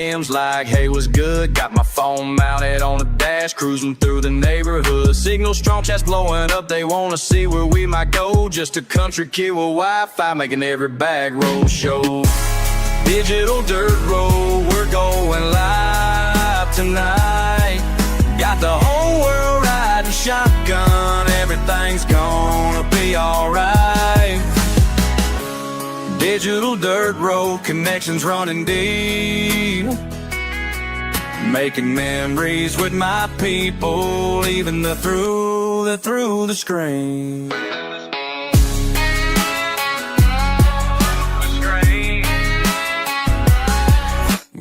DMs like, hey, what's good? Got my phone mounted on the dash, cruising through the neighborhood. Signal strong, chats blowing up, they wanna see where we might go. Just a country kid with Wi-Fi, making every bag roll show. Digital dirt road, we're going live tonight. Got the whole world riding shotgun, everything's gonna be alright. Digital dirt road, connections running deep. Making memories with my people, even through the screen.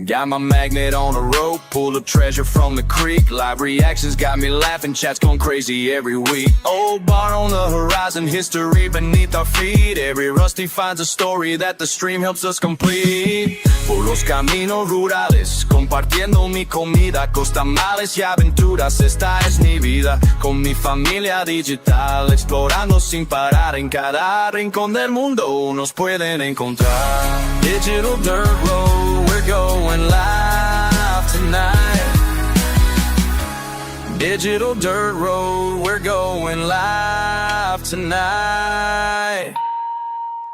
Got my magnet on a rope, pulled up treasure from the creek. Live reactions got me laughing, chats going crazy every week. Old bar on the horizon, history beneath our feet. Every rusty finds a story that the stream helps us complete. Por los caminos rurales, compartiendo mi comida, costamales y aventuras, esta es mi vida. Con mi familia digital, explorando sin parar. En cada rincón del mundo nos pueden encontrar. Digital dirt road, we're going live tonight. Digital dirt road, we're going live tonight.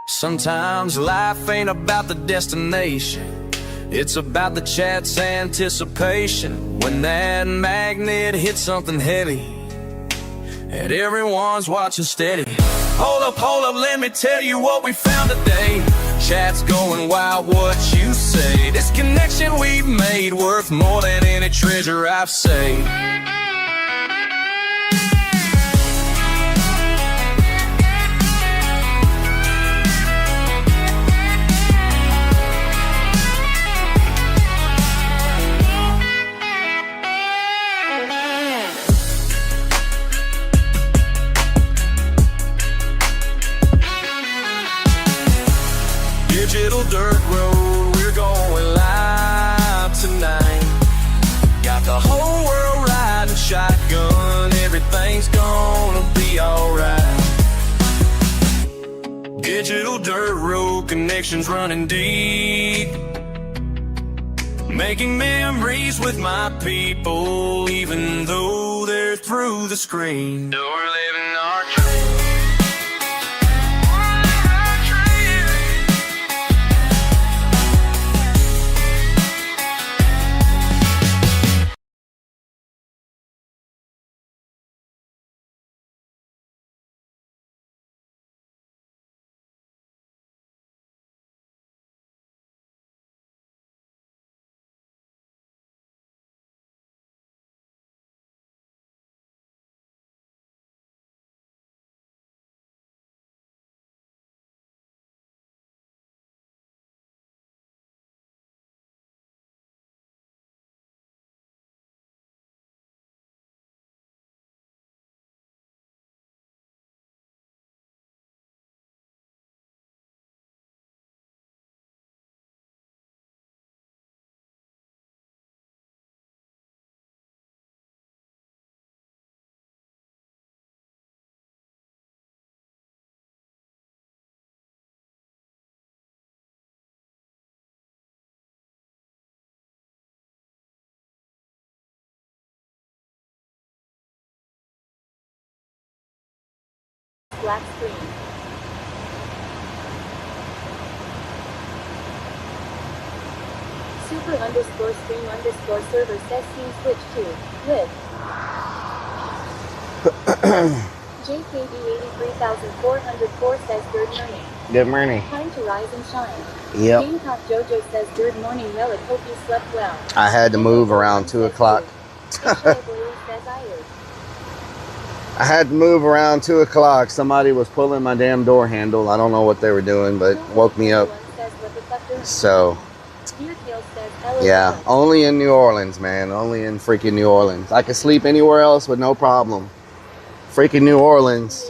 Sometimes life ain't about the destination, it's about the chat's anticipation. When that magnet hits something heavy and everyone's watching steady. Hold up, let me tell you what we found today. Chat's going wild, what you say? This connection we've made worth more than any treasure I've saved. Digital dirt road, we're going live tonight. Got the whole world riding shotgun, everything's gonna be alright. Digital dirt road, connections running deep. Making memories with my people, even though they're through the screen. We're living our dream. Black screen. Super_stream_server says scene switch to with JKB 83404 says good morning. Good morning. Time to rise and shine. Yep. Gamecock Jojo says good morning. Relic, hope you slept well. I had to move around 2 o'clock. I had to move around 2 o'clock. Somebody was pulling my damn door handle. I don't know what they were doing, but woke me up. So, yeah, only in New Orleans, man. Only in freaking New Orleans. I could sleep anywhere else with no problem. Freaking New Orleans.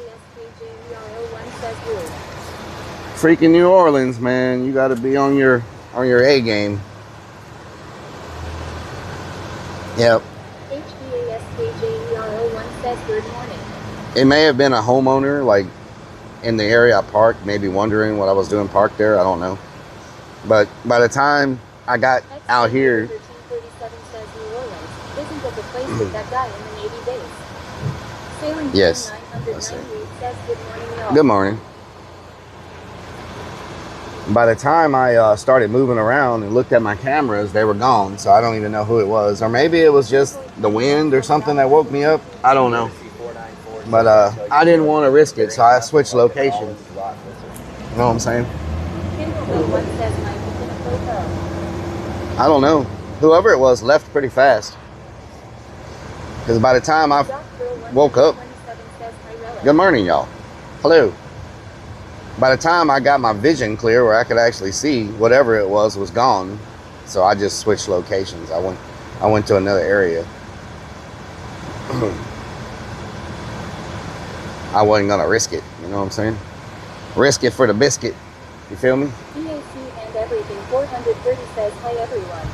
Freaking New Orleans, man. You got to be on your A game. Yep. It may have been a homeowner, like, in the area I parked, maybe wondering what I was doing parked there. I don't know. But by the time I got out here. 1337 says New Orleans. Isn't it the place with that guy in the Navy base? Sailing Yes. 998 says good morning, y'all. Good morning. By the time I started moving around and looked at my cameras, they were gone. So I don't even know who it was. Or maybe it was just the wind or something that woke me up. I don't know. But I didn't want to risk it, so I switched locations. You know what I'm saying? I don't know. Whoever it was left pretty fast. Because by the time I woke up, good morning, y'all. Hello. By the time I got my vision clear where I could actually see, whatever it was gone. So I just switched locations. I went to another area. I wasn't gonna risk it, you know what I'm saying? Risk it for the biscuit. You feel me? EAC and everything 430 says hi everyone.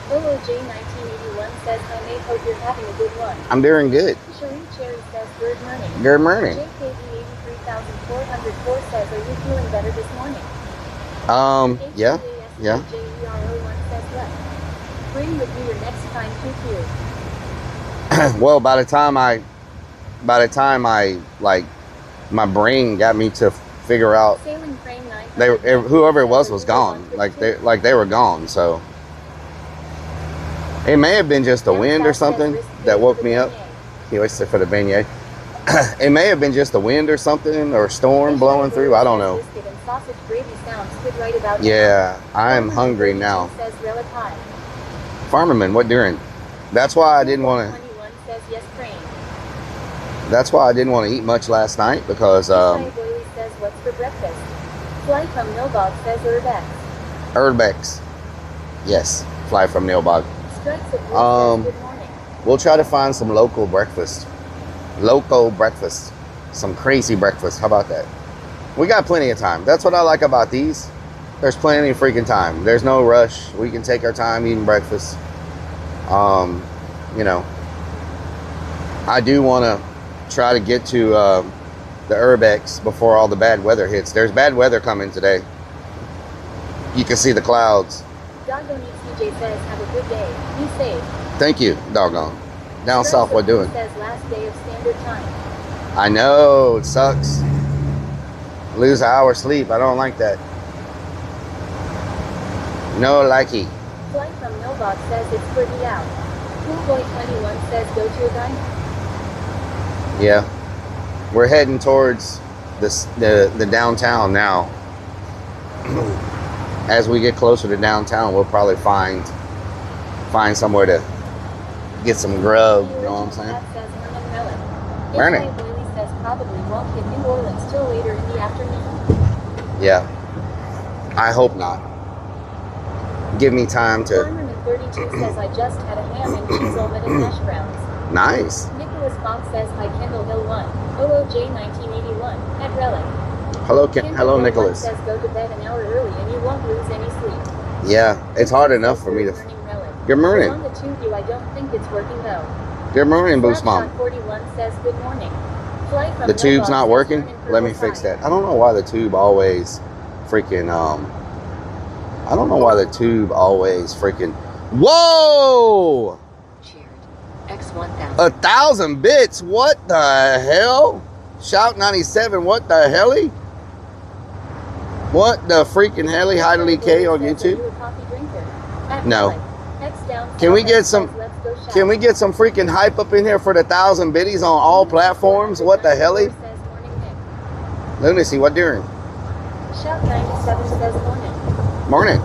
OOJ 1981 says hi mate, hope you're having a good one. I'm doing good. Sheree Cherry says good morning. Good morning. JKB 83404 says are you feeling better this morning? Yeah. JERO1 says what? Bring with you your next time QQ. Well, by the time I like my brain got me to figure out whoever it was gone. Like they were gone. So it may have been just the wind or something that woke me up. He always said for the beignet. It may have been just the wind or something or storm blowing through. I don't know. Yeah, I'm hungry now. Farmerman, what during? That's why I didn't want to. That's why I didn't want to eat much last night because says what's for breakfast. Fly from Nilbog says Urbex. Urbex. Yes, fly from Nilbog. Strikes of Wood says good morning. We'll try to find some local breakfast. Local breakfast. Some crazy breakfast. How about that? We got plenty of time. That's what I like about these. There's plenty of freaking time. There's no rush. We can take our time eating breakfast. You know, I do want to try to get to the Urbex before all the bad weather hits. There's bad weather coming today. You can see the clouds. Doggone CJ says have a good day. Be safe. Thank you, doggone. Down south, what doing? Says last day of standard time. I know, it sucks. Lose an hour sleep. I don't like that. No likey. Flight from Nilbog says it's pretty out. Coolboy 21 says go to a diner. Yeah. We're heading towards the downtown now. As we get closer to downtown, we'll probably find somewhere to get some grub, you know what I'm saying? Morning. Says probably won't hit New Orleans till later in the afternoon. Yeah. I hope not. Give me time to. Farmerman 32 says I just had a ham and cheese omelet and hash browns. Nice. Nicholas Fox says hi Kendall Hill 1. OOJ 1981 at Rellik. Hello Nicholas. Says go to bed an hour early and you won't lose any sleep. Yeah, it's hard enough for me to. Good morning. On the tube, I don't think it's working though. Good morning, Boost Mom. 41 says good morning. The tube's not working? Let me fix that. I don't know why the tube always freaking I don't know why the tube always freaking. Whoa! X1000. 1,000 bits. What the hell? Shout 97. What the helly? What the freaking helly? Hidely K on YouTube? No. Can we get some freaking hype up in here for the 1,000 biddies on all platforms? What the helly? Lunacy, what during? Shout 97 says morning. Morning.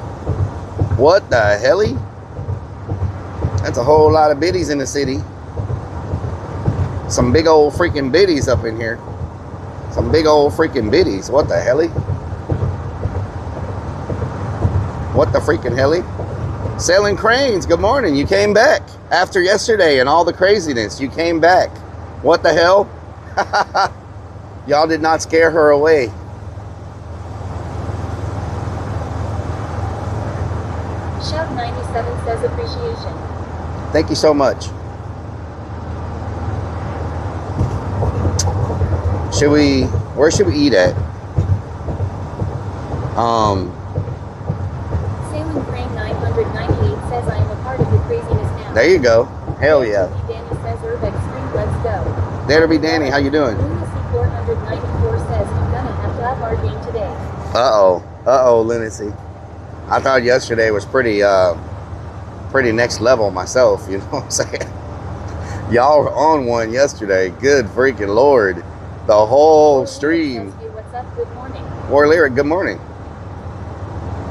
What the helly? That's a whole lot of biddies in the city. Some big old freaking biddies up in here. Some big old freaking biddies. What the helly? What the freaking helly? Sailing Cranes, good morning. You came back after yesterday and all the craziness. You came back. What the hell? Y'all did not scare her away. Shout 97 says appreciation. Thank you so much. Where should we eat at? Sailing Crane 990 There you go. Hell yeah. Danny says Urbex Street, let's go. There to be Danny. How you doing? Lunacy 494 says I'm gonna have to up our game today. Uh-oh, Lunacy. I thought yesterday was pretty next level myself, you know what I'm saying? Y'all were on one yesterday. Good freaking Lord. The whole stream. Hey, what's up? Good morning. War Lyric, good morning.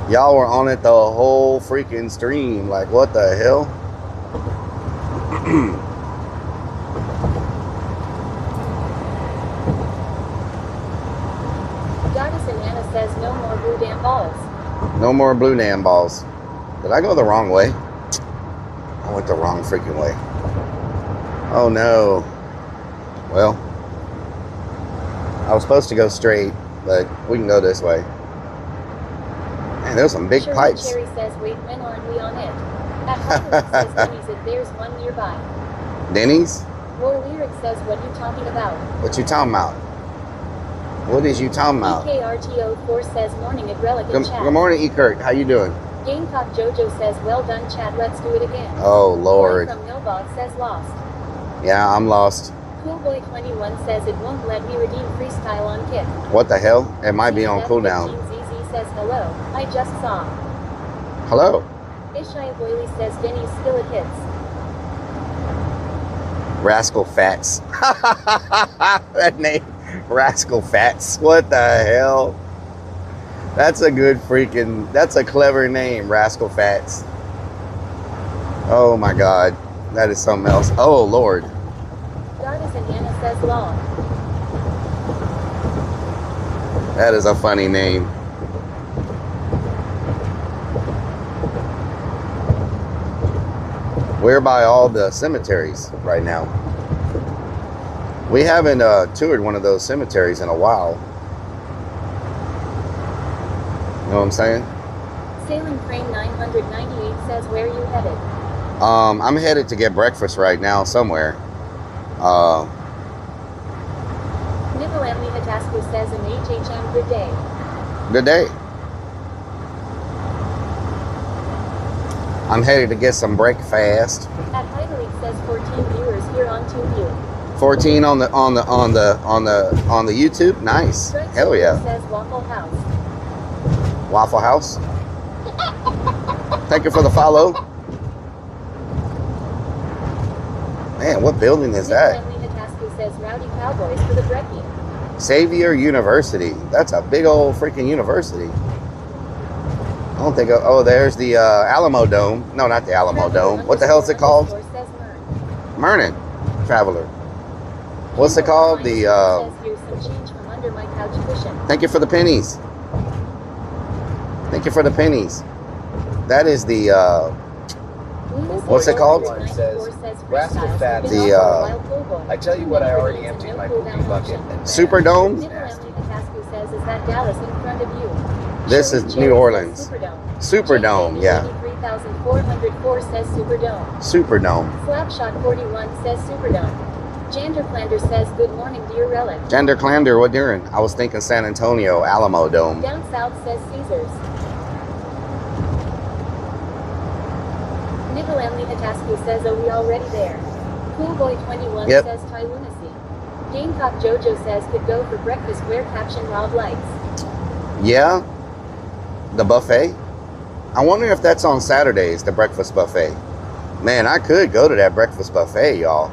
Y'all were on it the whole freaking stream. Like, what the hell? Goddess and Anna says no more blue damn balls. No more blue damn balls. Did I go the wrong way? I went the wrong freaking way. Oh no. Well, I was supposed to go straight, but we can go this way. Man, there's some big pipes. Cherry says, wait, when aren't we on it? At Hollywood says Denny's if there's one nearby. Denny's? War Lyric says, what you talking about? What you talking about? What is you talking about? EKRTO4 says, morning at Rellik in chat. Good morning, E. Kurt. How you doing? Gamecock Jojo says, well done chat, let's do it again. Oh, Lord. From Nobot says, lost. Yeah, I'm lost. Coolboy21 says, it won't let me redeem freestyle on Kit. What the hell? It might be on cooldown. ZZ says, hello, I just saw. Hello. Ishai Boyley says, Denny's still at hits. Rascal Fats. That name. Rascal Fats. What the hell? That's a good freaking, that's a clever name, Rascal Fats. Oh my God. That is something else. Oh Lord. Goddess and Anna says long. That is a funny name. We're by all the cemeteries right now. We haven't toured one of those cemeteries in a while. You know what I'm saying? Sailing Crane 998 says, where are you headed? I'm headed to get breakfast right now somewhere. Nicolamni Hatasku says, an HHM, good day. Good day. I'm headed to get some breakfast. At Heidelberg says 14 viewers here on TuneView. 14 on the YouTube. Nice. Strike Hell yeah. Says Waffle House. Waffle House. Thank you for the follow. Man, what building is that? Nicolamni Hatasku says Rowdy Cowboys for the brekkie. Xavier University. That's a big old freaking university. I don't think. Oh, there's the Alamo Dome. No, not the Alamo Dome. What the hell is it called? Mernon Traveler. What's it called? The. Thank you for the pennies. Thank you for the pennies. That is the. What's it called? Rascal Fat. The. I tell you what, I already emptied my poopy bucket. Superdome. Says, is that Dallas in front of you? This is New Orleans. Superdome, yeah. 3404 says Superdome. Superdome. Slapshot 41 says Superdome. Jander Clander says, good morning, dear Relic. Jander Clander, what doing? I was thinking San Antonio, Alamo Dome. Down south says Caesars. Nicolamni Hatasku says, are we already there? Coolboy21 Yep. says Thai lunacy. Gamecock Jojo says, could go for breakfast where caption Rob likes. Yeah. The buffet. I wonder if that's on Saturdays, the breakfast buffet. Man, I could go to that breakfast buffet, y'all.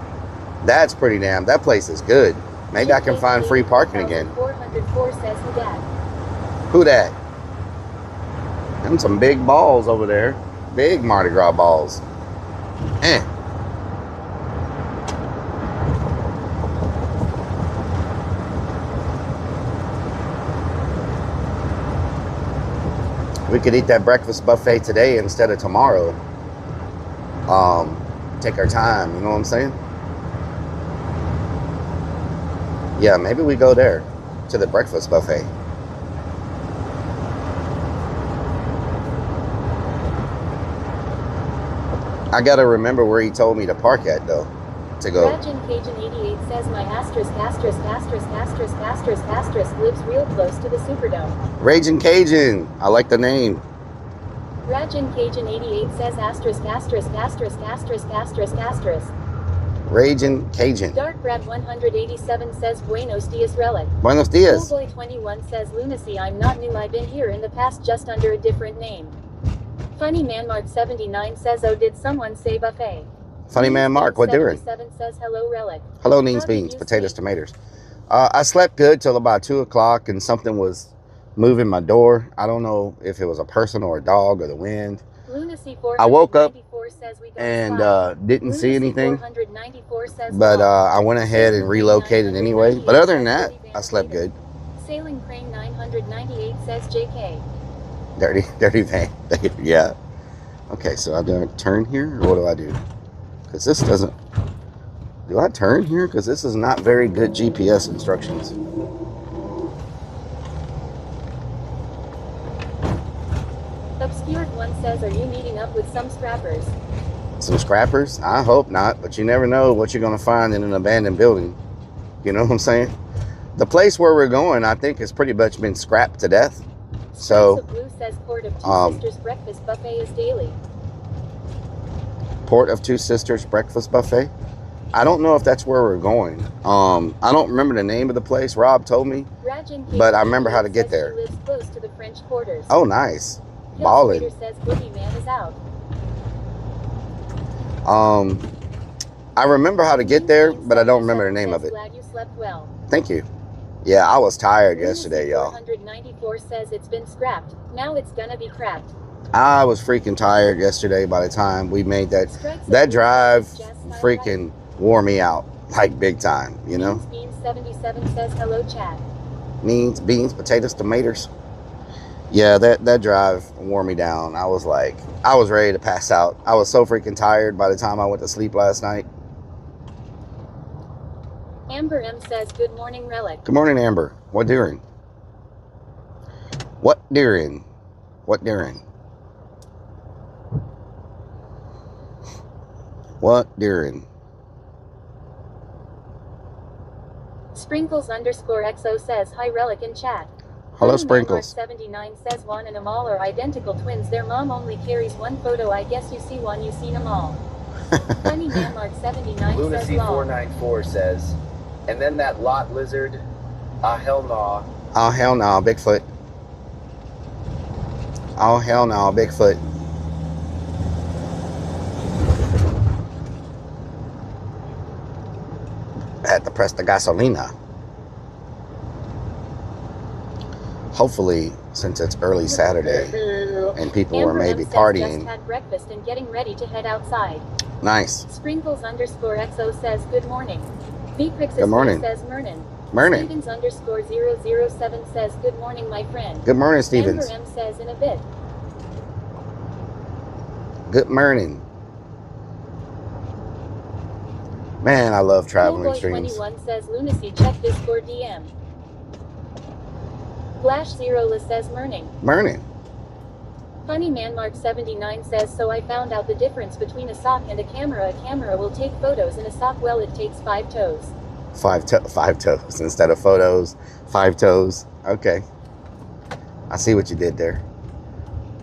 That's pretty damn, that place is good. Maybe I can find free parking again. 404 says who dat? Who that? Them some big balls over there. Big Mardi Gras balls. We could eat that breakfast buffet today instead of tomorrow. Take our time, you know what I'm saying? Yeah, maybe we go there to the breakfast buffet. I gotta remember where he told me to park at though, to go. Rajin Cajun 88 says my asterisk lives real close to the Superdome. Raging Cajun, I like the name. Rajin Cajun 88 says asterisk asterisk asterisk asterisk asterisk asterisk. Raging Cajun. Dark Brad 187 says Buenos Dias Rellik. Buenos dias. Schoolboy 21 says lunacy. I'm not new, I've been here in the past just under a different name. Funny Man Mark 79 says oh did someone say buffet? Funny Man Mark, what doing? 77 says hello Rellik. Hello, Neens, How did beans, you potatoes, sleep? tomatoes. I slept good till about 2 o'clock and something was moving my door. I don't know if it was a person or a dog or the wind. Lunacy I woke up 494 says we got and slide. didn't see Lunacy anything, 494 says but wrong. I went ahead and Sailing Crane relocated anyway. 998 But other than says that, Billy I Van slept Vader. good. Sailing Crane 998 says JK. Dirty van. Yeah. Okay, so do I turn here or what do I do? Because this doesn't. Do I turn here? Because this is not very good GPS instructions. Obscured one says are you meeting up with some scrappers? Some scrappers? I hope not, but you never know what you're going to find in an abandoned building. You know what I'm saying? The place where we're going, I think, has pretty much been scrapped to death. So, Stripes of Blue says Port of Two Sisters breakfast buffet is daily. Port of Two Sisters breakfast buffet. I don't know if that's where we're going. I don't remember the name of the place. Rob told me, Rajin but I remember how to get says there. She lives close to the French Quarters. Oh, nice. Hill Ballin'. Trader says Boogeyman is out. I remember how to get there, but I don't remember the name of it. Glad you slept well. Thank you. Yeah, I was tired yesterday, y'all. 494 says it's been scrapped. Now it's gonna be crapped. I was freaking tired yesterday by the time we made that drive freaking wore me out like big time, you know? Beans 77 says hello chat. Beans, potatoes, tomatoes. Yeah, that drive wore me down. I was ready to pass out. I was so freaking tired by the time I went to sleep last night. Amber M says good morning Rellik. Good morning, Amber. What doing? What doing? What doing? What doing? Sprinkles _XO says hi Rellik in chat. Hello, Funny Sprinkles. Man Mark 79 says Juan and Amal are identical twins. Their mom only carries one photo. I guess you see one, you seen them all. Funny Man Mark 79 says Lunacy lol. 494 says, and then that lot lizard, ah hell nah. Oh, hell no, Bigfoot. Oh, hell no, Bigfoot. I had to press the gasolina. Hopefully, since it's early Saturday and people Amber were maybe M says partying. just had breakfast and getting ready to head outside. Nice. Sprinkles _XO says good morning. Good morning. says Mernin. Morning. Stevens _007 says good morning my friend. Good morning, Stevens. Amber M says in a bit. Good morning. Man, I love traveling Schoolboy streams. 21 says lunacy check Discord DM. Flash Zerola says Merning. Morning. Funny Man Mark 79 says so I found out the difference between a sock and a camera. A camera will take photos and a sock, well, it takes 5 toes. Five toes instead of photos. 5 toes. Okay. I see what you did there.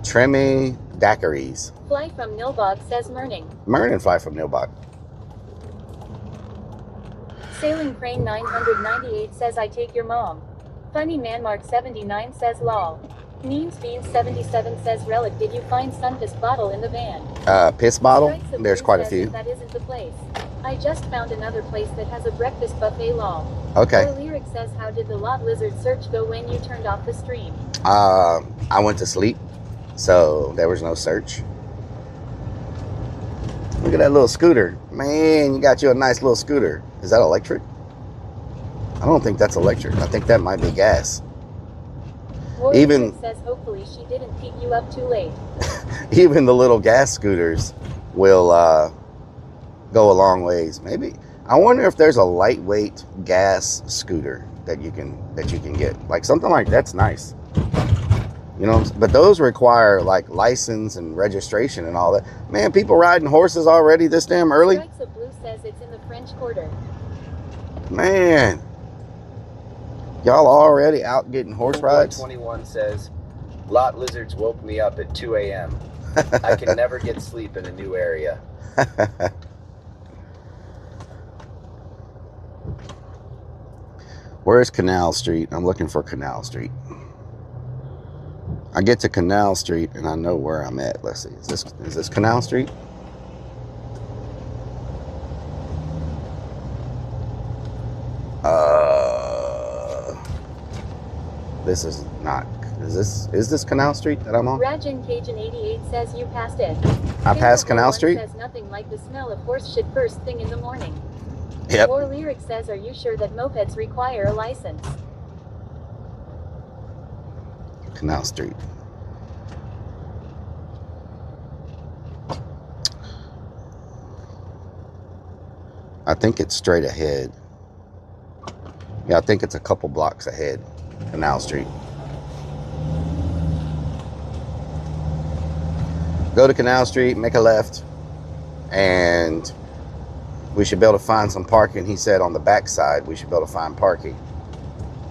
Treme daiquiris. Fly from Nilbog says Merning. Morning, fly from Nilbog. Sailing Crane 998 says I take your mom. Funny Man Mark 79 says lol. Means Beans 77 says Rellik, did you find Sunfist bottle in the van? Piss bottle? Strikes of There's Blue quite a says few. That isn't the place. I just found another place that has a breakfast buffet lol. Okay. Or Lyric says how did the lot lizard search go when you turned off the stream? I went to sleep, so there was no search. Look at that little scooter. Man, you got you a nice little scooter. Is that electric? I don't think that's electric. I think that might be gas. Warrior Even- says hopefully she didn't keep you up too late. Even the little gas scooters will go a long ways. Maybe. I wonder if there's a lightweight gas scooter that you can get. Like something like that's nice. You know, but those require like license and registration and all that. Man, people riding horses already this damn early. Strikes of Blue says it's in the French Quarter. Man, y'all already out getting horse rides. 21 says, lot lizards woke me up at 2 a.m. I can never get sleep in a new area. Where's Canal Street? I'm looking for Canal Street. I get to Canal Street and I know where I'm at. Let's see. Is this Canal Street? This is not. Is this Canal Street that I'm on? Rajin Cajun 88 says you passed it. I passed Canal Street? Says nothing like the smell of horse shit first thing in the morning. Yep. Or Lyric says, are you sure that mopeds require a license? Canal Street. I think it's straight ahead. Yeah, I think it's a couple blocks ahead. Canal Street. Go to Canal Street, make a left, and we should be able to find some parking. He said on the back side we should be able to find parking.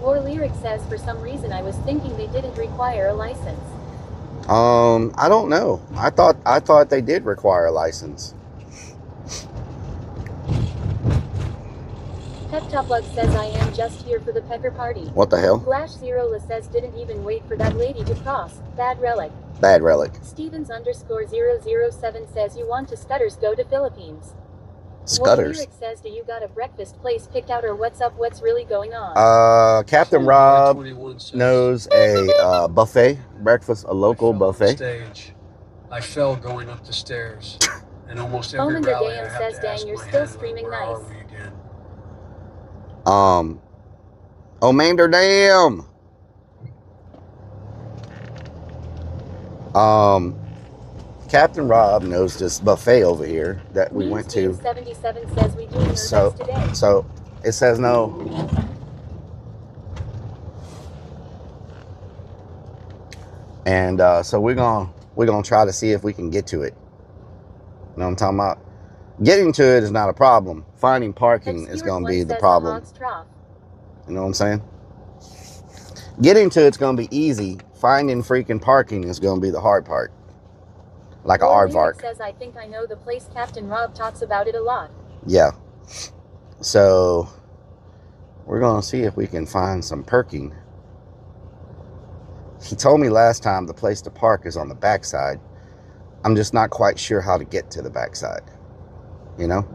Or Lyric says, for some reason I was thinking they didn't require a license. I don't know. I thought they did require a license. Pep Top Luck says, I am just here for the pecker party. What the hell? Flash Zerola says, didn't even wait for that lady to cross. Bad Rellik. Bad Rellik. Stevens_007 says, you want to Scutters go to Philippines. Scutters. Lyric says, do you got a breakfast place picked out or what's up? What's really going on? Captain Rob knows a buffet, breakfast, a local buffet. Stage. I fell going up the stairs. And almost every Bowman rally I Dayan have says, to dang, ask you're my still handler, screaming where are nice. we again? Oh, Mander Dam. Captain Rob knows this buffet over here that we went to. 77 says we doing Urbex today. So it says no. And so we're gonna try to see if we can get to it. You know what I'm talking about? Getting to it is not a problem. Finding parking is gonna be the problem. You know what I'm saying? Getting to it's gonna be easy. Finding freaking parking is gonna be the hard part. Like a aardvark. Says, I think I know the place. Captain Rob talks about it a lot. Yeah. So we're gonna see if we can find some parking. He told me last time the place to park is on the backside. I'm just not quite sure how to get to the backside. You know?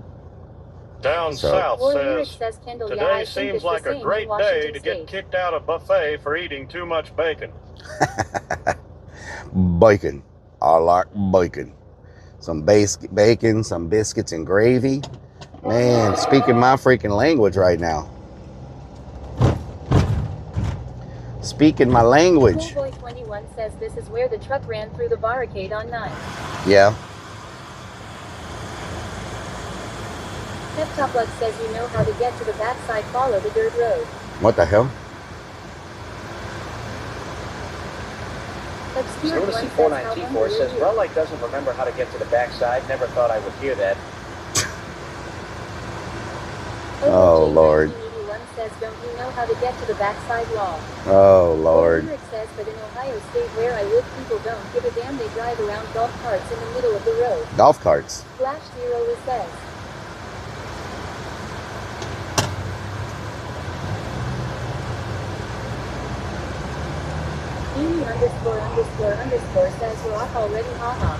Down south says, Kendall, today seems like a great day to get kicked out of buffet for eating too much bacon. Bacon. I like bacon. Some bacon, some biscuits and gravy. Man, speaking my freaking language right now. Speaking my language. Boy 21 says this is where the truck ran through the barricade on 9. Yeah. Pep Top Luck says you know how to get to the backside, follow the dirt road. What the hell? Lunacy 4924 says, Rellik doesn't remember how to get to the backside. Never thought I would hear that. Oh, Lord. Says, don't you know how to get to the backside law? Oh, Lord. Lyric says, but in Ohio State where I live, people don't give a damn. They drive around golf carts in the middle of the road. Golf carts. Flash Zero says. ____ says we're off already, haha.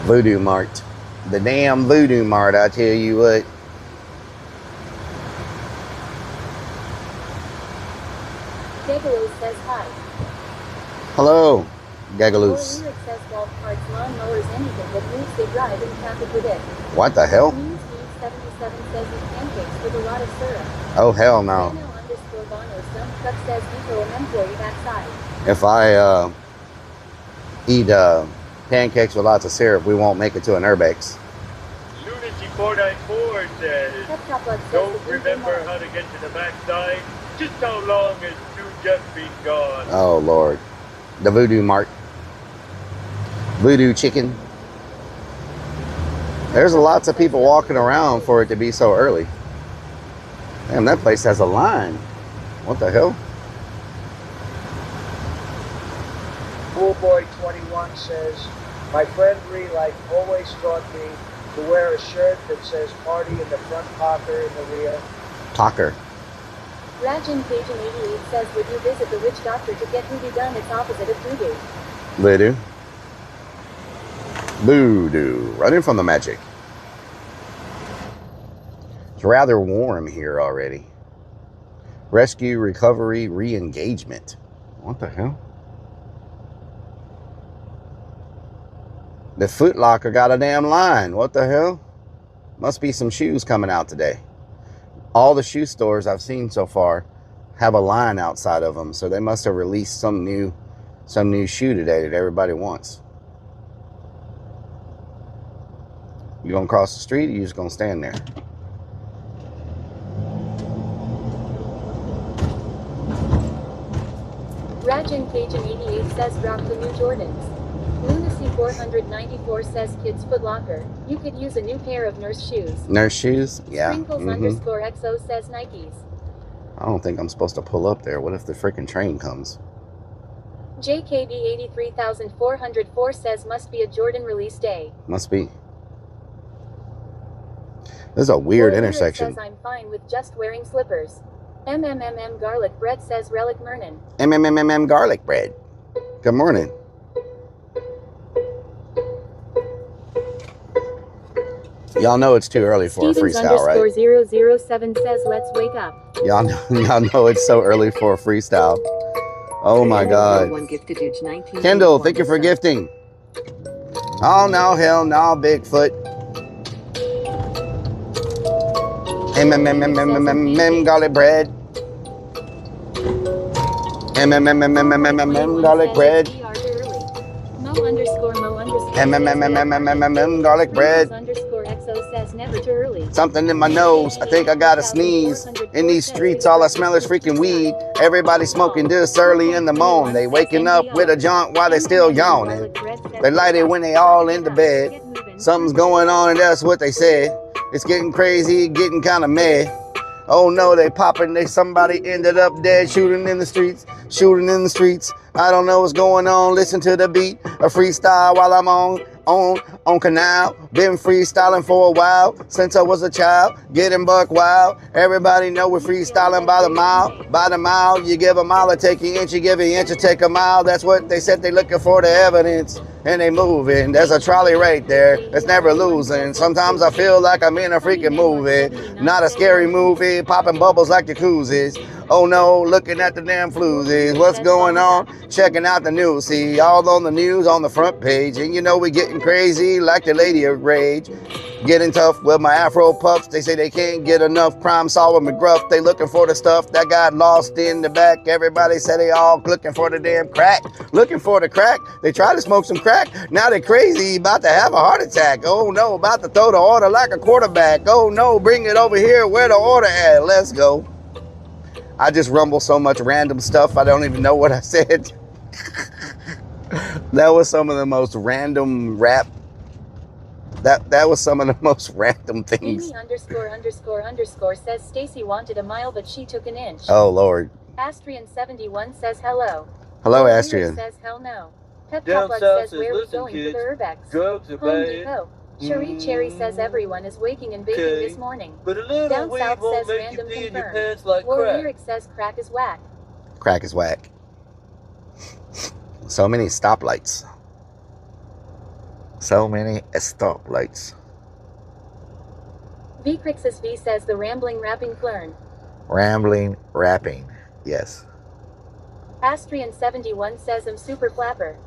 Voodoo Mart. The damn Voodoo Mart, I tell you what. Gagaloos says hi. Hello, Gagaloos. Lyric says golf carts, lawnmowers, anything that moves they drive in traffic with it. What the hell? News 77 says eat pancakes with a lot of syrup. Oh, hell no. _Bono, some truck says depot an employee backside. If I eat pancakes with lots of syrup, we won't make it to an Urbex. Lunacy 494 says, don't remember how to get to the backside. Just how long has you just been gone? Oh, Lord. The Voodoo Mart. Voodoo Chicken. There's lots of people walking around for it to be so early. Damn, that place has a line. What the hell? 21 says, my friend Rellik always taught me to wear a shirt that says party in the front, pocker in the rear. Talker. Rajin Cajun 88 says, would you visit the witch doctor to get voodoo done? It's opposite of voodoo. Voodoo. Voodoo. Running from the magic. It's rather warm here already. Rescue, recovery, re-engagement. What the hell? The Foot Locker got a damn line. What the hell? Must be some shoes coming out today. All the shoe stores I've seen so far have a line outside of them, so they must have released some new shoe today that everybody wants. You gonna cross the street, or you just gonna stand there? Rajin Cajun 88 says, drop the new Jordans. Lunacy 494 says, kids Foot Locker. You could use a new pair of nurse shoes. Nurse shoes? Yeah. Sprinkles underscore XO says Nikes. I don't think I'm supposed to pull up there. What if the freaking train comes? JKB 83404 says, must be a Jordan release day. Must be. This is a weird Warrior intersection. says, I'm fine with just wearing slippers. MMMM garlic bread says Rellik Mernon. MMMM garlic bread. Good morning. Y'all know it's too early for a freestyle, right? Stevens underscore 007 says, let's wake up. Y'all know it's so early for a freestyle. Oh my God. Kendall, thank you for gifting. Oh no, hell no, Bigfoot. MMMMMMM garlic bread. MMMMMMM garlic bread. Mo underscore MMMMMMM garlic bread. underscore XO says never too early. Something in my nose. I think I gotta sneeze. In these streets, all I smell is freaking weed. Everybody smoking this early in the morning. They waking up with a joint while they still yawning. They light it when they all in the bed. Something's going on and that's what they said. It's getting crazy, getting kind of mad. Oh no, they popping, somebody ended up dead, shooting in the streets. I don't know what's going on, listen to the beat. A freestyle while I'm on canal. Been freestyling for a while, since I was a child. Getting buck wild, everybody know we're freestyling by the mile. By the mile, you give a mile, I take an inch, you give an inch, I take a mile. That's what they said, they looking for the evidence. And they moving, there's a trolley right there, it's never losing. Sometimes I feel like I'm in a freaking movie. Not a scary movie, popping bubbles like jacuzzis. Oh no, looking at the damn floozies. What's going on? Checking out the news. See, all on the news on the front page. And you know we getting crazy like the lady of rage. Getting tough with my afro puffs. They say they can't get enough crime solving McGruff. They looking for the stuff that got lost in the back. Everybody say they all looking for the damn crack. Looking for the crack. They try to smoke some crack. Now they crazy, about to have a heart attack. Oh no, about to throw the order like a quarterback. Oh no, bring it over here where the order at. Let's go. I just rumble so much random stuff, I don't even know what I said. That was some of the most random rap. That was some of the most random things. Amy underscore says Stacy wanted a mile, but she took an inch. Oh Lord. Astrian 71 says hello. Hello, Astrian. Says hell no. Down Pepcoplex south says says, where we listen, going kids, for the Urbex. drugs are Home bad. Depot. Cherie Cherry says everyone is waking and baking Okay. this morning. But a little Down weed south won't says make you random pee in your confirmed. pants like War crack. Lyric says crack is whack. Crack is whack. So many stoplights. So many stoplights. Vcrixus V says the rambling rapping flern. Rambling, rapping. Yes. Astrian 71 says I'm super flapper.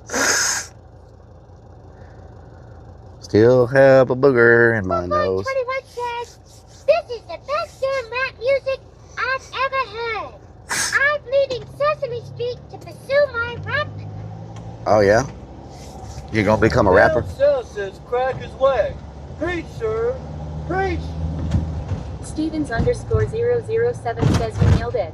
Still have a booger in my nose. 21 says, this is the best damn rap music I've ever heard. I'm leaving Sesame Street to pursue my rap. Oh yeah? You gonna become a rapper? Down south says crack is whack. Preach, sir. Preach. Stevens underscore 007 says you nailed it.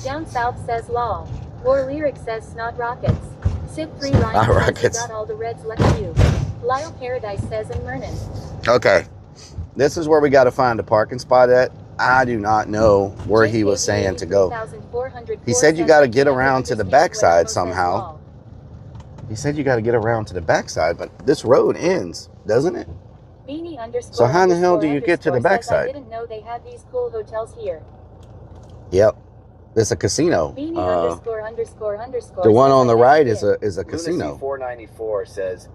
Down south says law. War Lyric says snot rockets. Sid 3 Snot Ryan says rockets. you got all the reds lucky you. Lyle Paradise says in Mernon. Okay. This is where we gotta find a parking spot at. I do not know where he was saying to go. He said you gotta get around to the backside somehow. He said you got to get around to the backside, but this road ends, doesn't it? Beanie underscore. So how in the hell do you get to the says, I backside? didn't know they had these cool hotels here. Yep, it's a casino. Beanie underscore. The one on the right is is a casino. Lunacy 494 says,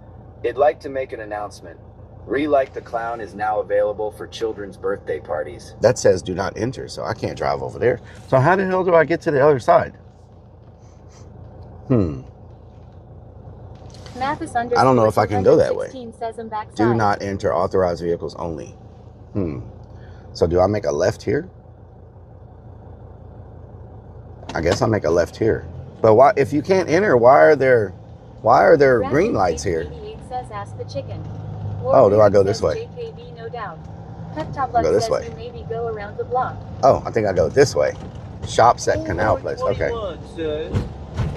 "I'd like to make an announcement. Relike the Clown is now available for children's birthday parties." That says do not enter, so I can't drive over there. So how the hell do I get to the other side? Mathis I don't know if I can go that way. Says I'm backside. Do not enter, authorized vehicles only. So do I make a left here? I guess I make a left here. But why, if you can't enter, why are there green lights here? Says ask the chicken. Oh, do I go this way? JKB, no doubt. Go this way. You maybe go around the block. Oh, I think I go this way. Shops at Canal Place. Okay.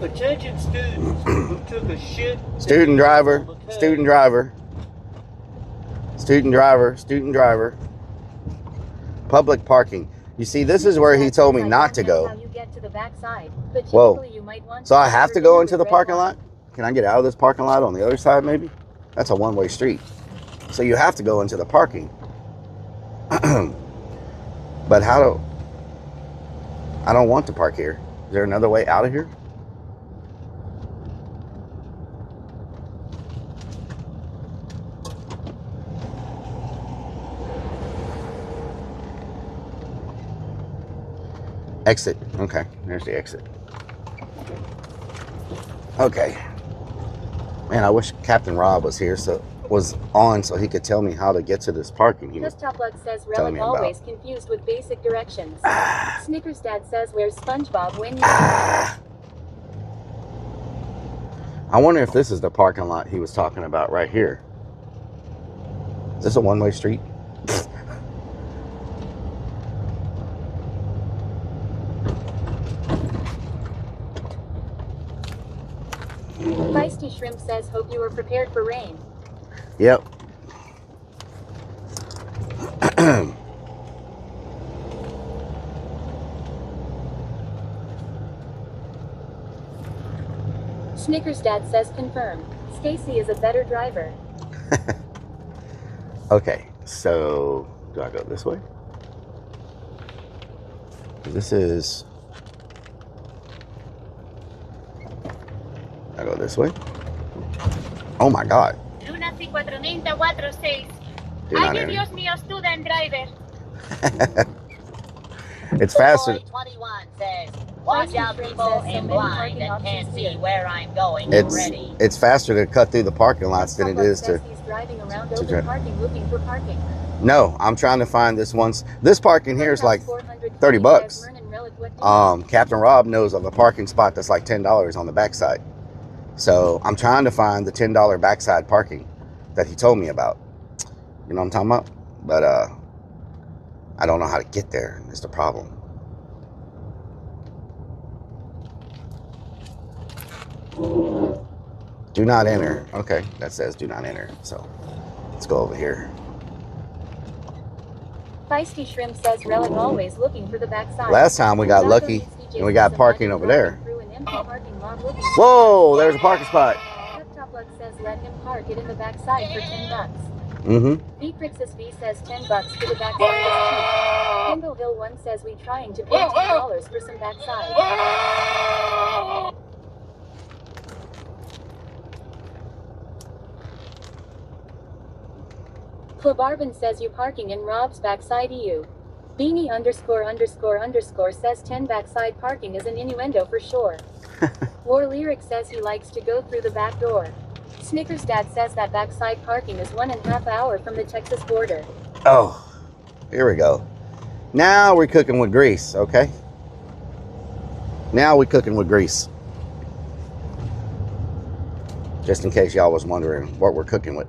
Attention students who took a shit. Student driver. Student driver. Student driver. Student driver. Public parking. You see, this is where he told me not to go. Whoa. So I have to go into the parking lot? Can I get out of this parking lot on the other side, maybe? That's a one-way street. So you have to go into the parking. But how do... I don't want to park here. Is there another way out of here? Exit. Okay, there's the exit. Okay. Man, I wish Captain Rob was here, so he could tell me how to get to this parking. Just Top Luck says Relic always confused with basic directions. Snickers Dad says where's SpongeBob when you I wonder if this is the parking lot he was talking about right here. Is this a one-way street? Feisty Shrimp says hope you were prepared for rain. Yep. Snickers Dad says confirmed. Stacy is a better driver. Okay, so do I go this way? This is... I go this way? Oh my God. Lunacy 494 Do not Ay, enter. Dios mío, student driver. It's faster. 21 says, watch out people in blind that can't see where I'm going already. It's faster to cut through the parking lots than it is to... He's driving around open parking looking for parking. No, I'm trying to find this one. This parking here is like 30 bucks. Captain Rob knows of a parking spot that's like $10 on the backside. So I'm trying to find the $10 backside parking that he told me about. You know what I'm talking about? But I don't know how to get there. That's the problem. Do not enter. Okay, that says do not enter. So let's go over here. Feisty Shrimp says Relic always looking for the backside. Last time we got lucky and we got parking over there. Whoa, there's a parking spot. Top Luck says let him park it in the backside for $10. V-Crixus V says $10 for the backside is cheap. Pingle Hill 1 says we trying to pay $10 for some backside. Bourbon says you parking in Rob's backside EU. Beanie ___ says 10 backside parking is an innuendo for sure. War Lyric says he likes to go through the back door. Snickers Dad says that backside parking is 1.5 hours from the Texas border. Oh, here we go. Now we're cooking with grease, okay? Now we're cooking with grease. Just in case y'all was wondering what we're cooking with.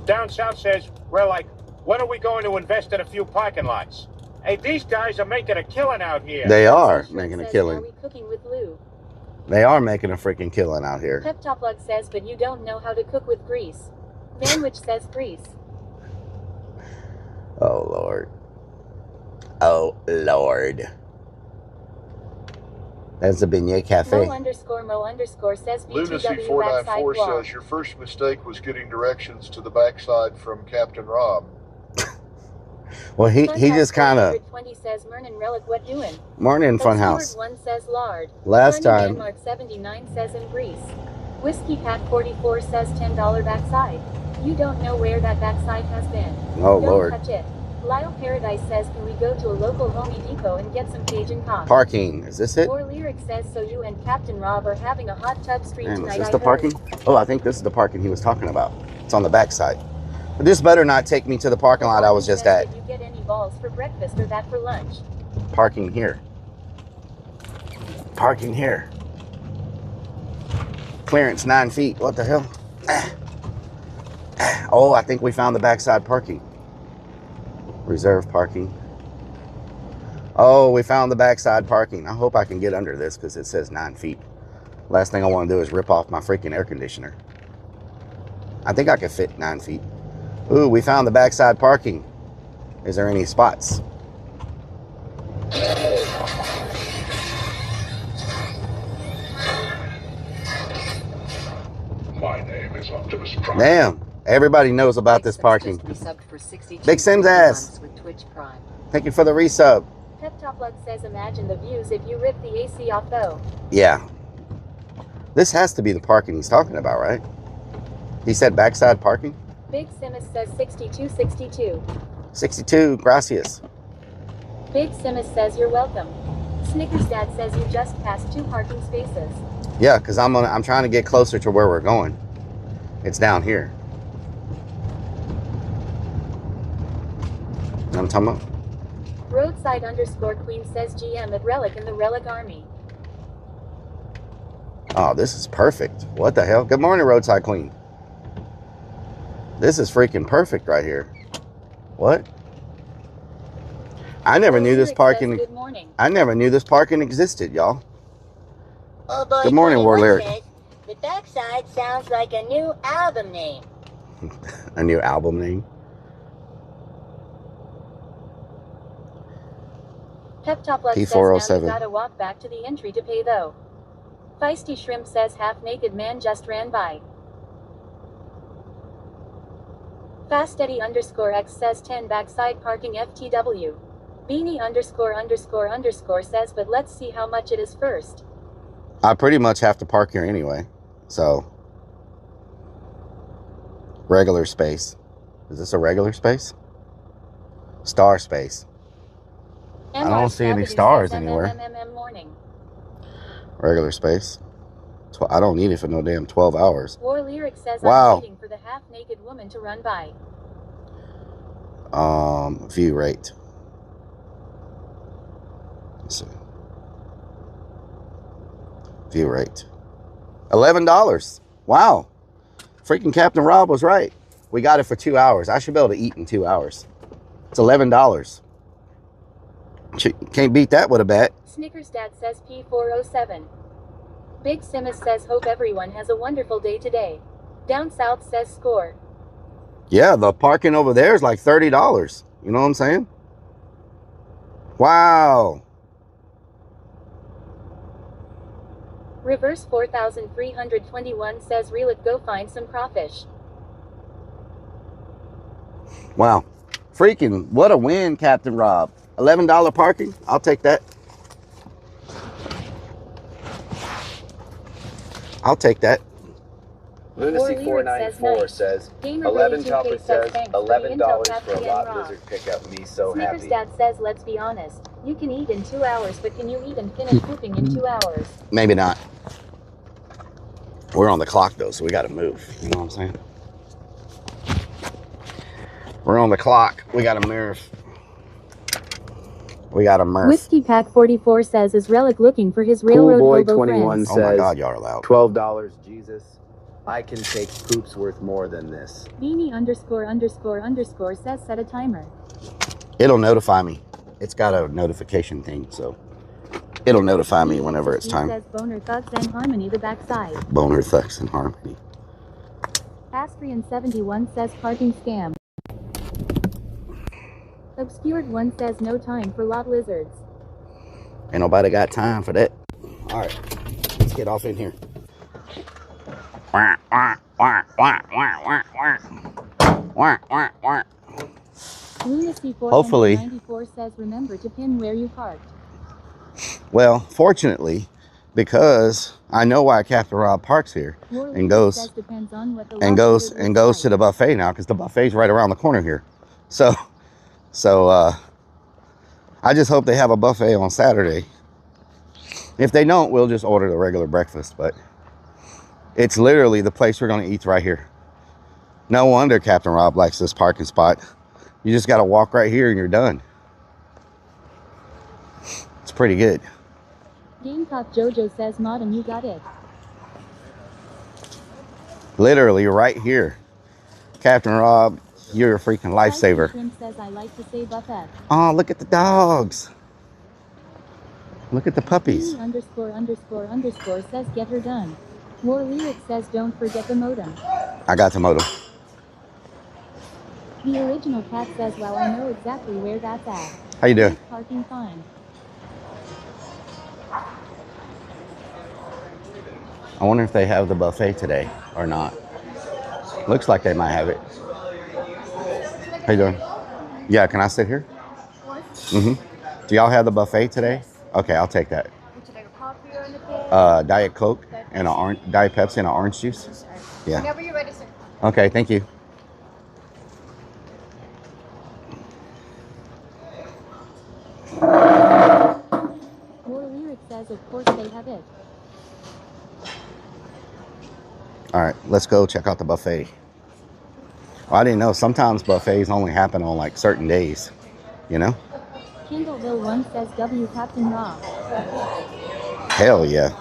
Down south says, we're like, when are we going to invest in a few parking lots? Hey, these guys are making a killing out here. They are making a killing. Are we cooking with Lou? They are making a freaking killing out here. Pep Top Lug says, but you don't know how to cook with grease. Manwich says grease. Oh, Lord. Oh, Lord. That's a beignet cafe. Mo_Mo_ says Lunacy BTW backside 494 wall. says your first mistake was getting directions to the backside from Captain Rob. Well, he just kind of. 20 says Mernon Rellik, what doing? Morning, Funhouse. One says lard. Last time. Mark 79 says in Greece. Whiskey Pack 44 says $10 backside. You don't know where that backside has been. Oh, don't Lord. Touch it. Lyle Paradise says, can we go to a local Home Depot and get some Cajun coffee? Parking. Is this it? Or Lyric says, so you and Captain Rob are having a hot tub stream Man, tonight. is this the parking? Oh, I think this is the parking he was talking about. It's on the backside. But this better not take me to the parking lot I was just at. Did you get any balls for breakfast or that for lunch? Parking here. Parking here. Clearance 9 feet. What the hell? Oh, I think we found the backside parking. Reserve parking. Oh, we found the backside parking. I hope I can get under this because it says 9 feet. Last thing I want to do is rip off my freaking air conditioner. I think I could fit 9 feet. Ooh, we found the backside parking. Is there any spots? My name is Optimus Prime. Damn, everybody knows about this parking. Big Sim's ass. Thank you for the resub. Pep Top Luck says, imagine the views if you rip the AC off though. Yeah. This has to be the parking he's talking about, right? He said backside parking? Big Simus says 6262. 62, gracias. Big Simus says you're welcome. Snickers Dad says you just passed 2 parking spaces. Yeah, because I'm trying to get closer to where we're going. It's down here. I'm talking about. Roadside_Queen says GM at Rellik in the Rellik Army. Oh, this is perfect. What the hell? Good morning, Roadside Queen. This is freaking perfect right here. What? I never knew this parking. Good morning. I never knew this parking existed, y'all. Oh boy, Good morning, War Lyric. says, the backside sounds like a new album name. A new album name. Pep Top Luck says P407. now you gotta walk back to the entry to pay though. Feisty Shrimp says half naked man just ran by. Fast Eddie _X says 10 backside parking FTW. Beanie ___ says but let's see how much it is first. I pretty much have to park here anyway. So. Regular space. Is this a regular space? Star space. I don't see any stars anywhere. Morning. Regular space. I don't need it for no damn 12 hours. War Lyric says Wow. I'm waiting for the half-naked woman to run by. View rate. Let's see. View rate. $11. Wow. Freaking Captain Rob was right. We got it for 2 hours. I should be able to eat in 2 hours. It's $11. Can't beat that with a bet. Snickers Dad says P407. Big Simus says hope everyone has a wonderful day today. Down South says score. Yeah, the parking over there is like $30. You know what I'm saying? Wow. Reverse 4321 says Rellik go find some crawfish. Wow. Freaking, what a win, Captain Rob. $11 parking? I'll take that. I'll take that. Lunacy Lunacy 494 says, 11 Chopper says, $11 for a lot lizard pickup. Me so Snickers happy. Dad says, let's be honest. You can eat in 2 hours, but can you eat and finish pooping in 2 hours? Maybe not. We're on the clock though, so we got to move. You know what I'm saying? We're on the clock. We got to move. We got to move. Whiskey Pack 44 says, is Rellik looking for his railroad Cool Boy hobo 21 friends? Oh my says, God, y'all are loud. $12, Jesus. I can take poops worth more than this. Beanie ___ says set a timer. It'll notify me. It's got a notification thing, so it'll notify me whenever it's time. Says Boner Thugs and Harmony the backside. Boner Thugs and Harmony. Astrian 71 says parking scam. Obscured 1 says no time for lot lizards. Ain't nobody got time for that. All right, let's get off in here. Hopefully. 94 says remember to pin where you parked. Well, fortunately, because I know why Captain Rob parks here and goes to the buffet now, because the buffet's right around the corner here. So I just hope they have a buffet on Saturday. If they don't, we'll just order the regular breakfast, but it's literally the place we're going to eat right here. No wonder Captain Rob likes this parking spot. You just got to walk right here and you're done. It's pretty good. Gamecock Jojo says, Modem, you got it. Literally right here. Captain Rob, you're a freaking lifesaver. Says, I like to say buffet. Oh, look at the dogs. Look at the puppies. ___ says, get her done. War Lyric says, don't forget the modem. I got the modem. The original cat says, well, I know exactly where that's at. How you doing? Parking fine. I wonder if they have the buffet today or not. Looks like they might have it. How you doing? Yeah, can I sit here? Mm-hmm. Do y'all have the buffet today? Okay, I'll take that. Would you like a coffee or anything? Diet Coke and Diet Pepsi and an orange juice. Yeah. Whenever you're ready, sir. Okay, thank you. War Lyric says, of course they have it. All right, let's go check out the buffet. Well, I didn't know. Sometimes buffets only happen on like certain days, you know? Kindleville 1 says, W Captain Rob. Hell yeah.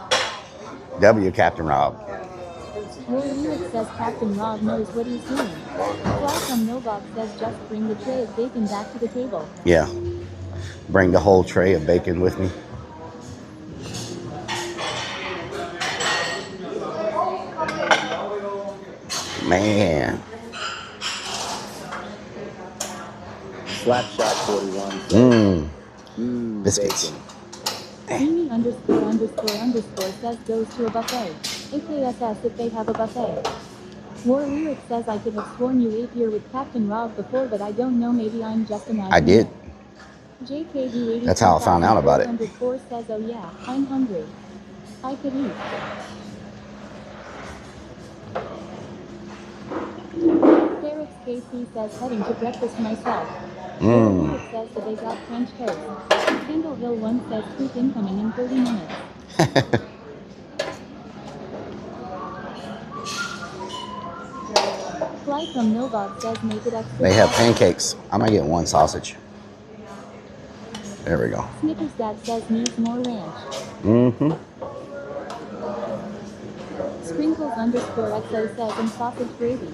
W Captain Rob. War Lyric says, Captain Rob knows what he's doing. Fly from Novak says, just bring the tray of bacon back to the table. Yeah. Bring the whole tray of bacon with me. Man. Slapshot 41. Biscuits. Amy ___ says goes to a buffet. AKSS if they have a buffet. War Lyric says I could have sworn you ate here with Captain Rob before, but I don't know, maybe I'm just imagining. I did. JKD That's how I found out about it. says, oh yeah, I'm hungry. I could eat. Derek's KC says heading to breakfast myself. Lyric says that they got French toast. Kindleville 1 says poop incoming in 30 minutes. Fly from Novak says make it extra. They have pancakes. I might get one sausage. There we go. Snickers Dad says needs more ranch. Mm-hmm. Sprinkles _XO says and sausage gravy.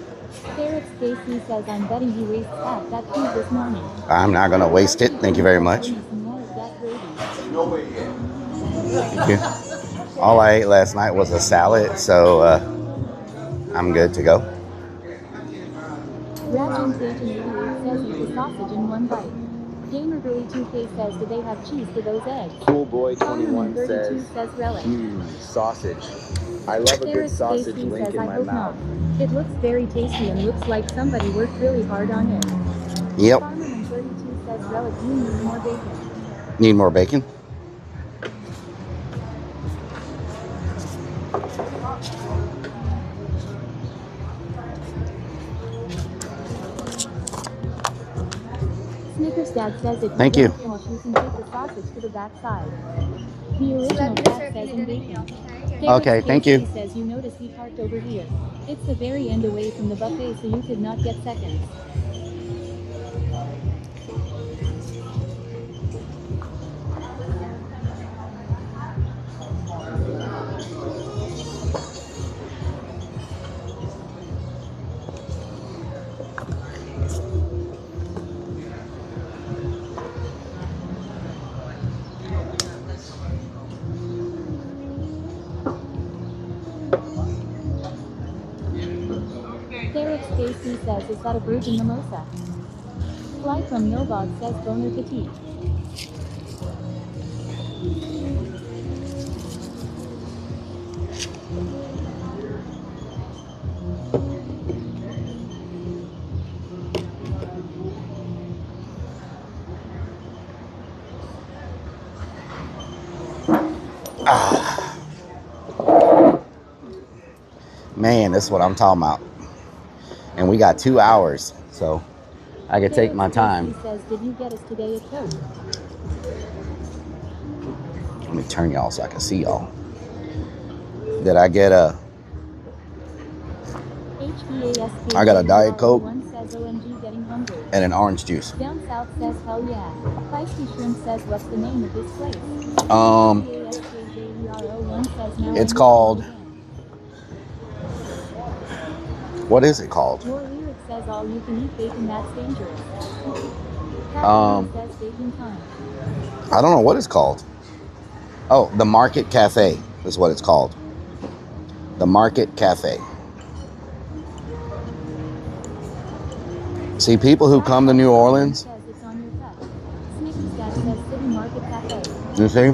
Ferret's KC says I'm betting he wastes half that food this morning. I'm not going to waste it. Thank you very much. Thank you. All I ate last night was a salad, so I'm good to go. Rajan Satan 88 says eat the sausage in one bite. Gamergirly 2K says do they have cheese for those eggs? Coolboy 21 says Relic. Sausage. I love a good sausage link in my mouth. It looks very tasty and looks like somebody worked really hard on it. Yep. Farmerman 32 says Relic, you need more bacon. Need more bacon? Snickers Dad says it. Thank you. You can take the sausage to the back side. The original Dad says in bacon. Okay, thank you. He says you notice he parked over here. It's the very end away from the buffet, so you could not get seconds. Derek's KC says, is that a virgin mimosa? Fly from Novog says Boner Petit. Man, that's what I'm talking about. And we got 2 hours, so I could take my time. Says, did you get us today a Coke? Let me turn y'all so I can see y'all. Did I get a... I got a Diet Coke and an orange juice. Down south says, hell yeah. Feisty Shrimp says, what's the name of this place? It's called... What is it called? Your lyric says all you can eat bacon, that's dangerous. Says baking time. I don't know what it's called. Oh, the Market Cafe is what it's called. The Market Cafe. See, people who come to New Orleans, you see,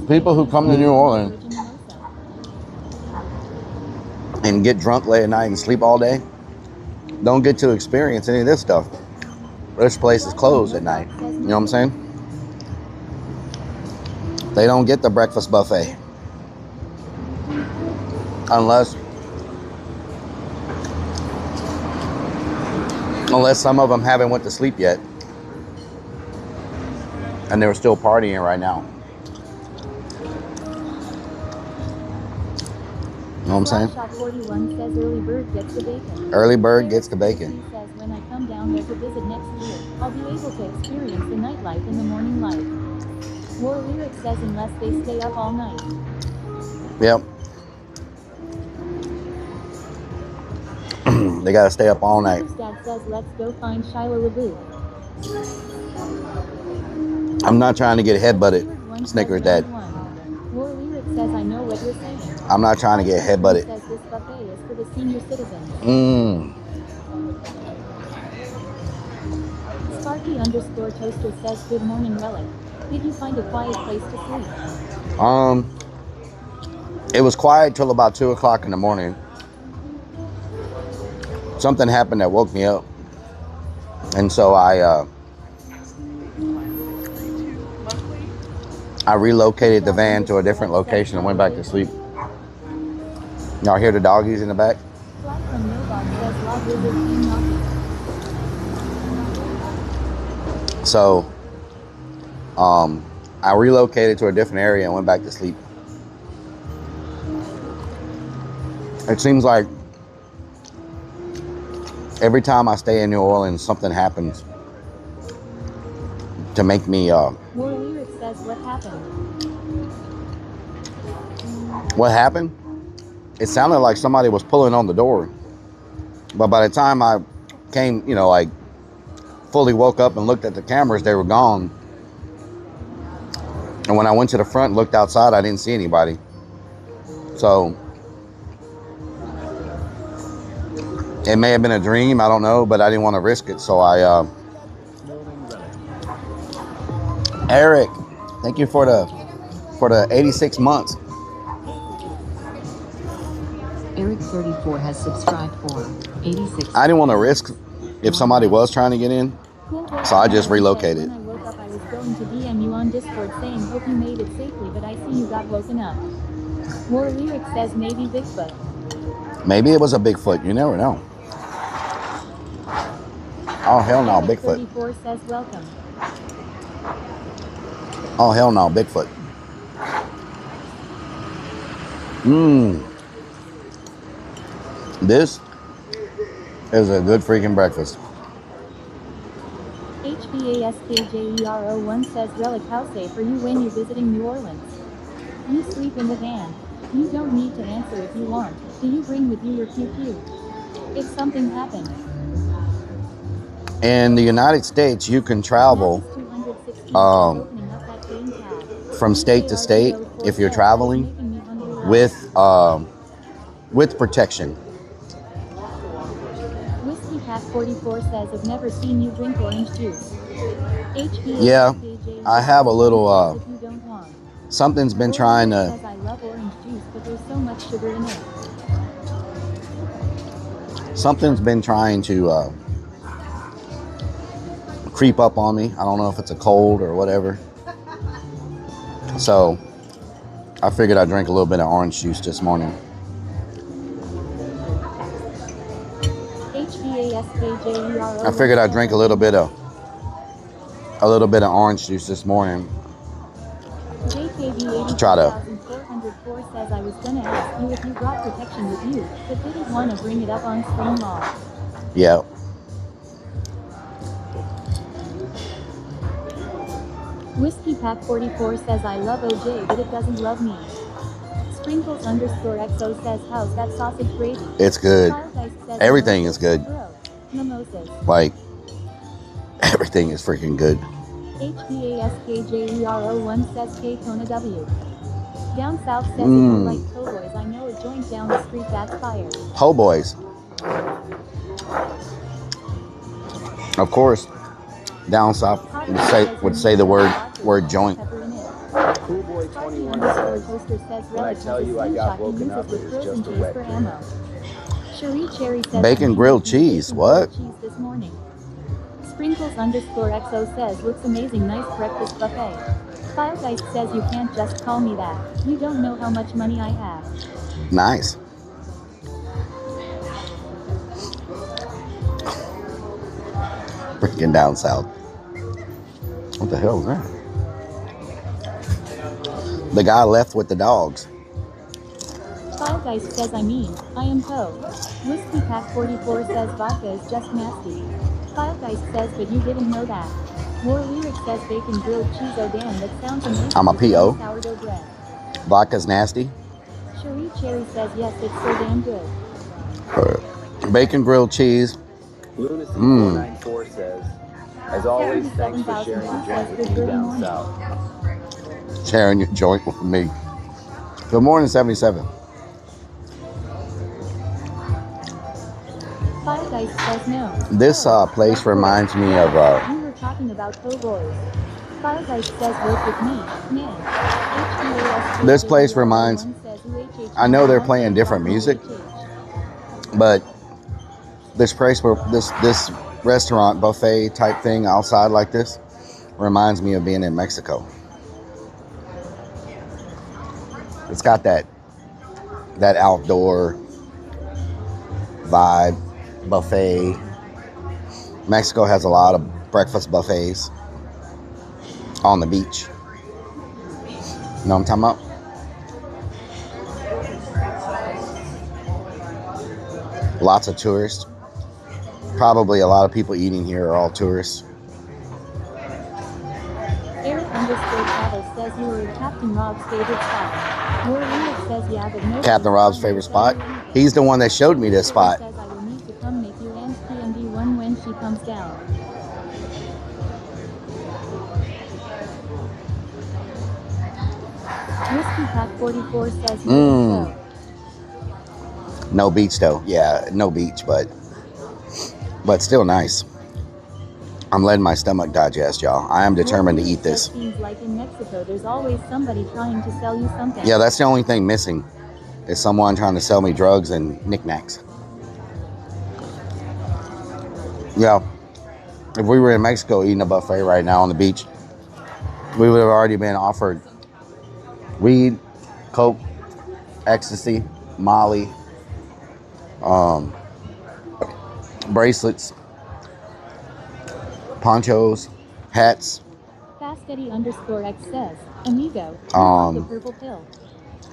people who come to New Orleans and get drunk late at night and sleep all day don't get to experience any of this stuff. This place is closed at night. You know what I'm saying? They don't get the breakfast buffet unless some of them haven't went to sleep yet and they're still partying right now. You know what I'm saying? Shop 41 says early bird gets the bacon. Early bird gets the bacon. He says when I come down there to visit next year, I'll be able to experience the nightlife in the morning light. More lyric says unless they stay up all night. Yep. They gotta stay up all night. Dad says let's go find Shiloh LaBoo. I'm not trying to get headbutted, Snickers Dad. More lyric says I know what you're saying. I'm not trying to get headbutted. Says this buffet is for the senior citizens. Sparky_toaster says good morning Rellik. Did you find a quiet place to sleep? It was quiet till about 2 o'clock in the morning. Something happened that woke me up. And so I relocated the van to a different location and went back to sleep. Y'all hear the doggies in the back? So, I relocated to a different area and went back to sleep. It seems like every time I stay in New Orleans, something happens to make me... More lyric says what happened? What happened? It sounded like somebody was pulling on the door. But by the time I came, you know, like fully woke up and looked at the cameras, they were gone. And when I went to the front and looked outside, I didn't see anybody. So it may have been a dream, I don't know, but I didn't want to risk it. So I Eric, thank you for the 86 months. Eric 34 has subscribed for 86. I didn't want to risk if somebody was trying to get in, so I just relocated. When I woke up, I was going to DM you on Discord saying hope you made it safely, but I see you got woken up. More lyric says maybe Bigfoot. Maybe it was a Bigfoot. You never know. Oh hell no, Eric Bigfoot. 34 says welcome. Oh hell no, Bigfoot. This is a good freaking breakfast. HBASKJERO1 says Rellik, how safe are you when you're visiting New Orleans? You sleep in the van. You don't need to answer if you want. Do you bring with you your QQ? If something happened. In the United States, you can travel from state to state if you're traveling with protection. Whiskey Pack 44 says I've never seen you drink orange juice. Yeah, I have a little something's been trying to... I love orange juice, but there's so much sugar in it. Something's been trying to creep up on me. I don't know if it's a cold or whatever. So I figured I'd drink a little bit of orange juice this morning. I figured I'd drink a little bit of orange juice this morning. To try to. Says I was gonna ask you if you brought protection with you, but didn't want to bring it up on screen law. Yeah. Whiskey Pack 44 says I love OJ, but it doesn't love me. Sprinkles _XO says how's that sausage gravy? It's good. Everything is good. Mimosas. Like, everything is freaking good. HBASKJERO1 says K Kona W. Down south says if you like po' boys, I know a joint down the street that's fire. Po' boys. Of course, down south would say the word joint. Cool Boy 21 says, when I tell you I got woken up, it was just a wet dream. Bacon grilled cheese, what? This morning. Sprinkles _XO says looks amazing, nice breakfast buffet. File Dice says you can't just call me that. You don't know how much money I have. Nice. Freaking down south. What the hell is that? The guy left with the dogs. File Dice says I am Poe. Whiskey Pack 44 says vodka is just nasty. File Dice says but you didn't know that. War Lyric says bacon grilled cheese, oh damn, that sounds amazing. I'm a P.O. Sourdough bread. Vodka's nasty. Cherie Cherry says yes, it's so damn good. Bacon grilled cheese. Lunacy 494 says, as always, thanks for sharing your joint with me down south. Sharing your joint with me. Good morning, 77. File Dice says no. This place reminds me of We were talking about po' boys. File Dice says work with me, man. This place reminds. I know they're playing different music, but this place where this restaurant buffet type thing outside like this reminds me of being in Mexico. It's got that outdoor vibe. Buffet. Mexico has a lot of breakfast buffets on the beach. You know what I'm talking about? Lots of tourists. Probably a lot of people eating here are all tourists. Eric _Travel says you were at Captain Rob's favorite spot. War Lyric says yeah, but no. Captain Rob's favorite spot? He's the one that showed me this spot. Come make you and PMD1 when she comes down. Whiskey Pack 44 says no beach though. Yeah, no beach, but still nice. I'm letting my stomach digest, y'all. I am determined to eat this. Seems like in Mexico, there's always somebody trying to sell you something. Yeah, that's the only thing missing is someone trying to sell me drugs and knickknacks. Yeah, if we were in Mexico eating a buffet right now on the beach, we would have already been offered weed, coke, ecstasy, Molly, bracelets, ponchos, hats. Fast Eddie _X says, amigo, the purple pill.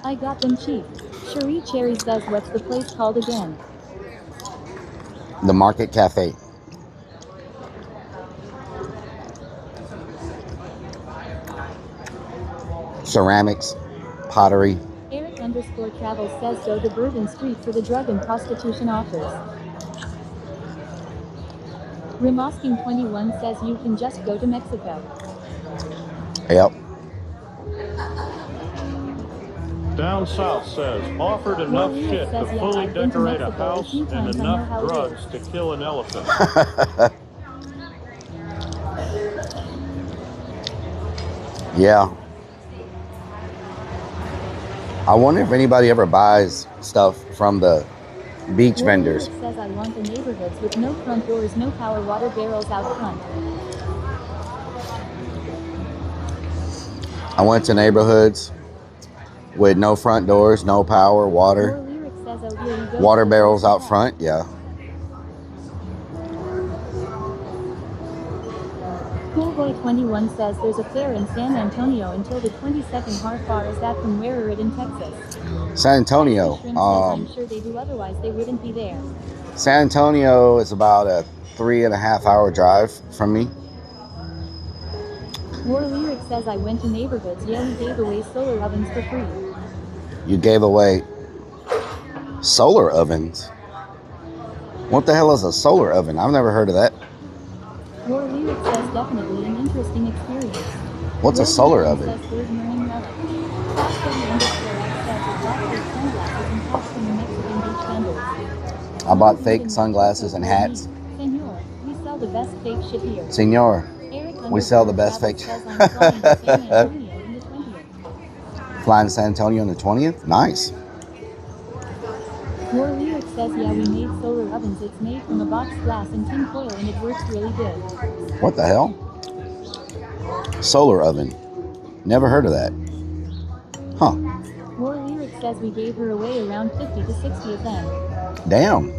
I got them cheap. Cherie Cherry says, what's the place called again? The Market Cafe. Ceramics, pottery. Eric _Travel says go to Bourbon Street for the drug and prostitution offers. Remosking 21 says you can just go to Mexico. Yep. Down south says offered enough shit to fully decorate a house and enough drugs to kill an elephant. Yeah. I wonder if anybody ever buys stuff from the beach vendors. Says I want the neighborhoods with no front doors, no power water barrels out front. I went to neighborhoods with no front doors, no power, water. Water barrels out front, yeah. Coolboy21 says there's a fair in San Antonio until the 22nd. How far is that from where we're in Texas? San Antonio. I'm sure they do, otherwise they wouldn't be there. San Antonio is about a 3.5 hour drive from me. War Lyric says I went to neighborhoods, yeah, we gave away solar ovens for free. You gave away solar ovens? What the hell is a solar oven? I've never heard of that. War Lyric says definitely an interesting experience. What's a solar oven? I bought fake sunglasses and hats. Senor, we sell the best fake shit here. Senor, we sell the best fake shit. Flying to San Antonio on the 20th? Nice. War Lyric says, yeah, we made solar ovens. It's made from a box glass and tin foil and it works really good. What the hell? Solar oven. Never heard of that. Huh. War Lyric says we gave her away around 50 to 60 of them. Damn.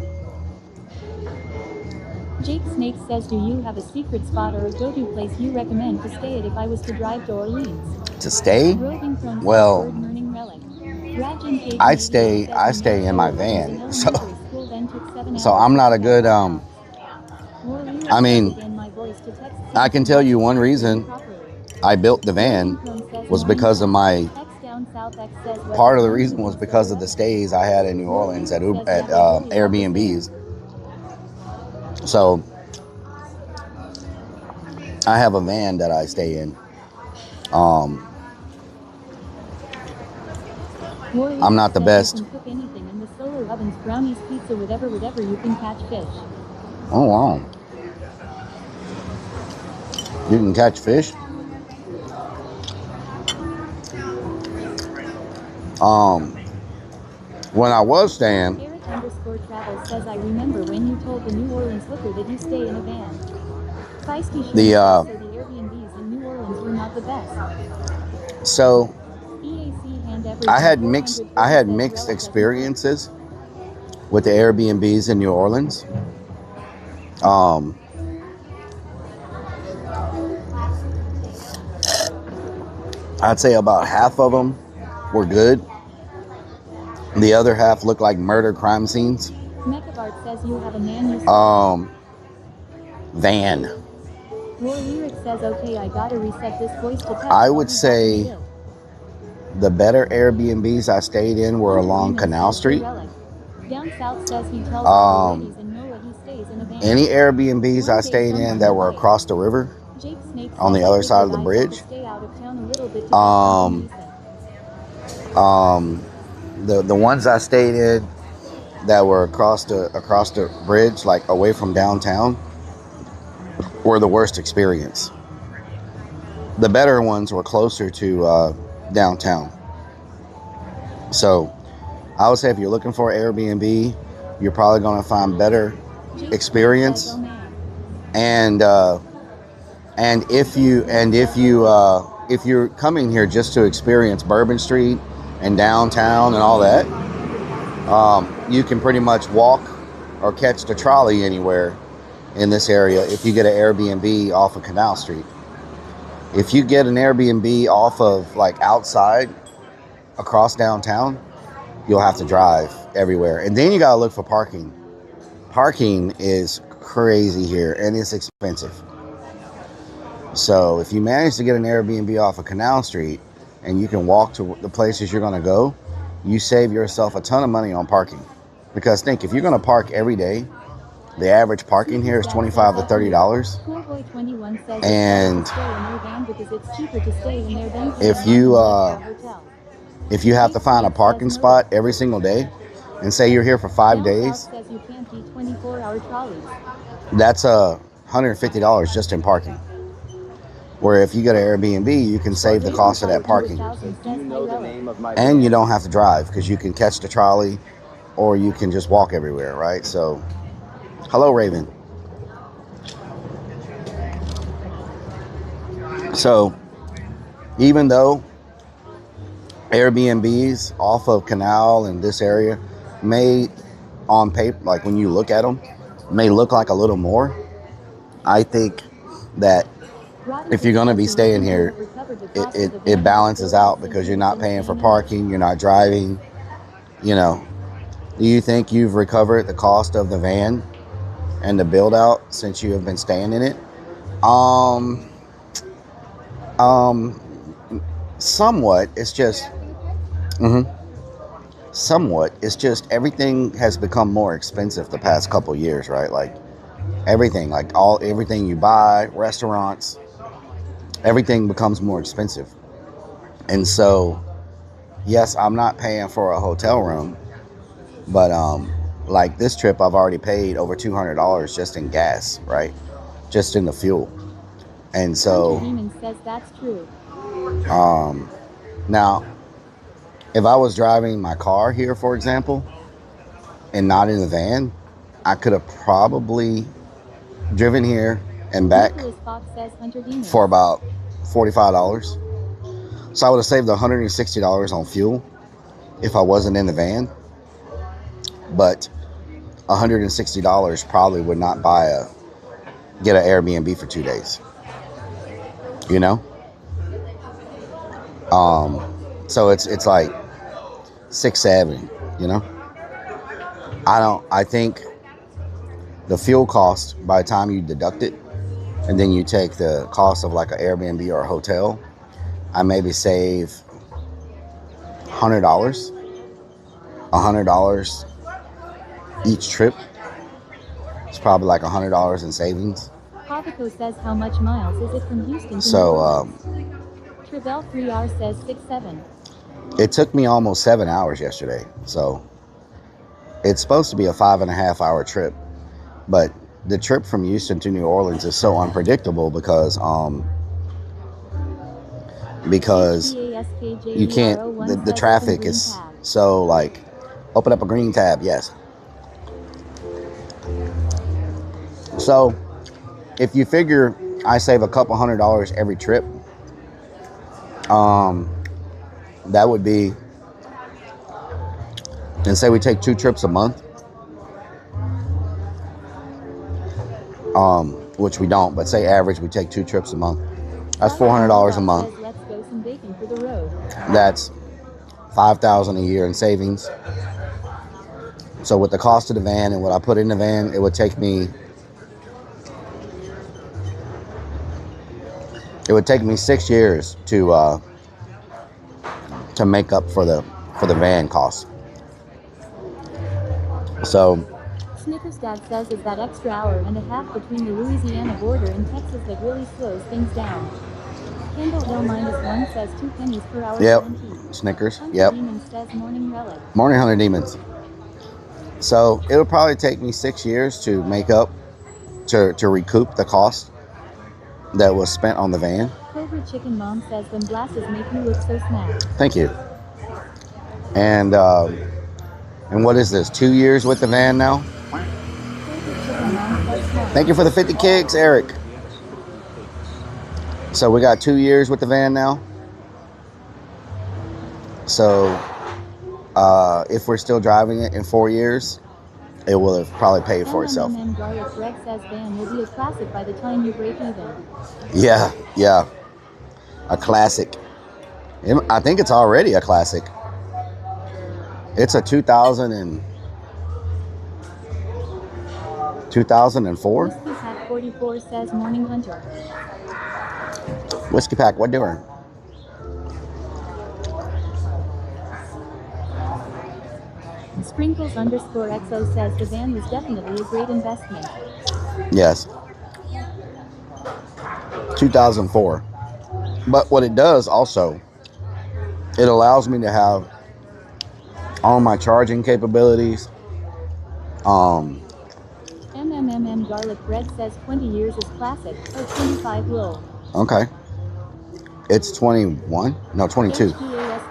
Jake Snake says, do you have a secret spot or a go-to place you recommend to stay at if I was to drive to Orleans? To stay? Well, I stay in my van. So I'm not a good I mean, I can tell you one reason I built the van was because of my part of the reason was because of the stays I had in New Orleans at Airbnbs. So I have a van that I stay in. I'm not the best. Cook anything in the solar ovens, brownies, pizza, whatever you can catch fish. Oh wow. You can catch fish? When I was staying, Eric_travel says, I remember when you told the New Orleans hooker that you stay in a van. Feisty the Airbnbs in New Orleans were not the best. So I had mixed experiences with the Airbnbs in New Orleans. I'd say about half of them were good. The other half looked like murder crime scenes. Mechabart says you have a man van. War Lyric says, okay, I gotta reset this voice to text. I would say the better Airbnbs I stayed in were along Canal Street. Down south says he tells ladies and Noah he stays in a van. Any Airbnbs I stayed in that were across the river, on the other side of the bridge, the ones I stayed in that were across the bridge, like away from downtown, were the worst experience. The better ones were closer to downtown. So I would say if you're looking for Airbnb, you're probably going to find better experience. And if you're coming here just to experience Bourbon Street and downtown and all that, you can pretty much walk or catch the trolley anywhere in this area if you get an Airbnb off of Canal Street. If you get an Airbnb off of like outside across downtown, you'll have to drive everywhere. And then you got to look for parking. Parking is crazy here and it's expensive. So if you manage to get an Airbnb off of Canal Street and you can walk to the places you're going to go, you save yourself a ton of money on parking. Because think, if you're going to park every day, the average parking here is $25 to $30. And if you have to find a parking spot every single day, and say you're here for 5 days, that's $150 just in parking. Where if you get an Airbnb, you can save the cost of that parking. And you don't have to drive because you can catch the trolley or you can just walk everywhere, right? So, hello, Raven. So, even though Airbnbs off of Canal in this area may, on paper, like when you look at them, may look like a little more. I think that if you're going to be staying here, it balances out because you're not paying for parking, you're not driving, you know. Do you think you've recovered the cost of the van and the build out since you have been staying in it? Somewhat. It's just somewhat. It's just everything has become more expensive the past couple years, right? Like everything, everything you buy, restaurants, everything becomes more expensive. And so, yes, I'm not paying for a hotel room, but like this trip, I've already paid over $200 just in gas, right? Just in the fuel. And so, Demon says that's true. Now, if I was driving my car here, for example, and not in the van, I could have probably driven here and back for about $45. So I would have saved $160 on fuel if I wasn't in the van. But $160 probably would not get an Airbnb for 2 days. You know? So it's like $670, you know? I think the fuel cost, by the time you deduct it, and then you take the cost of like an Airbnb or a hotel, I maybe save $100 each trip. It's probably like $100 in savings. Pavico says how much miles is it from Houston to So, Trevell 3R says 6-7. It took me almost 7 hours yesterday. So it's supposed to be a 5.5 hour trip, but the trip from Houston to New Orleans is so unpredictable because you can't, the traffic is so like, open up a green tab. Yes. So if you figure I save a couple $100 every trip, that would be, and say we take 2 trips a month, which we don't, but say average we take 2 trips a month. That's $400 a month. Let's go some bacon for the road. That's $5,000 a year in savings. So with the cost of the van and what I put in the van, it would take me 6 years to make up for the van cost. So Snickers Dad says is that extra hour and a half between the Louisiana border and Texas that really slows things down. Kendall Del Minus 1 says 2 pennies per hour. Yep. Snickers. Hunter Yep. Demon says morning relic. Morning, Hunter Demons. So it'll probably take me 6 years to make up, to recoup the cost that was spent on the van. Cobra Chicken Mom says them glasses make you look so snap. Thank you. And what is this? 2 years with the van now? Thank you for the 50 kicks, Eric. So we got 2 years with the van now. So if we're still driving it in 4 years, it will have probably paid for itself. Garlic Greg says van will be a classic by the time you break even. Yeah. A classic. I think it's already a classic. It's a 2004? Whiskey Pack 44 says morning hunter. Whiskey Pack, what doing? Sprinkles_XO says the van was definitely a great investment. Yes. 2004. But what it does also, it allows me to have all my charging capabilities. MMMM Garlic Bread says 20 years is classic, or 25 low. Okay. It's 21? No, 22.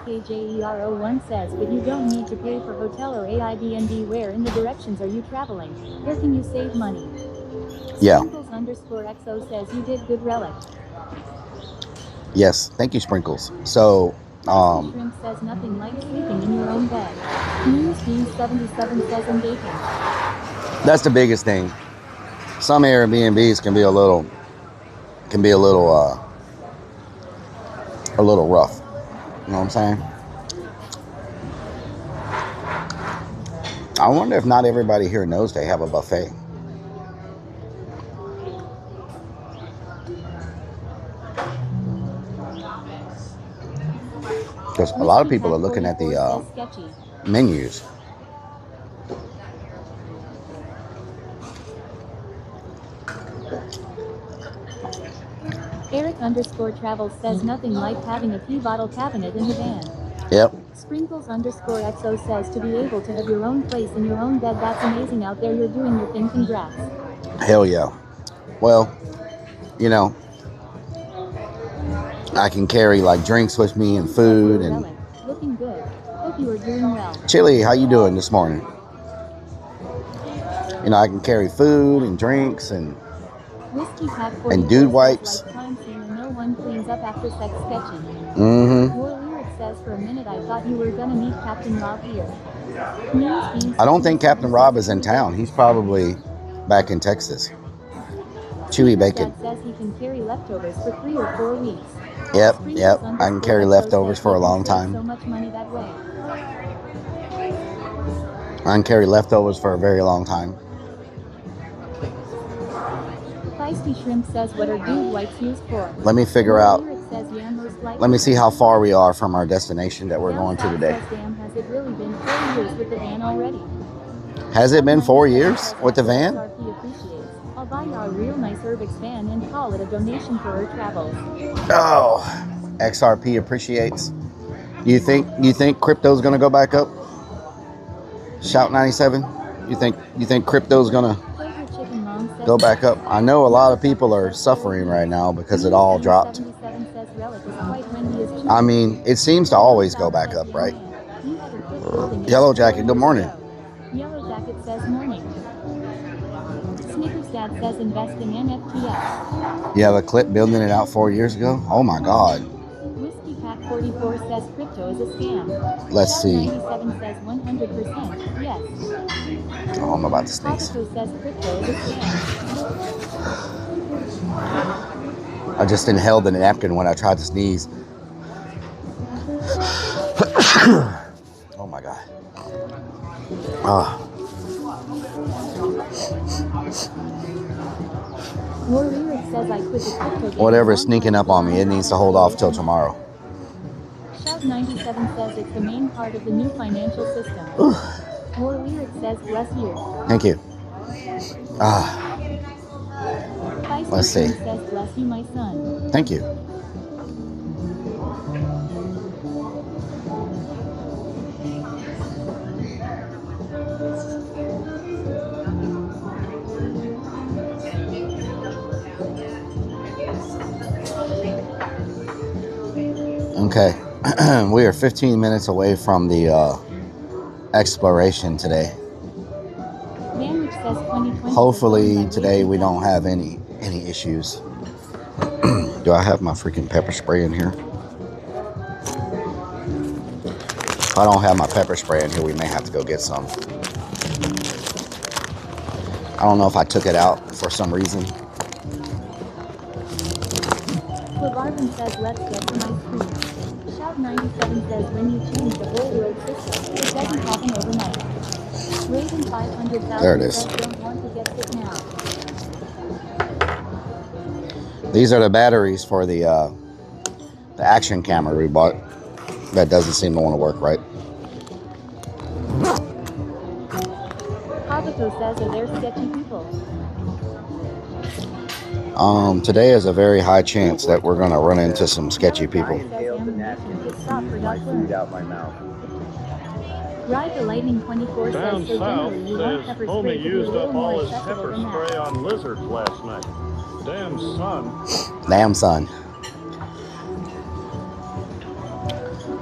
HPASKJERO1 says, but you don't need to pay for hotel or AIBNB. Where in the directions are you traveling? Where can you save money? Yeah. Sprinkles_XO says you did good relic. Yes, thank you, Sprinkles. So Shrimp says nothing like sleeping in your own bed. News Bean 77 says engaging. That's the biggest thing. Some Airbnbs can be a little rough. You know what I'm saying? I wonder if not everybody here knows they have a buffet. Because a lot of people are looking at the menus. Eric_Travel says nothing like having a tea bottle cabinet in the van. Yep. Sprinkles_XO says to be able to have your own place in your own bed, that's amazing out there, you're doing your thing, congrats. Hell yeah. Well, you know, I can carry like drinks with me and food and... Looking good. Hope you are doing well. Chili, how you doing this morning? You know, I can carry food and drinks and dude wipes. No one cleans up after sex sketching. Mm-hmm. Your lyric says for a minute I thought you were gonna meet Captain Rob here. I don't think Captain Rob is in town. He's probably back in Texas. Chewy bacon. Says he can carry leftovers for 3 or 4 weeks. Yep. I can carry leftovers for a long time. So much money that way. I can carry leftovers for a very long time. Feisty Shrimp says what are dude wipes used for? Let me figure out. Says, yeah, let me see how far we are from our destination that we're going to today. Damn, has it really been 4 years with the van already? Has it been 4 years with the van? I'll buy you a real nice Urbex van and call it a donation for her travels. Oh, XRP appreciates. You think crypto's gonna go back up? Shout 97. You think crypto's gonna go back up? I know a lot of people are suffering right now because it all dropped. I mean, it seems to always go back up, right? Yellow Jacket, good morning. Yellow Jacket says morning. Snickers Dad says invest in NFTs. You have a clip building it out 4 years ago? Oh my God. Whiskey Pack 44 says crypto is a scam. Let's see. 97 says 100%. Yes. Oh, I'm about to sneeze. Says crypto is a scam. I just inhaled the napkin when I tried to sneeze. Oh my God. Whatever's sneaking up on me, it needs to hold off till tomorrow. Shout 97 says it's the main part of the new financial system. More lyric says bless you. Thank you. Let's see. Says bless you, my son. Thank you. Okay, we are 15 minutes away from the exploration today. Hopefully today we don't have any issues. Do I have my freaking pepper spray in here? If I don't have my pepper spray in here, we may have to go get some. I don't know if I took it out for some reason. Bourbon says let's get to my screen. Shout 97 says when you change the whole world system, it doesn't happen overnight. Raven 500,000 there it is. Says don't want to get sick now. These are the batteries for the action camera we bought. That doesn't seem to want to work right. Habito says are there sketchy people? Today is a very high chance that we're gonna run into some sketchy people. My food out my mouth. Ride the Lightning 24 Down says south you want says pepper spray homie to be a used little up more all his accessible pepper than that. spray on lizards last night. Damn son. Damn son.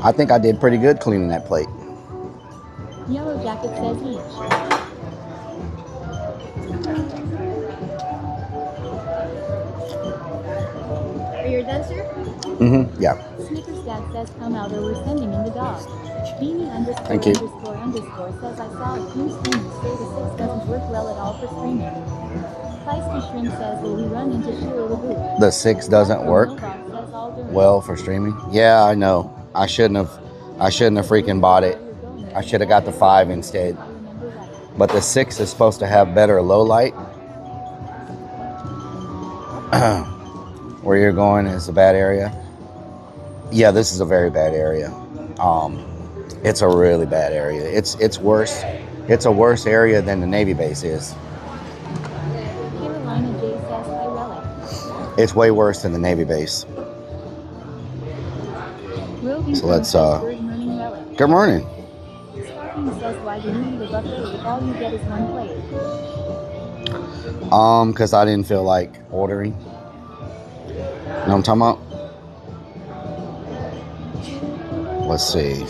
I think I did pretty good cleaning that plate. Yellow Jacket says each. Are you done Spencer? Yeah. Snickers Dad says come out or we're sending in the dog. Beanie underscore Thank you. underscore underscore says I saw a few streamers say the 6 doesn't work well at all for streaming. Feisty Shrimp says will we run into Sheila LaBoo? The 6 doesn't work well for streaming. Yeah, I know. I shouldn't have freaking bought it. I should have got the 5 instead. But the 6 is supposed to have better low light. Where you're going is a bad area. Yeah, this is a very bad area. It's a really bad area. It's worse. It's a worse area than the Navy base is. Carolina J says hi Rellik. It's way worse than the Navy base. So let's Good morning, Rellik. good morning. Sparking says why do you need a buffet if all you get is one plate? Because I didn't feel like ordering. You know what I'm talking about? Let's see.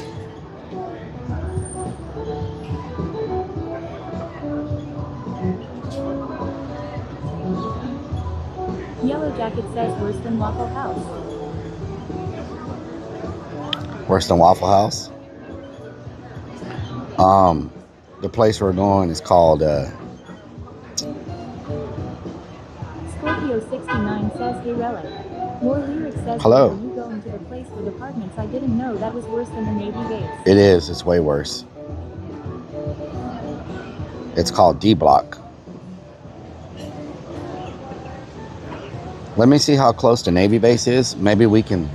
Yellow Jacket says worse than Waffle House. Worse than Waffle House? The place we're going is called Scorpio 69 says hey Rellik. More lyrics says Hello. are you going to the place with apartments? I didn't know that was worse than the Navy base. It is. It's way worse. It's called D Block. Let me see how close the Navy base is. Maybe we can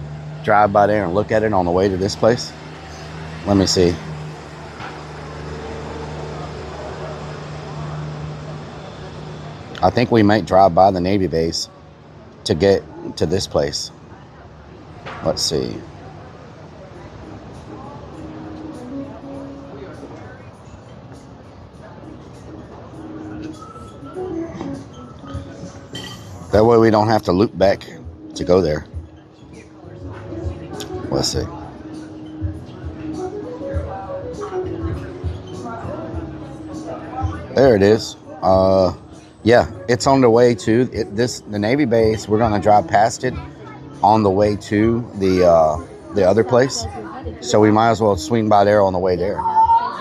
drive by there and look at it on the way to this place. Let me see. I think we might drive by the Navy base to get to this place. Let's see. That way we don't have to loop back to go there. Let's see. There it is. Yeah, it's on the way to the Navy base. We're gonna drive past it on the way to the other place. So we might as well swing by there on the way there.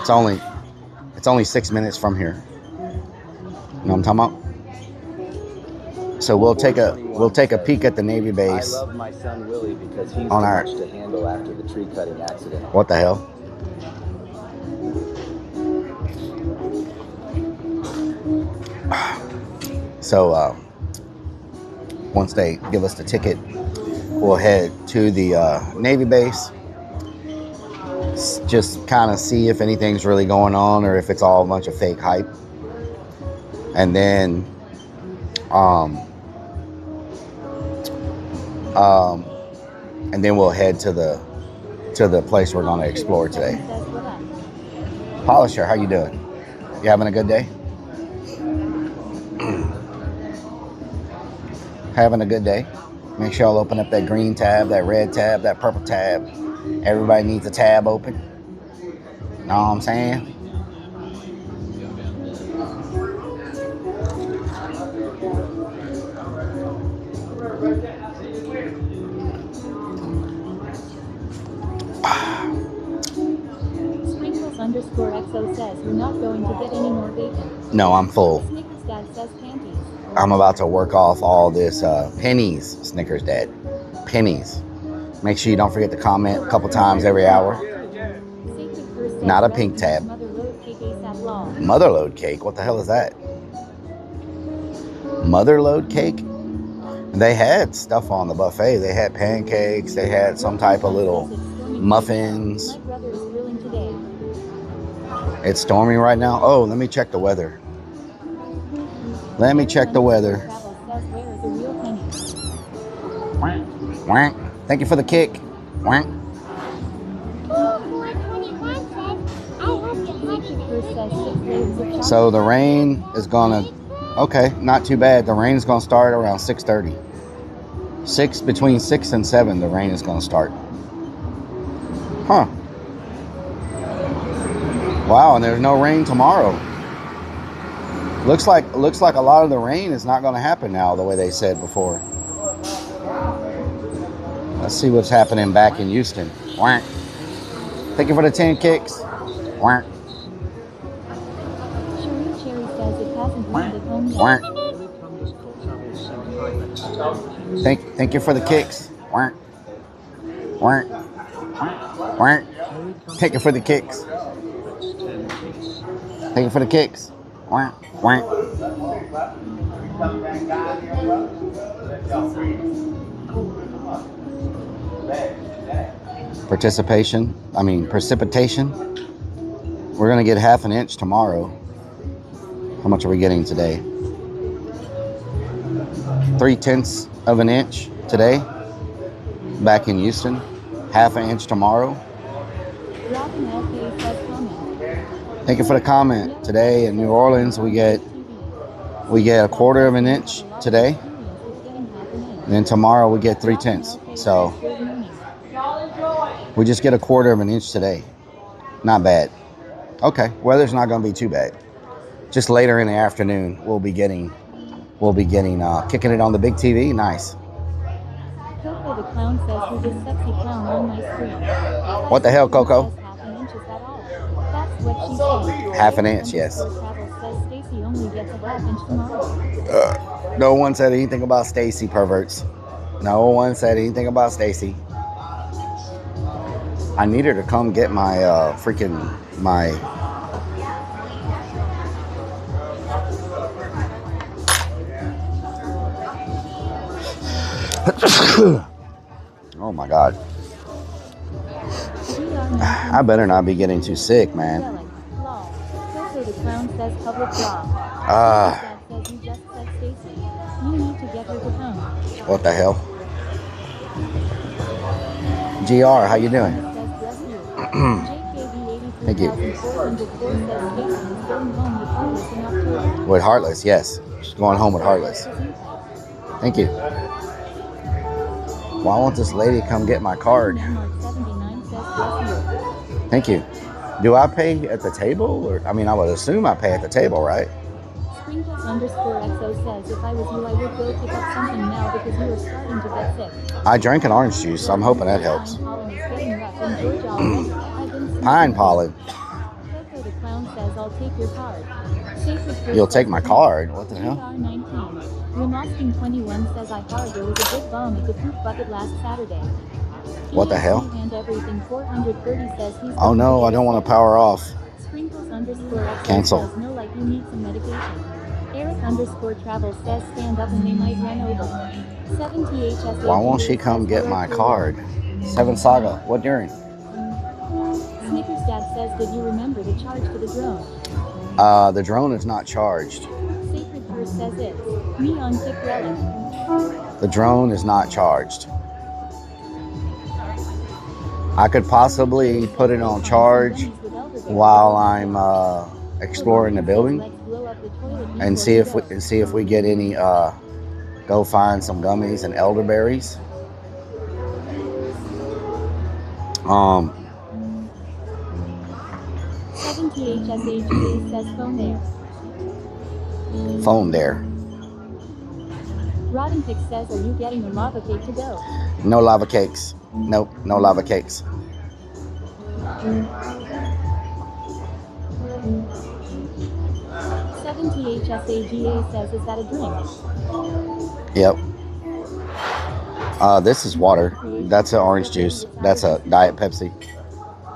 It's only 6 minutes from here. You know what I'm talking about? So we'll take a peek at the Navy base. I love my son Willie because he's on our, too much to handle after the tree cutting accident. What the hell? So once they give us the ticket, we'll head to the Navy base. Just kind of see if anything's really going on or if it's all a bunch of fake hype. And then we'll head to the place we're going to explore today. Polisher, how you doing? You having a good day? Having a good day? Make sure y'all open up that green tab, that red tab, that purple tab. Everybody needs a tab open. Know what I'm saying? Sprinkles_XO says we're not going to get any more bacon. No, I'm full. Snickers Dad says panties. I'm about to work off all this pennies, Snickers Dad. Pennies. Make sure you don't forget to comment a couple times every hour. Not a pink tab. Motherload cake? What the hell is that? Motherload cake? They had stuff on the buffet. They had pancakes. They had some type of little muffins. It's stormy right now. Oh, let me check the weather. Let me check the weather. Wank. Thank you for the kick. Wank. So the rain is gonna, okay, not too bad. The rain's gonna start around 6:30. Between 6 and 7, the rain is gonna start. Huh. Wow, and there's no rain tomorrow. Looks like a lot of the rain is not gonna happen now, the way they said before. Let's see what's happening back in Houston. Whack. Thank you for the 10 kicks. Whack. Whack. Thank you for the kicks. Whack. Whack. Whack. Thank you for the kicks. Thank you for the kicks. Whack. Whack. Precipitation. We're gonna get half an inch tomorrow. How much are we getting today? 3/10 of an inch today. Back in Houston. Half an inch tomorrow. Thank you for the comment. Today in New Orleans we get a quarter of an inch today. And then tomorrow we get 3/10. So we just get a quarter of an inch today. Not bad. Okay, weather's not going to be too bad. Just later in the afternoon, we'll be getting kicking it on the big TV. Nice. Coco the clown says, "Who's this sexy clown on my screen?" What the hell, Coco? Half an inch, is that all? That's what she said. Half an inch, yes. Stacy only gets a half inch tomorrow. No one said anything about Stacy, perverts. No one said anything about Stacy. I need her to come get my oh my God. I better not be getting too sick, man. Coco the clown says public job. Says you just said Stacy. You need to get her to come. What the hell? GR, how you doing? Thank you. With Heartless, yes. She's going home with Heartless. Thank you. Why won't this lady come get my card? Thank you. Do I pay at the table? Or I would assume I pay at the table, right? Sprinkles_XO says, if I was you, I would go pick up something now because you are starting to get sick. I drank an orange juice. I'm hoping that helps. Pine pollen. Coco the clown says, I'll take your card. You'll take my card? What the hell? Remosking 21 says, I heard there was a big bomb at the poop bucket last Saturday. What the hell? And everything 430 says he's oh no, I don't want to power off. Sprinkles_XO Cancel. says, no, like you need some medication. Eric_travel says, stand up and they might run over. 70HSA. Why won't she come get my card? 7 Saga. What during? Snickers Dad says, did you remember the charge to the drone? The drone is not charged. Sacred Curse says it's neon tick relic. The drone is not charged. I could possibly put it on charge while I'm exploring the building and see if we get any go find some gummies and elderberries. 70HSAGA says phone there. Phone there. Rodden Pick says, are you getting a lava cake to go? No lava cakes. Nope, no lava cakes. 70HSAGA says, is that a drink? Yep. This is water. That's an orange juice. That's a Diet Pepsi.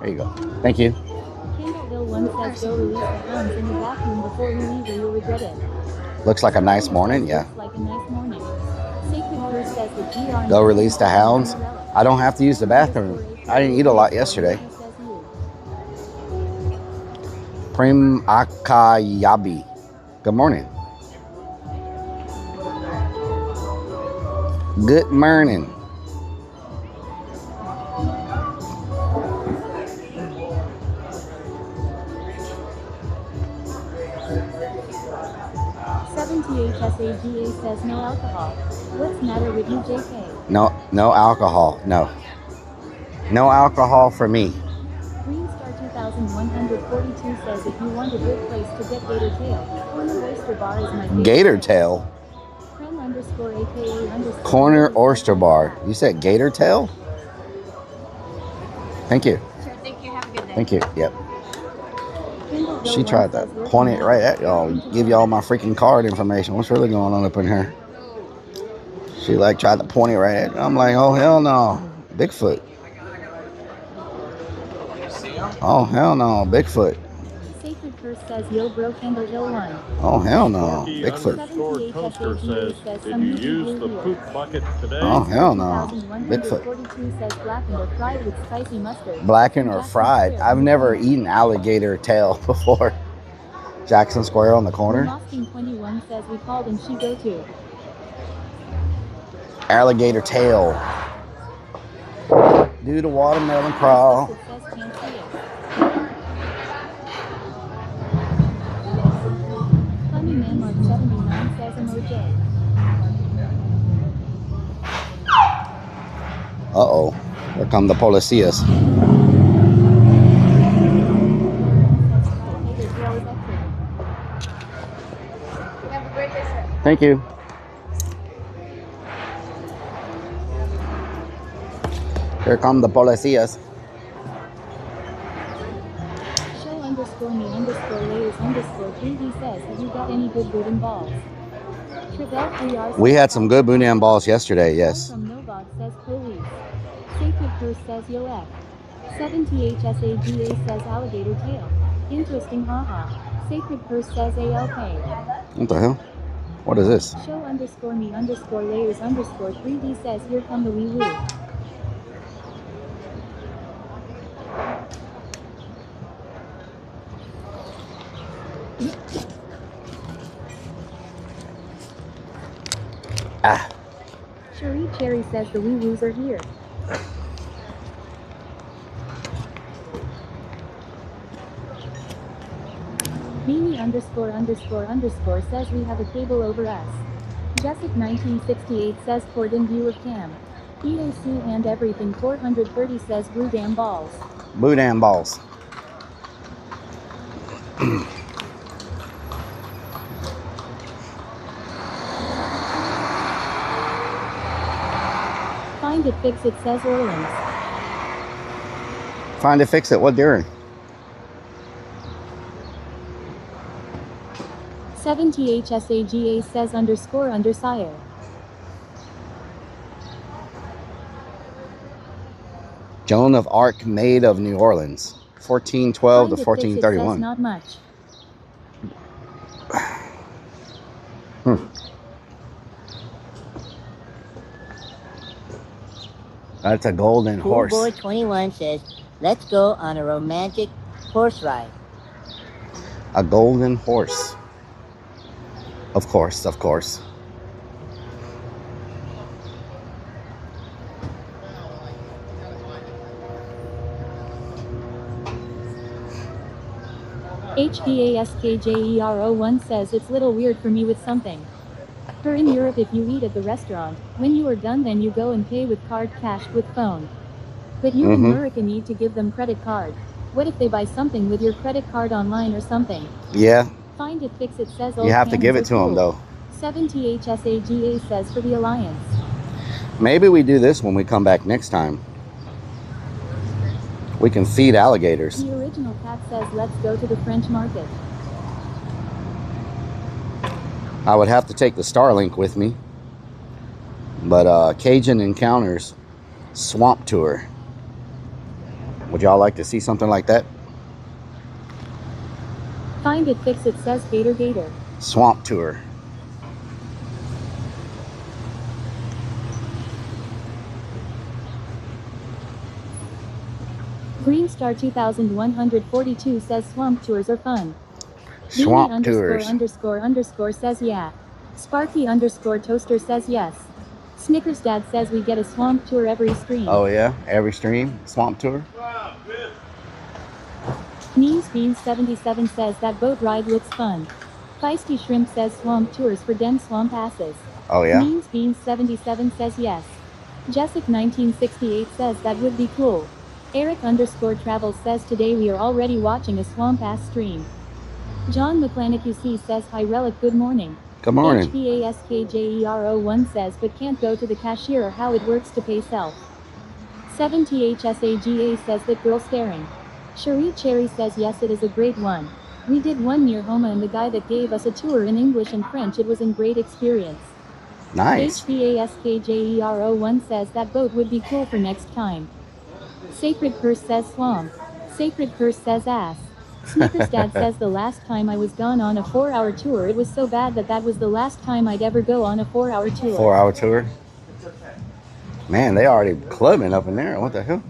There you go. Thank you. Kindleville 1 says, go release the hounds in the bathroom before you leave or you'll regret it. Looks like a nice morning, yeah. Looks like a nice morning. Sacred Curse says the GR. Go release the hounds. I don't have to use the bathroom. I didn't eat a lot yesterday. Prim Akayabi. Good morning. Good morning. HSAGA says no alcohol. What's the matter with you, JK? No alcohol. No alcohol for me. Greenstar 2142 says if you want a good place to get gator tail, Corner Oyster Bar is my favorite. Gator tail? Krem_XO underscore AKA underscore Corner oyster bar. You said gator tail? Thank you. Sure, thank you. Have a good day. Thank you. Yep. She tried to point it right at y'all. Give y'all my freaking card information. What's really going on up in here? She like tried to point it right at. I'm like, oh hell no, Bigfoot. Oh hell no, Bigfoot. Sacred Curse says yo bro Kendall Hill 1. Oh hell no, Bigfoot. Toaster says, did you use the poop bucket today? Oh hell no, Bigfoot. Says blackened or fried with spicy mustard. Blackened or fried? I've never eaten alligator tail before. Jackson Square on the corner. Mosking 21 says we called and she go to. Alligator tail. Do the watermelon crawl. Funny Man Mark 79 says emoji. Uh-oh. Here come the policias. Have a great day, sir. Thank you. Here come the policias. Show underscore me underscore layers underscore 3D says, have you got any good Bourbon balls? Trivell 3R We had some good boudin balls yesterday, yes. From Novod says police. Sacred Curse says yo F. 70HSAGA says alligator tail. Interesting haha. Sacred Curse says ALK. What the hell? What is this? Show underscore me underscore layers underscore 3D says here come the wee woo. Ah. Cherie Cherry says the wee woos are here. Beanie underscore underscore underscore says we have a cable over us. Jessic 1968 says poured in view of cam. EAC and everything 430 says boudin balls. Boudin balls. Find it fix it says Orleans. Find it fix it. What during? 70HSAGA says underscore undersire. Joan of Arc made of New Orleans. 1412 to Find it, fix it, 1431. says not much. That's a golden horse. Boy 21 says, let's go on a romantic horse ride. A golden horse. Of course, of course. HBASKJERO1 says it's little weird for me with something. For in Europe if you eat at the restaurant, when you are done then you go and pay with card cash with phone. But you in America need to give them credit card. What if they buy something with your credit card online or something? Yeah. Find it fix it says You have to give it to them though. 70HSAGA says for the Alliance. Maybe we do this when we come back next time. We can feed alligators. The original cat says let's go to the French market. I would have to take the Starlink with me. But Cajun Encounters Swamp Tour. Would y'all like to see something like that? Find it fix it says Gator Gator. Swamp Tour. Green Star 2142 says swamp tours are fun. Swamp Beanie tours. ___ says yeah. Sparky _ toaster says yes. Snickers dad says we get a swamp tour every stream. Oh yeah, every stream. Swamp Tour. Means Beans 77 says that boat ride looks fun. Feisty Shrimp says swamp tours for dem swamp asses. Oh yeah. Means Beans 77 says yes. Jessic 1968 says that would be cool. Eric _ travels says today we are already watching a swamp ass stream. John McClanick UC says hi Rellik good morning. Good morning. HBASKJERO1 says but can't go to the cashier or how it works to pay self. 70HSAGA says that girl staring. Cherie Cherry says yes, it is a great one. We did one near Homa and the guy that gave us a tour in English and French, it was a great experience. Nice. HBASKJERO1 says that boat would be cool for next time. Sacred Curse says swamp. Sacred Curse says ass. Snickers Dad says the last time I was gone on a 4-hour tour, it was so bad that was the last time I'd ever go on a 4-hour tour. 4-hour tour? Man, they already clubbing up in there. What the hell?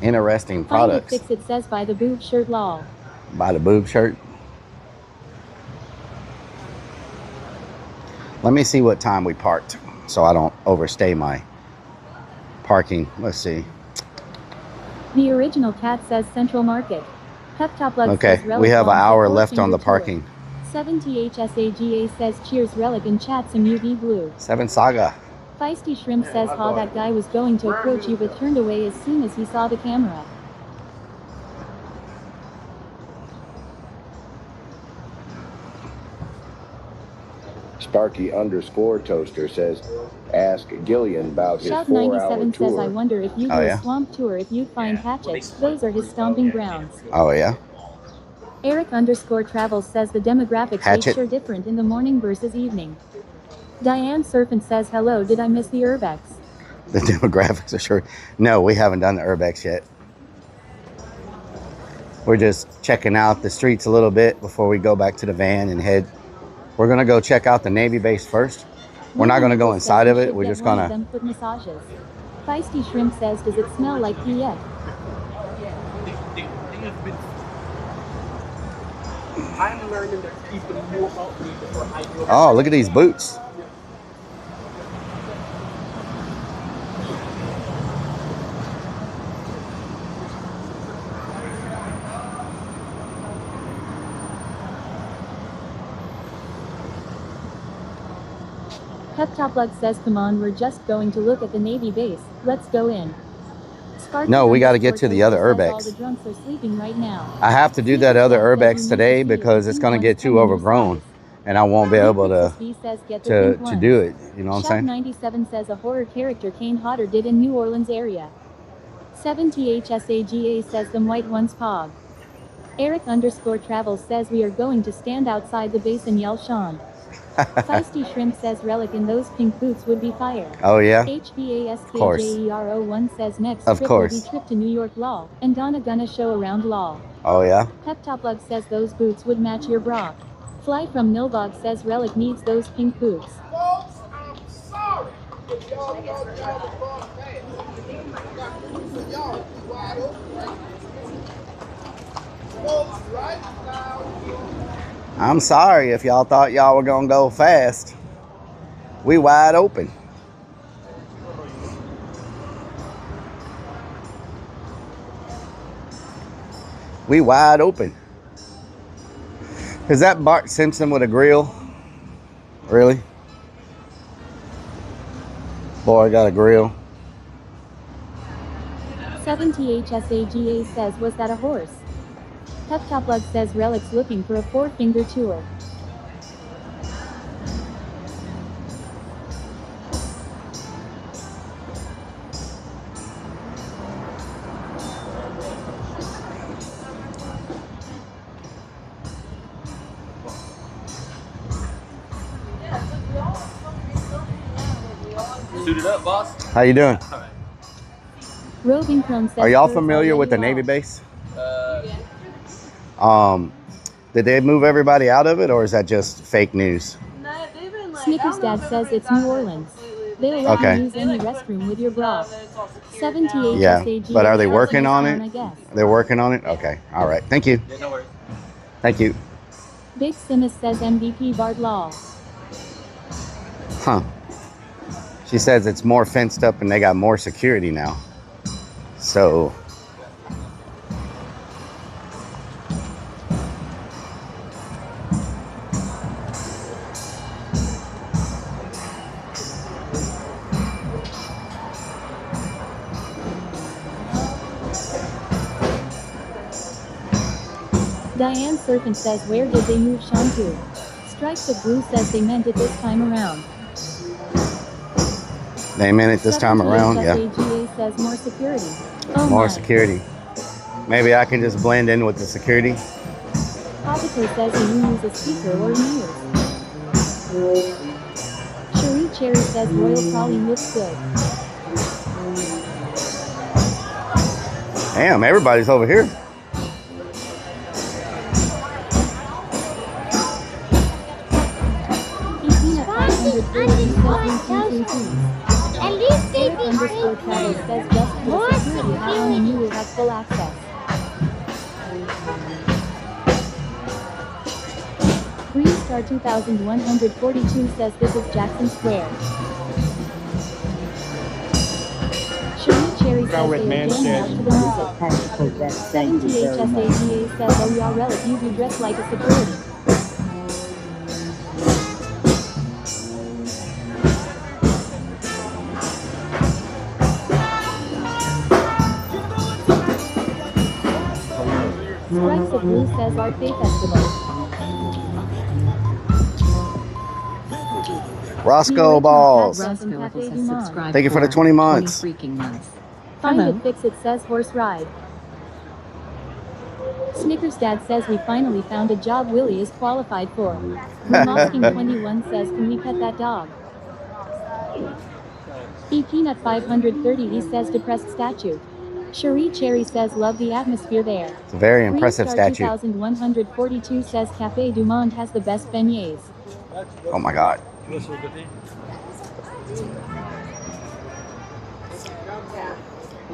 Interesting products. Fix it says by the boob shirt lol. By the boob shirt. Let me see what time we parked so I don't overstay my parking. Let's see. The original cat says Central Market. Pep Top Lug Okay, says Relic we have an hour left on the tour. parking. 70HSAGA says cheers Relic and chat some UV blue. 7 Saga. Feisty Shrimp says how that guy was going to approach you but turned away as soon as he saw the camera. Starkey_toaster says, ask Gillian about his Shout 4-hour 97 tour. says I wonder if you do a swamp tour if you'd find hatchets. Those are his stomping grounds. Oh yeah. Eric_travels says the demographics Hatchet. are sure different in the morning versus evening. Diane Serpent says hello, did I miss the Urbex? The demographics are sure. No, we haven't done the Urbex yet. We're just checking out the streets a little bit before we go back to the van and head. We're gonna go check out the Navy base first. We're not gonna go inside of it. We're just gonna. Them foot massages. Feisty Shrimp says, does it smell like pee yet? I'm learning that people know about me before I know. Oh, look at these boots. Pep Top Lug says come on, we're just going to look at the Navy base. Let's go in. Sparky No, we got to get _ to the other says all Urbex. the drunks are sleeping right now. I have to do that other Urbex today because it's gonna get too overgrown, and I won't be able to do it. You know what I'm Shout saying? 97 says a horror character Kane Hodder did in New Orleans area. 70HSAGA says them white ones pog. Eric_travels says we are going to stand outside the base and yell Sean. Feisty Shrimp says Relic in those pink boots would be fire. Oh yeah? HBASKJERO1 says next Of trip course. will be trip to New York law, and Donna gonna show around law. Oh yeah? Pep Top Lug says those boots would match your bra. Fly from Nilbog says Relic needs those pink boots. Folks, I'm sorry. If y'all thought y'all was going fast, y'all be wide open right now. Folks, right now. I'm sorry if y'all thought y'all were gonna go fast. We wide open. We wide open. Is that Bart Simpson with a grill? Really? Boy, I got a grill. 70HSAGA says was that a horse? Pep Top Lug says Relic's looking for a 4-finger tour. Suited up, boss. How you doing? Roving Crone says Are y'all birds familiar with the already Navy off. base? Yeah. Did they move everybody out of it, or is that just fake news? No, they've been like, Snickers Dad says it's New Orleans. They'll let Okay. you use any restroom with your bra. 78 Yeah, SAG but are they says working on I it? guess. They're working on it? Okay, all right. Thank you. Yeah, no worries. Thank you. Big Simus says MVP Bart Law. Huh. She says it's more fenced up and they got more security now. So... Diane Serpent says, where did they move Sean to? Stripes of Blue says they meant it this time around. They meant it this time around, yeah. SAGA says more security. Oh More my. security. Maybe I can just blend in with the security. Obito says he use a speaker or an ears. Cherie Cherry says Royal Crawling looks good. Damn, everybody's over here. At least they be Underscore Travel says just for security, how only you will have full access. Green Star 2142 says this is Jackson Square. Cherie Cherry says they are jamming out to the music. 7THSAGA says, oh y'all Rellik, you do dress like a security. Stripes of Blue says Art Day Festival. Roscoe Balls. Roscoe has subscribed. Thank you for the 20 months. 20 freaking months. Find Hello. it, fix it says horse ride. Snickers Dad says we finally found a job Willie is qualified for. Mosking 21 says can we pet that dog? Peanut 530 he says depressed statue. Cherie Cherry says love the atmosphere there. It's a very impressive statue. 2142 says Cafe Du Monde has the best beignets. Oh my God.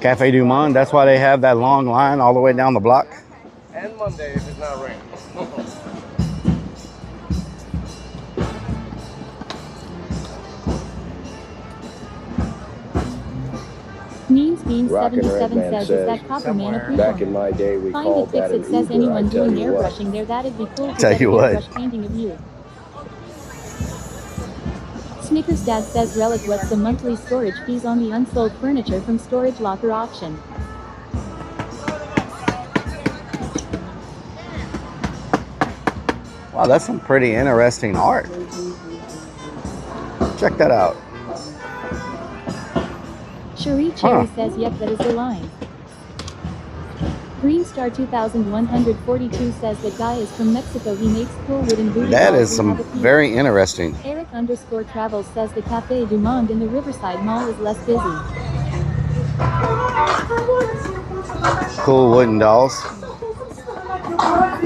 Cafe Du Monde, that's why they have that long line all the way down the block. And Monday if it's not raining. Beans 77 says is that copper man a back in my day we Find called it, fix that it an says Uber, anyone I tell doing you what. airbrushing there, that'd be cool to Tell get you an what. airbrush painting of you. Snickers Dad says Rellik, what's the monthly storage fees on the unsold furniture from storage locker auction? Wow, that's some pretty interesting art. Check that out. Cherie Cherry says yep, that is the line. Green Star 2142 says that guy is from Mexico, he makes cool wooden booty That dolls, is we some have a piece. very interesting. Eric underscore travels says the Cafe Du Monde in the Riverside Mall is less busy. Cool wooden dolls.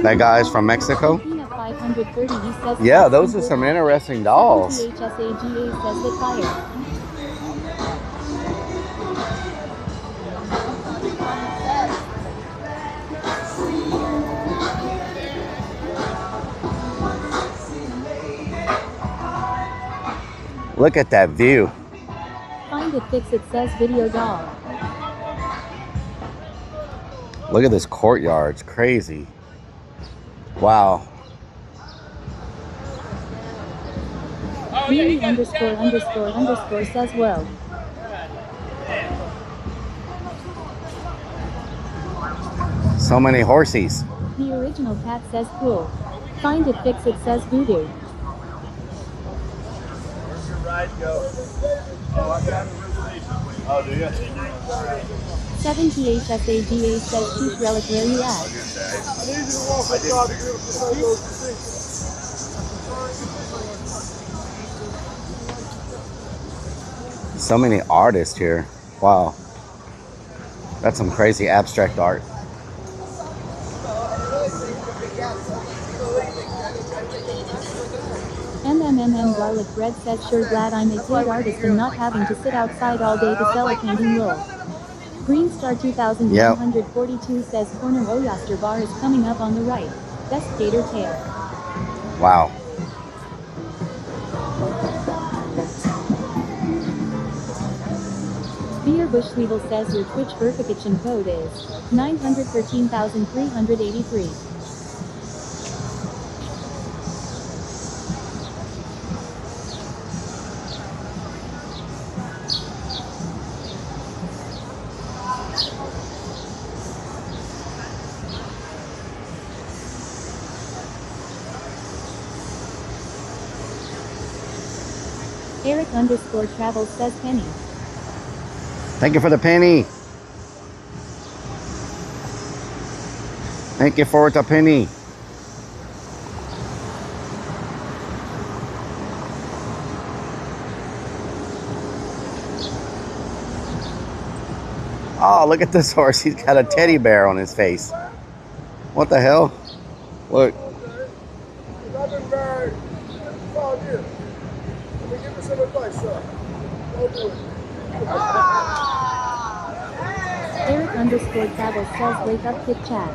That guy's from Mexico. Peanut 530 he says Yeah, those are some interesting dolls. THSAGA says that fire. Look at that view. Find it, fix it says video doll. Look at this courtyard. It's crazy. Wow. Really underscore says world. So many horsies. The original cat says cool. Find it, fix it says voodoo. Where's your ride go? Oh, I got a reservation. Oh, do you? 7THSAGA says Chief Rellik, where you at? I need you to walk outside the beautiful photos to see. So many artists here. Wow. That's some crazy abstract art. MMMM Garlic Bread says sure glad I'm a paid artist and not having to sit outside all day to sell a painting roll. Green Star 2142 says corner Oyster Bar is coming up on the right. Best gator tail. Wow. Beer Bushweevil says your Twitch verification code is 913,383. Eric _ Travels says penny. Thank you for the penny. Thank you for the penny. Oh, look at this horse. He's got a teddy bear on his face. What the hell? Look. I've been married 5 years. Let me give me some advice, sir. Don't do it. Eric _ Travels says wake up Kit Chat.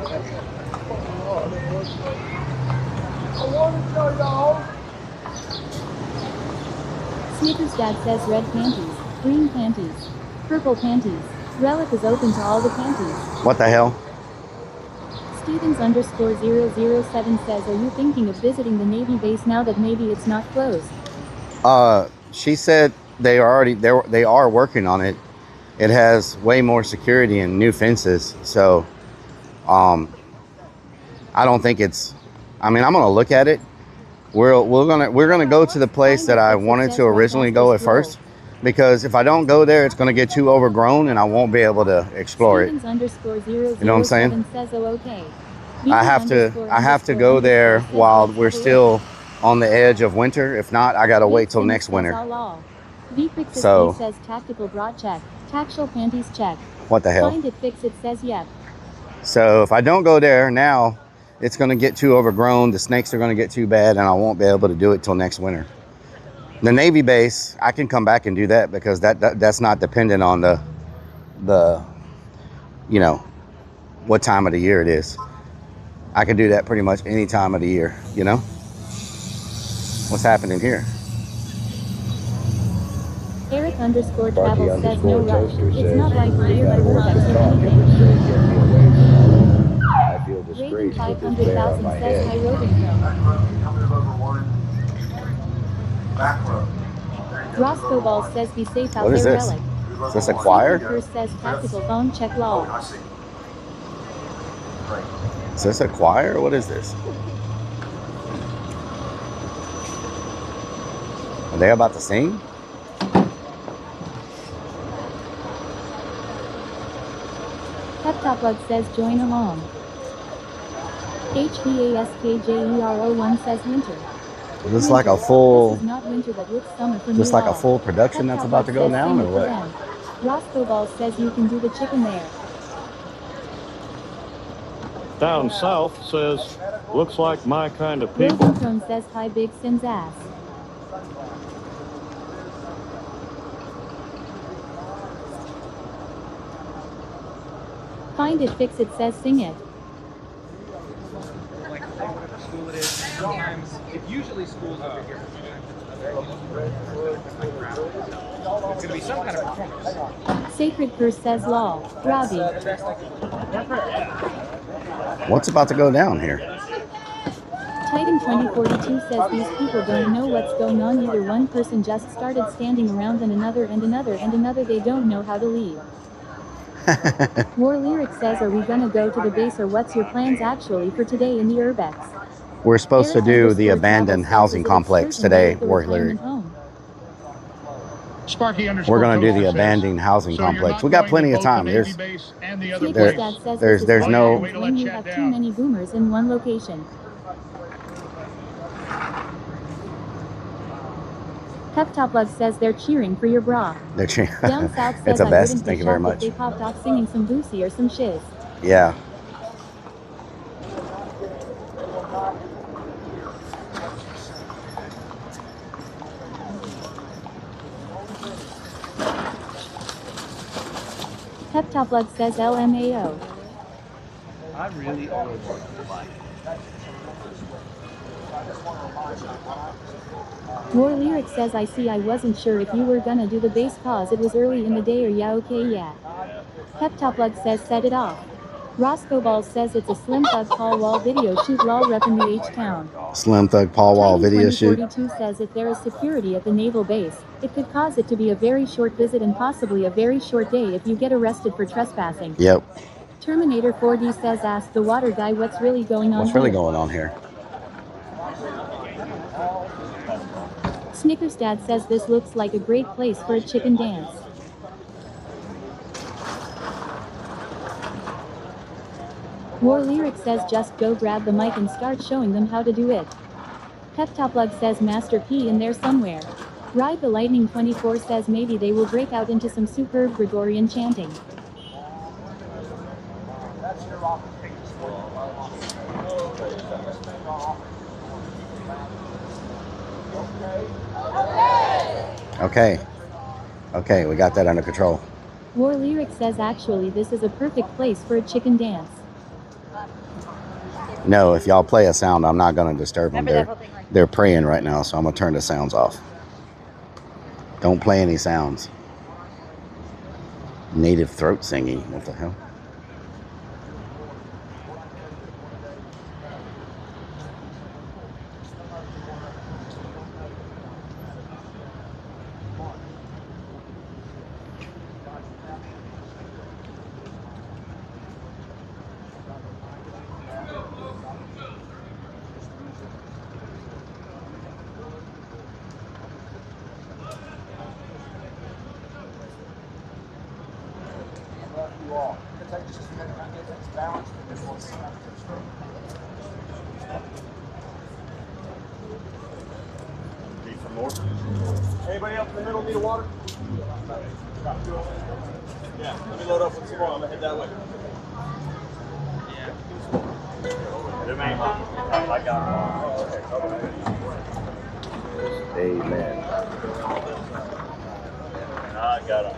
I want to tell y'all. Snickers Dad says red panties, green panties, purple panties. Rellik is open to all the panties. What the hell? Stevens _007 says, are you thinking of visiting the Navy base now that maybe it's not closed? She said they are working on it. It has way more security and new fences. So, I don't think it's. I mean, I'm gonna look at it. We're gonna go to the place that I wanted to originally go at first, because if I don't go there, it's gonna get too overgrown and I won't be able to explore it. Stevens _007 You know what I'm saying? says, oh, okay. I have to go there while we're still on the edge of winter. If not, I gotta wait till next winter. So says tactical bra check, tactical panties check. What the hell? Find it, fix it says yep. So if I don't go there now, it's gonna get too overgrown. The snakes are gonna get too bad, and I won't be able to do it till next winter. The Navy base, I can come back and do that because that's not dependent on the you know what time of the year it is. I can do that pretty much any time of the year, you know? What's happening here? Eric _ Travels says no rush. It's not like we're by Urbex or anything. I feel Raven disgraced with this 500,000 bear on my says head. Roscoe Ball says be safe out What is there, this? Rellik. Is this a choir? First says tactical phone check law. Is this a choir? What is this? Are they about to sing? Peptopbug says join along. HVASKJERO1 says winter. Is this like a full, This is not winter, but looks summer for just me like a all. full production that's about to go Peptopbug down, says or sing it what? for them. Roscoe Ball says you can do the chicken there. Down south says, looks like my kind of people. Rosenstone says hi big Sim's ass. Find it, fix it says sing it. Sometimes, usually schools over here. It's gonna be some kind of performance. Sacred Curse says law. Robbie. What's about to go down here? Titan 2042 says these people don't know what's going on either. One person just started standing around and another and another and another. They don't know how to leave. War Lyric says, are we gonna go to the base or what's your plans actually for today in the Urbex? We're supposed to do the abandoned housing complex today, War Lyric. We're going to do the abandoned housing complex. We got plenty of time. There's no. When you have too many boomers in one location. Peptopbug says they're cheering for your bra. They're cheering. Down south says It's a I best. wouldn't be Thank you very shocked much. if they popped off singing some Boosie or some shiz. Yeah. Peptopbug says LMAO. I really only want to buy. War Lyric says I see. I wasn't sure if you were gonna do the base cause it was early in the day or yeah okay yeah. Peptopbug says set it off. Roscoe Ball says it's a Slim Thug Paul Wall video shoot lol reppin' the H-Town. Slim Thug Paul Wall video shoot. 2042 says if there is security at the naval base, it could cause it to be a very short visit and possibly a very short day if you get arrested for trespassing. Yep. Terminator 4D says ask the water guy what's really going on What's really here. going on here? Snickers Dad says this looks like a great place for a chicken dance. War Lyric says just go grab the mic and start showing them how to do it. Peptoplug says Master P in there somewhere. Ride the Lightning 24 says maybe they will break out into some superb Gregorian chanting. Okay. Okay, we got that under control. War Lyric says actually this is a perfect place for a chicken dance. No, if y'all play a sound, I'm not going to disturb them. They're praying right now, so I'm going to turn the sounds off. Don't play any sounds. Native throat singing. What the hell? Anybody else in the middle need water? Yeah, let me load up with some more. I'm gonna head that way. I got it. Amen. I got it.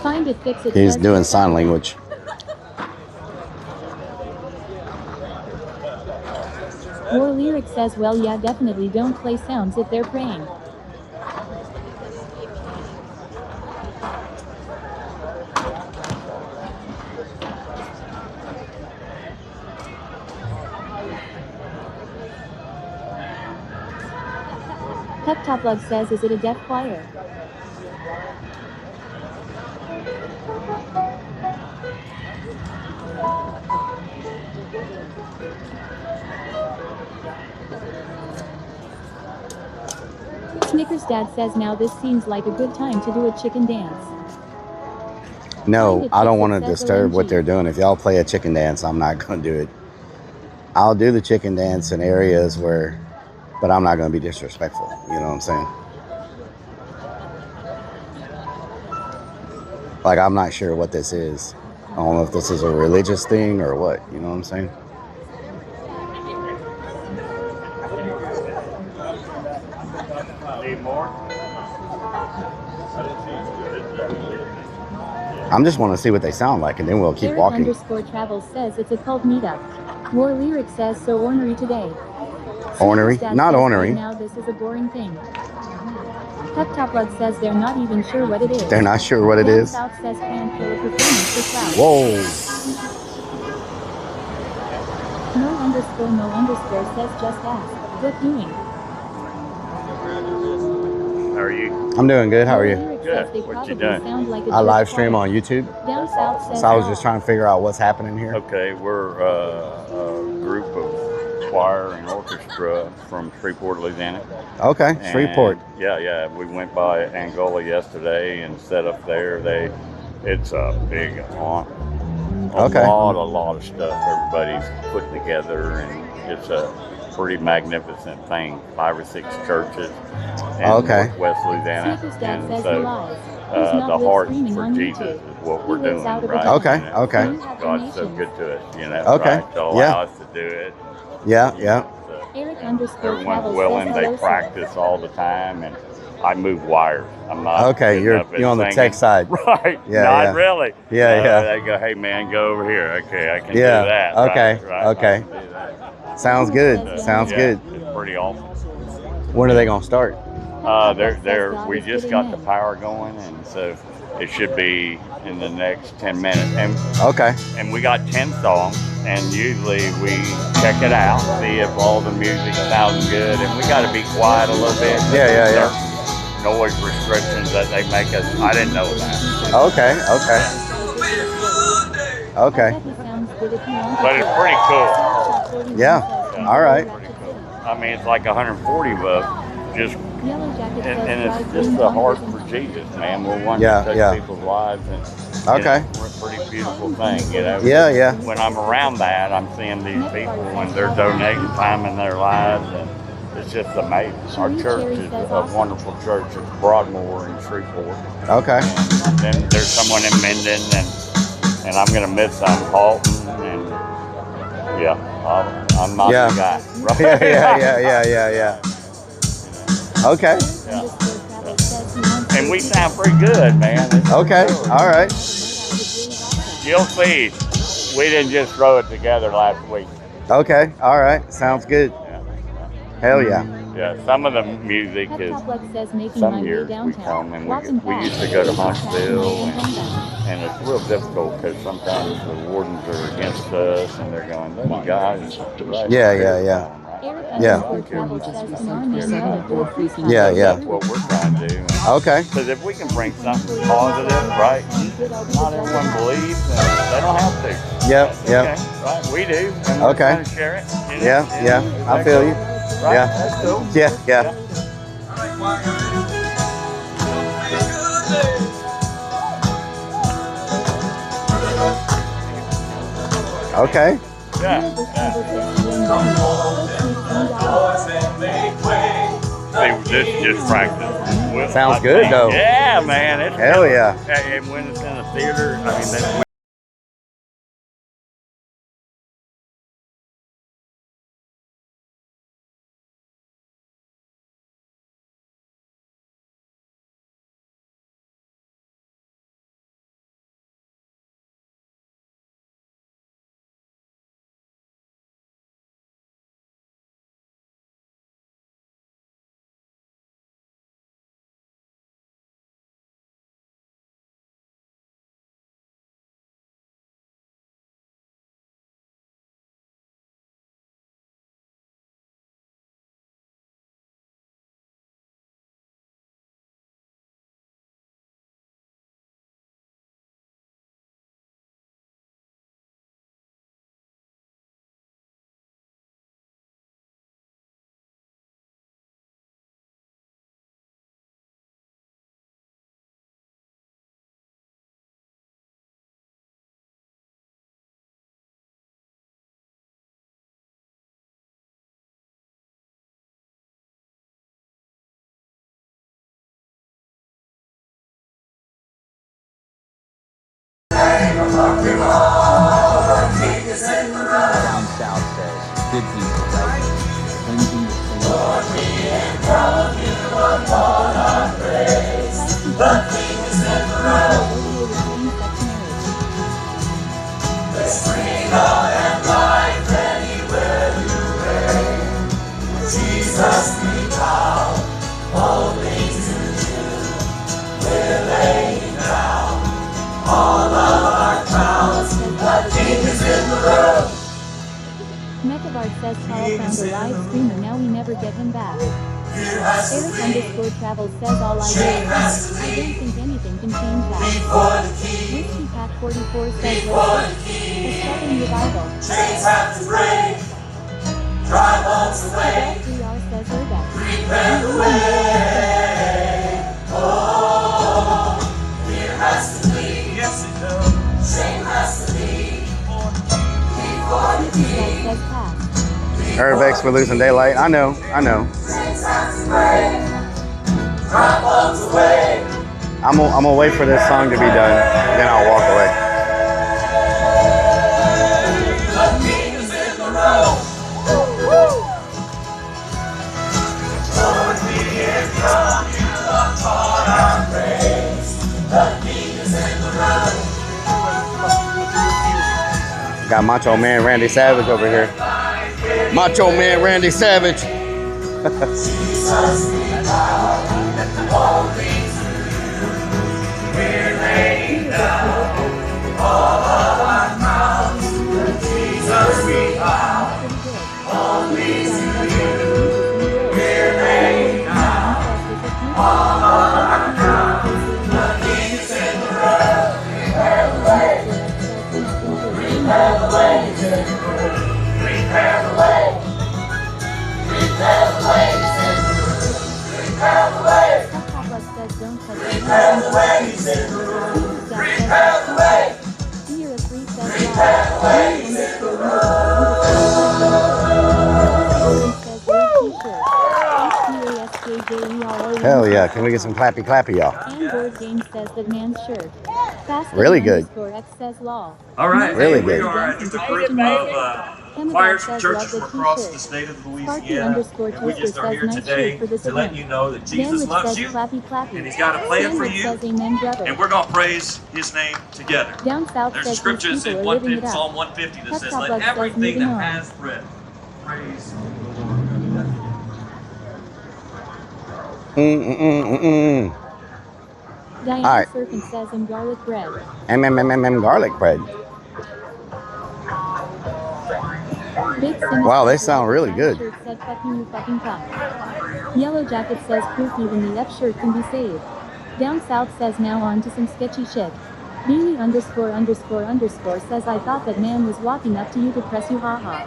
Find it, fix it. He's doing sign language. War Lyric says well yeah definitely don't play sounds if they're praying. Peptoplug says is it a deaf choir? Snickers Dad says now this seems like a good time to do a chicken dance. No, I don't want to disturb what they're doing. If y'all play a chicken dance, I'm not going to do it. I'll do the chicken dance in areas where, but I'm not going to be disrespectful. You know what I'm saying? Like, I'm not sure what this is. I don't know if this is a religious thing or what. You know what I'm saying? Need more? I'm just want to see what they sound like, and then we'll keep Eric walking. _ Travels says it's a cult meetup. War Lyric says so ornery today. Ornery? Not ornery. Now this is a boring thing. Peptoplug says they're not even sure what it is. They're not sure what it is. South says can kill a performance for clout. Whoa. No _ says just ask. What doing? How are you? I'm doing good. How are you? Good. What you doing? Like I live stream on YouTube. Down south says So I was just trying to figure out what's happening here. Okay, we're a group of choir and orchestra from Shreveport, Louisiana. Okay, Shreveport. Yeah. We went by Angola yesterday and set up there. It's a big lot of stuff everybody's putting together, and it's a pretty magnificent thing. 5 or 6 churches in Northwest Louisiana, and so the heart for Jesus is what we're doing, right? Okay, you know? okay. God's so good to us, you know, Okay, right? To allow us to do it. Yeah. So Eric everyone's willing. They practice all the time, and I move wires. I'm not. Okay, you're on the tech side, right? Yeah, not really. Yeah. They go, hey man, go over here. Okay, I can do Yeah. that. Okay. Right, Okay. Sounds good. Sounds good. It's pretty awesome. When are they gonna start? We just got the power going, and so it should be in the next 10 minutes. And and we got 10 songs, and usually we check it out, see if all the music sounds good, and we got to be quiet a little bit. Yeah. Noise restrictions that they make us. I didn't know that. Okay. But it's pretty cool. Yeah. All right. Pretty cool. I mean, it's like 140 of us just Yellow Jacket says and drive it's green just the heart bumpers for and Jesus, man. We're wanting Yeah, to touch yeah. people's lives, and Okay. it's a pretty beautiful thing, you know. Yeah, yeah. When I'm around that, I'm seeing these people and they're donating time in their lives, and it's just amazing. Our church is a wonderful church. It's Broadmoor in Shreveport. Okay. And then there's someone in Minden, and I'm gonna miss Halton, and yeah, I'm not the guy. Right? Yeah. Okay. Yeah. And we sound pretty good, man. Okay. All right. You'll see. We didn't just throw it together last week. Okay. All right. Sounds good. Hell yeah. Yeah, some of the music is, some years we come and we used to go to Huntsville, and it's real difficult because sometimes the wardens are against us and they're going, those guys. Yeah. That's what we're trying to do. Okay. Because if we can bring something positive, right, not everyone believes, and they don't have to. Yep. Okay, right, we do. And we're trying to share it. You know? Yeah. I feel you. Right? Yeah. That's cool. Yeah. Okay. Yeah. See, this is just practice. Sounds good, though. Yeah, man. It's hell yeah. And when it's in a theater, I mean, that's Down south says, good people, right? Cleansing the sin. Lord, we enthroned you upon our praise. The King is in the room. There's freedom and life anywhere you reign. Jesus, we bow only to you. We're laying down all of our crowns. The King is in the room. Metavard says Carl found a live streamer, now we never get him back. Eric_Travel says all I do is I don't think anything can change that. Whiskey Pack 44 says a sudden revival. Chains have to break. Dry bones away. 3R says Urbex. Prepare the way. Oh, fear has to leave. Yes, it does. Shame has to leave. Before the King. Says pass. Urbex, we're losing daylight. I know. I'm gonna wait for this song to be done, then I'll walk away. The King is in the room. Lord, we enthroned you upon our praise. The King is in the room. Got Macho Man Randy Savage over here. Macho Man Randy Savage. Jesus, we bow only to you. We're laying down all of our crowns. Jesus, we bow only to you. We're laying down all of our crowns. The King is in the room. Prepare the way. Prepare the way. Prepare the way. Prepare the way. Prepare the way. Hell yeah. Can we get some clappy clappy, y'all? Bird Game says that man's shirt. Really good. X says law. All right, Really hey, we good. are just a group of choirs from churches from across the state of Louisiana, and we just are here today to let you know that Jesus loves you, and He's got a plan for you, and we're going to praise His name together. There's a scripture in Psalm 150 that says, let everything that has breath praise the Lord. Diane All right. Serpent says garlic bread. Garlic bread. Wow, they sound really good. Said, fuck you fucking cock. Yellow Jacket says proof even the F shirt can be saved. Down South says now on to some sketchy shit. Beanie ___ says I thought that man was walking up to you to press you haha.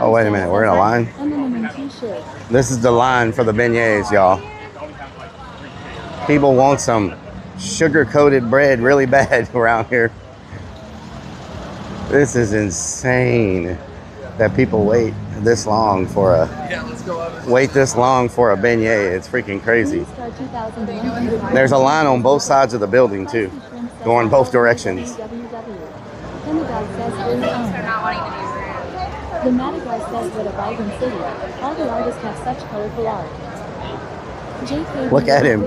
Oh, wait a minute. We're in a line? This is the line for the beignets, y'all. People want some sugar-coated bread really bad around here. This is insane that people wait this long for a beignet. It's freaking crazy. There's a line on both sides of the building too, going both directions. The Madagascar says what a vibrant city. All the artists have such colorful art. JK Look at him.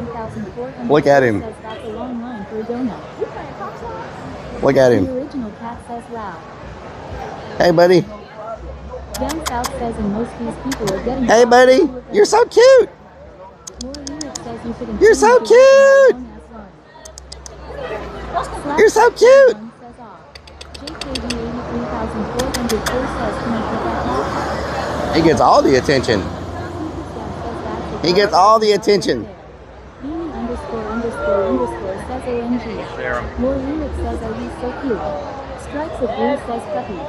Look at him. Says that's a long line for a donut. Look at him. The original cat says wow. Hey, buddy. Down South says and most of these people are getting. Hey, buddy. You're so cute. You're so cute. You're so cute. He gets all the attention. He gets all the attention. ___ says OMG. More lyric says are you so cute. Strikes of blue says puppy.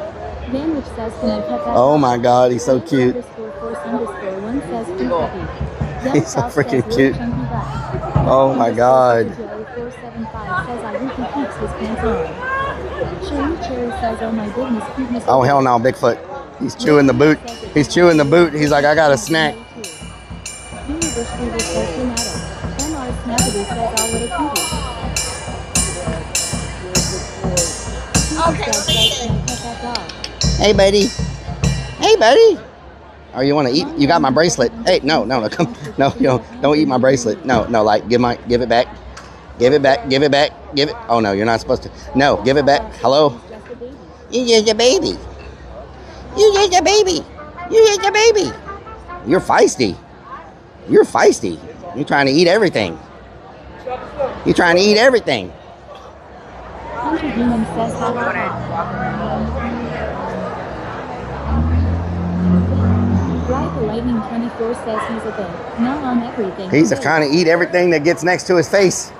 Vanwich says can I pet that? Oh my God, he's so cute. __force_1 says cute puppy. He's so freaking cute. Oh my God. 475 says I hope he keeps his pants on. Cherry says oh my goodness cuteness. Oh hell no, Bigfoot. He's chewing the boot. He's chewing the boot. He's like, I got a snack. Hey, buddy. Hey, buddy. Oh, you want to eat? You got my bracelet. Hey, no, come. No, don't eat my bracelet. No, like, give it back. Give it back. Give it. Oh, no, you're not supposed to. No, give it back. Hello? You just a baby. You just a baby. You just a baby. You're feisty. You're feisty. You're trying to eat everything. You're trying to eat everything. Lightning 24 says he's a bit not on everything. He's trying to eat everything that gets next to his face.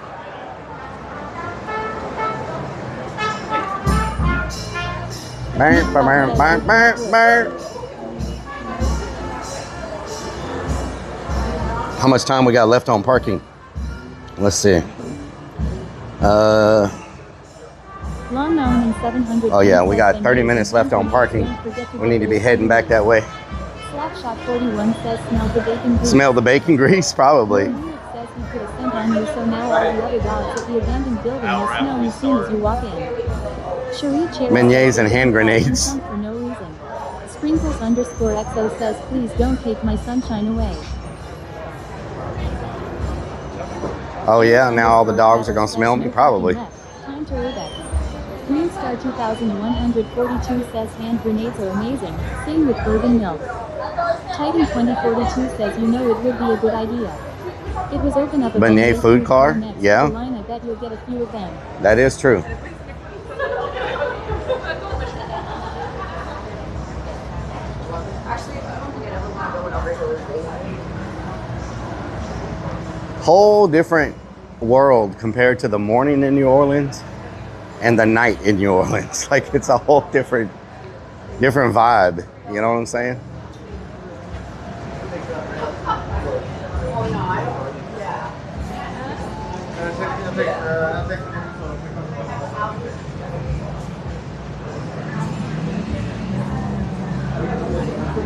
How much time we got left on parking? Let's see. Long Mountain 700. Oh yeah, we got 30 minutes left on parking. We need to be heading back that way. Slapshot 41 says smell the bacon grease. Smell the bacon grease, probably. Says he put a scent on you, so now all the other dogs at the abandoned building will smell you as soon as you walk in. Beignets and hand grenades. For no reason. Sprinkles_XO says please don't take my sunshine away. Oh yeah, now all the dogs are gonna smell me, probably. Time to Urbex. Green Star 2142 says hand grenades are amazing. Same with bourbon milk. Titan 2042 says you know it would be a good idea. It was open up a beignet food car? Yeah. Line, I bet you'll get a few of them. That is true. Whole different world compared to the morning in New Orleans and the night in New Orleans. Like it's a whole different vibe. You know what I'm saying?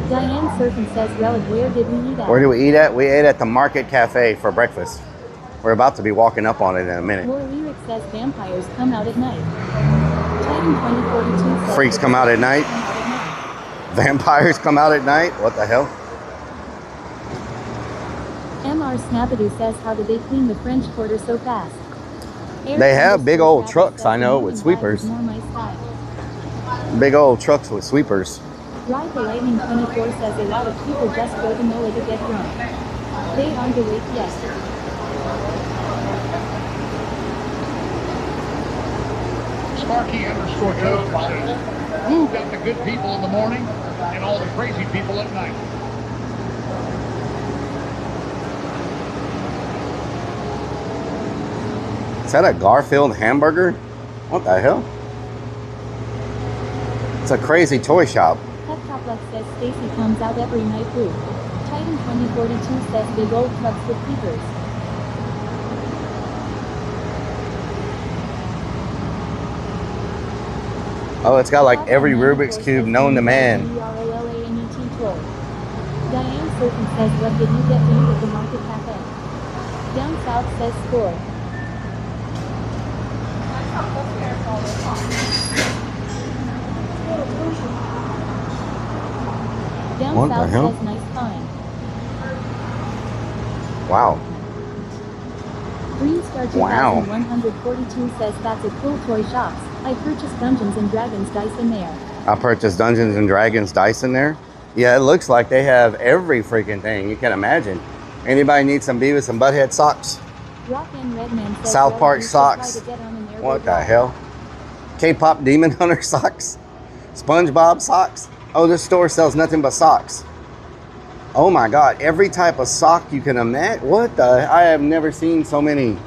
Diane Surfing says, Relic, where did we eat at? Where do we eat at? We ate at the Market Cafe for breakfast. We're about to be walking up on it in a minute. More Lyric says vampires come out at night. Titan 2042 says Freaks come out at night? Vampires come out at night? What the hell? MR Snappadoo says, how did they clean the French Quarter so fast? They have big old trucks, I know, with sweepers. Big old trucks with sweepers. Ride the Lightning 24 says a lot of people just go to NOLA to get drunk. They aren't awake yet. Sparky_Joe says, who got the good people in the morning and all the crazy people at night? Is that a Garfield hamburger? What the hell? It's a crazy toy shop. Peptoplex says Stacy comes out every night too. Titan 2042 says big old trucks with peepers. Oh, it's got like every Rubik's Cube known to man. Diane Surfing says, what did you get to eat at the Market Cafe? Down South says score. Down What South the hell? says nice find. Wow. Green Star Wow. 2142 says that's a cool toy shops. I purchased Dungeons and Dragons dice in there. I purchased Dungeons and Dragons dice in there. Yeah, it looks like they have every freaking thing you can imagine. Anybody need some Beavis and Butthead socks? Rock and Redman says South Park you should socks. try to get on an airboat What the ride. hell? K-pop Demon Hunter socks? SpongeBob socks? Oh, this store sells nothing but socks. Oh my God, every type of sock you can imagine. What the? I have never seen so many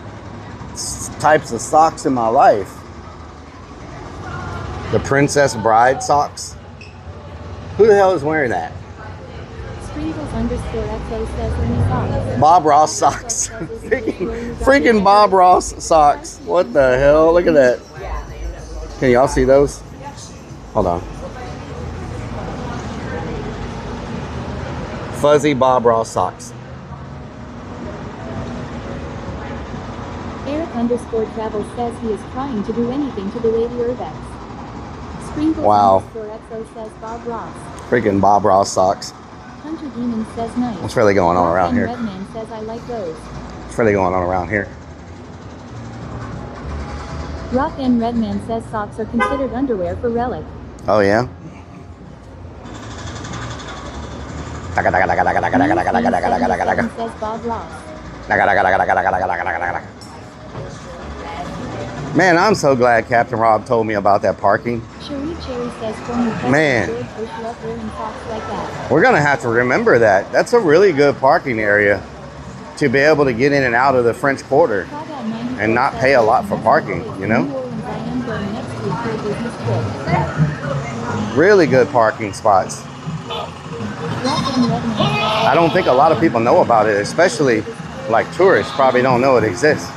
types of socks in my life. The Princess Bride socks? Who the hell is wearing that? Sprinkles_XO says any socks. Bob Ross socks. freaking Bob Ross socks. What the hell? Look at that. Can y'all see those? Hold on. Fuzzy Bob Ross socks. Eric_Travel says he is trying to do anything to the Lady Urbex. Wow. Sprinkles_XO says Bob Ross. Freaking Bob Ross socks. Hunter Demon says nice. What's really going on around here? Redman says I like those. What's really going on around here? Rock and Redman says socks are considered underwear for Relic. Oh yeah? Says Bob Ross. Man, I'm so glad Captain Rob told me about that parking. Cherie Cherry says former Man. George Bush loved wearing socks like that. We're gonna have to remember that. That's a really good parking area to be able to get in and out of the French Quarter and not pay a lot for parking, you know? Really good parking spots. I don't think a lot of people know about it, especially like tourists probably don't know it exists.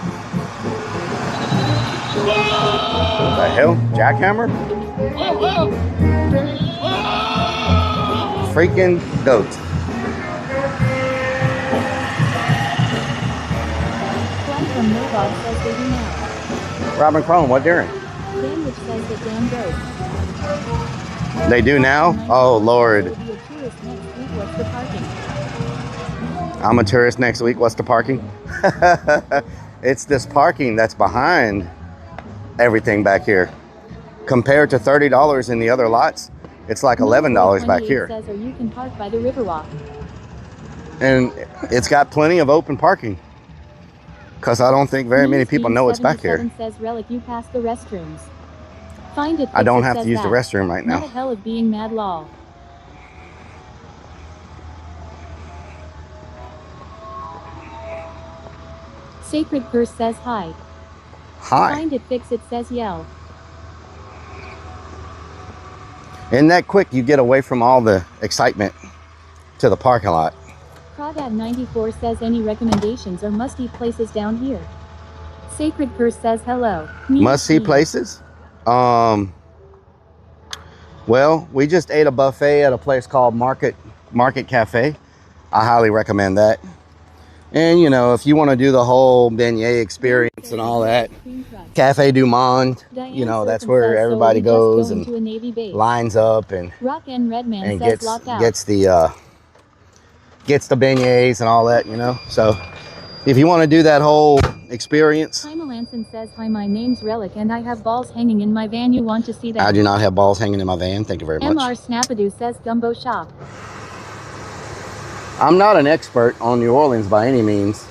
What the hell? Jackhammer? Freaking goat. Robin Crone, what during? Sandwich says that damn goat. They do now? Oh, Lord. I'm a tourist next week. What's the parking? It's this parking that's behind everything back here. Compared to $30 in the other lots, it's like $11 back here. Says, or you can park by the Riverwalk. And it's got plenty of open parking. Because I don't think very many people know it's back here. Says Relic, you pass the restrooms. Find it. I don't have to use the restroom right now. Not a hell of being mad lol. Sacred Curse says hi. Hi. Find it, fix it says yell. Isn't that quick? You get away from all the excitement to the parking lot. Crawdad94 says any recommendations or must-eat places down here. Sacred Curse says hello. Must-see places? Well, we just ate a buffet at a place called Market Cafe. I highly recommend that. And you know, if you want to do the whole beignet experience and all that, Cafe Du Monde, you know, that's where everybody goes and lines up and gets the beignets and all that, you know. So if you want to do that whole experience. Hi Melanson says, hi, my name's Rellik and I have balls hanging in my van. You want to see that? I do not have balls hanging in my van. Thank you very much. MR Snapadoo says Gumbo Shop. I'm not an expert on New Orleans by any means.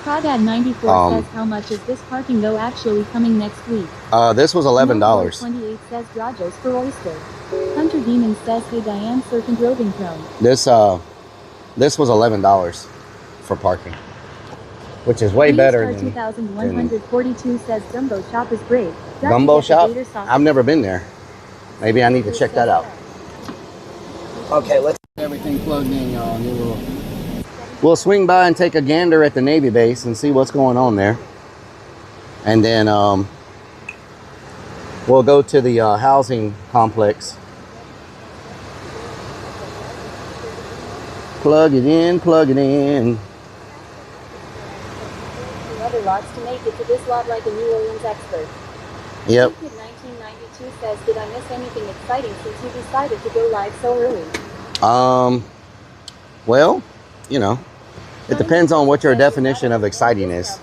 Crawdad 94 says, how much is this parking though actually coming next week? This was $11. 28 says Drajos for oyster. Hunter Demon says, hey Diane Serpent Roving Chrome. This was $11 for parking, which is way better than 2142 says Gumbo Shop is great. Gumbo Shop? I've never been there. Maybe I need to check that out. Okay, let's get everything plugged in, y'all. We'll swing by and take a gander at the Navy base and see what's going on there. And then we'll go to the housing complex. Plug it in, plug it in. Other lots to make it to this lot like a New Orleans expert. Yep. 1992 says, did I miss anything exciting since you decided to go live so early? Well, you know, it depends on what your definition of exciting is.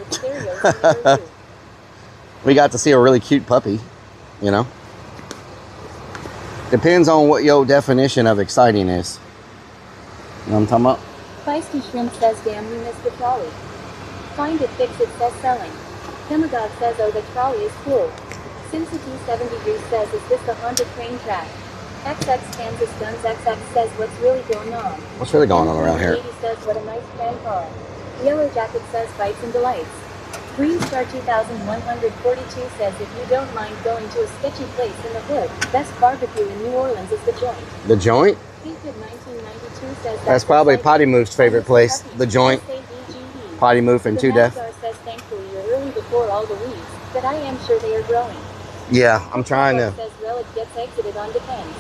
We got to see a really cute puppy, you know. Depends on what your definition of exciting is. You know what I'm talking about? Feisty Shrimp says, damn, you missed the trolley. Find it, fix it, says selling. Demagogue says, oh, the trolley is cool. Cincity 7 degrees says, is this the haunted train track? XX Kansas Guns XX says, what's really going on? What's really going on around here? 80 says, what a nice grand car. Yellow Jacket says, bites and delights. Green Star 2142 says, if you don't mind going to a sketchy place in the hood, best barbecue in New Orleans is the Joint. The Joint? Stupid 1992 says, that's probably Potty Move's favorite place. The Joint. Potty Move and 2 Death. Says, thankfully you're early before all the weeds, but I am sure they are growing. Yeah, I'm trying to. Says Rellik gets exited on Depends.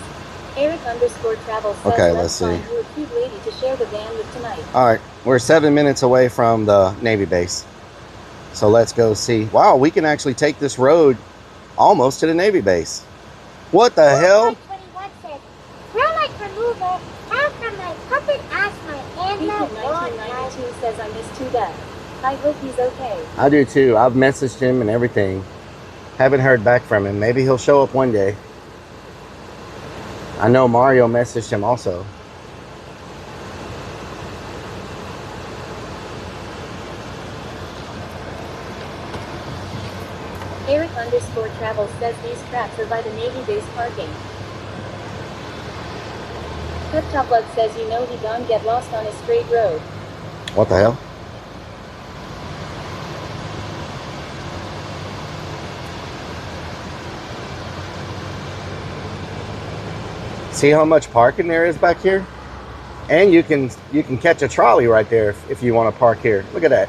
Eric _ travel says, okay, let's see. You're a cute lady to share the van with tonight. All right, we're 7 minutes away from the Navy base. So let's go see. Wow, we can actually take this road almost to the Navy base. What the hell? 21 says, Rellik removal after my puppet asked my handler. 1992 says, I miss 2 Death. I hope he's okay. I do too. I've messaged him and everything. Haven't heard back from him. Maybe he'll show up one day. I know Mario messaged him also. Eric _ travel says these traps are by the Navy base parking. Top Blood says, you know he done get lost on his straight road. What the hell? See how much parking there is back here? And you can catch a trolley right there if you want to park here. Look at that.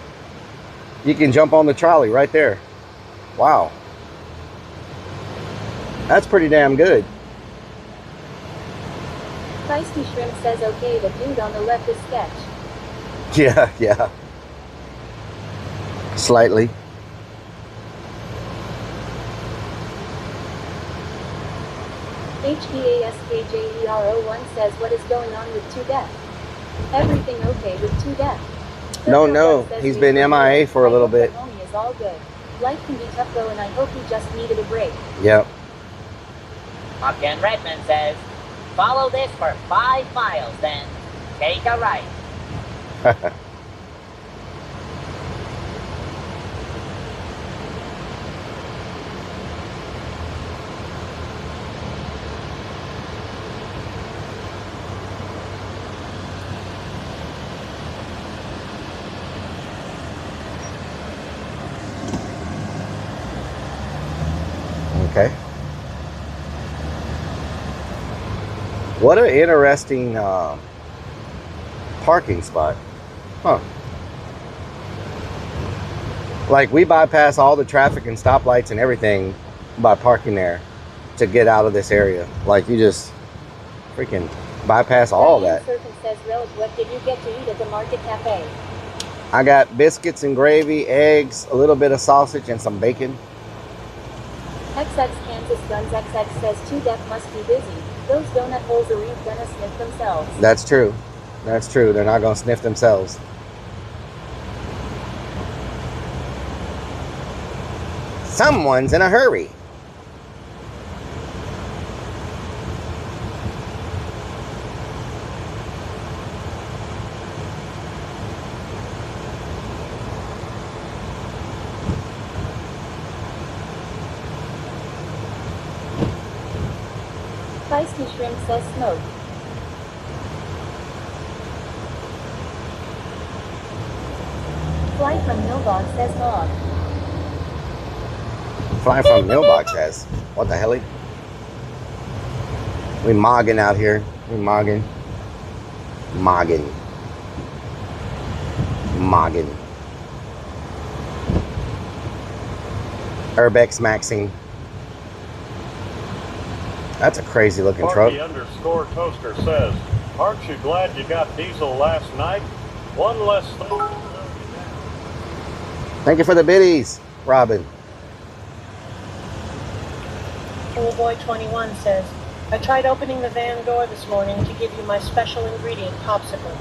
You can jump on the trolley right there. Wow. That's pretty damn good. Feisty Shrimp says, okay, the dude on the left is sketch. Yeah. Slightly. HDASKJERO1 says, what is going on with 2 Death? Everything okay with 2 Death? No, he's been MIA for a little bit. Homie is all good. Life can be tough though, and I hope he just needed a break. Yep. Ken Redmond says, follow this for 5 miles, then take a right. Okay. What an interesting parking spot. Huh. Like, we bypass all the traffic and stoplights and everything by parking there. to get out of this area. Like, you just freaking bypass all that. Serpent says, Relic, what did you get to eat at the Market Cafe? I got biscuits and gravy, eggs, a little bit of sausage, and some bacon. XX Kansas Guns XX says 2 Deaf must be busy. Those donut holes are gonna sniff themselves. That's true. That's true. They're not gonna sniff themselves. Someone's in a hurry. Feisty Shrimp says smoke. Fly from Millbox says mog. Fly from Millbox says, what the hell? We mogging out here. We mogging. Mogging. Mogging. Urbex Maxing. That's a crazy looking truck. Party_ toaster says, aren't you glad you got diesel last night? One less thing. Thank you for the biddies, Robin. Boy 21 says, I tried opening the van door this morning to give you my special ingredient popsicle.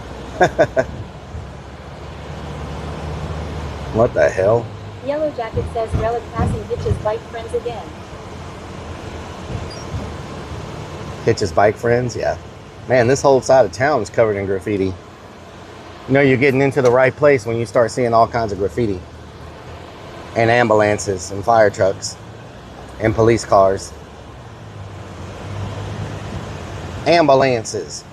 What the hell? Yellow Jacket says Relic passing Hitch's bike friends again. Hitch's bike friends, yeah. Man, this whole side of town is covered in graffiti. You know you're getting into the right place when you start seeing all kinds of graffiti. And ambulances and fire trucks and police cars. Ambulances.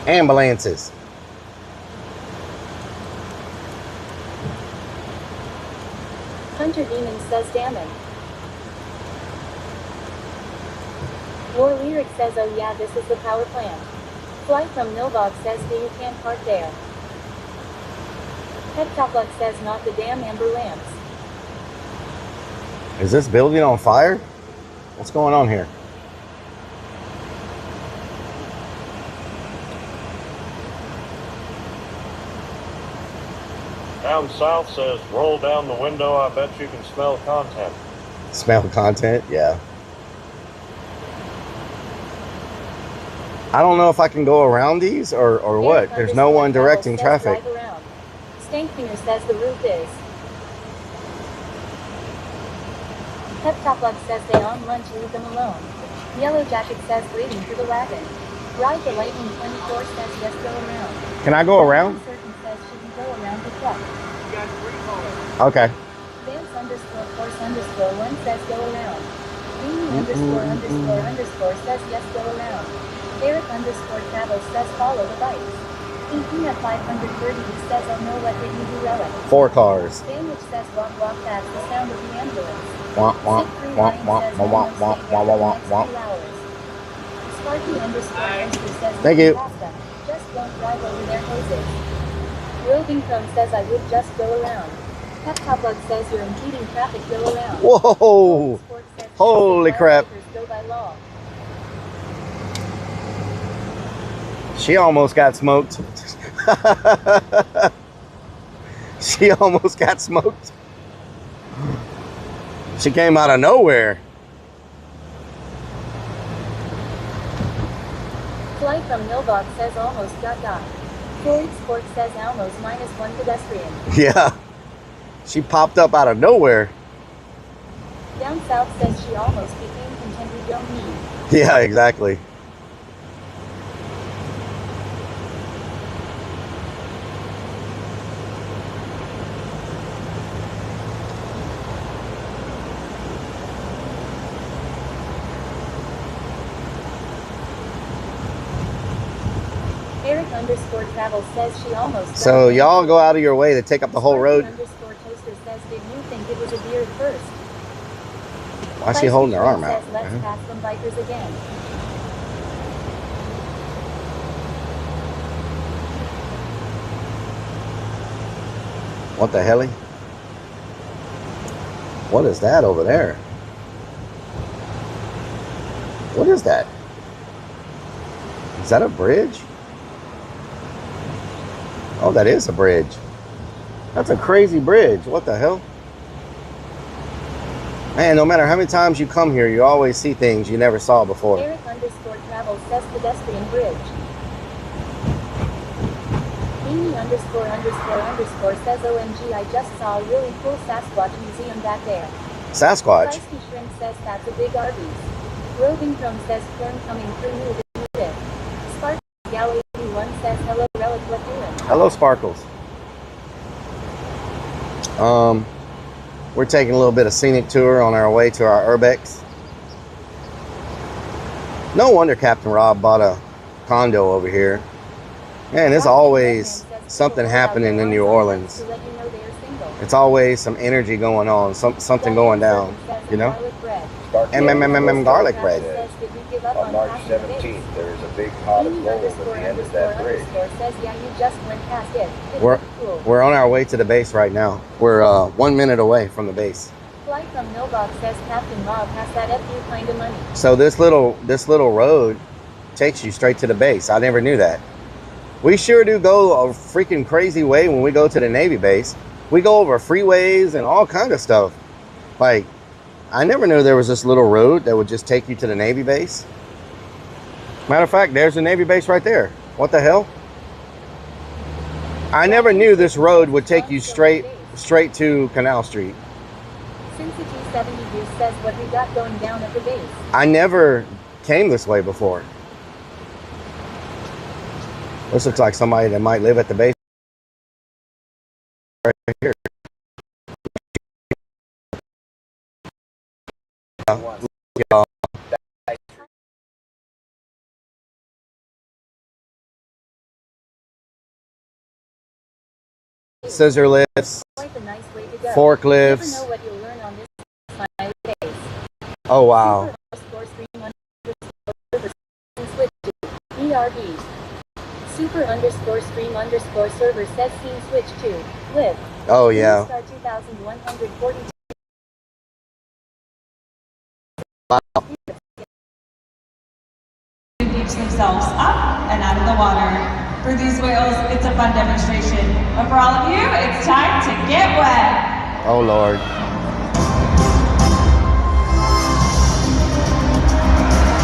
Ambulances. Hunter Demon says damn it. War Lyric says oh yeah this is the power plant. Fly from Millbox says you can't park there. Heptopluck says not the damn amber lamps. Is this building on fire? What's going on here? Down south says, roll down the window, I bet you can smell content. Smell content? Yeah. I don't know if I can go around these or what. There's no one directing traffic. Stankfinger says the roof is. Heptopluck says they on lunch, leave them alone. Yellow Jacket says waiting for the wagon. Ride the Lightning 24 says yes go around. Can I go around? Certain says should we go around the truck. Okay. Dance underscore course underscore 1 says go around. Beanie underscore says yes go around. Eric underscore travel says follow the bikes. Inking at 530 says oh no what did you do Relic? 4 cars. Sandwich says walk that's the sound of the ambulance. Womp womp womp womp womp womp womp womp womp. Sparky underscore Monster says thank you. Just don't drive over their hoses. Roving Chrome says I would just go around. Heptopluck says you're impeding traffic, go around. Whoa! Holy crap. Go by law. She almost got smoked. She almost got smoked. She came out of nowhere. Flight from Millbox says almost got. Floyd Sport says almost -1 pedestrian. Yeah. She popped up out of nowhere. Down south says she almost became content we don't need. Yeah, exactly. Eric underscore travel says she almost. So y'all go out of your way to take up the whole road. Underscore toaster says did you think it was a deer at first? Why is she holding her arm out? Says, let's pass them bikers again. What the hell? What is that over there? What is that? Is that a bridge? Oh, that is a bridge. That's a crazy bridge. What the hell? Man, no matter how many times you come here, you always see things you never saw before. Eric _ travel says pedestrian bridge. Beanie _ says OMG, I just saw a really cool Sasquatch museum back there. Sasquatch? Feisty Shrimp says that's a big Arby's. Roving Chrome says Fern coming through new it. Sparkles Galley 1 says hello Rellik, what doing? Hello, Sparkles. We're taking a little bit of scenic tour on our way to our Urbex. No wonder Captain Rob bought a condo over here. Man, there's always something happening in New Orleans. It's always some energy going on, something going down, you know? Garlic bread. On March 17th, there's a big pot of gold at the end of that bridge. We're on our way to the base right now. We're 1 minute away from the base. Flight from Novak says Captain Rob has that FU kind of money. So this little road takes you straight to the base. I never knew that. We sure do go a freaking crazy way when we go to the Navy base. We go over freeways and all kind of stuff. Like, I never knew there was this little road that would just take you to the Navy base. Matter of fact, there's the Navy base right there. What the hell? I never knew this road would take you straight to Canal Street. Since the G70 Goose says what we got going down at the base. I never came this way before. This looks like somebody that might live at the base right here. Scissor lifts, forklifts. Oh wow. ERB. Super _ server says scene switch to live. Oh yeah. Star 2142. Wow. Beach themselves up and out of the water. For these whales, it's a fun demonstration. But for all of you, it's time to get wet. Oh Lord.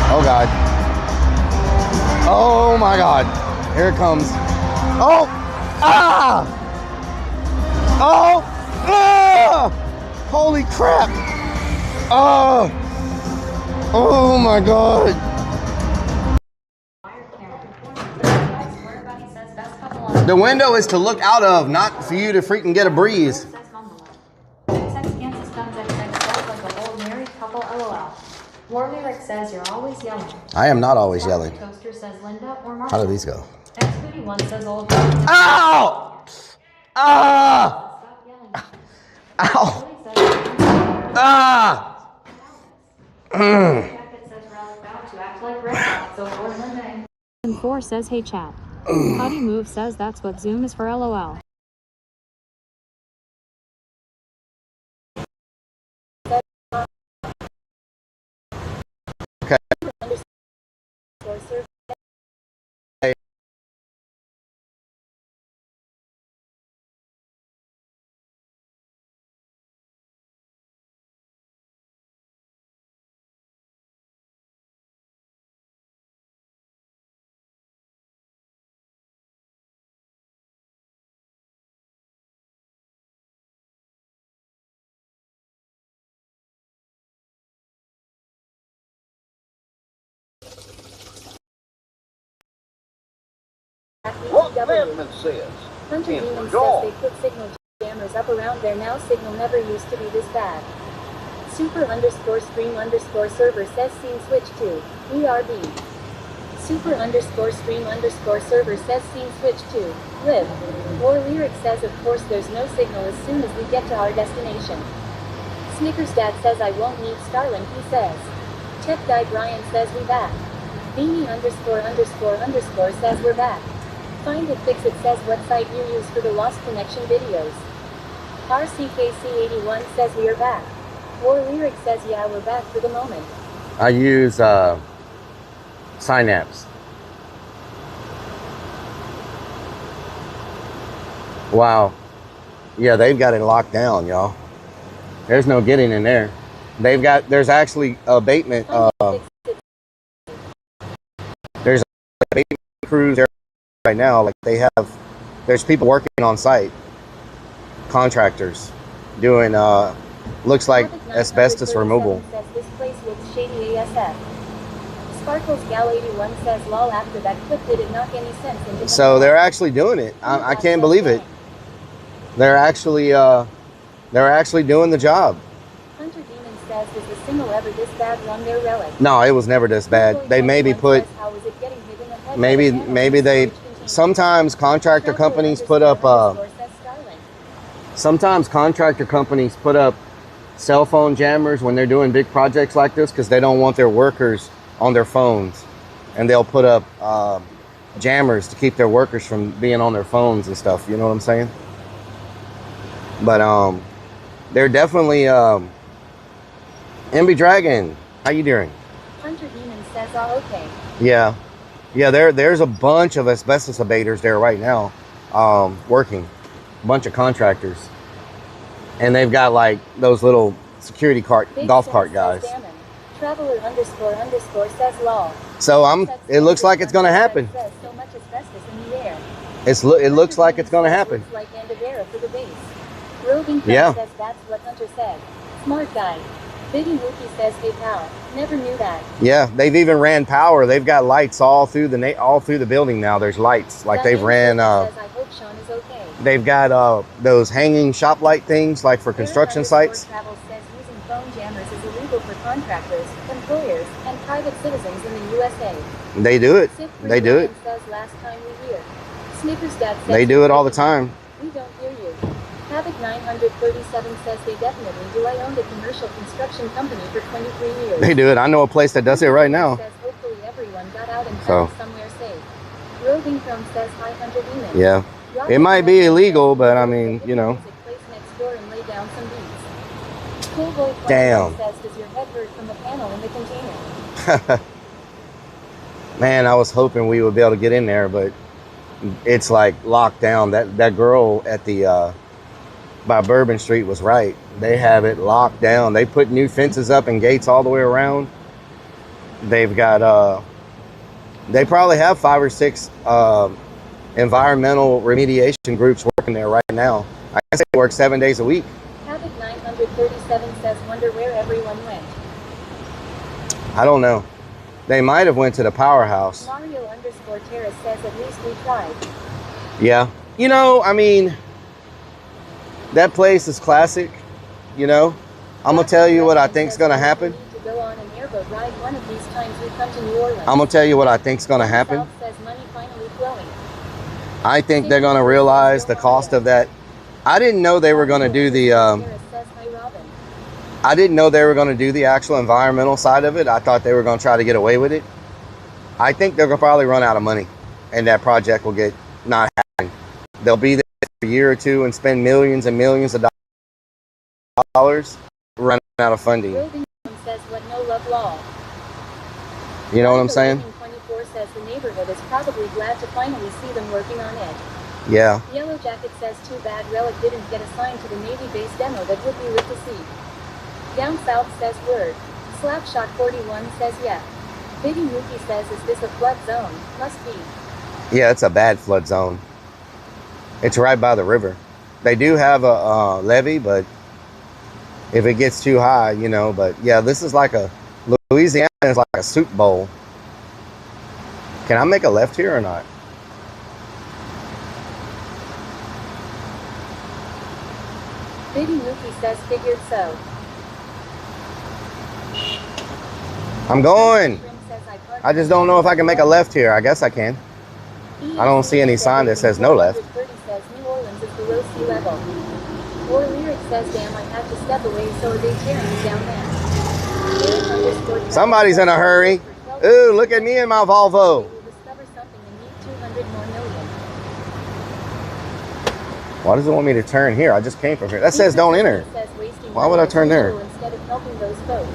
Oh God. Oh my God. Here it comes. Oh! Ah! Oh! Ah! Holy crap! Oh! Oh my God! The window is to look out of, not for you to freaking get a breeze. Warlyric says you're always yelling. I am not always yelling. Toaster says Linda or How do these go? X51 says old. Ow! Ah! Ow! Ah! And 4 says hey chat. Potty Move says that's what Zoom is for LOL. Okay. What amendment says? Hunter Demon says they put signal jammers up around there now. Signal never used to be this bad. Super _ server says scene switch to ERB. Super _ server says scene switch to live. War Lyric says of course there's no signal as soon as we get to our destination. Snickersdad says I won't need Starlink, he says. Tech Guy Brian says we back. Beanie _ says we're back. Find it fix it says what site you use for the lost connection videos. RCKC81 says we are back. War Lyric says, yeah, we're back for the moment. I use Synapse. Wow. Yeah, they've got it locked down, y'all. There's no getting in there. There's actually abatement. There's abatement crews there right now. Like there's people working on site. Contractors doing, looks like asbestos removal. Says this place looks shady ASF. Sparkles Gal 81 says, lol, after that clip, did it knock any sense into So they're actually doing it. I can't believe it. They're actually doing the job. Hunter Demon says, was the single ever this bad run their Rellik? No, it was never this bad. They maybe put, maybe they, sometimes contractor companies put up, cell phone jammers when they're doing big projects like this because they don't want their workers on their phones, and they'll put up jammers to keep their workers from being on their phones and stuff. You know what I'm saying? But they're definitely MB Dragon. How you doing? Hunter Demon says, oh, okay. Yeah, there's a bunch of asbestos abaters there right now, working. A bunch of contractors, and they've got like those little security golf cart guys. Traveler __ says lol. So it looks like it's gonna happen. So much asbestos in the air. It looks like it's gonna happen. Like end of era for the base. Roving Yeah. says that's what Hunter said. Smart guy. Biggie Mookie says, hey pal, never knew that. Yeah, they've even ran power. They've got lights all through the building now. There's lights. Like they've ran. Says, I hope Sean is okay. They've got those hanging shop light things, like for construction sites. Travel says using phone jammers is illegal for contractors, employers, and private citizens in the USA. They do it. They do it. Says last time we hear. Snickers Dad says They do it all the time. We don't hear you. Havoc 937 says they definitely do. I owned a commercial construction company for 23 years. They do it. I know a place that does it right now. Says hopefully everyone got out and found somewhere safe. Roving Chrome says 500 emails. Yeah. It might be illegal, but I mean, you know. Place next door and lay down some beats. Cool Boy Damn. says, does your head hurt from the panel in the container? Man, I was hoping we would be able to get in there, but it's like locked down. That girl at the by Bourbon Street was right. They have it locked down. They put new fences up and gates all the way around. They've got they probably have 5 or 6 environmental remediation groups working there right now. I guess they work 7 days a week. Havoc 937 says, wonder where everyone went. I don't know. They might have went to the powerhouse. Mario _Terrace says, at least we tried. Yeah. You know, I mean, that place is classic, you know. I'm going to tell you what I think's going to happen. To go on an airboat ride one of these times we come to New Orleans. I'm going to tell you what I think's going to happen. South says money finally flowing. I think they're going to realize the cost of that. I didn't know they were going to do the I didn't know they were going to do the actual environmental side of it. I thought they were going to try to get away with it. I think they're going to probably run out of money, and that project will get not happening. They'll be there for a year or two and spend millions and millions of dollars running out of funding. Says what no love law. You know what I'm saying? 24 says the neighborhood is probably glad to finally see them working on it. Yeah. Yellow Jacket says too bad Rellik didn't get assigned to the Navy base demo. That would be lit to see. Down South says word. Slapshot 41 says yeah. Biggie Mookie says, is this a flood zone? Must be. Yeah, it's a bad flood zone. It's right by the river. They do have a levee, but if it gets too high, you know, but yeah, this is like Louisiana is like a soup bowl. Can I make a left here or not? Biggie Mookie says figured so. I'm going. I just don't know if I can make a left here. I guess I can. I don't see any sign that says no left. Says New Orleans is below sea level. Or Lyric says, damn, I have to step away, so are they tearing me down there? Somebody's in a hurry. Ooh, look at me in my Volvo. Discover something and need 200 more million. Why does it want me to turn here? I just came from here. That says don't enter. Why would I turn there? Instead of helping those folks.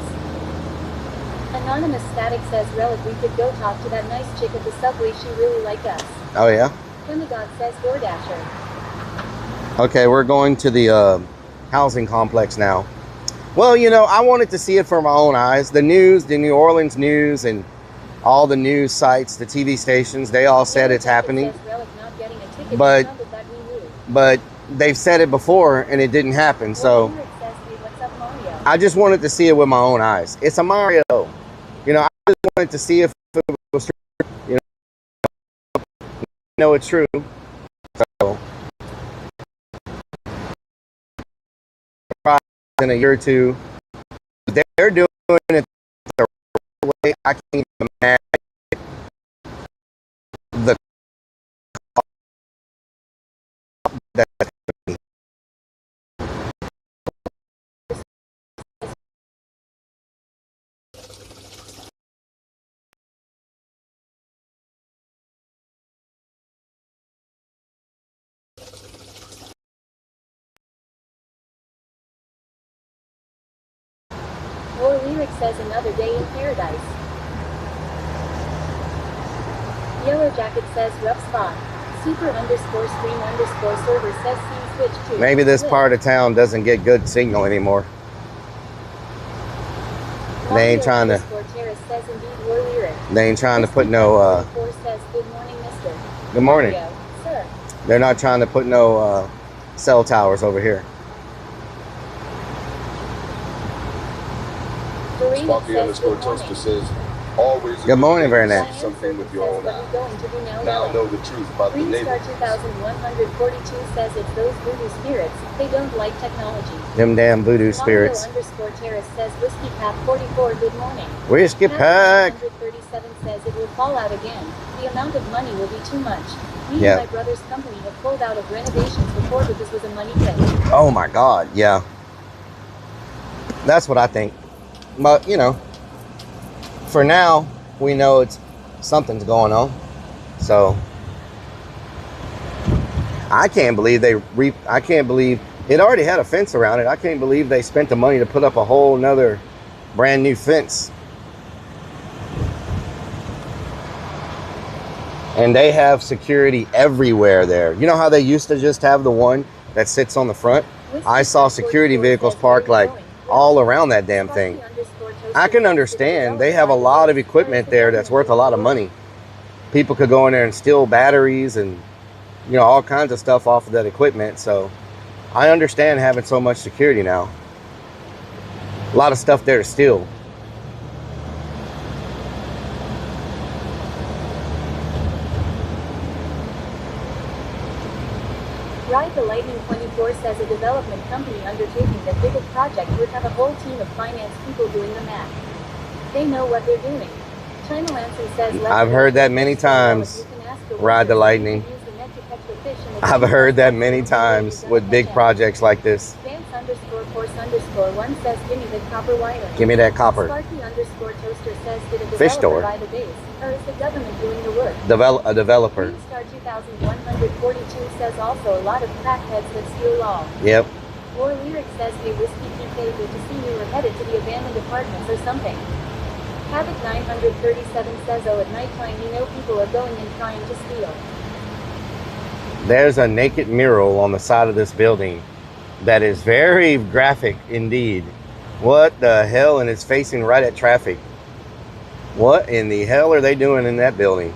Anonymous Static says, Rellik, we could go talk to that nice chick at the subway. She really like us. Oh, yeah? Demigod says DoorDasher. Okay, we're going to the housing complex now. Well, you know, I wanted to see it for my own eyes. The news, the New Orleans news, and all the news sites, the TV stations, they all said it's happening. But they've said it before and it didn't happen. So I just wanted to see it with my own eyes. It's a Mario. You know, I just wanted to see if it was true. You know it's true. So in a year or two, they're doing it the way I can't even imagine the that. War Lyric says another day in paradise. Yellow Jacket says rough spot. Super underscore stream underscore server says see switch to. Maybe this part of town doesn't get good signal anymore. They ain't trying to. Says indeed War Lyric. They ain't trying to put no. Says good morning, Mister. Good morning. Sir. They're not trying to put no cell towers over here. Sparky underscore Toaster says, always good morning, very nice. Something with your own eyes. Now know the truth about the neighbor. 2142 says it's those voodoo spirits. They don't like technology. Them damn voodoo spirits. Underscore Terrace says Whiskey Pack 44. Good morning. Whiskey Pack. 137 says it will fall out again. The amount of money will be too much. Me Yeah. and my brother's company have pulled out of renovations before, but this was a money pit. Oh my God, yeah. That's what I think. But you know, for now we know it's something's going on. So I can't believe I can't believe it already had a fence around it. I can't believe they spent the money to put up a whole nother brand new fence. And they have security everywhere there. You know how they used to just have the one that sits on the front? I saw security vehicles parked like all around that damn thing. I can understand. They have a lot of equipment there that's worth a lot of money. People could go in there and steal batteries and, you know, all kinds of stuff off of that equipment. So I understand having so much security now. A lot of stuff there to steal. Ride the Lightning 24 says a development company undertaking the biggest project would have a whole team of finance people doing the math. They know what they're doing. China Lansing says I've heard that many times. Ride the Lightning. I've heard that many times with big projects like this. Vance underscore force underscore 1 says give me the copper wire. Give me that copper. Sparky underscore toaster says did a developer Fish store. buy the base? Or is the government doing the work? A developer. Star 2142 says also a lot of crackheads that steal law. Yep. War Lyric says hey Whiskey PK good to see you were headed to the abandoned apartments or something. Havoc 937 says oh at nighttime you know people are going and trying to steal. There's a naked mural on the side of this building that is very graphic indeed. What the hell? And it's facing right at traffic. What in the hell are they doing in that building?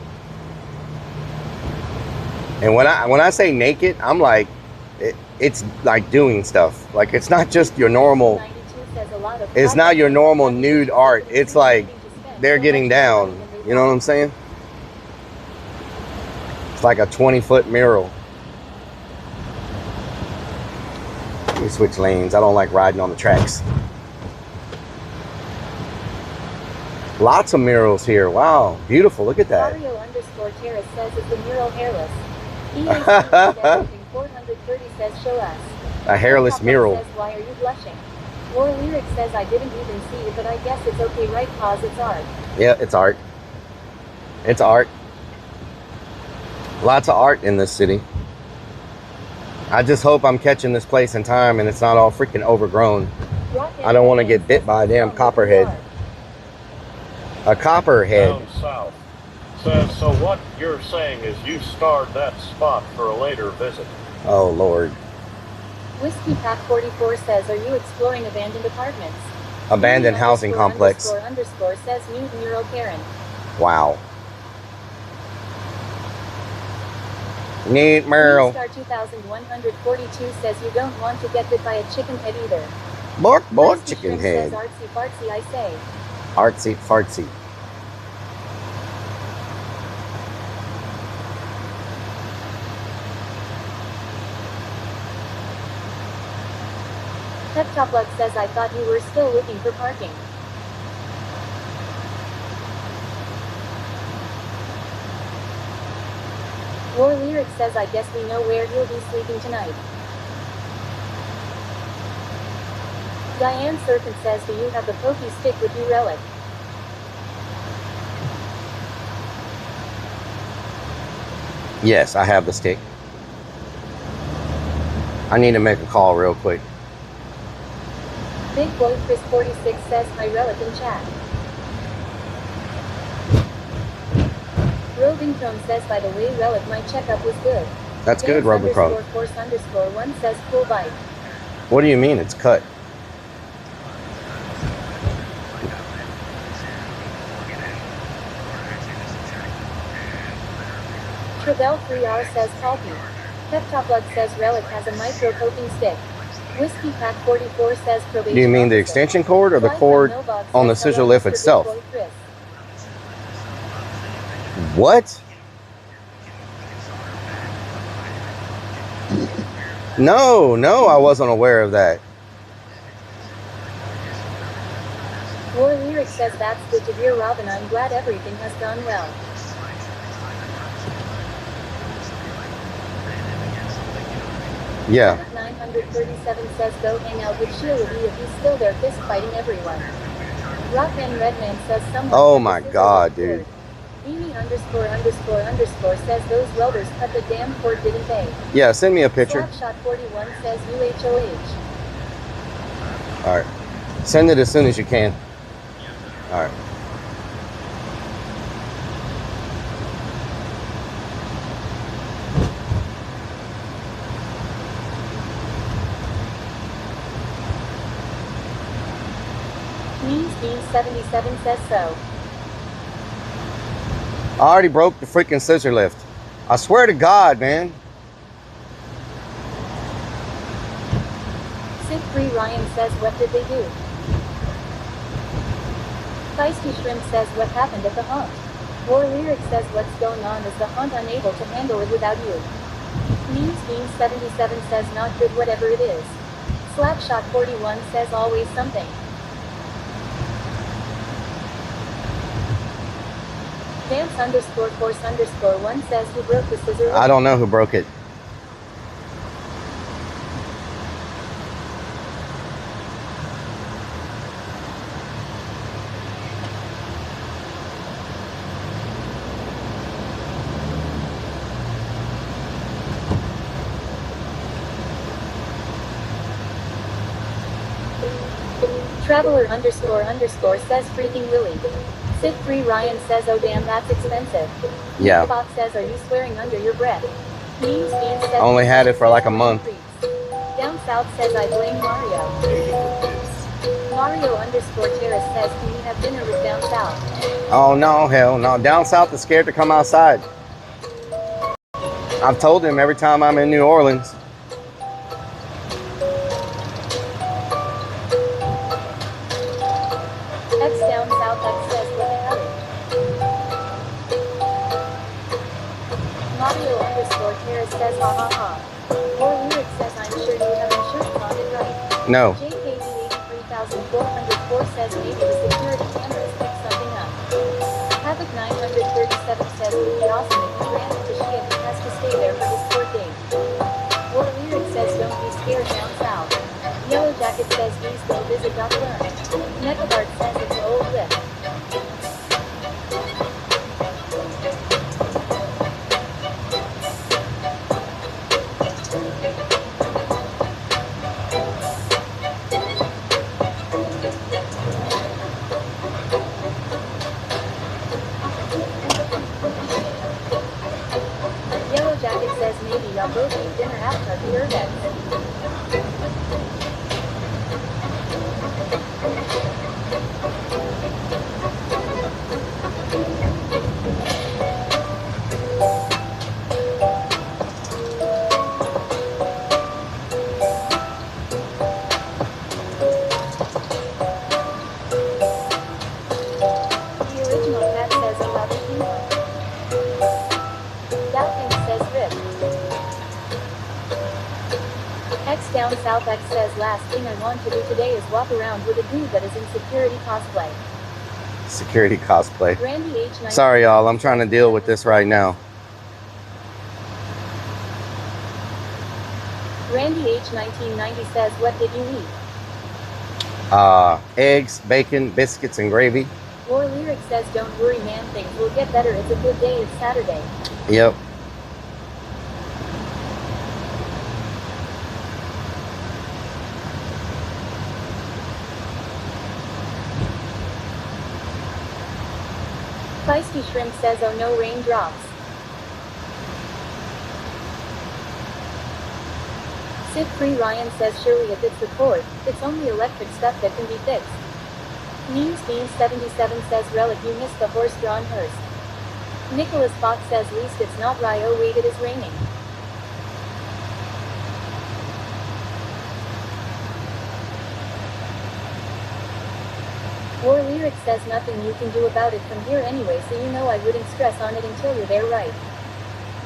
And when I say naked, I'm like, it's like doing stuff. Like it's not just your normal. It's not your normal nude art. It's like they're getting down. You know what I'm saying? It's like a 20-foot mural. Let me switch lanes. I don't like riding on the tracks. Lots of murals here. Wow, beautiful. Look at that. Mario underscore Terrace says is the mural hairless. EAC 430 says show us. A hairless mural. Says, why are you blushing? War Lyric says I didn't even see it, but I guess it's okay, right? Cause it's art. Yeah, it's art. It's art. Lots of art in this city. I just hope I'm catching this place in time and it's not all freaking overgrown. I don't want to get bit by a damn copperhead. A copperhead. Down south. Says, so what you're saying is you starred that spot for a later visit. Oh, Lord. Whiskey Pack 44 says, are you exploring abandoned apartments? Abandoned housing complex. Underscore says nude mural Karen. Wow. Neat mural. Star 2142 says you don't want to get bit by a chicken head either. Bark, bark, Feisty chicken Shrimp head. says artsy fartsy I say. Artsy fartsy. Peptopluck says I thought you were still looking for parking. War Lyric says I guess we know where he'll be sleeping tonight. Diane Serpent says do you have the pokey stick with you, Rellik? Yes, I have the stick. I need to make a call real quick. Big Boy Chris 46 says hi Rellik in chat. Robingtone says by the way Rellik my checkup was good. That's good, Robocron. Force underscore 1 says cool bite. What do you mean it's cut? Trebell 3R says Palpy. Peptopluck says Rellik has a micro poking stick. Whiskey Pack 44 says probation. Do you mean the extension cord or the cord on the scissor lift itself? What? No, I wasn't aware of that. War Lyric says that's good to hear, Robin. I'm glad everything has gone well. Yeah. 937 says go hang out with Sheila B if he's still there fist fighting everyone. Rockman Redman says someone. Oh my God, dude. Beanie underscore says those welders cut the damn cord, didn't they? Yeah, send me a picture. Slapshot 41 says UHOH. Alright. Send it as soon as you can. Alright. Means 77 says so. I already broke the freaking scissor lift. I swear to God, man. Sid Free Ryan says what did they do? Feisty Shrimp says what happened at the haunt. War Lyric says what's going on, is the haunt unable to handle it without you? Means 77 says not good whatever it is. Slapshot 41 says always something. Dance underscore force underscore 1 says who broke the scissor lift? I don't know who broke it. Traveler underscore says freaking Willy. Sid Free Ryan says oh damn that's expensive. Yeah. Bob says are you swearing under your breath? Means I only had it for like a month. Down South says I blame Mario. Mario underscore Terrace says can we have dinner with Down South? Oh no, hell no. Down South is scared to come outside. I've told him every time I'm in New Orleans. X Down South X says what the hell? Mario underscore Terrace says ha ha ha. War Lyric says I'm sure you have insurance on it, right? No. JKD83404 says maybe the security cameras picked something up. Havoc 937 says it would be awesome if he ran into Shia and he has to stay there for his court date. War Lyric says don't be scared Down South. Yellow Jacket says please go visit Doc Learn. Necklebart says it's an old lift. Down South X says, last thing I want to do today is walk around with a dude that is in security cosplay. Security cosplay. Randy H. Sorry, y'all. I'm trying to deal with this right now. Randy H. 1990 says, what did you eat? Eggs, bacon, biscuits, and gravy. War Lyric says, don't worry man, things will get better. It's a good day. It's Saturday. Yep. Feisty Shrimp says, oh no, raindrops. Sid Free Ryan says, surely if it's the cord, it's only electric stuff that can be fixed. Memes Bean 77 says, Rellik, you missed the horse-drawn hearse. Nicholas Fox says, least it's not Rye. Oh wait, it is raining. War Lyric says, nothing you can do about it from here anyway, so you know I wouldn't stress on it until you're there, right?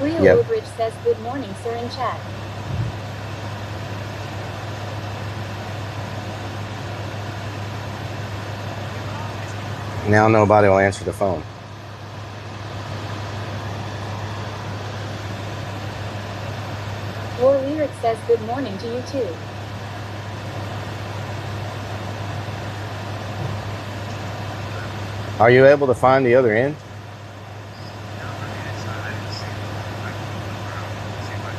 Real Woodbridge says, good morning sir in chat. Now nobody will answer the phone. War Lyric says, good morning to you too. Are you able to find the other end?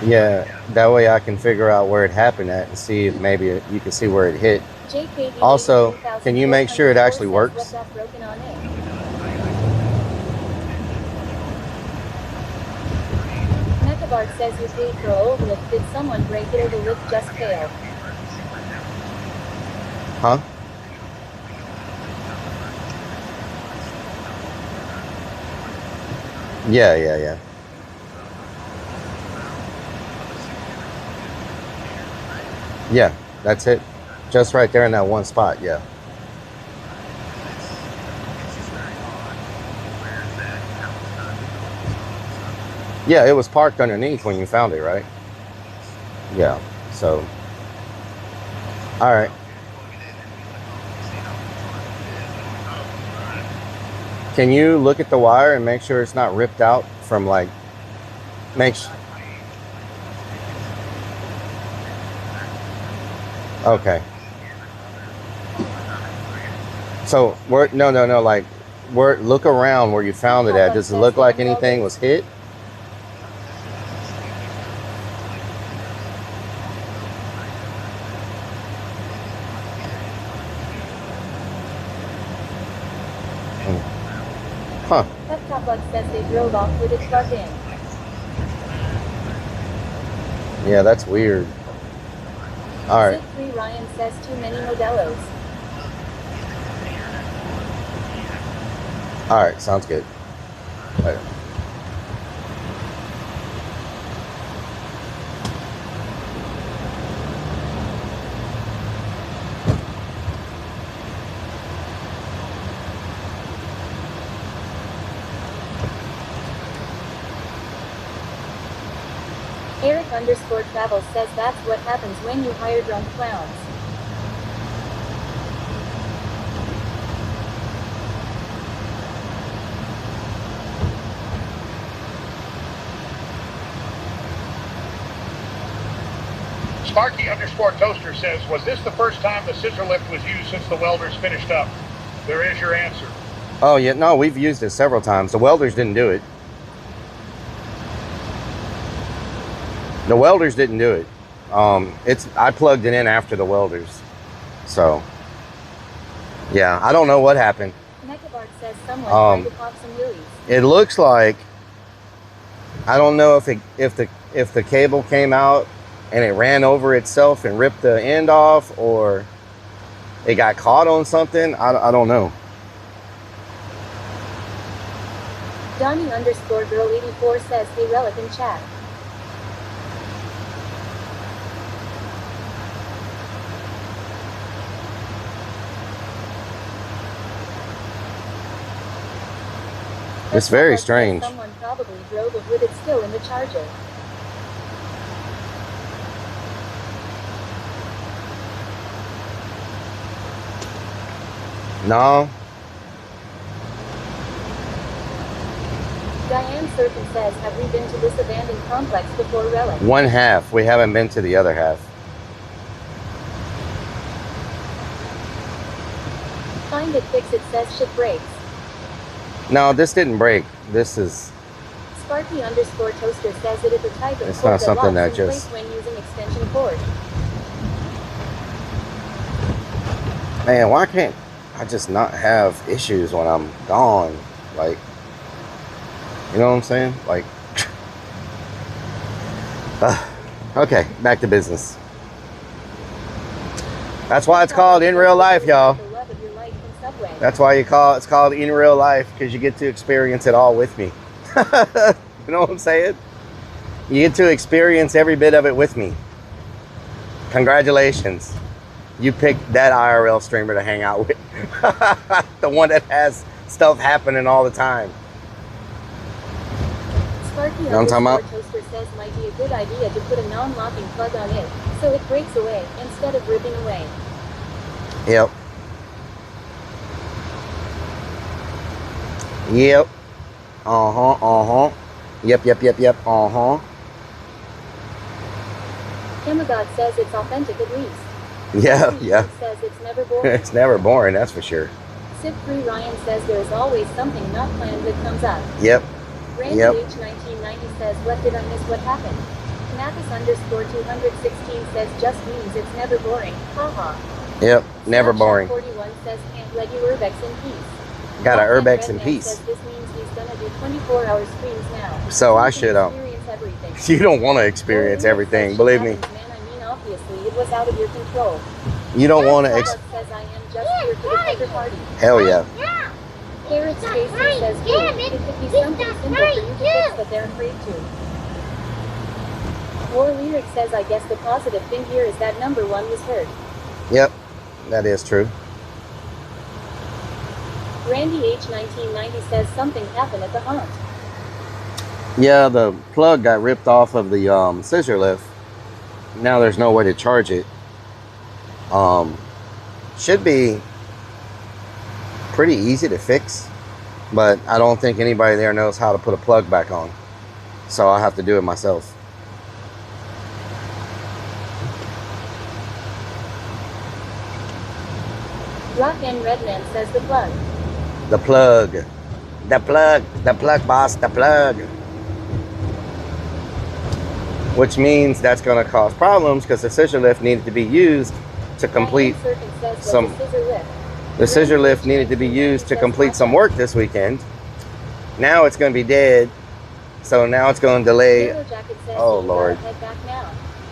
Yeah, that way I can figure out where it happened at and see if maybe you can see where it hit. Also, can you make sure it actually works? Mechabart says you paid for old lift. Did someone break it or the lift just failed? Huh? Yeah. Yeah, that's it. Just right there in that one spot, yeah. Yeah, it was parked underneath when you found it, right? Yeah, so. All right. Can you look at the wire and make sure it's not ripped out from like, okay. So, no, like, look around where you found it at. Does it look like anything was hit? Huh. Peptoplex says they drove off with it plugged in. Yeah, that's weird. All right. Sid Free Ryan says too many Modelos. All right, sounds good. Later. Eric_Travel says that's what happens when you hire drunk clowns. Sparky_Toaster says, was this the first time the scissor lift was used since the welders finished up? There is your answer. Oh, yeah, no, we've used it several times. The welders didn't do it. The welders didn't do it. I plugged it in after the welders. So, yeah, I don't know what happened. Mechabart says someone tried to pop some lilies. It looks like, I don't know if the cable came out and it ran over itself and ripped the end off, or it got caught on something. I don't know. Donnie_girl84 says, hey Rellik in chat. It's very strange. Someone probably drove it with it still in the charger. No. Diane Serpent says, have we been to this abandoned complex before, Rellik? One half. We haven't been to the other half. Find it, fix it says shit breaks. No, this didn't break. This is... Sparky _ toaster says it is a type of It's cord not something that locks in just... place when using extension cord. Man, why can't I just not have issues when I'm gone? Like, you know what I'm saying? Like, okay, back to business. That's why it's called In Real Life, y'all. That's why it's called In Real Life, because you get to experience it all with me. You know what I'm saying? You get to experience every bit of it with me. Congratulations. You picked that IRL streamer to hang out with. The one that has stuff happening all the time. Sparky You know what I'm talking about? Toaster says might be a good idea to put a non-locking plug on it, so it breaks away, instead of ripping away. Yep. Yep. Yep. Chemagod says it's authentic at least. Yeah. Says it's never boring. It's never boring, that's for sure. Sip3 Ryan says there is always something not planned that comes up. Yep. Randy Yep. H1990 says, what did I miss? What happened? Knappus _216 says, just means it's never boring. Haha. Yep. Never Snapchat boring. 41 says, can't let you Urbex in peace. Got an Lockman Urbex in Redman peace. Says this means he's gonna do 24-hour streams now. So I You should, can experience everything. You don't want to experience everything, believe me. Man, I mean, obviously, it was out of your control. You don't want to Says I am just here for the cover party. Hell yeah. Carrot Stacy says, dude, it could be something simple for you to fix, but they're afraid to. War Lyric says, I guess the positive thing here is that number 1 was hurt. Yep. That is true. Randy H1990 says something happened at the haunt. Yeah, the plug got ripped off of the scissor lift. Now there's no way to charge it. Should be pretty easy to fix, but I don't think anybody there knows how to put a plug back on. So I'll have to do it myself. Rock and Redman says the plug. The plug. The plug. The plug, boss. The plug. Which means that's going to cause problems because the scissor lift needed to be used to complete some... The scissor lift needed to be used to complete some work this weekend. Now it's going to be dead. So now it's going to delay... Oh, Lord.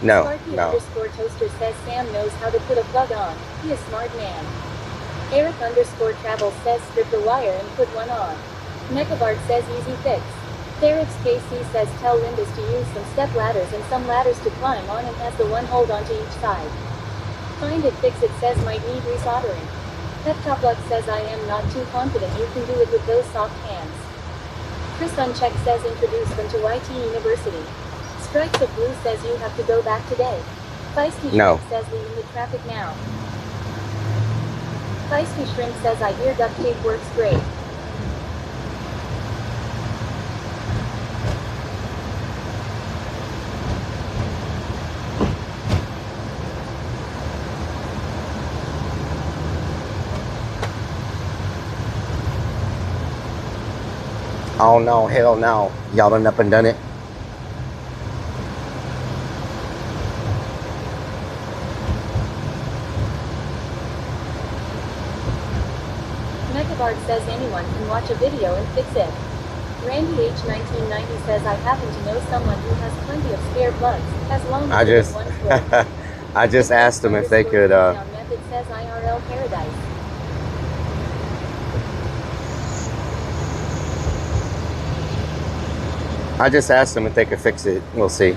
No, no. Toaster says Sam knows how to put a plug on. He a smart man. Eric _travel says strip the wire and put one on. Mechabart says easy fix. Ferrex KC says tell Lindis to use some step ladders and some ladders to climb on and has the one hold onto each side. Find it, fix it says might need resoldering. Peptopluck says I am not too confident you can do it with those soft hands. Chris Uncheck says introduce them to YT University. Strikes of Blue says you have to go back today. Feisty No. Shrimp says leave the traffic now. Feisty Shrimp says I hear duct tape works great. Oh no, hell no. Y'all done up and done it. Mechabart says anyone can watch a video and fix it. Randy H1990 says I happen to know someone who has plenty of spare plugs, as long as one flow. I just asked them if they could Method says IRL Paradise. I just asked them if they could fix it. We'll see.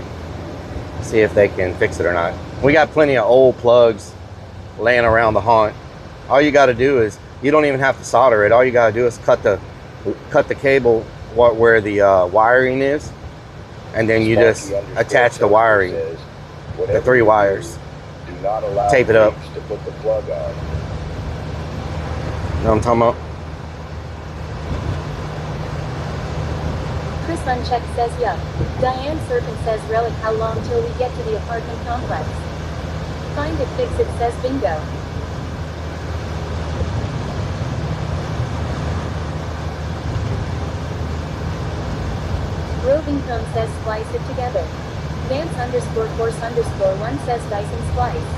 See if they can fix it or not. We got plenty of old plugs laying around the haunt. All you got to do is, you don't even have to solder it. All you got to do is cut the cable where the wiring is, and then you just attach the wiring, the 3 wires, Do not allow tape it up. to put the plug on. know what I'm talking about? Chris Unchecked says yup. Diane Serpent says Rellik, how long till we get to the apartment complex? Find it, fix it, says bingo. Roving Cone says splice it together. Dance_force_1 says Dyson splice.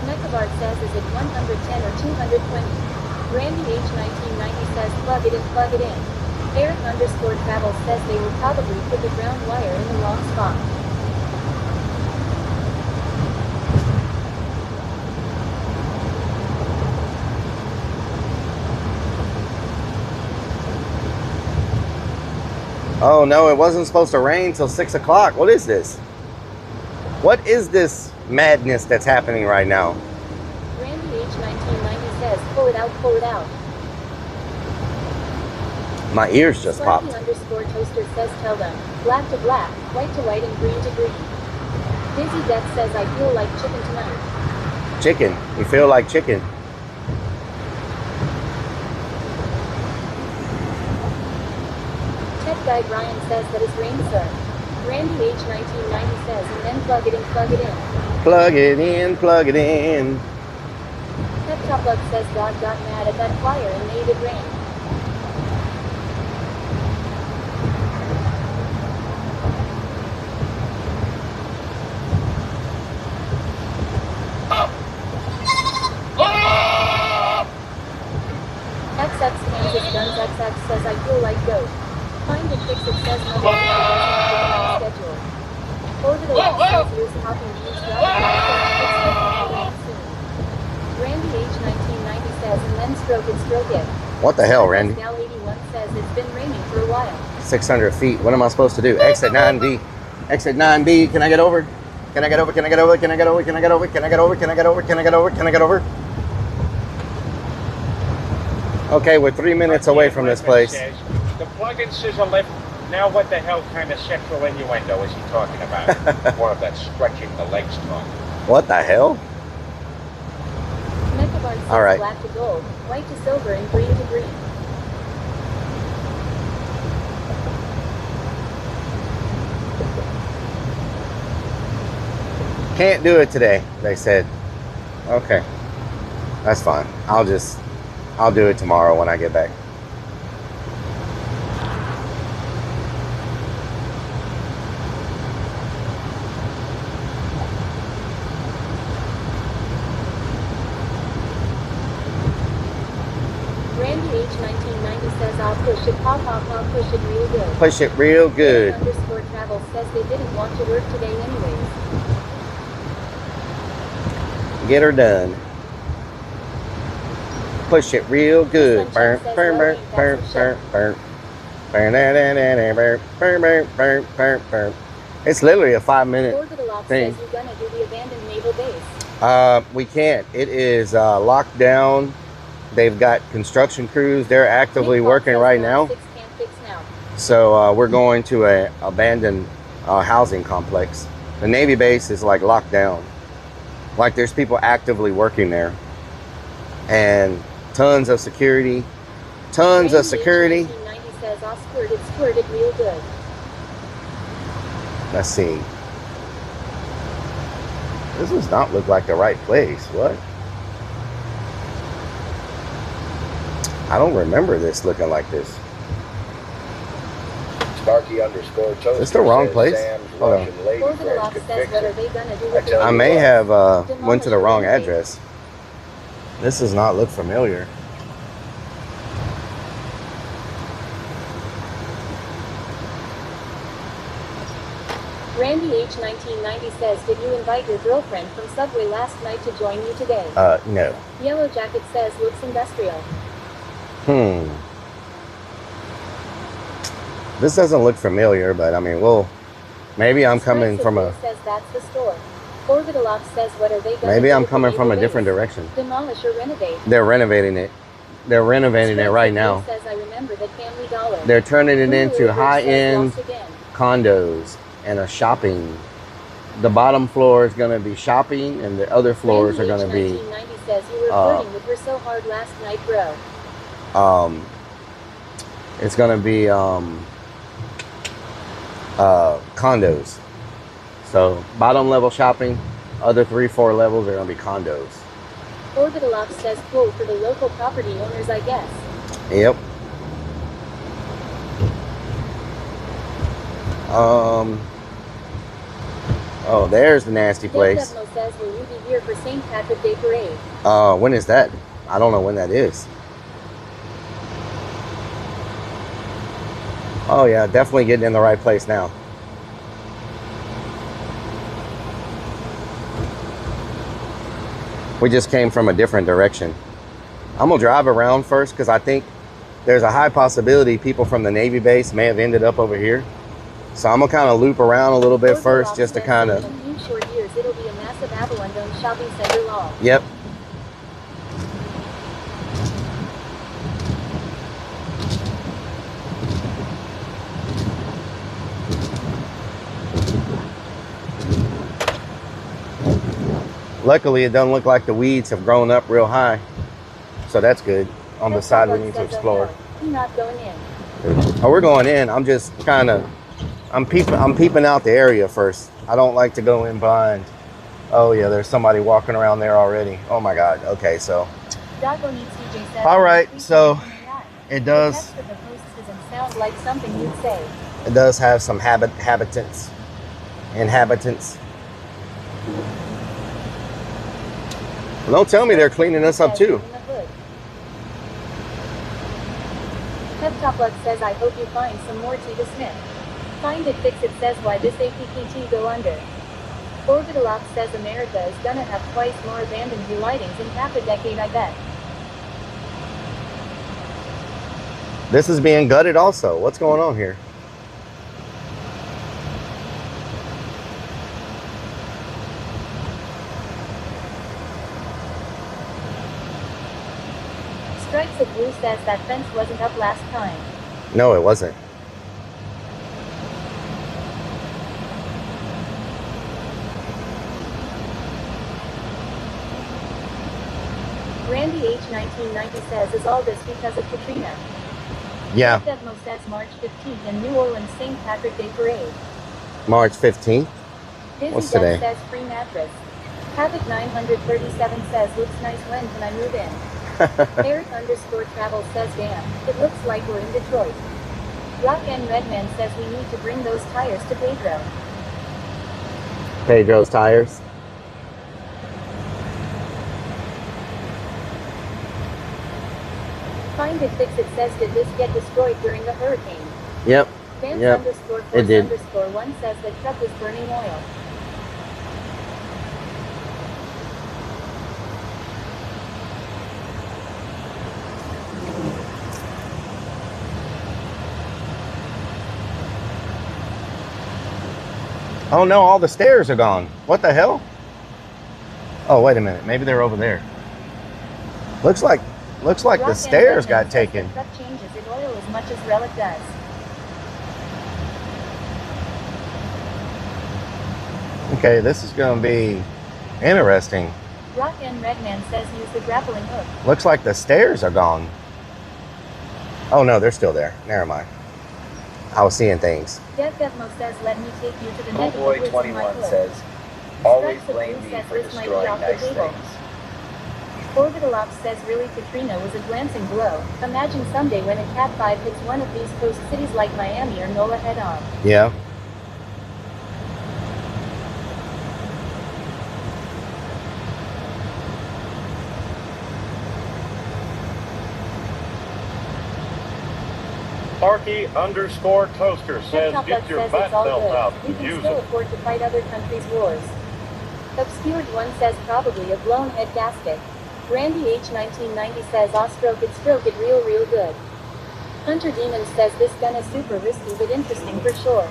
Mechabart says is it 110 or 220? Randy H1990 says plug it in. Eric_travel says they will probably put the ground wire in the wrong spot. Oh no, it wasn't supposed to rain till 6 o'clock. What is this? What is this madness that's happening right now? Randy H1990 says pull it out, pull it out. My ears just popped. Sparky_toaster says tell them. Black to black, white to white, and green to green. Dizzy Death says I feel like chicken tonight. Chicken. You feel like chicken. Tech Guy Brian says that is rain, sir. Randy H1990 says and then plug it in, plug it in. Plug it in, plug it in. Pep Top Bug says God got mad at that fire and made it rain. XX Kansas Guns XX says I feel like goat. Find it, fix it, says mother schedule. Over the left says here's talking beach Randy H1990 says and then stroke it, stroke it. What the hell, Randy? Gal 81 says it's been raining for a while. 600 feet. What am I supposed to do? Exit 9B. Exit 9B. Can I get over? Can I get over? Can I get over? Can I get over? Can I get over? Can I get over? Can I get over? Can I get over? Can I get over? Okay, we're 3 minutes away from this place. The plug-in scissor lift. Now what the hell kind of sexual innuendo is he talking about? More of that stretching the legs talk. What the hell? All right. Black to gold, white to silver, and green to green. Can't do it today, they said. Okay, that's fine. I'll do it tomorrow when I get back. Randy H1990 says I'll push it, pop, push it real good. Push it real good. _travel says they didn't want to work today anyways. Get her done. Push it real good. Burn, burn, burn, burn, burn, burn. Burn. It's literally a 5-minute thing. Says you're gonna do the abandoned naval base. We can't. It is locked down. They've got construction crews. They're actively working right now. So we're going to an abandoned housing complex. The Navy base is like locked down. Like there's people actively working there. And tons of security. Tons of security. Says I'll squirt it real good. Let's see. This does not look like the right place. What? I don't remember this looking like this. Sparky_toaster. It's the wrong place. Hold on. I may have went to the wrong address. This does not look familiar. Randy H1990 says, did you invite your girlfriend from Subway last night to join you today? No. Yellow Jacket says, looks industrial. This doesn't look familiar, but I mean, well, maybe I'm coming from a... Says that's the store. Orbital says, what are they gonna Maybe do I'm with coming the from a naval different base? direction. Demolish or renovate. They're renovating it. They're renovating it right now. Says, I remember that Family Dollar. They're turning it into Says, high-end lost again. condos and a shopping. The bottom floor is going to be shopping, and the other floors are going to be Randy H1990 says, you were flirting with her so hard last night, bro. It's gonna be condos. So bottom level shopping, other 3-4 levels are gonna be condos. Orbital Ops says cool for the local property owners, I guess. Yep. Oh, there's the nasty place. Devmo says, will you be here for St. Patrick's Day Parade? When is that? I don't know when that is. Oh yeah, definitely getting in the right place now. We just came from a different direction. I'm gonna drive around first because I think there's a high possibility people from the Navy base may have ended up over here. So I'm gonna kind of loop around a little bit first just to kind of... In a few short years, it'll be a massive Avalon shopping center long. Yep. Luckily, it doesn't look like the weeds have grown up real high. So that's good. On the side we need to explore. You're not going in. Oh, we're going in. I'm just kind of... I'm peeping out the area first. I don't like to go in blind. Oh yeah, there's somebody walking around there already. Oh my God. Okay, so. All right, so it does. The post doesn't sound like something you'd say. It does have some inhabitants. Well, don't tell me they're cleaning us up too. Peptopluck says, I hope you find some more tea to sniff. Find it, fix it says, why this APPT go under. Orbital Ops says America is gonna have twice more abandoned lightings in half a decade, I bet. This is being gutted also. What's going on here? Strikes of Blue says that fence wasn't up last time. No, it wasn't. Randy H. 1990 says, is all this because of Katrina? Yeah. Devmo says March 15th in New Orleans St. Patrick's Day Parade. March 15th? What's today? Says free mattress. Havoc 937 says, looks nice, when can I move in? Eric_travel says, damn, it looks like we're in Detroit. Rock and Redman says we need to bring those tires to Pedro. Pedro's tires? Find it, fix it says, did this get destroyed during the hurricane? Yep. Vance Yep. _force It did. _1 says the truck was burning oil. Oh no, all the stairs are gone. What the hell? Oh, wait a minute. Maybe they're over there. Looks like the stairs got taken. The truck changes in oil as much as Rellik does. Okay, this is going to be interesting. Rock and Redman says use the grappling hook. Looks like the stairs are gone. Oh no, they're still there. Never mind. I was seeing things. Devmo says, let me take you to the next Homeboy 21 says, always blame me for destroying nice things. Orbital Ops says, really, Katrina was a glancing blow. Imagine someday when a Cat 5 hits one of these coast cities like Miami or NOLA head on. Yeah. Arky_toaster says, get your bat belt out We and can use still it. afford to fight other countries' wars. Obscured One says probably a blown head gasket. Randy H. 1990 says, I'll stroke it real good. Hunter Demon says this gun is super risky but interesting for sure.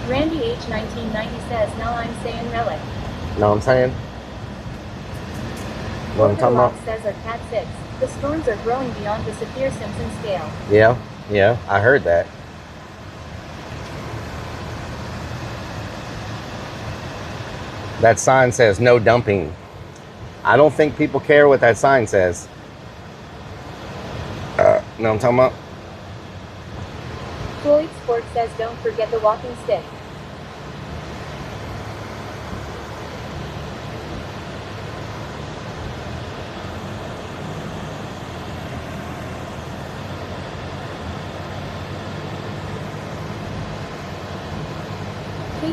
Randy H. 1990 says, now I'm saying Rellik. Know what I'm saying? What I'm talking about? Says are Cat 6. The storms are growing beyond the severe Simpson scale. Yeah. Yeah, I heard that. That sign says no dumping. I don't think people care what that sign says. You know what I'm talking about? Floyd Sport says don't forget the walking stick.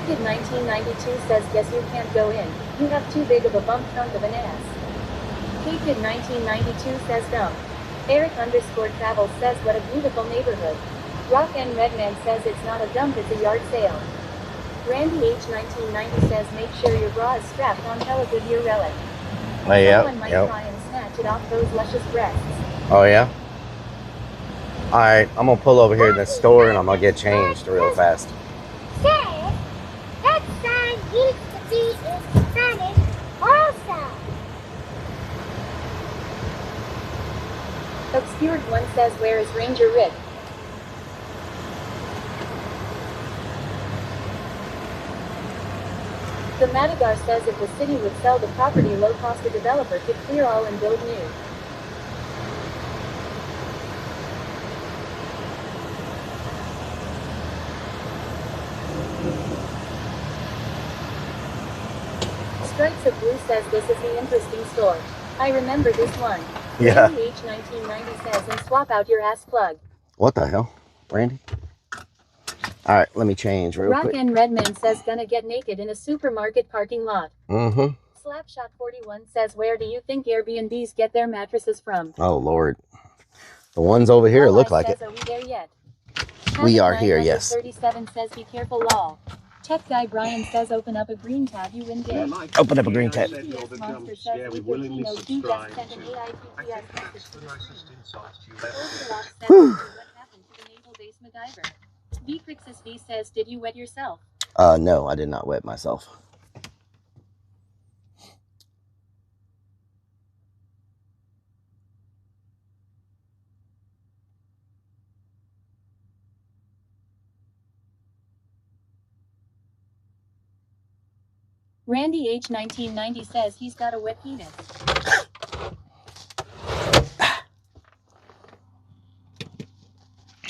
Kid 1992 says guess you can't go in. You have too big of a bump trunk of an ass. Kid 1992 says dump. Eric_Travel says what a beautiful neighborhood. Rock and Redman says it's not a dump, it's a yard sale. Randy H 1990 says make sure your bra is strapped on. Hell a Goodyear Rellik. Someone might try and snatch it off those luscious breasts. Oh yeah? Alright, I'm gonna pull over here in the store and I'm gonna get changed real fast. Says that sign needs to be in Spanish also. Obscured One says where is Ranger Rick? The Madagar says if the city would sell the property low cost, a developer could clear all and build new. Stripes of Blue says this is the interesting store. I remember this one. Yeah. Randy H 1990 says and swap out your ass plug. What the hell, Randy? Alright, let me change real quick. Rock and Redman says gonna get naked in a supermarket parking lot. Mm-hmm. Slapshot 41 says where do you think Airbnbs get their mattresses from? Oh Lord. The ones over here look like it. Are we there yet? We are here, yes. 37 says be careful, lol. Tech guy Brian says open up a green tab, you win game. Open up a green tab. Monster says we willingly subscribe to what happened to the naval base MacGyver. Vcrixus V says did you wet yourself? No, I did not wet myself. Randy H 1990 says he's got a wet penis.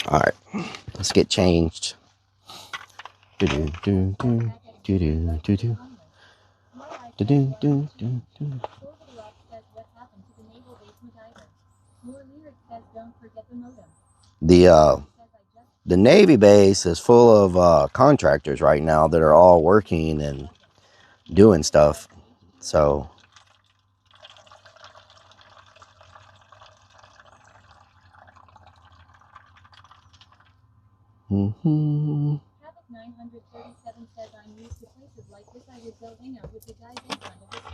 All right, let's get changed. Do do do do do do do do do do do do. The Navy base is full of contractors right now that are all working and doing stuff. So Havoc 937 says I'm used to places like this. I would go hang out with the guys in front of this.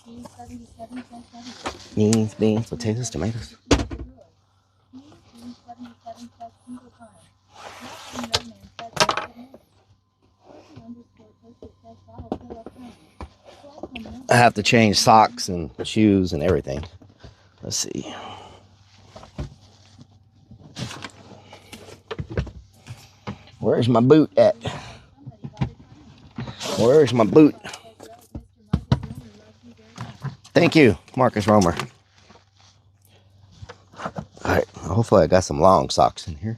Beans 77 says beans, beans, potatoes, tomatoes. I have to change socks and shoes and everything. Let's see. Where's my boot at? Where's my boot? Thank you, Marcus Romer. All right, hopefully I got some long socks in here.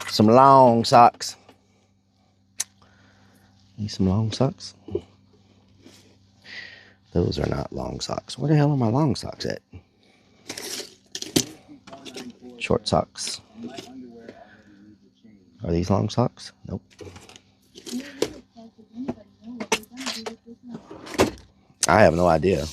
Some long socks. Need some long socks? Those are not long socks. Where the hell are my long socks at? Short socks. Are these long socks? Nope. I have no idea.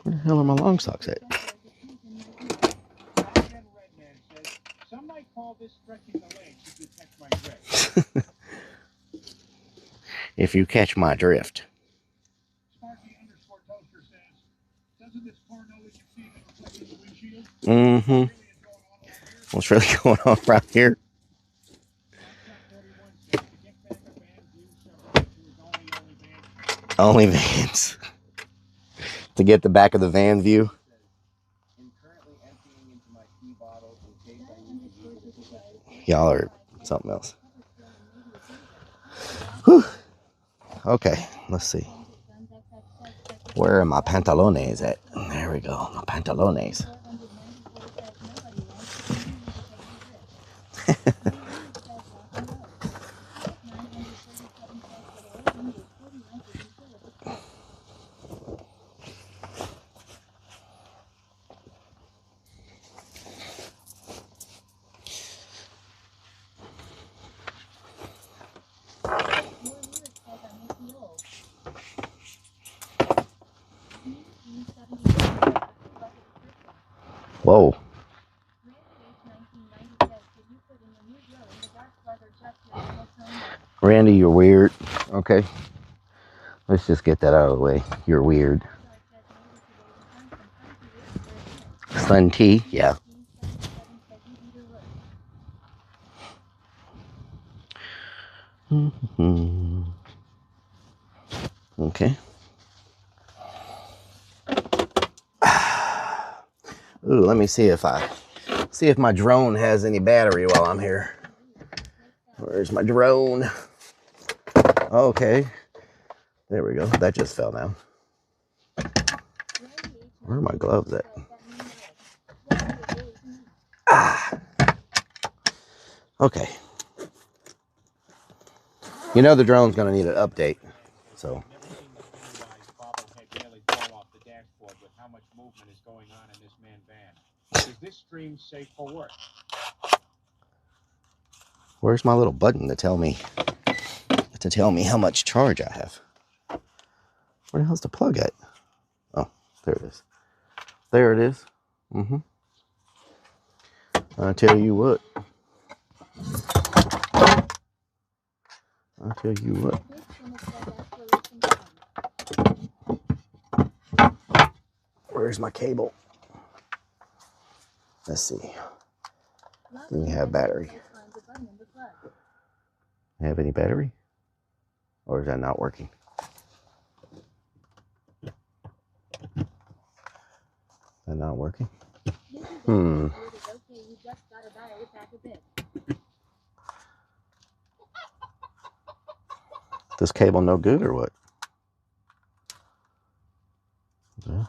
Where the hell are my long socks at? Some might call this stretching the legs if you catch my drift. If you catch my drift. Sparky_Toaster says, doesn't this car know we can see the reflection in the windshield? Mm-hmm. What's really going on right here? Only vans. To get the back of the van view. Y'all are something else. Whew. Okay, let's see. Where are my pantalones at? There we go, my pantalones. Whoa. Randy, you're weird. Okay. Let's just get that out of the way. You're weird. Sun T, yeah. Okay. Ooh, let me see if my drone has any battery while I'm here. Where's my drone? Okay. There we go. That just fell down. Where are my gloves at? Okay. You know the drone's going to need an update. So. How much movement is going on in this man van? Is this stream safe for work? Where's my little button to tell me how much charge I have? Where the hell's the plug at? Oh, there it is. There it is. I tell you what. Where's my cable? Let's see. Do we have battery? Have any battery? Or is that not working? Is that not working? This cable no good or what? Yeah.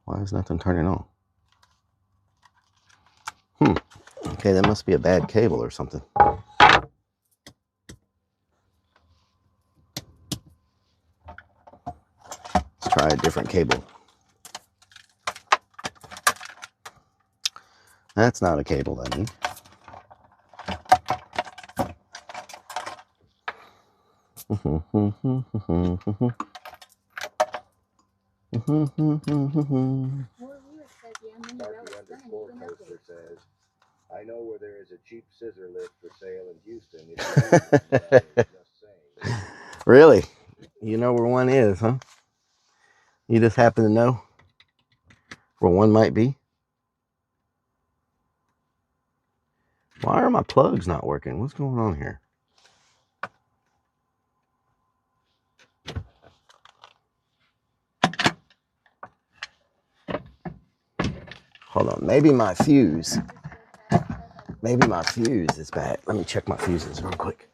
Why is nothing turning on? Okay, that must be a bad cable or something. Let's try a different cable. That's not a cable I need. Says, I know where there is a cheap scissor lift for sale in Houston. Just saying. Really? You know where one is, huh? You just happen to know where one might be? Why are my plugs not working? What's going on here? Hold on, maybe my fuse is bad. Let me check my fuses real quick.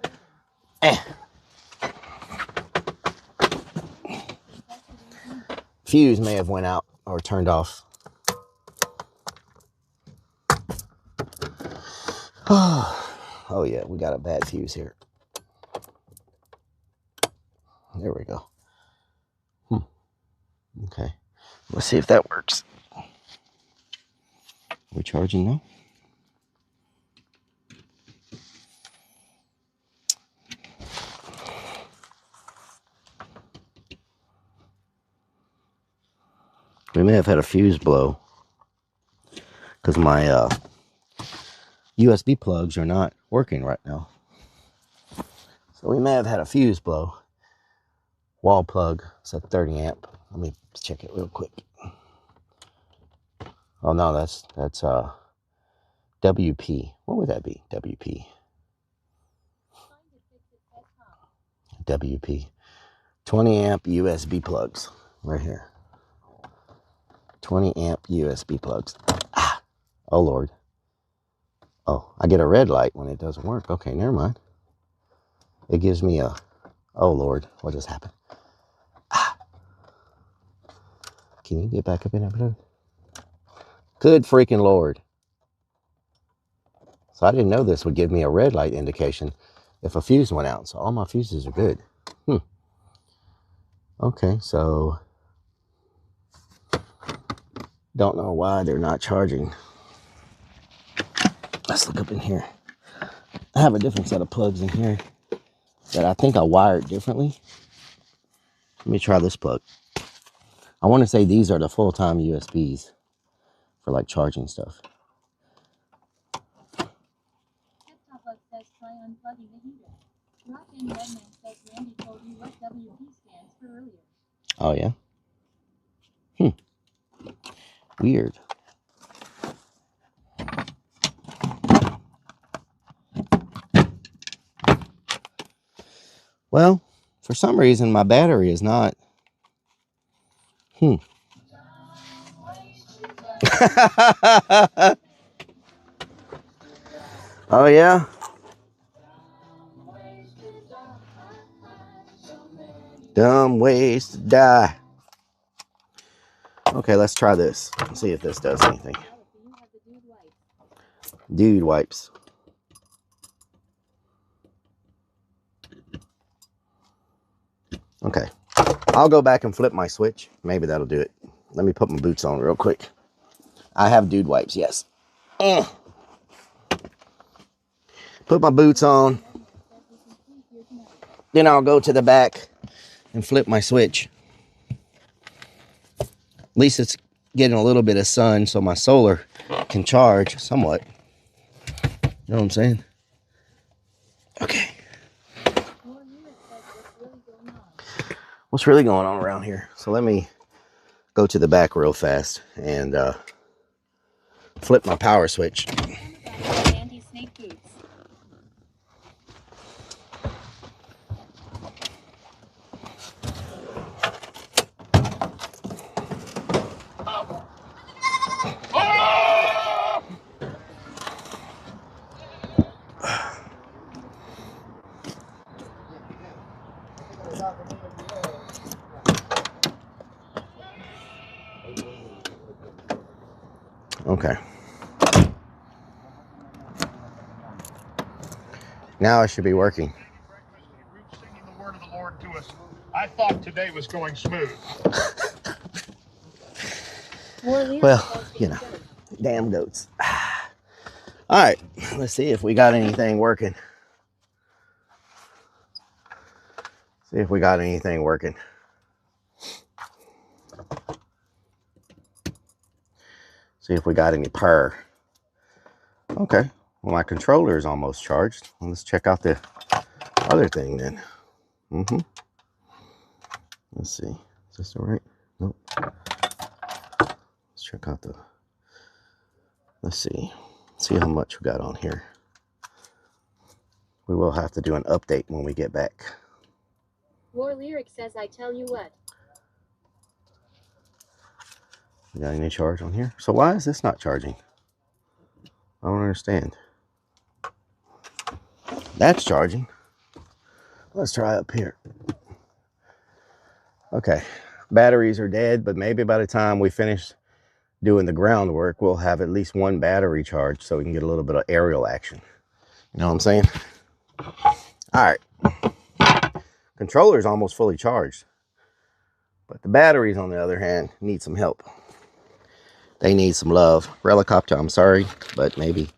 Fuse may have went out or turned off. Oh yeah, we got a bad fuse here. There we go. Okay, let's see if that works. We're charging now. We may have had a fuse blow because my USB plugs are not working right now. So we may have had a fuse blow. Wall plug, it's a 30 amp. Let me check it real quick. Oh no, that's WP. What would that be? WP. WP. 20 amp USB plugs right here. 20 amp USB plugs. Ah, oh Lord. Oh, I get a red light when it doesn't work. Okay, never mind. It gives me a, oh Lord, what just happened? Ah. Can you get back up in that blue? Good freaking Lord. So I didn't know this would give me a red light indication if a fuse went out. So all my fuses are good. Okay, so don't know why they're not charging. Let's look up in here. I have a different set of plugs in here that I think I wired differently. Let me try this plug. I want to say these are the full-time USBs for like charging stuff. Plug says try unplugging the heater. Rock and Redman says Randy told you what WP stands for earlier. Oh yeah? Weird. Well, for some reason my battery is not. Oh yeah? Dumb ways to die. Okay, let's try this. See if this does anything. Dude wipes. Okay. I'll go back and flip my switch. Maybe that'll do it. Let me put my boots on real quick. I have dude wipes, yes. Put my boots on. Then I'll go to the back and flip my switch. At least it's getting a little bit of sun so my solar can charge somewhat. You know what I'm saying? Okay. What's really going on around here? So let me go to the back real fast and flip my power switch. Okay. Now I should be working. Singing the word of the Lord to us. I thought today was going smooth. Well, you know, damn goats. All right, let's see if we got anything working. See if we got anything working. See if we got any purr. Okay, well, my controller is almost charged. Well, let's check out the other thing then. Let's see. Is this all right? Nope. Let's check out the. Let's see. See how much we got on here. We will have to do an update when we get back. War Lyric says, I tell you what. You got any charge on here? So why is this not charging? I don't understand. That's charging. Let's try up here. Okay. Batteries are dead, but maybe by the time we finish doing the groundwork, we'll have at least one battery charged so we can get a little bit of aerial action. You know what I'm saying? All right. Controller's almost fully charged. But the batteries, on the other hand, need some help. They need some love. Relicopter, I'm sorry, but maybe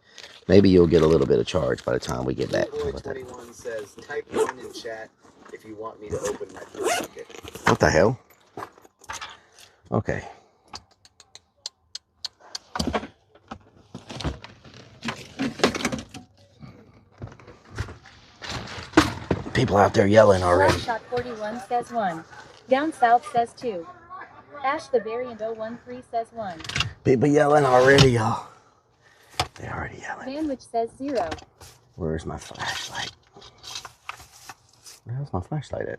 you'll get a little bit of charge by the time we get back. 21 says, type 1 in chat if you want me to open my fuel bucket. What the hell? Okay. People out there yelling already. Shot 41 says 1. Down south says 2. Ash the variant 013 says 1. People yelling already, y'all. They're already yelling. Sandwich says 0. Where's my flashlight? Where's my flashlight at?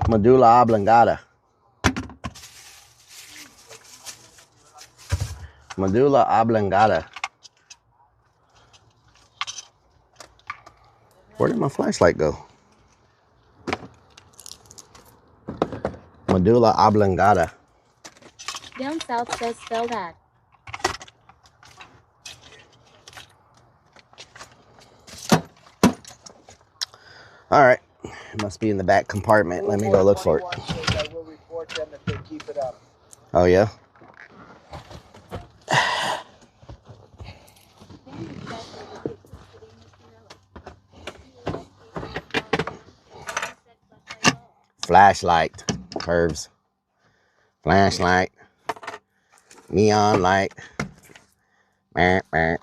Medulla oblongata. Medulla oblongata. Where did my flashlight go? Medulla oblongata. Down south says spell that. All right. It must be in the back compartment. Let me go look for it. I will report them if they keep it up. Oh, yeah? Flashlight. Curves. Flashlight. Neon light. Bah, bah.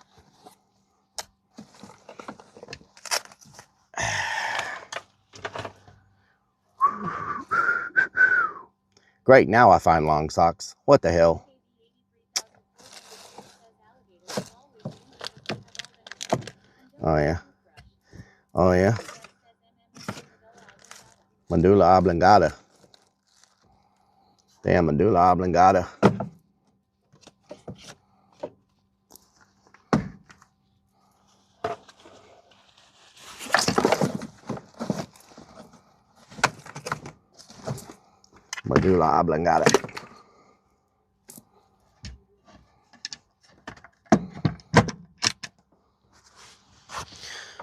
Great, now I find long socks. What the hell? Oh, yeah. Oh, yeah. Medulla oblongata. Damn, medulla oblongata. Medulla oblongata.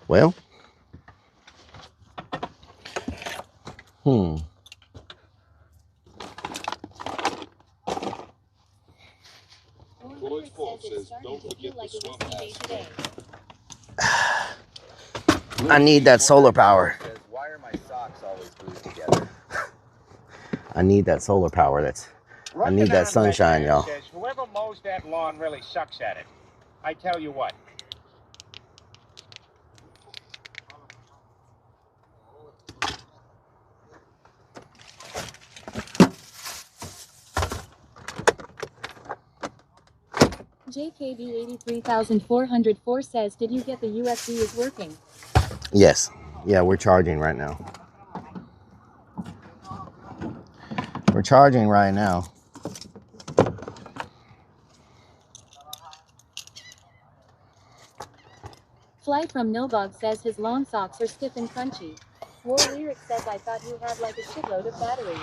Well. Floyd's fault says, don't forget the swim mask. I need that solar power. Why are my socks always glued together? I need that solar power. I need that sunshine, y'all. Says, whoever mows that lawn really sucks at it. I tell you what. JKB 83404 says, did you get the USB is working? Yes. Yeah, we're charging right now. We're charging right now. Fly from Nobog says his long socks are stiff and crunchy. War Lyric says, I thought you had like a shitload of batteries.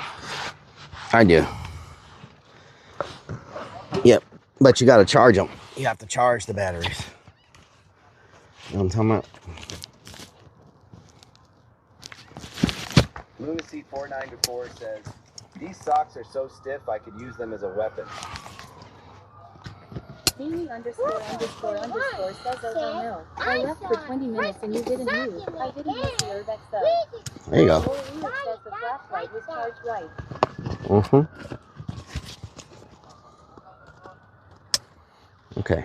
I do. Yep. But you got to charge them. You have to charge the batteries. You know what I'm talking about? Lunacy 494 says, these socks are so stiff I could use them as a weapon. Beanie ___ says, oh no. I left for 20 minutes and you didn't move. I didn't miss the Urbex though. There you go. War Lyric says the flashlight was charged right. Mm-hmm. Okay.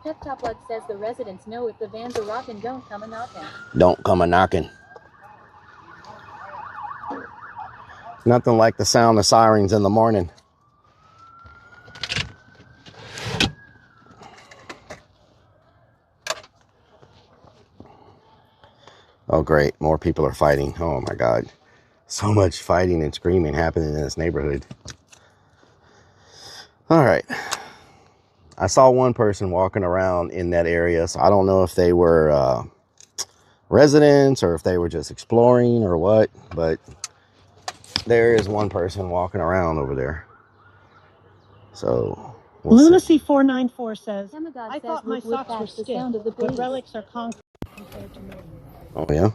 Pep Top Blood says the residents know if the vans are rockin', don't come a knockin'. Don't come a knocking. Nothing like the sound of sirens in the morning. Oh, great. More people are fighting. Oh, my God. So much fighting and screaming happening in this neighborhood. All right. I saw one person walking around in that area, so I don't know if they were residents or if they were just exploring or what, but there is one person walking around over there. So we'll Lunacy 494 says, I thought my socks were stiff, but relics are concrete compared to mine. Oh, yeah?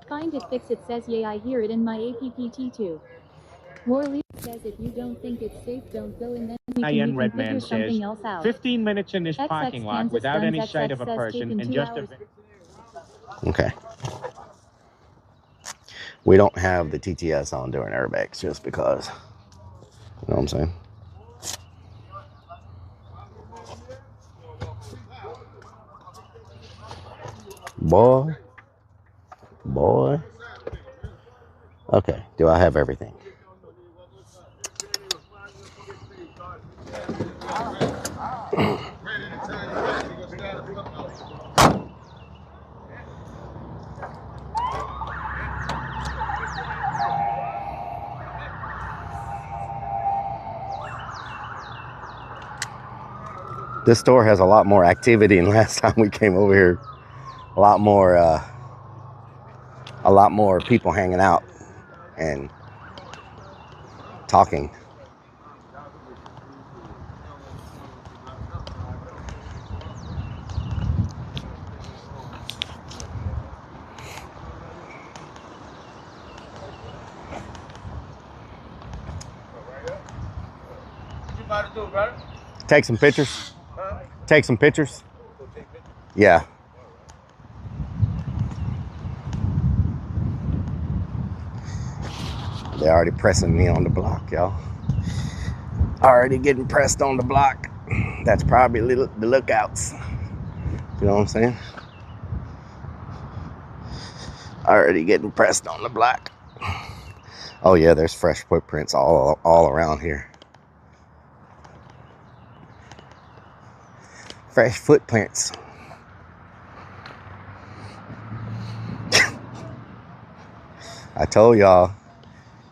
Find it, fix it says, yay, I hear it in my APPT2. Warley says, if you don't think it's safe, don't go in, then we can reconfigure something else out. 15 minutes in this parking lot Kansas without any Guns sight of a says person taken and 2 just hours. Okay. We don't have the TTS on during Urbex just because. You know what I'm saying? Boy. Okay, do I have everything? This store has a lot more activity than last time we came over here. A lot more people hanging out and talking. What you about to do, brother? Take some pictures. Huh? Take some pictures. Yeah. They're already pressing me on the block, y'all. Already getting pressed on the block. That's probably the lookouts. You know what I'm saying? Already getting pressed on the block. Oh yeah, there's fresh footprints all around here. Fresh footprints. I told y'all,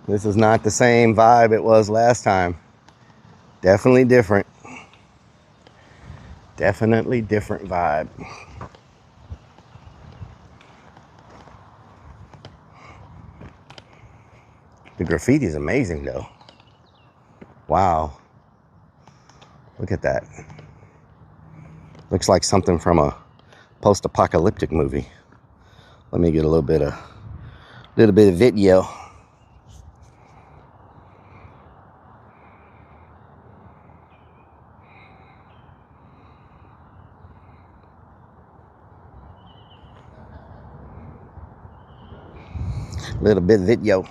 this is not the same vibe it was last time. Definitely different. Definitely different vibe. The graffiti is amazing though. Wow. Look at that. Looks like something from a post-apocalyptic movie. Let me get a little bit of video. Little bit of video.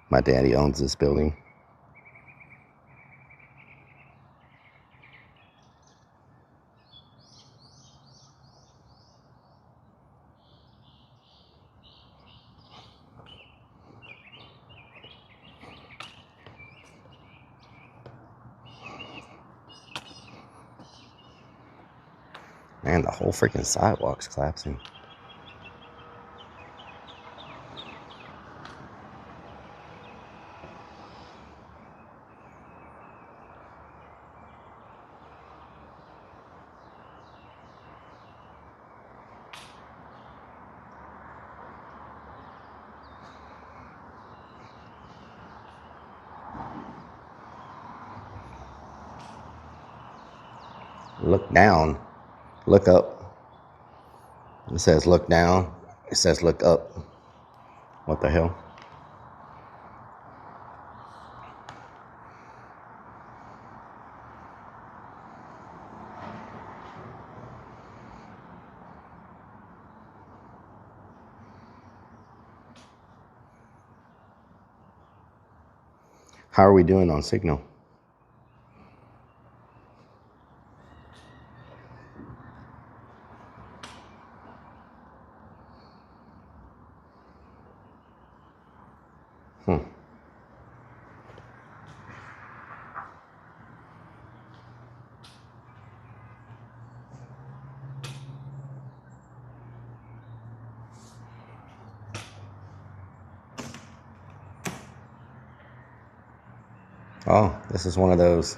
My daddy owns this building. Man, the whole freaking sidewalk's collapsing. Look down. Look up. It says look down. It says look up. What the hell? How are we doing on signal? Oh, this is one of those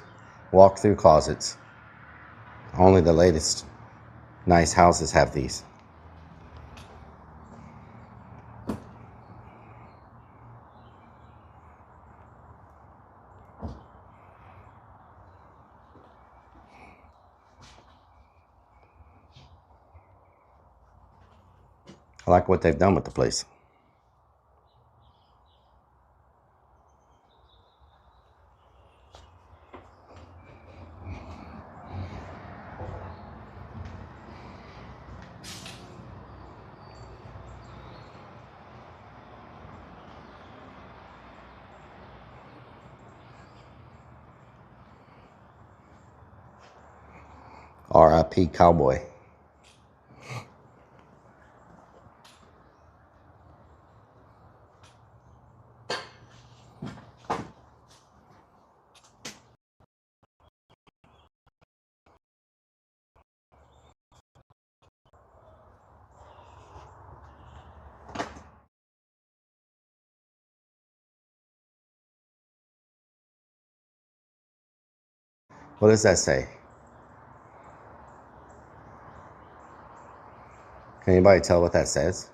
walk-through closets. Only the latest nice houses have these. I like what they've done with the place. R.I.P. Cowboy. What does that say? Can anybody tell what that says?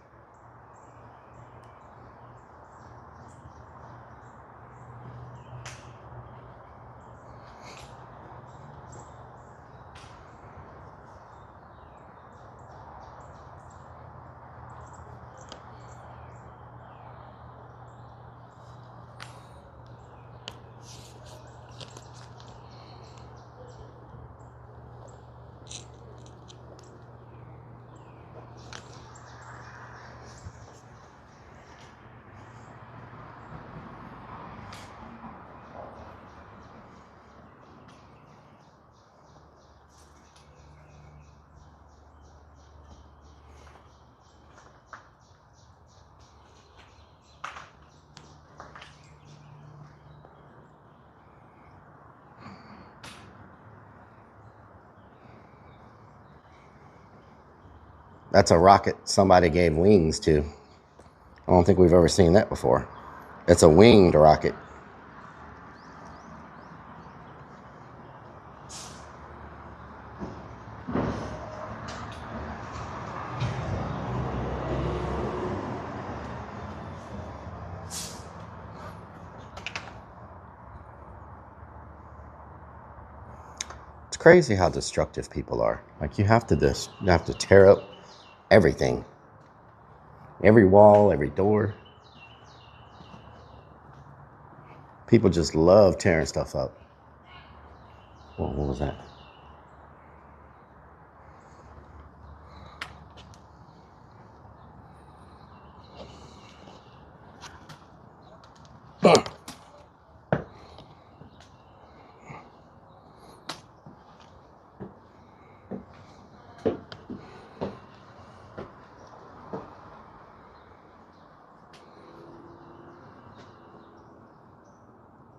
That's a rocket somebody gave wings to. I don't think we've ever seen that before. It's a winged rocket. It's crazy how destructive people are. Like you have to tear up everything. Every wall, every door. People just love tearing stuff up. Whoa, what was that?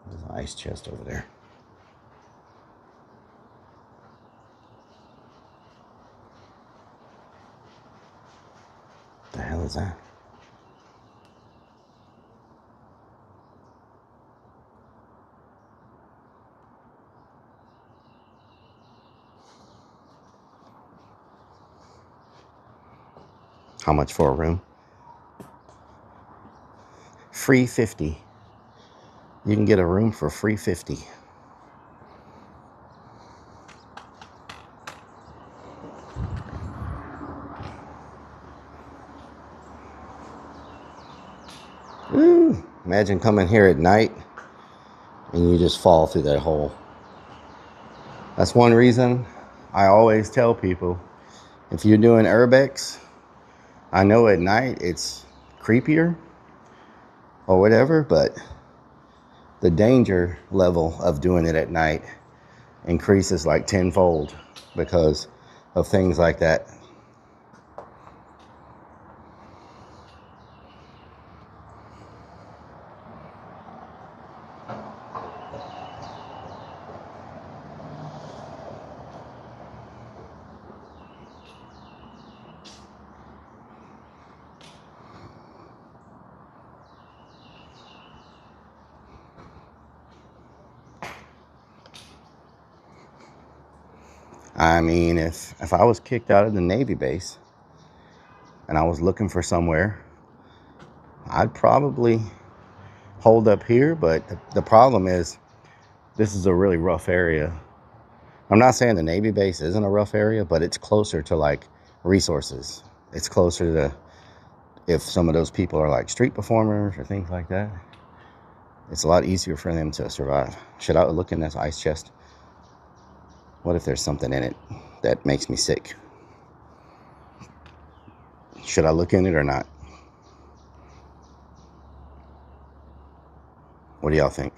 There's an ice chest over there. What the hell is that? How much for a room? Free 50. You can get a room for free 50. Ooh, imagine coming here at night and you just fall through that hole. That's one reason I always tell people, if you're doing Urbex, I know at night it's creepier or whatever, but the danger level of doing it at night increases like tenfold because of things like that. I mean, if I was kicked out of the Navy base and I was looking for somewhere, I'd probably hold up here, but the problem is this is a really rough area. I'm not saying the Navy base isn't a rough area, but it's closer to like resources. It's closer to if some of those people are like street performers or things like that. It's a lot easier for them to survive. Should I look in this ice chest? What if there's something in it that makes me sick? Should I look in it or not? What do y'all think?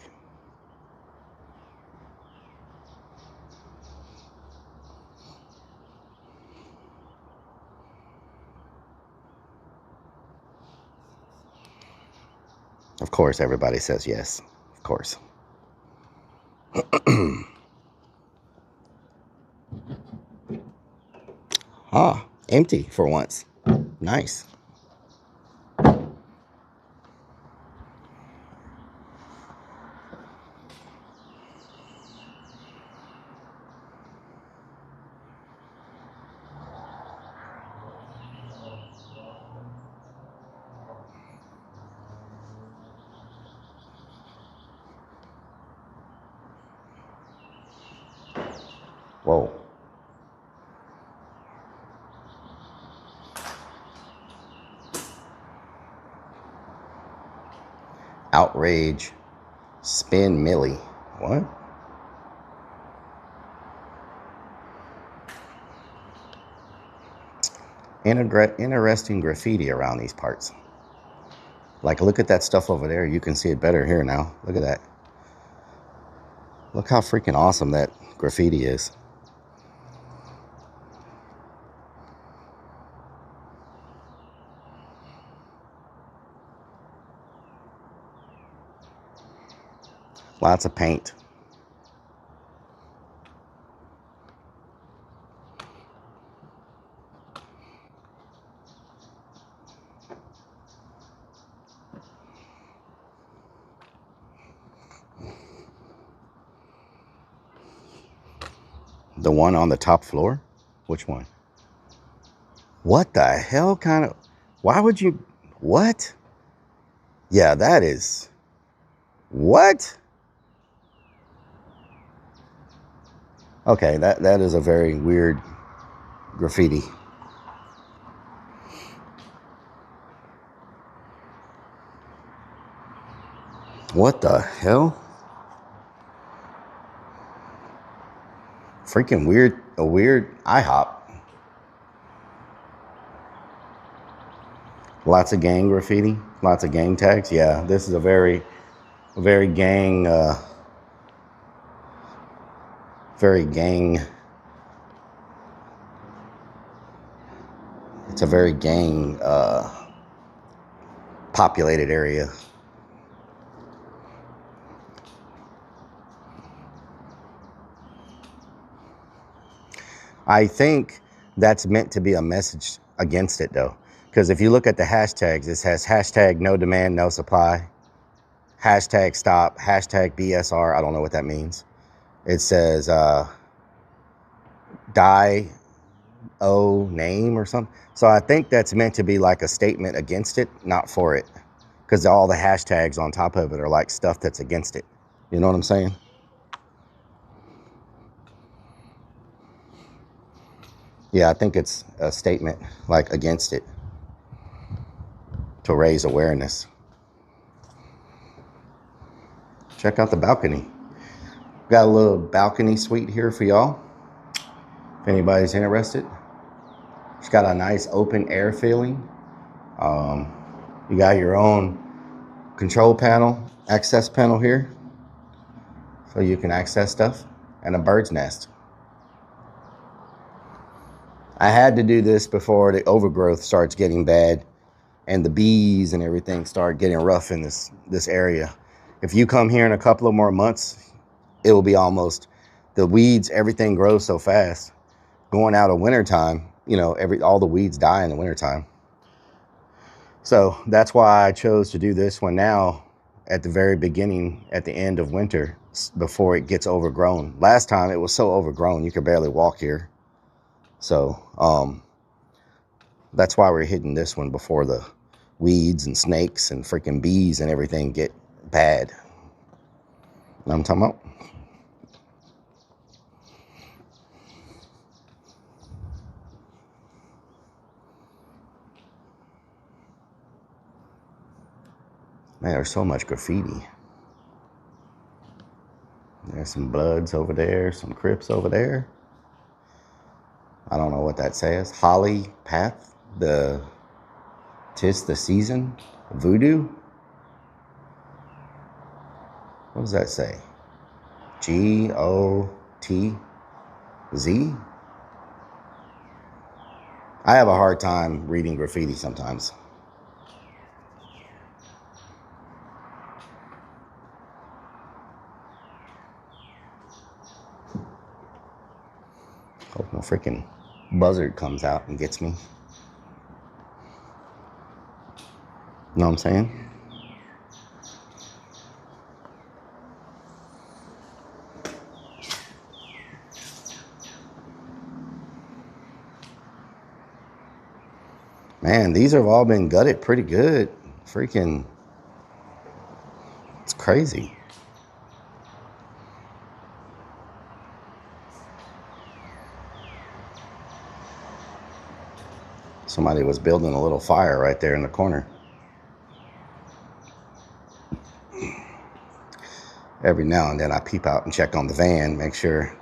Of course, everybody says yes. Of course. Ah, empty for once. Nice. Whoa. Outrage. Spin Millie. What? Interesting graffiti around these parts. Like, look at that stuff over there. You can see it better here now. Look at that. Look how freaking awesome that graffiti is. Lots of paint. The one on the top floor? Which one? What the hell kind of... Why would you... What? Yeah, that is... What? Okay, that is a very weird graffiti. What the hell? Freaking weird, a weird IHOP. Lots of gang graffiti, lots of gang tags. Yeah, this is a very gang, it's a very gang populated area. I think that's meant to be a message against it though. Because if you look at the hashtags, this has hashtag no demand, no supply, hashtag stop, hashtag BSR. I don't know what that means. It says die O name or something. So I think that's meant to be like a statement against it, not for it. Because all the hashtags on top of it are like stuff that's against it. You know what I'm saying? Yeah, I think it's a statement like against it to raise awareness. Check out the balcony. Got a little balcony suite here for y'all. If anybody's interested. It's got a nice open air feeling. You got your own control panel, access panel here. So you can access stuff. And a bird's nest. I had to do this before the overgrowth starts getting bad and the bees and everything start getting rough in this area. If you come here in a couple of more months, it will be almost, the weeds, everything grows so fast. Going out of wintertime, you know, all the weeds die in the wintertime. So that's why I chose to do this one now at the very beginning, at the end of winter, before it gets overgrown. Last time it was so overgrown, you could barely walk here. So that's why we're hitting this one before the weeds and snakes and freaking bees and everything get bad. You know what I'm talking about? Man, there's so much graffiti. There's some Bloods over there, some Crips over there. I don't know what that says. Holly Path, tis the season, voodoo. What does that say? G-O-T-Z? I have a hard time reading graffiti sometimes. A freaking buzzard comes out and gets me. Know what I'm saying? Man, these have all been gutted pretty good. Freaking, it's crazy. Somebody was building a little fire right there in the corner. Every now and then I peep out and check on the van, make sure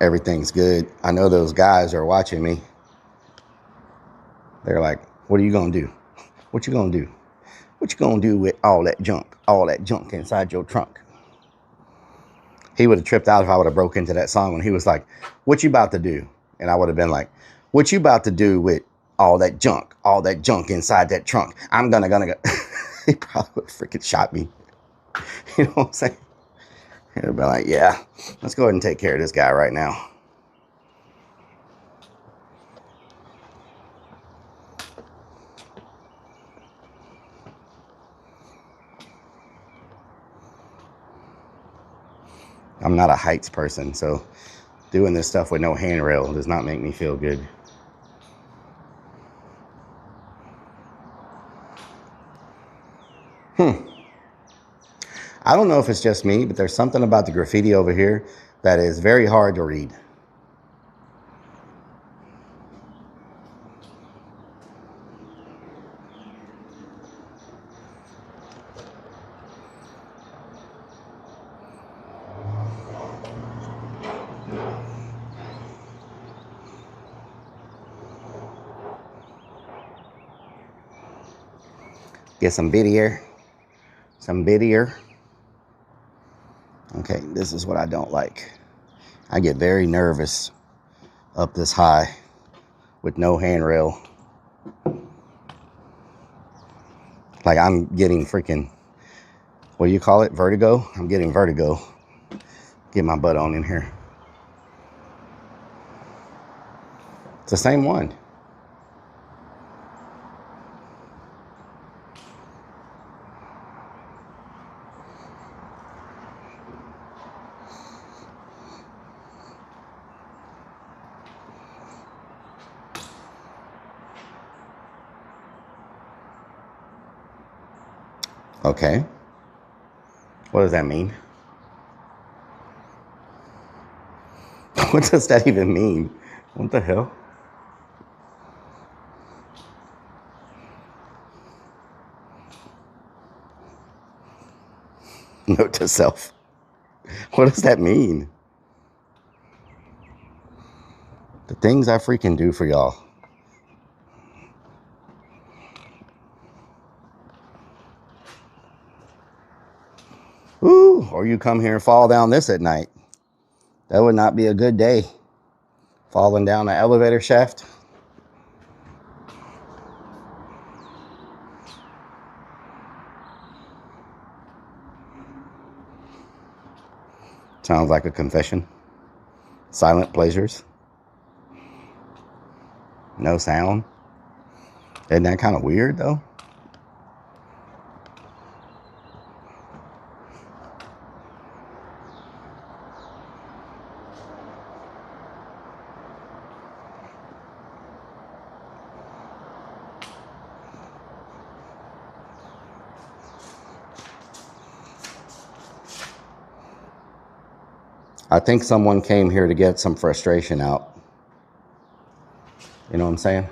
everything's good. I know those guys are watching me. They're like, what are you gonna do? What you gonna do? What you gonna do with all that junk inside your trunk? He would have tripped out if I would have broke into that song when he was like, what you about to do? And I would have been like, what you about to do with all that junk inside that trunk? I'm gonna go. He probably would have freaking shot me. You know what I'm saying? He'd have been like, yeah, let's go ahead and take care of this guy right now. I'm not a heights person, so doing this stuff with no handrail does not make me feel good. I don't know if it's just me, but there's something about the graffiti over here that is very hard to read. Get some bittier. Some bittier. Okay, this is what I don't like. I get very nervous up this high with no handrail. Like I'm getting freaking, what do you call it? Vertigo? I'm getting vertigo. Get my butt on in here. It's the same one. Okay. What does that mean? What does that even mean? What the hell? Note to self. What does that mean? The things I freaking do for y'all. Ooh, or you come here and fall down this at night. That would not be a good day. Falling down the elevator shaft. Sounds like a confession. Silent pleasures. No sound. Isn't that kind of weird though? I think someone came here to get some frustration out. You know what I'm saying?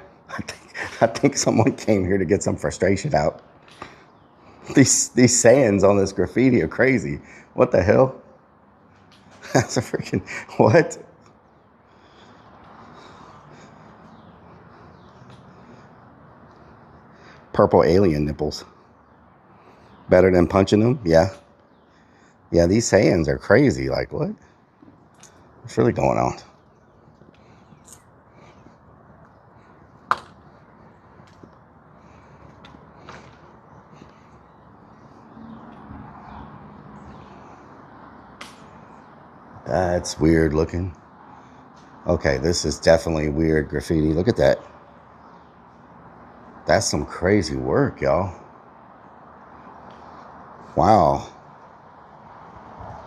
I think someone came here to get some frustration out. These sayings on this graffiti are crazy. What the hell? That's a freaking, what? Purple alien nipples. Better than punching them? Yeah. Yeah, these sayings are crazy. Like, what? What's really going on? That's weird looking. Okay, this is definitely weird graffiti. Look at that. That's some crazy work, y'all. Wow.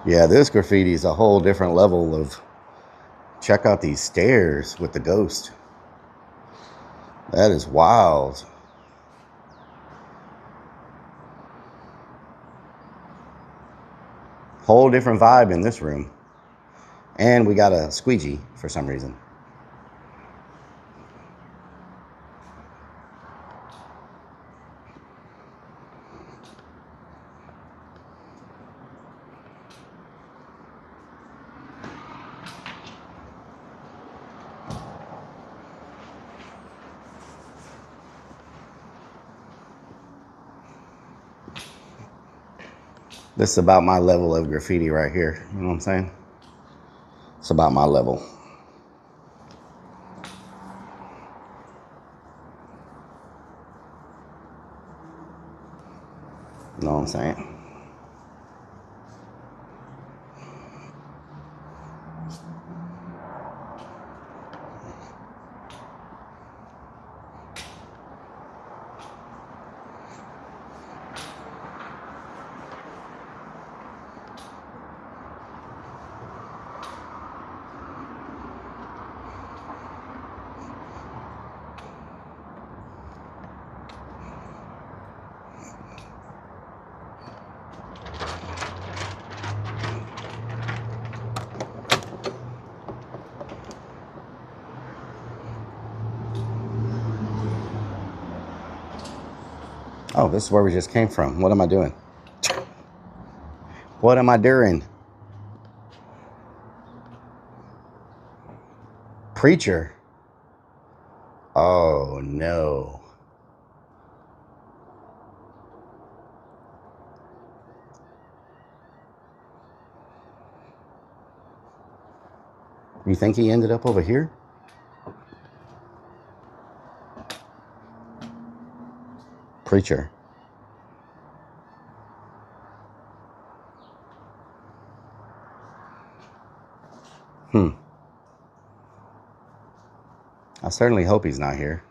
Yeah, this graffiti is a whole different level of... Check out these stairs with the ghost. That is wild. Whole different vibe in this room. And we got a squeegee for some reason. This is about my level of graffiti right here. You know what I'm saying? It's about my level. You know what I'm saying? Oh, this is where we just came from. What am I doing? What am I doing? Preacher. Oh, no. You think he ended up over here? Preacher. I certainly hope he's not here.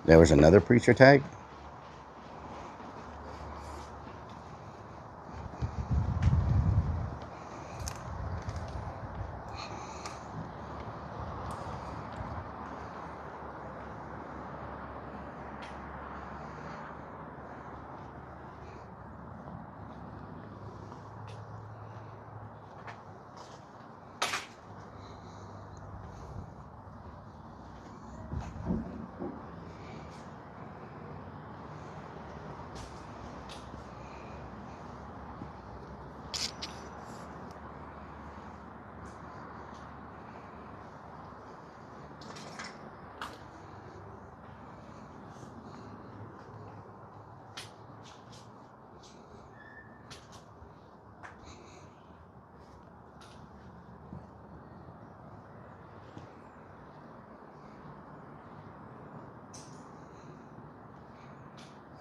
There was another preacher tag?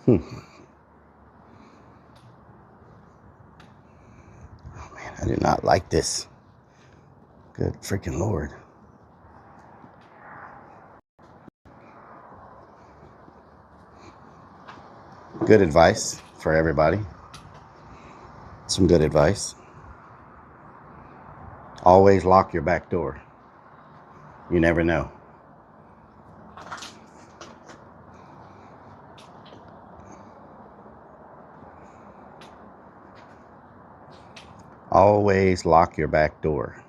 Oh man, I do not like this. Good freaking Lord. Good advice for everybody. Some good advice. Always lock your back door. You never know. Always lock your back door.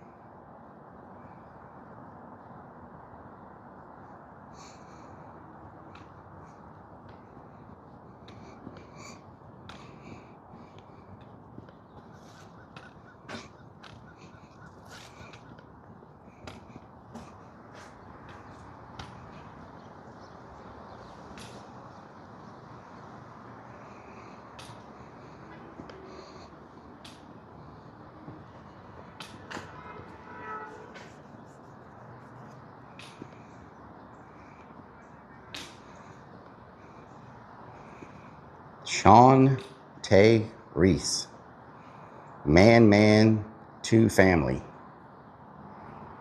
Sean Tay Reese. Man to family.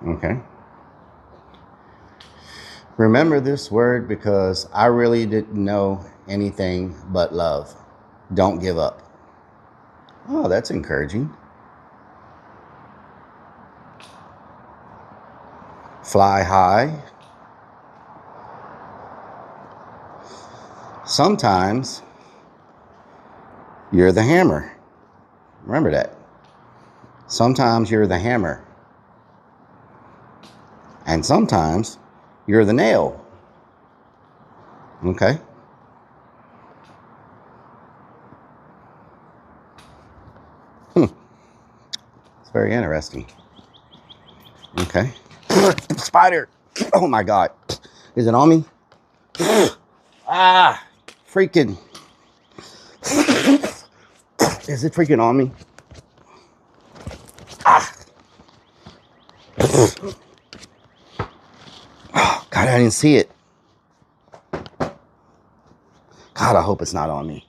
Okay. Remember this word because I really didn't know anything but love. Don't give up. Oh, that's encouraging. Fly high. Sometimes you're the hammer. Remember that. Sometimes you're the hammer. And sometimes you're the nail. Okay. It's very interesting. Okay. Spider. Oh my God. Is it on me? Ah, freaking. Is it freaking on me? Ah. Oh, God, I didn't see it. God, I hope it's not on me.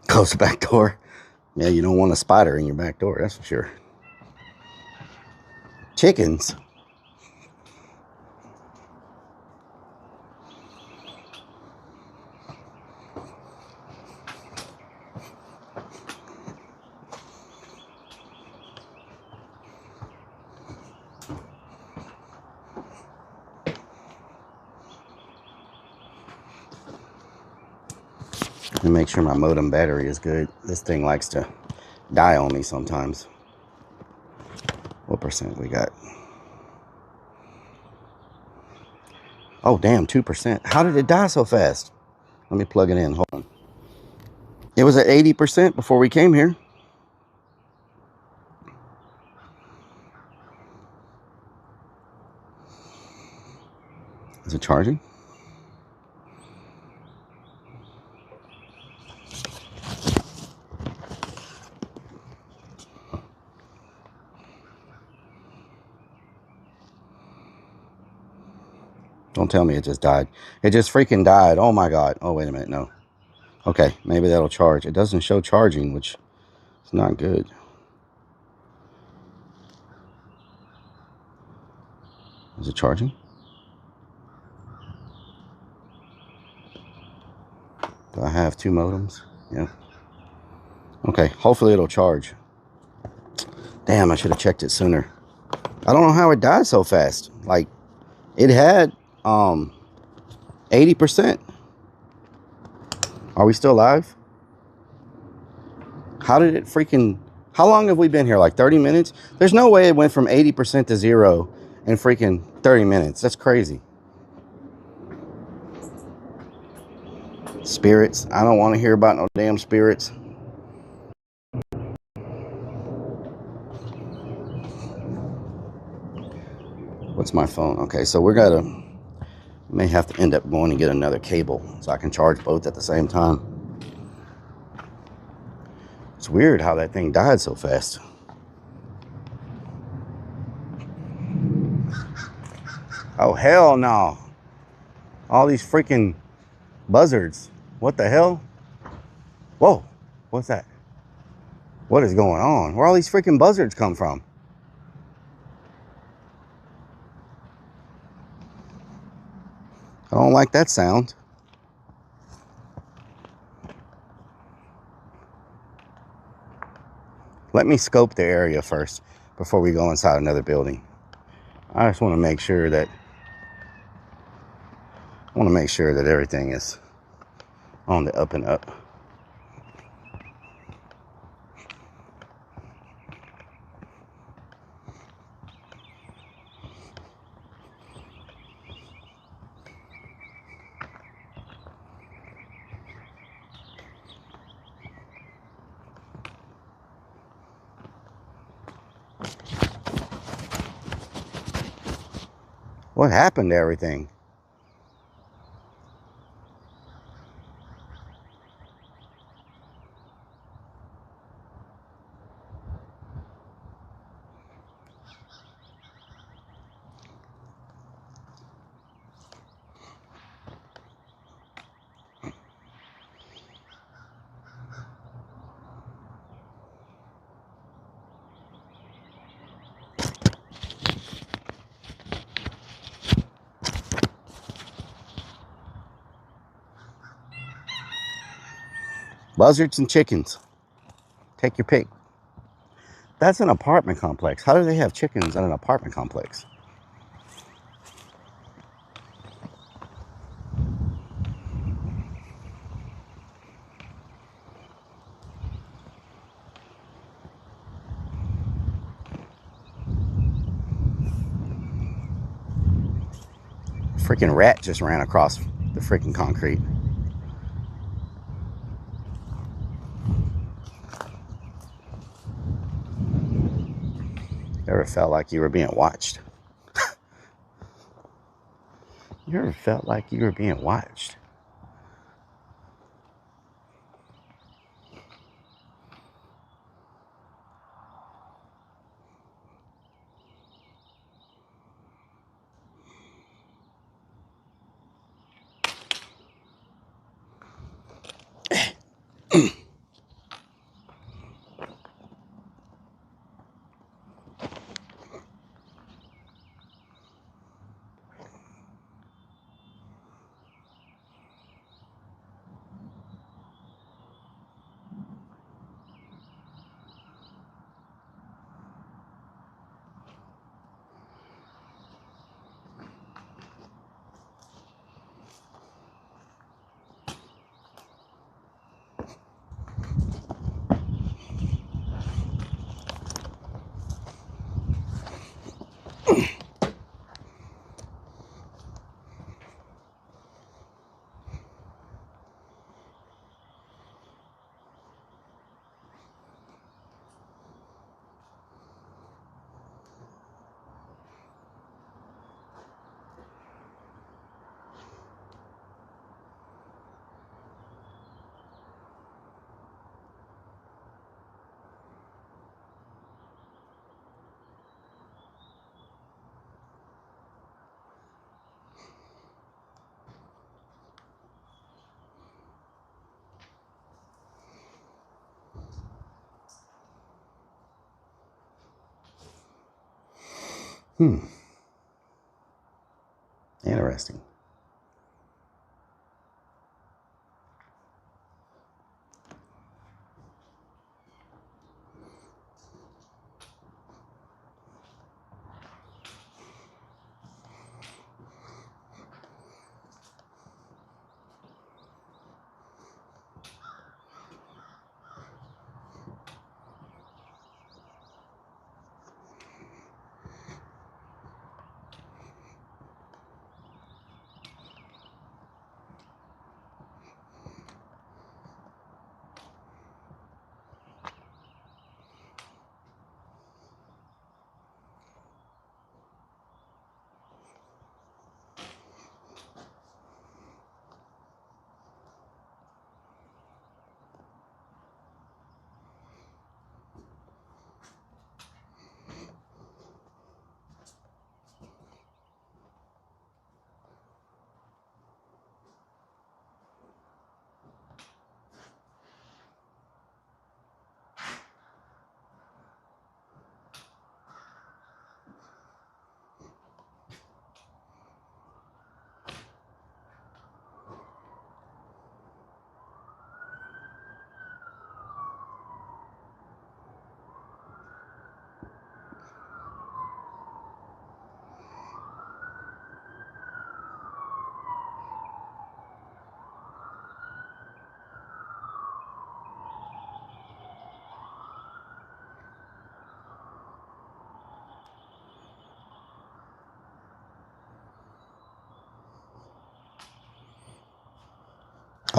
Close the back door. Yeah, you don't want a spider in your back door, that's for sure. Chickens. And make sure my modem battery is good. This thing likes to die on me sometimes. What percent we got? Oh, damn, 2%. How did it die so fast? Let me plug it in. Hold on. It was at 80% before we came here. Is it charging? Don't tell me it just died. It just freaking died. Oh my God. Oh, wait a minute. No. Okay, maybe that'll charge. It doesn't show charging, which is not good. Is it charging? Do I have two modems? Yeah. Okay, hopefully it'll charge. Damn, I should have checked it sooner. I don't know how it died so fast. Like, it had 80%. Are we still live? How did it freaking... How long have we been here? Like 30 minutes? There's no way it went from 80% to 0 in freaking 30 minutes. That's crazy. Spirits. I don't want to hear about no damn spirits. What's my phone? Okay, so we're gonna... May have to end up going and get another cable so I can charge both at the same time. It's weird how that thing died so fast. Oh, hell no. All these freaking buzzards. What the hell? Whoa, what's that? What is going on? Where all these freaking buzzards come from? I don't like that sound. Let me scope the area first before we go inside another building. I just want to make sure that everything is on the up and up. What happened to everything? Buzzards and chickens. Take your pick. That's an apartment complex. How do they have chickens at an apartment complex? Freaking rat just ran across the freaking concrete. Ever felt like you were being watched? You ever felt like you were being watched? Interesting.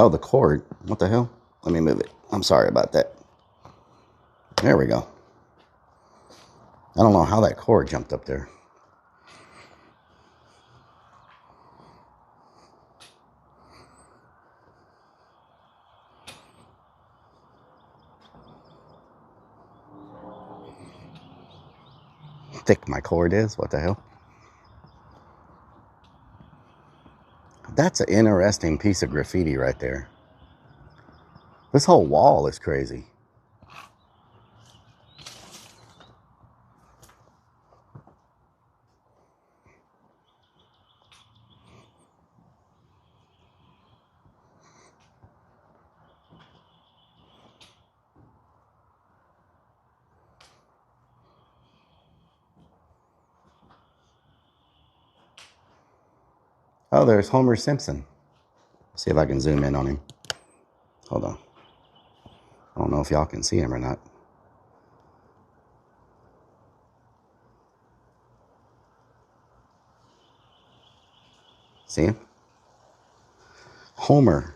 Oh, the cord. What the hell? Let me move it. I'm sorry about that. There we go. I don't know how that cord jumped up there. Thick my cord is. What the hell? That's an interesting piece of graffiti right there. This whole wall is crazy. Oh, there's Homer Simpson. See if I can zoom in on him. Hold on. I don't know if y'all can see him or not. See him? Homer.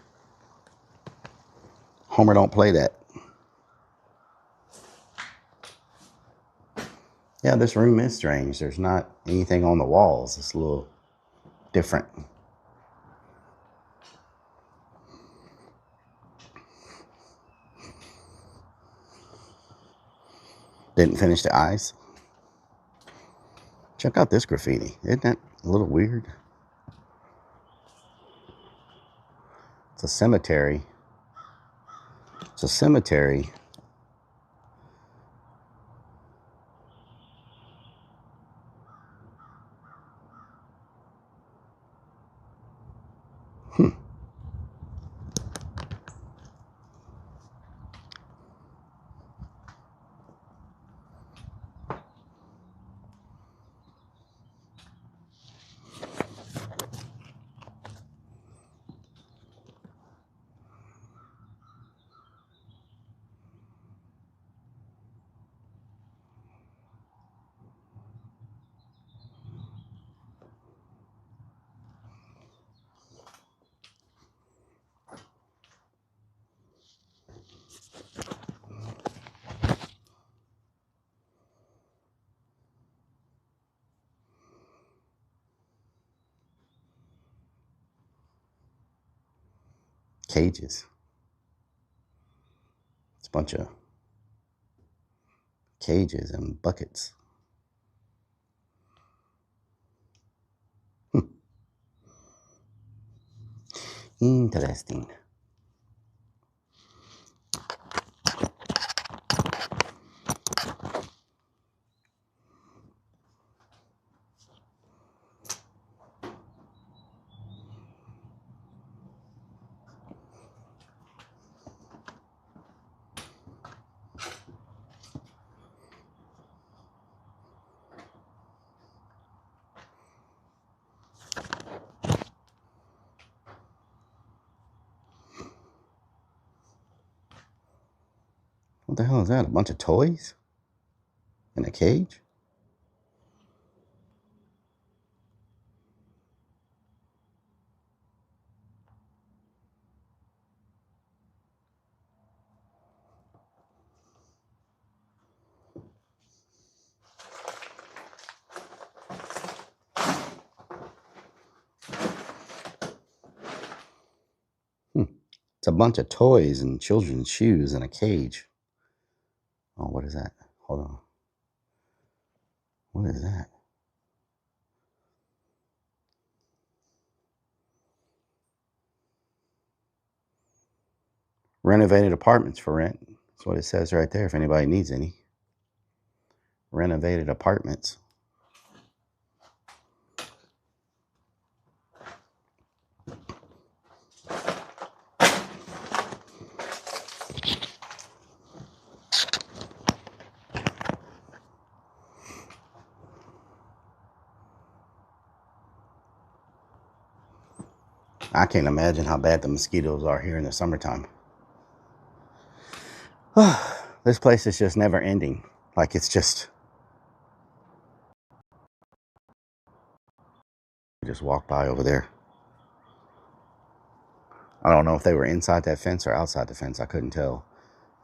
Homer don't play that. Yeah, this room is strange. There's not anything on the walls. It's a little different. Didn't finish the eyes. Check out this graffiti. Isn't that a little weird? It's a cemetery. It's a cemetery. Cages. It's a bunch of cages and buckets. Interesting. What the hell is that? A bunch of toys? In a cage? It's a bunch of toys and children's shoes in a cage. Oh, what is that? Hold on. What is that? Renovated apartments for rent. That's what it says right there if anybody needs any. Renovated apartments. I can't imagine how bad the mosquitoes are here in the summertime. This place is just never ending. Like it's just walk by over there. I don't know if they were inside that fence or outside the fence. I couldn't tell.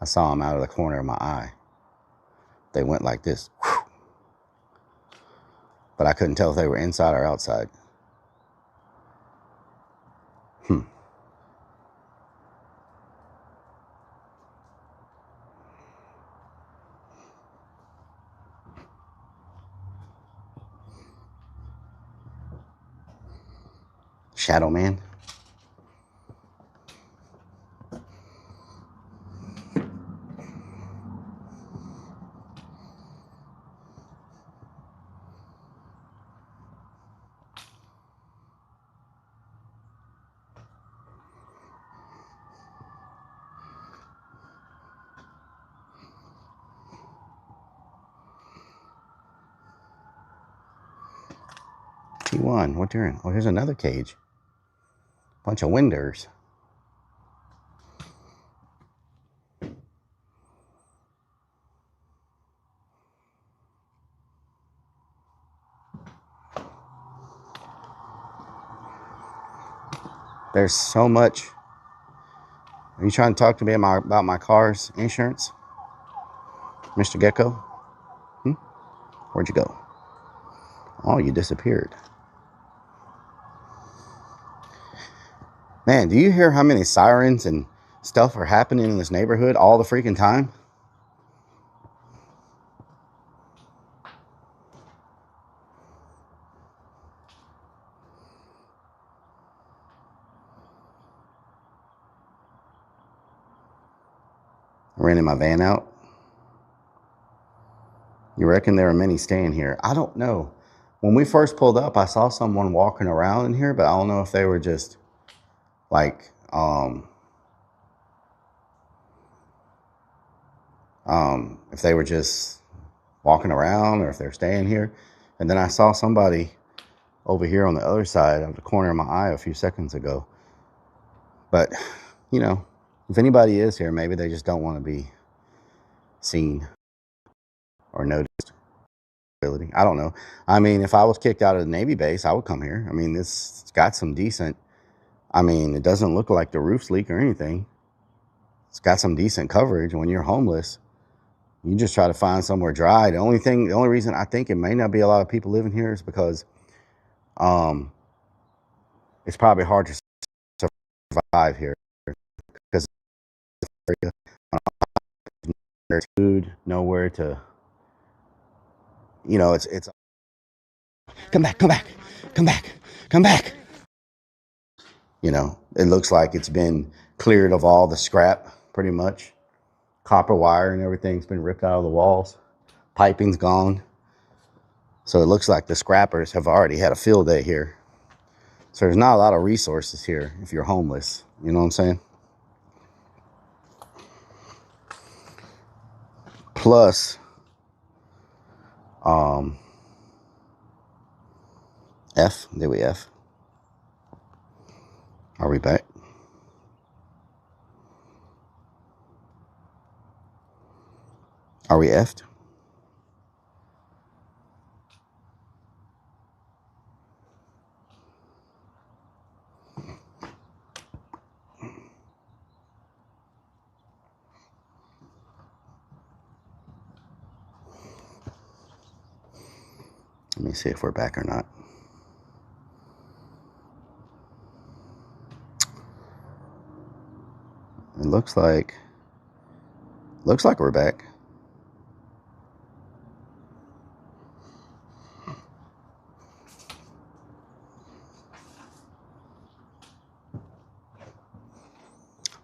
I saw them out of the corner of my eye. They went like this. But I couldn't tell if they were inside or outside. Shadow Man. T1, what you're in? Oh, here's another cage. Bunch of winders. There's so much. Are you trying to talk to me about my car's insurance, Mr. Gecko? Where'd you go? Oh, you disappeared. Man, do you hear how many sirens and stuff are happening in this neighborhood all the freaking time? I'm renting my van out. You reckon there are many staying here? I don't know. When we first pulled up, I saw someone walking around in here, but I don't know if they were just like, if they were just walking around or if they're staying here. And then I saw somebody over here on the other side of the corner of my eye a few seconds ago. But, you know, if anybody is here, maybe they just don't want to be seen or noticed. I don't know. I mean, if I was kicked out of the Navy base, I would come here. I mean, it's got some decent, I mean, it doesn't look like the roof's leak or anything. It's got some decent coverage. When you're homeless, you just try to find somewhere dry. The only reason I think it may not be a lot of people living here is because it's probably hard to survive here because there's food, nowhere to, you know, it's come back. You know, it looks like it's been cleared of all the scrap, pretty much. Copper wire and everything's been ripped out of the walls. Piping's gone. So it looks like the scrappers have already had a field day here. So there's not a lot of resources here if you're homeless. You know what I'm saying? Plus, F. Did we F? Are we back? Are we F'd? Let me see if we're back or not. It looks like we're back.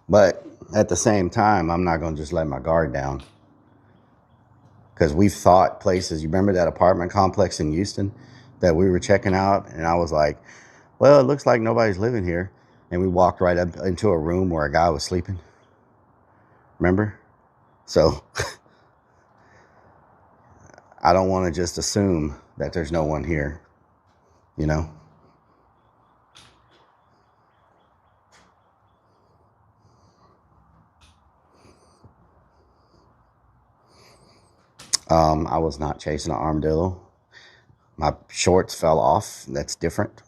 But at the same time, I'm not going to just let my guard down. Because we've thought places, you remember that apartment complex in Houston that we were checking out? And I was like, well, it looks like nobody's living here. And we walked right up into a room where a guy was sleeping. Remember? So I don't want to just assume that there's no one here, you know? I was not chasing an armadillo. My shorts fell off. That's different.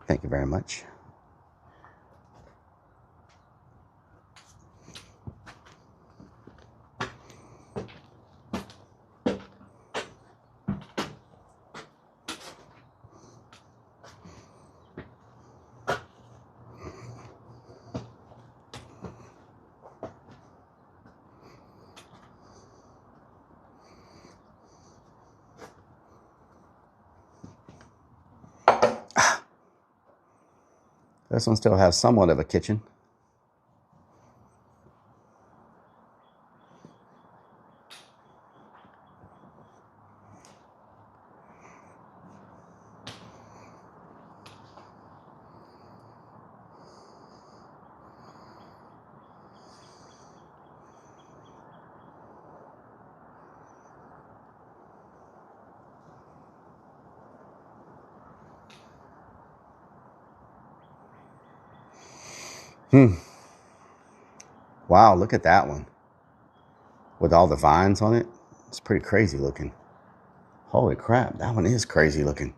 Thank you very much. This one still has somewhat of a kitchen. Wow, look at that one. With all the vines on it. It's pretty crazy looking. Holy crap, that one is crazy looking.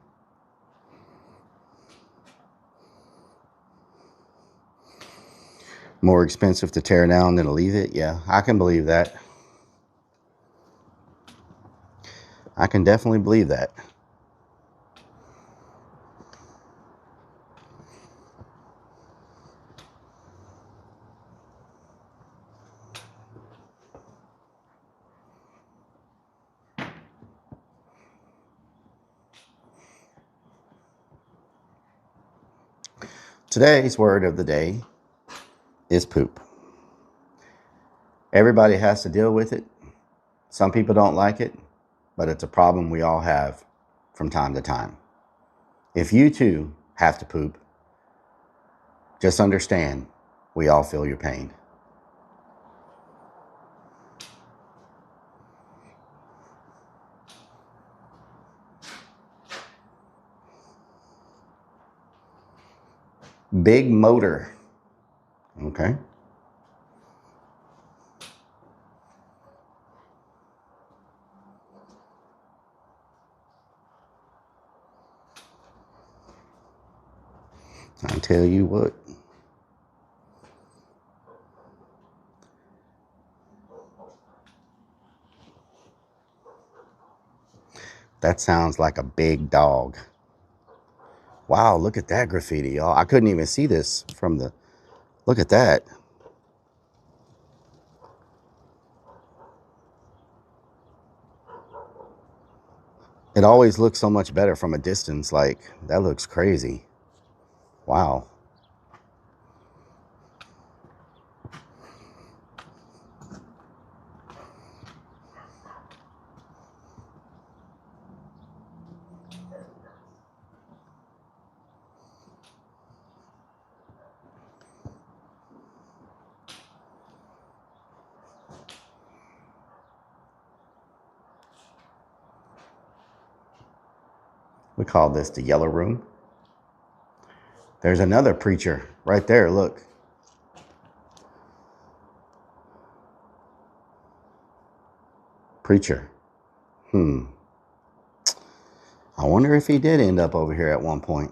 More expensive to tear down than to leave it? Yeah, I can believe that. I can definitely believe that. Today's word of the day is poop. Everybody has to deal with it. Some people don't like it, but it's a problem we all have from time to time. If you too have to poop, just understand we all feel your pain. Big motor. Okay. I tell you what. That sounds like a big dog. Wow, look at that graffiti, y'all. I couldn't even see this from the... Look at that. It always looks so much better from a distance. Like, that looks crazy. Wow. We call this the yellow room. There's another preacher right there, look. Preacher. I wonder if he did end up over here at one point.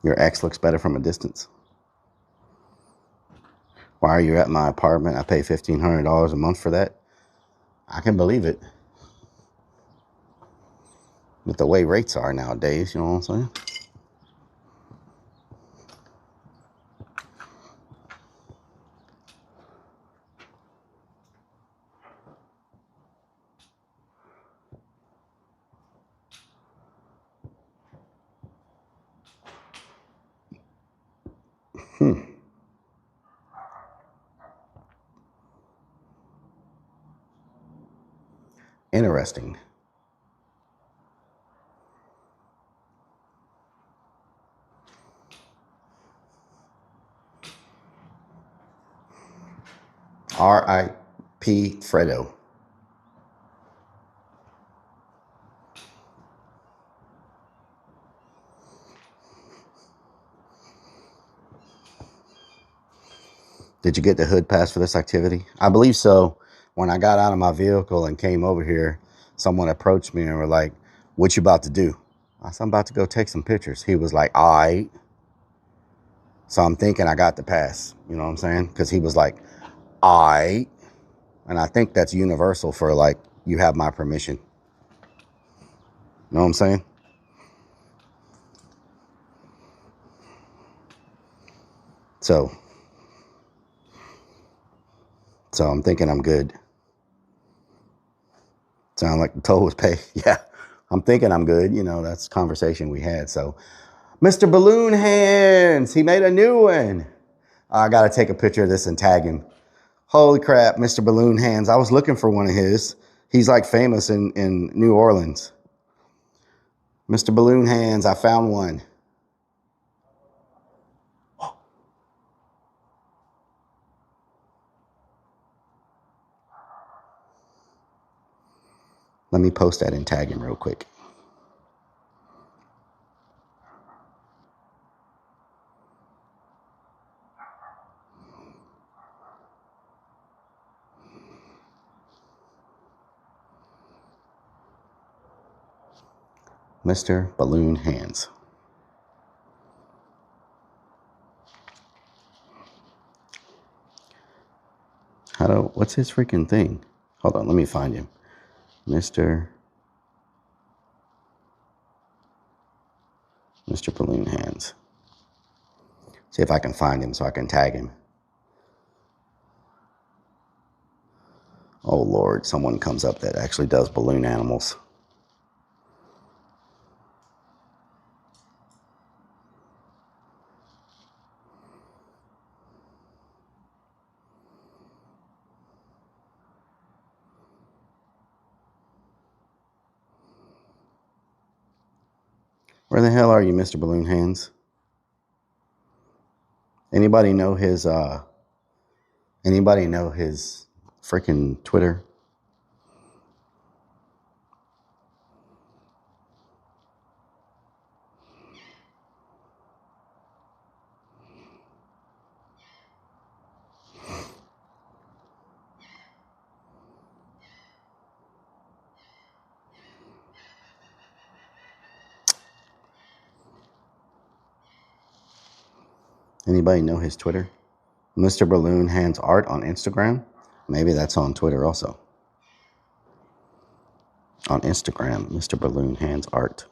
Your ex looks better from a distance. Why are you at my apartment? I pay $1,500 a month for that. I can believe it. With the way rates are nowadays, you know what I'm saying? Interesting. R.I.P. Fredo. Did you get the hood pass for this activity? I believe so. When I got out of my vehicle and came over here, someone approached me and were like, "What you about to do?" I said, "I'm about to go take some pictures." He was like, "All right." So I'm thinking I got the pass. You know what I'm saying? Because he was like, "All right." And I think that's universal for like, you have my permission. You know what I'm saying? So I'm thinking I'm good. Sound like the toll was paid. Yeah, I'm thinking I'm good. You know, that's the conversation we had. So Mr. Balloon Hands, he made a new one. I got to take a picture of this and tag him. Holy crap, Mr. Balloon Hands. I was looking for one of his. He's like famous in New Orleans. Mr. Balloon Hands, I found one. Let me post that and tag him real quick. Mr. Balloon Hands. What's his freaking thing? Hold on, let me find him. Mr. Balloon Hands. See if I can find him so I can tag him. Oh Lord, someone comes up that actually does balloon animals. Where the hell are you, Mr. Balloon Hands? Anybody know his freaking Twitter? Anybody know his Twitter? Mr. Balloon Hands Art on Instagram? Maybe that's on Twitter also. On Instagram, Mr. Balloon Hands Art.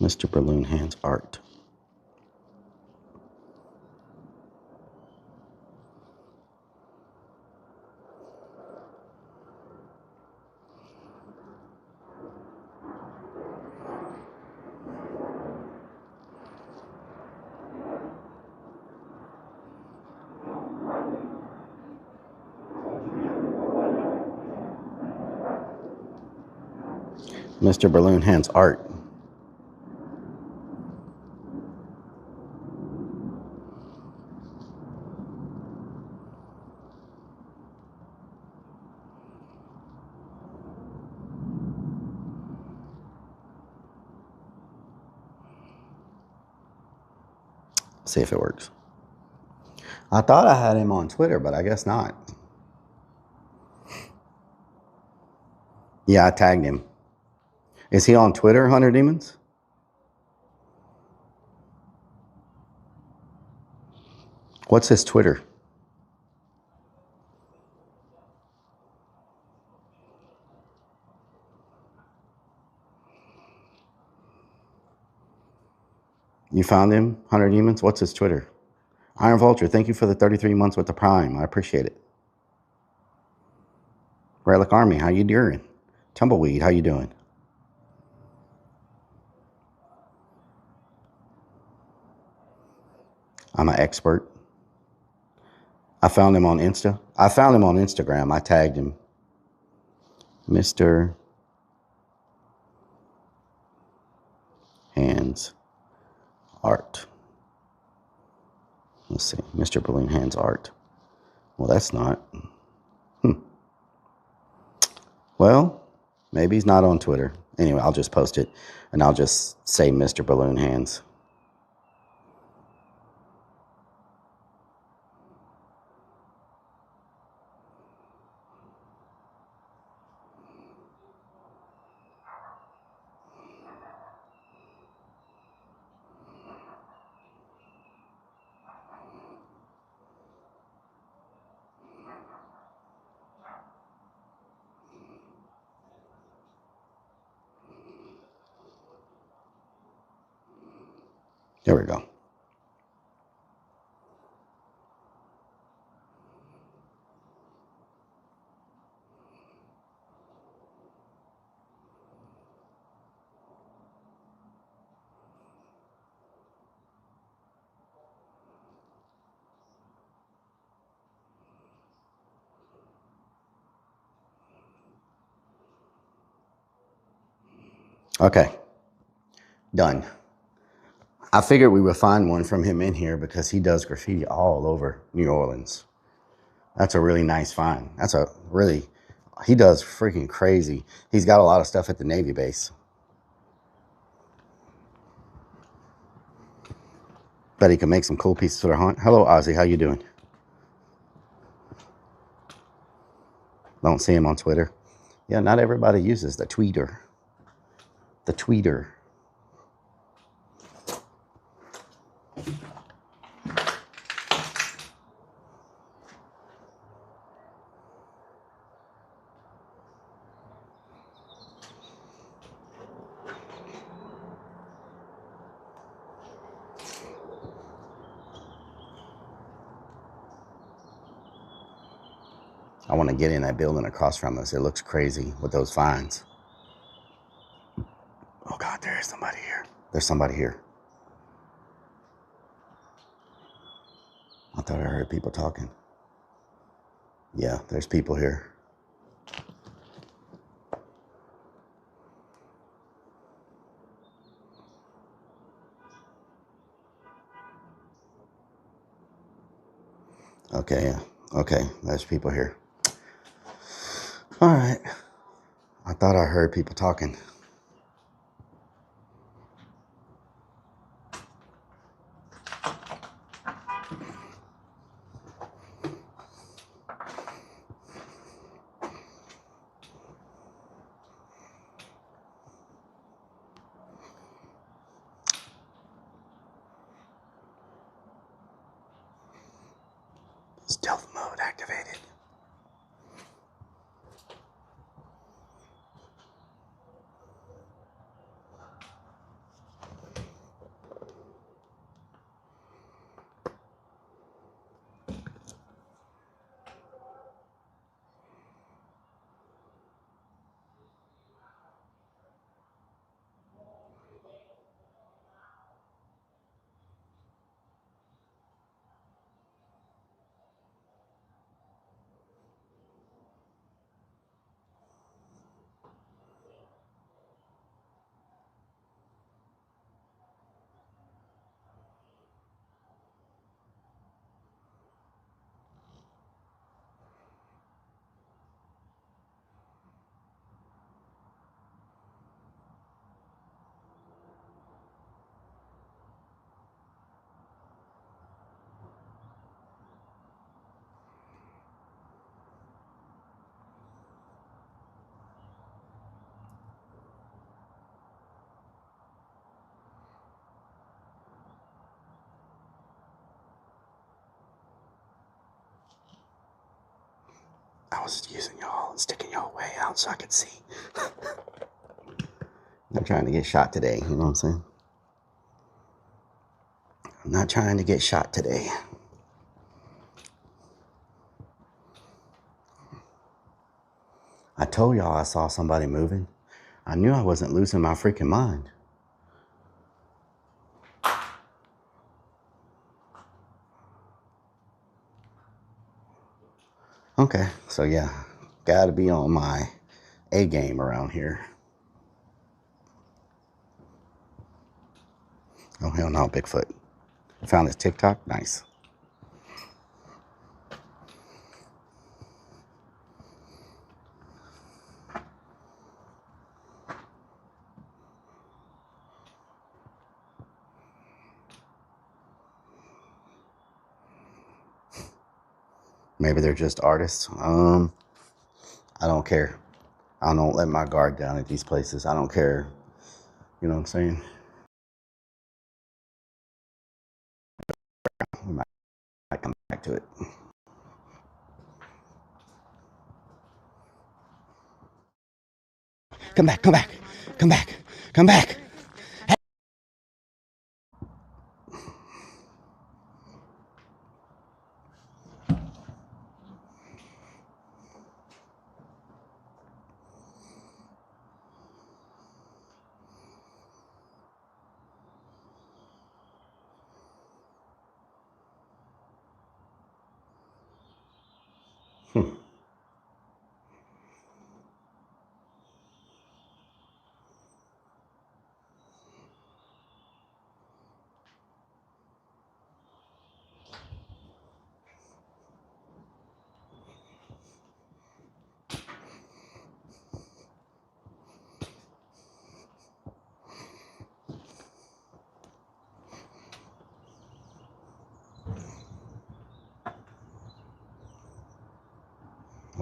Mr. Balloon Hands Art. Mr. Balloon Hands Art. See if it works. I thought I had him on Twitter, but I guess not. Yeah, I tagged him. Is he on Twitter, Hunter Demons? What's his Twitter? You found him, Hunter Demons? What's his Twitter? Iron Vulture, thank you for the 33 months with the Prime. I appreciate it. Rellik Army, how you doing? Tumbleweed, how you doing? I'm an expert. I found him on Instagram. I tagged him. Mr. Hands Art. Let's see. Mr. Balloon Hands Art. Well, that's not. Well, maybe he's not on Twitter. Anyway, I'll just post it and I'll just say Mr. Balloon Hands. There we go. Okay. Done. I figured we would find one from him in here because he does graffiti all over New Orleans. That's a really nice find. He does freaking crazy. He's got a lot of stuff at the Navy base. Bet he can make some cool pieces for their hunt. Hello, Ozzy. How you doing? Don't see him on Twitter. Yeah, not everybody uses the tweeter. The tweeter. I want to get in that building across from us. It looks crazy with those finds. Oh God, there is somebody here. There's somebody here. I thought I heard people talking. Yeah, there's people here. Okay, yeah. Okay, there's people here. All right. I thought I heard people talking. Stealth mode activated. I was using y'all and sticking y'all way out so I could see. Not trying to get shot today, you know what I'm saying? I'm not trying to get shot today. I told y'all I saw somebody moving. I knew I wasn't losing my freaking mind. Okay, so yeah, gotta be on my A game around here. Oh, hell no, Bigfoot. Found this TikTok, nice. Maybe they're just artists. I don't care. I don't let my guard down at these places. I don't care. You know what I'm saying? We might come back to it. Come back, come back, come back, come back.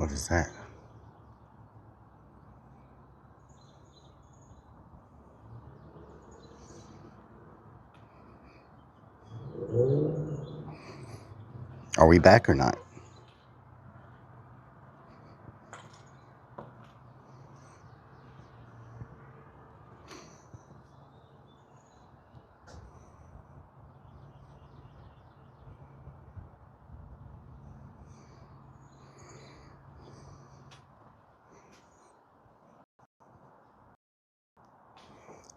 What is that? Are we back or not?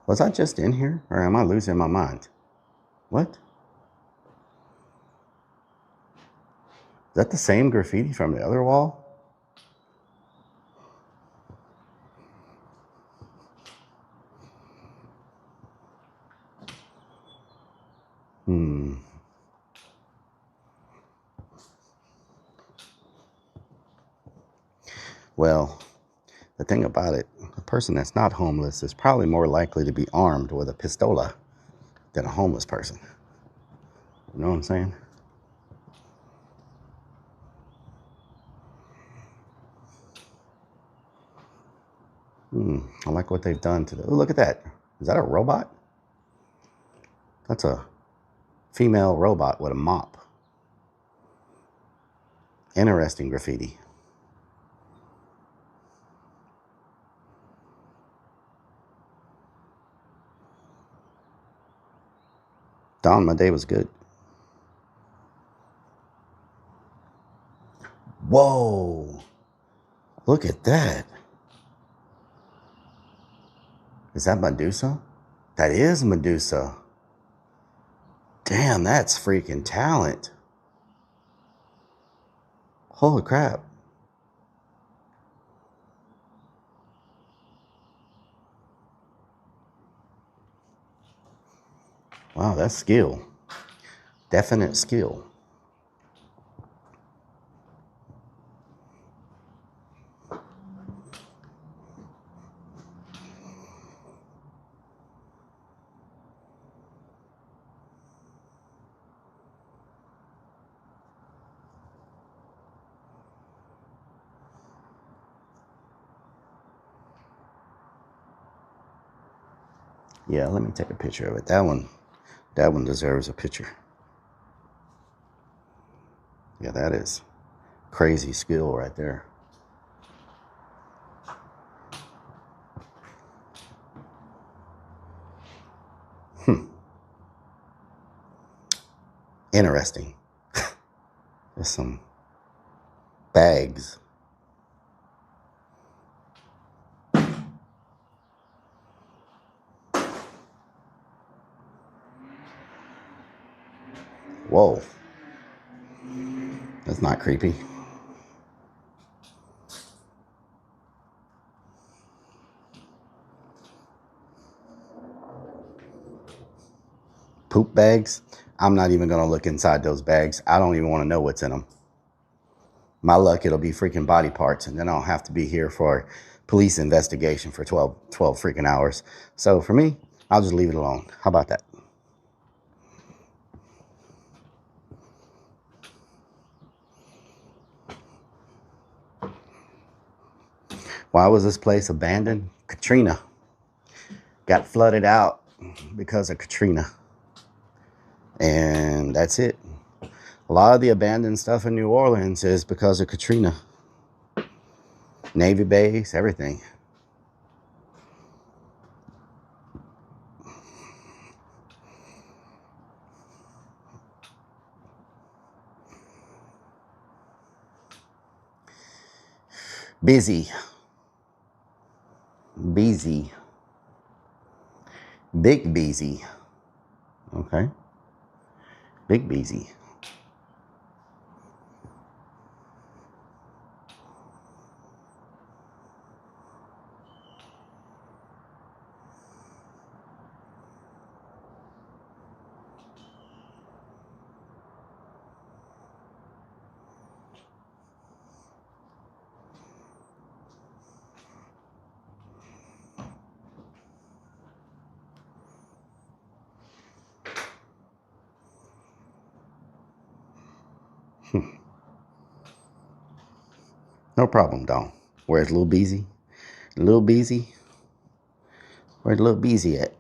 Was I just in here, or am I losing my mind? What? Is that the same graffiti from the other wall? Well, the thing about it, a person that's not homeless is probably more likely to be armed with a pistola than a homeless person. You know what I'm saying? I like what they've done to the... Oh, look at that. Is that a robot? That's a female robot with a mop. Interesting graffiti. Don, my day was good. Whoa. Look at that. Is that Medusa? That is Medusa. Damn, that's freaking talent. Holy crap. Wow, that's skill. Definite skill. Yeah, let me take a picture of it. That one deserves a picture. Yeah, that is crazy skill right there. Interesting. There's some bags. Whoa. That's not creepy. Poop bags. I'm not even going to look inside those bags. I don't even want to know what's in them. My luck, it'll be freaking body parts, and then I'll have to be here for police investigation for 12 freaking hours. So for me, I'll just leave it alone. How about that? Why was this place abandoned? Katrina. Got flooded out because of Katrina. And that's it. A lot of the abandoned stuff in New Orleans is because of Katrina. Navy base, everything. Busy. Busy. Big busy. Okay. Big busy. No problem, dog. Where's Lil Beezy? Lil Beezy? Where's Lil Beezy at?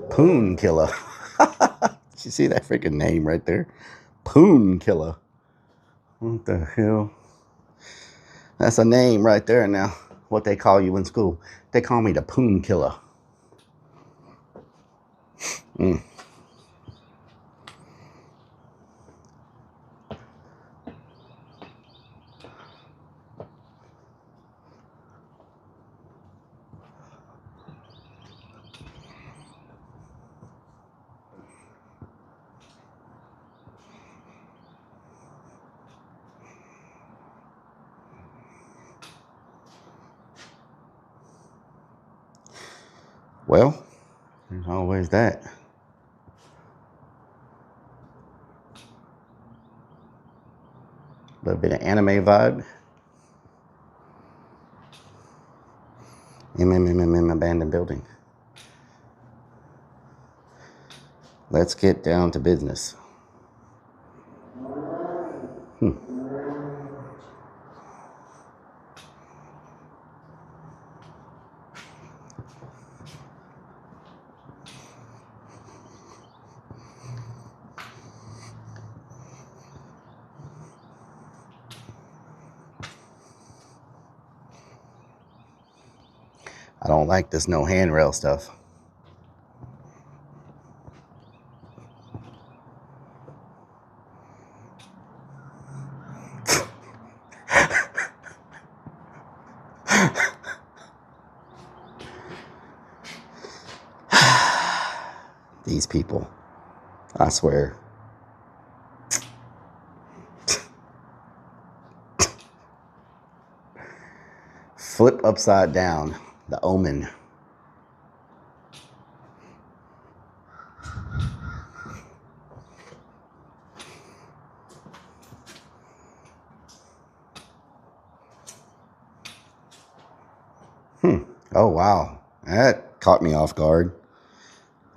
Poon Killer. You see that freaking name right there? Poon Killer. What the hell? That's a name right there now. What they call you in school. They call me the Poon Killer. Well, there's always that. A little bit of anime vibe. Abandoned building. Let's get down to business. I don't like this no handrail stuff. These people, I swear. Flip upside down, the Omen. Oh, wow. That caught me off guard.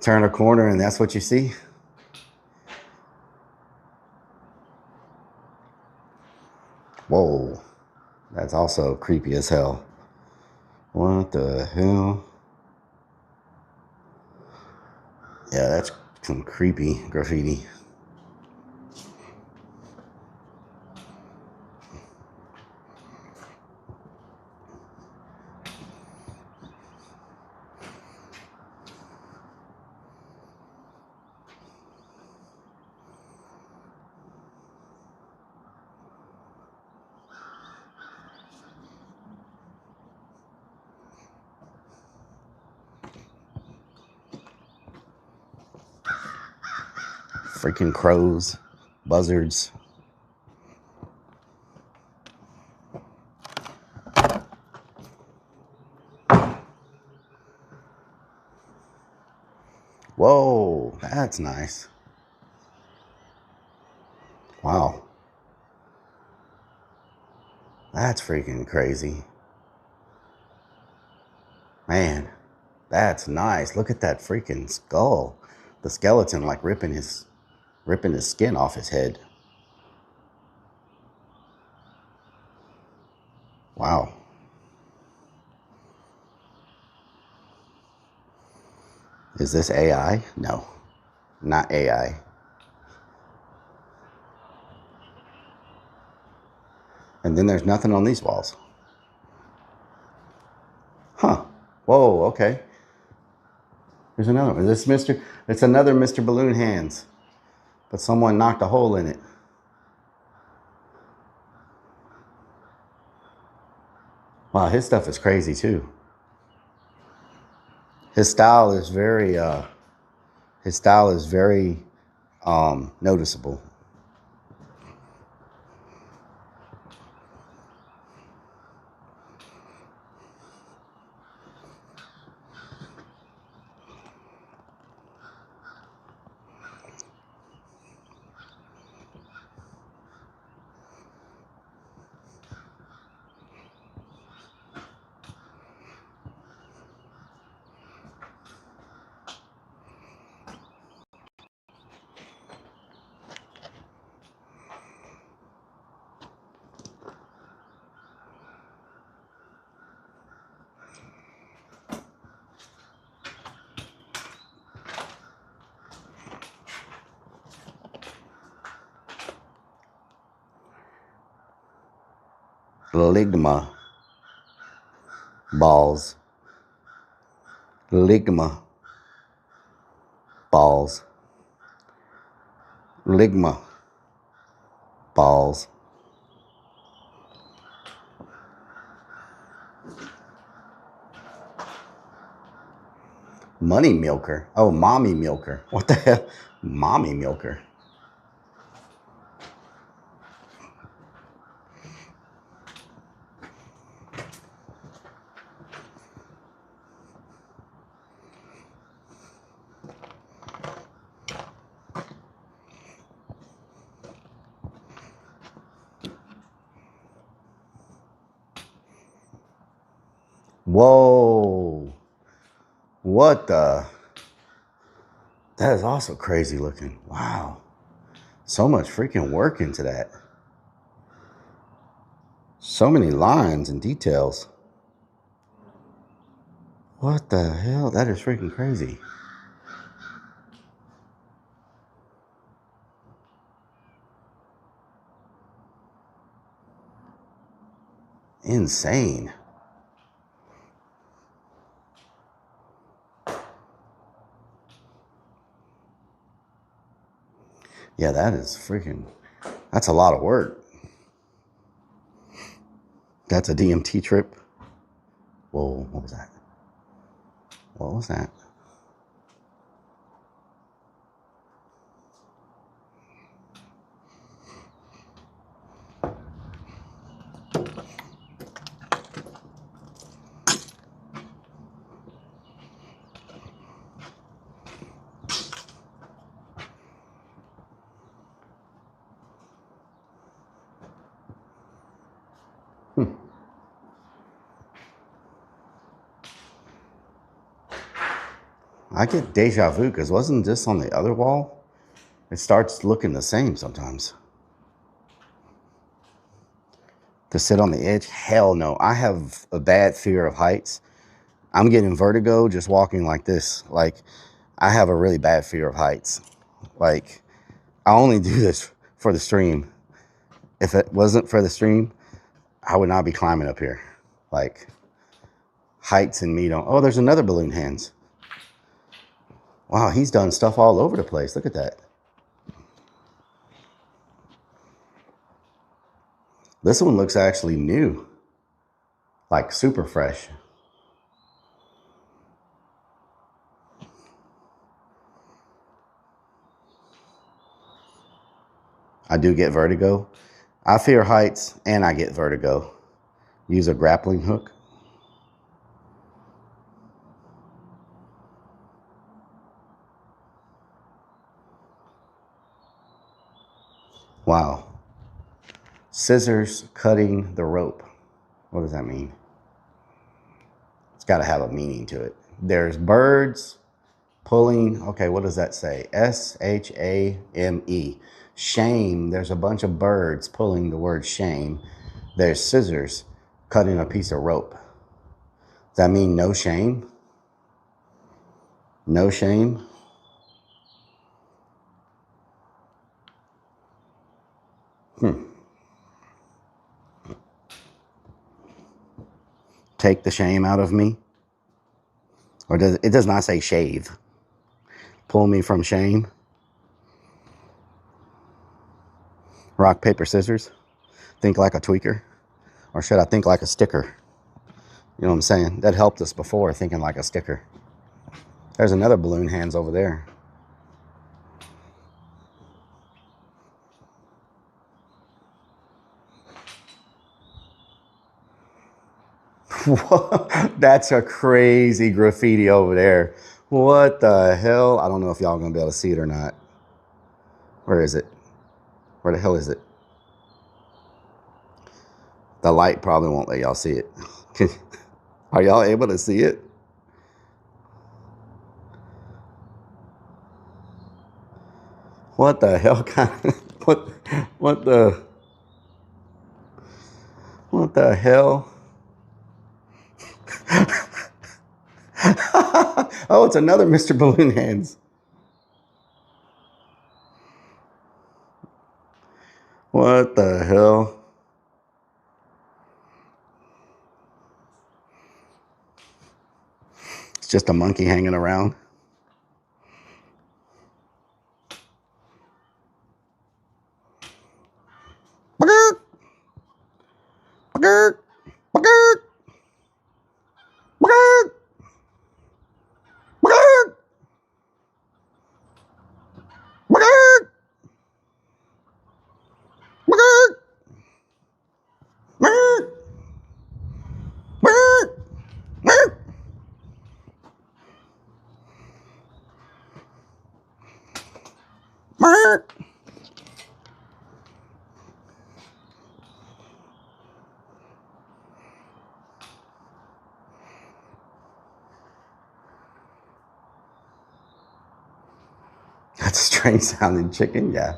Turn a corner and that's what you see? Whoa. That's also creepy as hell. What the hell? Yeah, that's some creepy graffiti. Freaking crows, buzzards. Whoa, that's nice. Wow. That's freaking crazy. Man, that's nice. Look at that freaking skull. The skeleton like ripping his skin off his head. Wow. Is this AI? No, not AI. And then there's nothing on these walls. Huh. Whoa, okay. There's another one. Is this it's another Mr. Balloon Hands. But someone knocked a hole in it. Wow, his stuff is crazy too. His style is very noticeable. Ligma balls. Ligma balls. Ligma balls. Money milker. Oh, mommy milker. What the hell? Mommy milker. Whoa. What the? That is also crazy looking. Wow. So much freaking work into that. So many lines and details. What the hell? That is freaking crazy. Insane. Yeah, that is freaking, that's a lot of work. That's a DMT trip. Whoa, what was that? What was that? I get deja vu because wasn't this on the other wall? It starts looking the same sometimes. To sit on the edge? Hell no. I have a bad fear of heights. I'm getting vertigo just walking like this. Like, I have a really bad fear of heights. Like, I only do this for the stream. If it wasn't for the stream, I would not be climbing up here. Like, heights and me don't. Oh, there's another balloon hands. Wow, he's done stuff all over the place. Look at that. This one looks actually new. Like super fresh. I do get vertigo. I fear heights and I get vertigo. Use a grappling hook. Wow. Scissors cutting the rope. What does that mean? It's got to have a meaning to it. There's birds pulling. Okay, what does that say? S-H-A-M-E. Shame. There's a bunch of birds pulling the word shame. There's scissors cutting a piece of rope. Does that mean no shame? No shame? Take the shame out of me? Or does it does not say shave? Pull me from shame? Rock, paper, scissors? Think like a tweaker? Or should I think like a sticker? You know what I'm saying? That helped us before, thinking like a sticker. There's another balloon hands over there. That's a crazy graffiti over there. What the hell? I don't know if y'all are going to be able to see it or not. Where is it? Where the hell is it? The light probably won't let y'all see it. Are y'all able to see it? What the hell kind of, what the hell? Oh, it's another Mr. Balloon Hands. What the hell? just a monkey hanging around. That's a strange sounding chicken, yeah.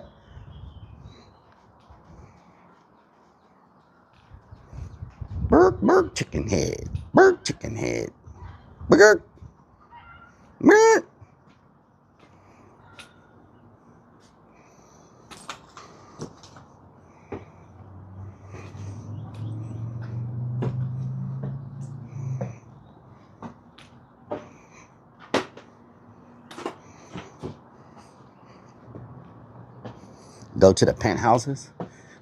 Burp, chicken head. Burp, chicken head. Burp. Burp. Go to the penthouses.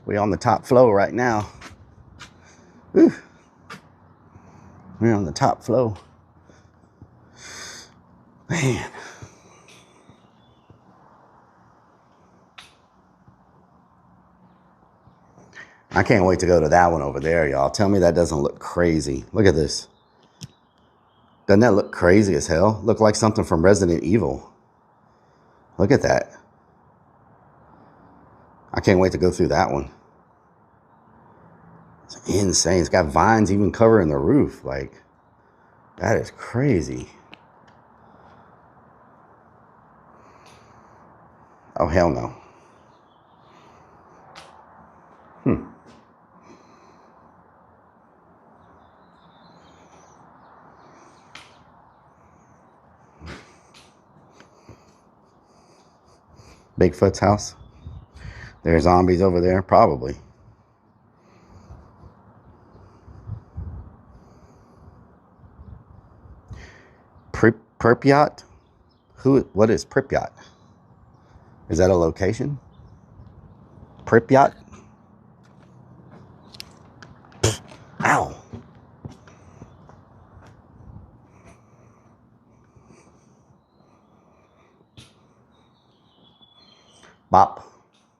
We're on the top floor right now. Whew. We're on the top floor. Man. I can't wait to go to that one over there, y'all. Tell me that doesn't look crazy. Look at this. Doesn't that look crazy as hell? Look like something from Resident Evil. Look at that. I can't wait to go through that one. It's insane. It's got vines even covering the roof. Like, that is crazy. Oh, hell no. Bigfoot's house. There are zombies over there, probably. Pripyat? What is Pripyat? Is that a location? Pripyat? Ow.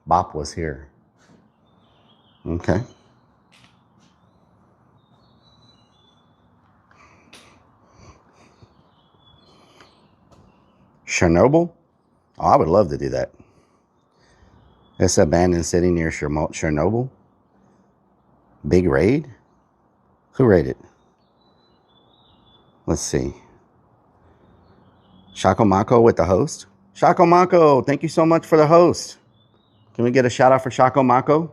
Bop was here. Okay. Chernobyl? Oh, I would love to do that. It's an abandoned city near Chernobyl. Big raid? Who raided? Let's see. Shakomako with the host. Shakomako, thank you so much for the host. Can we get a shout out for Shakomako?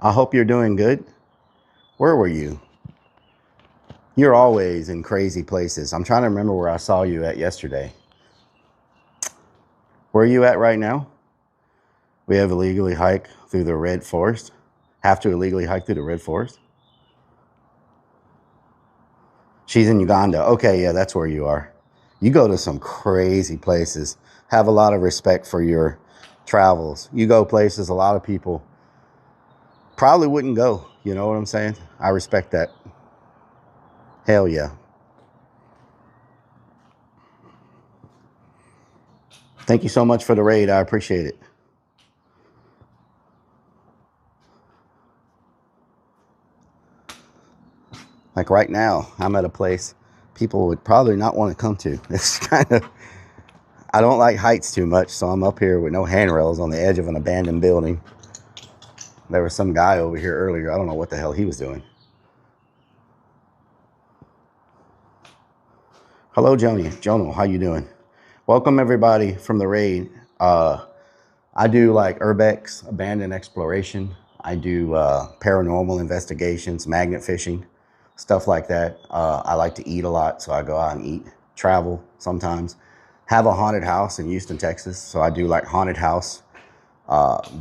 I hope you're doing good. Where were you? You're always in crazy places. I'm trying to remember where I saw you at yesterday. Where are you at right now? We have illegally hiked through the Red Forest. Have to illegally hike through the Red Forest? She's in Uganda. Okay, yeah, that's where you are. You go to some crazy places. Have a lot of respect for your travels. You go places a lot of people probably wouldn't go. You know what I'm saying? I respect that. Hell yeah. Thank you so much for the raid. I appreciate it. Like right now, I'm at a place people would probably not want to come to. It's kind of, I don't like heights too much, so I'm up here with no handrails on the edge of an abandoned building. There was some guy over here earlier. I don't know what the hell he was doing. Hello, Jono, how you doing? Welcome everybody from the raid. I do like Urbex, abandoned exploration. I do paranormal investigations, magnet fishing, stuff like that. I like to eat a lot, so I go out and eat, travel sometimes. Have a haunted house in Houston, Texas, so I do like haunted house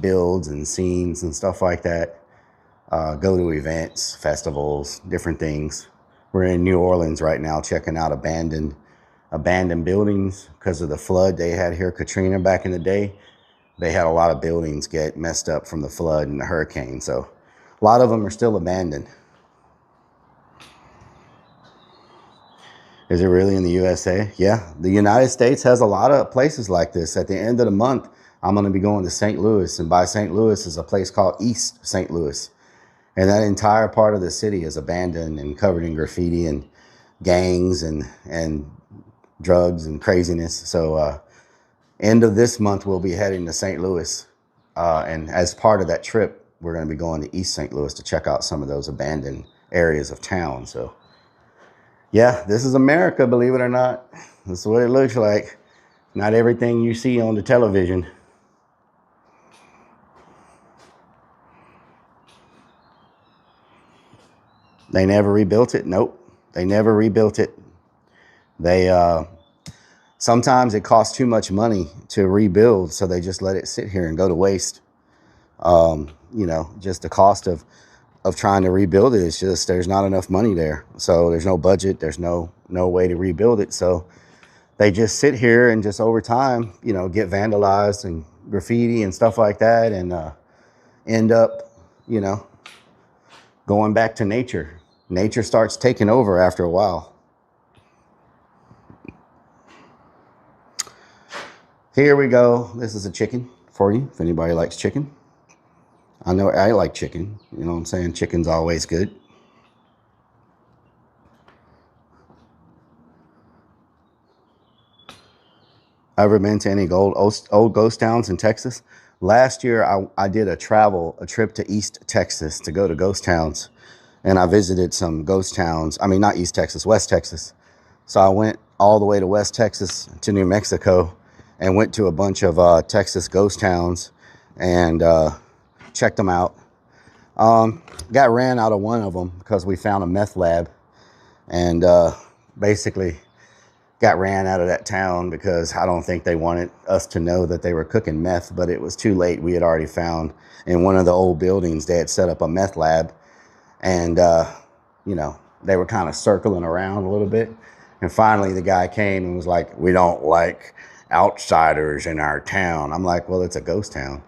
builds and scenes and stuff like that. Go to events, festivals, different things. We're in New Orleans right now checking out abandoned buildings because of the flood they had here, Katrina, back in the day. They had a lot of buildings get messed up from the flood and the hurricane. So a lot of them are still abandoned. Is it really in the USA? Yeah, the United States has a lot of places like this. At the end of the month, I'm going to be going to St. Louis, and by St. Louis is a place called East St. Louis. And that entire part of the city is abandoned and covered in graffiti and gangs and drugs and craziness. So end of this month, we'll be heading to St. Louis. And as part of that trip, we're going to be going to East St. Louis to check out some of those abandoned areas of town. So yeah, this is America, believe it or not. This is what it looks like. Not everything you see on the television. They never rebuilt it. Nope. They never rebuilt it. They, sometimes it costs too much money to rebuild, so they just let it sit here and go to waste. You know, just the cost of trying to rebuild it. It's just, there's not enough money there. So there's no budget. There's no way to rebuild it. So they just sit here and just over time, you know, get vandalized and graffiti and stuff like that, and end up, you know, going back to nature. Nature starts taking over after a while. Here we go. This is a chicken for you, if anybody likes chicken. I know I like chicken. You know what I'm saying? Chicken's always good. Ever been to any old ghost towns in Texas? Last year, I did a trip to East Texas to go to ghost towns. And I visited some ghost towns. I mean, not East Texas, West Texas. So I went all the way to West Texas to New Mexico and went to a bunch of Texas ghost towns and checked them out. Got ran out of one of them because we found a meth lab, and basically got ran out of that town because I don't think they wanted us to know that they were cooking meth, but it was too late. We had already found in one of the old buildings, they had set up a meth lab. And, you know, they were kind of circling around a little bit. And finally, the guy came and was like, "We don't like outsiders in our town." I'm like, "Well, it's a ghost town."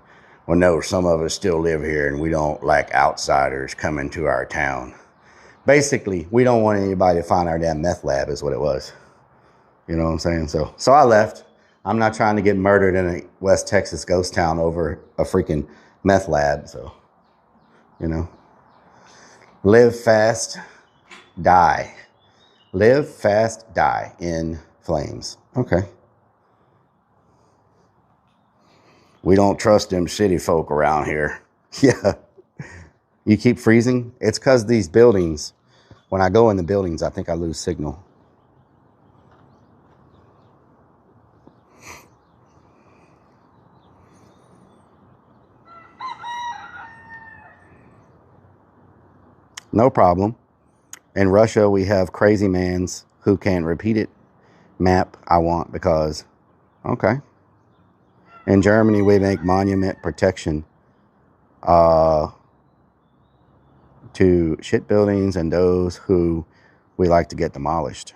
"Well, no, some of us still live here and we don't like outsiders coming to our town." Basically, we don't want anybody to find our damn meth lab is what it was. You know what I'm saying? So I left. I'm not trying to get murdered in a West Texas ghost town over a freaking meth lab. So, you know. Live fast, die. Live fast, die in flames. Okay. We don't trust them city folk around here. Yeah. You keep freezing? It's because these buildings, when I go in the buildings, I think I lose signal. No problem. In Russia, we have crazy mans who can repeat it. Map I want because, okay. In Germany, we make monument protection to shit buildings and those who we like to get demolished.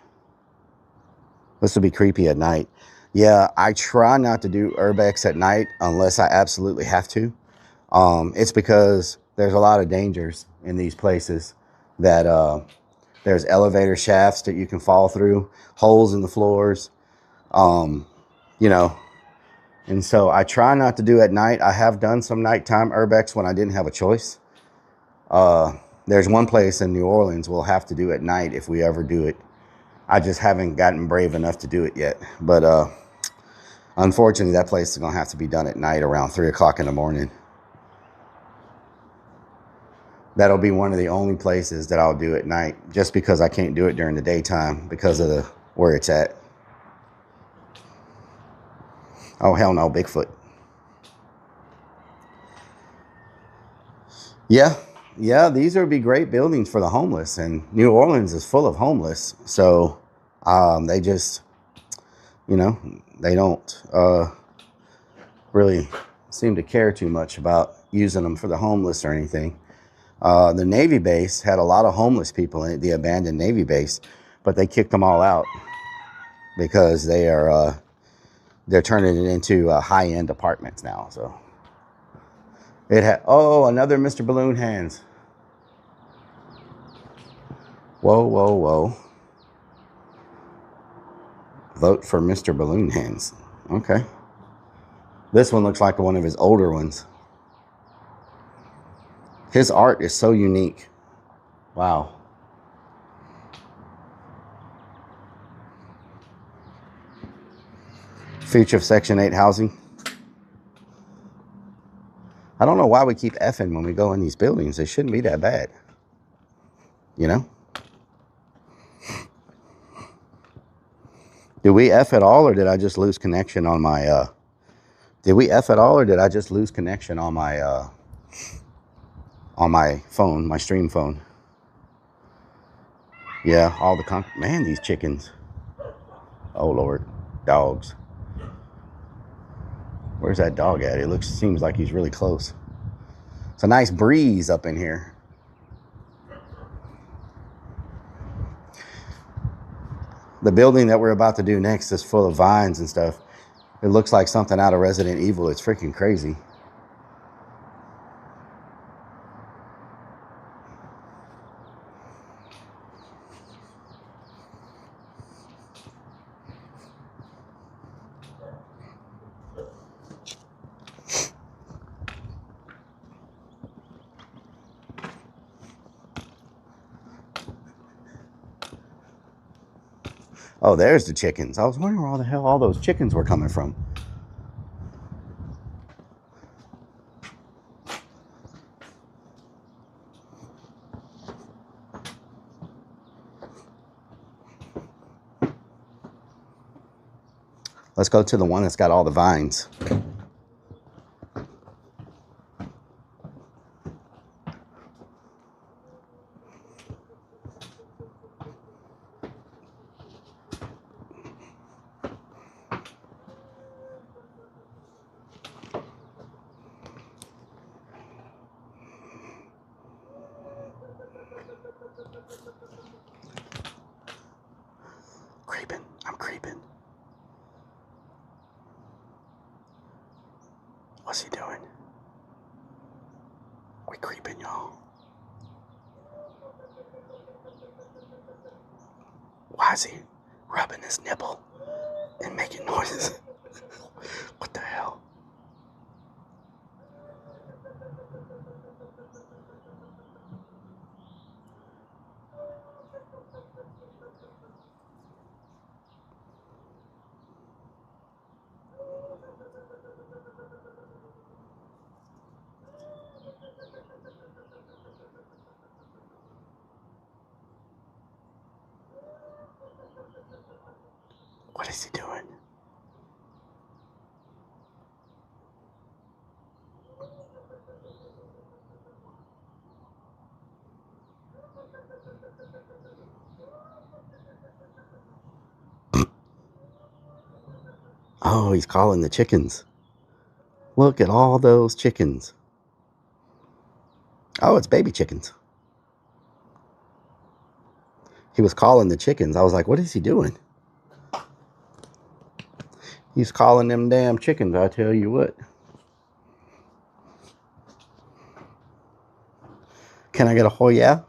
This would be creepy at night. Yeah, I try not to do urbex at night unless I absolutely have to. It's because there's a lot of dangers in these places that there's elevator shafts that you can fall through, holes in the floors, you know. And so I try not to do at night. I have done some nighttime urbex when I didn't have a choice. There's one place in New Orleans we'll have to do at night if we ever do it. I just haven't gotten brave enough to do it yet. But unfortunately, that place is going to have to be done at night around 3 o'clock in the morning. That'll be one of the only places that I'll do at night, just because I can't do it during the daytime because of where it's at. Oh, hell no, Bigfoot. Yeah, these would be great buildings for the homeless, and New Orleans is full of homeless. So they just, you know, they don't really seem to care too much about using them for the homeless or anything. The Navy base had a lot of homeless people in it, the abandoned Navy base, but they kicked them all out because they're turning it into high-end apartments now. So it had, oh, another Mr. Balloon Hands. Whoa, whoa, whoa. Vote for Mr. Balloon Hands. Okay. This one looks like one of his older ones. His art is so unique. Wow. Future of Section 8 housing. I don't know why we keep effing when we go in these buildings. They shouldn't be that bad. You know? Did we F at all, or did I just lose connection on my, did we F at all, or did I just lose connection on my phone, my stream phone? Yeah, all the, man, these chickens. Oh, Lord. Dogs. Where's that dog at? It seems like he's really close. It's a nice breeze up in here. The building that we're about to do next is full of vines and stuff. It looks like something out of Resident Evil. It's freaking crazy. Oh, there's the chickens. I was wondering where the hell all those chickens were coming from. Let's go to the one that's got all the vines. Creeping. I'm creeping. What's he doing? We creeping, y'all. Why is he rubbing his nipple and making noises? What the hell? What is he doing? Oh, he's calling the chickens. Look at all those chickens. Oh, it's baby chickens. He was calling the chickens. I was like, what is he doing? He's calling them damn chickens, I tell you what. Can I get a oh yeah?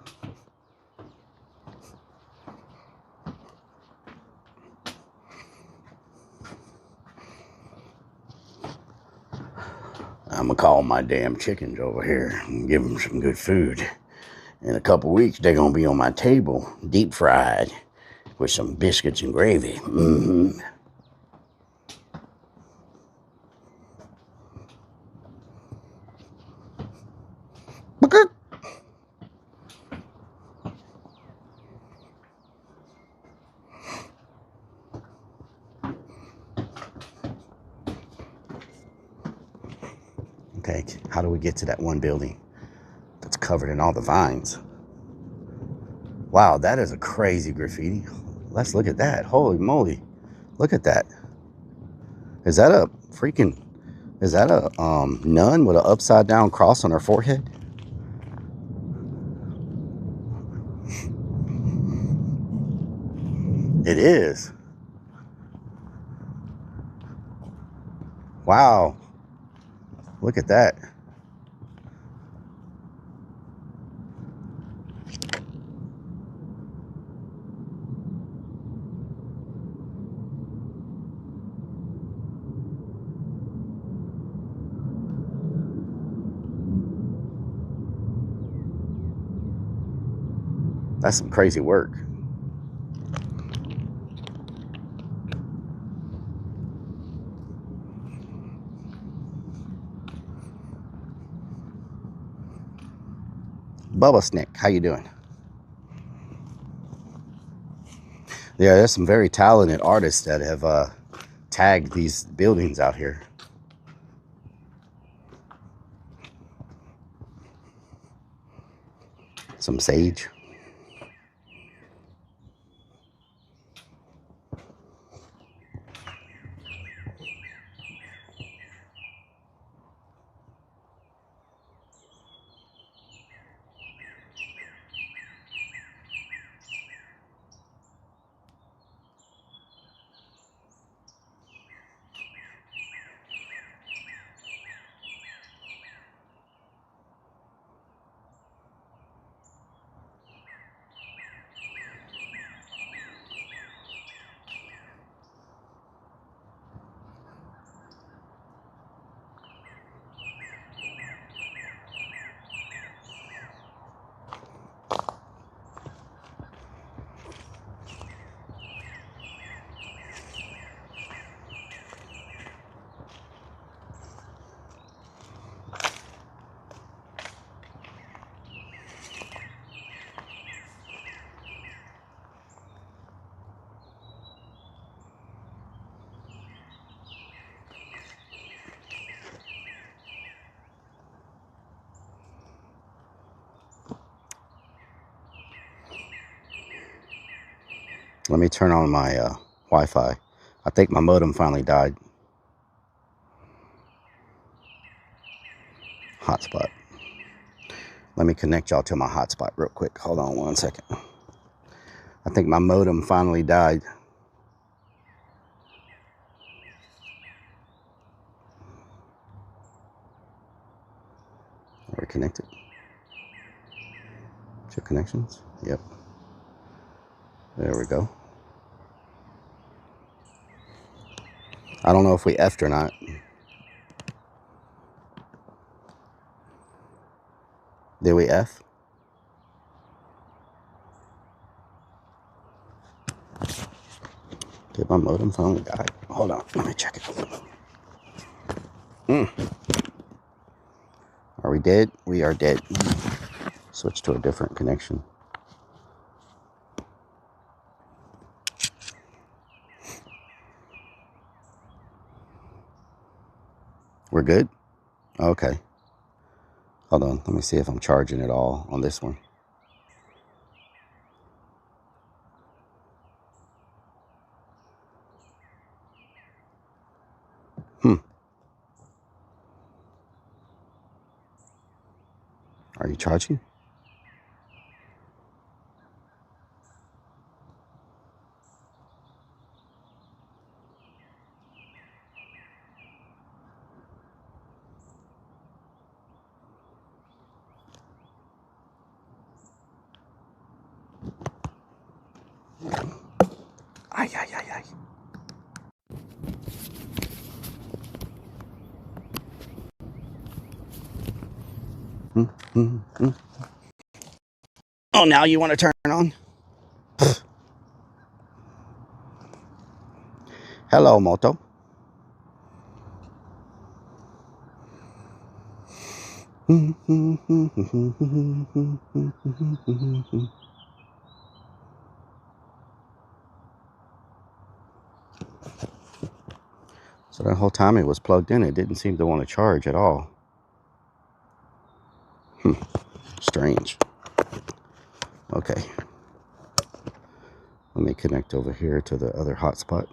I'm gonna call my damn chickens over here and give them some good food. In a couple weeks, they're gonna be on my table, deep fried, with some biscuits and gravy. Mm-hmm. Okay, how do we get to that one building that's covered in all the vines? Wow, that is a crazy graffiti. Let's look at that. Holy moly. Look at that. Is that a nun with an upside down cross on her forehead? It is. Wow. Look at that. That's some crazy work. Bubba Snick, how you doing? Yeah, there's some very talented artists that have tagged these buildings out here. Some sage. Let me turn on my Wi-Fi. I think my modem finally died. Hotspot. Let me connect y'all to my hotspot real quick. Hold on one second. I think my modem finally died. Are we connected? Two connections? Yep. There we go. I don't know if we effed or not. Did we F? Did my modem finally die? Hold on, let me check it. Are we dead? We are dead. Switch to a different connection. We're good? Okay. Hold on, let me see if I'm charging it all on this one. Are you charging? Ay, ay, ay, ay. Oh, now you want to turn on? Hello, Moto. So that whole time it was plugged in, it didn't seem to want to charge at all. Strange. Okay. Let me connect over here to the other hotspot.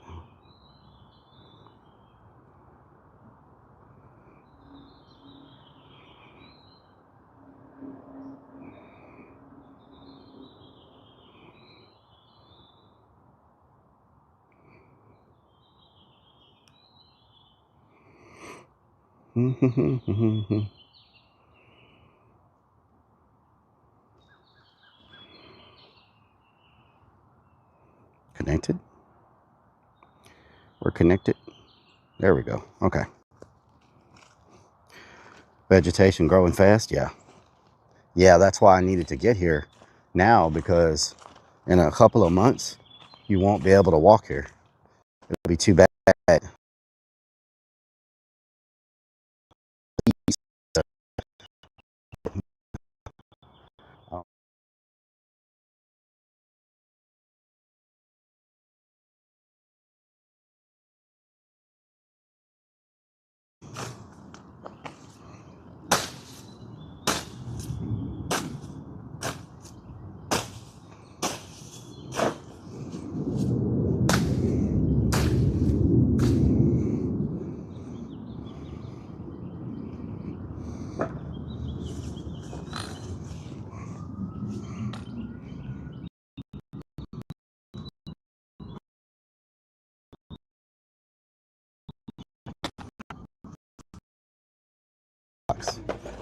Connected? We're connected. There we go. Okay. Vegetation growing fast? Yeah. Yeah, that's why I needed to get here now, because in a couple of months, you won't be able to walk here. It'll be too bad.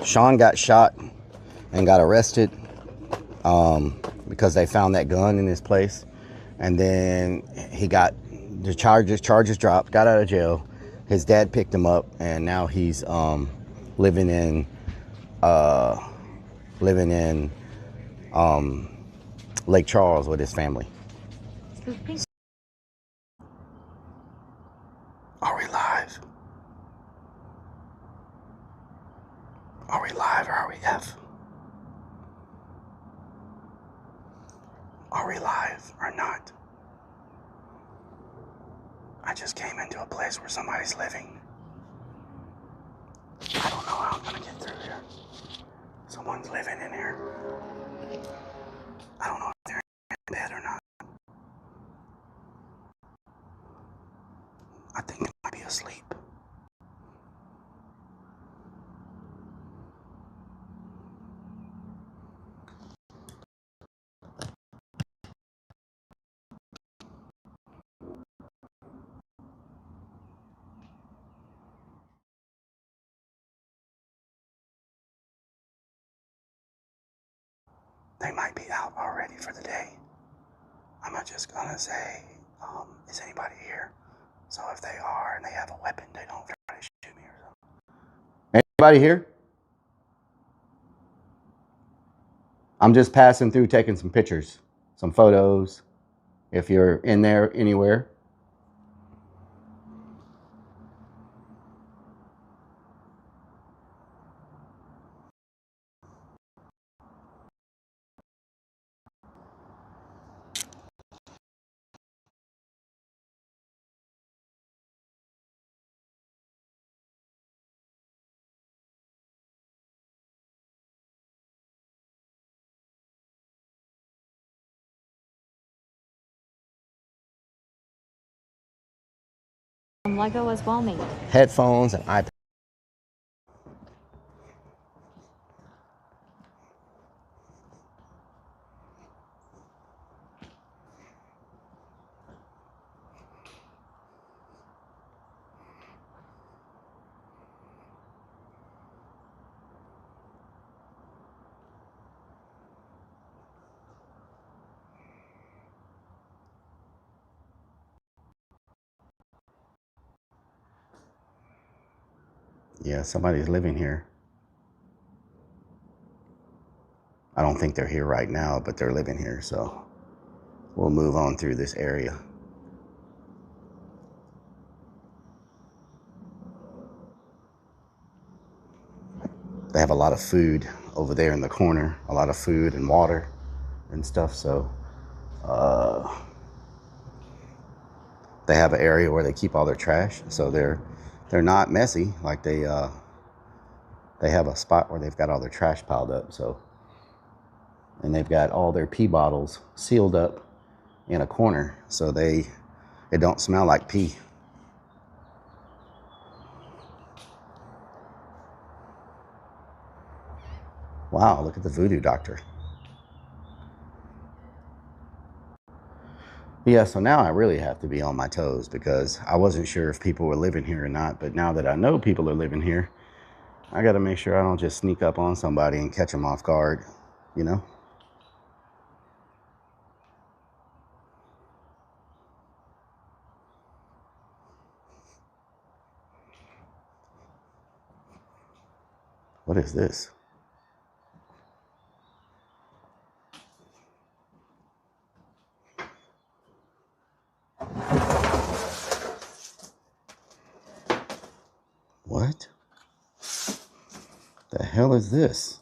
Sean got shot and got arrested because they found that gun in his place, and then he got the charges dropped, got out of jail. His dad picked him up, and now he's living in Lake Charles with his family. Are we live? Are we live or are we F? Are we live or not? I just came into a place where somebody's living. I don't know how I'm gonna get through here. Someone's living in here. I don't know if they're in bed or not. I think they might be asleep. They might be out already for the day. I'm just gonna say, is anybody here? So if they are and they have a weapon, they don't try to shoot me or something. Anybody here? I'm just passing through, taking some pictures, some photos. If you're in there anywhere. Lego as well, mate. Headphones and iPad. Yeah, somebody's living here. I don't think they're here right now, but they're living here, so we'll move on through this area. They have a lot of food over there in the corner, a lot of food and water and stuff, so they have an area where they keep all their trash, so they're not messy. Like they have a spot where they've got all their trash piled up, so, and they've got all their pee bottles sealed up in a corner so it don't smell like pee. Wow, look at the voodoo doctor. Yeah, so now I really have to be on my toes because I wasn't sure if people were living here or not, but now that I know people are living here, I got to make sure I don't just sneak up on somebody and catch them off guard, you know? What is this? What the hell is this?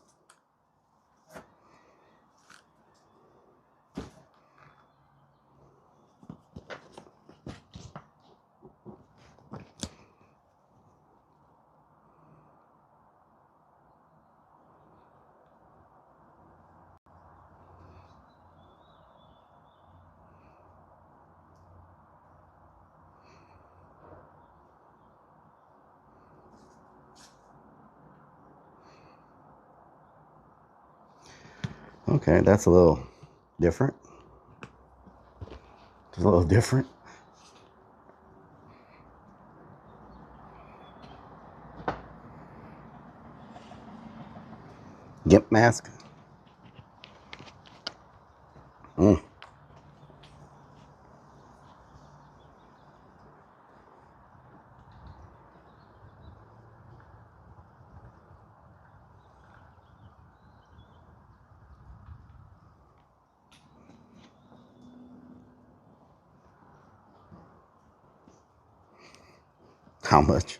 Okay, that's a little different. It's a little different. Gimp mask. How much?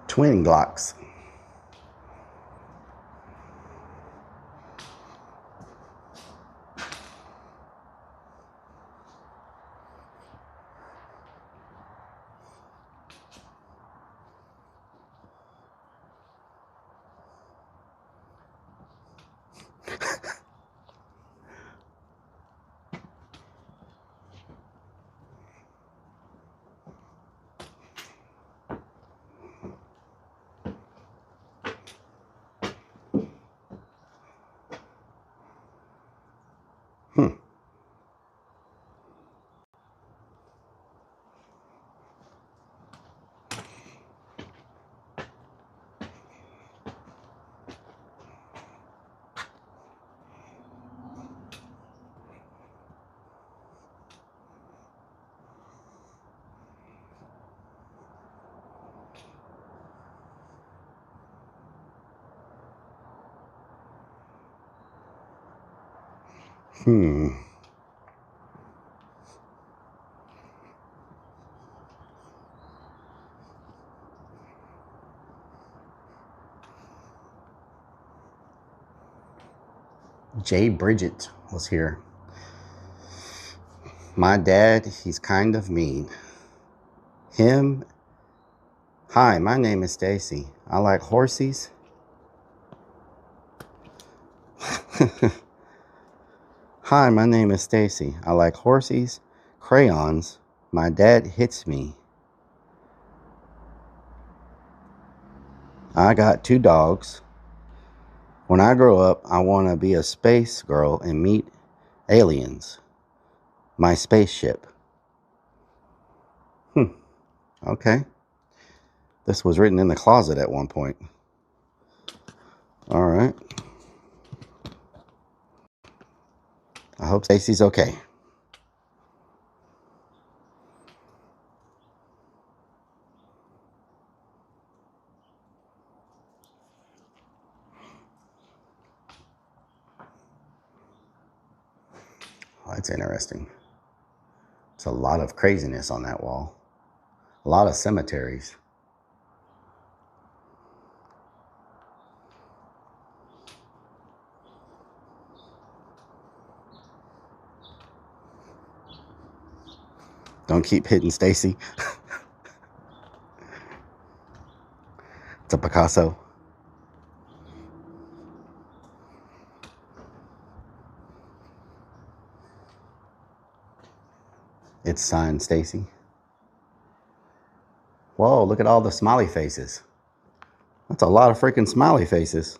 Twin Glocks. Jay Bridget was here. My dad, he's kind of mean. Him. Hi, my name is Stacy. I like horsies. Hi, my name is Stacy. I like horsies, crayons. My dad hits me. I got 2 dogs. When I grow up, I want to be a space girl and meet aliens. My spaceship. Okay. This was written in the closet at one point. All right. I hope Stacy's okay. Oh, that's interesting. It's a lot of craziness on that wall. A lot of cemeteries. Don't keep hitting Stacy. It's a Picasso. It's signed Stacy. Whoa, look at all the smiley faces. That's a lot of freaking smiley faces.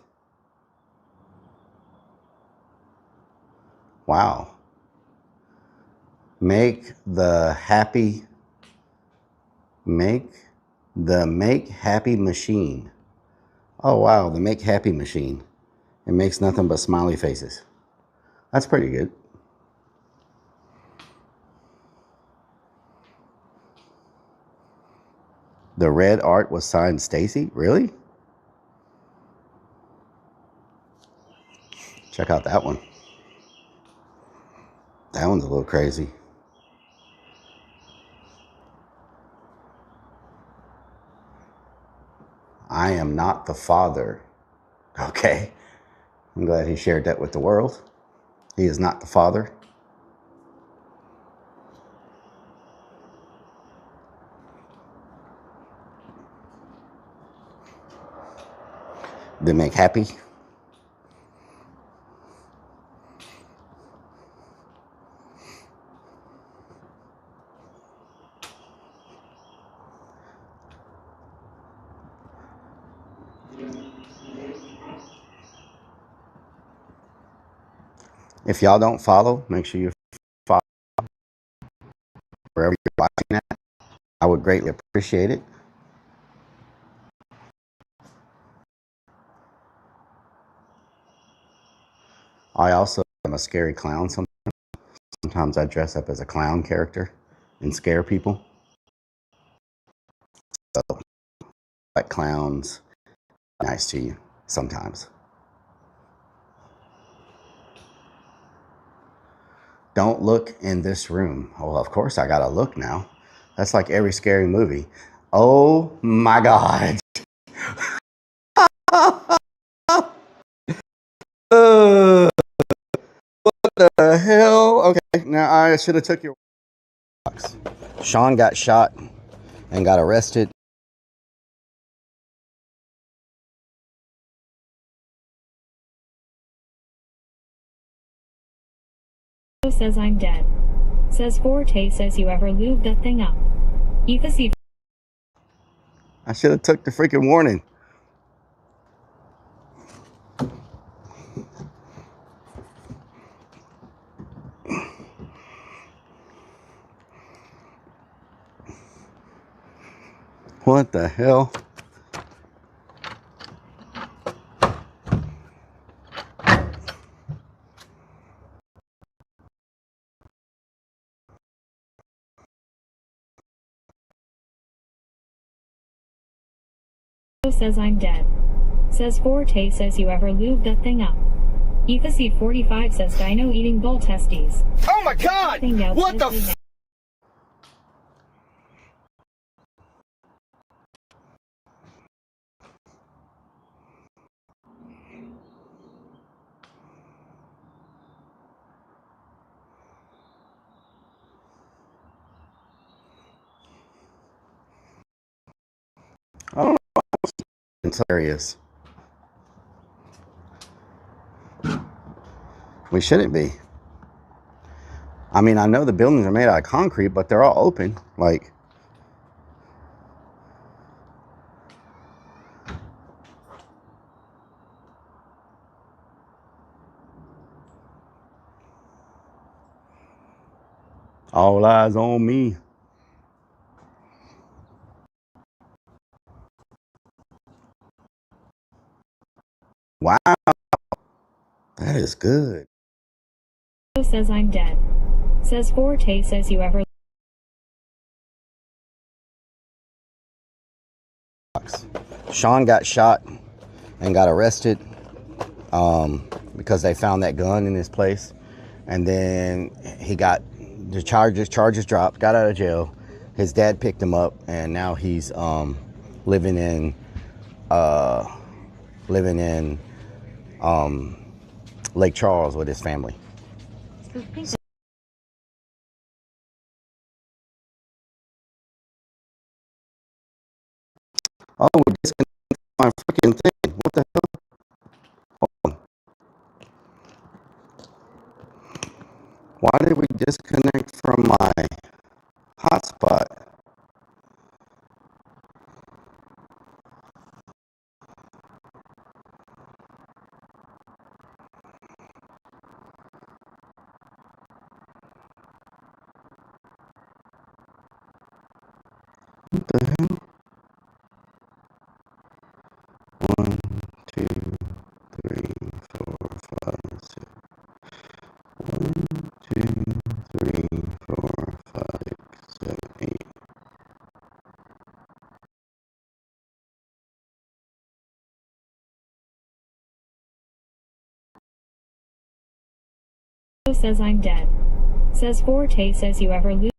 Wow. Make happy machine. Oh wow, the make happy machine. It makes nothing but smiley faces. That's pretty good. The red art was signed Stacy? Really? Check out that one. That one's a little crazy. I am not the father. Okay. I'm glad he shared that with the world. He is not the father. The make happy. If y'all don't follow, make sure you follow wherever you're watching at. I would greatly appreciate it. I also am a scary clown sometimes. Sometimes I dress up as a clown character and scare people. So, like clowns, nice to you sometimes. Don't look in this room. Oh, of course I gotta look now. That's like every scary movie. Oh my God. What the hell? Okay, now I should have took your box. Sean got shot and got arrested. Says I'm dead. Says Forte says you ever lube that thing up. Ethicity. I should have took the freaking warning. What the hell? Says I'm dead. Says Forte says you ever lube that thing up. Ethicity 45 says Dino eating bull testes. Oh my God! What the f? I don't know. It's hilarious. We shouldn't be. I mean, I know the buildings are made out of concrete, but they're all open. Like, all eyes on me. Wow. That is good. Says I'm dead. Says Forte says you ever. Sean got shot and got arrested because they found that gun in his place, and then he got the charges dropped, got out of jail. His dad picked him up, and now he's living in Lake Charles with his family. Oh, we disconnected my freaking thing. What the hell? Hold on. Why did we disconnect from my hotspot? What the hell? 1, 2, 3, 4, 5, 6. 1, 2, 3, 4, 5, 7, 8. Says I'm dead. Says Forte says you ever lose.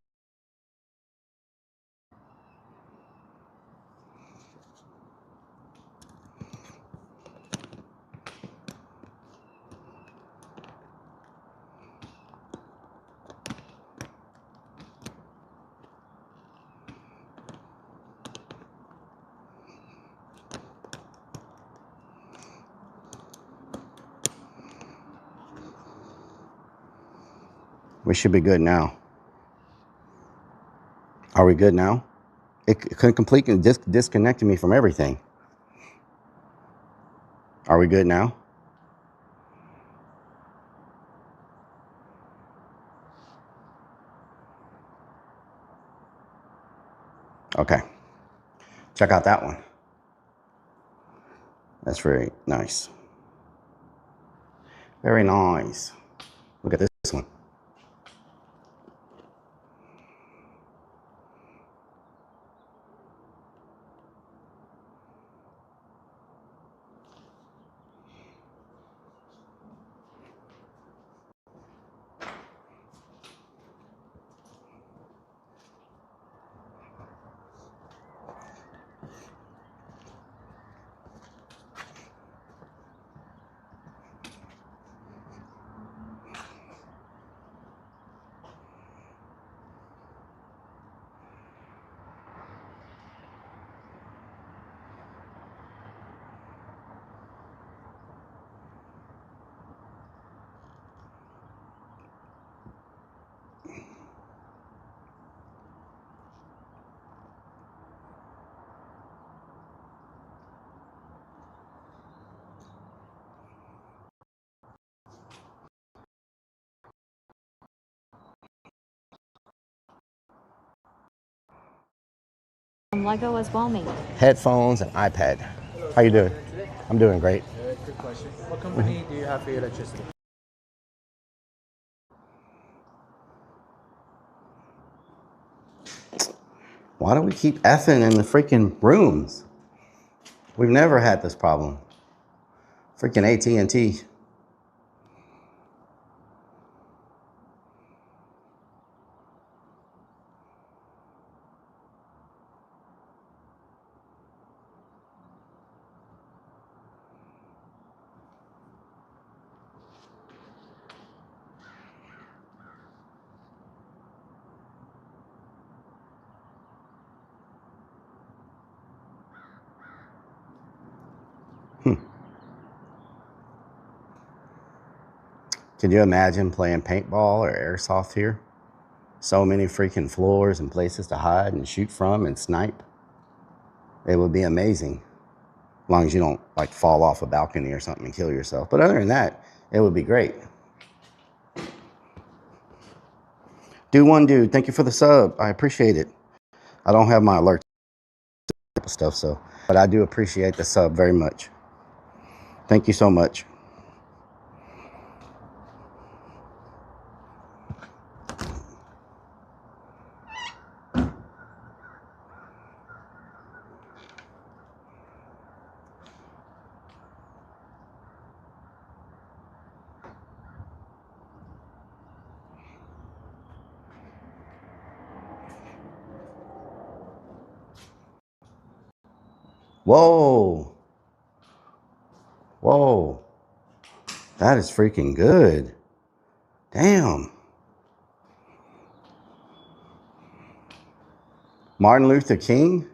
We should be good now. Are we good now? It completely disconnected me from everything. Are we good now? Okay. Check out that one. That's very nice. Very nice. Look at this one. Lego as well, mate. Headphones and iPad. How you doing? I'm doing great. Quick question. What company do you have for your electricity? Why do we keep effing in the freaking rooms? We've never had this problem. Freaking AT&T. Can you imagine playing paintball or airsoft here? So many freaking floors and places to hide and shoot from and snipe. It would be amazing. As long as you don't like fall off a balcony or something and kill yourself. But other than that, it would be great. Dude, thank you for the sub. I appreciate it. I don't have my alerts type of stuff, so, but I do appreciate the sub very much. Thank you so much. Whoa. Whoa. That is freaking good. Damn. Martin Luther King?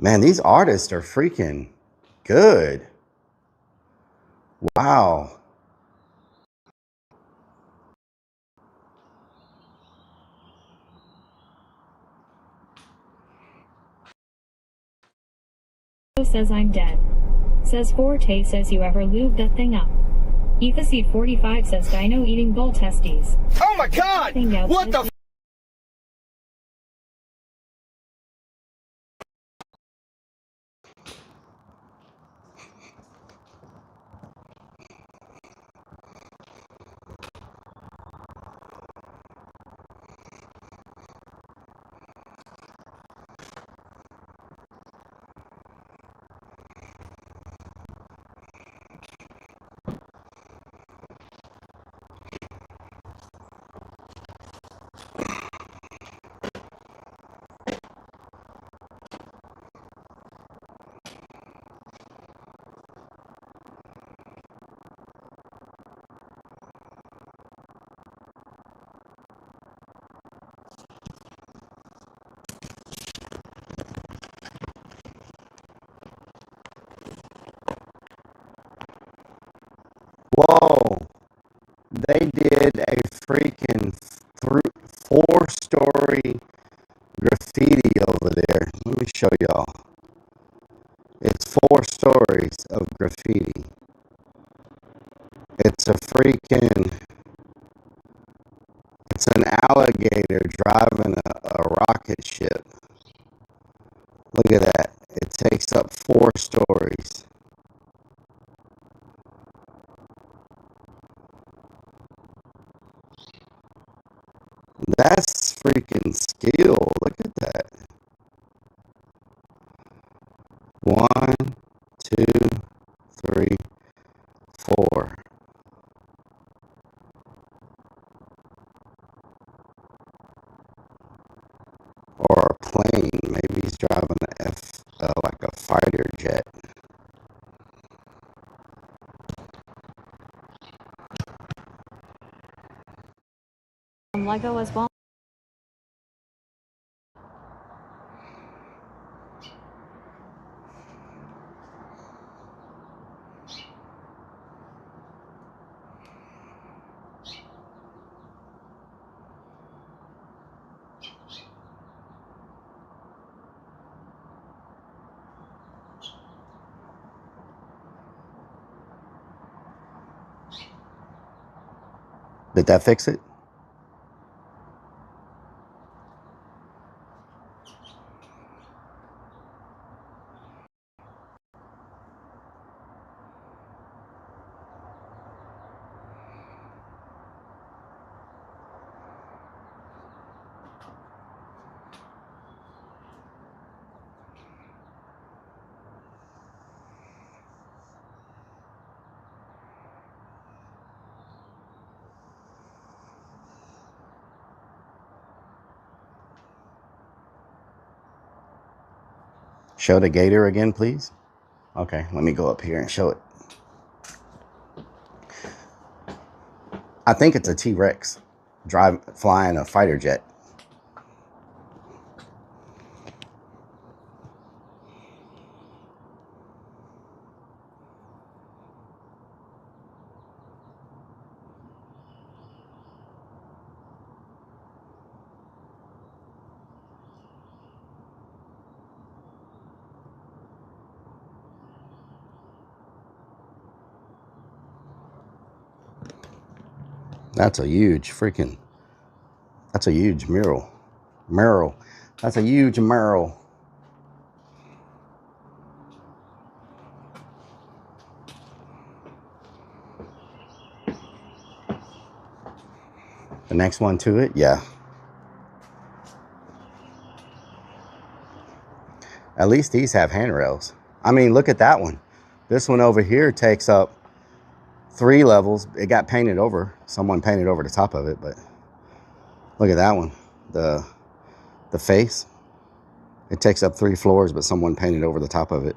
Man, these artists are freaking good. Wow. Says I'm dead. Says Forte says you ever lube that thing up. Ethaseed 45 says Dino eating bull testes. Oh my god! What the f? Whoa. They did a freaking 4-story graffiti over there. Let me show y'all. It's 4 stories of graffiti. It's an alligator driving a rocket ship. Look at that. It takes up 4 stories. That's freaking skill. Look at that. 1, 2, 3, 4. Or a plane. Maybe he's driving like a fighter jet. Lego as well. Did that fix it? Show the gator again, please. Okay, let me go up here and show it. I think it's a T-Rex flying a fighter jet. That's a huge mural. That's a huge mural. The next one to it, yeah. At least these have handrails. I mean, look at that one. This one over here takes up 3 levels. It got painted over. Someone painted over the top of it, but look at that one. The face. It takes up 3 floors, but someone painted over the top of it.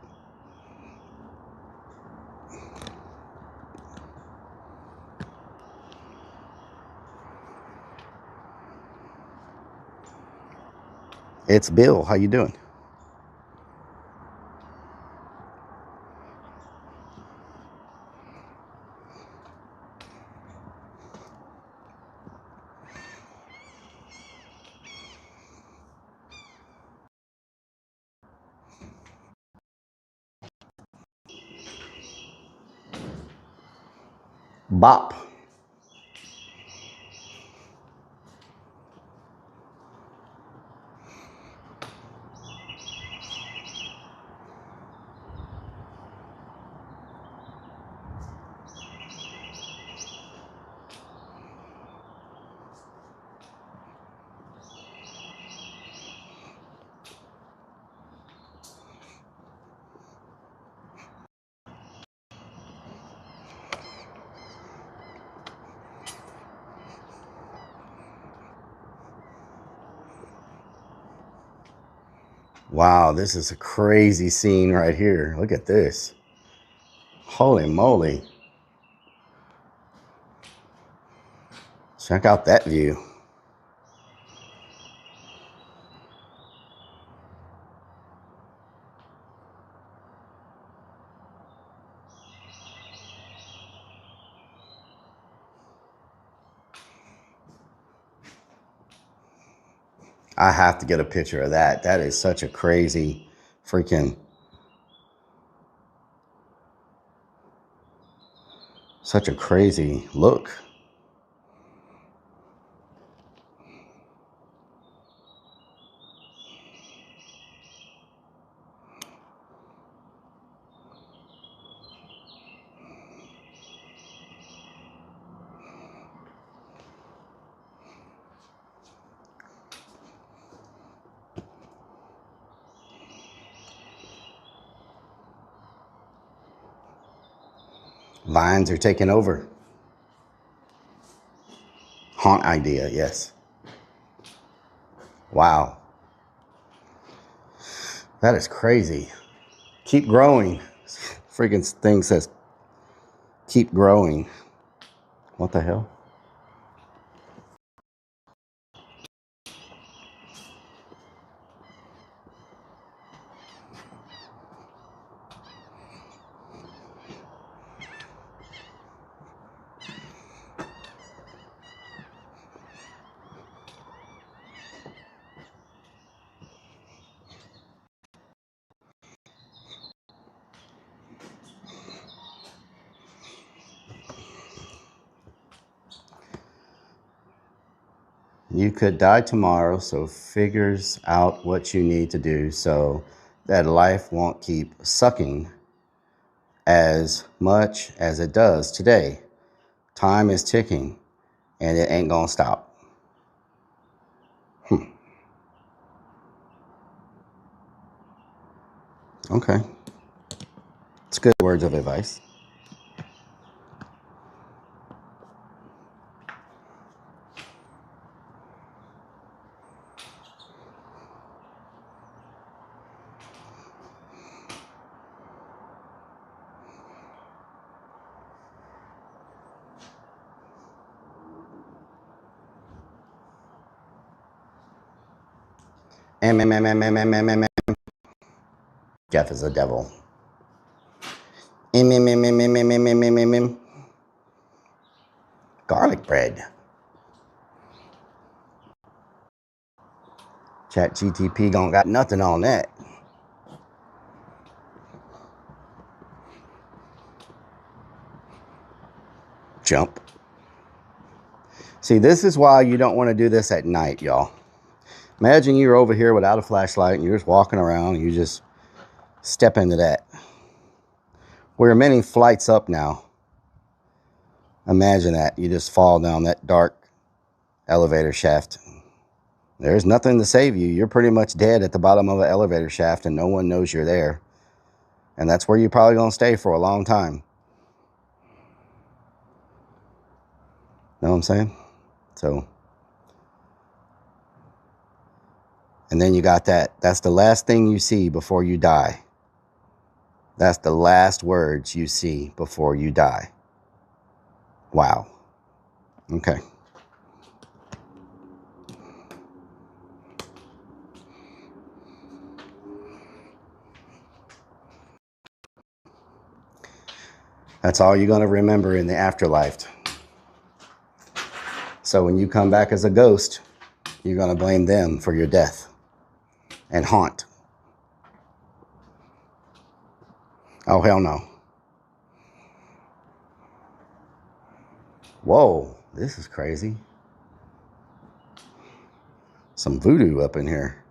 It's Bill. How you doing? Bop. Wow, this is a crazy scene right here. Look at this. Holy moly. Check out that view. I have to get a picture of that. That is such a crazy freaking, such a crazy look. Vines are taking over. Haunt idea, yes. Wow. That is crazy. Keep growing. Freaking thing says, keep growing. What the hell? You could die tomorrow, so figures out what you need to do so that life won't keep sucking as much as it does today. Time is ticking, and it ain't gonna stop. Okay. It's good words of advice. Jeff is a devil. Garlic bread. Chat GTP don't got nothing on that. Jump. See, this is why you don't want to do this at night, y'all. Imagine you're over here without a flashlight and you're just walking around and you just step into that. We're many flights up now. Imagine that. You just fall down that dark elevator shaft. There's nothing to save you. You're pretty much dead at the bottom of an elevator shaft and no one knows you're there. And that's where you're probably going to stay for a long time. Know what I'm saying? So, and then you got that. That's the last thing you see before you die. That's the last words you see before you die. Wow. Okay. That's all you're going to remember in the afterlife. So when you come back as a ghost, you're going to blame them for your death and haunt. Oh, hell no. Whoa, this is crazy. Some voodoo up in here.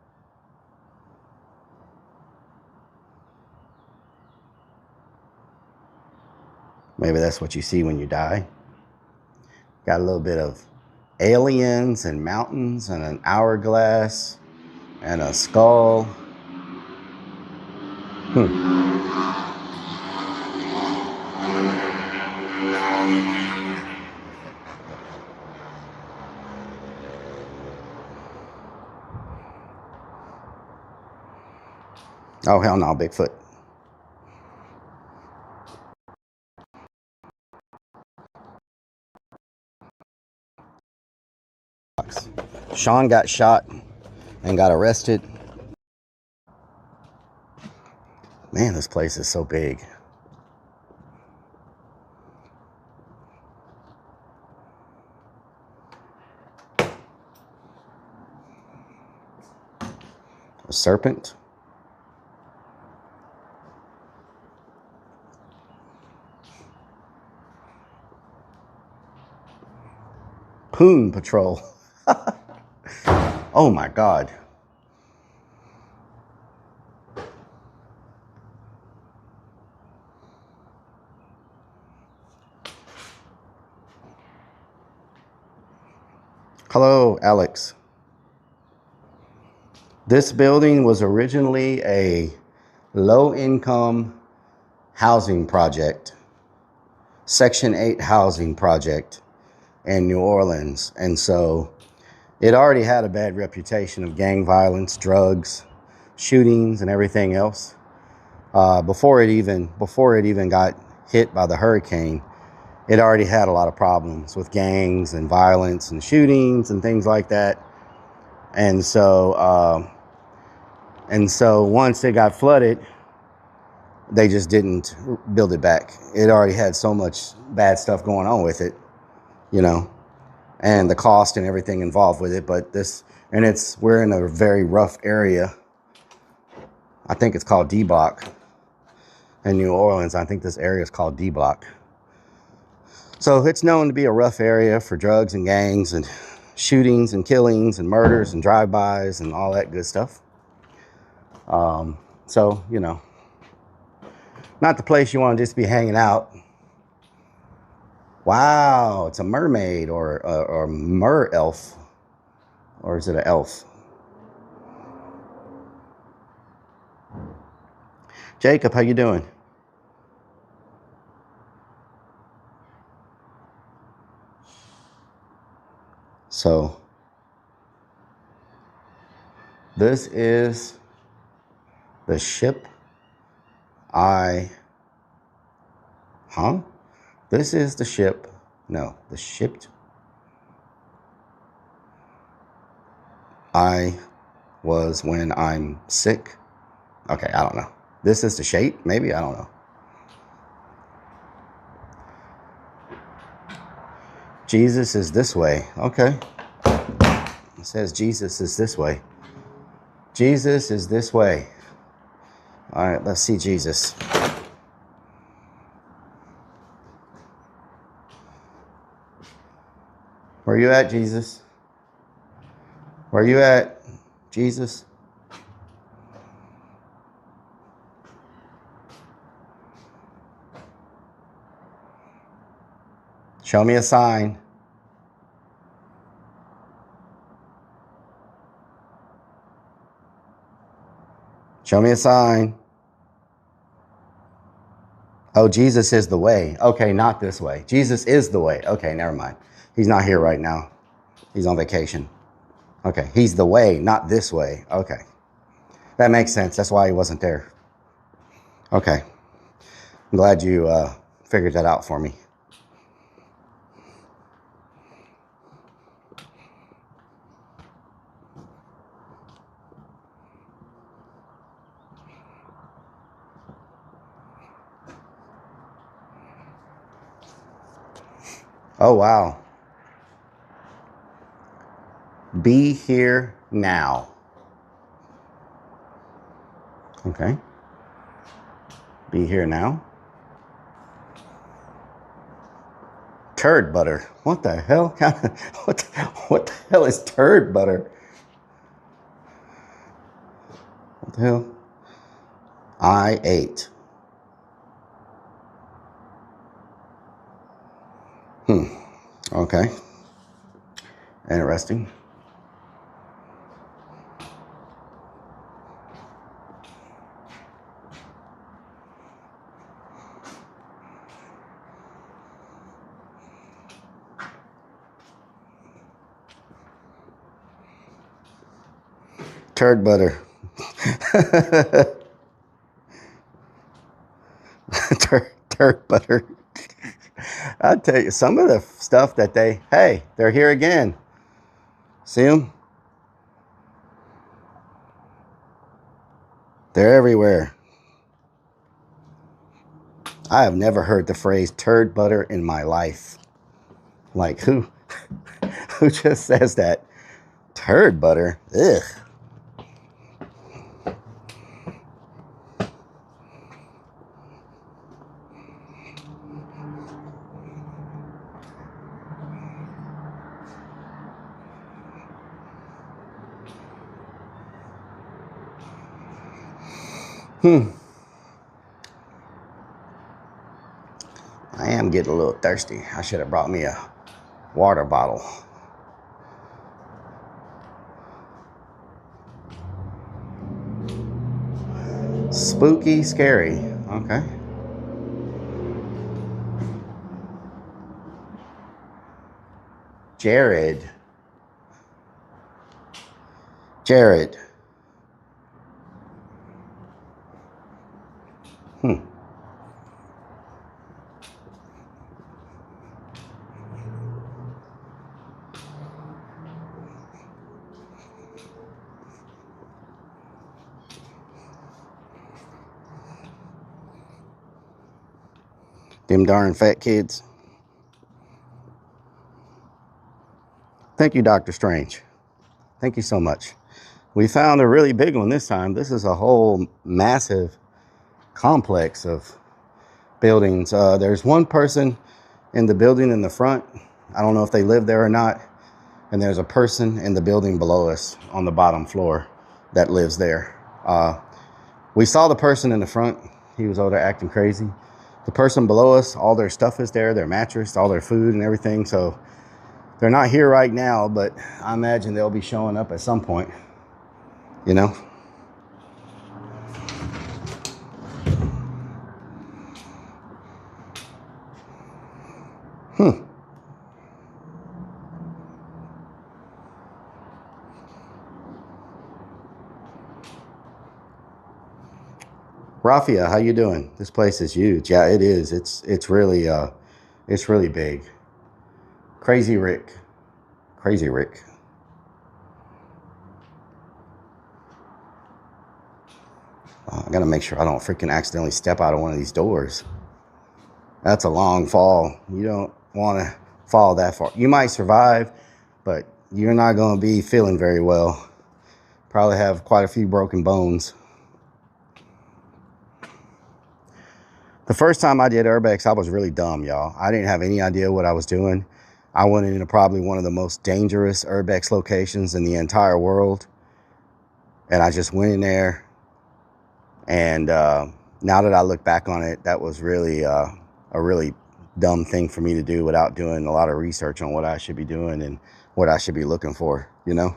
Maybe that's what you see when you die. Got a little bit of aliens and mountains and an hourglass and a skull. Oh, hell no, Bigfoot. Sean got shot and got arrested. Man, this place is so big. A serpent. Poon Patrol. Oh my God. Hello, Alex. This building was originally a low-income housing project, Section 8 housing project in New Orleans. And so it already had a bad reputation of gang violence, drugs, shootings, and everything else. Before it even got hit by the hurricane, it already had a lot of problems with gangs and violence and shootings and things like that. And so once it got flooded, they just didn't build it back. It already had so much bad stuff going on with it, you know, and the cost and everything involved with it. But we're in a very rough area. I think it's called D Block in New Orleans. I think this area is called D Block. So it's known to be a rough area for drugs and gangs and shootings and killings and murders and drive-bys and all that good stuff. So, you know, not the place you want to just be hanging out. Wow, it's a mermaid or a mer elf. Or is it an elf? Jacob, how you doing? So, this is the ship This is the ship. No, the ship I was when I'm sick. Okay, I don't know. This is the shape? Maybe, I don't know. Jesus is this way. Okay. It says Jesus is this way. Jesus is this way. All right, let's see Jesus. Where you at, Jesus? Where you at, Jesus? Show me a sign. Show me a sign. Oh, Jesus is the way. Okay, not this way. Jesus is the way. Okay, never mind. He's not here right now. He's on vacation. Okay, he's the way, not this way. Okay. That makes sense. That's why he wasn't there. Okay. I'm glad you figured that out for me. Oh, wow. Be here now. Okay. Be here now. Turd butter. What the hell? What the hell is turd butter? What the hell? I ate. Okay. Interesting. Turd butter. Turd butter. I'll tell you, some of the stuff that they're here again. See them? They're everywhere. I have never heard the phrase turd butter in my life. Like, who just says that? Turd butter? Ugh. I am getting a little thirsty. I should have brought me a water bottle. Spooky, scary. Okay. Jared. Them darn fat kids. Thank you, Dr. Strange. Thank you so much. We found a really big one this time. This is a whole massive complex of buildings. There's one person in the building in the front. I don't know if they live there or not. And there's a person in the building below us on the bottom floor that lives there. We saw the person in the front. He was over there acting crazy. The person below us, all their stuff is there, their mattress, all their food and everything. So they're not here right now, but I imagine they'll be showing up at some point, you know? Rafia, how you doing? This place is huge. Yeah, it is. It's really big. Crazy Rick. Crazy Rick. I gotta make sure I don't freaking accidentally step out of one of these doors. That's a long fall. You don't want to fall that far. You might survive, but you're not going to be feeling very well. Probably have quite a few broken bones. The first time I did Urbex, I was really dumb, y'all. I didn't have any idea what I was doing. I went into probably one of the most dangerous Urbex locations in the entire world. And I just went in there. And now that I look back on it, that was really a really dumb thing for me to do without doing a lot of research on what I should be doing and what I should be looking for, you know?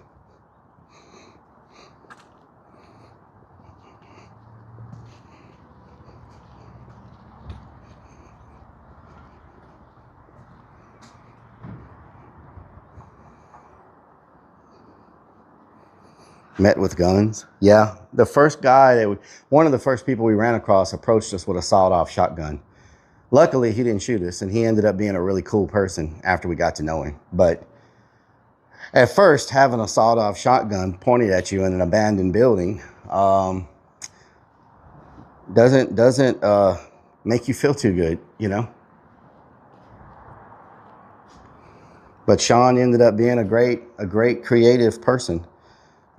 Met with guns. Yeah, the first guy, one of the first people we ran across approached us with a sawed-off shotgun. Luckily, he didn't shoot us, and he ended up being a really cool person after we got to know him. But at first, having a sawed-off shotgun pointed at you in an abandoned building doesn't make you feel too good, you know? But Sean ended up being a great creative person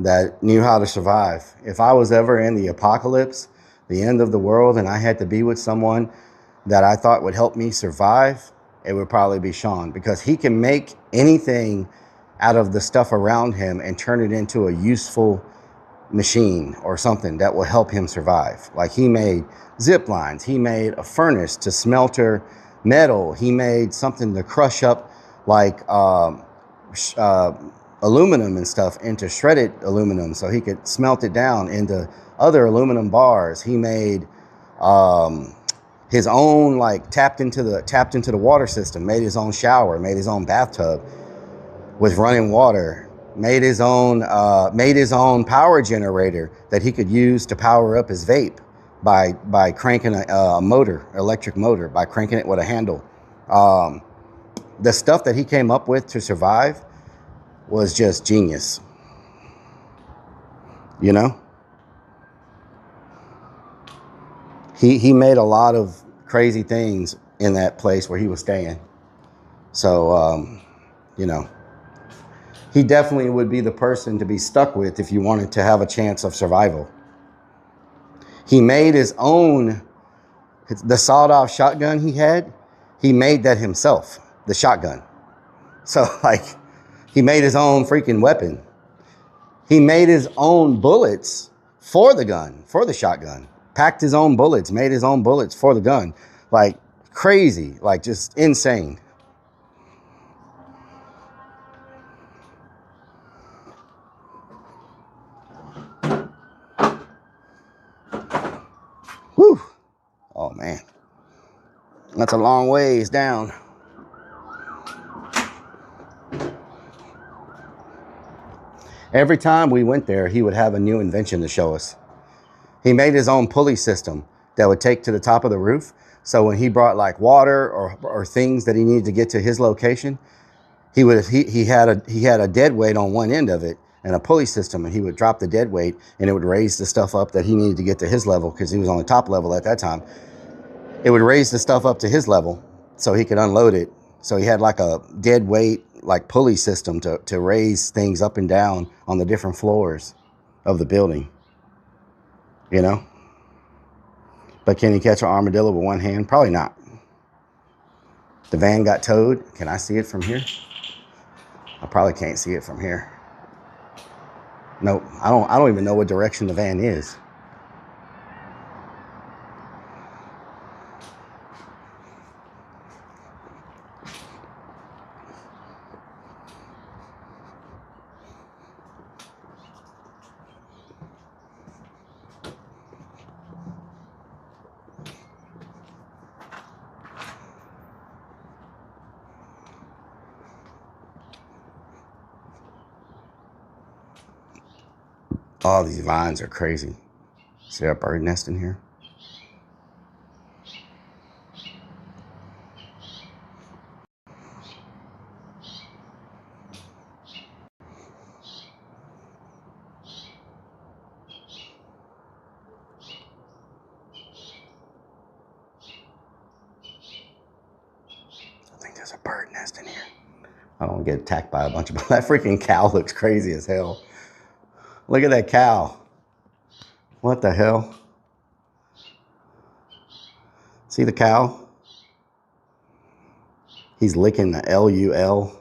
that knew how to survive. If I was ever in the apocalypse, the end of the world, and I had to be with someone that I thought would help me survive, it would probably be Sean, because he can make anything out of the stuff around him and turn it into a useful machine or something that will help him survive. Like he made zip lines, he made a furnace to smelter metal, he made something to crush up like aluminum and stuff into shredded aluminum so he could smelt it down into other aluminum bars. He made his own, like tapped into the water system, made his own shower, made his own bathtub with running water, made his own power generator that he could use to power up his vape by cranking a motor, electric motor, by cranking it with a handle. The stuff that he came up with to survive was just genius. You know? He made a lot of crazy things in that place where he was staying. So, you know, he definitely would be the person to be stuck with if you wanted to have a chance of survival. He made his own, the sawed-off shotgun he made that himself, the shotgun. So, like, he made his own freaking weapon. He made his own bullets for the gun, for the shotgun. Packed his own bullets, made his own bullets for the gun. Like, crazy, like, just insane. Whew. Oh, man. That's a long ways down. Every time we went there, he would have a new invention to show us. He made his own pulley system that would take to the top of the roof. So when he brought like water or things that he needed to get to his location, he had a dead weight on one end of it and a pulley system, and he would drop the dead weight and it would raise the stuff up that he needed to get to his level, because he was on the top level at that time. It would raise the stuff up to his level so he could unload it. So he had like a dead weight, like pulley system to raise things up and down on the different floors of the building, you know? But can he catch an armadillo with one hand? Probably not. The van got towed. Can I see it from here? I probably can't see it from here. Nope. I don't even know what direction the van is. Oh, these vines are crazy. Is there a bird nest in here? I think there's a bird nest in here. I don't want to get attacked by a bunch of... That freaking cow looks crazy as hell. Look at that cow. What the hell? See the cow? He's licking the LUL.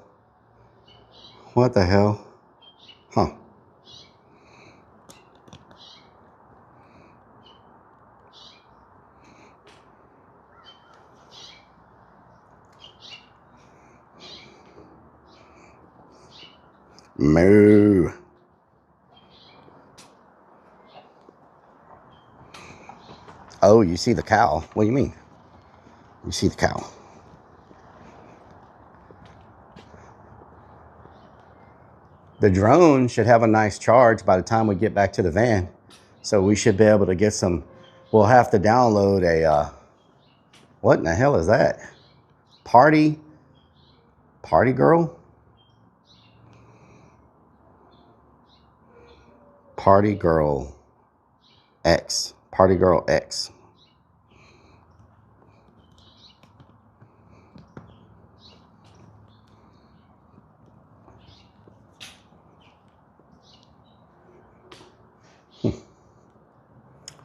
What the hell? Huh. Moo. Oh, you see the cow? What do you mean? You see the cow? The drone should have a nice charge by the time we get back to the van. So we should be able to get some... We'll have to download a... what in the hell is that? Party girl? Party girl X. Party girl X.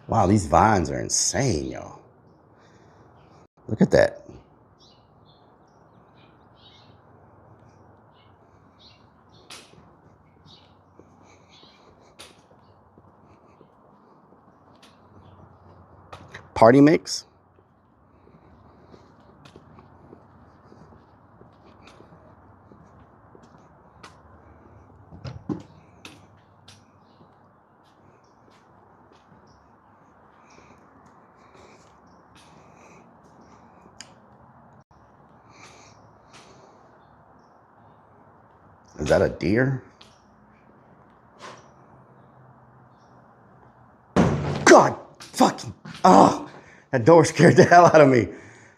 Wow, these vines are insane, y'all. Look at that. party mix. Is that a deer? God fucking, oh, that door scared the hell out of me.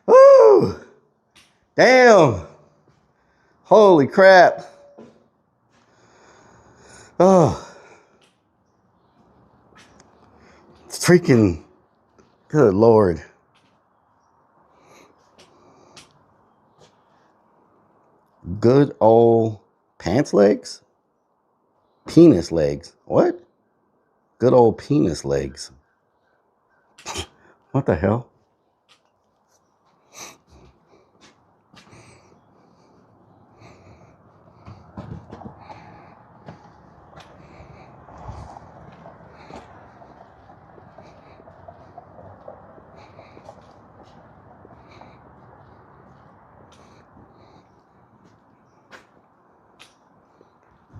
Woo! Damn. Holy crap. Oh. Freaking, good Lord. Good old pants legs? Penis legs. What? Good old penis legs. What the hell?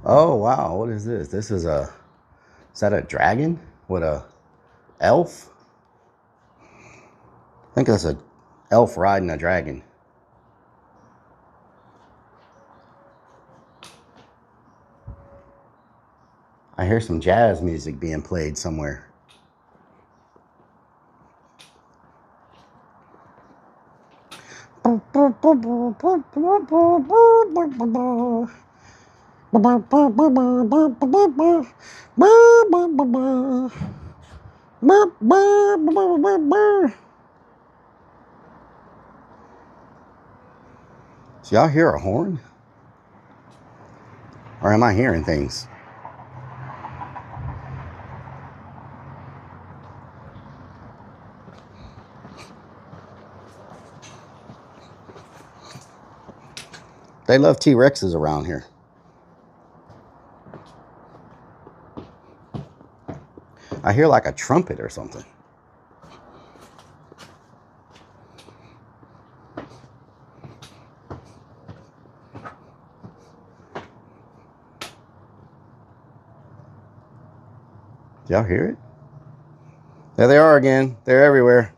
Oh wow, what is this? This is a, is that a dragon? What, a elf? I think that's a elf riding a dragon. I hear some jazz music being played somewhere. So y'all hear a horn? Or am I hearing things? They love T-Rexes around here. I hear like a trumpet or something. Y'all hear it? There they are again. They're everywhere.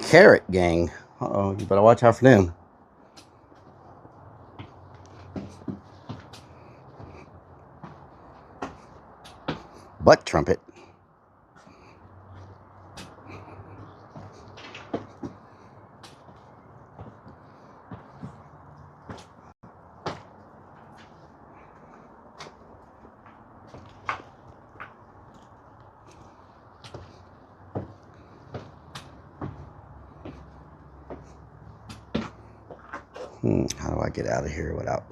Carrot gang. Uh-oh, you better watch out for them. Butt trumpet. How do I get out of here without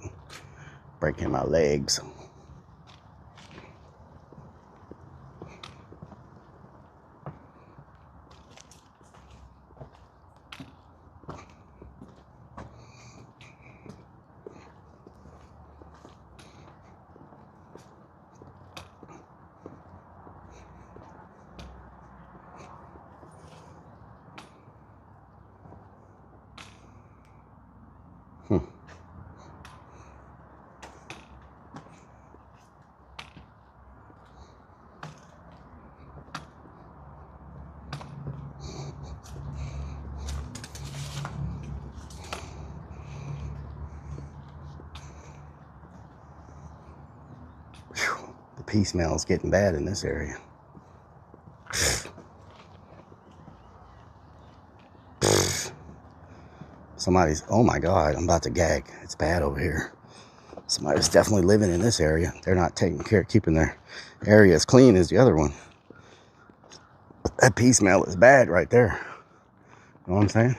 breaking my legs? The pee smell is getting bad in this area. Somebody's, oh my God, I'm about to gag. It's bad over here. Somebody's definitely living in this area. They're not taking care of keeping their area as clean as the other one. That pee smell is bad right there. You know what I'm saying?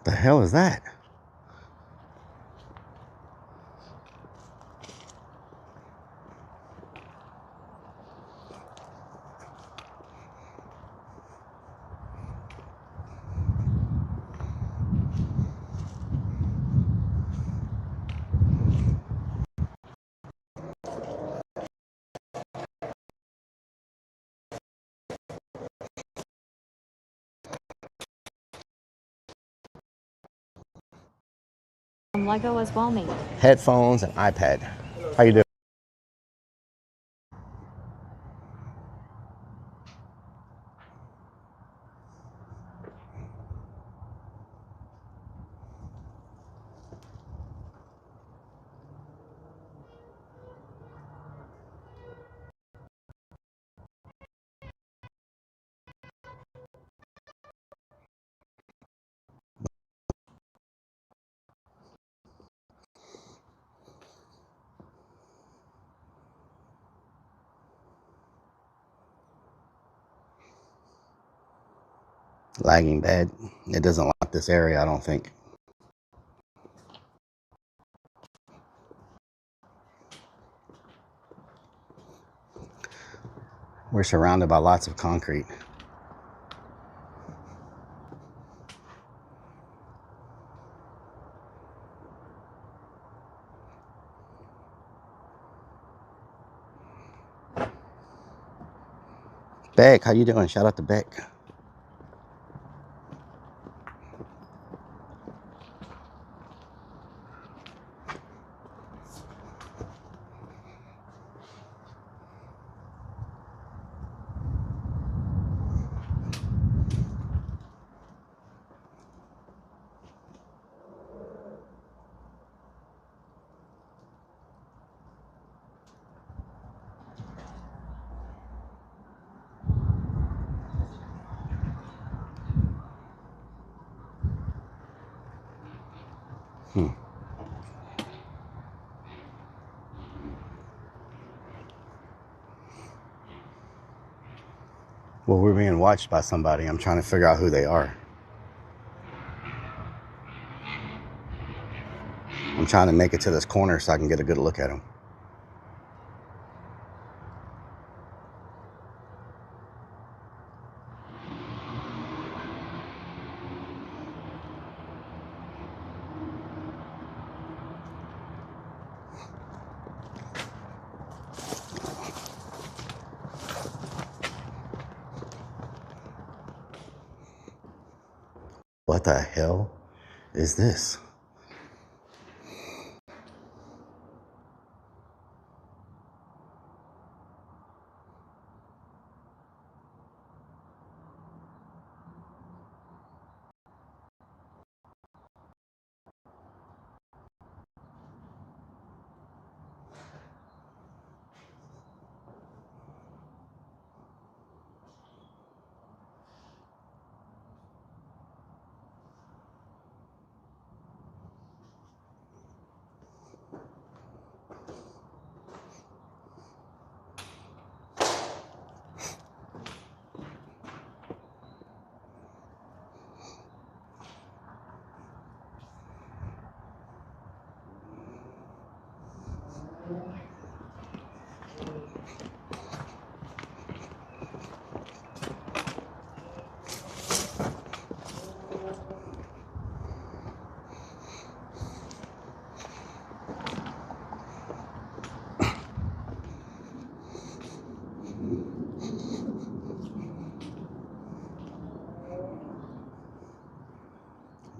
The hell is that? Lego as well, mate. Headphones and iPad. How you doing? Lagging bad. It doesn't like this area, I don't think. We're surrounded by lots of concrete. Beck, how you doing? Shout out to Beck. Well, we're being watched by somebody. I'm trying to figure out who they are. I'm trying to make it to this corner so I can get a good look at them. What the hell is this?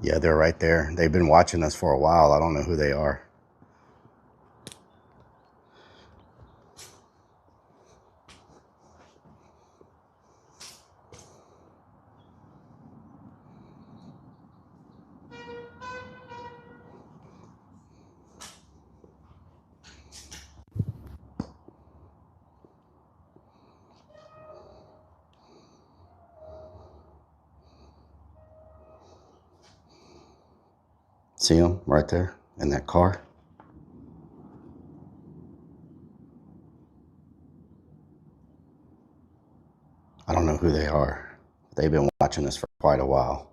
Yeah, they're right there. They've been watching us for a while. I don't know who they are. See them right there in that car? I don't know who they are. They've been watching us for quite a while.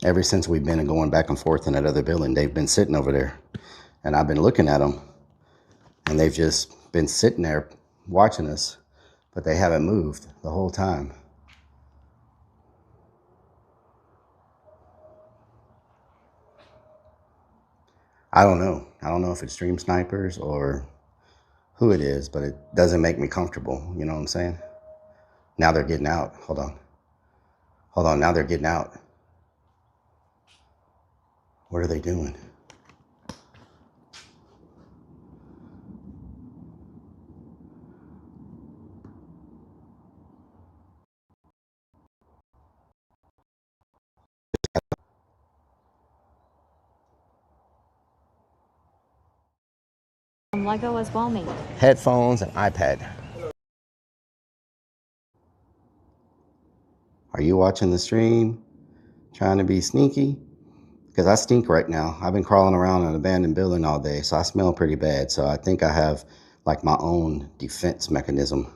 Ever since we've been going back and forth in that other building, they've been sitting over there. And I've been looking at them. And they've just been sitting there watching us. But they haven't moved the whole time. I don't know. I don't know if it's stream snipers or who it is, but it doesn't make me comfortable. You know what I'm saying? Now they're getting out. Hold on. Hold on. Now they're getting out. What are they doing? Lego as well made. Headphones and iPad. Are you watching the stream? Trying to be sneaky? Because I stink right now. I've been crawling around an abandoned building all day, so I smell pretty bad. So I think I have like my own defense mechanism.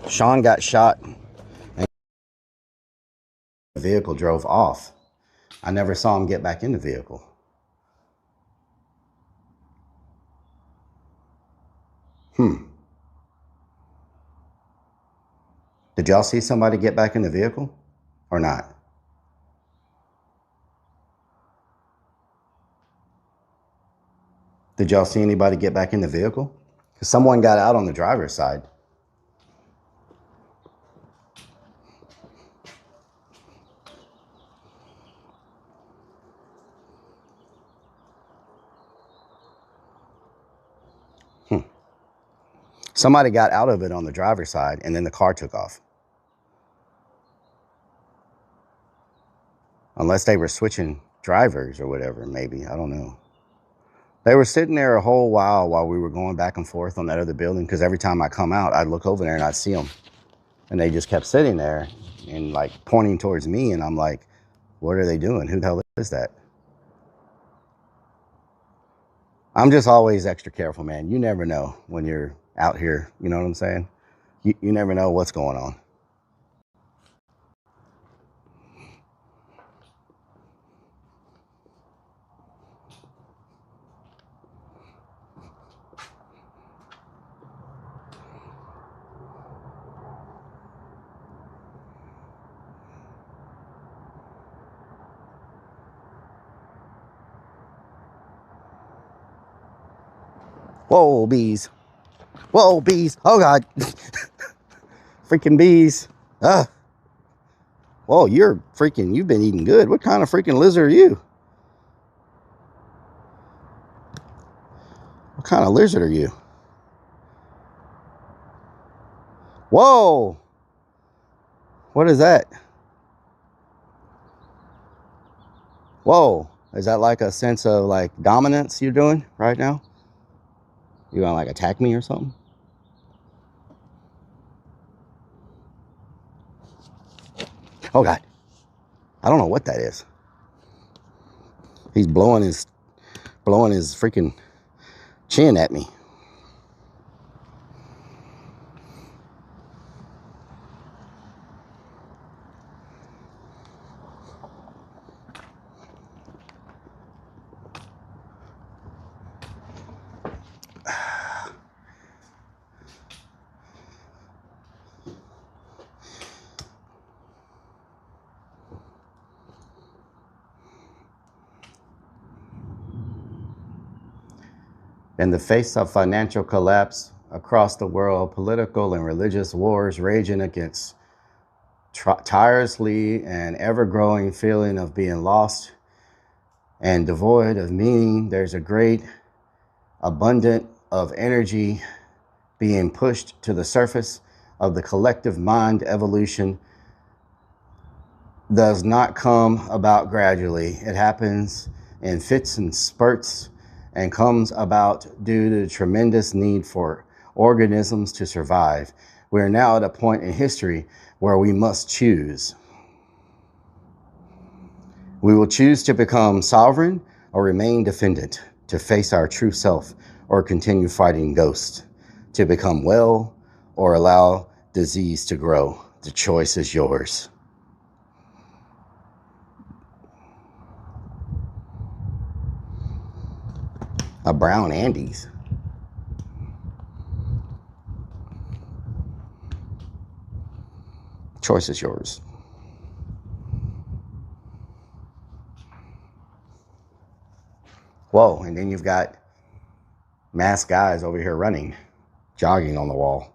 Sean got shot and the vehicle drove off. I never saw him get back in the vehicle. Did y'all see somebody get back in the vehicle or not? Did y'all see anybody get back in the vehicle? Because someone got out on the driver's side. Somebody got out of it on the driver's side and then the car took off. Unless they were switching drivers or whatever, maybe. I don't know. They were sitting there a whole while we were going back and forth on that other building, because every time I come out, I'd look over there and I'd see them. And they just kept sitting there and like pointing towards me. And I'm like, what are they doing? Who the hell is that? I'm just always extra careful, man. You never know when you're out here. You know what I'm saying? You never know what's going on. Whoa, bees. Whoa, bees. Oh, God. Freaking bees. Whoa, you've been eating good. What kind of freaking lizard are you? What kind of lizard are you? Whoa. What is that? Whoa. Is that like a sense of like dominance you're doing right now? You gonna like attack me or something? Oh, God. I don't know what that is. He's blowing his freaking chin at me. In the face of financial collapse across the world, political and religious wars raging against tirelessly and ever-growing feeling of being lost and devoid of meaning, there's a great abundance of energy being pushed to the surface of the collective mind. Evolution does not come about gradually. It happens in fits and spurts and comes about due to the tremendous need for organisms to survive. We are now at a point in history where we must choose. We will choose to become sovereign, or remain defendant, to face our true self, or continue fighting ghosts, to become well, or allow disease to grow. The choice is yours. A brown Andes. Choice is yours. Whoa, and then you've got masked guys over here running, jogging on the wall.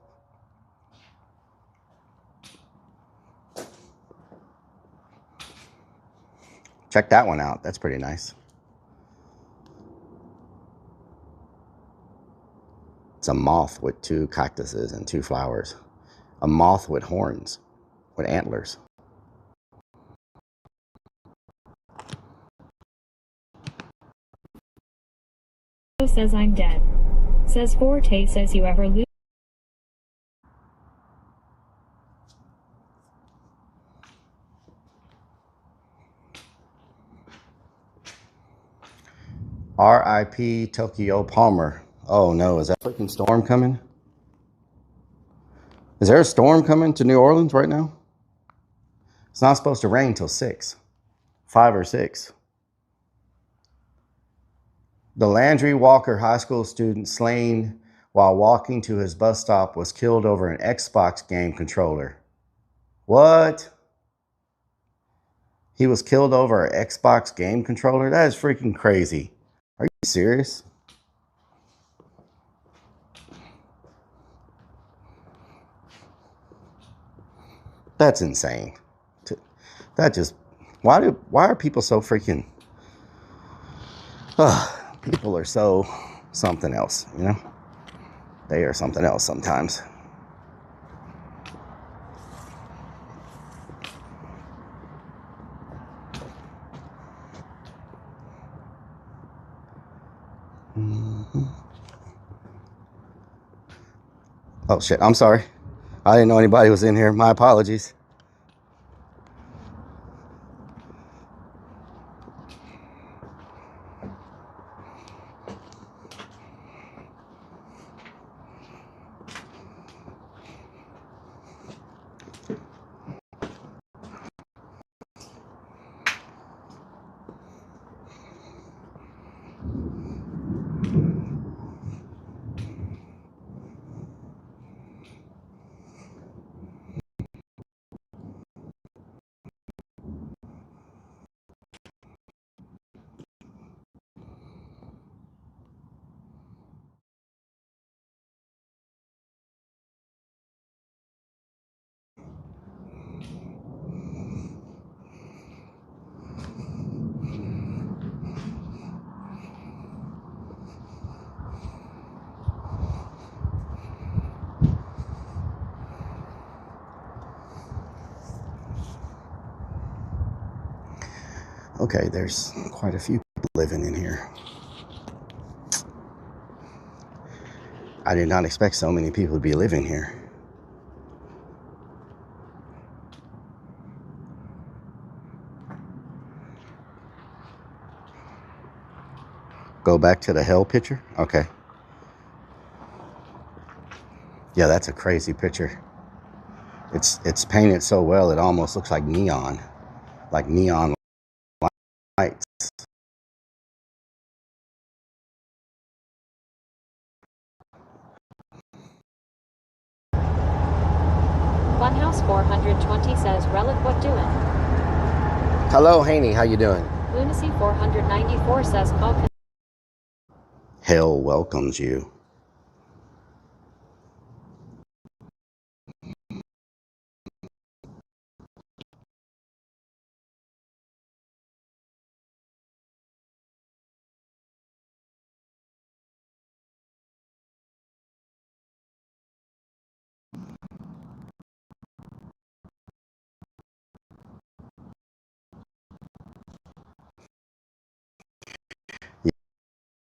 Check that one out. That's pretty nice. It's a moth with 2 cactuses and 2 flowers. A moth with horns, with antlers. Says I'm dead. Says Forte says you ever lose. R.I.P. Tokyo Palmer. Oh no, is that freaking storm coming? Is there a storm coming to New Orleans right now? It's not supposed to rain till 6. 5 or 6. The Landry Walker High School student slain while walking to his bus stop was killed over an Xbox game controller. What? He was killed over an Xbox game controller? That is freaking crazy. Are you serious? That's insane. That just, why are people so freaking, people are so something else, you know? They are something else sometimes. Oh shit, I'm sorry. I didn't know anybody was in here. My apologies. Okay, there's quite a few people living in here. I did not expect so many people to be living here. Go back to the hell picture? Okay. Yeah, that's a crazy picture. It's painted so well it almost looks like neon lights. Funhouse 420 says Rellik what doing? Hello, Haney, how you doing? Lunacy 494 says call. Hell welcomes you.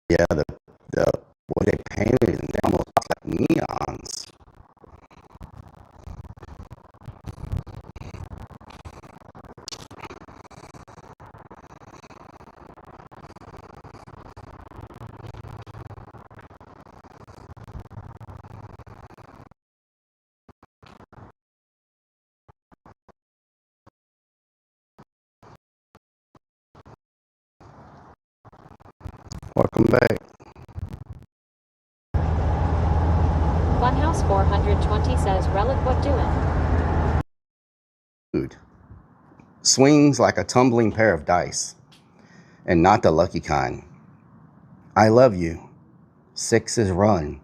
Yeah, the what they painted, and they almost look like neons. Welcome back. Funhouse 420 says, Rellik, what doing? Dude. Swings like a tumbling pair of dice, and not the lucky kind. I love you. 6 is run.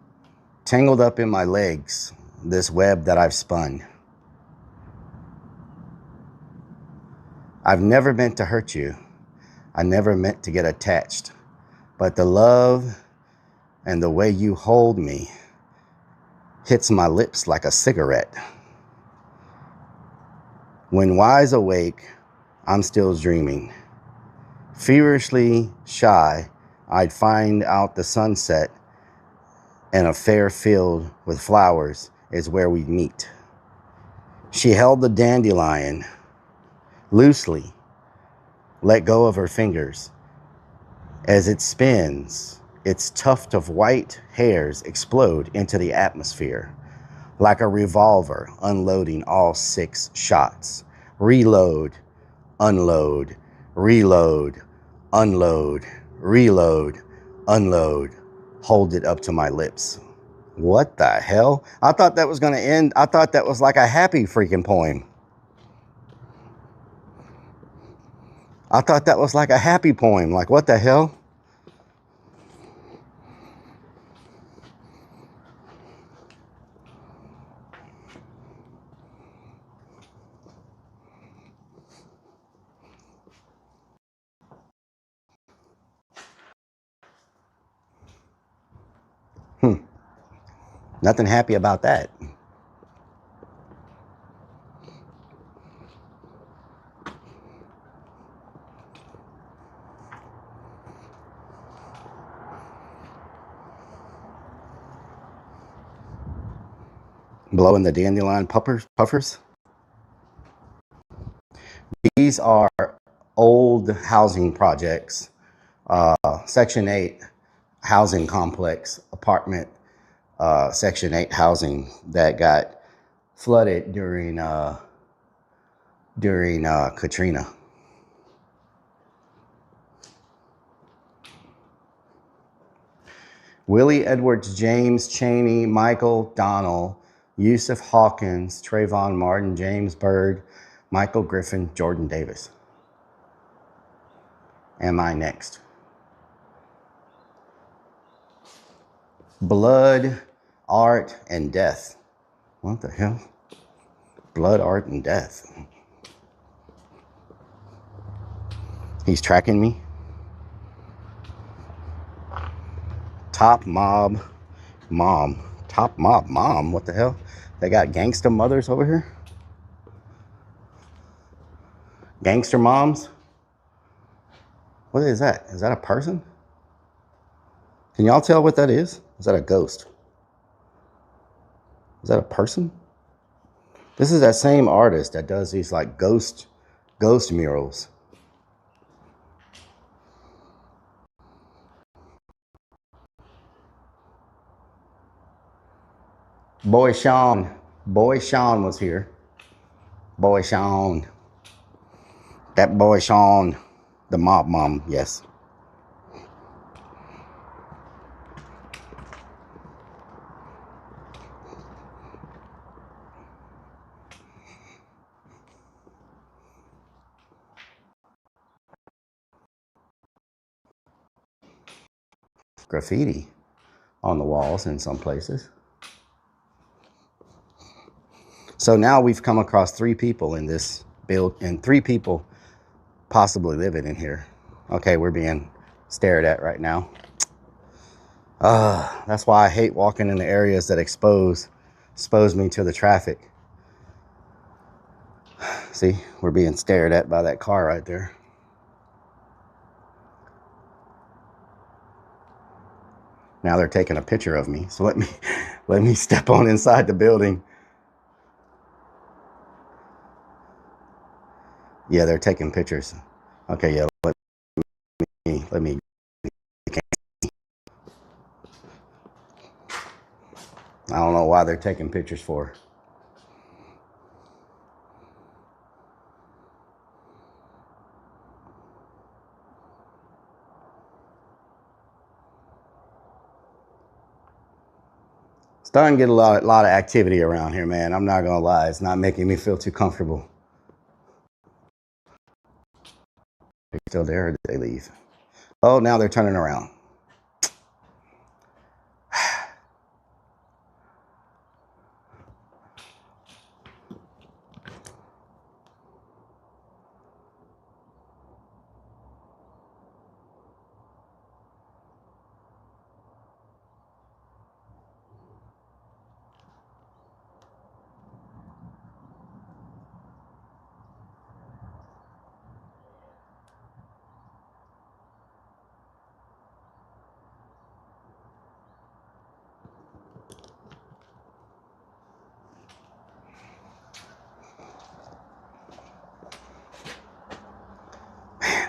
Tangled up in my legs, this web that I've spun. I've never meant to hurt you. I never meant to get attached. But the love and the way you hold me hits my lips like a cigarette. When wise awake, I'm still dreaming. Feverishly shy, I'd find out the sunset and a fair field with flowers is where we meet. She held the dandelion loosely, let go of her fingers. As it spins, its tuft of white hairs explode into the atmosphere like a revolver unloading all 6 shots. Reload, unload, reload, unload, reload, unload. Hold it up to my lips. What the hell? I thought that was going to end. I thought that was like a happy freaking poem. I thought that was like a happy poem. Like, what the hell? Nothing happy about that. Blowing the dandelion puffers. These are old housing projects, Section 8 housing complex, apartment, Section 8 housing that got flooded during Katrina. Willie Edwards, James Chaney, Michael Donald, Yusuf Hawkins, Trayvon Martin, James Byrd, Michael Griffin, Jordan Davis. Am I next? Blood, art, and death. What the hell? Blood, art, and death. He's tracking me. Top mob mom. Top mob mom. What the hell? They got gangster mothers over here? Gangster moms? What is that? Is that a person? Can y'all tell what that is? Is that a ghost? Is that a person? This is that same artist that does these like ghost murals. Boy Sean was here. Boy Sean. That boy Sean, the mob mom, yes. Graffiti on the walls in some places. So now we've come across 3 people in this build, and 3 people possibly living in here. Okay, we're being stared at right now. That's why I hate walking in the areas that expose me to the traffic. See, we're being stared at by that car right there. Now they're taking a picture of me. So let me step on inside the building. Yeah, they're taking pictures. Okay, yeah, let me. I don't know why they're taking pictures for. Starting to get a lot of activity around here, man. I'm not gonna lie. It's not making me feel too comfortable. They're still there, or did they leave? Oh, now they're turning around.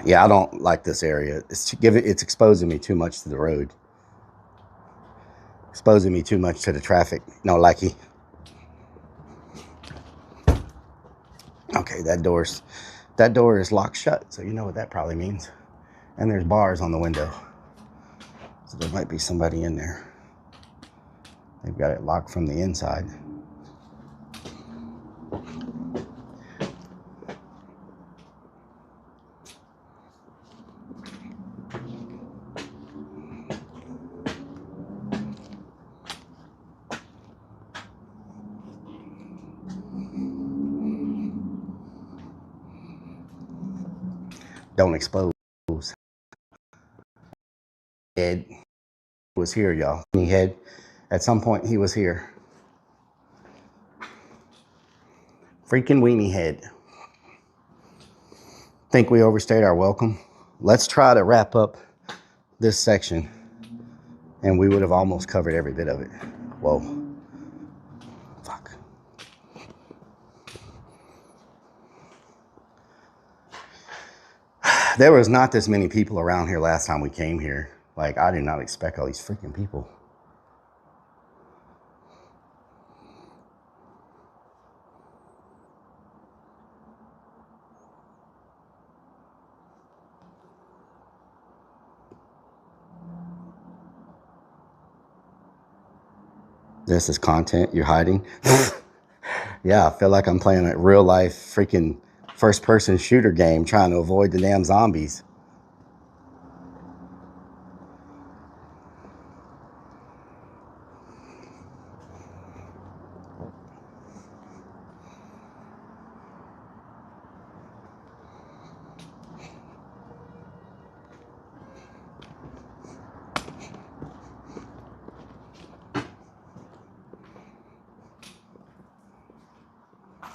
Yeah, I don't like this area. It's exposing me too much to the road. Exposing me too much to the traffic. No likey. Okay, that door is locked shut, so you know what that probably means. And there's bars on the window. So there might be somebody in there. They've got it locked from the inside. Don't expose. Ed was here, y'all. Head. At some point, he was here. Freaking weenie head. Think we overstayed our welcome? Let's try to wrap up this section, and we would have almost covered every bit of it. Whoa. Fuck. There was not this many people around here last time we came here. Like, I did not expect all these freaking people. This is content you're hiding. Yeah, I feel like I'm playing a real life freaking first person shooter game trying to avoid the damn zombies.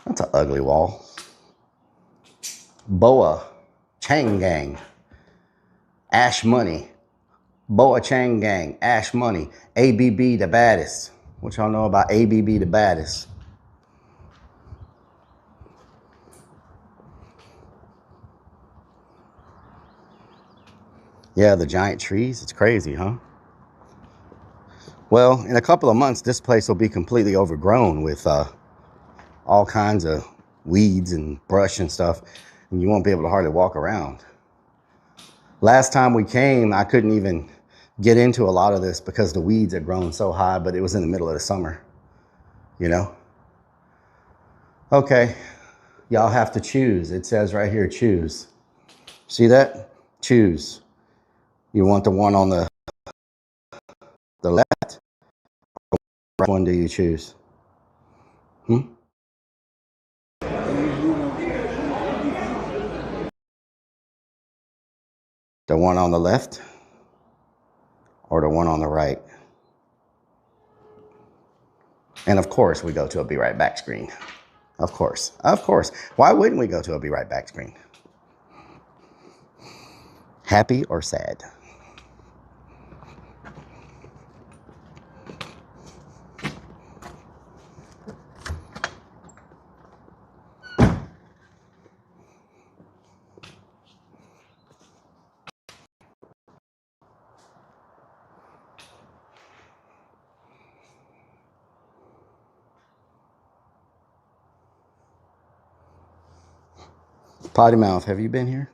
That's an ugly wall. Boa Chain Gang. Ash Money. Boa Chain Gang. Ash Money. ABB the baddest. What y'all know about ABB the baddest? Yeah, the giant trees. It's crazy, huh? Well, in a couple of months, this place will be completely overgrown with all kinds of weeds and brush and stuff, and you won't be able to hardly walk around. Last time we came, I couldn't even get into a lot of this because the weeds had grown so high, but it was in the middle of the summer, you know? Okay, y'all have to choose. It says right here, choose. See that? Choose. You want the one on the left? Which one do you choose? The one on the left or the one on the right? And of course, we go to a be right back screen. Of course. Of course. Why wouldn't we go to a be right back screen? Happy or sad? Potty Mouth, have you been here?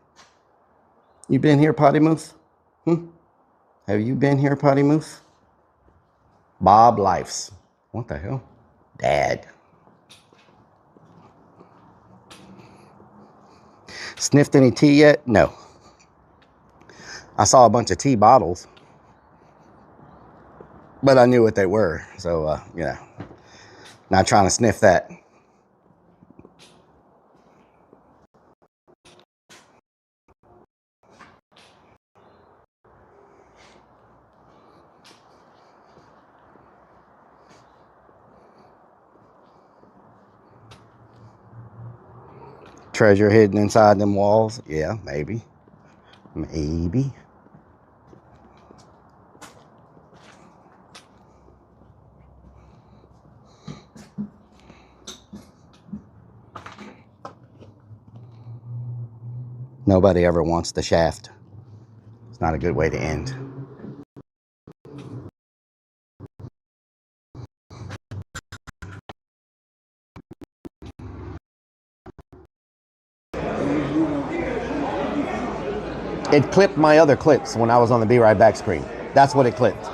You been here, Potty Mouth? Have you been here, Potty Mouth? Bob Lifes. What the hell? Dad. Sniffed any tea yet? No. I saw a bunch of tea bottles, but I knew what they were. So, yeah, not trying to sniff that. Treasure hidden inside them walls? Yeah, maybe. Maybe. Nobody ever wants the shaft. It's not a good way to end. It clipped my other clips when I was on the Be Right Back screen. That's what it clipped.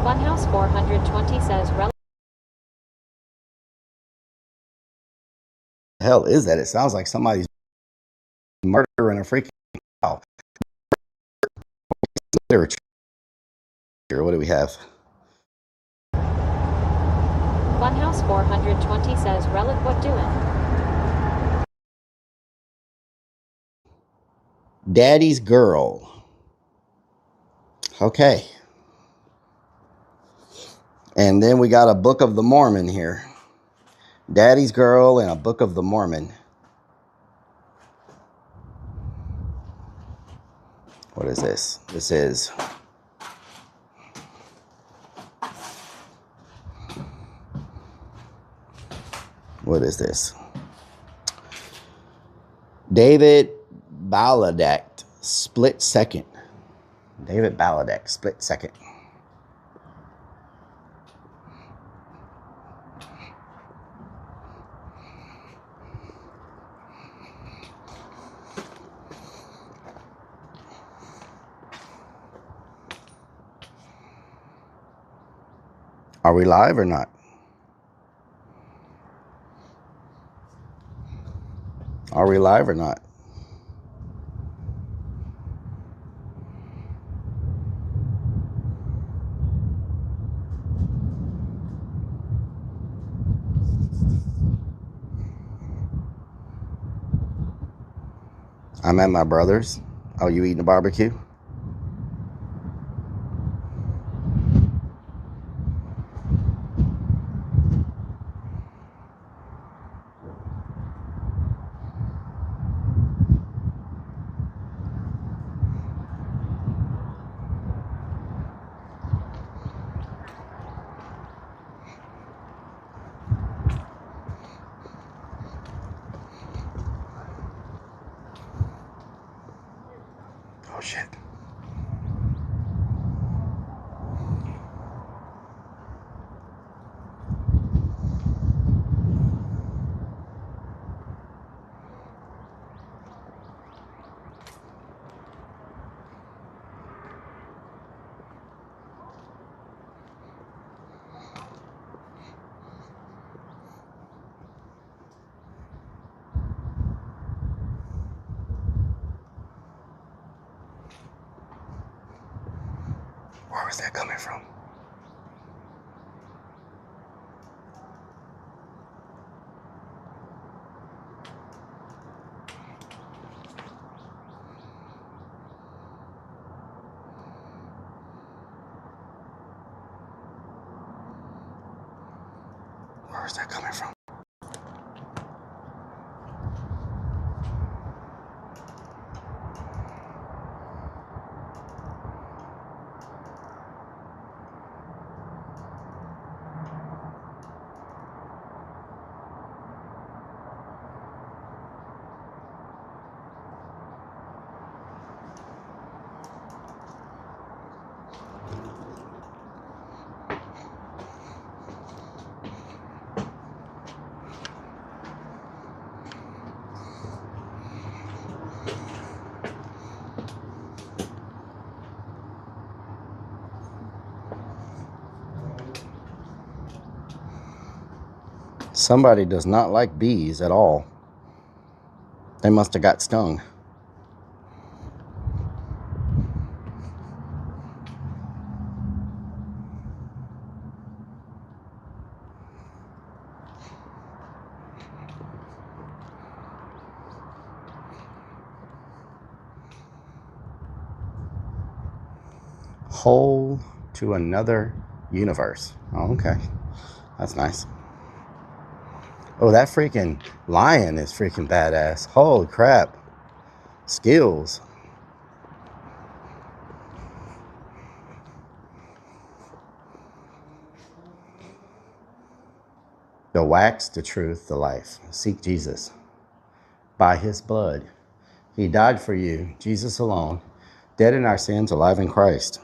Funhouse 420 says Rellik. The hell is that? It sounds like somebody's murdering a freaking cow. Literature. What do we have? Funhouse 420 says Rellik, what doing? Daddy's Girl. Okay. And then we got a Book of the Mormon here. Daddy's Girl and a Book of the Mormon. What is this? This is... What is this? David Balladeck, Split Second. David Balladeck, Split Second. Are we live or not? Are we live or not? I'm at my brother's. Oh, you eating a barbecue? Oh, shit. Where was that coming from? Where's that coming from? Somebody does not like bees at all. They must have got stung. Hole to another universe. Oh, okay. That's nice. Oh, that freaking lion is freaking badass. Holy crap. Skills. The wax, the truth, the life. Seek Jesus. By his blood. He died for you, Jesus alone. Dead in our sins, alive in Christ.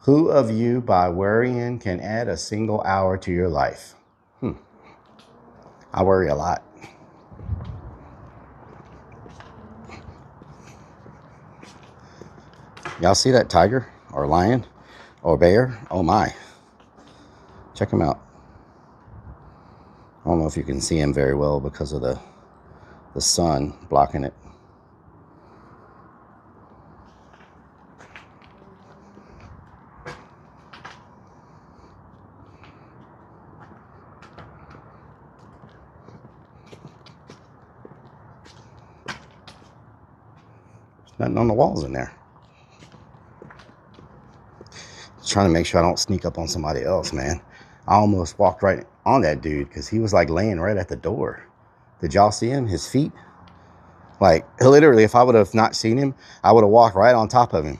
Who of you, by worrying, can add a single hour to your life? I worry a lot. Y'all see that tiger or lion or bear? Oh my. Check him out. I don't know if you can see him very well because of the sun blocking it. Nothing on the walls in there. Just trying to make sure I don't sneak up on somebody else, man. I almost walked right on that dude because he was like laying right at the door. Did y'all see him? His feet? Like literally, if I would have not seen him, I would have walked right on top of him.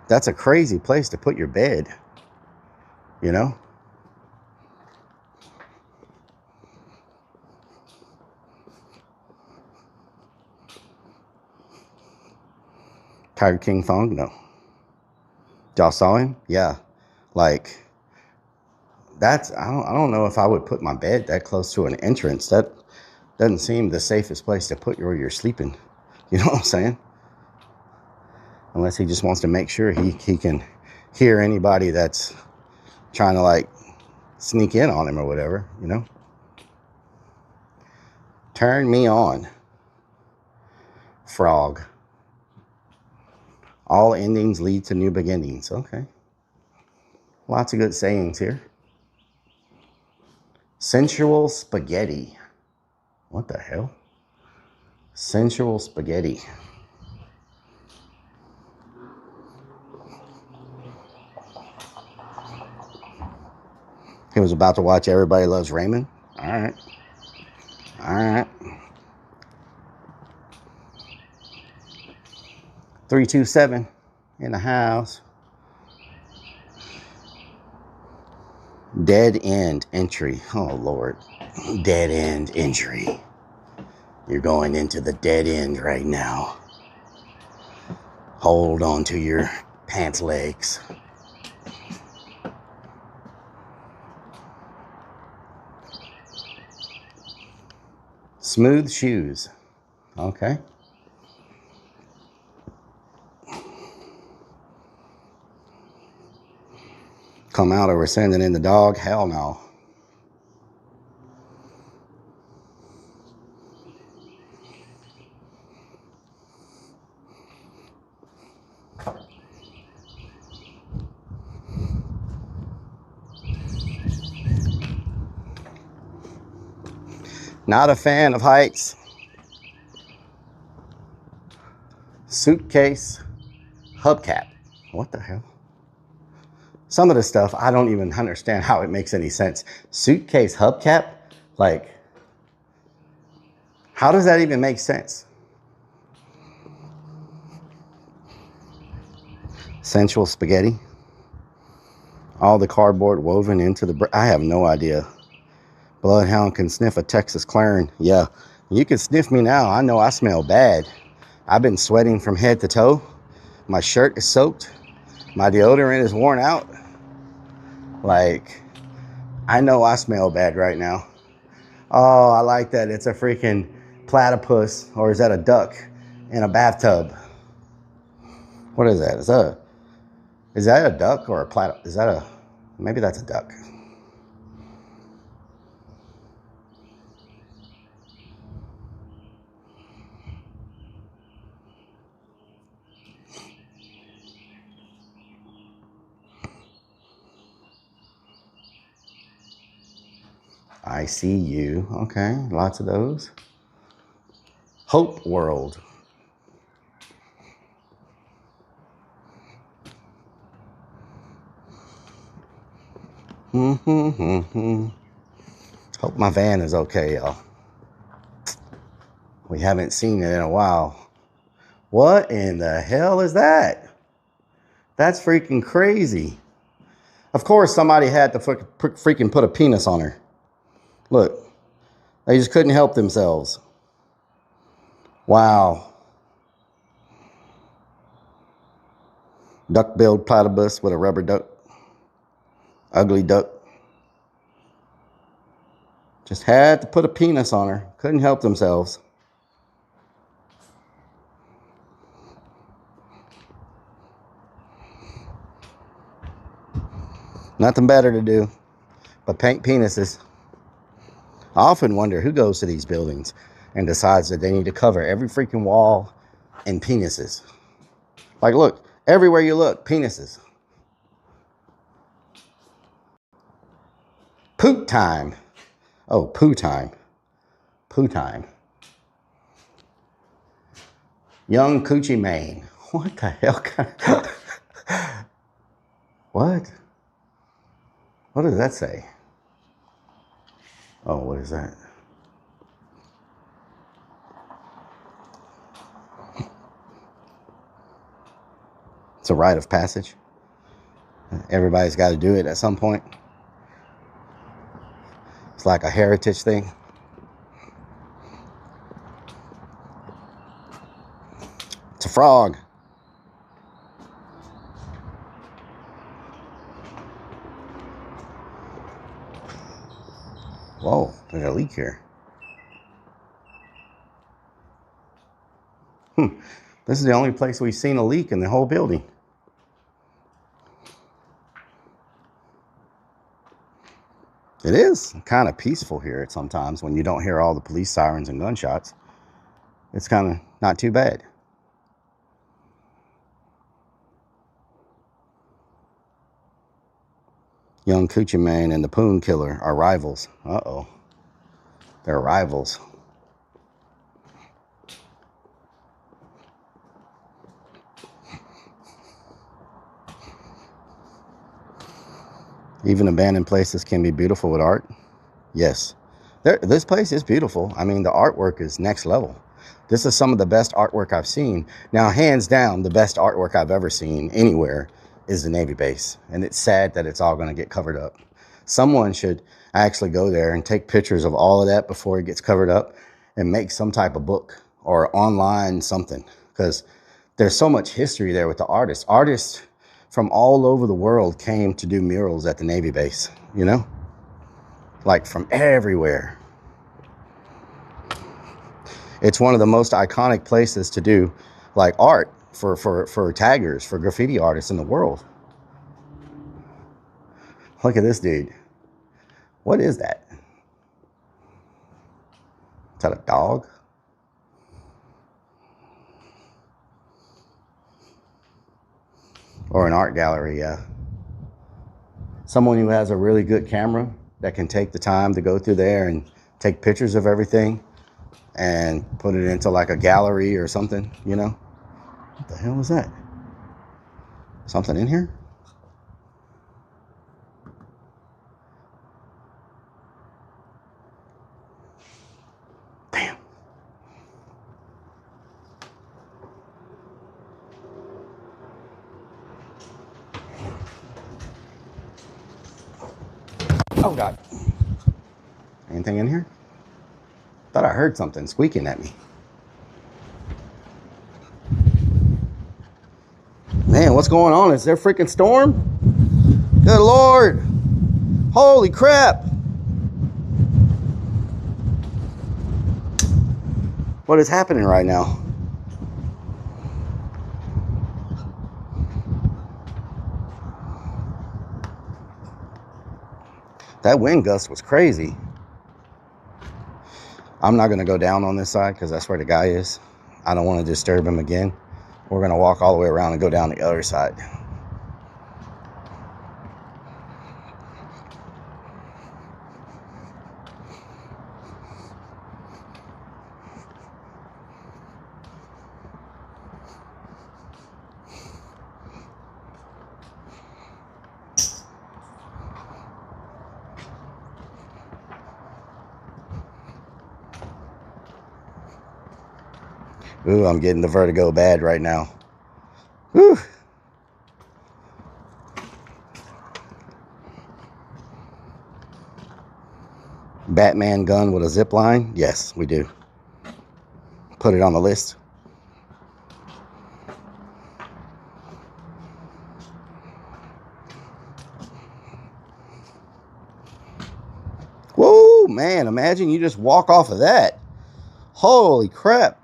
That's a crazy place to put your bed. You know? Tiger King Thong? No. Y'all saw him? Yeah. Like, that's, I don't know if I would put my bed that close to an entrance. That doesn't seem the safest place to put where you're sleeping. You know what I'm saying? Unless he just wants to make sure he can hear anybody that's trying to like sneak in on him or whatever, you know? Turn me on. Frog. All endings lead to new beginnings. Okay. Lots of good sayings here. Sensual spaghetti. What the hell? Sensual spaghetti. He was about to watch Everybody Loves Raymond. All right. All right. 327 in the house. Dead end entry. Oh, Lord. Dead end entry. You're going into the dead end right now. Hold on to your pants legs. Smooth shoes. Okay. Come out over sending in the dog? Hell no. Not a fan of heights. Suitcase hubcap. What the hell? Some of the stuff, I don't even understand how it makes any sense. Suitcase hubcap? Like, how does that even make sense? Sensual spaghetti. All the cardboard woven into the... I have no idea. Bloodhound can sniff a Texas Clarin. Yeah, you can sniff me now. I know I smell bad. I've been sweating from head to toe. My shirt is soaked. My deodorant is worn out. Like, I know I smell bad right now. Oh, I like that. It's a freaking platypus, or is that a duck in a bathtub? What is that? Is that a duck or a platypus? Is that a... Maybe that's a duck. I see you. Okay, lots of those. Hope World. Hope my van is okay, y'all. We haven't seen it in a while. What in the hell is that? That's freaking crazy. Of course, somebody had to freaking put a penis on her. Look, they just couldn't help themselves. Wow. Duck-billed platypus with a rubber duck. Ugly duck. Just had to put a penis on her. Couldn't help themselves. Nothing better to do but paint penises. I often wonder who goes to these buildings and decides that they need to cover every freaking wall in penises. Like, look, everywhere you look, penises. Poop time. Oh, poo time. Poo time. Young Coochie Mane. What the hell? What? What does that say? Oh, what is that? It's a rite of passage. Everybody's got to do it at some point. It's like a heritage thing. It's a frog. Whoa, there's a leak here. This is the only place we've seen a leak in the whole building. It is kind of peaceful here at sometimes when you don't hear all the police sirens and gunshots. It's kind of not too bad. Young Coochie Man and the Poon Killer are rivals. Uh-oh. They're rivals. Even abandoned places can be beautiful with art. Yes. This place is beautiful. I mean, the artwork is next level. This is some of the best artwork I've seen. Now, hands down, the best artwork I've ever seen anywhere is the Navy base. And it's sad that it's all going to get covered up. Someone should actually go there and take pictures of all of that before it gets covered up and make some type of book or online something. Because there's so much history there with the artists. Artists from all over the world came to do murals at the Navy base, you know? Like from everywhere. It's one of the most iconic places to do like art for taggers, for graffiti artists in the world. Look at this dude. What is that? Is that a dog? Or an art gallery, yeah. Someone who has a really good camera that can take the time to go through there and take pictures of everything and put it into like a gallery or something, you know? What the hell is that? Something in here? Oh, God. Anything in here? Thought I heard something squeaking at me. Man, what's going on? Is there a freaking storm? Good Lord. Holy crap. What is happening right now? That wind gust was crazy. I'm not going to go down on this side because that's where the guy is. I don't want to disturb him again. We're going to walk all the way around and go down the other side. Ooh, I'm getting the vertigo bad right now. Whew. Batman gun with a zip line? Yes, we do. Put it on the list. Whoa, man, imagine you just walk off of that. Holy crap.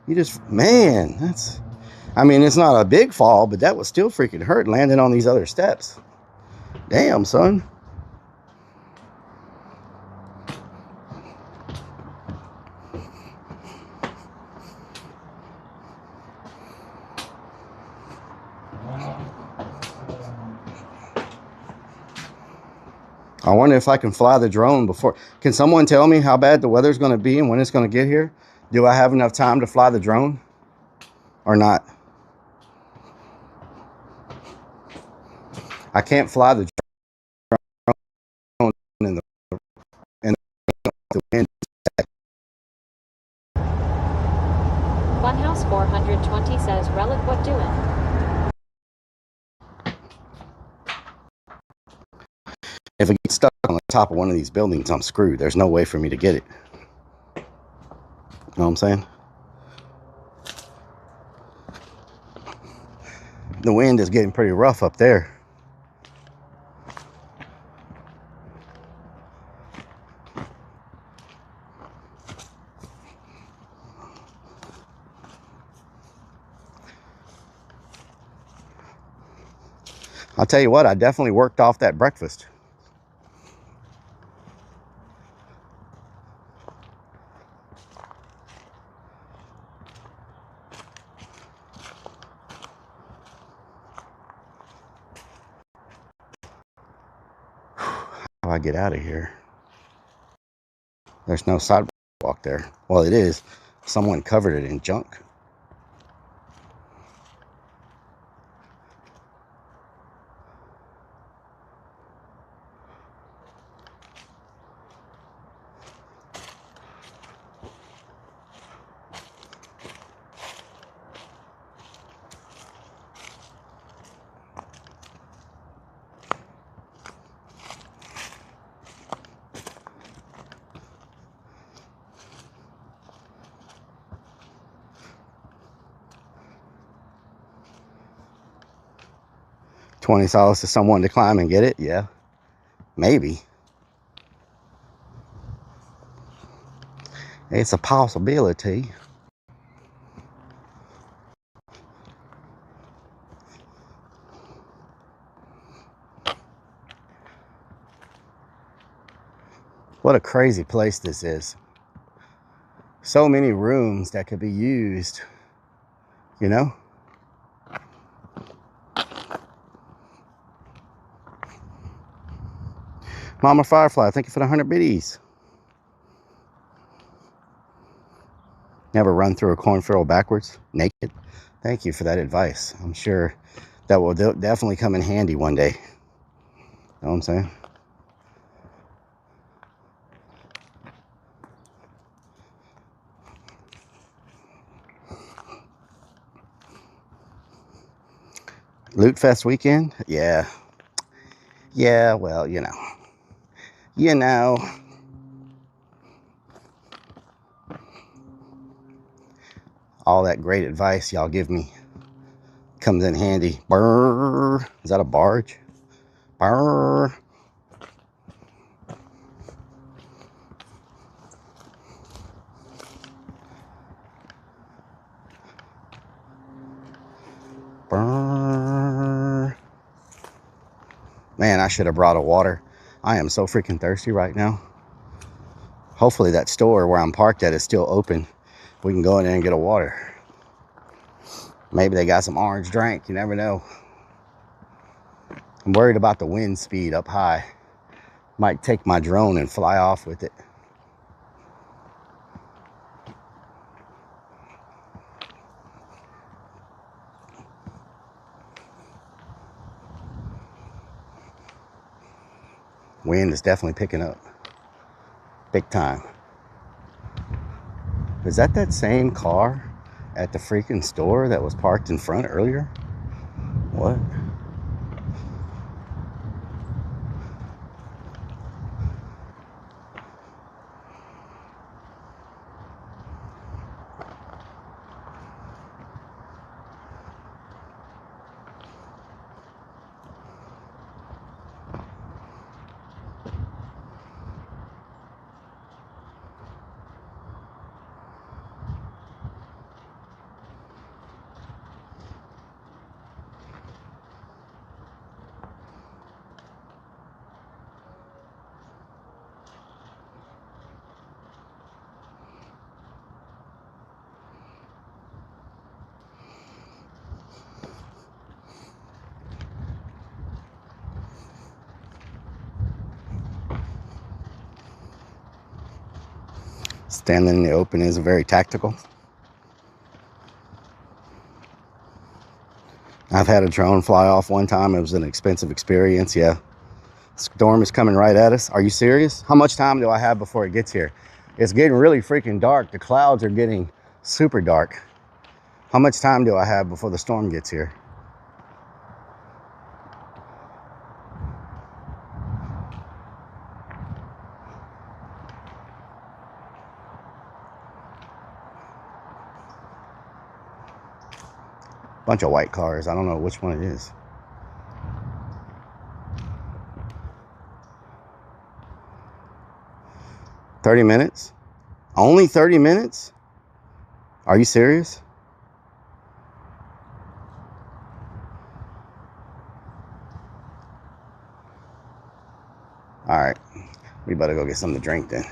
You just, man, that's, I mean, it's not a big fall, but that was still freaking hurt landing on these other steps. Damn, son. I wonder if I can fly the drone before. Can someone tell me how bad the weather's going to be and when it's going to get here? Do I have enough time to fly the drone or not? I can't fly the drone in the wind. Funhouse 420 says, Rellik, what doing? If it gets stuck on the top of one of these buildings, I'm screwed. There's no way for me to get it. You know what I'm saying? The wind is getting pretty rough up there. I'll tell you what, I definitely worked off that breakfast. How do I get out of here? There's no sidewalk there. Well, it is. Someone covered it in junk. $20 to someone to climb and get it? Yeah, maybe. It's a possibility. What a crazy place this is. So many rooms that could be used, you know? Mama Firefly, thank you for the 100 biddies. Never run through a cornfield backwards, naked. Thank you for that advice. I'm sure that will definitely come in handy one day. Know what I'm saying? Loot Fest weekend? Yeah. Yeah, well, you know. You know. All that great advice y'all give me comes in handy. Brrr. Is that a barge? Brrr. Brrr. Man, I should have brought a water. I am so freaking thirsty right now. Hopefully that store where I'm parked at is still open. We can go in there and get a water. Maybe they got some orange drink. You never know. I'm worried about the wind speed up high. Might take my drone and fly off with it. Wind is definitely picking up. Big time. Is that same car at the freaking store that was parked in front earlier? What? Standing in the open is very tactical. I've had a drone fly off one time. It was an expensive experience. Yeah. Storm is coming right at us. Are you serious? How much time do I have before it gets here? It's getting really freaking dark. The clouds are getting super dark. How much time do I have before the storm gets here? Bunch of white cars. I don't know which one it is. $30 minutes? Only 30 minutes? Are you serious? All right, we better go get something to drink then.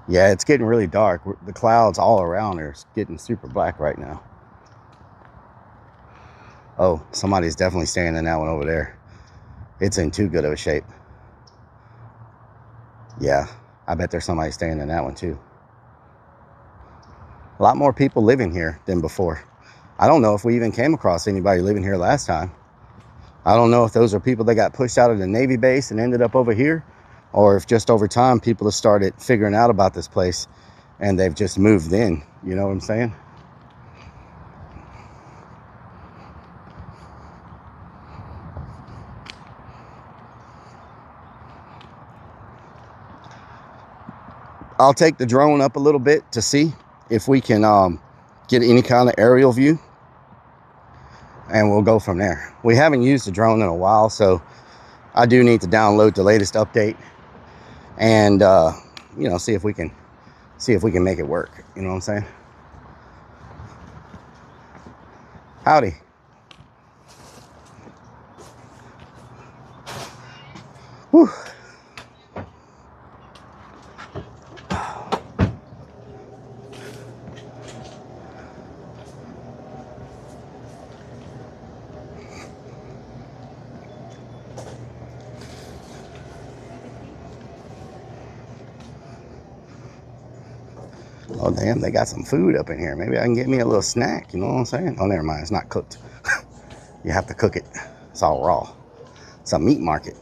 Yeah, it's getting really dark. The clouds all around are getting super black right now. Oh, somebody's definitely staying in that one over there. It's in too good of a shape. Yeah, I bet there's somebody staying in that one too. A lot more people living here than before. I don't know if we even came across anybody living here last time. I don't know if those are people that got pushed out of the Navy base and ended up over here, or if just over time people have started figuring out about this place and they've just moved in. You know what I'm saying? I'll take the drone up a little bit to see if we can get any kind of aerial view, and we'll go from there. We haven't used the drone in a while, so I do need to download the latest update and you know, see if we can make it work. You know what I'm saying? Howdy. Whew. Oh, damn, they got some food up in here. Maybe I can get me a little snack, you know what I'm saying? Oh, never mind, it's not cooked. You have to cook it. It's all raw. It's a meat market.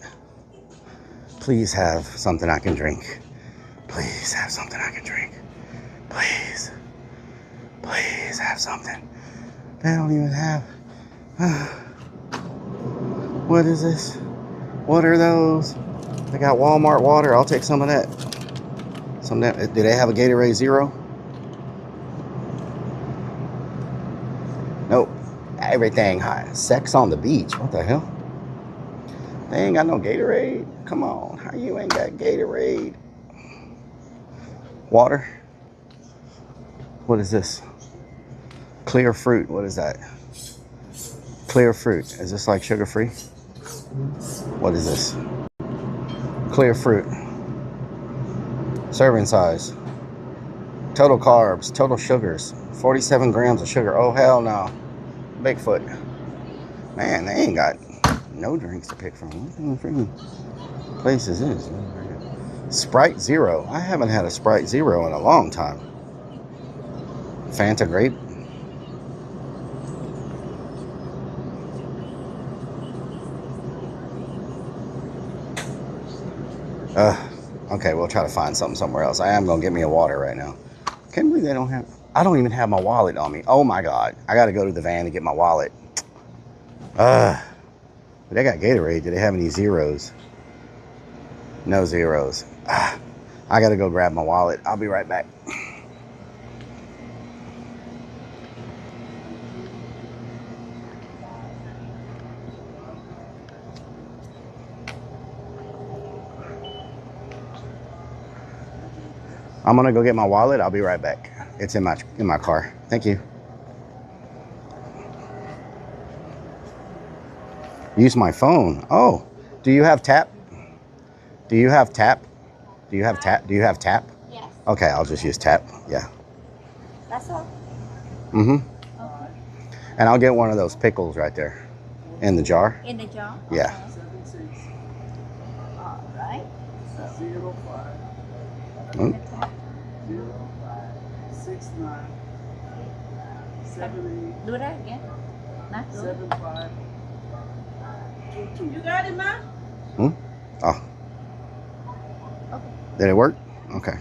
Please have something I can drink. Please have something I can drink. Please. Please have something. They don't even have... What is this? What are those? They got Walmart water. I'll take some of that. Some of that. Do they have a Gatorade Zero? Nope. Everything high. Sex on the beach. What the hell? They ain't got no Gatorade. Come on. How you ain't got Gatorade? Water. What is this? Clear fruit. What is that? Clear fruit. Is this like sugar free? What is this? Clear fruit. Serving size. Total carbs. Total sugars. 47 grams of sugar. Oh, hell no. Bigfoot. Man, they ain't got no drinks to pick from. What kind of freaking place is this? Sprite Zero. I haven't had a Sprite Zero in a long time. Fanta Grape. Okay, we'll try to find something somewhere else. I am going to get me a water right now. Can't believe they don't have... I don't even have my wallet on me. Oh my God. I got to go to the van to get my wallet. But they got Gatorade. Do they have any zeros? No zeros. I got to go grab my wallet. I'll be right back. I'm gonna go get my wallet. I'll be right back. It's in my car. Thank you. Use my phone. Oh, do you have tap? Do you have tap? Do you have tap? Do you have tap? Yes. Okay, I'll just use tap. Yeah. That's all. Mm-hmm. Okay. And I'll get one of those pickles right there in the jar. In the jar? Yeah. Okay. All right. So. 05. 69 78. Do that again. Not good. 75. You got it, ma? Hmm? Oh. Okay. Did it work? Okay.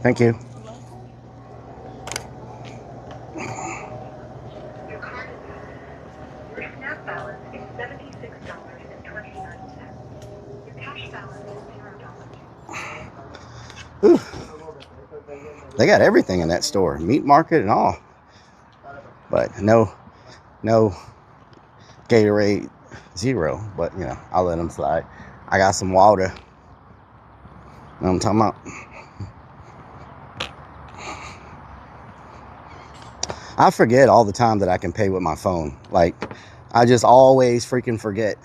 Thank you. Your card is valid. Your snap balance is $76.29. Your cash balance is $0. Whew. They got everything in that store. Meat market and all. But no Gatorade Zero. But, you know, I'll let them slide. I got some water. You know what I'm talking about? I forget all the time that I can pay with my phone. Like, I just always freaking forget.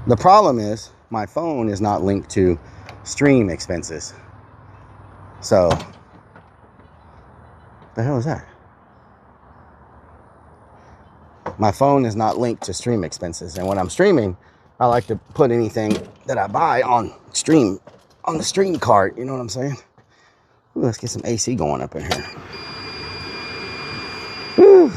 The problem is my phone is not linked to stream expenses. So, the hell is that? My phone is not linked to stream expenses. And when I'm streaming, I like to put anything that I buy on the stream card. You know what I'm saying? Ooh, let's get some AC going up in here. Whew.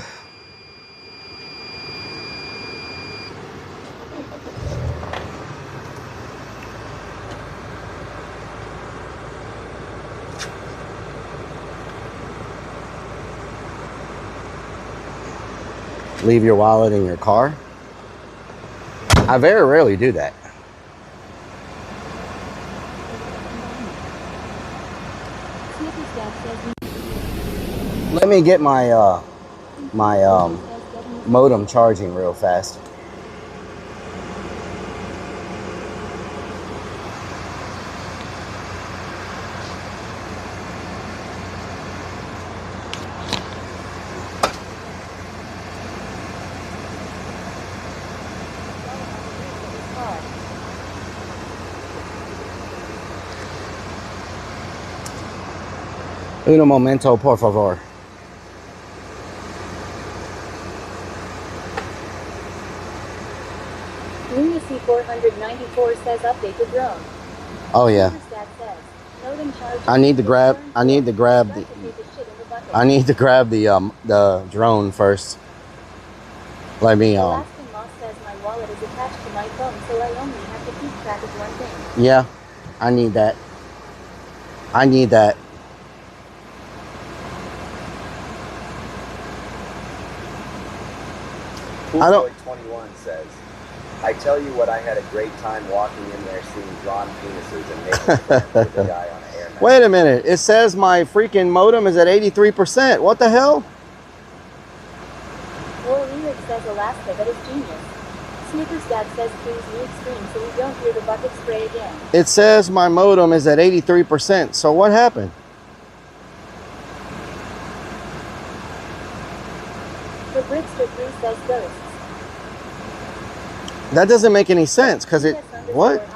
Leave your wallet in your car? I very rarely do that. Let me get my modem charging real fast. Un momento, por favor. Lunacy 494 says update to drone. Oh yeah. I need to grab the drone first. Let me Alaskan Moss says my wallet is attached to my phone, so I only have to keep track of one thing. Yeah, I need that. I need that. Boy 21 says, I tell you what, I had a great time walking in there seeing drawn penises and making friends with a guy on an air match. Wait a minute. It says my freaking modem is at 83%. What the hell? Rellik says Alaska, that is genius. Snickers Dad says please mute screen so we don't hear the bucket spray again. It says my modem is at 83%. So what happened? The Brickster 3 says ghosts. That doesn't make any sense because it. What?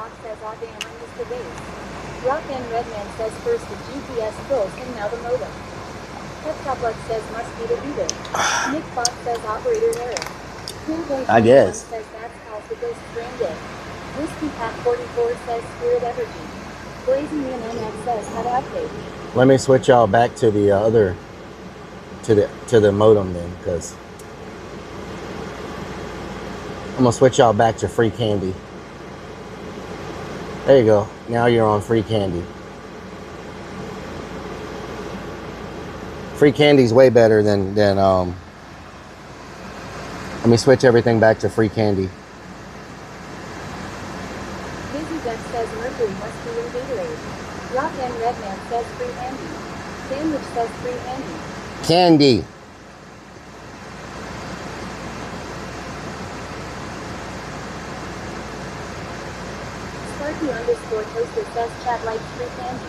Rock and Redman says first the GPS pulls and now the modem. Peptopluck says must be the reader. Nick Fox says operator error. Coolboy I guess. says that's how the ghost branded. Whiskey Pack 44 says spirit energy. Blazing Ian MX says how to update. Let me switch y'all back to the other, to the modem then, because I'm gonna switch y'all back to free candy. There you go. Now you're on free candy. Free candy's way better than let me switch everything back to free candy. Busy Duck says Mercury must be in Gatorade. Rock and Redman says free handy. Sandwich says free handy. Candy. Sparky _ toaster says chat likes free candy.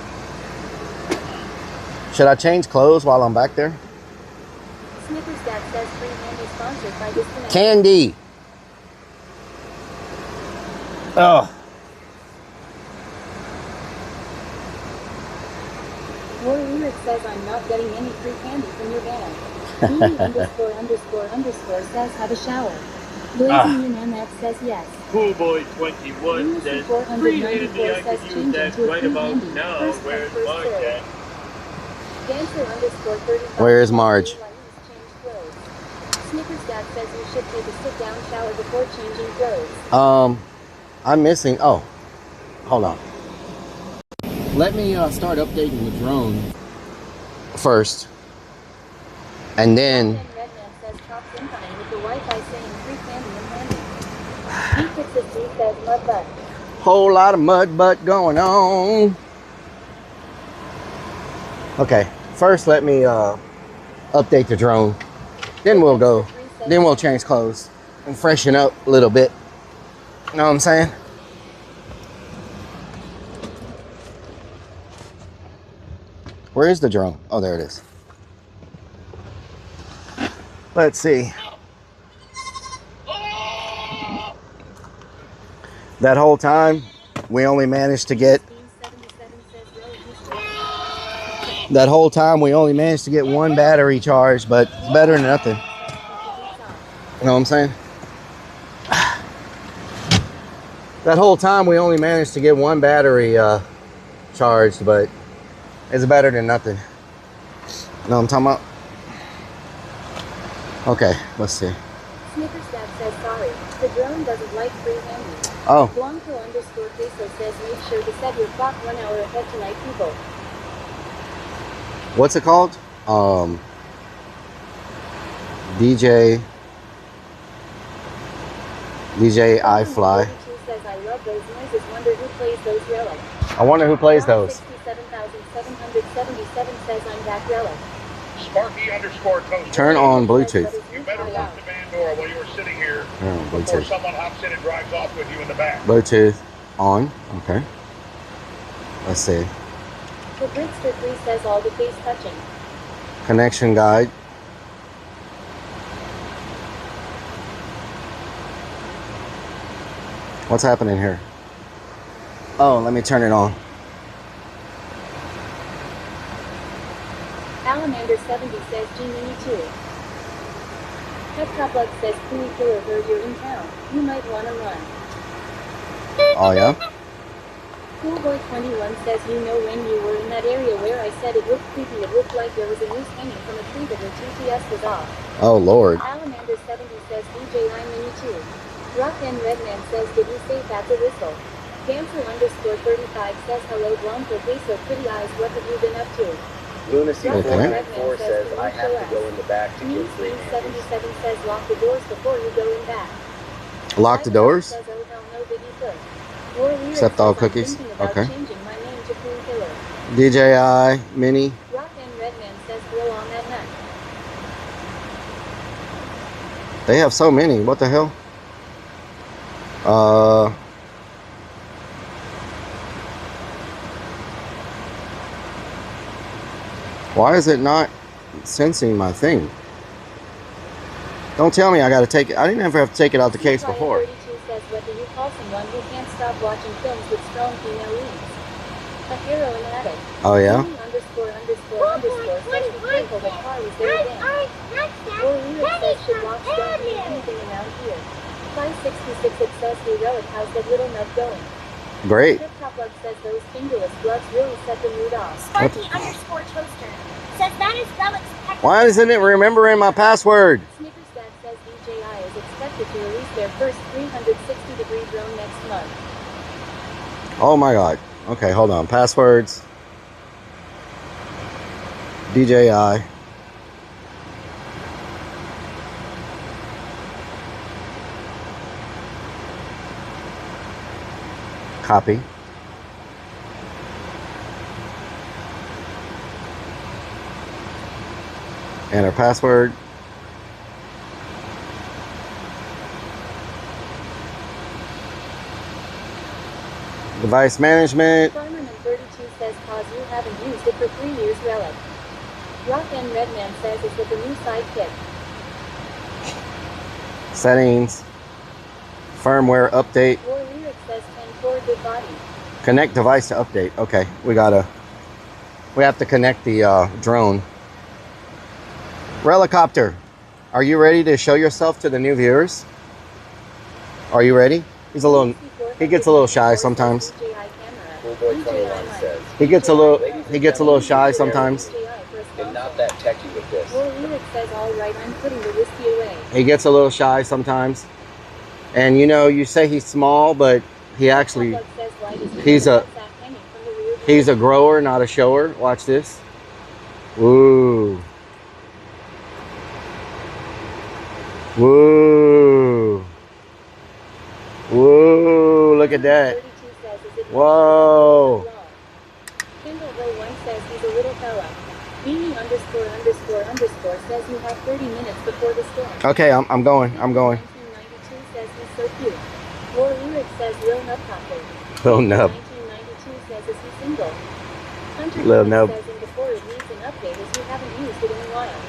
Should I change clothes while I'm back there? Snickers Dad says free handy sponsored by Disconnect. Candy. Oh. Rellik says I'm not getting any free candy from your van. Beanie _ says have a shower. Blazing MX says yes. Poolboy 21 says free handy. I could use that right about now. Where's Marge at? Dancer _ 35. Where's Marge? Snickers Dad says you should take a sit-down shower before changing clothes. I'm missing. Oh, hold on. Let me start updating the drone first, and then. Redman says Top Sympathy with the Wi-Fi saying free candy and handy. He says mud butt. Whole lot of mud butt going on. Okay, first let me update the drone. Then we'll go. Then we'll change clothes and freshen up a little bit. You know what I'm saying? Where is the drone? Oh, there it is. Let's see. That whole time, we only managed to get. That whole time, we only managed to get one battery charged, but it's better than nothing. You know what I'm saying? That whole time, we only managed to get one battery charged, but it's better than nothing. You know what I'm talking about? Okay, let's see. Snickers Dad says sorry. The drone doesn't like free handy. Oh. Blanco _ Queso says make sure to set your clock 1 hour ahead tonight, people. What's it called? DJ I Fly. Says I love those noises. Wonder who plays those Rellik. I wonder who plays those. 67,777 says I'm back Rellik. Sparky _ toaster. Turn on Bluetooth. You better lock the van door while you're sitting here before Bluetooth. someone hops in and drives off with you in the back. Bluetooth on. Okay. Let's see. The Brickster 3 says all the face touching. Connection guide. What's happening here? Oh, let me turn it on. Alamander 70 says G-Mini 2. Peptopluck says Cooley Killer heard you're in town. You might want to run. Oh, yeah? Schoolboy21 says you know when you were in that area where I said it looked creepy, it looked like there was a noose hanging from a tree that your TTS was off. Oh, Lord. Alamander70 says DJ I'm Mini too. Rock and Redman says did you say that's a whistle? Dancer_35 says hello Blanco queso pretty eyes what have you been up to? Lunacy494 says I have to go in the back to get free handies. 77 says lock the doors before you go in back. Lock the doors? Says, oh, hell no, did you could? War Lyric Except says, all I'm cookies? thinking about Okay. changing my name to Cool Killer. DJI Mini. Rock and Redman says blow on that nut. They have so many. What the hell? Why is it not sensing my thing? Don't tell me I gotta take it. I didn't ever have to take it out the case before. 32 says what do you call someone who can't stop watching films with strong female leads? A heroin addict. Oh, yeah? Mini ___ says be careful the car was there again. War Lyric says should watch don't do anything around here. 566 it says hey Rellik how's that little nut going? Great. Bug says those fingerless gloves really set the mood off. Sparky_toaster says that is Rellik's pet. Why isn't it remembering my password? Snickers Dad says DJI is expected to release their first 360-degree drone next month. Oh my God. Okay, hold on. Passwords. DJI. Copy. Enter password. Device management. Farmerman 32 says cause you haven't used it for 3 years Rellik. Rock and Redman says it's with the new sidekick. Settings. Firmware update. War Lyric says 10-4 good body. Connect device to update. Okay, we have to connect the drone. Relicopter, are you ready to show yourself to the new viewers? Are you ready? He gets a little shy sometimes. Schoolboy21 says He gets a little shy sometimes. I'm not that techie with this. War Lyric says alright I'm putting the whiskey away. He gets a little shy sometimes. And you know, you say he's small, but he actually, he's a grower, not a shower. Watch this. Woo. Woo. Woo. Look at that. Whoa. Kindle01 says he's a little fella. Beanie ___ says you have 30 minutes before the storm. Okay, I'm going. 1992 says he's so cute. War Lyric says Lil Nub Copter. Lil Nub. 1992 says is he single? Hunter Lil Nub. says and before it needs an update as you haven't used it in a while.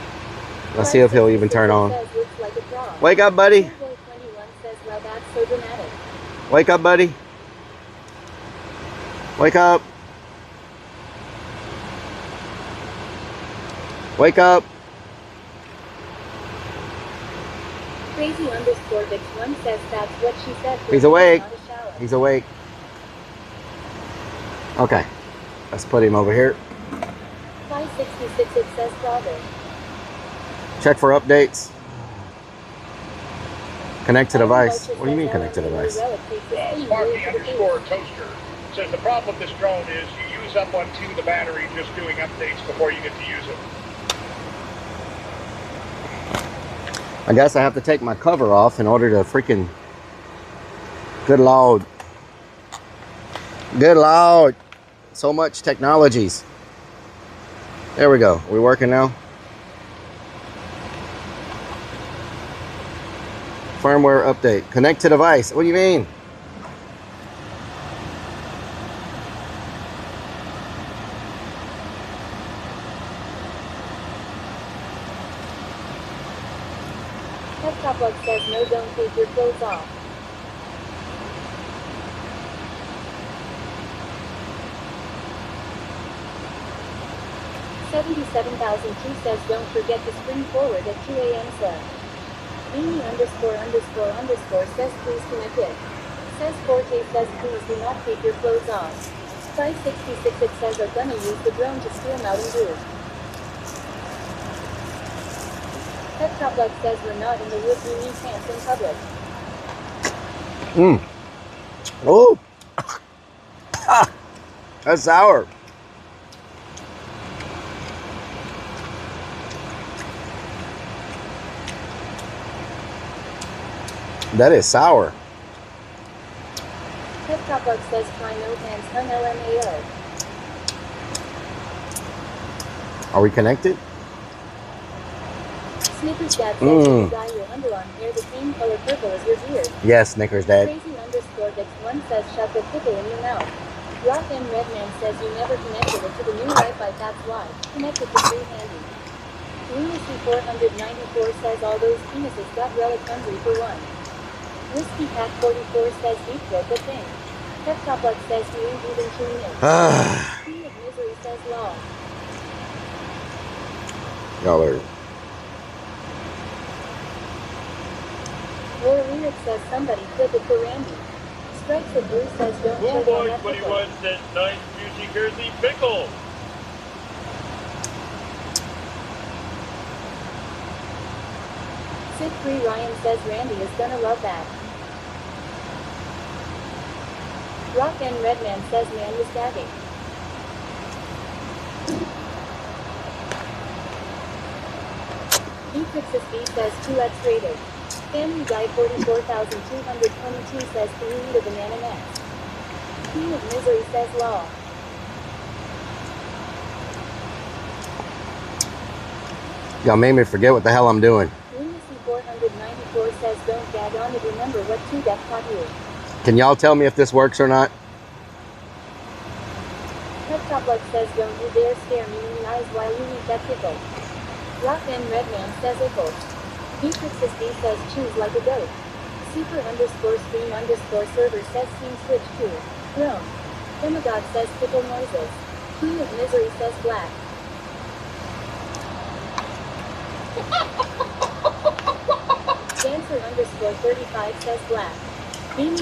Let's see if he'll even turn on. Says, looks like a frog. Wake up, buddy. Schoolboy21 says well that's so dramatic. Wake up, buddy. Wake up. Wake up. Crazy_Vix1 says that's what she said. He's awake. Not a shower. He's awake. Okay. Let's put him over here. 566 it says bravo. Check for updates. Connect to device. What do you mean connect to device? Sparky_toaster says the problem with this drone is you use up 1/2 of the battery just doing updates before you get to use it. I guess I have to take my cover off in order to freaking... Good Lord. Good Lord. So much technologies. There we go. We working now? Firmware update. Connect to device. What do you mean? Headtop says no don't take your clothes off. $77,002 says don't forget to spring forward at 2 a.m. sir. Beanie ___ says please connect it. Says Forte says please do not take your clothes off. 566 it says are gonna use the drone to steal Mountain Dew. Pet Top Luck says we're not in the woods, we need pants in public. Oh, that's sour. That is sour. Pet Top Luck says try no pants, hun LMAO. Are we connected? Snickers Dad says you dye your underarm hair the same color purple as your beard. Yes, Snickers Dad. Crazy_Dix1 says shove the pickle in your mouth. Rock and Redman says you never connected it to the new Wi-Fi, that's why. Connected to free handy. Lunacy 494 says all those penises got Rellik hungry for one. Whiskey Pack 44 says deep throat the thing. Pep Top Luck says he ain't even tuning in. Queen of Misery says law. Y'all are. War Lyric says somebody flip it for Randy. Strikes at Blue says don't show Bourbon that 21 says nice juicy girthy pickle. Sid Free Ryan says Randy is gonna love that. Rock and Redman says man was gagging. B6SB says 2x rated. Family Guy 44,222 says can you eat a banana next? Queen of Misery says law. Y'all made me forget what the hell I'm doing. Lunacy 494 says don't gag on it, remember what 2 death taught you. Can y'all tell me if this works or not? Pet Top Luck says don't you dare stare me in the eyes while you eat that pickle. Rock and Redman says ickle. B6SB says choose like a goat. Super_stream_server says scene switch to Rome. Demigod says pickle noises. Queen of Misery says black. Dancer_35 says black. Beanie___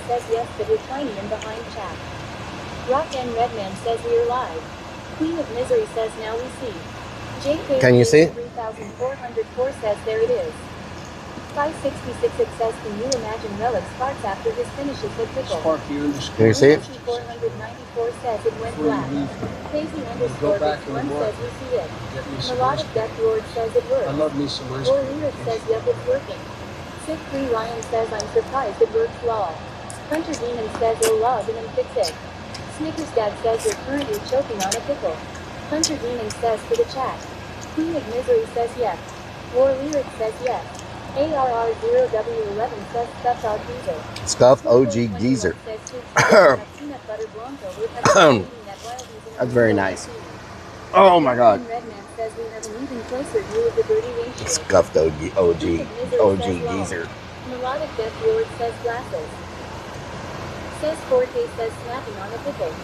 says yes but you're tiny and behind chat. Rock and Redman says we're live. Queen of Misery says now we see. JK Can you see? 3404 says there it is. 566 it says can you imagine Rellik farts after his finishes with pickle. Can you see it? 494 says it went black. Crazy_Dix1 says we see it. Melodic Death Lord says it works. I love me some ice War cream. Lyric says yep it's working. Sid Free Ryan says I'm surprised it works law. Hunter Demon says oh log and then fix it. Snickers Dad says you're currently choking on a pickle. Hunter Demon says for the chat. Queen of Misery says yes. War Lyric says yes. ARR0W11 says stuffed OG geezer. Stuffed OG geezer. That's very nice. Oh my god. Scuffed OG geezer. Melodic Death Lord says glasses. Says Forte says snapping on a pickle.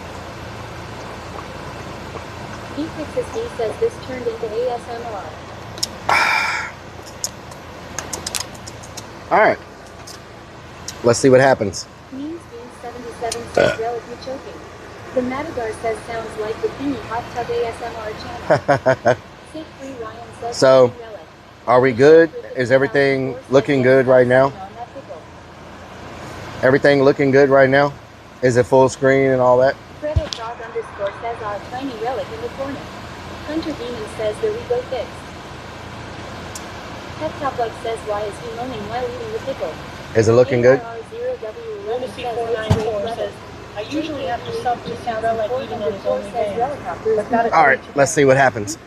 B6SB says this turned into ASMR. Alright. Let's see what happens. Means Bean77 says Rellik I choking. The Matador says sounds like the Beanie Hot Tub ASMR channel. Sid Free Ryan says So, are we good? Is everything looking good right now? Everything looking good right now? Is it full screen and all that? Credit dog underscore says our tiny Rellik in the corner. Hunter Demon says there we go fix. Pet Top Luck says why is he moaning while eating the pickle? Is it looking good? Lunacy 494 says I usually have to sub to see Rellik eating on his only hand. Alright, let's see what happens.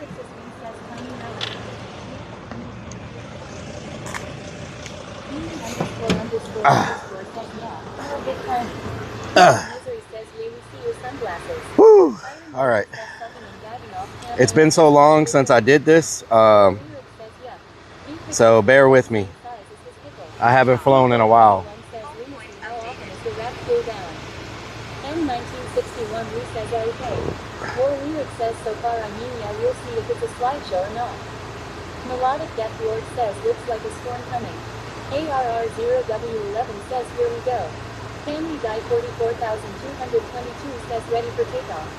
Woo! Alright. It's been so long since I did this, so bear with me. I haven't flown in a while. M1961 Who says okay. War Lyric says so far I'm Mania, we'll see if it's a slideshow or not. Melodic Death Lord says looks like a storm coming. ARR0W11 says here we go. Family Guy 44,222 says ready for takeoff.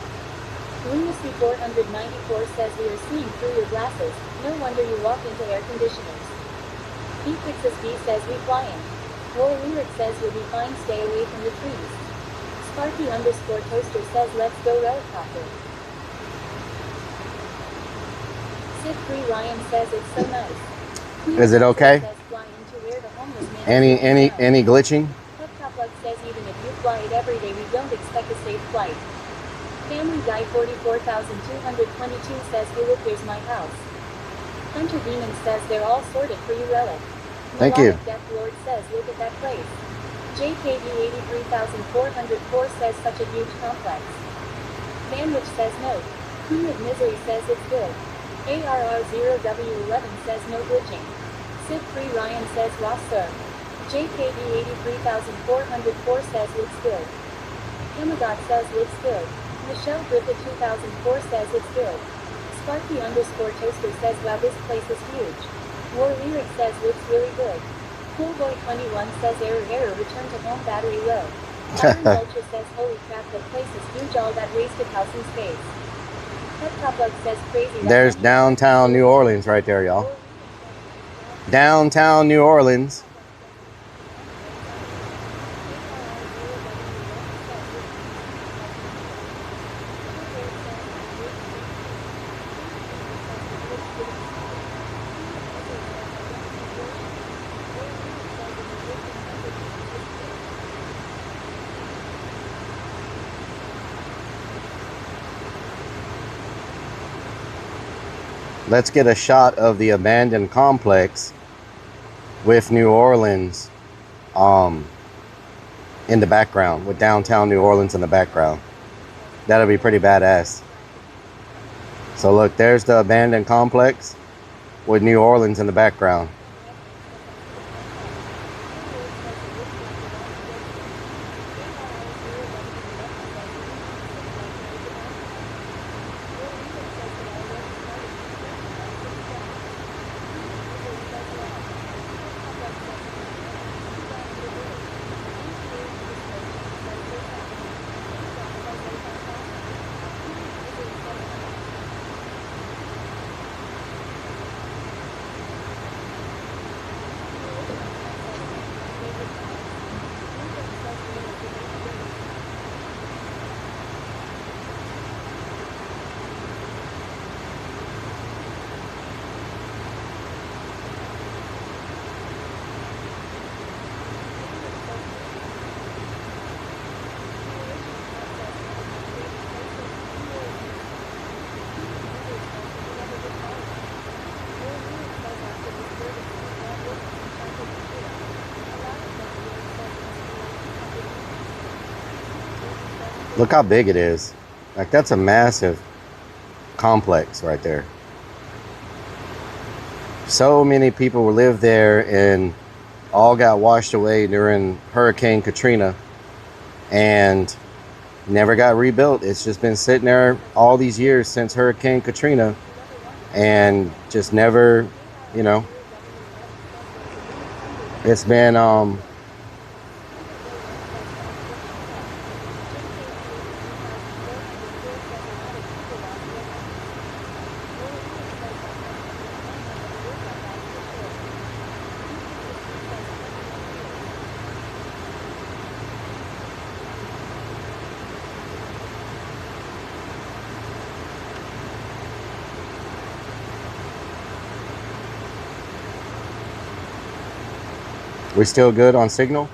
Lunacy 494 says we are seeing through your glasses, no wonder you walk into air conditioners. Fixes B says we flying. War Lyric says you'll be fine, stay away from the trees. Sparky_Toaster says let's go helicopter. Sid3 Ryan says it's so nice. Is it okay? Any glitching? Plug says even if you fly it every day we don't expect a safe flight. Family Guy 44,222 says hey look there's my house. Hunter Demon says they're all sorted for you Rellik. Thank you. Death Lord says look at that place. JKB 83,404 says such a huge complex. Manwich says no. Queen of Misery says it's good. ARR0W11 says no glitching. Sid3 Ryan says Ross sir. JKB 83,404 says looks good. Hamagot says looks good. Michelle Griffith 2004 says it's good. Sparky_Toaster says wow this place is huge. War Lyric says looks really good. Coolboy21 says error return to home battery low. Iron Vulture says holy crap that place is huge all that wasted house in space. Pet says crazy. There's downtown New Orleans right there, y'all. Downtown New Orleans. Let's get a shot of the abandoned complex with New Orleans in the background, with downtown New Orleans in the background. That'll be pretty badass. So look, there's the abandoned complex with New Orleans in the background. Look how big it is. Like, that's a massive complex right there. So many people live there and all got washed away during Hurricane Katrina and never got rebuilt. It's just been sitting there all these years since Hurricane Katrina and just never, you know, it's been we still good on signal?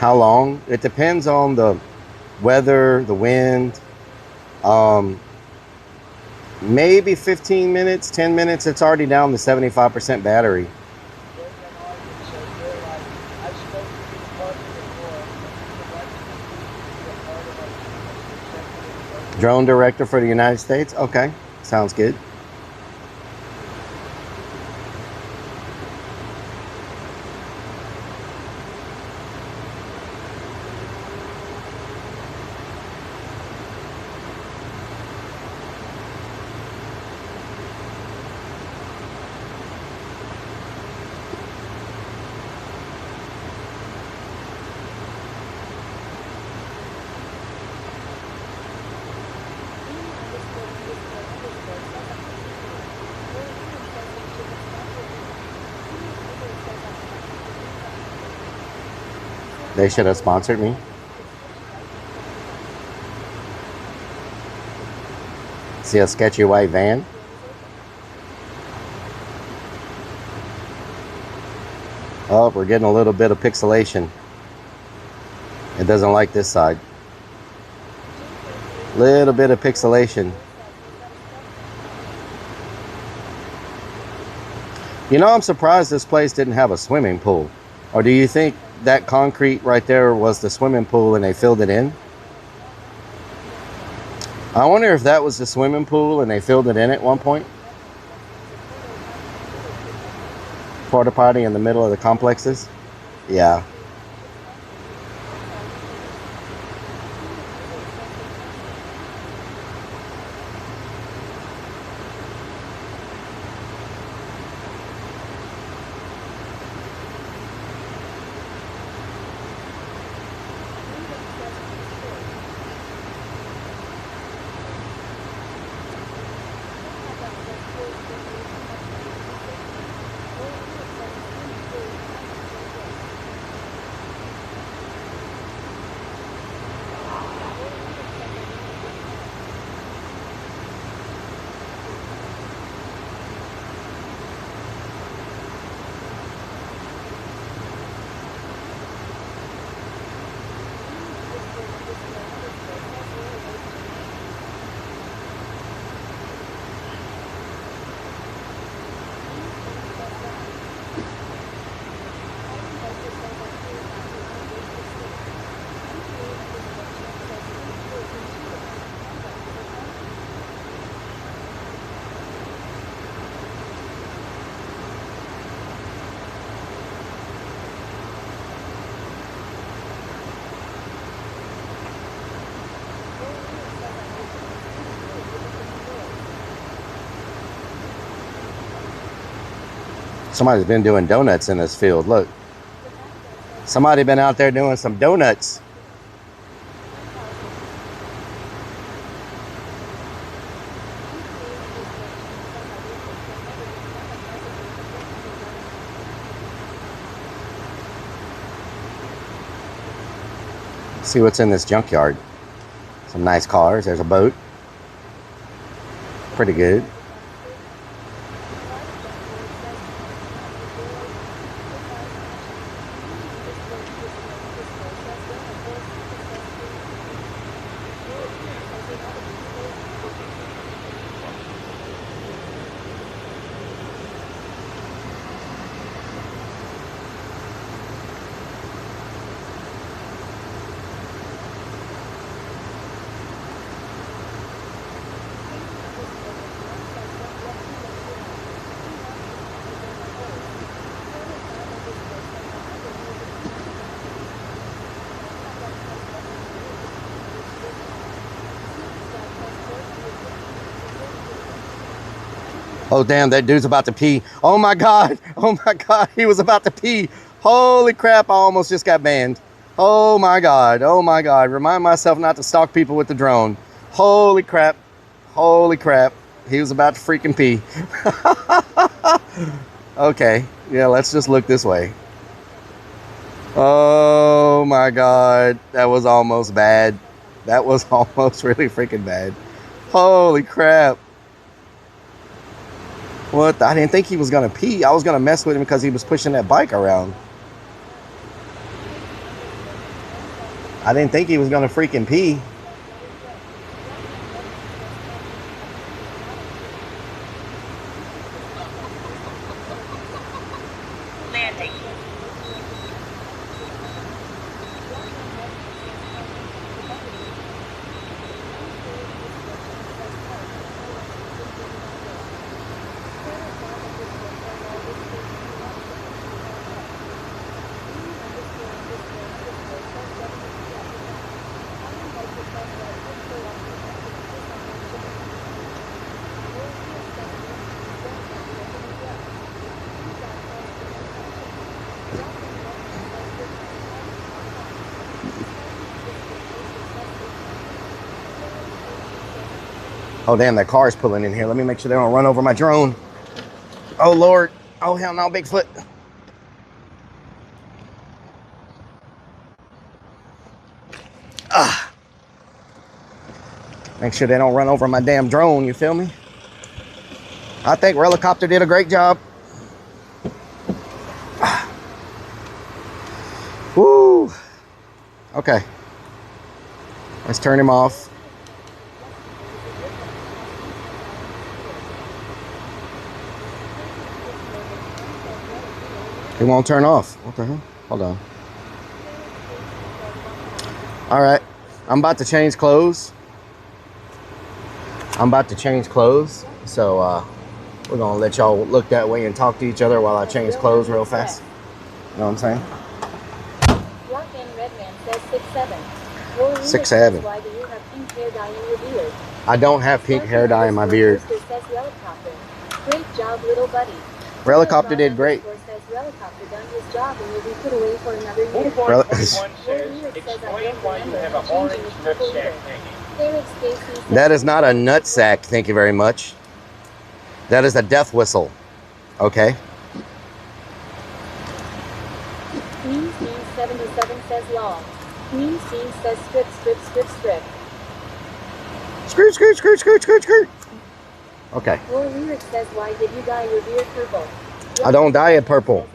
how long. It depends on the weather, the wind. Maybe 15 minutes, 10 minutes. It's already down to 75% battery. Drone director for the United States. Okay, sounds good. They should have sponsored me. See a sketchy white van? Oh, we're getting a little bit of pixelation. It doesn't like this side. Little bit of pixelation. You know, I'm surprised this place didn't have a swimming pool. Or do you think that concrete right there was the swimming pool and they filled it in? I wonder if that was the swimming pool and they filled it in at one point. Porta potty in the middle of the complexes. Yeah. Somebody's been doing donuts in this field. Look. Somebody been out there doing some donuts. See what's in this junkyard. Some nice cars. There's a boat. Pretty good. Oh, damn, that dude's about to pee. Oh, my God. Oh, my God. He was about to pee. Holy crap. I almost just got banned. Oh, my God. Oh, my God. Remind myself not to stalk people with the drone. Holy crap. Holy crap. He was about to freaking pee. Okay. Yeah, let's just look this way. Oh, my God. That was almost bad. That was almost really freaking bad. Holy crap. What? I didn't think he was going to pee. I was going to mess with him because he was pushing that bike around. I didn't think he was gonna freaking pee. Landing. Oh damn, that car is pulling in here. Let me make sure they don't run over my drone. Oh Lord. Oh hell no, Bigfoot. Ah. Make sure they don't run over my damn drone, you feel me? I think Rellikopter did a great job. Ah. Woo. Okay. Let's turn him off. It won't turn off. What the hell? Hold on. All right. I'm about to change clothes. So we're going to let y'all look that way and talk to each other while I change clothes real fast. You know what I'm saying? Rock and Redman says 6'7". 6'7". Why do you have pink hair dye in your beard? I don't have pink hair dye in my beard. Says Rellikopter. Great job, little buddy. Rellikopter did great. Says Rellikopter done his job and will be put away for another year. Bourbon 21 says, explain why you have an orange nutsack hanging. That is not a nutsack, thank you very much. That is a death whistle. Okay. Queen's Bean 77 says law. Queen's Bean says strip. Skirt. Okay. Your lyric says, why did you dye your beard purple? I don't dye it purple.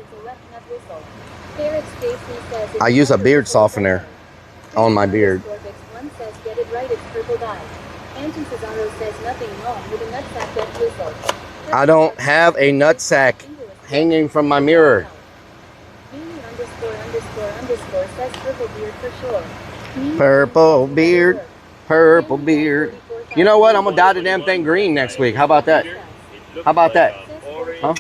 I use a beard softener on my beard. One says, get it right, it's purple dye. Anton Cesaro says nothing wrong with a nutsack death whistle. I don't have a nutsack hanging from my mirror. ___ says purple beard for sure. Purple beard. You know what? I'm gonna dye the damn thing green next week. How about that? Huh?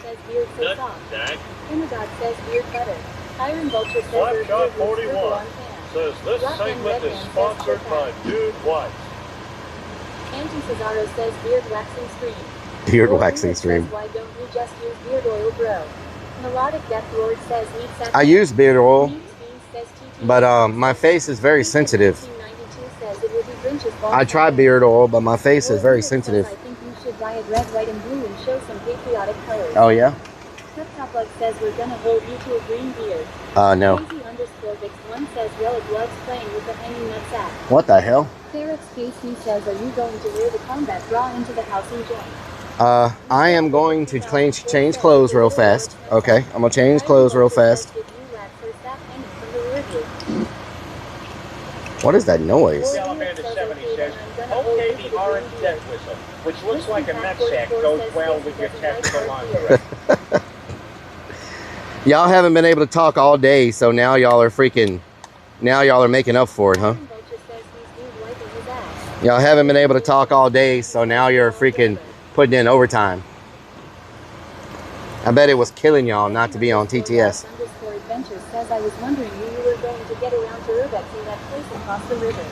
Imagod says beard butter. Iron Vulture says Black Shot 41 says this segment is sponsored by Dude White. Anton Cesaro says beard waxing stream. Beard waxing stream. Why don't you just use beard oil, bro? Melodic Death Lord says need satisfaction. I use beard oil, but my face is very sensitive. I try beard oil, but my face is very sensitive. I think you should dye it red, white, and blue and show some patriotic colors. Oh yeah? Top says we're gonna hold you to a green beard. No. Crazy_Vix1 says Rellik loves playing with the hanging nutsack. What the hell? Ferrex KC says, are you going to wear the combat bra into the house in jail? I am going to change clothes real fast. Okay, I'm gonna change clothes real fast. What is that noise? Salamander 70 says, okay, the orange death whistle, which looks like a nutsack, goes well with your tactical lingerie. Y'all haven't been able to talk all day, so now y'all are making up for it, huh? Y'all haven't been able to talk all day, so now you're freaking putting in overtime. I bet it was killing y'all not to be on TTS. Says, I was wondering who you were going to get around to Urbex in that place across the river.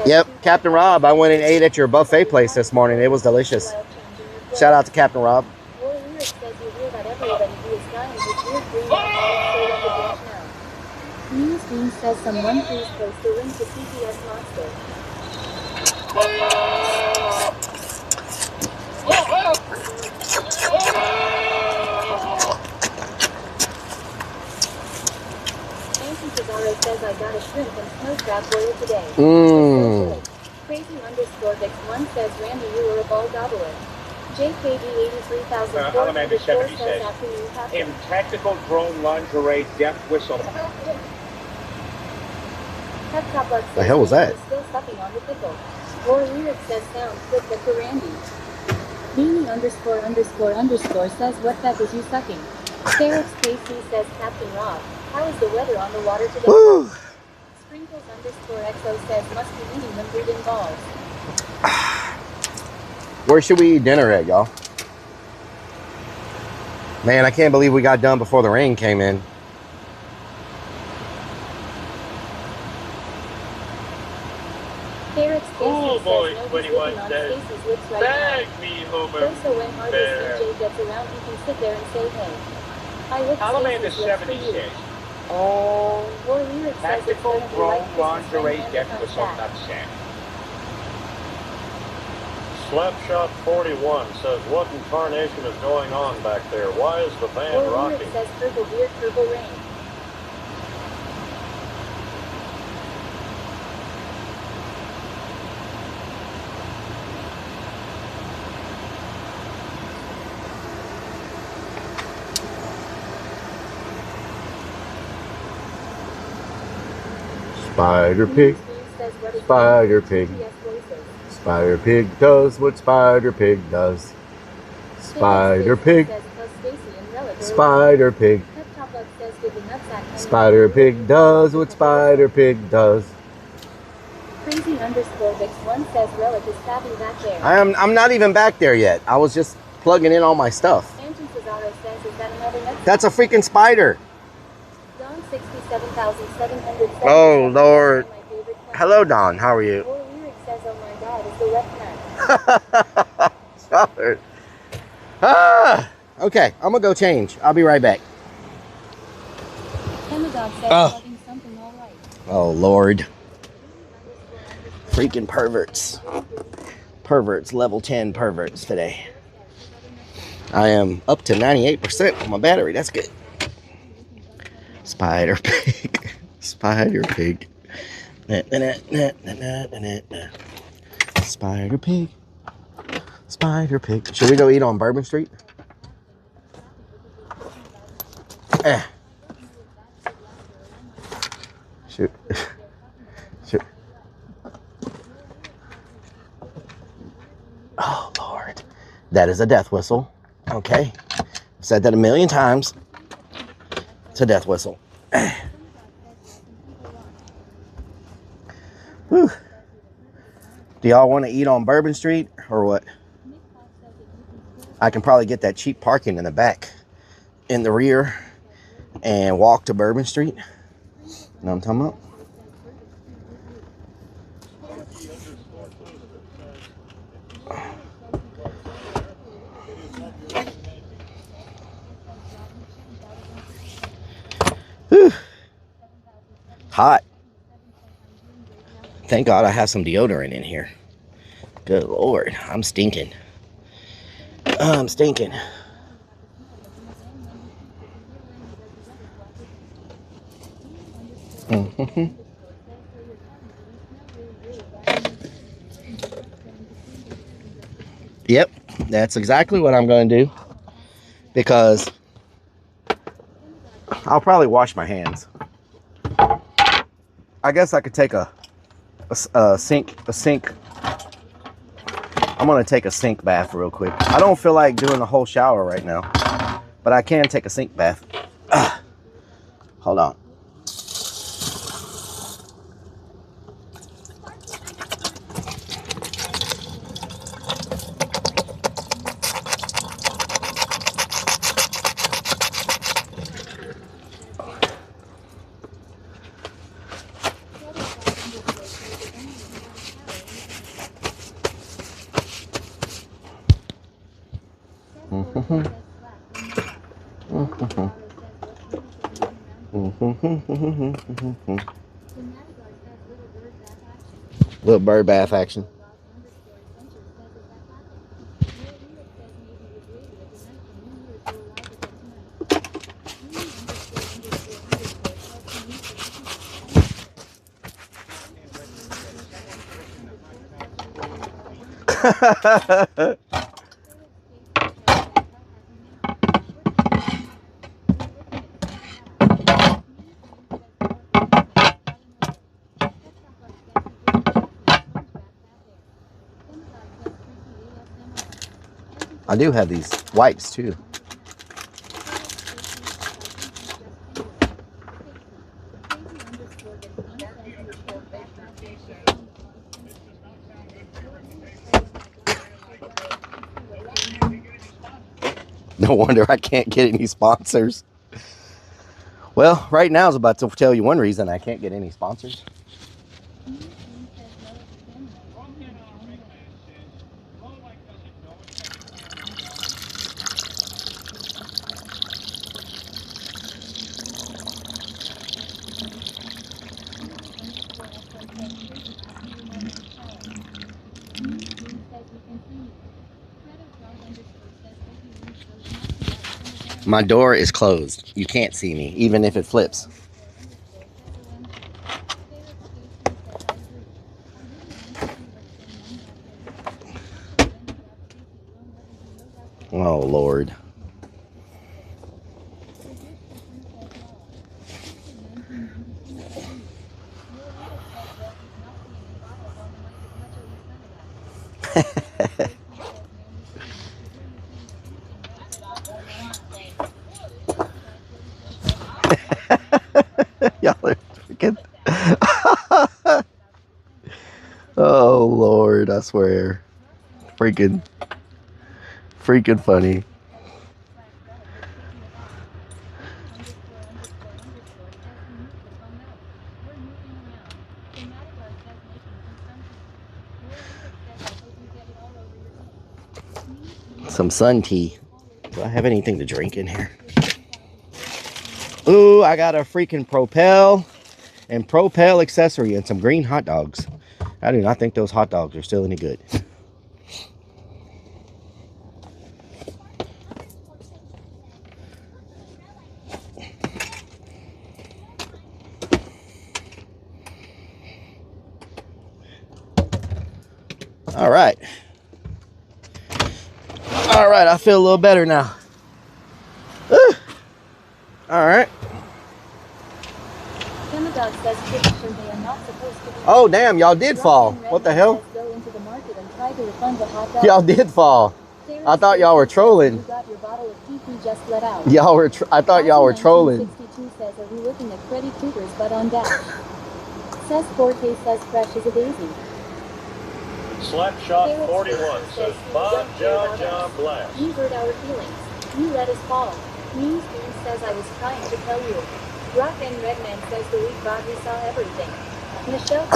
Yep, Captain Rob, I went and ate at your buffet place this morning. It was delicious. Shout out to Captain Rob. News Bean says someone please post the link to TTS Monster. Cesaro says I got a shrimp and snow crab boil today. Crazy_Vix1 says Randy, you are a ball gobbler. JKD 83,400 says afternoon happen. In tactical drone lingerie death whistle. The hell was that? Still sucking on the pickle. Or lyric says sounds good but for Randy. Beanie ___ says what that is you sucking. Sarah's KC says Captain Rob, how is the weather on the water today? Woo. Sprinkles _XO says must be eating them breathing balls. Where should we eat dinner at, y'all? Man, I can't believe we got done before the rain came in. Eric's Oh boy, says 21 on says, Stacy's lips right bag now. me, Homer. So when artist Bear. DJ gets around, you can sit there and say, hey. I lick Salamander Stacy's lips for 70 you. says, oh, Or lyric says it's tactical gonna be grown like Christmas lingerie when deck Amazon with some chat. nutsack. Slapshot 41 says, what in tarnation is going on back there? Why is the band Or rocking? lyric says purple beard, purple rain. Spider Pig, Spider Pig, Spider Pig does what Spider Pig does. Spider Pig, Spider Pig, Spider Pig does what Spider Pig does. Crazy _Vix1 says Rellik is tapping back there. I'm not even back there yet. I was just plugging in all my stuff. Anton Cesaro says, is that another nutsack? That's a freaking spider. Don 67,700 says, Oh Lord. Hello Don, how are you? Or lyric says, oh my god, is the left nut. Stop it. Okay, I'm gonna go change. I'll be right back. Chemagog says, Oh. plugging something all right. Oh Lord. Freaking perverts. Perverts, level 10 perverts today. I am up to 98% on my battery. That's good. Spider Pig. Spider Pig. Spider Pig. Spider Pig. Should we go eat on Bourbon Street? Shoot. Shoot. Oh, Lord. That is a death whistle. Okay. I've said that a million times. It's a death whistle. Whew. Do y'all want to eat on Bourbon Street or what? I can probably get that cheap parking in the back, in the rear, and walk to Bourbon Street. You know what I'm talking about? Whew. Hot. Thank God I have some deodorant in here. Good Lord, I'm stinking. I'm stinking. Yep, that's exactly what I'm going to do. Because I'll probably wash my hands. I guess I could take a sink. I'm going to take a sink bath real quick. I don't feel like doing a whole shower right now. But I can take a sink bath. Hold on. Little bird bath action. I do have these wipes too. No wonder I can't get any sponsors. Well, right now I was about to tell you one reason I can't get any sponsors. My door is closed. You can't see me, even if it flips. Oh, Lord. Y'all are freaking... Oh, Lord, I swear. Freaking funny. Some sun tea. Do I have anything to drink in here? Ooh, I got a freaking Propel and Propel accessory and some green hot dogs. I do not think those hot dogs are still any good. All right. All right, I feel a little better now. All right. Oh, damn, y'all did fall. What the hell? Y'all did fall. I thought y'all were trolling. Y'all were, I thought y'all were trolling. Says, are we looking at Freddy Krueger's butt on dash? Says Forte says fresh as a daisy. Slapshot 41 says, Bob John Blast. You hurt our feelings. You let us fall. Newsbeam says I was trying to tell you. Rock and Redman says the week God we saw everything. Michelle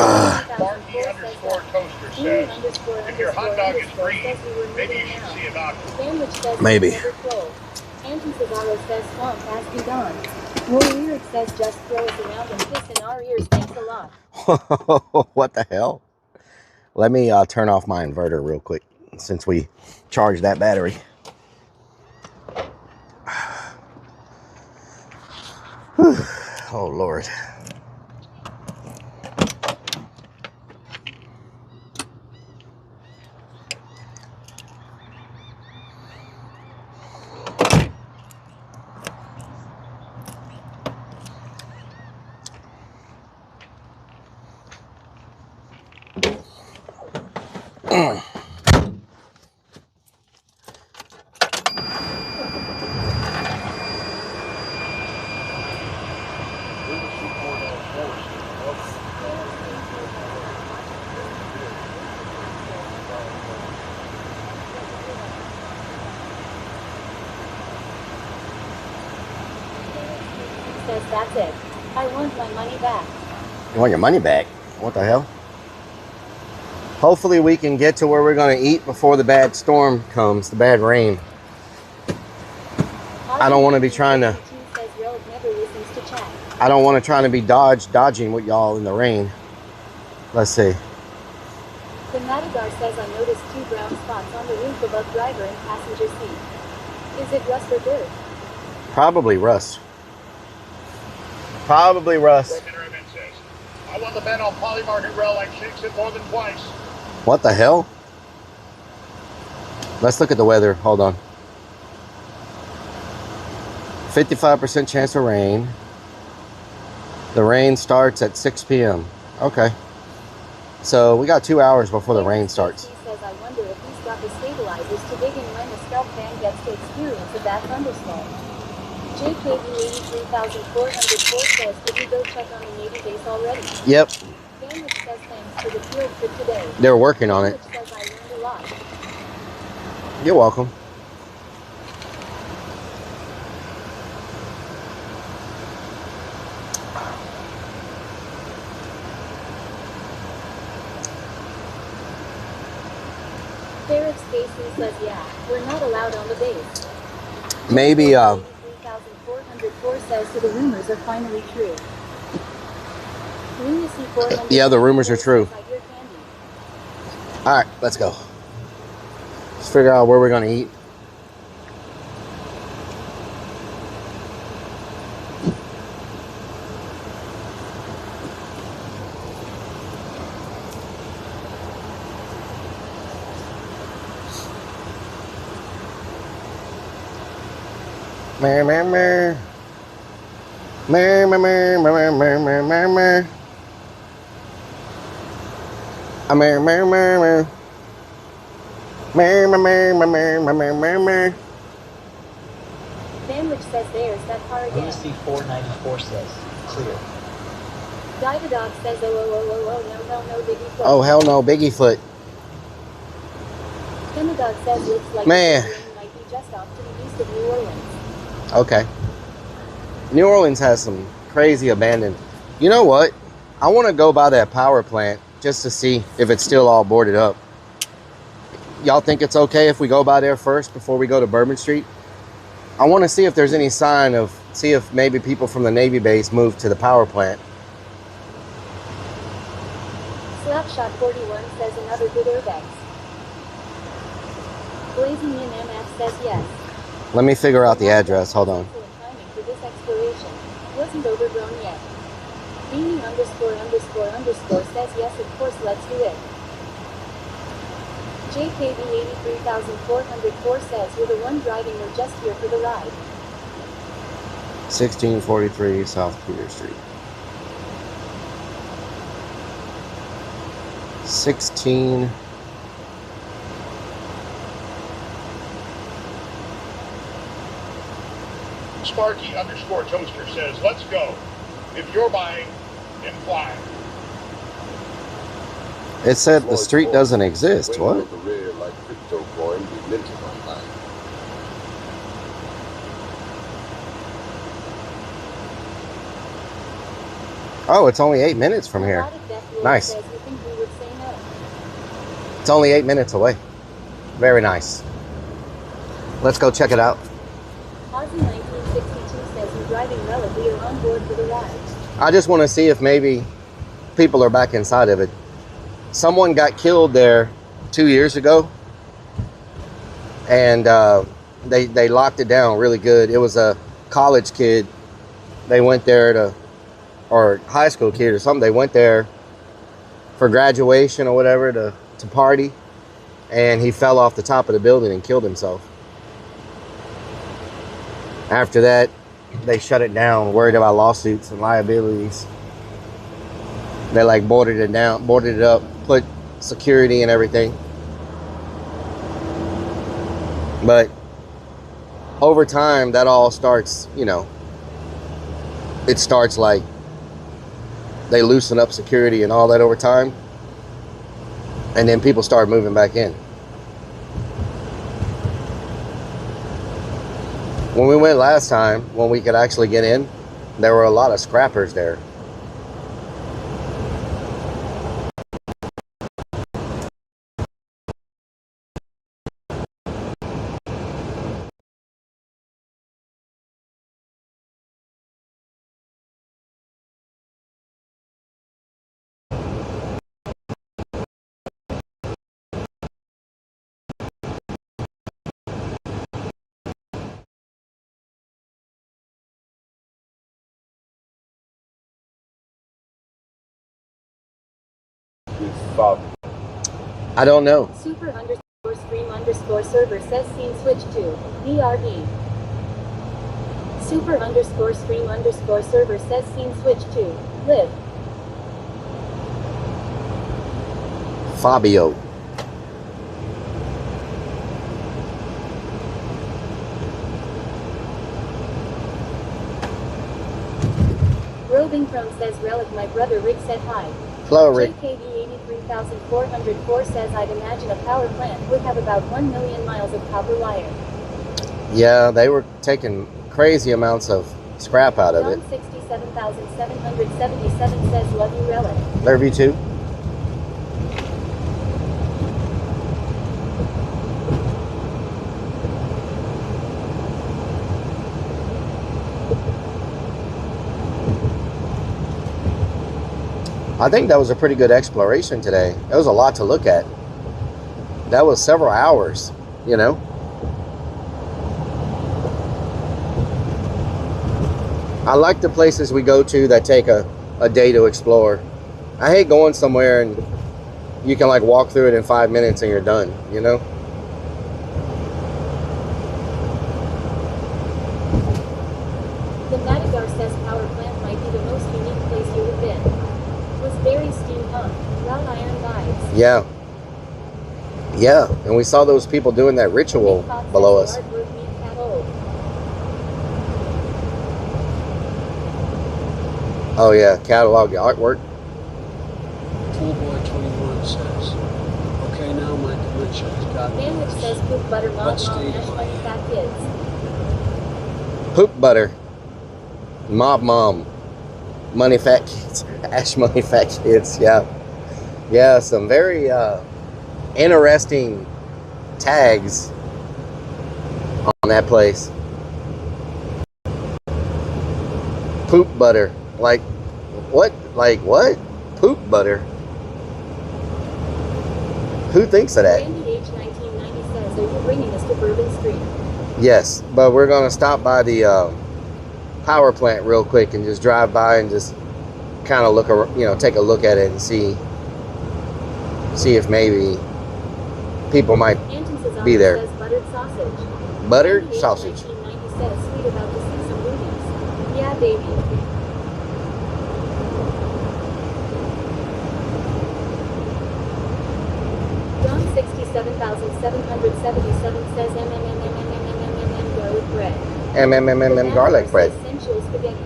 Marky underscore toaster says, if your hot dog is green, maybe you should see a doctor. Sandwich says maybe. Anti-Cesaro says swamp has begun. More lyric says just throw us around and piss in our ears. Thanks a lot. What the hell? Let me turn off my inverter real quick since we charged that battery. Oh, Lord. Says that's it. I want my money back. You want your money back? What the hell? Hopefully we can get to where we're going to eat before the bad storm comes, the bad rain. I don't want to be trying to... I don't want to try to be dodging with y'all in the rain. Let's see. The Madagar says I noticed 2 brown spots on the roof above driver and passenger seat. Is it rust or dirt? Probably rust. Probably rust. I want the man on Polymark and Rellik shakes it more than twice. What the hell? Let's look at the weather. Hold on. 55% chance of rain. The rain starts at 6 p.m. Okay. So we got 2 hours before the rain starts. He says I wonder if these got the stabilizers to dig in when the scalp fan gets to experience a bad thunderstorm. JKB 83404 says, did you go check on the Navy base already? Yep. Sandwich says thanks for the field trip today. They're working on it. Sandwich says I learned a lot. You're welcome. Derek Stacy says, yeah, we're not allowed on the base. Maybe, 3404 says, so the rumors are finally true. Lunacy 400 yeah, the rumors are says, true. I hear candy. All right, let's go. Let's figure out where we're going to eat. Mer, mer, mer. Mer, mer, mer, mer, mer, mer, mer, mer. Mer, mer, mer, mer. Mer, mer, mer, mer, mer, mer, mer, mer. Sandwich says there's that car again. Lunacy 494 says, clear. Diva Dog says, oh, no, Biggie Foot. Oh, hell no, Biggie Foot. Kenna Dog says, looks like Man. the rain might be just off to the east of New Orleans. Okay. New Orleans has some crazy abandoned. You know what? I want to go by that power plant just to see if it's still all boarded up. Y'all think it's okay if we go by there first before we go to Bourbon Street? I want to see if there's any sign of, see if maybe people from the Navy base moved to the power plant. Slapshot 41 says another good Urbex. Blazing in MF says yes. Let me figure out the address. Hold on. Timing for this exploration wasn't overgrown yet. Beanie ___ says yes, of course, let's do it. JKB 83404 says, you're the one driving, we're just here for the ride. 1643 South Peter Street. 16. Sparky _Toaster says, let's go. If you're buying, then fly. It said the street doesn't exist. What? Oh, it's only 8 minutes from here. Nice. It's only 8 minutes away. Very nice. Let's go check it out. Ozzy 1962 says you're driving Rellik, we are on board for the ride. I just want to see if maybe people are back inside of it. Someone got killed there 2 years ago, and they locked it down really good. It was a college kid. They went there to, or high school kid or something. They went there for graduation or whatever to party, and he fell off the top of the building and killed himself. After that, they shut it down, worried about lawsuits and liabilities. They like boarded it down, boarded it up, put security and everything. But over time, that all starts, you know, it starts like they loosen up security and all that over time. And then people start moving back in. When we went last time, when we could actually get in, there were a lot of scrappers there. I don't know. Super _stream _server says scene switch to BRB. Super _stream _server says scene switch to live. Prone says Rellik, my brother Rick said hi. Hello, Rick. JKD83404 says I'd imagine a power plant would have about 1 million miles of copper wire. Yeah, they were taking crazy amounts of scrap out of it. 67,777 says love you, Rellik. Love you too. I think that was a pretty good exploration today. There was a lot to look at. That was several hours, you know. I like the places we go to that take a day to explore. I hate going somewhere and you can like walk through it in 5 minutes and you're done, you know. The Madagar says power plant might be the most unique place you have been. Was very steampunk, wrought iron vibes. Yeah. Yeah, and we saw those people doing that ritual below us. Oh yeah, catalog artwork. Toolboy 21 says, okay, now my dementia has got me. Sandwich says poop butter mom mom hash money fat kids. Poop butter. Mob mom. Money fat kids. Ash money fat kids, yeah. Yeah, some very interesting tags on that place. Poop butter. Like what? Like what? Poop butter? Who thinks of that? Randy H1990 says, are you bringing us to Bourbon Street? Yes, but we're gonna stop by the power plant real quick and just drive by and just kind of look, you know, take a look at it and see if maybe people might be there. Says buttered sausage. Buttered sausage. 1990 says sweet about to see some booties. Yeah, baby. John 67,777 says garlic bread. Garlic bread. Sensual spaghetti.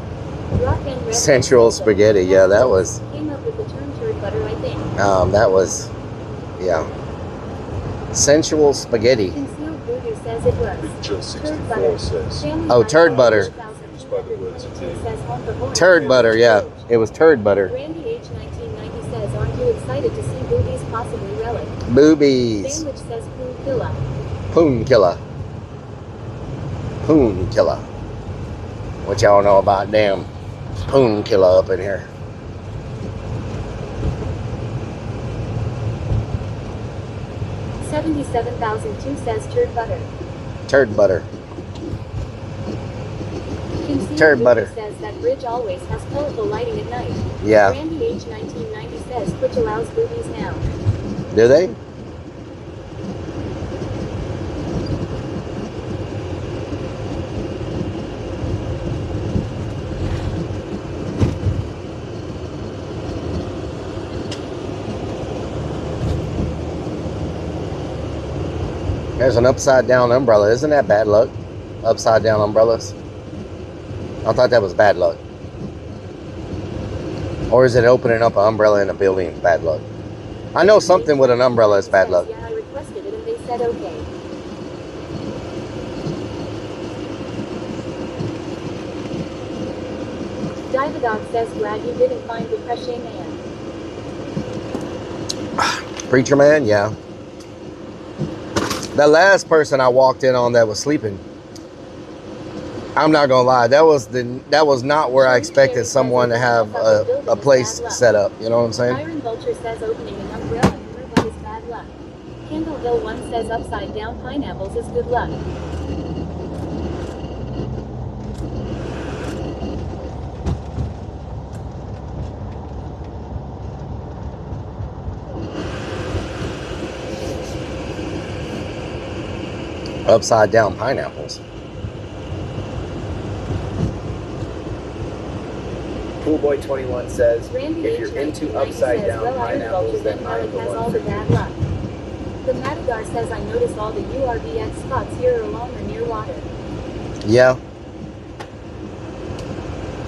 Rock and red. Sensual spaghetti. Yeah, that was. Came up with the term turd butter, I think. That was, yeah. Sensual spaghetti. Concealed voodoo says it was. Just Turd 64 butter. says. Oh, turd butter. Turd butter, yeah. It was turd butter. Randy H1990 says, aren't you excited to see boobies, possibly Rellik? Boobies. Sandwich says poon killa. Poon killer. Poon killer. What y'all know about damn poon killer up in here? $77,002 says turd butter. Turd butter. Concealed Turd voodoo butter. says that bridge always has colorful lighting at night. Yeah. Randy H1990 says Twitch allows boobies now. Do they? There's an upside down umbrella. Isn't that bad luck? Upside down umbrellas? I thought that was bad luck. Or is it opening up an umbrella in a building is bad luck? I know something with an umbrella is bad luck. Yeah, I requested it and they said okay. Divedog says glad you didn't find the Crochet Man. Preacher man, yeah. The last person I walked in on that was sleeping, I'm not gonna lie, that was not where I expected someone to have a place set up. You know what I'm saying? Iron Vulture says opening an umbrella in her butt is bad luck. Kendall Hill 1 says upside down pineapples is good luck. Upside down pineapples. Poolboy 21 says, Randy if you're into upside down pineapples, then I'm the has all one the for bad you. luck. The Madagar says I noticed all the URBX spots here are along or near water. Yeah.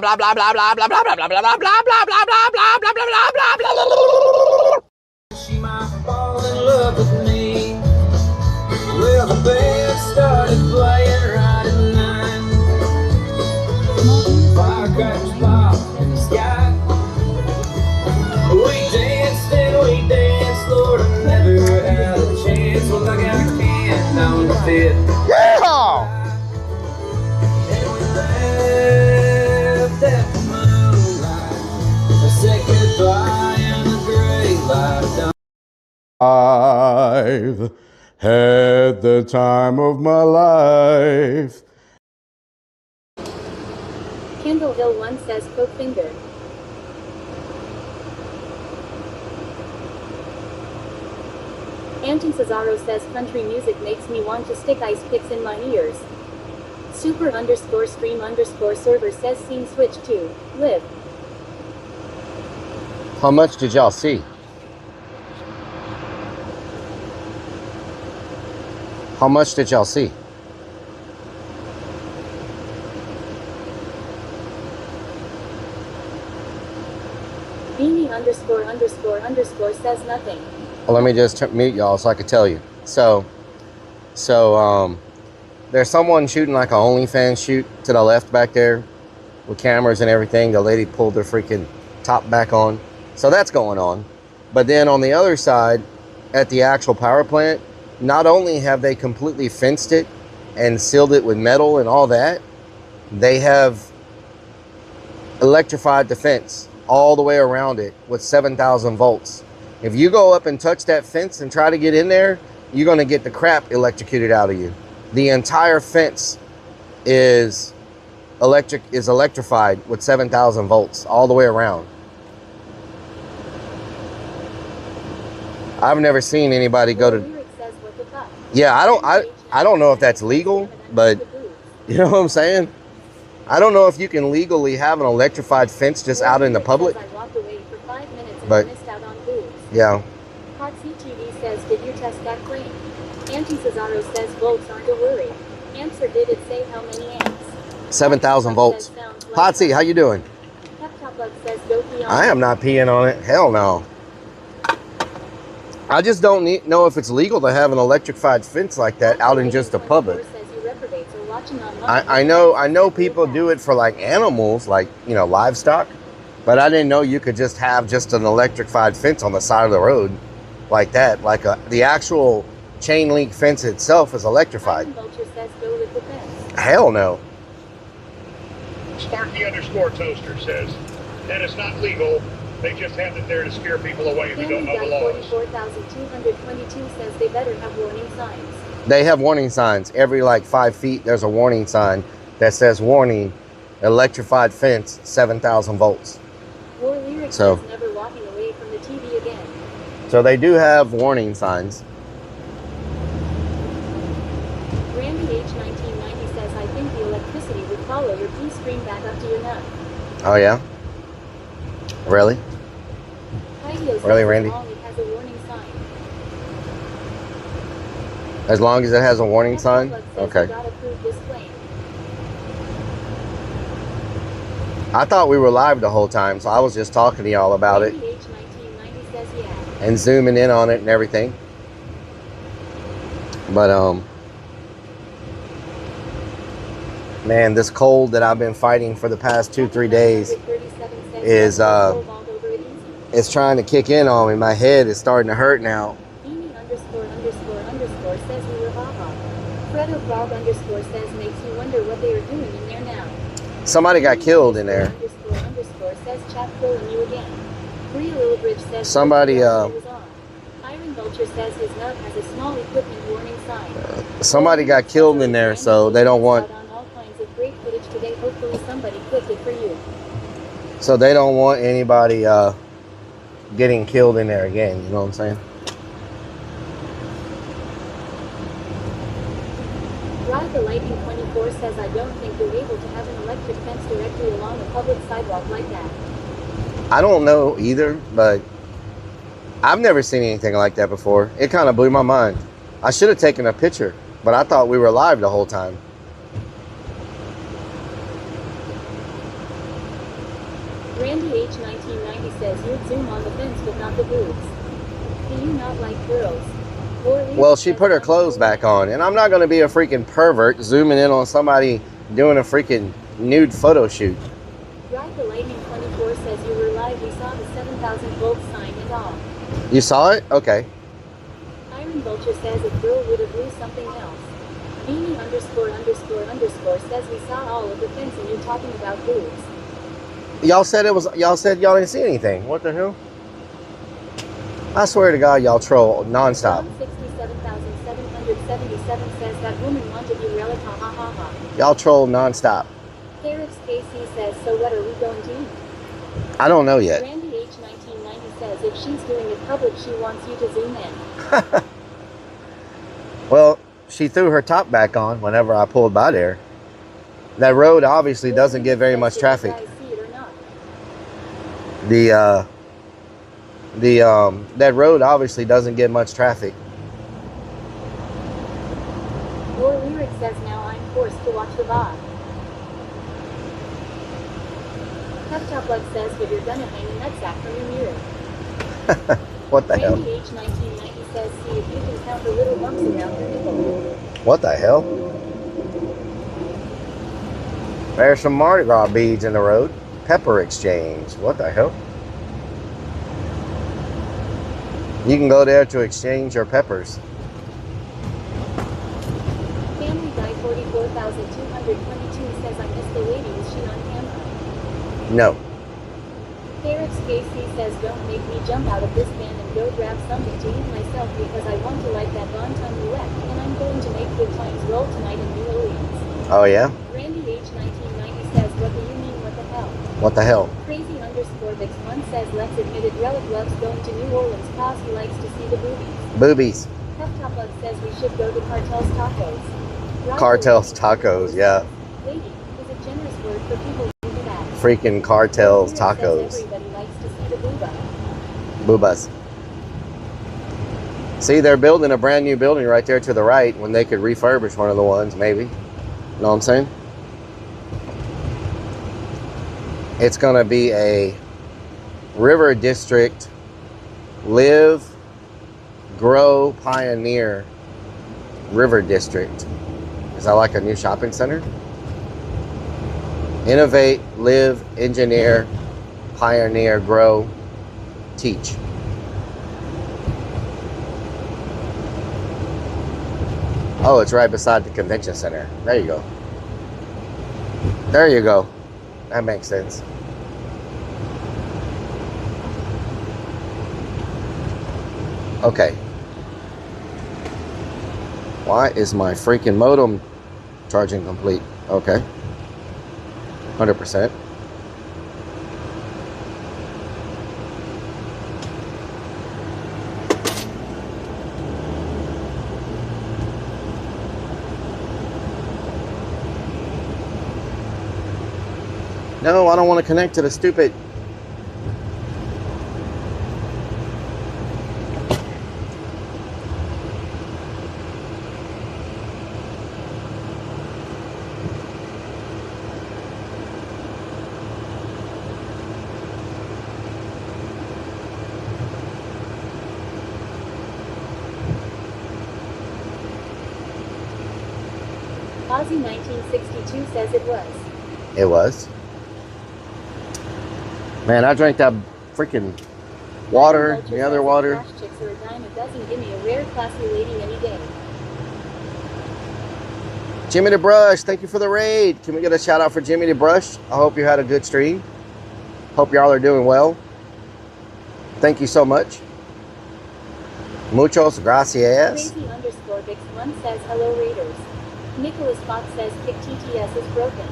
blah blah blah blah blah blah blah blah blah blah blah blah blah blah blah blah blah blah. She might fall in love with me. Well, the band started playing right at 9. Firecrackers pop. I've had the time of my life. Kendall Hill 1 says Coke Finger. Anton Cesaro says country music makes me want to stick ice picks in my ears. Super_stream_server says scene switch to live. How much did y'all see? How much did y'all see? Beanie____ says nothing. Well, let me just mute y'all so I can tell you. So there's someone shooting like a OnlyFans shoot to the left back there with cameras and everything. The lady pulled her freaking top back on. So that's going on. But then on the other side, at the actual power plant, not only have they completely fenced it and sealed it with metal and all that, they have electrified the fence all the way around it with 7,000 volts. If you go up and touch that fence and try to get in there, you're going to get the crap electrocuted out of you. The entire fence is electrified with 7,000 volts all the way around. I've never seen anybody go to... Yeah, I don't know if that's legal, but you know what I'm saying? I don't know if you can legally have an electrified fence just out in the public. But yeah. Hot CTV says, did your test got clean? Auntie Cesaro says volts aren't a worry. Answer, did it say how many amps? 7,000 volts. Potsy, how you doing? Says, go pee on I am not peeing on it. Hell no. I just don't know if it's legal to have an electrified fence like that out in just the public. I know people do it for like animals, like, you know, livestock, but I didn't know you could just have just an electrified fence on the side of the road like that. Like the actual chain link fence itself is electrified. Hell no. Sparky_toaster says that it's not legal. They just have it there to scare people away who don't know the laws. 44,222 says they better have warning signs. They have warning signs. Every like 5 feet, there's a warning sign that says, warning, electrified fence, 7,000 volts. War lyrics says never walking away from the TV again. So they do have warning signs. Randy H1990 says, I think the electricity would follow your pee stream back up to your nut. Oh yeah? Really? Really, Randy? As long as it has a warning sign. As long as it has a warning sign? Okay. I thought we were live the whole time, so I was just talking to y'all about it. And zooming in on it and everything. But, man, this cold that I've been fighting for the past 2-3 days is, it's trying to kick in on me. My head is starting to hurt now. Beanie____ says we were ha-ha. Fredo Frog _ says makes you wonder what they are doing in there now. Somebody got killed in there. _ says chat trolling you again. Bree Lillibridge says somebody, Iron Vulture says his nut has a small equipment warning sign. Somebody got killed in there, so they don't want... On all kinds of great footage today. Hopefully somebody clipped it for you. So they don't want anybody getting killed in there again, you know what I'm saying? Ride the Lightning 24 says, I don't think you're able to have an electric fence directly along a public sidewalk like that. I don't know either, but I've never seen anything like that before. It kind of blew my mind. I should have taken a picture, but I thought we were live the whole time. Randy H1990 says you'd zoom on the fence but not the boobs. Do you not like girls? Well, she put her clothes back on, and I'm not going to be a freaking pervert zooming in on somebody doing a freaking nude photo shoot. Ride the Lightning 24 says you were live. We saw the 7,000 volt sign and all. You saw it? Okay. Iron Vulture says a girl would have used something else. Beanie____ says we saw all of the fence and you're talking about boobs. Y'all said it was, y'all said y'all didn't see anything. What the hell? I swear to God, y'all troll nonstop. 67,777 says that woman wanted you, Rellik, ha ha ha ha. Y'all troll nonstop. Harris KC says, so what are we going to eat? I don't know yet. Randy H 1990 says, if she's doing it public, she wants you to zoom in. Well, she threw her top back on whenever I pulled by there. That road obviously doesn't get very much traffic. That road obviously doesn't get much traffic. Your lyric says, now I'm forced to watch the VOD. Top Lug says, but you're gonna hang a nutsack from your mirror. What the hell? Randy H 1990 says, see if you can count the little bumps around your nipple. What the hell? There's some Mardi Gras beads in the road. Pepper exchange. What the hell? You can go there to exchange your peppers. Family Guy 44,222 says, I missed the lady. Is she on camera? No. Ferrex KC says, don't make me jump out of this van and go grab something to eat myself because I want to like that Bon Ton roulette, and I'm going to make good times roll tonight in New Orleans. Oh, yeah? Randy H 1990 says, what do you mean, what the hell? What the hell? Crazy_Vix1 says, let's admit it, Rellik loves going to New Orleans cause he likes to see the boobies. Boobies. Top Lug says we should go to Cartel's Tacos. Cartel's Tacos, yeah. Lady is a generous word for people who do that. Freaking Cartel's Tacos. Everybody likes to see the booba. Boobas. See, they're building a brand new building right there to the right when they could refurbish one of the ones, maybe. Know what I'm saying? It's going to be a River District Live, Grow, Pioneer River District. Is that like a new shopping center? Innovate, live, engineer, pioneer, grow, teach. Oh, it's right beside the convention center. There you go. There you go. That makes sense. Okay. Why is my freaking modem charging complete? Okay. 100%. No, I don't want to connect to the stupid. Ozzy 1962 says it was. It was. Man, I drank that freaking water, the other water. Cash chicks are a dime a dozen. Give me a rare, classy lady any day. Jimmy the Brush, thank you for the raid. Can we get a shout out for Jimmy the Brush? I hope you had a good stream. Hope y'all are doing well. Thank you so much. Muchos gracias. Crazy_Vix1 says hello Raiders. Nicholas Fox says kick TTS is broken.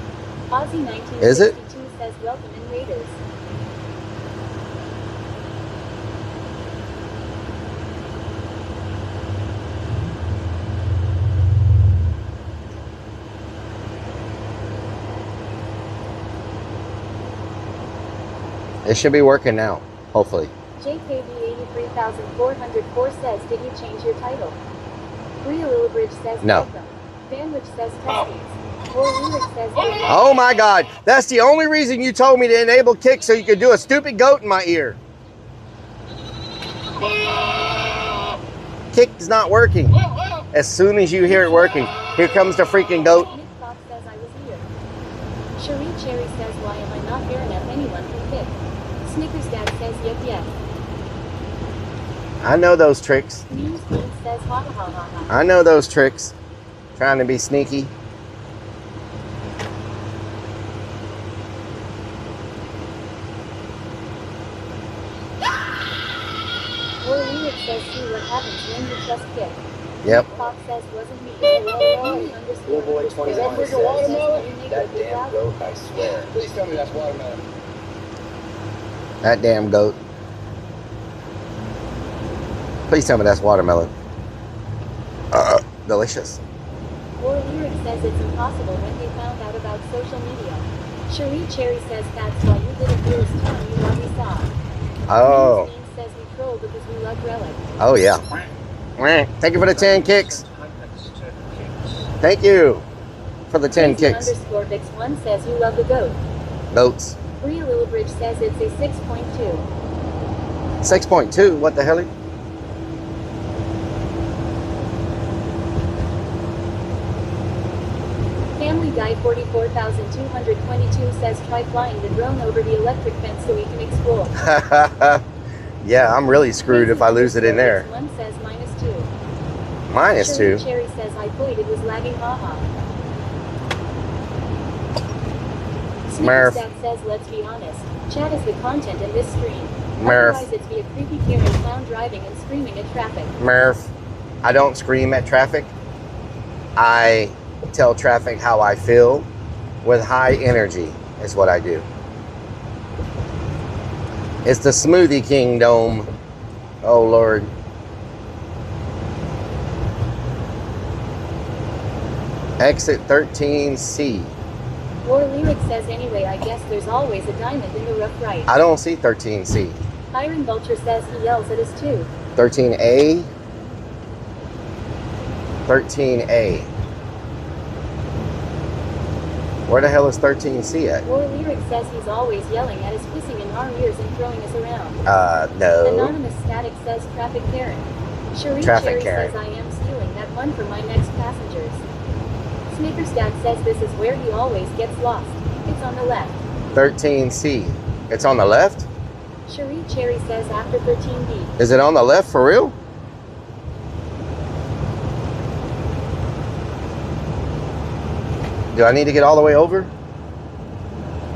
Ozzy 1962 says welcome in Raiders. It should be working now, hopefully. JKB 83404 says, did you change your title? Bria Lillibridge says no. Welcome. Vanwich says testes. Or Lyric says oh my God, that's the only reason you told me to enable kick so you could do a stupid goat in my ear. Kick is not working. As soon as you hear it working, here comes the freaking goat. Nick Fox says I was here. Cherie Cherry says why am I not fair enough anyone can kick? Snickers Dad says yep yep. I know those tricks. News Bean says ha ha ha ha. I know those tricks. Trying to be sneaky. Or says, see what happens when you just kick. Yep. Fox says, wasn't me. Beanie Little boy 21 says, that damn goat, I swear. Please tell me that's watermelon. That damn goat. Please tell me that's watermelon. Delicious. Or Lyric says it's impossible when they found out about social media. Cherie Cherry says that's why you didn't do his tongue, you already saw. Oh. Dean says we troll because we love Rellik. Oh, yeah. Thank you for the 10 kicks. Thank you for the 10 kicks. Underscore Vix1 says you love the goat. Goats. Bria Lillibridge says it's a 6.2. 6.2? What the hell? Family Guy 44,222 says try flying the drone over the electric fence so we can explore. Yeah, I'm really screwed if I lose it in there. One says -2. -2? Cherry says I played, it was lagging, haha. Murph. Snickers says let's be honest, chat is the content in this stream. Murph. Otherwise it's be a creepy Karen clown driving and screaming at traffic. Murph, I don't scream at traffic. I tell traffic how I feel with high energy is what I do. It's the Smoothie Kingdom. Oh, Lord. Exit 13C. Or Lyric says anyway, I guess there's always a diamond in the rough, right? I don't see 13C. Iron Vulture says he yells at us too. 13A. 13A. Where the hell is 13C at? Or Lyric says he's always yelling at us, pissing in our ears and throwing us around. No. Anonymous Static says traffic Karen. Cherie Traffic Cherry Karen. says I am stealing that one for my next passengers. Snickerstat says this is where he always gets lost. It's on the left. 13C. It's on the left? Cherie Cherry says after 13B. Is it on the left for real? Do I need to get all the way over?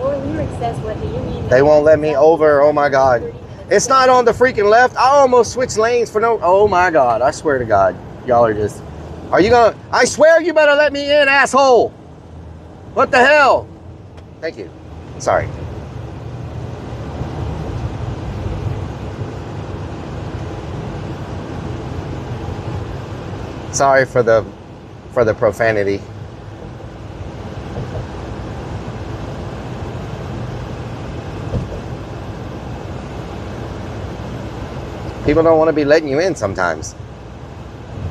Or Lyric says what do you mean? They won't let me over. Oh my God. It's not on the freaking left. I almost switched lanes for no. Oh my God. I swear to God. Y'all are just. Are you gonna? I swear you better let me in, asshole. What the hell? Thank you. Sorry. Sorry for the profanity. People don't want to be letting you in sometimes. You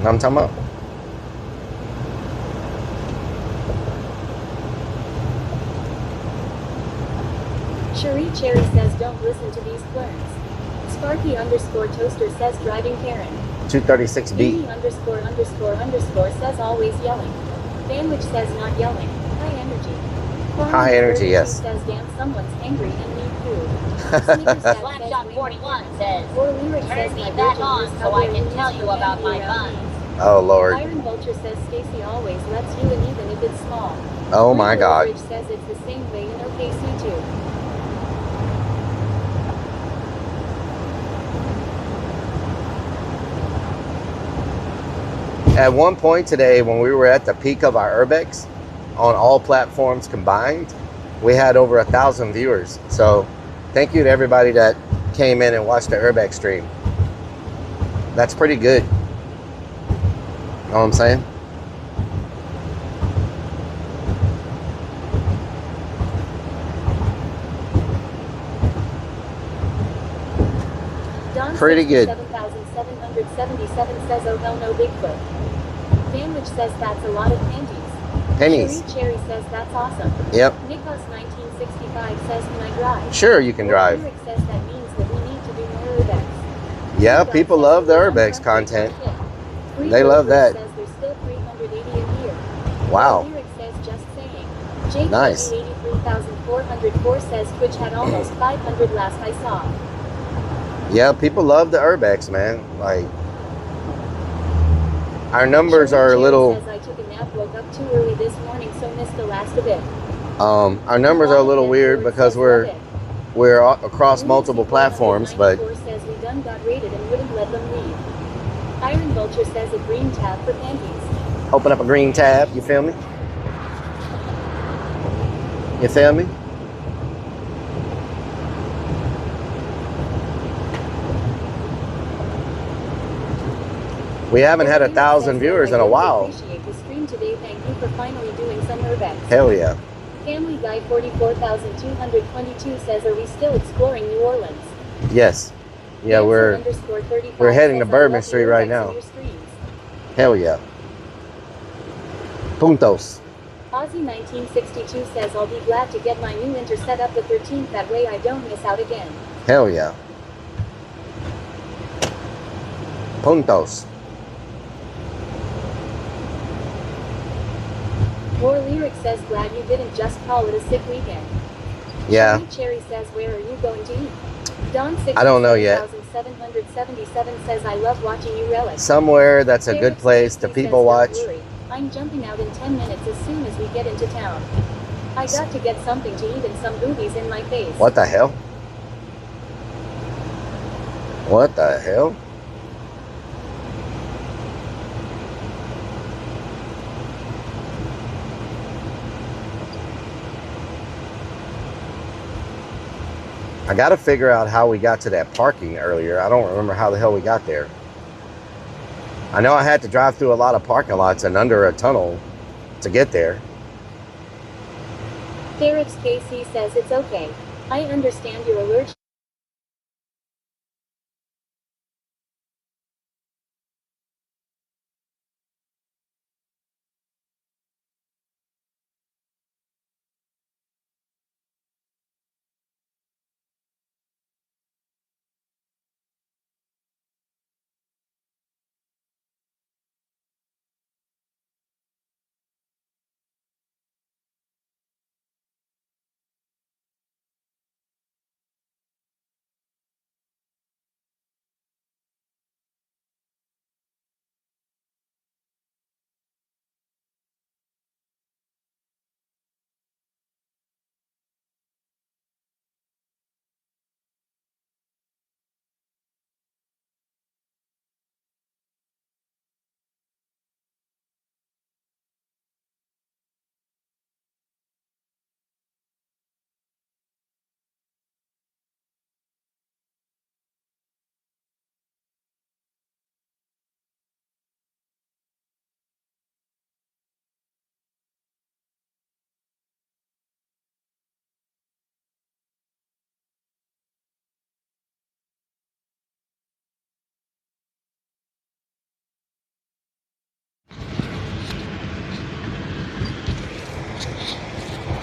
know what I'm talking about? Cherie Cherry says don't listen to these clones. Sparky underscore Toaster says driving Karen. 236B. Beanie ___ says always yelling. Vanwich says not yelling. High energy. High energy, yes. Says damn someone's angry and need food. Slapshot 41 says, Or Lyric says turn me my back virgin on is so how I they're can used tell to you about my family around buns. me. Oh Lord. Iron Vulture says Stacy always lets you in even if it's small. Oh my God. Bridge says it's the same way in OKC too. At one point today, when we were at the peak of our Urbex, on all platforms combined, we had over 1,000 viewers. So thank you to everybody that came in and watched the Urbex stream. That's pretty good. You know what I'm saying? Pretty good. 7,777 says oh hell no Bigfoot. Sandwich says that's a lot of panties. Pennies. Cherry says that's awesome. Yep. Nikos 1965 says can I drive? Sure, you can drive. Lyric says that means that we need to do more Urbex. Yeah, people love the Urbex content. They love that. Says there's still 380 in here. Wow. Lyric says just saying. Jake Nice. 83,404 says Twitch had almost 500 last I saw. Yeah, people love the Urbex, man. Like, our numbers are a little. Says I took a nap, woke up too early this morning, so missed the last of it. Our numbers are a little weird because we're across multiple platforms, but Says we done got rated and wouldn't let them leave. Byron Vulture says a green tab for panties. Open up a green tab, you feel me? You feel me? We haven't had 1,000 viewers in a while. Appreciate the stream today. Thank you for finally doing some urbex. Hell yeah. Family Guy 44,222 says, are we still exploring New Orleans? Yes. Yeah, we're heading to Bourbon Street right now. Hell yeah. Puntos. Aussie 1962 says, I'll be glad to get my new Inter set up the 13th, that way I don't miss out again. Hell yeah. Puntos. More Lyric says, glad you didn't just call it a sick weekend. Yeah. Cherry says, where are you going to eat? Don I don't know yet. 6777 says, I love watching you Rellik. Somewhere that's a good place to people watch. I'm jumping out in 10 minutes as soon as we get into town. I got to get something to eat and some boobies in my face. What the hell? What the hell? I got to figure out how we got to that parking earlier. I don't remember how the hell we got there. I know I had to drive through a lot of parking lots and under a tunnel to get there. Derek's KC says it's okay. I understand you're allergic.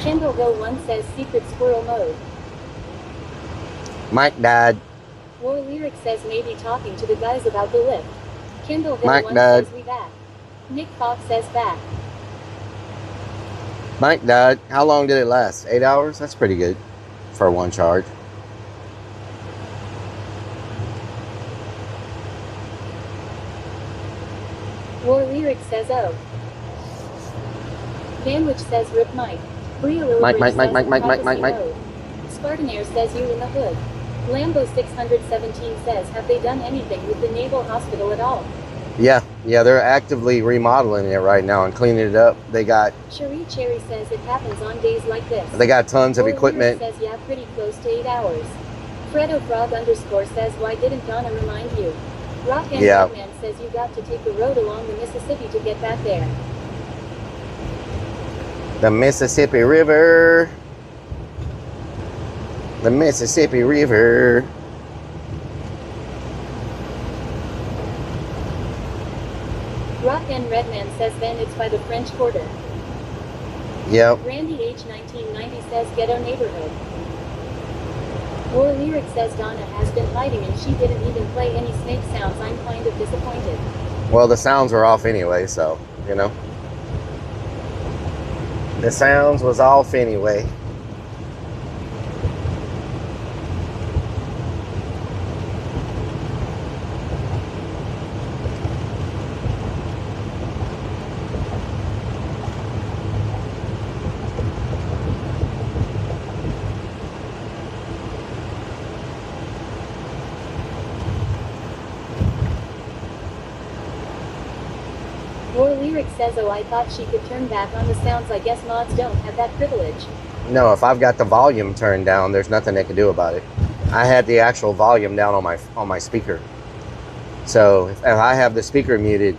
Kendall Go 1 says secret squirrel mode. Mike died. War Lyric says maybe talking to the guys about the lift. Kendall Go Mike 1 died. says we back. Nick Fox says back. Mike died. How long did it last? 8 hours? That's pretty good for one charge. War Lyric says oh. Danwich says rip Mike. Bria Lil Mike. Spartanair says you in the hood. Lambo 617 says, have they done anything with the Naval Hospital at all? Yeah, they're actively remodeling it right now and cleaning it up. They got Cherie Cherry says it happens on days like this. They got tons of War equipment. Lyric says yeah, pretty close to 8 hours. Fredo Frog _ says why didn't Donna remind you? Rock and Man says you got to take the road along the Mississippi to get back there. The Mississippi River. The Mississippi River. Rock and Redman says then it's by the French Quarter. Yep. Randy H 1990 says ghetto neighborhood. War Lyric says Donna has been hiding and she didn't even play any snake sounds. I'm kind of disappointed. Well, the sounds were off anyway, so, you know. The sounds was off anyway. War Lyric says, oh, I thought she could turn back on the sounds. I guess mods don't have that privilege. No, if I've got the volume turned down, there's nothing they can do about it. I had the actual volume down on my speaker. So if I have the speaker muted,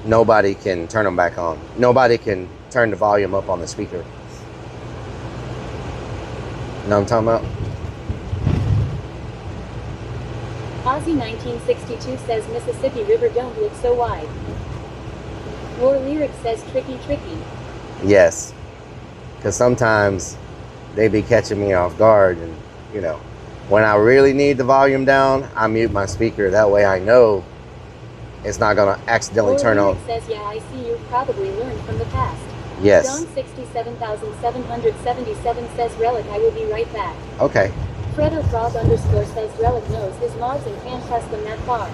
nobody can turn them back on. Nobody can turn the volume up on the speaker. You know what I'm talking about? Ozzy 1962 says Mississippi River don't look so wide. War Lyric says tricky. Yes. Because sometimes they be catching me off guard, and you know, when I really need the volume down, I mute my speaker. That way I know it's not gonna accidentally turn on. Says, yeah, I see you've probably learned from the past. Yes. John 67,777 says, Rellik, I will be right back. Okay. Fredo Frog _ says, Rellik knows his mods and can't trust them that far.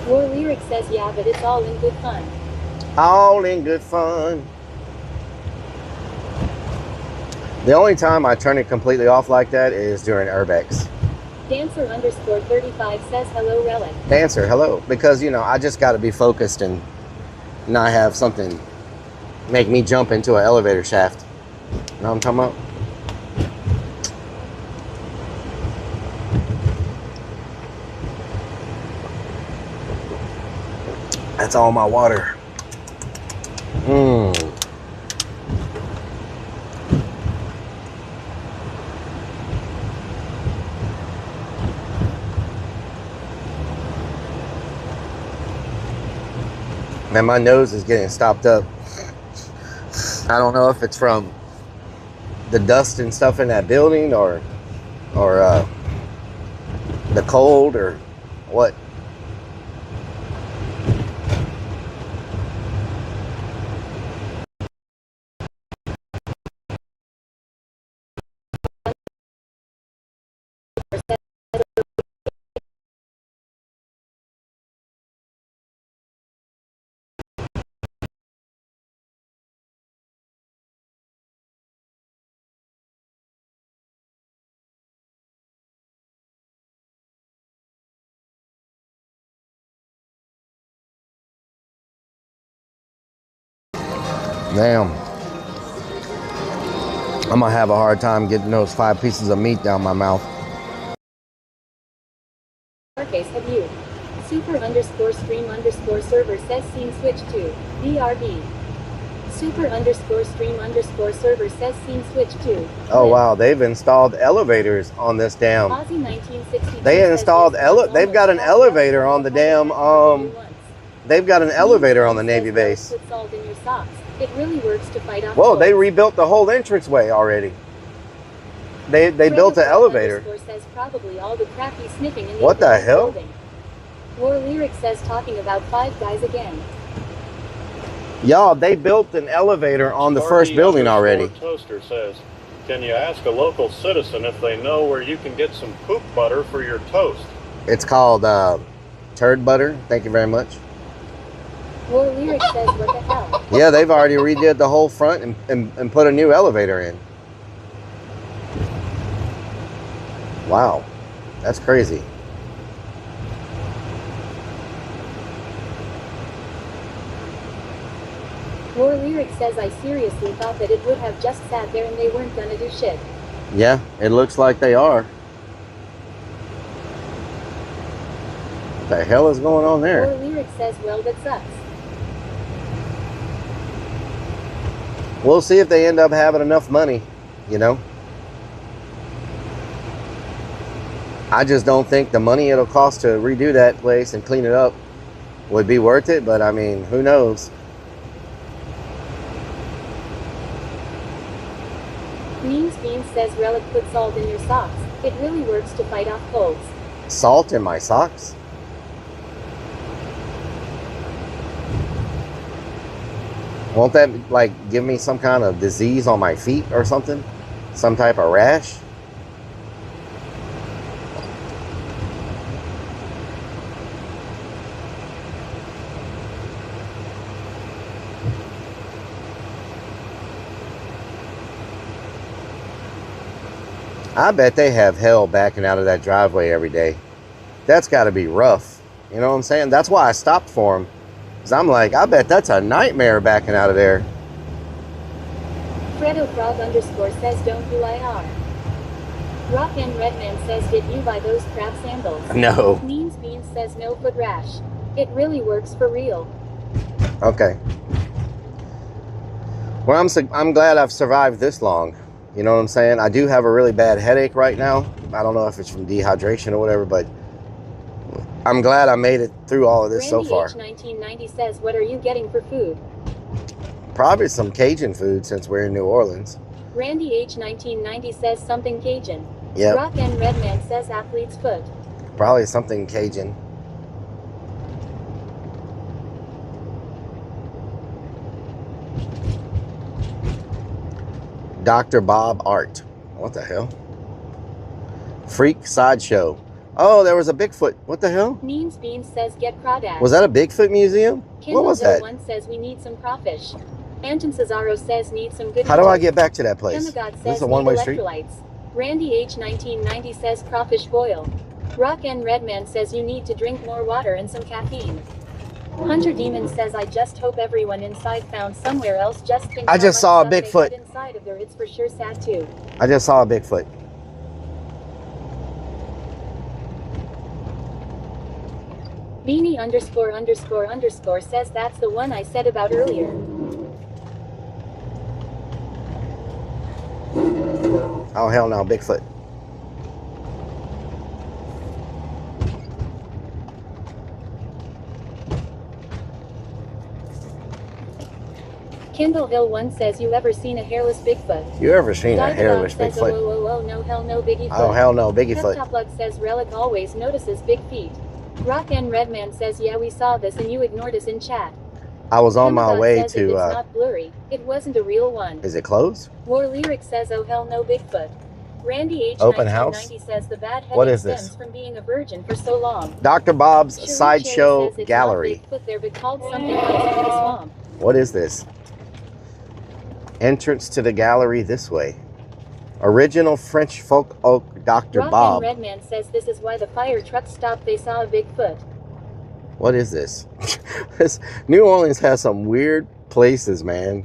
War Lyric says, yeah, but it's all in good fun. All in good fun. The only time I turn it completely off like that is during Urbex. Dancer _ 35 says, hello, Rellik. Dancer, hello. Because, you know, I just got to be focused and not have something make me jump into an elevator shaft. You know what I'm talking about? That's all my water. Man, my nose is getting stopped up. I don't know if it's from the dust and stuff in that building or the cold or what. Damn. I'm gonna have a hard time getting those 5 pieces of meat down my mouth. Case have you. Super _stream _server says scene switch to BRB. Super _stream _server says scene switch to. Oh wow, they've installed elevators on this damn. Ozzy 1962 They installed they've got an elevator on the damn they've got an elevator on the Navy base. Put salt in your socks. It really works to fight off. Whoa, they rebuilt the whole entranceway already. They built an elevator. Says probably all the crappy sniffing in the what the hell? Building. War Lyric says talking about Five Guys again. Y'all, they built an elevator on the first building already. Toaster says, can you ask a local citizen if they know where you can get some poop butter for your toast? It's called turd butter. Thank you very much. War Lyric says, what the hell? Yeah, they've already redid the whole front and put a new elevator in. Wow, that's crazy. War Lyric says, I seriously thought that it would have just sat there and they weren't gonna do shit. Yeah, it looks like they are. What the hell is going on there? War Lyric says, well, that sucks. We'll see if they end up having enough money, you know. I just don't think the money it'll cost to redo that place and clean it up would be worth it, but I mean, who knows? Means says Rellik put salt in your socks. It really works to fight off colds. Salt in my socks? Won't that like give me some kind of disease on my feet or something? Some type of rash? I bet they have hell backing out of that driveway every day. That's got to be rough. You know what I'm saying? That's why I stopped for them. Because I'm like, I bet that's a nightmare backing out of there. Fredo Frog _ says don't do IR. Rock and Redman says did you buy those crap sandals? No. Means Beans says no foot rash. It really works for real. Okay. Well, I'm glad I've survived this long. You know what I'm saying? I do have a really bad headache right now. I don't know if it's from dehydration or whatever, but I'm glad I made it through all of this so far. Randy H1990 says, what are you getting for food? Probably some Cajun food since we're in New Orleans. Randy H1990 says something Cajun. Yep. Rock and Redman says athlete's foot. Probably something Cajun. Dr. Bob Art. What the hell? Freak Sideshow. Oh, there was a Bigfoot. What the hell? Means Beans says get crawdad. Was that a Bigfoot museum? What was that? One says we need some crawfish. Anton Cesaro says need some good. How do I get back to that place? Demigod Is says this a one-way street? Randy H1990 says crawfish boil. Rock and Redman says you need to drink more water and some caffeine. Hunter Demon says I just hope everyone inside found somewhere else. Just think I just saw a Bigfoot. Inside of there, it's for sure sad too. I just saw a Bigfoot. Beanie ___ says that's the one I said about earlier. Oh hell no, Bigfoot. Kindleville 1 says you ever seen a hairless Bigfoot? You ever seen a hairless says, Bigfoot? Oh, no hell no Biggie foot. Oh hell no, Biggie foot. Top Luck says Rellik always notices big feet. Rock and Redman says yeah we saw this and you ignored us in chat. I was on my way says to it's not blurry. It wasn't a real one. Is it closed? War Lyric says oh hell no Bigfoot. Randy Open house? H1990 says the bad What headache is this? stems from being a virgin for so long. Dr. Bob's Cherie Sideshow says it's Gallery. not Bigfoot there but called something else in the swamp. What is this? Entrance to the gallery this way. Original French folk oak Dr. Rock Bob. and Redman says this is why the fire truck stopped. They saw a Bigfoot. What is this? New Orleans has some weird places, man.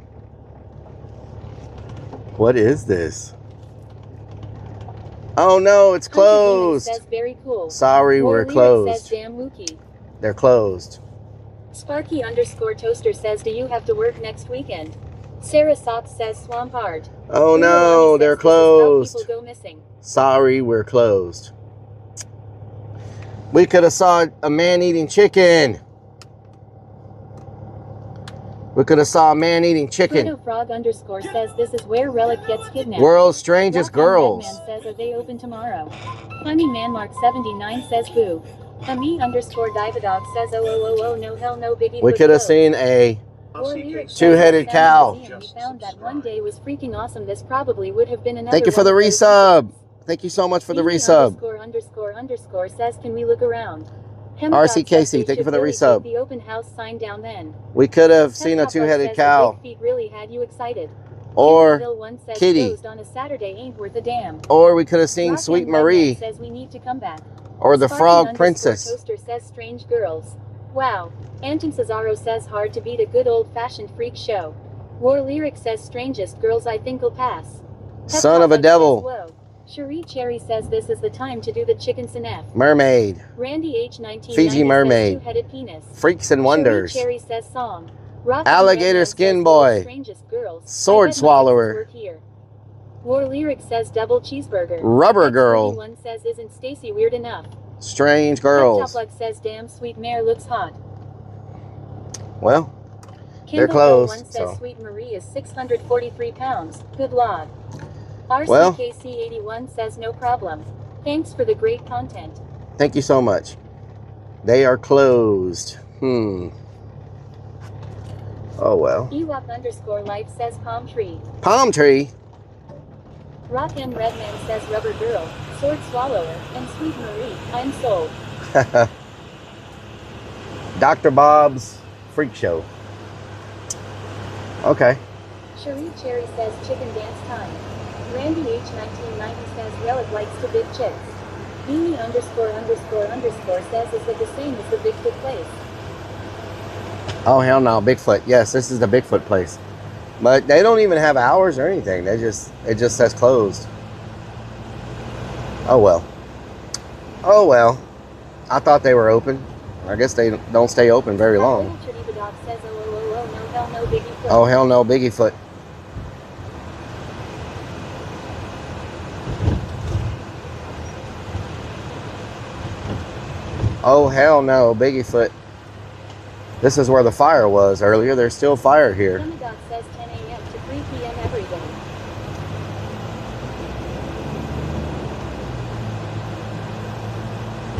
What is this? Oh no, it's closed. Says very cool. Sorry, we're closed. Says damn Mookie. They're closed. Sparky _Toaster says do you have to work next weekend? Sarah Sots says Swamp Art. Oh no, they're closed. People go missing. Sorry, we're closed. We could have saw a man eating chicken. We could have saw a man eating chicken. Fredo Frog _ says this is where Rellik gets kidnapped. World's strangest girls. Man says are they open tomorrow? Funny Man Mark 79 says boo. Ami _Dividog says oh no hell no Biggie. We could have seen a two-headed cow. We found that one day was freaking awesome. This probably would have been another. Thank you for the resub. Thank you so much for the resub. _ says can we look around? RC Casey, thank you for the resub. The open house sign down then. We could have seen a two-headed cow. Big feet really had you excited. Or Kitty. On a Saturday ain't worth a damn. Or we could have seen Rock Sweet and Marie. Says we need to come back. Or the Sparky Frog _ Princess. Toaster says strange girls. Wow. Anton Cesaro says hard to beat a good old-fashioned freak show. War Lyric says strangest girls I think'll pass. Son of a devil. Whoa. Cherie Cherry says this is the time to do the chicken sinef. Mermaid. Randy H1990 Fiji mermaid. says two-headed penis. Freaks and Wonders. Cherie Cherry says song. Rock Alligator Skin Boy. Strangest girls. Sword Swallower. War Lyric says double cheeseburger. Rubber Girl. One says isn't Stacy weird enough? Strange girls. Top says damn sweet mare looks hot. Well, they're Kindle closed. One says So. Sweet Marie is 643 pounds. Good lord. Well. RCKC81 says no problem. Thanks for the great content. Thank you so much. They are closed. Oh well. Ewok_life says palm tree. Palm tree. Rock and Redman says rubber girl, sword swallower, and sweet Marie. I'm sold. Dr. Bob's Freak Show. Okay. Cherie Cherry says chicken dance time. Randy H 1990 says Rellik likes to big chicks. Beanie___ says is it the same as the Bigfoot place? Oh hell no, Bigfoot. Yes, this is the Bigfoot place. But they don't even have hours or anything. It just says closed. Oh well. Oh well. I thought they were open. I guess they don't stay open very long. Says, no hell no Biggie. Oh hell no, Biggiefoot. Oh hell no, Biggiefoot. This is where the fire was earlier. There's still fire here. Dog says 10 a.m. to 3 p.m. every day.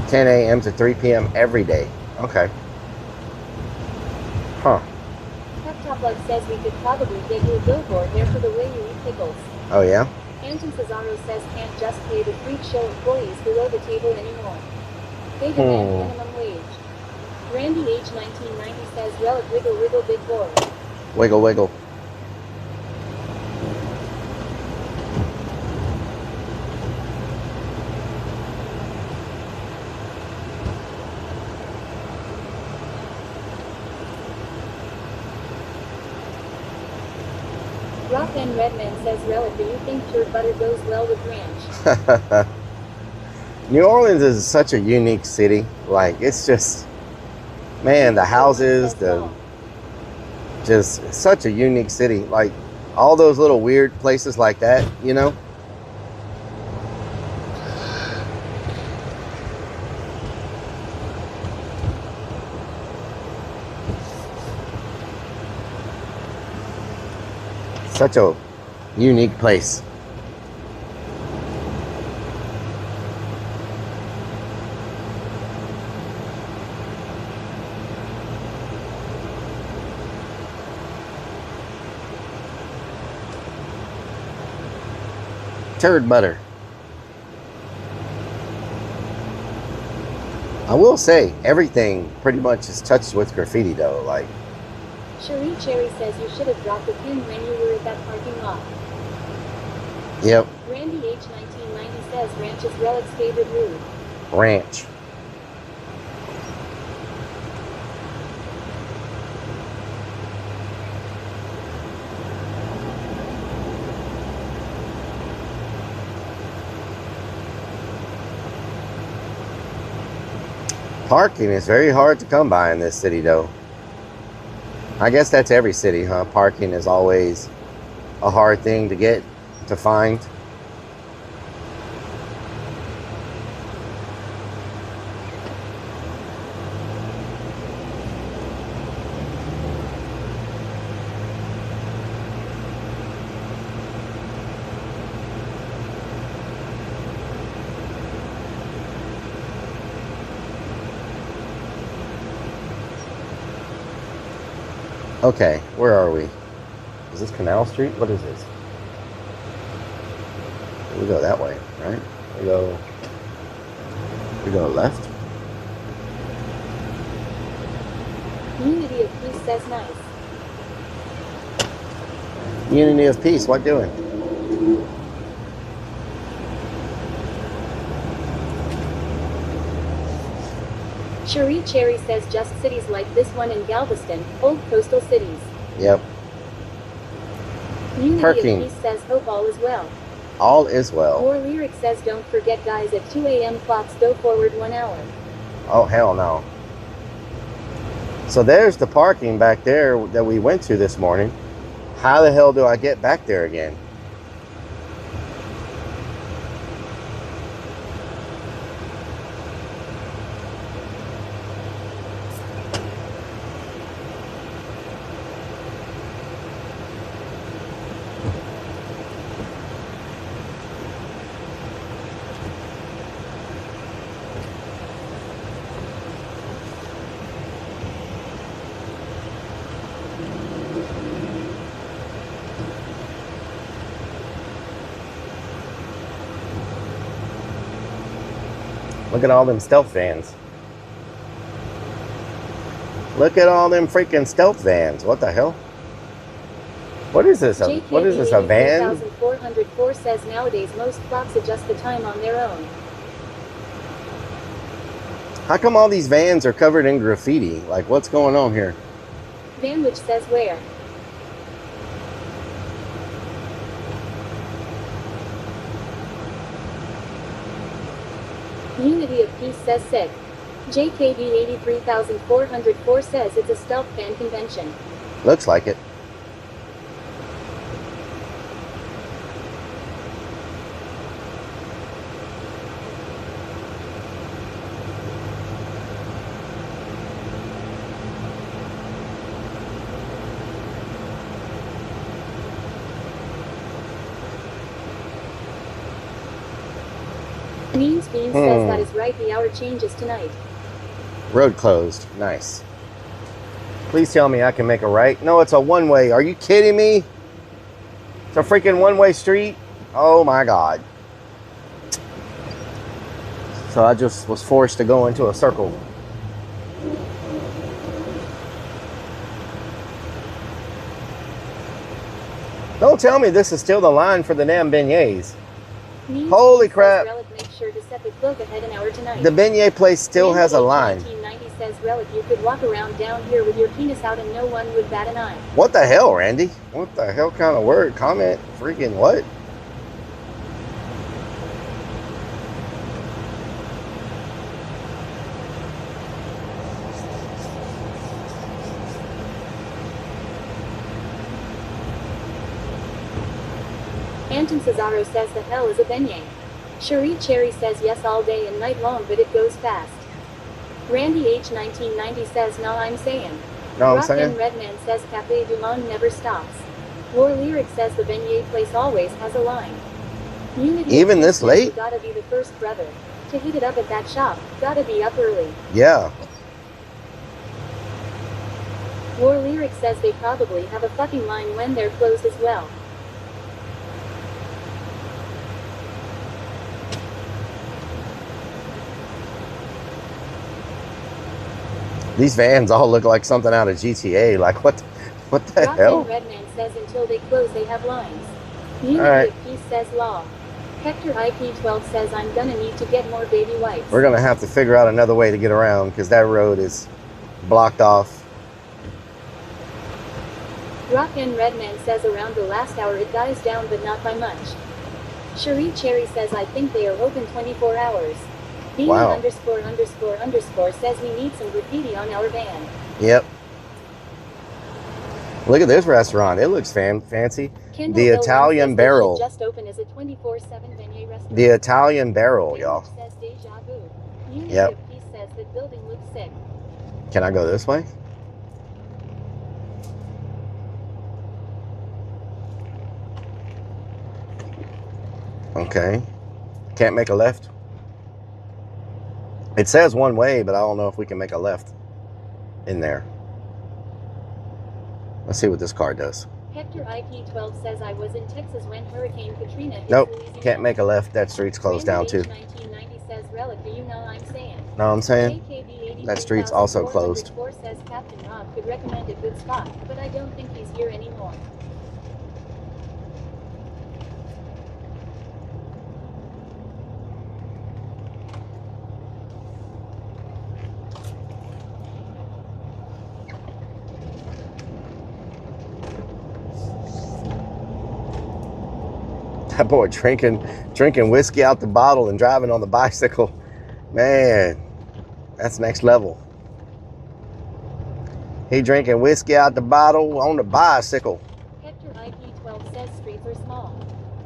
$10 a.m. to 3 p.m. every day. Okay. Huh. Peptopplug says we could probably get you a billboard there for the way you eat pickles. Oh yeah? Anton Cesaro says can't just pay the freak show employees below the table anymore. They demand minimum wage. Randy H 1990 says Rellik wiggle wiggle big boy. Wiggle wiggle. Rock and Redman says Rellik, do you think cured butter goes well with ranch? New Orleans is such a unique city. Like, it's just, man, the houses, just such a unique city. Like, all those little weird places like that, you know? Such a unique place. Turd butter. I will say, everything pretty much is touched with graffiti though. Like, Cherie Cherry says you should have dropped a pin when you were at that parking lot. yep, Randy H 1990 says ranch is Rellik's favorite food. ranch. Parking is very hard to come by in this city though. I guess that's every city, huh? Parking is always a hard thing to find. Okay, where are we? Is this Canal Street? What is this? We go that way, right? We go left. Unity of Peace says nice. Unity of Peace, what doing? Cherie Cherry says just cities like this one in Galveston, old coastal cities. Yep. Unity Parking. of Peace says hope all is well. All is well. More Lyric says don't forget guys at 2 a.m. clocks go forward 1 hour. Oh, hell no. So there's the parking back there that we went to this morning. How the hell do I get back there again? Look at all them stealth vans. Look at all them freaking stealth vans. What the hell? What is this? What is this, a van? 404 says nowadays most clocks adjust the time on their own. How come all these vans are covered in graffiti? Like, what's going on here? Van which says where? Unity of Peace says sick. JKB 83404 says it's a stealth van convention. Looks like it. Beans says that is right, the hour changes tonight. Road closed. Nice. Please tell me I can make a right. No, it's a one-way. Are you kidding me? It's a freaking one-way street. Oh my God. So I just was forced to go into a circle. Don't tell me this is still the line for the damn beignets. Holy crap. Make sure to set the cloak ahead an hour tonight. The beignet place still has a line. 1990 says Rellik, you could walk around down here with your penis out and no one would bat an eye. What the hell, Randy? What the hell kind of word? Comment? Freaking what? Anton Cesaro says the hell is a beignet. Cherie Cherry says yes all day and night long, but it goes fast. Randy H 1990 says no, I'm saying. No, I'm saying. Redman says Cafe du Monde never stops. War Lyric says the beignet place always has a line. Unity even this late? Gotta be the first brother to hit it up at that shop. Gotta be up early. Yeah. War Lyric says they probably have a fucking line when they're closed as well. These vans all look like something out of GTA. Like, what the hell? Redman says until they close, they have lines. Unity of Peace says law. Hector IP12 says I'm gonna need to get more baby wipes. We're gonna have to figure out another way to get around because that road is blocked off. Rock and Redman says around the last hour it dies down, but not by much. Cherie Cherry says I think they are open 24 hours. Beanie Wow. ___ says we need some graffiti on our van. Yep. Look at this restaurant. It looks fancy. Kendall The Italian Barrel. Just open as a 24/7 beignet restaurant. The Italian Barrel, y'all. Says deja vu. Unity Yep. of Peace says that building looks sick. Can I go this way? Okay. Can't make a left? It says one way, but I don't know if we can make a left in there. Let's see what this car does. Hector IP12 says I was in Texas when Hurricane Katrina hit Nope, Louisiana. can't make a left. That street's closed down too. 1990 says Rellik, you know I'm saying. Know what I'm saying? JKB That street's also closed. 404 says Captain Rob could recommend a good spot, but I don't think he's here anymore. That boy drinking whiskey out the bottle and driving on the bicycle. Man, that's next level. He drinking whiskey out the bottle on the bicycle. Hector IP12 says streets are small.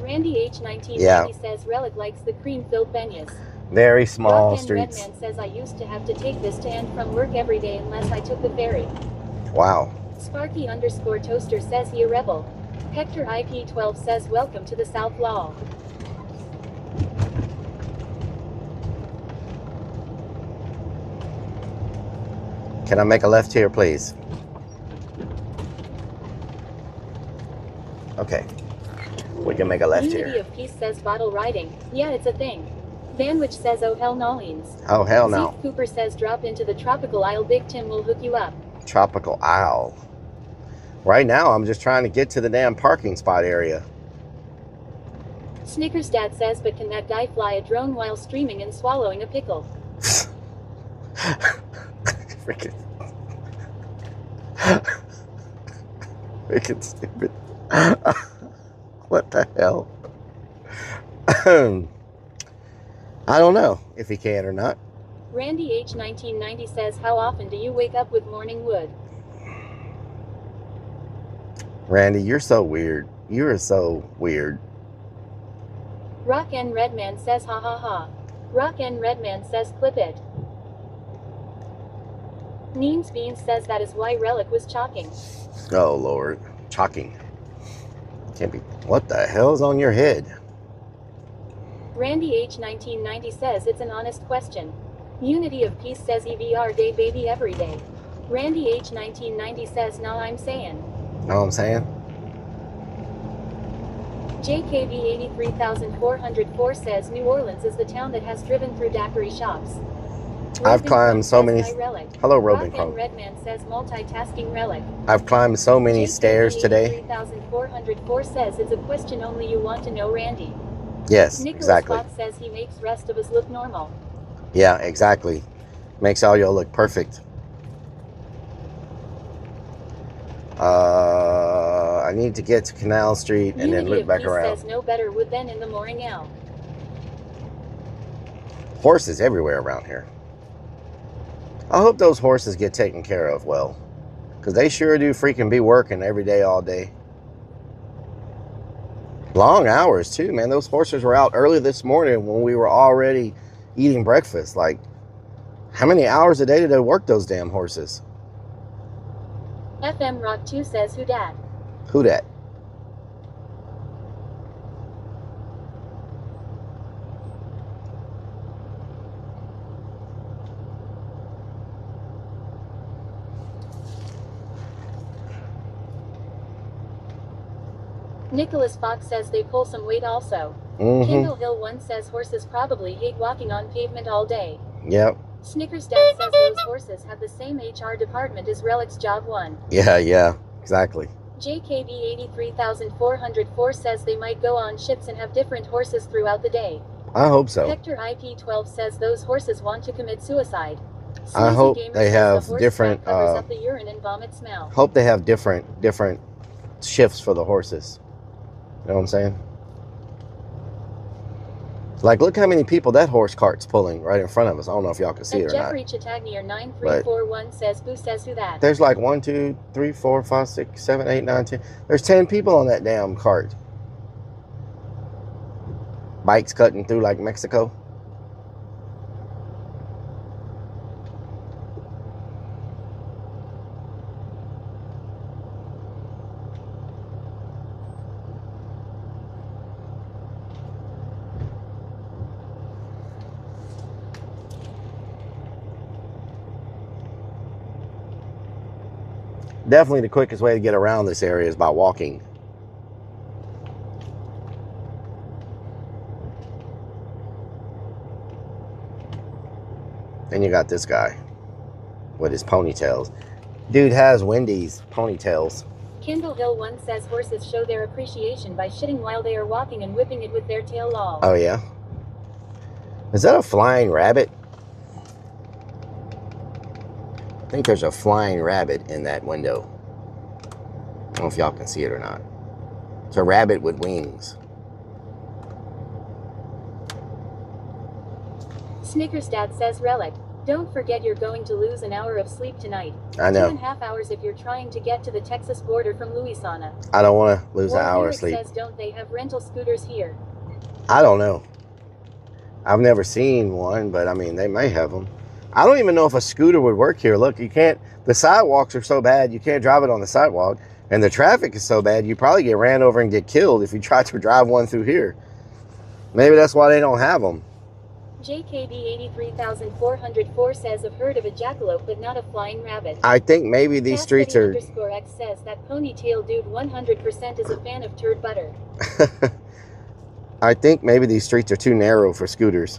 Randy H 1990 Yeah. says Rellik likes the cream-filled beignets. Very small Rock and streets. Redman says I used to have to take this to and from work every day unless I took the ferry. Wow. Sparky _ Toaster says he a rebel. Hector IP12 says welcome to the South Law. Can I make a left here, please? Okay. We can make a left Unity here. of Peace says bottle riding. Yeah, it's a thing. Vanwich says, oh hell Nolines. Oh, hell no. Zeke Cooper says, drop into the tropical isle. Big Tim will hook you up. Tropical Isle. Right now, I'm just trying to get to the damn parking spot area. Snickers Dad says, but can that guy fly a drone while streaming and swallowing a pickle? Freaking. Freaking stupid. What the hell? I don't know if he can or not. Randy H 1990 says, how often do you wake up with morning wood? Randy, you're so weird. You are so weird. Rock N Redman says, ha ha ha. Rock N Redman says, clip it. Neens Beans says, that is why Rellik was chalking. Oh, Lord. Chalking. Can't be. What the hell's on your head? Randy H 1990 says, it's an honest question. Unity of Peace says, EVR day baby every day. Randy H 1990 says, nah, I'm saying. Know what I'm saying? JKB 83404 says, New Orleans is the town that has driven through daiquiri shops. I've climbed so many. Hello, Robin Rock Chrome. Redman says, multitasking Rellik. I've climbed so many stairs today. 3404 says, it's a question only you want to know, Randy. Yes, Nicholas exactly. Fox says he makes rest of us look normal. Yeah, exactly. Makes all y'all look perfect. I need to get to Canal Street and then loop back around. Says no better wood than in the morning owl. Horses everywhere around here. I hope those horses get taken care of well. Because they sure do freaking be working every day, all day. Long hours, too, man. Those horses were out early this morning when we were already eating breakfast. Like, how many hours a day did they work, those damn horses? FM Rock 2 says, who dat? Who dat? Nicholas Fox says they pull some weight also. Kendall Hill 1 says horses probably hate walking on pavement all day. Yep. Snickers Dad says those horses have the same HR department as Rellik's job 1. Yeah, exactly. JKB 83404 says they might go on ships and have different horses throughout the day. I hope so. Hector IP12 says those horses want to commit suicide. I hope they have different. Covers up the urine and vomit smell. Hope they have different shifts for the horses. You know what I'm saying? Like, look how many people that horse cart's pulling right in front of us. I don't know if y'all can see it or Jeffrey not. Chittagnier 9341 says, who says who that? There's like 1, 2, 3, 4, 5, 6, 7, 8, 9, 10. There's 10 people on that damn cart. Bikes cutting through like Mexico. Definitely the quickest way to get around this area is by walking. Then you got this guy with his ponytails. Dude has Wendy's ponytails. Kendall Hill 1 says horses show their appreciation by shitting while they are walking and whipping it with their tail lol. Oh yeah? Is that a flying rabbit? I think there's a flying rabbit in that window. I don't know if y'all can see it or not. It's a rabbit with wings. Snickers Dad says, Rellik, don't forget you're going to lose an hour of sleep tonight. I know. 2.5 hours if you're trying to get to the Texas border from Louisiana. I don't want to lose an hour of sleep. Says, don't they have rental scooters here? I don't know. I've never seen one, but I mean, they may have them. I don't even know if a scooter would work here. Look, you can't, the sidewalks are so bad, you can't drive it on the sidewalk. And the traffic is so bad, you probably get ran over and get killed if you try to drive one through here. Maybe that's why they don't have them. JKB 83404 says, I've heard of a jackalope, but not a flying rabbit. I think maybe these streets are... _X says that ponytail dude 100% is a fan of turd butter. I think maybe these streets are too narrow for scooters.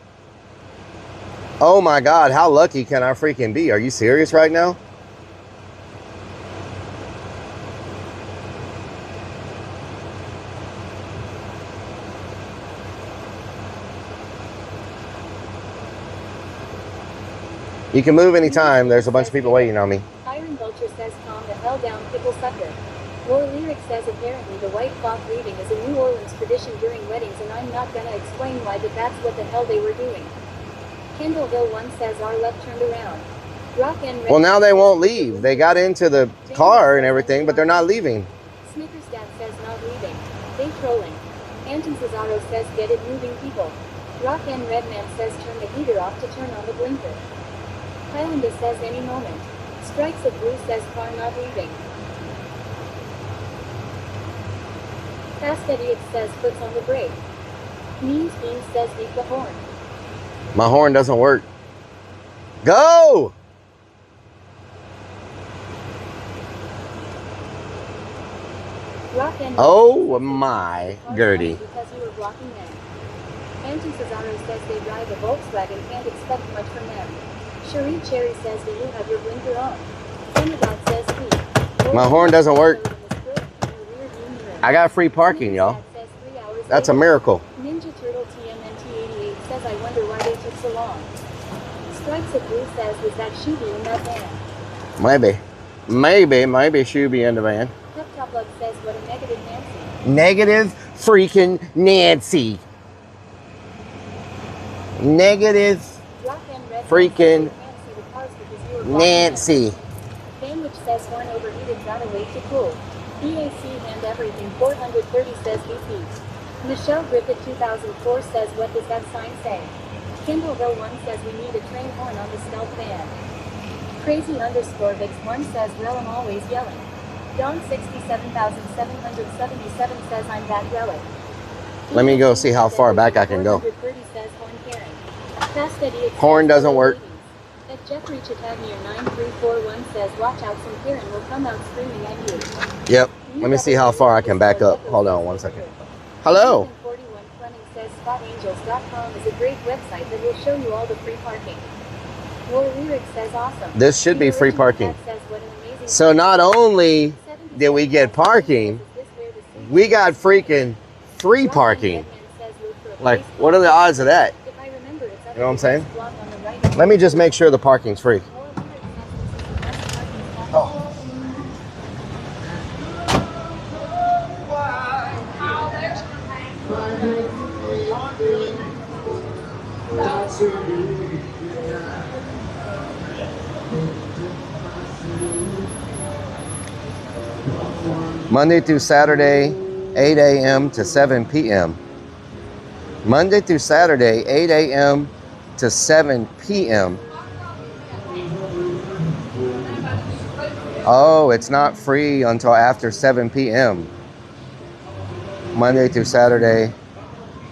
Oh my God, how lucky can I freaking be? Are you serious right now? You can move anytime. There's a bunch of people waiting on me. Iron Vulture says, calm the hell down, pickle sucker. War Lyric says, apparently the white cloth weaving is a New Orleans tradition during weddings, and I'm not gonna explain why, but that's what the hell they were doing. Kendallville 1 says, our left turned around. Rock and Well, now they won't leave. They got into the car and everything, but they're not leaving. Snickers Dad says, not leaving. They trolling. Anton Cesaro says, get it moving, people. Rock and Redman says, turn the heater off to turn on the blinker. Highlander says, any moment. Strikes of Blue says, car not leaving. Fast Idiot says, foot's on the brake. Means Beans says, beat the horn. My horn doesn't work. Go! Oh my Gertie. Because you were blocking them. Anton Cesaro says they drive a Volkswagen, can't expect much from them. Cherie Cherry says, do you have your blinker on? Demigod says, sweet. My horn doesn't work. I got free parking, y'all. That's a miracle. Ninja Turtle TMNT88 says, I wonder why they took so long. Strikes of Blue says, was that Shuby in that van? Maybe Shuby in the van. Top Love says, what a negative Nancy. Negative freaking Nancy. Negative freaking Nancy. Fanwich says, horn overheated, gotta wait to cool. BAC and everything 430 says BP. Michelle Griffith 2004 says, what does that sign say? Kindleville 1 says, we need a train horn on the stealth van. Crazy _ Vix 1 says, well, I'm always yelling. Dawn 67,777 says, I'm back Relic. Let me go see how far back I can go. 430 says, horn Karen. Fast Idiot Horn doesn't work. At Jeffrey Chatagnier 9341 says, watch out, some Karen will come out screaming at you. Yep. Let me see how far I can back up. Hold on one second. Hello. 41 Fleming says, spotangels.com is a great website that will show you all the free parking. War Lyric says, awesome. This should be free parking. So not only did we get parking, we got freaking free parking. Like, what are the odds of that? You know what I'm saying? Let me just make sure the parking's free. Oh. Monday through Saturday, 8 a.m. to 7 p.m. Monday through Saturday, 8 a.m. to 7 p.m. Oh, it's not free until after 7 p.m. Monday through Saturday,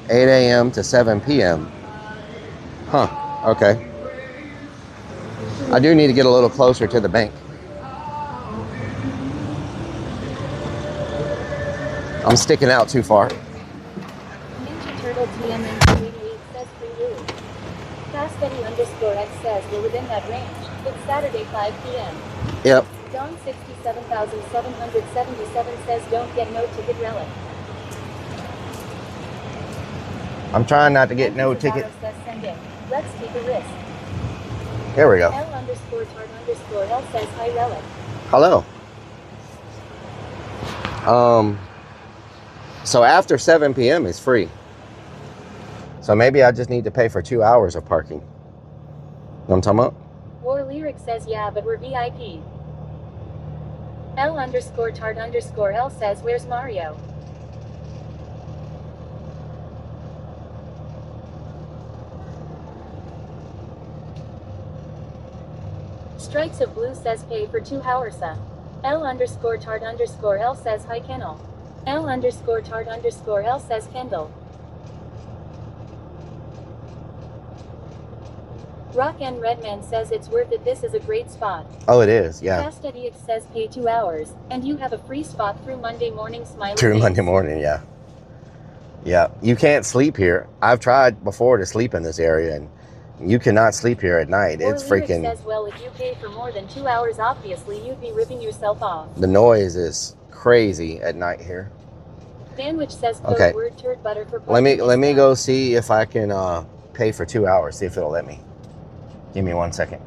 8 a.m. to 7 p.m. Huh, okay. I do need to get a little closer to the bank. I'm sticking out too far. Ninja Turtle TMN288 says free Lou. Fast Eddie _X says, we're within that range. It's Saturday 5 p.m. Yep. Dawn 67,777 says, don't get no ticket Relic. I'm trying not to get no ticket. Says, send it. Let's take a risk. Here we go. L_Tart_L says, hi Relic. Hello. So after 7 p.m. is free. So maybe I just need to pay for 2 hours of parking. You know what I'm talking about? War Lyric says, yeah, but we're VIP. L_Tart_L says, where's Mario? Strikes of Blue says, pay for 2 hours. L_Tart_L says, hi Kennel. L_Tart_L says, Kendall. Rock and Redman says, it's worth it, this is a great spot. Oh, it is, yeah. Fast Idiot says, pay 2 hours, and you have a free spot through Monday morning, smiley Through face. Monday morning, yeah. Yeah, you can't sleep here. I've tried before to sleep in this area, and You cannot sleep here at night. It's freaking... says, well, if you pay for more than 2 hours, obviously you'd be ripping yourself off. The noise is crazy at night here. Sandwich says code Okay. word turd butter for Let me go see if I can pay for 2 hours. See if it'll let me. Give me 1 second.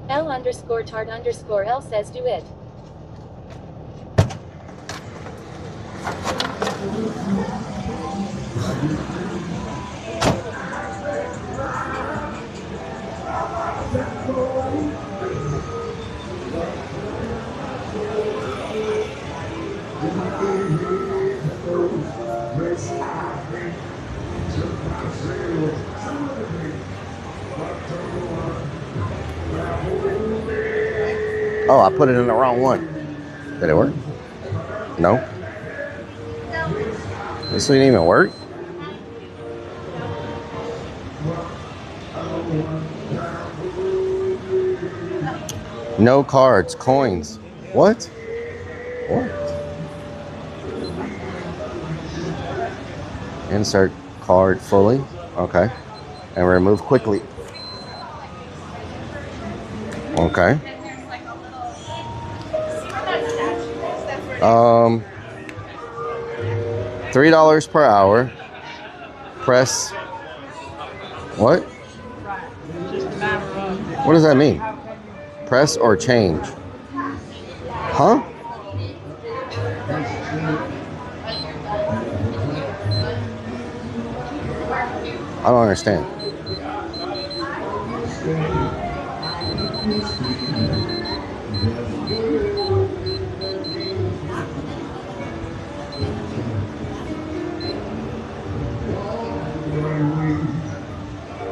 L_tart_L says do it. Oh, I put it in the wrong one. Did it work? No. This didn't even work? No cards, coins. What? What? Insert card fully. Okay. And remove quickly. Okay. $3 per hour. Press. What? What does that mean? Press or change? Huh? I don't understand.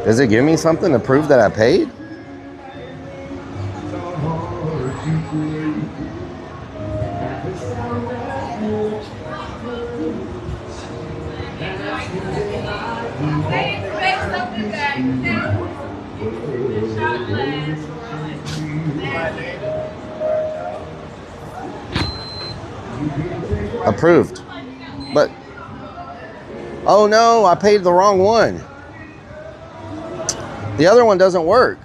Does it give me something to prove that I paid? Approved. But, oh no, I paid the wrong one. The other one doesn't work.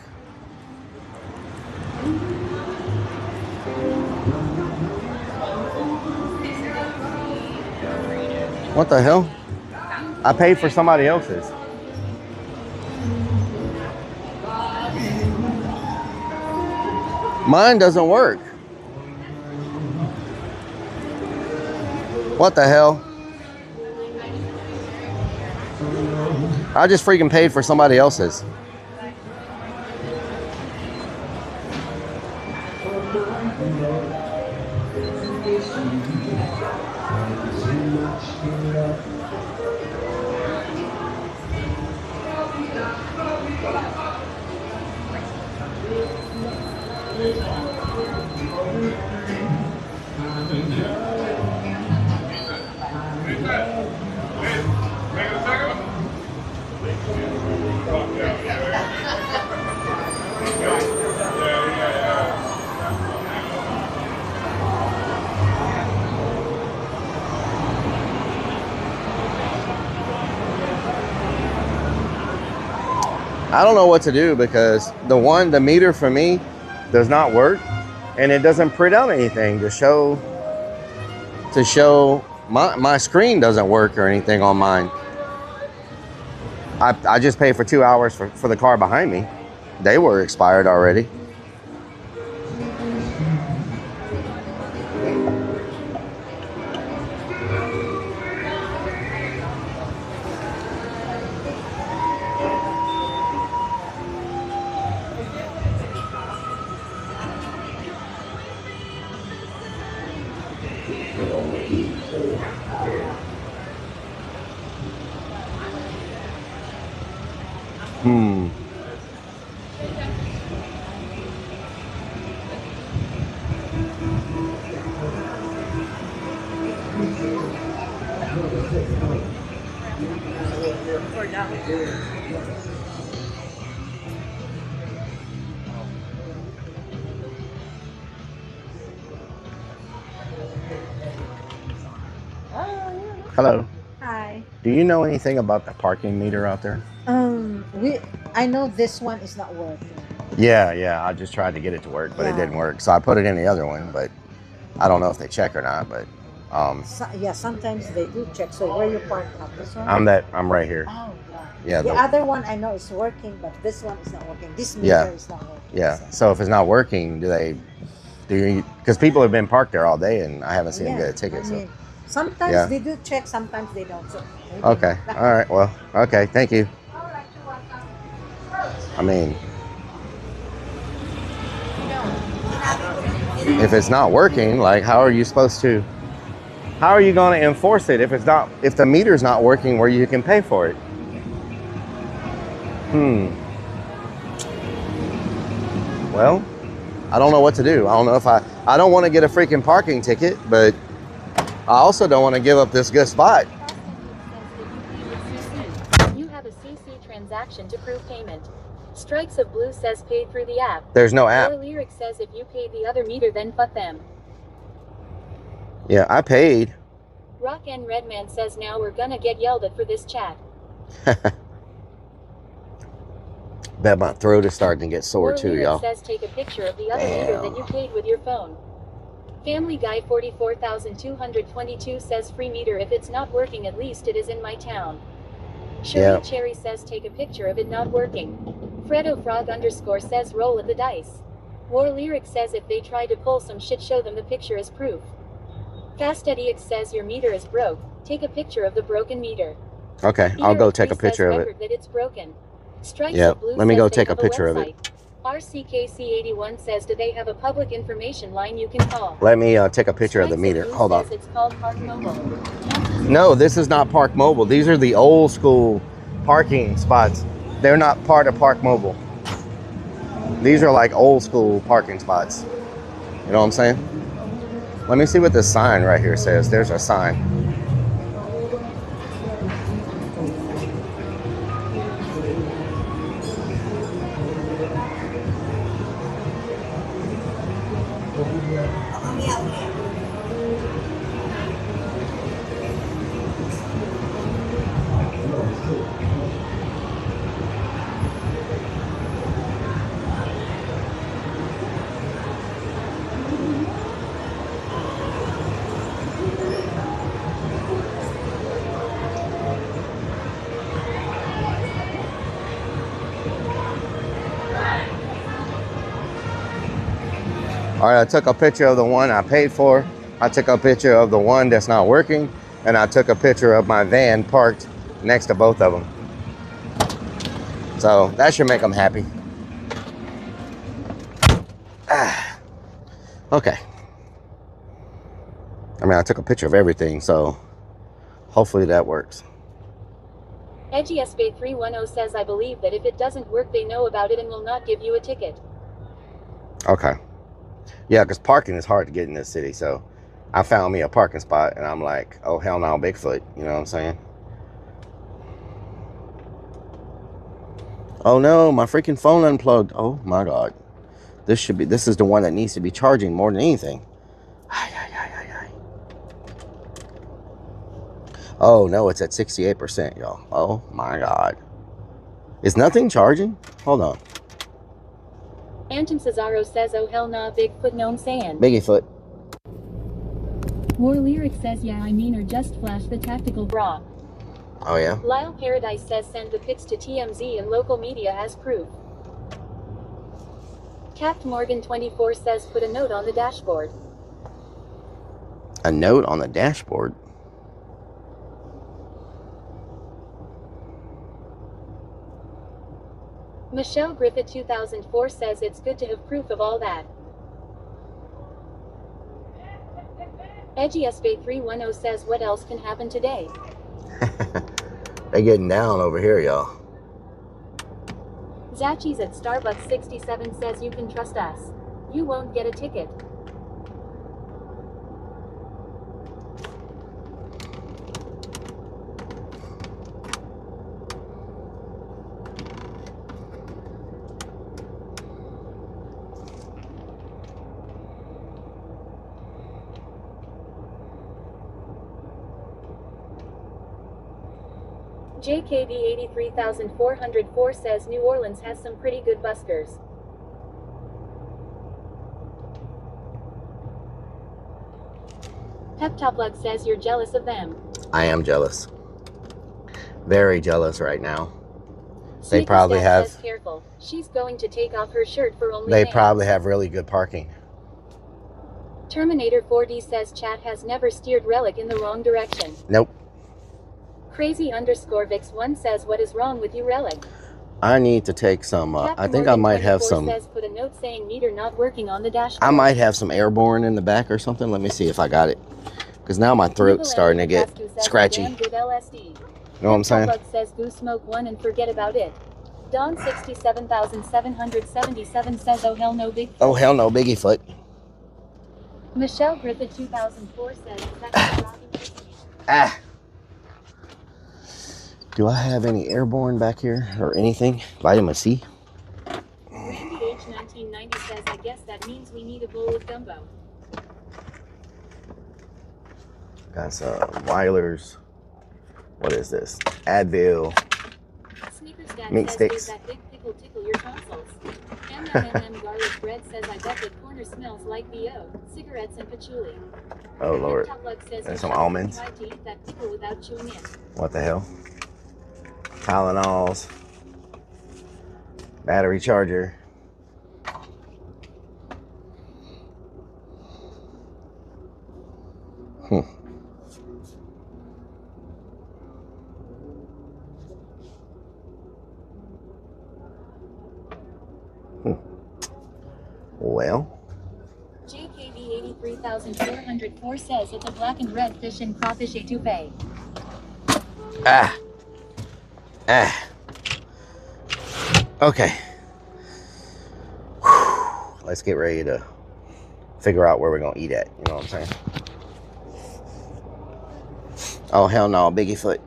What the hell? I paid for somebody else's. Mine doesn't work. What the hell? I just freaking paid for somebody else's. I don't know what to do because the meter for me does not work and it doesn't print out anything to show my screen doesn't work or anything on mine. I just paid for 2 hours for the car behind me. They were expired already. Hello. Hi. Do you know anything about the parking meter out there? I know this one is not working. Yeah. I just tried to get it to work, but it didn't work. So I put it in the other one, but I don't know if they check or not. But Yeah, sometimes they do check. So where you parked at this one? I'm right here. Oh, Yeah. The other one I know is working, but this one is not working. This meter is not working. Yeah. So if it's not working, because people have been parked there all day and I haven't seen them get a ticket. I mean, sometimes they do check, sometimes they don't. So okay. All right. Well, okay. Thank you. I mean, if it's not working, like, how are you going to enforce it if the meter's not working where you can pay for it? Well, I don't know what to do. I don't know if I don't want to get a freaking parking ticket, but I also don't want to give up this good spot. You have a CC transaction to prove payment. Strikes of Blue says paid through the app. There's no app. Or Lyric says if you paid the other meter, then fuck them. Yeah, I paid. Rock and Redman says now we're gonna get yelled at for this chat. Bet my throat is starting to get sore too, y'all. Says take a picture of the other meter that you paid with your phone. Family Guy 44,222 says free meter if it's not working, at least it is in my town. Sherry Cherry says take a picture of it not working. Fredo Frog _ says roll of the dice. War Lyric says if they try to pull some shit, show them the picture as proof. Fast Eddie X says your meter is broke. Take a picture of the broken meter. Okay, I'll go take a picture of it. That it's broken. Let me go take a picture of it. RCKC81 says, do they have a public information line you can call? Let me take a picture of the meter. Hold on. It's called Park Mobile. No, this is not Park Mobile. These are the old school parking spots. They're not part of Park Mobile. These are like old school parking spots. You know what I'm saying? Let me see what this sign right here says. There's a sign. All right, I took a picture of the one I paid for. I took a picture of the one that's not working. And I took a picture of my van parked next to both of them. So that should make them happy. Okay. I mean, I took a picture of everything, so hopefully that works. Edgy SB 310 says, I believe that if it doesn't work, they know about it and will not give you a ticket. Okay. Yeah, because parking is hard to get in this city, so I found me a parking spot, and I'm like, oh, hell no, Bigfoot. You know what I'm saying? Oh, no, my freaking phone unplugged. Oh, my God. This is the one that needs to be charging more than anything. Oh, no, it's at 68%, y'all. Oh, my God. Is nothing charging? Hold on. Anton Cesaro says, oh, hell nah, Bigfoot, no I'm saying. Bigfoot. War Lyric says, yeah, I mean, or just flash the tactical bra. Oh, yeah? Lyle Paradise says, send the pics to TMZ and local media as proof. Capt Morgan 24 says, put a note on the dashboard. A note on the dashboard? Michelle Griffith 2004 says, it's good to have proof of all that. Edgy SB 310 says, what else can happen today? They getting down over here, y'all. Zachi's at Starbucks 67 says, you can trust us. You won't get a ticket. JKB 83404 says New Orleans has some pretty good buskers. Peptoplug says you're jealous of them. I am jealous. Very jealous right now. They probably have. Says, careful. She's going to take off her shirt for only. They fans. probably have really good parking. Terminator 4D says chat has never steered Rellik in the wrong direction. Nope. Crazy_Vix1 says what is wrong with you, Rellik? I need to take some. I think I might have some. Says, put a note saying meter not working on the dashboard. I might have some airborne in the back or something. Let me see if I got it. Because now my throat's starting to get scratchy. You know what I'm saying? Says go smoke one and forget about it. Don 67,777 says oh hell no big. Oh hell no biggie foot. Michelle Griffith 2004 says ah. Do I have any airborne back here or anything? Vitamin C. Randy H 1990 says I guess that means we need a bowl of gumbo. Got some Weilers. What is this? Advil. Meat sticks. That big pickle tickle your tonsils. MMM garlic bread says I bet the corner smells like BO. Cigarettes and patchouli. Oh Lord. And some almonds. To eat that pickle without chewing in. What the hell? Tylenols. Battery charger. Well, JKB 83404 says it's a black and red fish and crawfish etouffee. Okay. Whew. Let's get ready to figure out where we're gonna eat at. You know what I'm saying? Oh hell no, Biggie foot.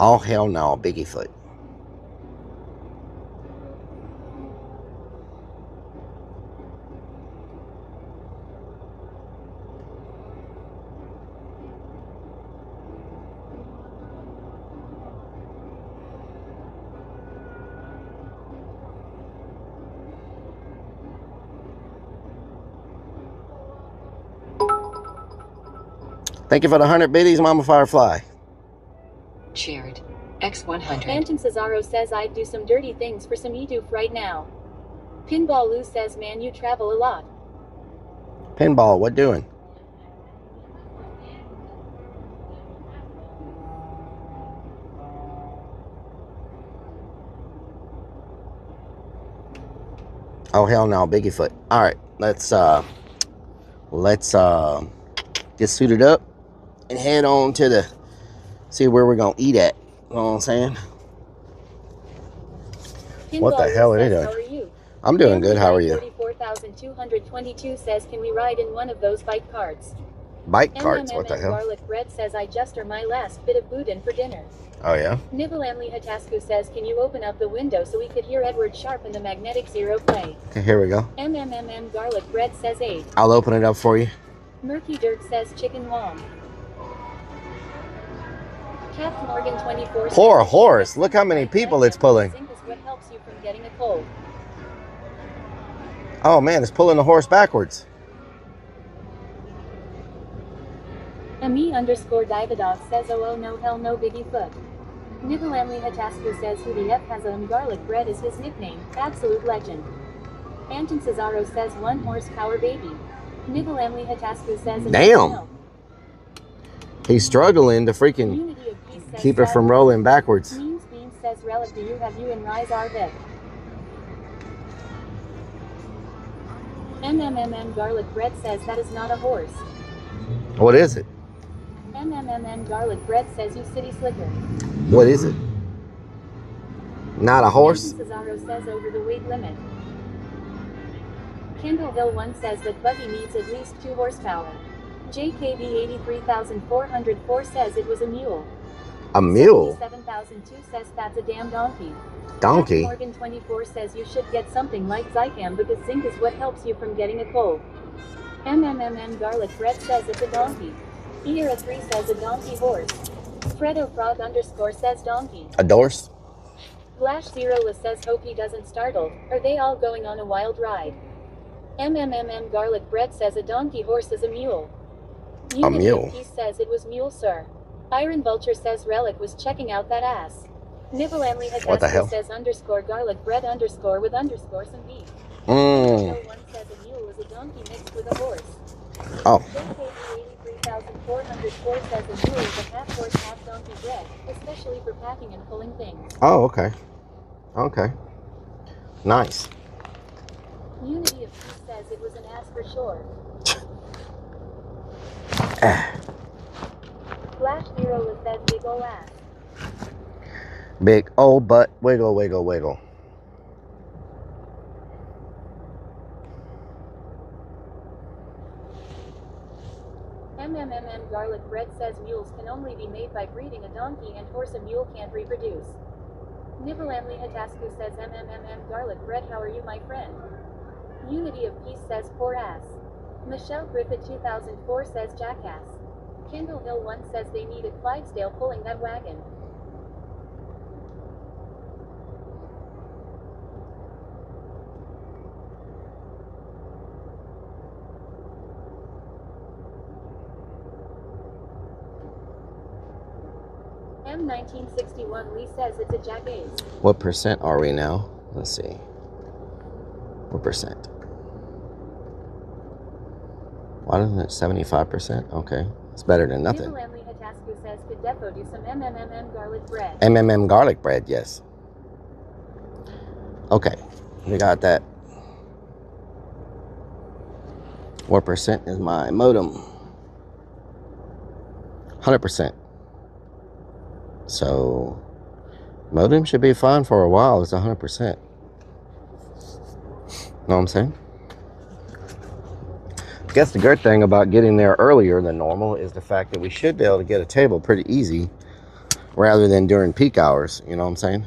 Oh hell no, Biggie foot. Thank you for the 100 biddies, Mama Firefly. Shared. X100. Phantom Cesaro says I'd do some dirty things for some etoof right now. Pinball Lou says man you travel a lot. Pinball, what doing? Oh hell no, Biggie foot. Alright, let's get suited up and head on to the see where we're gonna eat at. You know what I'm saying? What the hell are they doing? How are you? I'm doing good. How are you? 44,222 says, can we ride in one of those bike carts? Bike carts? What the hell? Garlic bread says, I just are my last bit of boudin for dinner. Oh yeah? Nibbalamli Hatasku says, can you open up the window so we could hear Edward Sharp and the Magnetic Zero play? Okay, here we go. MMMM garlic bread says 8. I'll open it up for you. Murky Dirt says chicken wong. Cap Morgan 24. Poor horse. Look how many people it's pulling. Zinc is what helps you from getting a cold. Oh man, it's pulling the horse backwards. Me_Dividog says oh no hell no Biggie foot. Nibbalamli Hatasku says who the F has garlic bread is his nickname. Absolute legend. Anton Cesaro says 1 horsepower baby. Nibbalamli Hatasku says damn. He's struggling to freaking keep it from rolling backwards. Means Beans says Rellik, do you have you in Rise Arvic? MMMM garlic bread says that is not a horse. What is it? MMMM garlic bread says you city slicker. What is it? Not a horse? Cesaro says over the weight limit. Kendallville 1 says that buggy needs at least 2 horsepower. JKB 83404 says it was a mule. A mule? 7002 says that's a damn donkey. Donkey? Morgan 24 says you should get something like Zicam because zinc is what helps you from getting a cold. MMMM garlic bread says it's a donkey. Ear 3 says a donkey horse. Fredo Frog _ says donkey. A dorse? Flash Zero says hope he doesn't startle. Are they all going on a wild ride? MMMM Garlic Bread says a donkey horse is a mule. Unity mule. of Peace says it was mule, sir. Iron Vulture says Rellik was checking out that ass. Nibbalamly What the hell? says _garlic bread _ with _ some beef. Mmm. One says a mule is a donkey mixed with a horse. Oh. JKB 83,404 says a mule is a half horse, half donkey bread, especially for packing and pulling things. Oh, okay. Okay. Nice. Unity of Peace says it was an ass for sure. Flash Zero says big ol' ass. Big old butt. Wiggle, wiggle, wiggle. MMMM Garlic Bread says mules can only be made by breeding a donkey and horse. A mule can't reproduce. Nibbalamly Hatasku says MMMM Garlic Bread, how are you, my friend? Unity of Peace says poor ass. Michelle Griffith 2004 says jackass. Kendall Hill 1 says they need a Clydesdale pulling that wagon. M1961 Lee says it's a jackass. What percent are we now? Let's see. What percent? Why isn't it 75%? Okay. It's better than nothing. Nibbalamly Hatasku says could Defo do some MMMM garlic bread? MMM garlic bread, yes. Okay. We got that. What percent is my modem? 100%. So, modem should be fine for a while. It's 100%. Know what I'm saying? I guess the good thing about getting there earlier than normal is the fact that we should be able to get a table pretty easy rather than during peak hours. You know what I'm saying?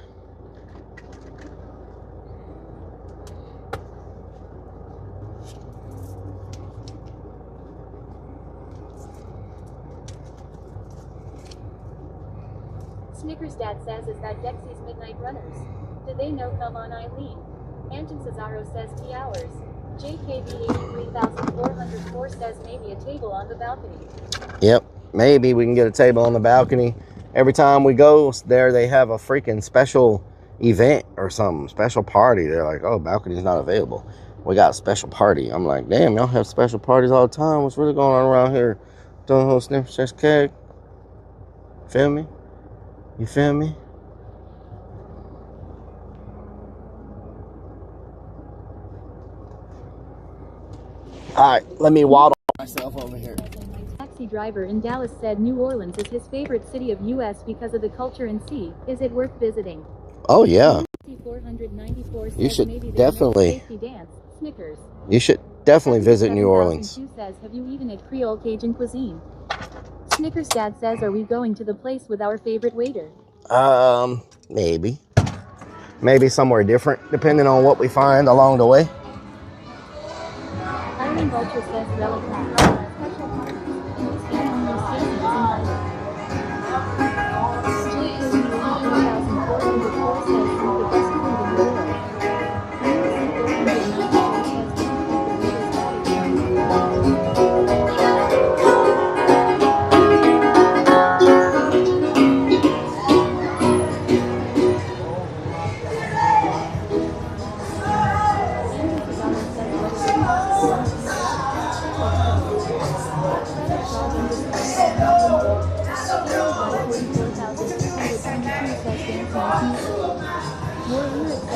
Snickers Dad says is that Dexy's Midnight Runners. Did they know come on Eileen? Anton Cesaro says T hours. JKB 83,404 says maybe a table on the balcony. Yep, maybe we can get a table on the balcony. Every time we go there, they have a freaking special event or something, special party. They're like, oh, balcony's not available. We got a special party. I'm like, damn, y'all have special parties all the time. What's really going on around here? Don't hold sniff sex cake. Feel me? You feel me? All right, let me waddle myself over here. Taxi driver in Dallas said New Orleans is his favorite city of U.S. because of the culture and sea. Is it worth visiting? Oh, yeah. 494 You says should maybe definitely. safety dance. Snickers. You should definitely visit New Orleans. 7002 says, have you eaten at Creole Cajun cuisine? Snickers Dad says, are we going to the place with our favorite waiter? Maybe. Maybe somewhere different, depending on what we find along the way. Iron Vulture says Rellik I. Special parties. In this game only Stacy is invited. JKB 84,404 says you're the best food in the world.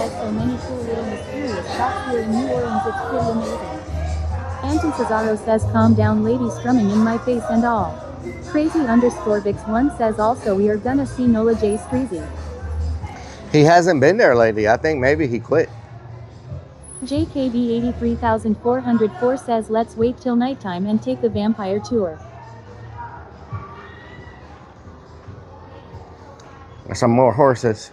So many cool little mysterious shops here in New Orleans, it's pretty amazing. Anton Cesaro says calm down lady strumming in my face and all. Crazy _ Vix 1 says also we are gonna see Nola J. Streezy. He hasn't been there lately. I think maybe he quit. JKB 83,404 says let's wait till nighttime and take the vampire tour. Some more horses.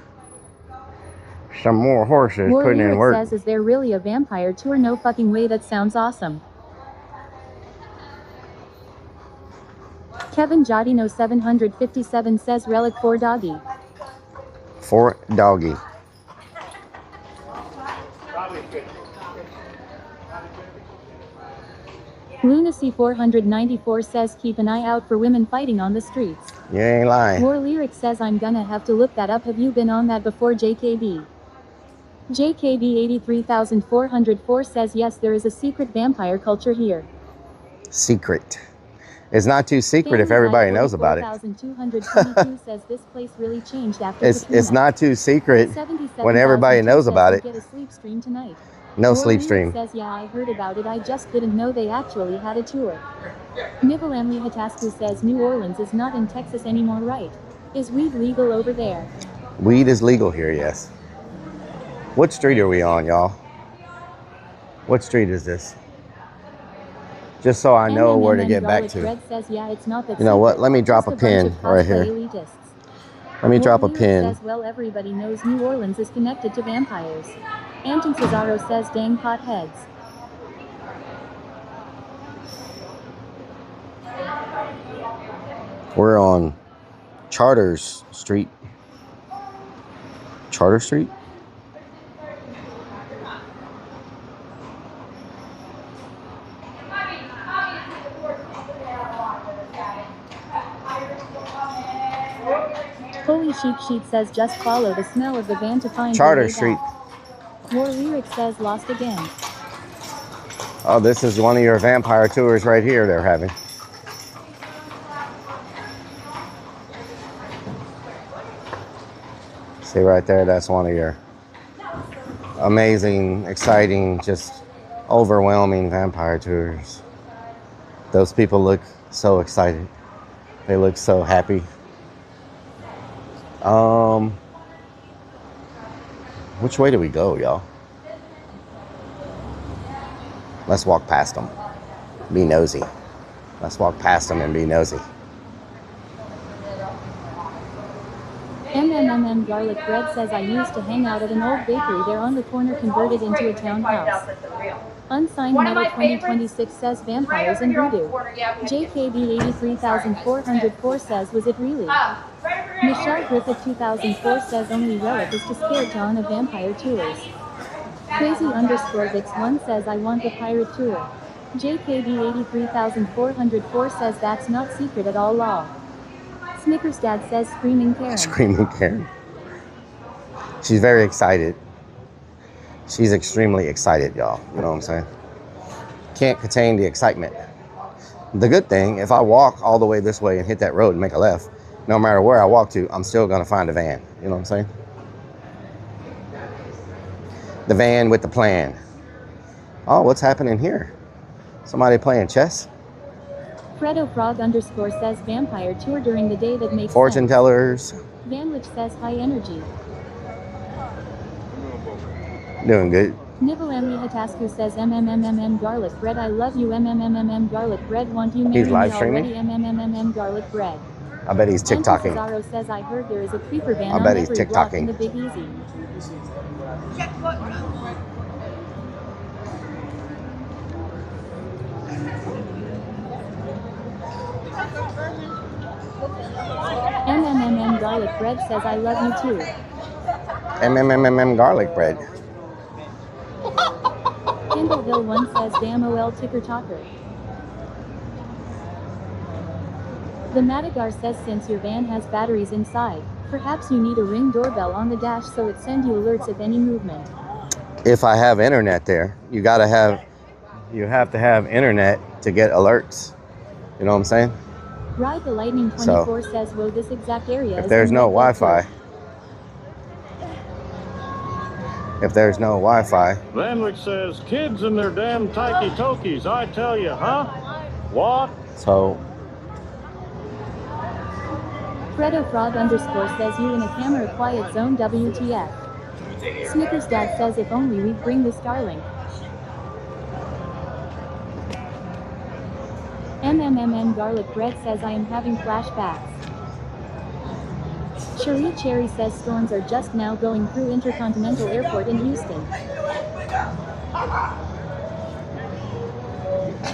Some more horses putting in work. Says, is there really a vampire tour? No fucking way, that sounds awesome. Kevin Jodino 757 says Rellik 4 doggy. 4 doggy. Lunacy 494 says keep an eye out for women fighting on the streets. You ain't lying. War Lyric says I'm gonna have to look that up. Have you been on that before, JKB? JKB 83404 says yes, there is a secret vampire culture here. Secret. It's not too secret if everybody knows about it. 4222 says this place really changed after It's not too secret when everybody knows about it. Get a sleep stream tonight. No sleep stream. Says yeah, I heard about it. I just didn't know they actually had a tour. Nivalamli Hatasku says New Orleans is not in Texas anymore, right? Is weed legal over there? Weed is legal here, yes. What street are we on, y'all? What street is this? Just so I know where to get back to. Says, yeah, it's not that you know what? Let me drop a pin right here. Let me drop a pin. Says, well, everybody knows New Orleans is connected to vampires. Anton Cesaro says, dang potheads. We're on Charter Street. Charter Street? Holy Sheep says just follow the smell of the van to find Charter Street. War Lyric says lost again. Oh, this is one of your vampire tours right here they're having. See right there, that's one of your amazing, exciting, just overwhelming vampire tours. Those people look so excited. They look so happy. Which way do we go, y'all? Let's walk past them. Be nosy. Let's walk past them and be nosy. MMMM Garlic Bread says I used to hang out at an old bakery there on the corner converted into a townhouse. Unsigned Metal 2026 says vampires and voodoo. JKB 83404 says was it really? Michelle Griffith 2004 says only Rellik is too scared to on a vampire tours. Crazy_Vix1 says I want the pirate tour. JKB 83404 says that's not secret at all law. Snickers Dad says Screaming Karen. Screaming Karen. She's very excited. She's extremely excited, y'all. You know what I'm saying? Can't contain the excitement. The good thing, if I walk all the way this way and hit that road and make a left, no matter where I walk to, I'm still going to find a van. You know what I'm saying? The van with the plan. Oh, what's happening here? Somebody playing chess? Fredo Frog _ says vampire tour during the day that makes Fortune sense. tellers. Vanwich says high energy. Doing good. Nivalamli Hatasku says MMMMM garlic bread. I love you MMMMM garlic bread. Want you marry He's live me streaming? already MMMMM garlic bread. I bet he's TikToking. Cesaro says I heard there is a creeper van I bet on he's every block in TikToking. the Big Easy. MMMM garlic bread says I love you too. MMMM garlic bread. Kindleville 1 says damn OL ticker talker. The Madagar says since your van has batteries inside, perhaps you need a Ring doorbell on the dash so it sends you alerts of any movement. If I have internet there, you have to have internet to get alerts. You know what I'm saying? Ride the Lightning 24 says well this exact area If there's no Wi-Fi. If there's no Wi-Fi. Vanwick says, kids and their damn tiki-tokies, I tell you, huh? What? So. Fredo Frog _ says you in a camera quiet zone WTF. Snickers Dad says if only we'd bring the Starlink. MMMM garlic bread says I am having flashbacks. Cherie Cherry says storms are just now going through Intercontinental Airport in Houston.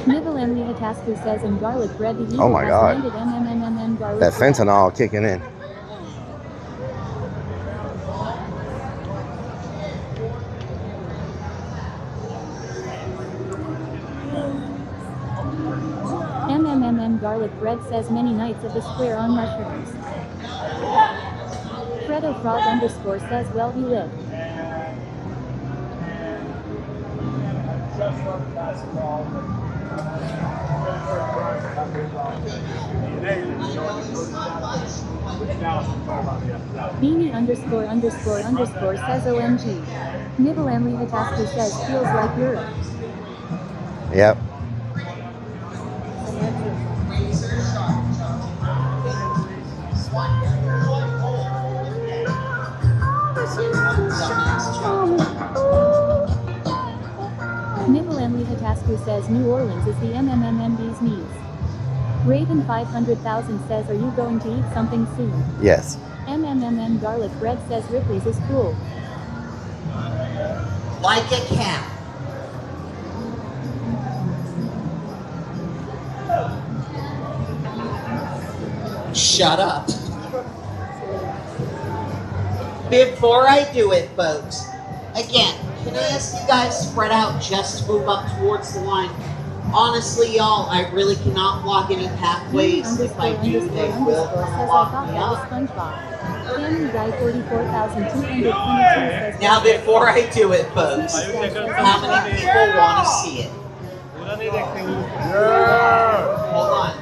Nivalanli Hatasku says in garlic bread the Oh eagle my has God. landed MMMMM garlic That bread. fentanyl kicking in. MMMM garlic bread says many nights at the square on mushrooms. Fredo Frog underscore says well he lit. Beanie underscore underscore underscore says OMG. Nivalanli Hatasku says feels like Europe. Yep. Nivalanli Hatasku says New Orleans is the MMMMB's knees. Raven 500,000 says are you going to eat something soon? Yes. MMMM garlic bread says Ripley's is cool. Like a cat. Shut up. Before I do it, folks, again, can I ask you guys to spread out just to move up towards the line? Honestly, y'all, I really cannot block any pathways. If I do, they will block me up. Now, before I do it, folks, how many people want to see it? Hold on,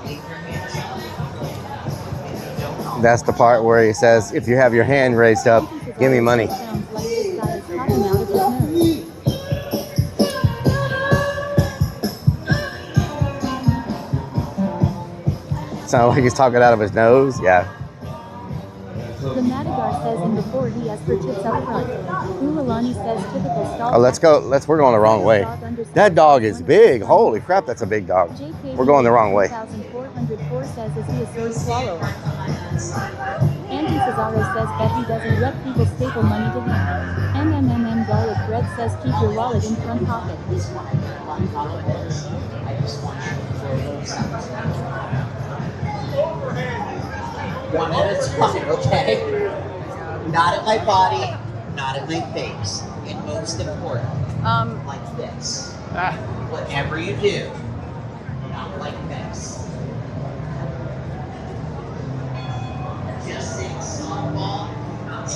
leave your hands up. That's the part where he says, if you have your hand raised up, give me money. Sound like he's talking out of his nose? Yeah. The Madagar says in before he has for chips up front. Ulalani says typical stall. Oh, let's go. We're going the wrong way. That dog is big. Holy crap, that's a big dog. We're going the wrong way. 1404 says is he a sword swallow? Andy Cesaro says bet he doesn't let people staple money to him. MMMM garlic bread says keep your wallet in front pocket. One at a time, okay? Not at my body, not at my face. And most important, like this. Whatever you do, not like this. Just think softball, not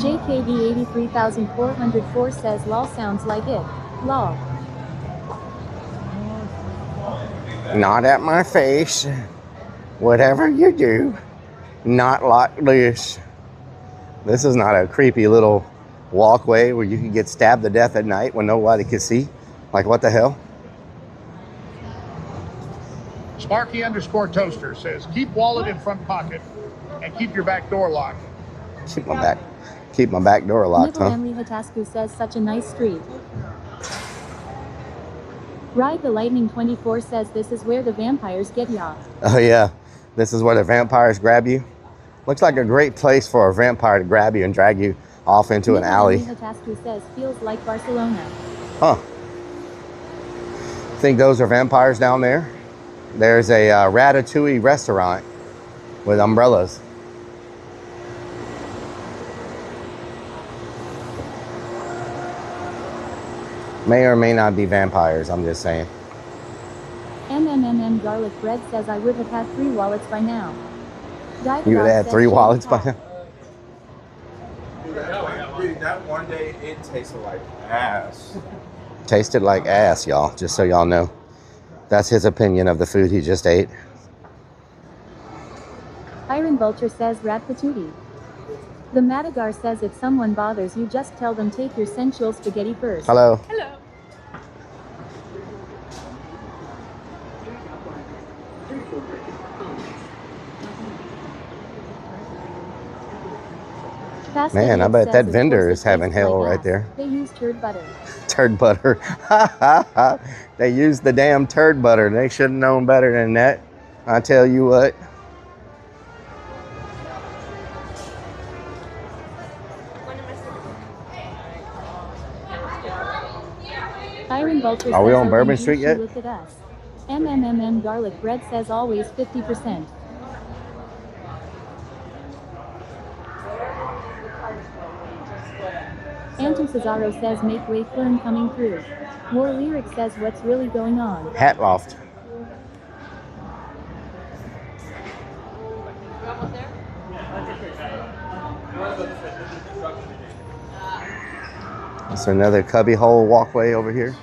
JKV 83404 says lol sounds like it. Lol. Not at my face. Whatever you do, not like this. This is not a creepy little walkway where you can get stabbed to death at night when nobody can see. Like, what the hell? Sparky underscore toaster says, keep wallet in front pocket and keep your back door locked. Keep my back door locked, huh? Nivalanli Hatasku says such a nice street. Ride the Lightning 24 says this is where the vampires get ya. Oh yeah, this is where the vampires grab you. Looks like a great place for a vampire to grab you and drag you off into an alley. Hatasku says feels like Barcelona. Huh. Think those are vampires down there? There's a ratatouille restaurant with umbrellas. May or may not be vampires, I'm just saying. MMMM garlic bread says I would have had 3 wallets by now. You would have had 3 wallets by now? Dude, that one day it tasted like ass. Tasted like ass, y'all, just so y'all know. That's his opinion of the food he just ate. Iron Vulture says rat patootie. The Madagar says if someone bothers you just tell them take your sensual spaghetti first. Hello. Hello. Man, I bet that vendor is having hell right there. They use turd butter. Turd butter. They used the damn turd butter. They should have known better than that. I tell you what. Kyron Vulture Are we says, on "Oh, Bourbon geez, Street she yet? looked at us." Garlic bread says always 50%. Anton Cesaro says make way Fern coming through. War Lyric says what's really going on. Hat loft. It's another cubby hole walkway over here.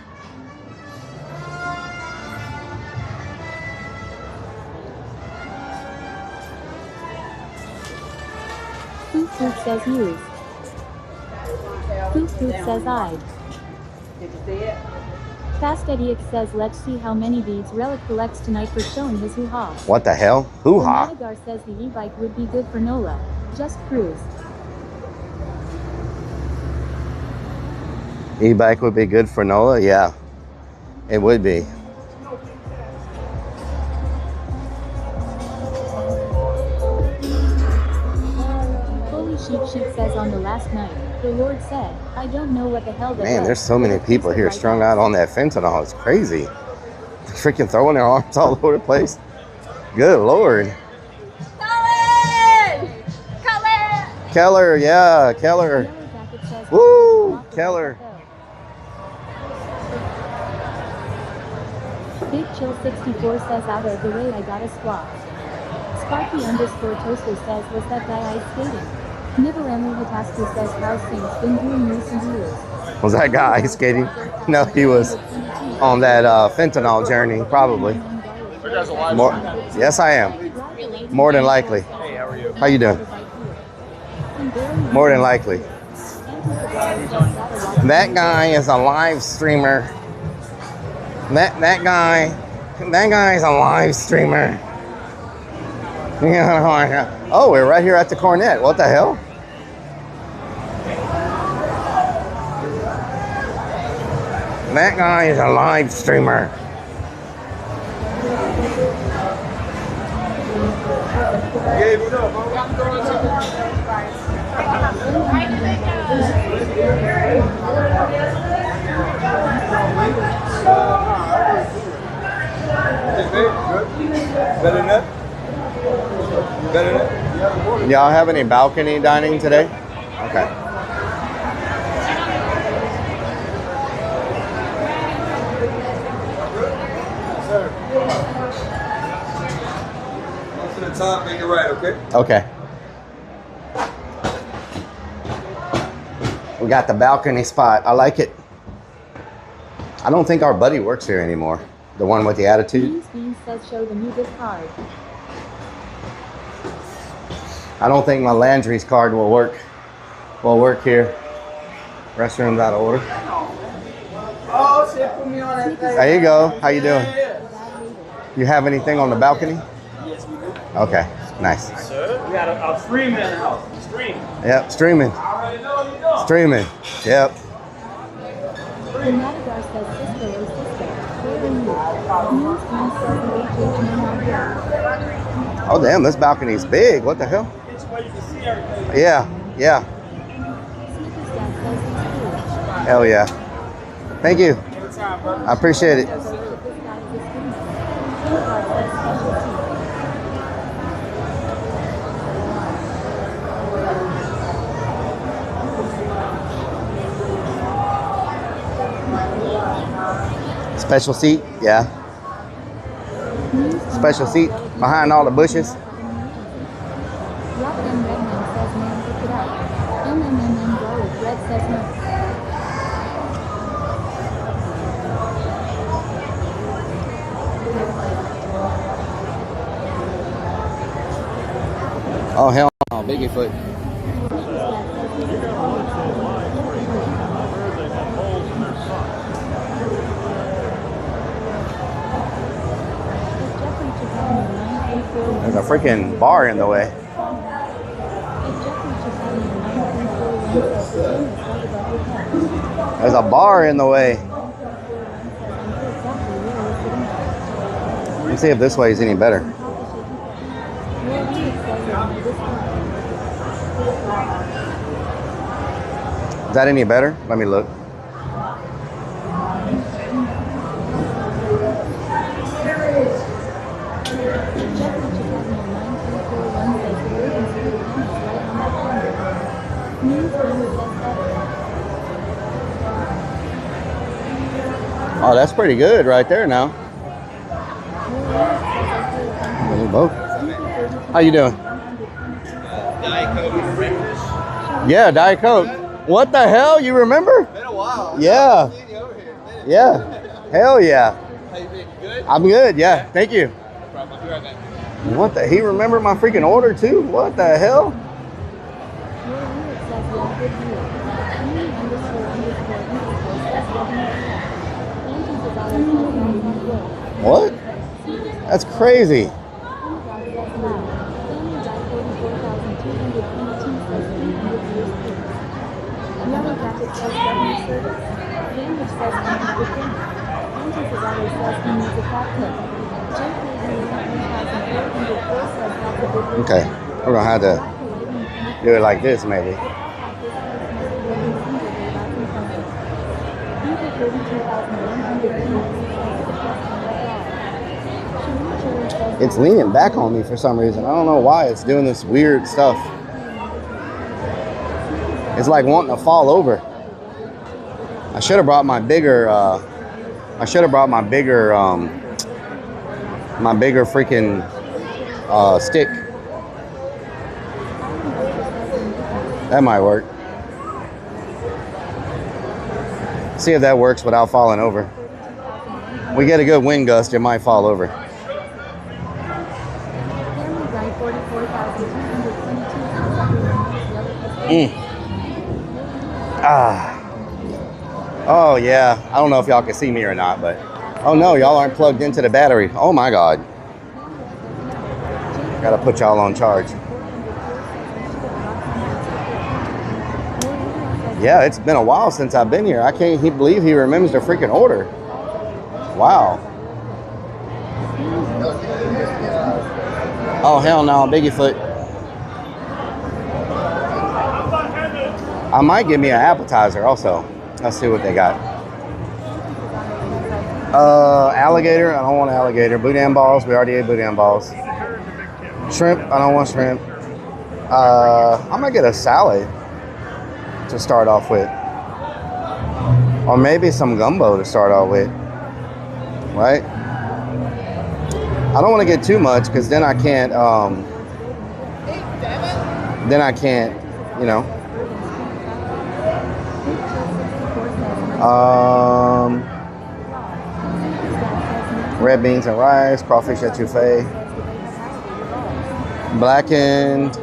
Food says use. Food says I. Did you see it? Fast Eddie X says let's see how many beads Rellik collects tonight for showing his hoo-ha. What the hell? Hoo-ha. Madagar says the e-bike would be good for Nola. Just cruise. E-bike would be good for Nola? Yeah, it would be. Holy Sheep says on the last night, the Lord said, I don't know what the hell that Man, was, there's so many people here strung out on that fentanyl. It's crazy. They're freaking throwing their arms all over the place. Good Lord. Keller, yeah, Keller. Woo, Keller. Big Chill 64 says out of the way I got a squat. Sparky_toaster says was that guy ice skating? Neverember Hitaski says house things been doing recent years. Was that guy ice skating? No, he was on that fentanyl journey, probably. More, yes, I am. More than likely. Hey, how are you? How you doing? More than likely. That guy is a live streamer. That guy is a live streamer. Yeah. Oh, we're right here at the Cornet. What the hell? That guy is a live streamer. Better than that? Better than that? Y'all have any balcony dining today? Okay. Most of the time, make it right, okay? Okay. We got the balcony spot. I like it. I don't think our buddy works here anymore. The one with the attitude. Beans says show the new gift card. I don't think my Landry's card will work. Here. Restroom's out of order. Oh, shit, put me on that thing. There you go. How you doing? You have anything on the balcony? Yes, we do. Okay, nice. Sir? We got a stream in the house. Stream. Yep, streaming. I already know you know. Streaming. Yep. Madagar says sister or sister. Where are you? News Beans says the HH men out here. Oh damn, this balcony's big. What the hell? It's where you can see everything. Yeah. Hell yeah. Thank you. I appreciate it. Special seat? Yeah. Special seat behind all the bushes. Oh hell no, Bigfoot. There's a freaking bar in the way. There's a bar in the way. Let's see if this way is any better. Is that any better? Let me look. Oh, that's pretty good right there now. Both. How you doing? Diet Coke and breakfast. Yeah, Diet Coke. What the hell? You remember? Been a while. Yeah. Yeah. Hell yeah. How you been? Good? I'm good. Yeah. Thank you. No problem. I'll be right back. What the? He remembered my freaking order too? What the hell? What? That's crazy. Okay, we're gonna have to do it like this maybe. It's leaning back on me for some reason. I don't know why it's doing this weird stuff. It's like wanting to fall over. I should have brought my bigger my bigger freaking stick. That might work. See if that works without falling over. We get a good wind gust, it might fall over. Oh yeah, I don't know if y'all can see me or not, but oh no, y'all aren't plugged into the battery. Oh my God. Gotta put y'all on charge. Yeah, it's been a while since I've been here. I can't believe he remembers the freaking order. Wow. Oh hell no, Biggiefoot. I might give me an appetizer also. Let's see what they got. Alligator, I don't want alligator. Boudin balls, we already ate boudin balls. Shrimp, I don't want shrimp. I'm gonna get a salad to start off with. Or maybe some gumbo to start off with. Right? I don't want to get too much because then I can't, you know. Red beans and rice, crawfish etouffee, blackened,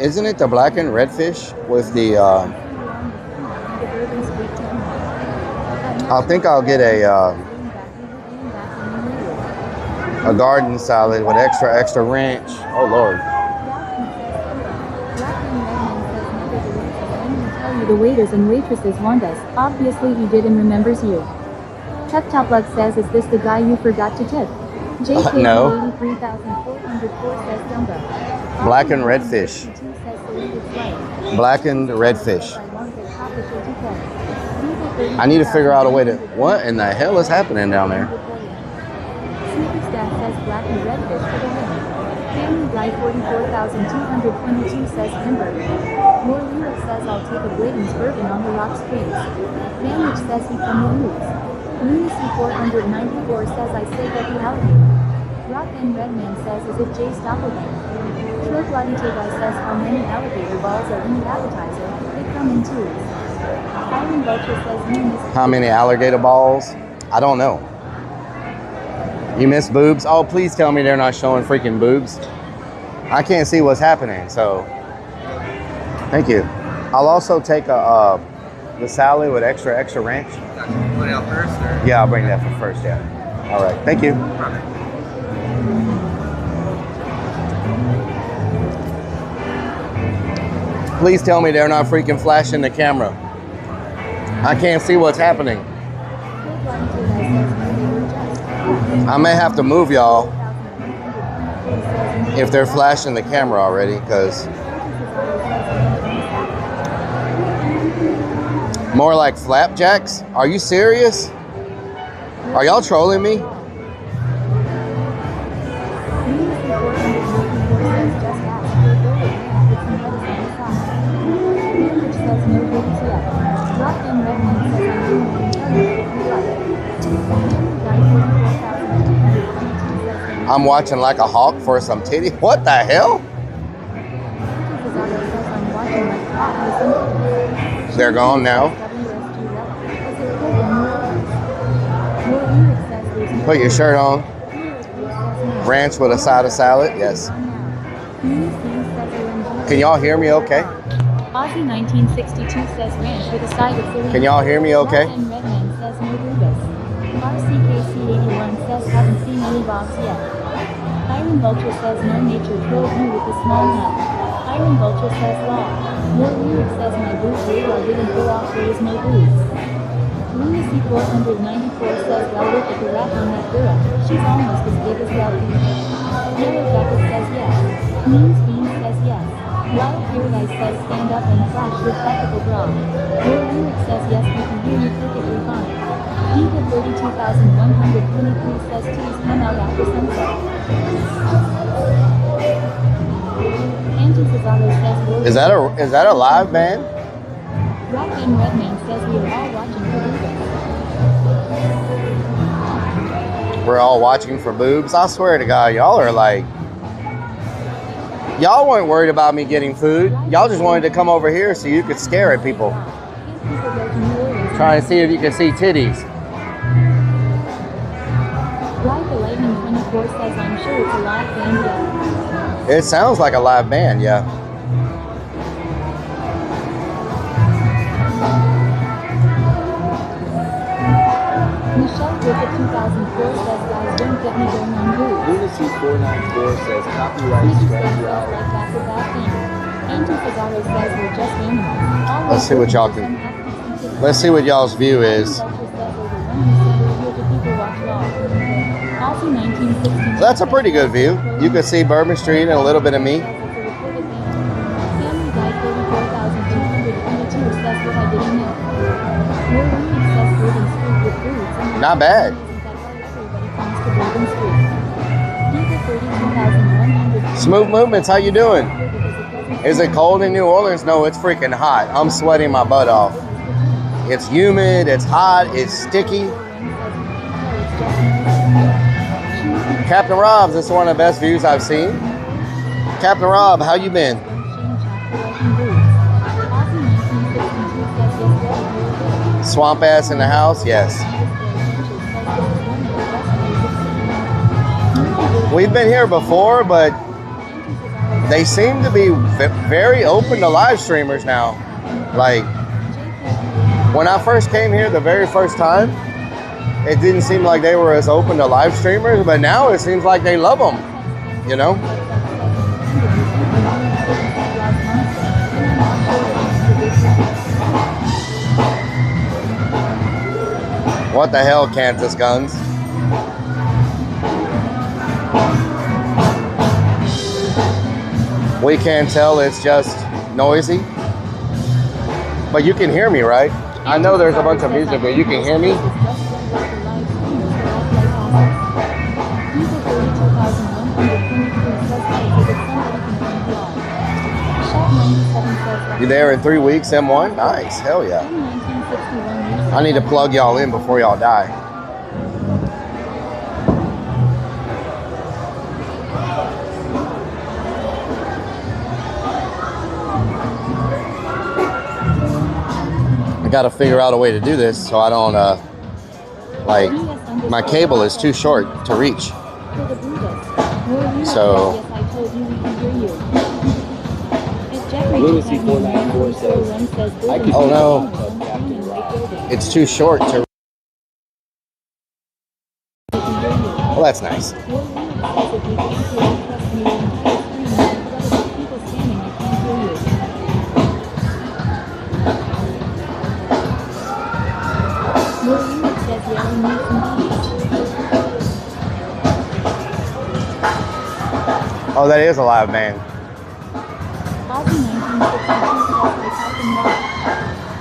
isn't it the blackened redfish with the, I think I'll get a garden salad with extra ranch. Oh Lord. The waiters and waitresses warned us. Obviously he did and remembers you. Chuck Toplug says, is this the guy you forgot to tip? JK No. 83,404 says Dumbo. Blackened redfish. Blackened redfish. I need to figure out a way to, what in the hell is happening down there? Snippets Dad says blackened redfish for the win. Family Guy 44,222 says Kimber. More Lyric says I'll take a Bladen's Bourbon on the rocks please. Vanwich says he from the roots. Lunacy 494 says I say get the alligator. Rock and Redman says is it Jay Stoppelman. Short Bloody Guy says how many alligator balls are in the appetizer? They come in twos. Iron Vulture says you miss. How many alligator balls? I don't know. You miss boobs? Oh, please tell me they're not showing freaking boobs. I can't see what's happening, so thank you. I'll also take the salad with extra ranch. Put it out first, or? Yeah, I'll bring that for first, yeah. All right, thank you. Please tell me they're not freaking flashing the camera. I can't see what's happening. I may have to move y'all if they're flashing the camera already, because more like flapjacks? Are you serious? Are y'all trolling me? Rock and Redman says I'm doing it and tell you if you like. Family Guy 44,222 says I'm watching like a hawk for some titty. What the hell? They're gone now. Put your shirt on. Ranch with a side of salad. Yes. Can y'all hear me okay? Aussie 1962 says ranch with a side of salad. Can y'all hear me okay? And Redman says no Rubus. RCKC81 says haven't seen any bombs yet. Iron Vulture says no nature drove you with a small nut. Iron Vulture says law. More Lyric says my boots radar didn't go off, there is no boots. Lunacy 494 says well look at the rat on that girl, she's almost as big as Rellik. Yellow Jacket says yes. Means Bean says yes. Wild Paradise says stand up and flash your practical bra. More Lyric says yes, we can hear you perfectly fine. Diva 32,123 says teas come out after sunset. Is that a live band? Rock and Redman says we are all watching for boobs. We're all watching for boobs. I swear to God, y'all are like, y'all weren't worried about me getting food. Y'all just wanted to come over here so you could stare at people. Trying to see if you can see titties. Ride the Lightning 24 says I'm sure it's a live band, yeah. It sounds like a live band, yeah. Michelle Griffith 2004 says guys don't get me going on boobs. Lunacy 494 says copyright strike out. Like that's a bad thing. Anti-Figaro says we're just animals. Let's see what y'all can. Let's see what y'all's view is. That's a pretty good view. You can see Bourbon Street and a little bit of me. Not bad. Smooth Movements, how you doing? Is it cold in New Orleans? No, it's freaking hot. I'm sweating my butt off. It's humid, it's hot, it's sticky. Captain Rob's, this is one of the best views I've seen. Captain Rob, how you been? Swamp ass in the house? Yes. We've been here before, but they seem to be very open to live streamers now. Like, when I first came here the very first time, it didn't seem like they were as open to live streamers, but now it seems like they love them, you know? What the hell, Kansas Guns? We can't tell, it's just noisy. But you can hear me, right? I know there's a bunch of music, but you can hear me? You there in 3 weeks, M1? Nice, hell yeah. I need to plug y'all in before y'all die. I gotta figure out a way to do this so I don't, like, my cable is too short to reach. So, Lunacy 494 says, I can oh no, it's too short to. Well, that's nice. Oh, that is a live band.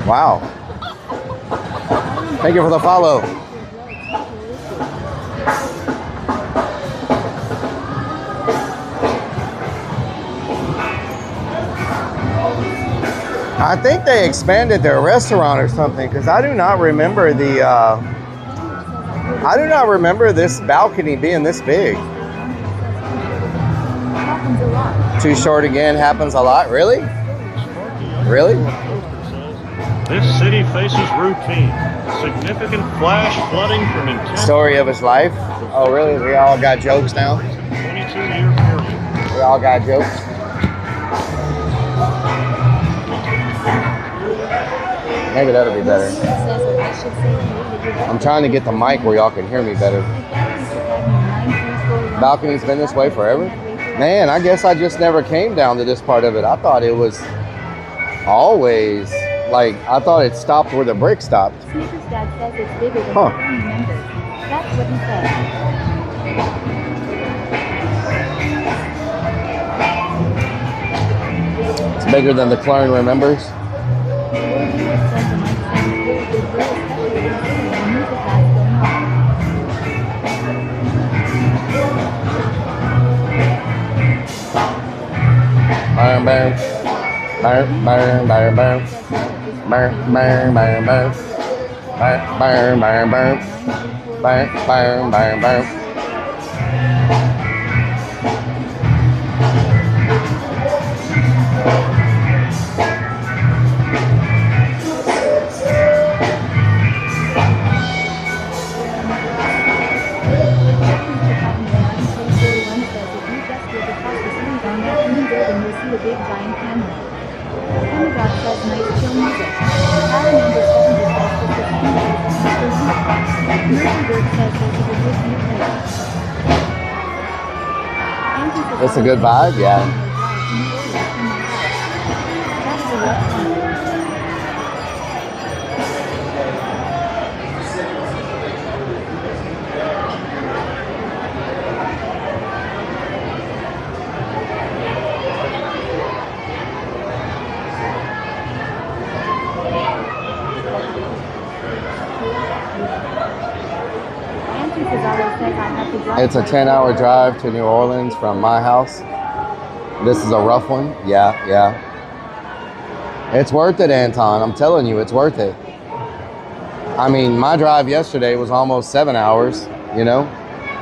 Wow. Thank you for the follow. I think they expanded their restaurant or something because I do not remember the. I do not remember this balcony being this big. Too short again happens a lot. Really? Really? This city faces routine. Significant flash flooding from intense. Story of his life. Oh, really? We all got jokes now? 22-year period. We all got jokes? Maybe that'll be better. I'm trying to get the mic where y'all can hear me better. Balcony's been this way forever? Man, I guess I just never came down to this part of it. I thought it was always, like, I thought it stopped where the brick stopped. Sneaker's dad says it's bigger than Huh. family members. That's what he said. It's bigger than the Clone remembers. Burn, burn, burn, burn, burn, burn, burn, burn, burn, burn, burn, burn, burn, burn, burn, burn, burn. The big giant camera. Camera says nice chill music. Adam number 70 says this is Mercy says this is a good new place. It's a good vibe, yeah. That is a rough one. It's a 10-hour drive to New Orleans from my house. This is a rough one. Yeah, yeah. It's worth it, Anton. I'm telling you, it's worth it. I mean, my drive yesterday was almost 7 hours, you know,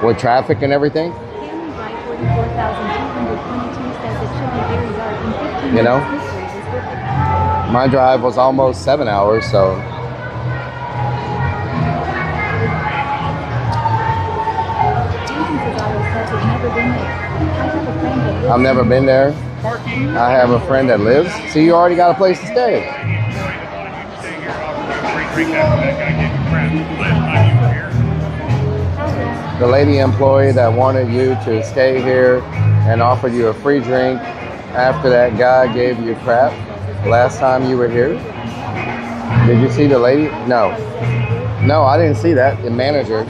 with traffic and everything. You know, my drive was almost 7 hours, so. I've never been there. I have a friend that lives. So you already got a place to stay. The lady employee that wanted you to stay here and offered you a free drink after that guy gave you crap last time you were here. Did you see the lady? No. No, I didn't see that. The manager.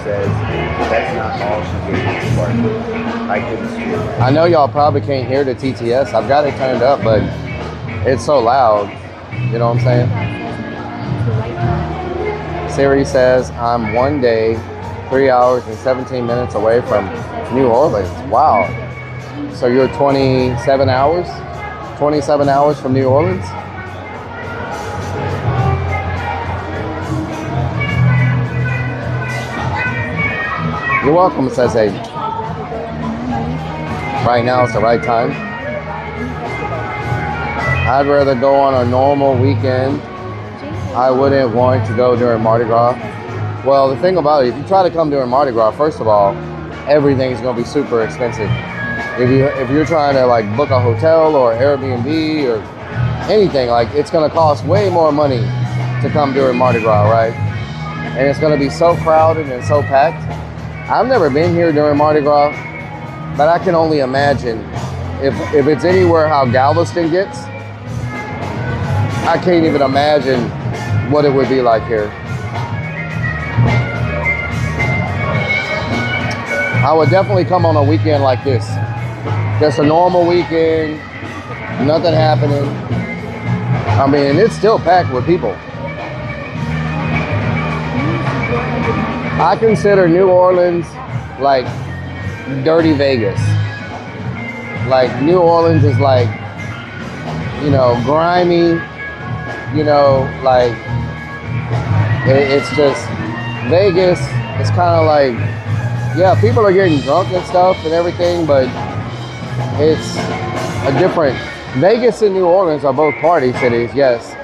Says that's not all she gave me for. I couldn't see it. I know y'all probably can't hear the TTS. I've got it turned up, but it's so loud. You know what I'm saying? Siri says I'm 1 day, 3 hours and 17 minutes away from New Orleans. Wow. So you're 27 hours? 27 hours from New Orleans? You're welcome, says Aiden. Right now it's the right time. I'd rather go on a normal weekend. I wouldn't want to go during Mardi Gras. Well, the thing about it, if you try to come during Mardi Gras, first of all, everything's gonna be super expensive. If you're trying to like book a hotel or Airbnb or anything, like it's gonna cost way more money to come during Mardi Gras, right? And it's gonna be so crowded and so packed. I've never been here during Mardi Gras, but I can only imagine if it's anywhere how Galveston gets. I can't even imagine what it would be like here. I would definitely come on a weekend like this. Just a normal weekend, nothing happening. I mean, it's still packed with people. I consider New Orleans like dirty Vegas. Like New Orleans is like, you know, grimy, you know, like it's just Vegas. It's kind of like, yeah, people are getting drunk and stuff and everything, but it's a different. Vegas and New Orleans are both party cities, yes,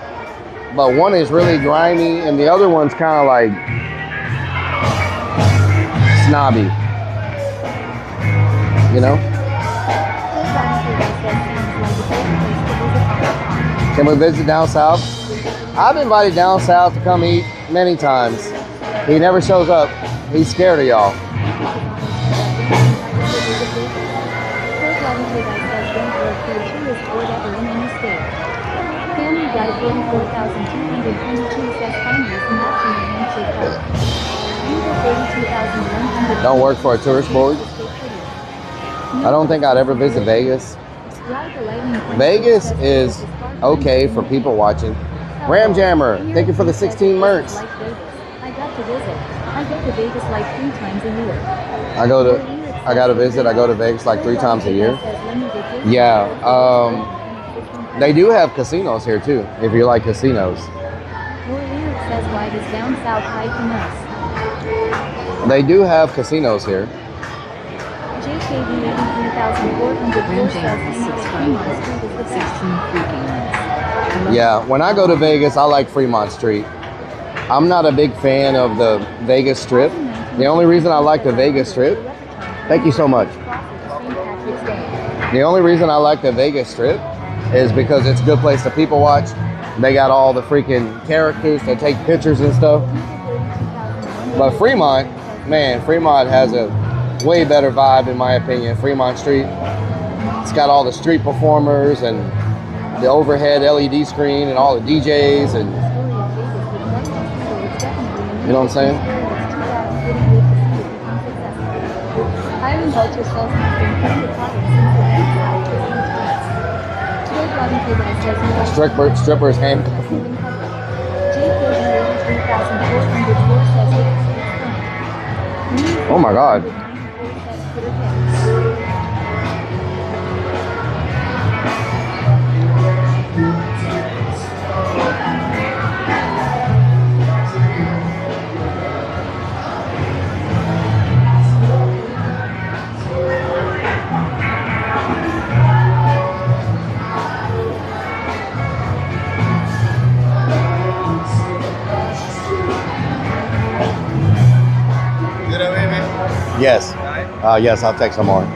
but one is really grimy and the other one's kind of like snobby, you know? Can we visit down south? I've invited down south to come eat many times. He never shows up. He's scared of y'all. Don't work for a tourist board. I don't think I'd ever visit Vegas. Vegas is okay for people watching. Ram Jammer, thank you for the 16 merch. I got to visit. I go to Vegas like 3 times a year. I go to Vegas like 3 times a year. Yeah, they do have casinos here too, if you like casinos. Says why does down south hyping us? They do have casinos here. JKB 83,404 says 16 freaking. Yeah, when I go to Vegas, I like Fremont Street. I'm not a big fan of the Vegas Strip. The only reason I like the Vegas Strip, thank you so much. The only reason I like the Vegas Strip is because it's a good place to people watch. They got all the freaking characters that take pictures and stuff. But Fremont, man, Fremont has a way better vibe in my opinion. Fremont Street, it's got all the street performers and the overhead LED screen and all the DJs and, you know what I'm saying? Strippers handcuffed. Oh my God. Yes. Yes, I'll take some more.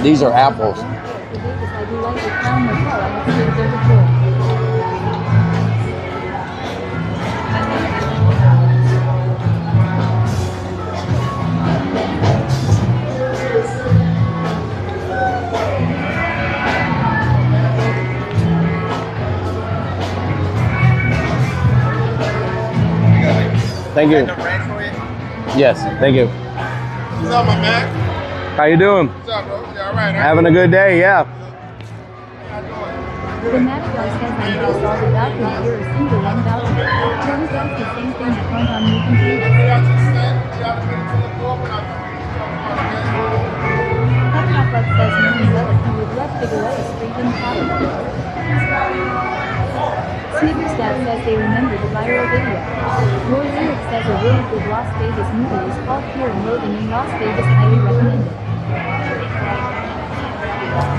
These are apples. Thank you. Yes, thank you. What's up, my man? How you doing? What's up, bro? You all right? Having a good day, yeah. The Madagascar says I know all the documents here are single one voucher. Jones does the same thing that went on new computers. Hotpot says no Relic who would love to go away straight in California. Snickers Dad says they remember the viral video. Roy Lyric says a really good Las Vegas movie is called Fear and Loathing in Las Vegas, highly recommended.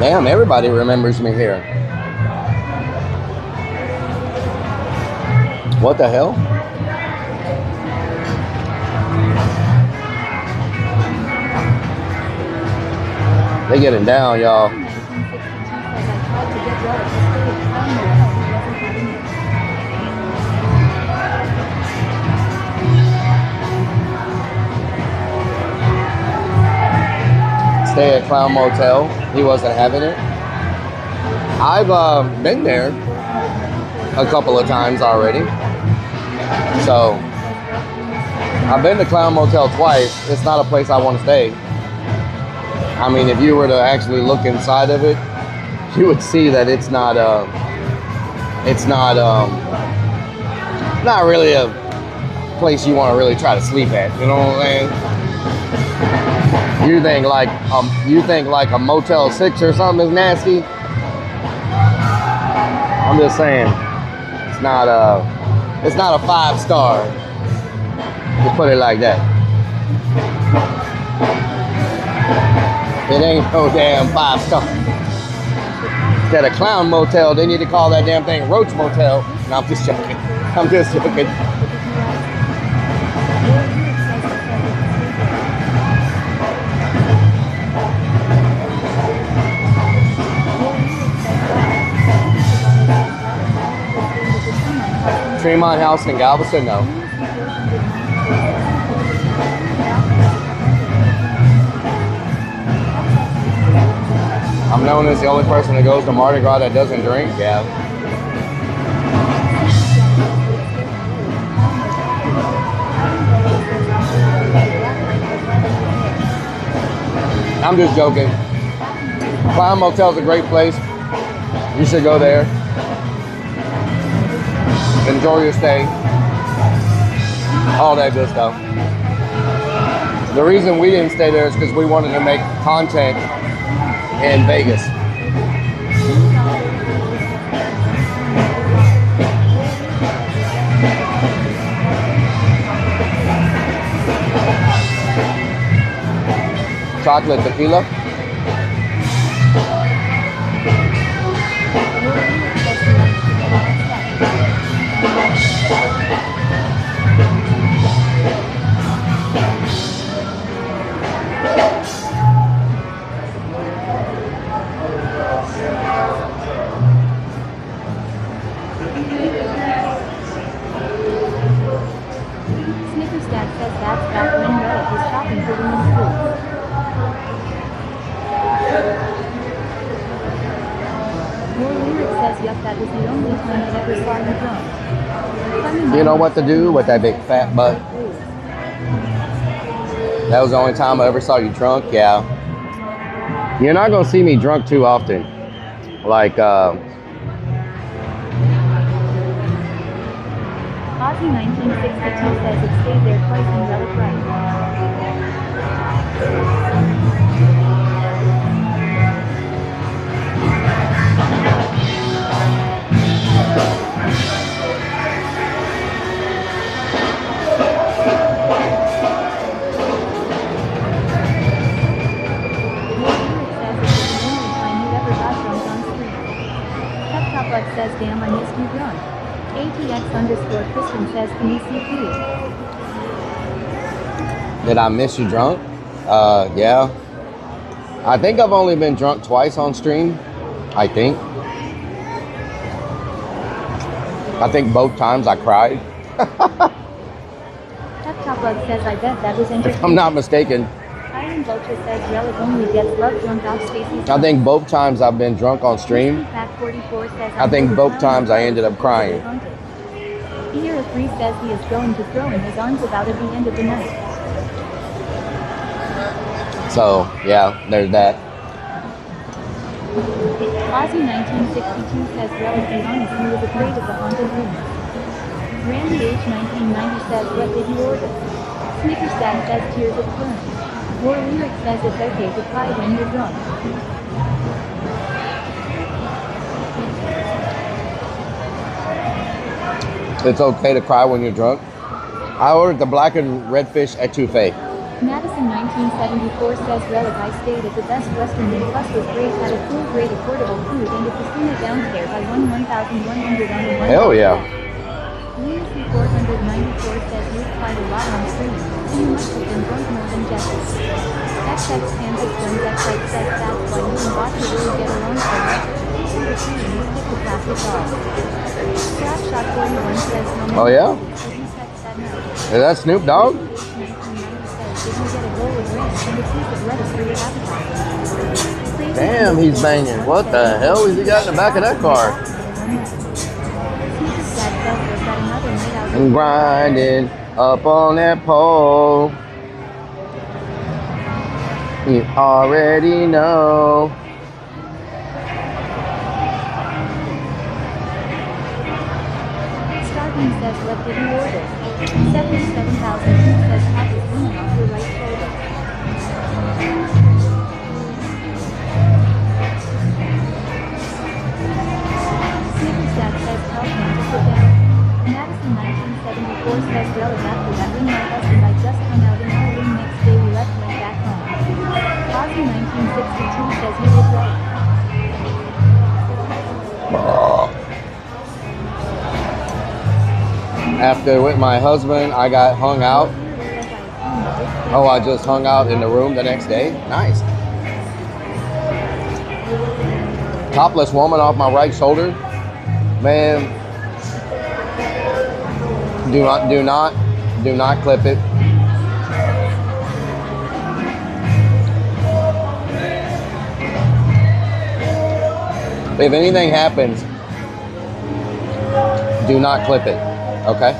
Damn, everybody remembers me here. What the hell? They getting down, y'all. Stay at Clown Motel. He wasn't having it. I've been there a couple of times already. So I've been to Clown Motel twice. It's not a place I want to stay. I mean, if you were to actually look inside of it, you would see that it's not really a place you want to really try to sleep at. You know what I'm saying? You think like a Motel 6 or something is nasty? I'm just saying, it's not a 5-star. Just put it like that. It ain't no damn 5-star. Instead of Clown Motel, they need to call that damn thing Roach Motel. No, I'm just joking. I'm just joking. Tremont House in Galveston, no. I'm known as the only person that goes to Mardi Gras that doesn't drink, yeah. I'm just joking. Clown Motel's a great place. You should go there. Enjoy your stay. All that good stuff. The reason we didn't stay there is because we wanted to make content in Vegas. Chocolate tequila. You know what to do with that big fat butt. That was the only time I ever saw you drunk, yeah. You're not gonna see me drunk too often. Like, Ozzy 1962 says it stayed there twice in Rellik I. Says, damn, I missed you drunk. ATX_Kristen says, can you see please? Did I miss you drunk? Yeah. I think I've only been drunk twice on stream. I think both times I cried. Says, I bet that was entertaining. If I'm not mistaken. Iron Vulture says Rellik only gets love drunk off Stacy's. I think both times I've been drunk on stream. I think both times I ended up crying. IRL 3 says he is going to throw in his arms about at the end of the night. So, yeah, there's that. Ozzy 1962 says Rellik be honest, he was afraid of the haunted rooms. Randy H 1990 says, what did you order? Snickers Dad says tears of fern. War Lyric says it's okay to cry when you're drunk. It's okay to cry when you're drunk. I ordered the black and red fish etouffee. Madison 1974 says Rellik I stayed at the Best Western Inn Plus was great, had a full grade affordable food and a casino downstairs. I won 1,100 on the one. Hell yeah. Lucy 494 says you cried a lot on stream. You must have been drunk more than Jesse. XX Kansas Guns XX says that's why you and Bob to really get along so much. You stick to classic all. Slapshot 41 says no more. Oh yeah? Is Is that Snoop Dogg? Damn, he's banging. What the hell has he got in the back of that car? And grinding up on that pole. You already know. Starving says, what did you order? 77,000 says, pop is leaning off your right shoulder. Snickerstat says, tell him to sit down. Madison 1974 says, well, after that ring, my husband, I just hung out in our room next day, we left, went back home. Ozzy 1962 says, he was right. After with my husband, I got hung out. Oh, I just hung out in the room the next day. Nice. Topless woman off my right shoulder. Man, do not clip it. If anything happens, do not clip it. Okay.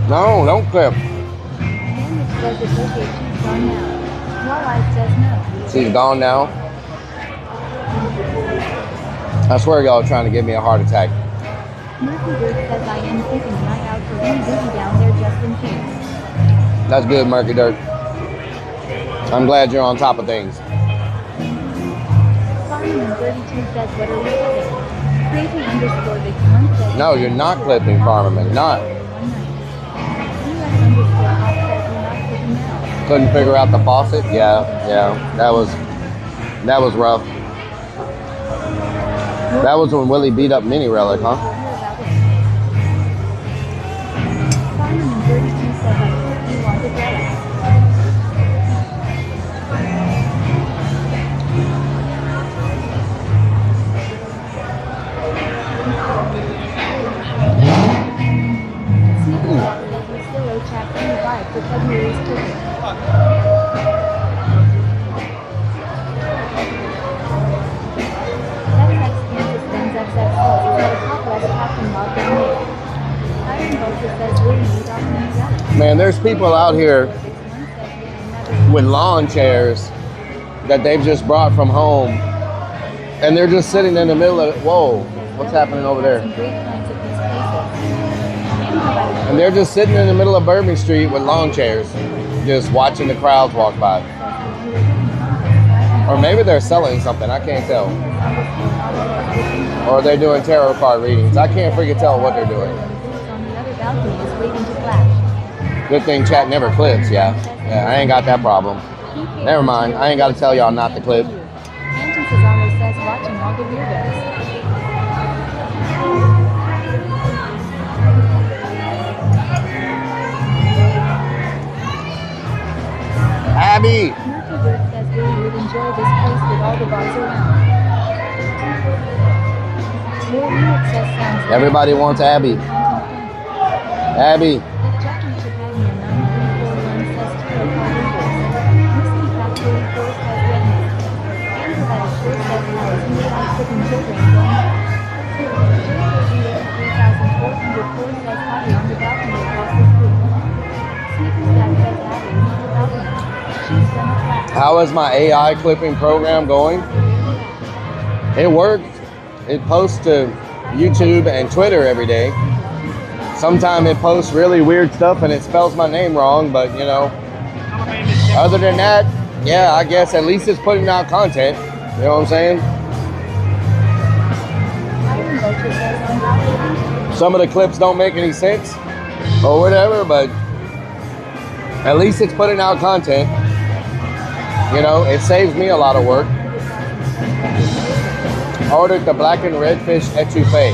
No, don't clip. She's gone now. I swear y'all are trying to give me a heart attack. Says I am keeping an eye out for any booty down there just in case. That's good, Murky Dirt. I'm glad you're on top of things. 32 says, what are we doing? Crazy underscore Big One says, No, you're not clipping, Farmerman. Not. Couldn't figure out the faucet? Yeah. That was rough. That was when Willie beat up Mini Rellik, huh? Farmerman 32 says, I hope you wanted Rellik. For February's cooking. XX Kansas Guns XX says, is that a top west Captain Bob down Iron Vulture says, will you eat off me? Man, there's people out here with lawn chairs that they've just brought from home, and they're just sitting in the middle of, whoa, what's happening over there? And they're just sitting in the middle of Bourbon Street with lawn chairs, just watching the crowds walk by. Or maybe they're selling something, I can't tell. Or they're doing tarot card readings. I can't freaking tell what they're doing. Good thing chat never clips, yeah. I ain't got that problem. Never mind, I ain't got to tell y'all not to clip. Anton Cesaro says, watching all the weirdos. Abby! Murky Bird says Billy would enjoy this place with all the bars around. More lyric says sounds like Everybody wants Abby. Abby. Jackie Chapagnia 9341 says Tarot Card Readers. Whiskey Pack 44 says Redneck. Andrew Had a Shirt says how is he on sipping children going back? JKG 3404 says Hottie on the balcony across the street. Snickers Dad says Abby is on the balcony. How is my AI clipping program going? It works. It posts to YouTube and Twitter every day. Sometimes it posts really weird stuff and it spells my name wrong, but you know, other than that, yeah, I guess at least it's putting out content. You know what I'm saying? Iron Boat Some of the clips don't make any sense or whatever, but at least it's putting out content. You know, it saves me a lot of work. Ordered the black and red fish etouffee.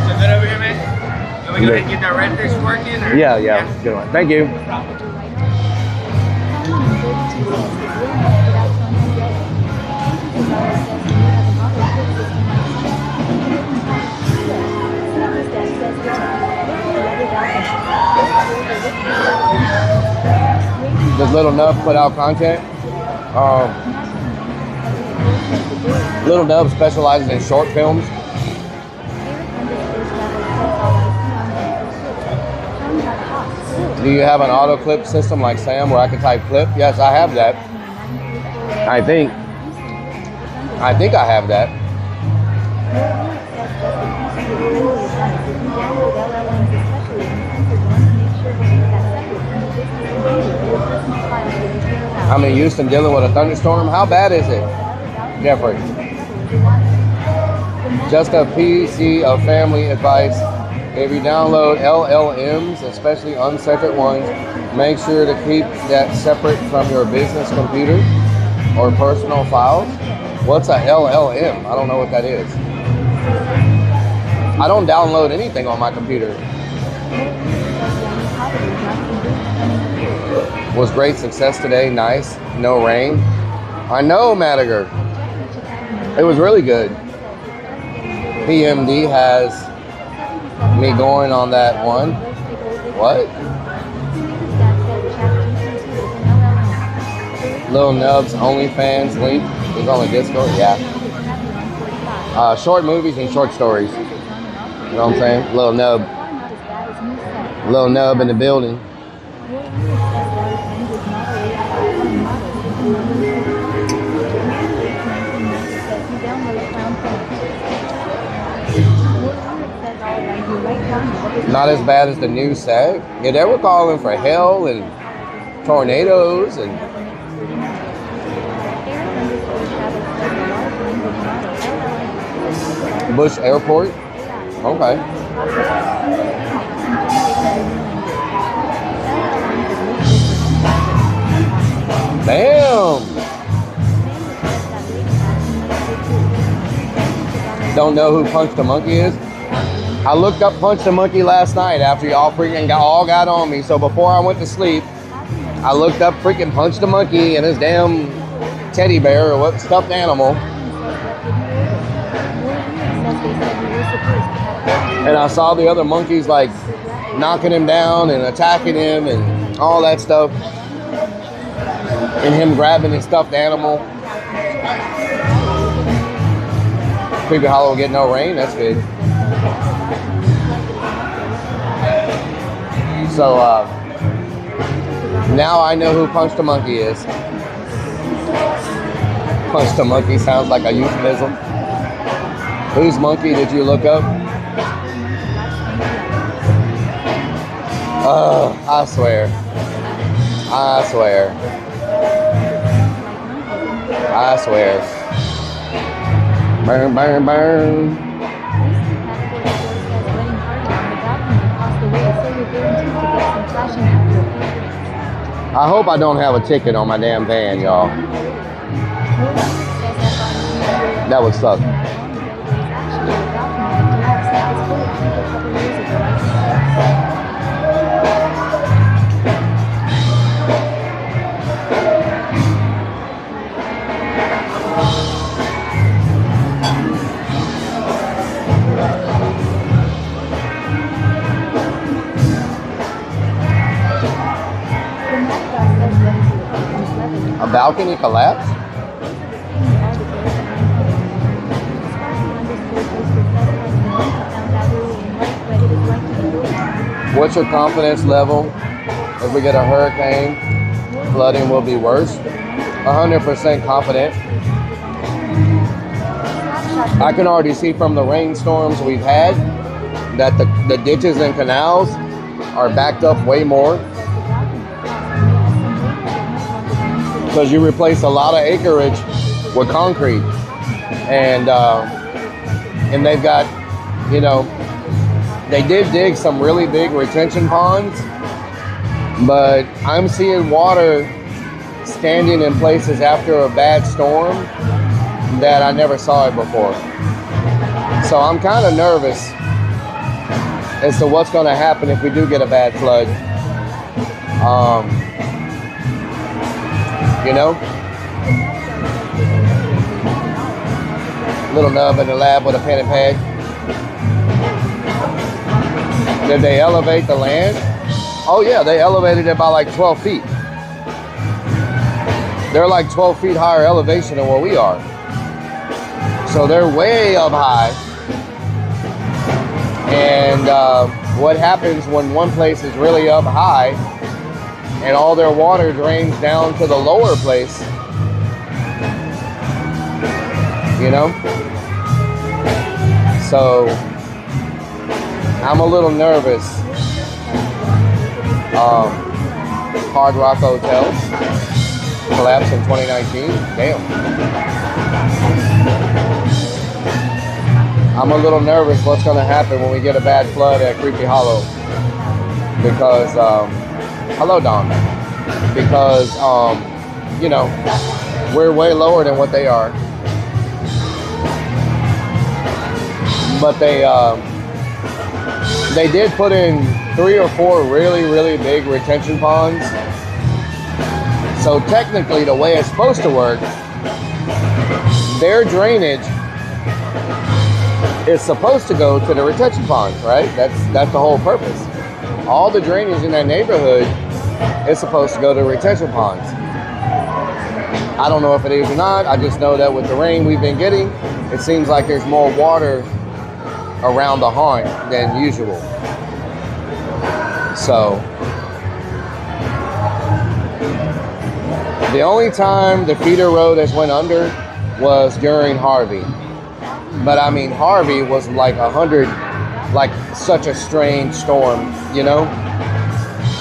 So good over here, man? Are we gonna get that red fish working? Or? Yeah, good one. Thank you. Does Little Nub put out content? Little Nub specializes in short films. Do you have an auto clip system like Sam where I can type clip? Yes, I have that. I think I have that. I'm in Houston dealing with a thunderstorm. How bad is it, Jeffrey? Just a PC of family advice. If you download LLMs, especially uncensored ones, make sure to keep that separate from your business computer or personal files. What's a LLM? I don't know what that is. I don't download anything on my computer. Was great success today. Nice. No rain. I know, Madiger. It was really good. PMD has me going on that one. What? Lil Nub's OnlyFans link is on the Discord. Yeah. Short movies and short stories. You know what I'm saying? Lil Nub. Lil Nub in the building. Not as bad as the new SAG. Yeah, they were calling for hell and tornadoes and Bush Airport. Okay. Damn. Don't know who Punch the Monkey is? I looked up Punch the Monkey last night after y'all freaking got on me. So before I went to sleep, I looked up freaking Punch the Monkey and his damn teddy bear or what stuffed animal. And I saw the other monkeys like knocking him down and attacking him and all that stuff. And him grabbing his stuffed animal. Creepy Hollow will get no rain, that's good. So now I know who Punch the Monkey is. Punch the Monkey sounds like a euphemism. Whose monkey did you look up? I swear. I swear. I swear. Burn, burn, burn. I hope I don't have a ticket on my damn van, y'all. That would suck. A balcony collapse? What's your confidence level? If we get a hurricane, flooding will be worse. 100% confident. I can already see from the rainstorms we've had that the ditches and canals are backed up way more. Because you replace a lot of acreage with concrete. And they've got, you know, they did dig some really big retention ponds, but I'm seeing water standing in places after a bad storm that I never saw it before. So I'm kind of nervous as to what's going to happen if we do get a bad flood. You know? Little nub in the lab with a pen and pad. Did they elevate the land? Oh yeah, they elevated it by like 12 feet. They're like 12 feet higher elevation than where we are. So they're way up high. And what happens when one place is really up high and all their water drains down to the lower place, you know? So I'm a little nervous. Hard Rock Hotels collapsed in 2019. Damn. I'm a little nervous what's going to happen when we get a bad flood at Creepy Hollow. Because, hello Don. Because, you know, we're way lower than what they are. But they did put in 3 or 4 really, really big retention ponds. So technically, the way it's supposed to work, their drainage is supposed to go to the retention ponds, right? That's the whole purpose. All the drainage in that neighborhood is supposed to go to retention ponds. I don't know if it is or not. I just know that with the rain we've been getting, it seems like there's more water around the haunt than usual. So the only time the feeder road has went under was during Harvey. But I mean, Harvey was like 100, like such a strange storm, you know?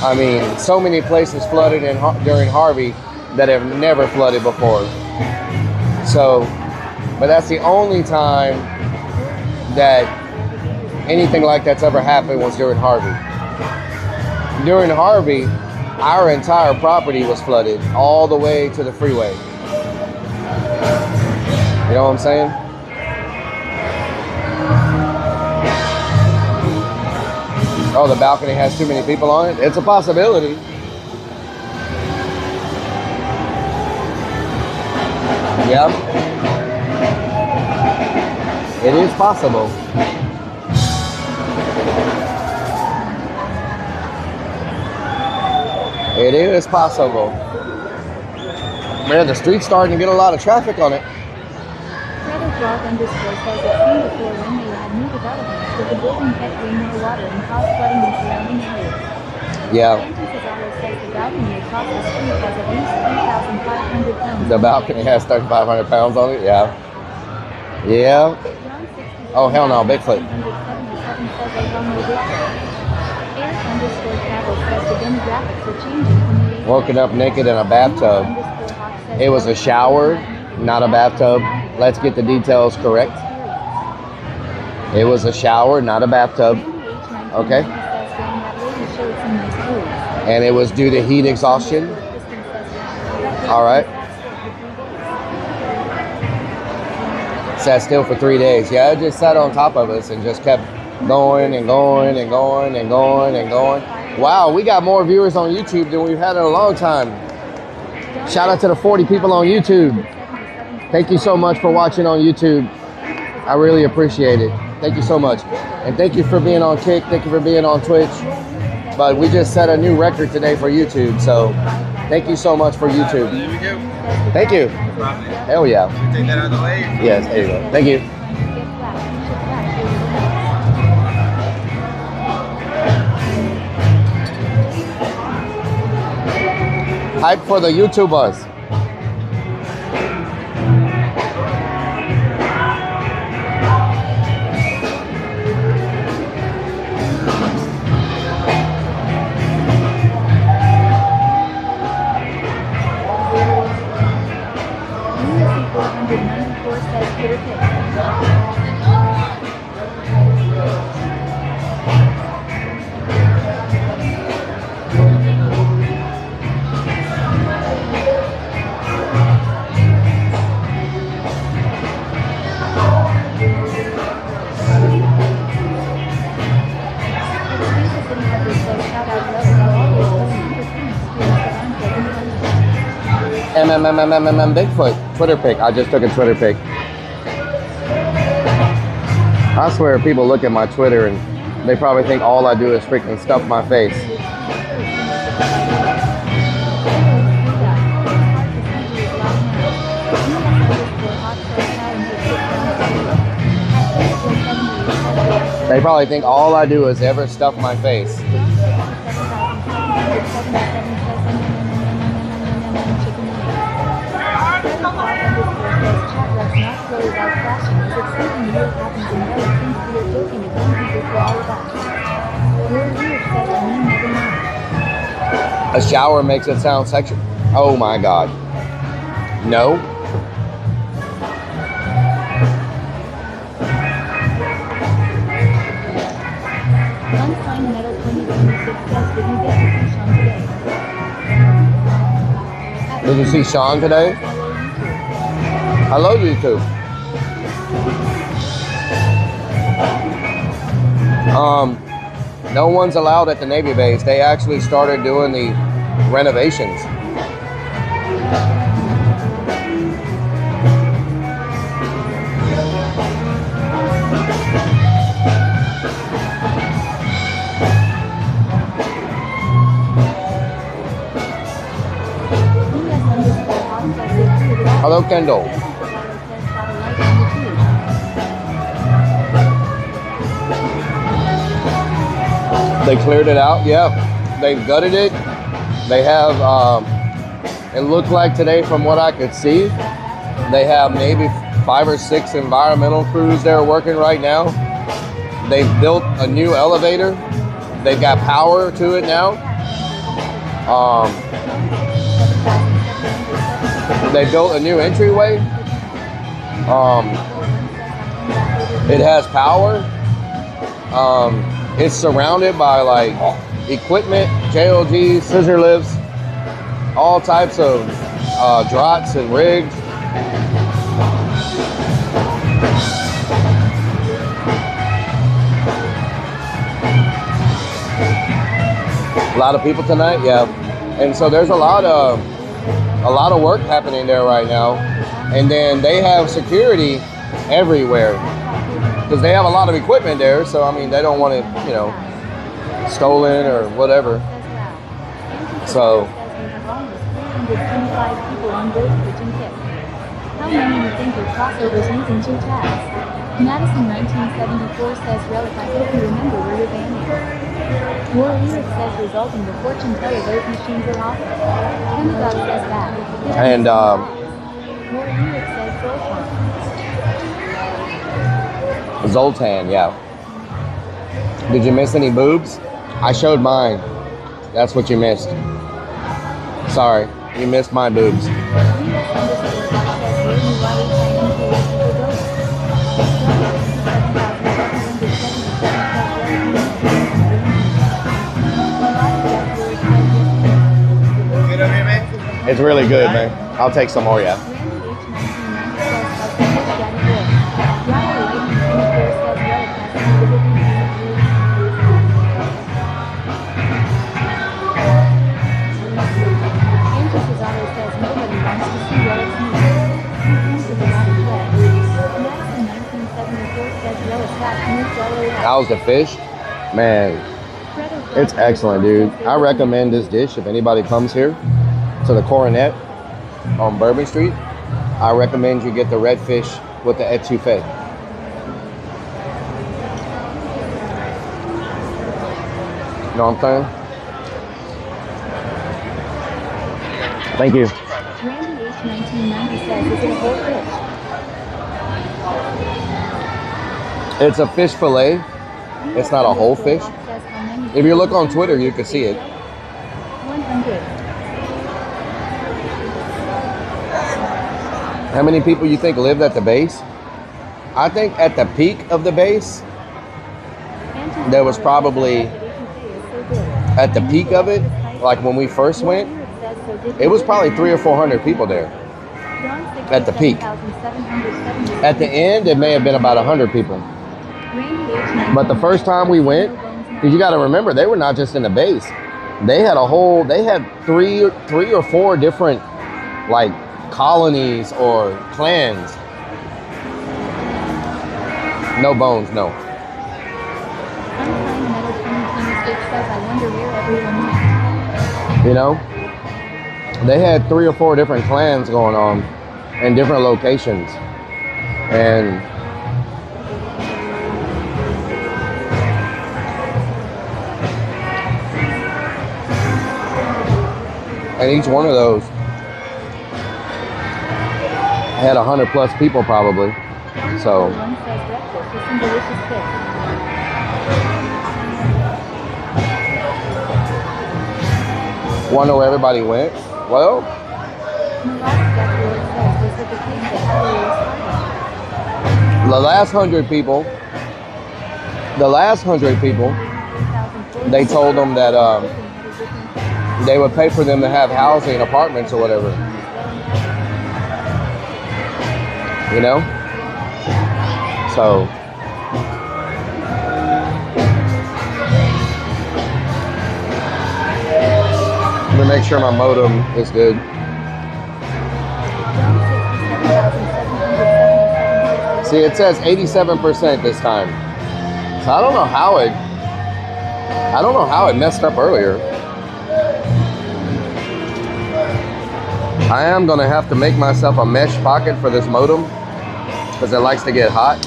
I mean, so many places flooded during Harvey that have never flooded before. So, but that's the only time that anything like that's ever happened was during Harvey. During Harvey, our entire property was flooded all the way to the freeway. You know what I'm saying? Oh, the balcony has too many people on it? It's a possibility. Yeah. It is possible. It is possible. Man, the street's starting to get a lot of traffic on it. Reddit__ says it seemed before when they had new developments that the building kept way more water and caused flooding in surrounding areas. Yeah. Says the balcony across the street has at least 3,500 pounds. The balcony has 3,500 pounds on it? Yeah. Yeah. Oh, hell no, Bigfoot. Woken up naked in a bathtub. It was a shower, not a bathtub. Let's get the details correct. It was a shower, not a bathtub. Okay. And it was due to heat exhaustion. All right. Sat still for 3 days. Yeah, it just sat on top of us and just kept going and going and going and going and going. Wow, we got more viewers on YouTube than we've had in a long time. Shout out to the 40 people on YouTube. Thank you so much for watching on YouTube. I really appreciate it. Thank you so much. And thank you for being on Kick. Thank you for being on Twitch. But we just set a new record today for YouTube. So thank you so much for YouTube. There we go. Thank you. Hell yeah. Take that out of the way. Yes, there you go. Thank you. Hype for the YouTubers. 494 says Twitter pic. Bigfoot Twitter pic. I just took a Twitter pic. I swear people look at my Twitter and they probably think all I do is freaking stuff my face. They probably think all I do is ever stuff my face. A shower makes it sound sexual. Oh my God. No. Did you see Sean today? I love YouTube. No one's allowed at the Navy base. They actually started doing the renovations. Hello, Kendall. They cleared it out, yeah. They've gutted it. They have, it looked like today from what I could see, they have maybe 5 or 6 environmental crews there working right now. They've built a new elevator. They've got power to it now. They built a new entryway. It has power. It's surrounded by like equipment, JLGs, scissor lifts, all types of draughts and rigs. A lot of people tonight, yeah. And so there's a lot of work happening there right now. And then they have security everywhere because they have a lot of equipment there. So, I mean, they don't want it, you know, stolen or whatever. So. How many you think your crossovers using 2 tabs? Madison 1974 says Rellik, I hope you remember where you're banning. More lyric says resulting the fortune teller those machines are awesome. Chemigod says that. And more lyric says Zoltan, yeah. Did you miss any boobs? I showed mine. That's what you missed. Sorry, you missed my boobs. It's really good, man. I'll take some more, yeah. How's the fish? Man, it's excellent, dude. I recommend this dish if anybody comes here to the Coronet on Bourbon Street. I recommend you get the red fish with the etouffee. You know what I'm saying? Thank you. Randy H 1990 says, is it a whole fish? It's a fish fillet. It's not a whole fish. If you look on Twitter, you can see it. 100. How many people you think lived at the base? I think at the peak of the base, there was probably, at the peak of it, like when we first went, it was probably 300 or 400 people there. At the peak. At the end, it may have been about 100 people. But the first time we went, because you got to remember, they were not just in the base. They had three or four different, like, colonies or clans. No bones, no. You know, they had 3 or 4 different clans going on in different locations, and each one of those had 100+ people probably. So wonder where everybody went. Well, the last 100 people, they told them that they would pay for them to have housing, apartments or whatever. You know? So let me make sure my modem is good. See, it says 87% this time. So I don't know how it messed up earlier. I am gonna have to make myself a mesh pocket for this modem because it likes to get hot.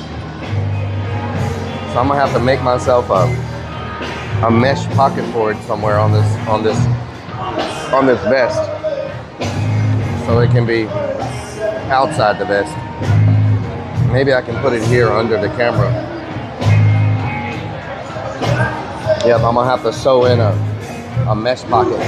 So I'm gonna have to make myself a mesh pocket for it somewhere on this vest, so it can be outside the vest. Maybe I can put it here under the camera. Yep, I'm gonna have to sew in a mesh pocket.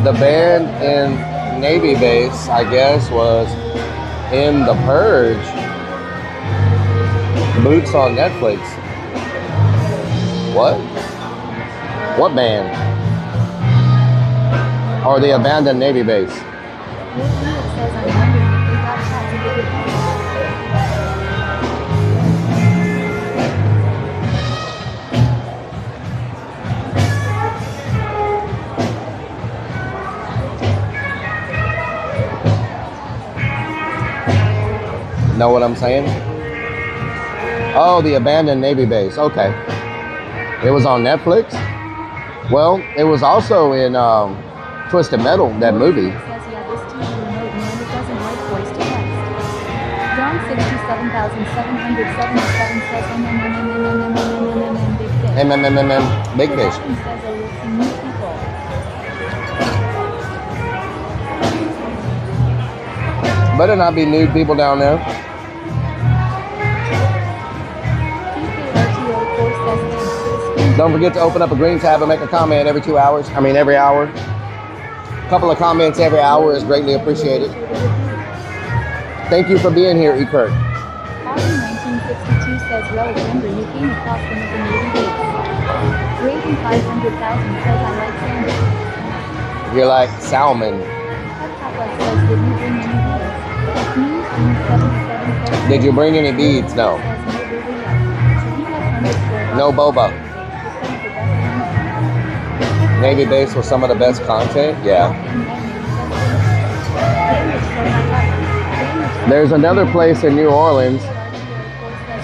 The band in Navy base, I guess, was in The Purge. Boots on Netflix. What? What band? Or the abandoned Navy base? Know what I'm saying? Oh, the abandoned Navy base. Okay. It was on Netflix? Well, it was also in Twisted Metal, that movie. Big fish. Better not be nude people down there. Don't forget to open up a green tab and make a comment every 2 hours. I mean, every hour. A couple of comments every hour is greatly appreciated. Thank you for being here, E. Kurt. Autumn 1962 says, Rellik, remember you came across them at the Navy base. Raven 500,000 says, I like salmon. You're like salmon. Says, did you bring any beads? Did you bring any beads? No. No boba. Navy base with some of the best content? Yeah. There's another place in New Orleans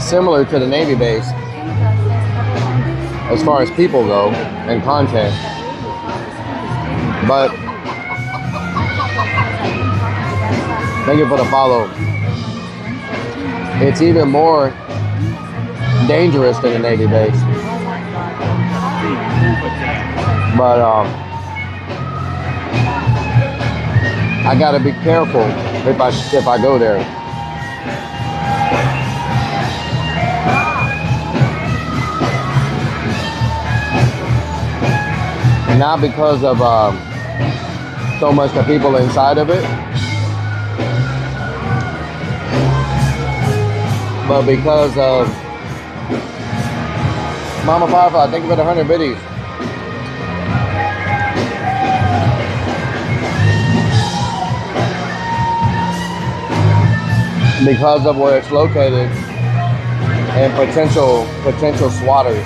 similar to the Navy base as far as people go and content. But thank you for the follow. It's even more dangerous than the Navy base. But I I gotta be careful if I go there. Not because of so much the people inside of it, but because of Mama Firefly. Thank you for the 100 biddies. Because of where it's located and potential swatters.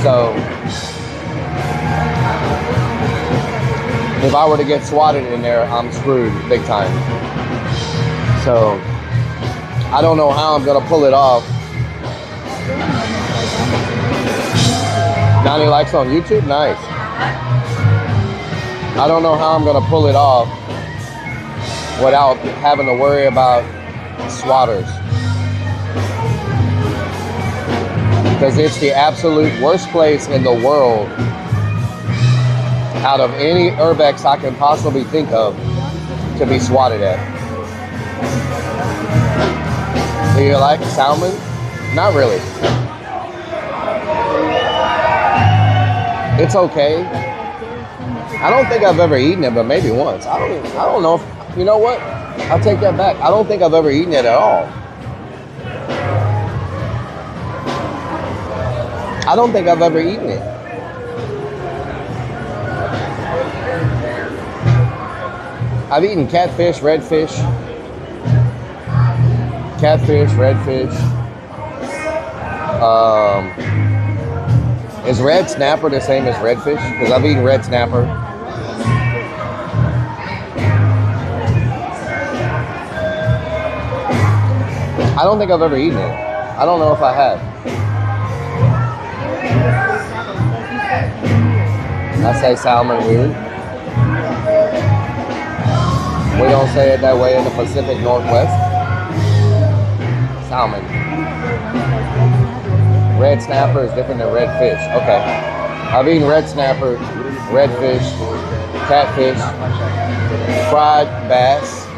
So if I were to get swatted in there, I'm screwed big time. So I don't know how I'm gonna pull it off. 90 likes on YouTube, nice. I don't know how I'm gonna pull it off without having to worry about swatters. Because it's the absolute worst place in the world out of any urbex I can possibly think of to be swatted at. Do you like salmon? Not really. It's okay. I don't think I've ever eaten it, but maybe once. I don't know if, you know what? I'll take that back. I don't think I've ever eaten it at all. I don't think I've ever eaten it. I've eaten catfish, redfish. Catfish, redfish. Is red snapper the same as redfish? Because I've eaten red snapper. I don't think I've ever eaten it. I don't know if I have. I say salmon weird. We don't say it that way in the Pacific Northwest. Salmon. Red snapper is different than red fish. Okay. I've eaten red snapper, redfish, catfish, fried bass.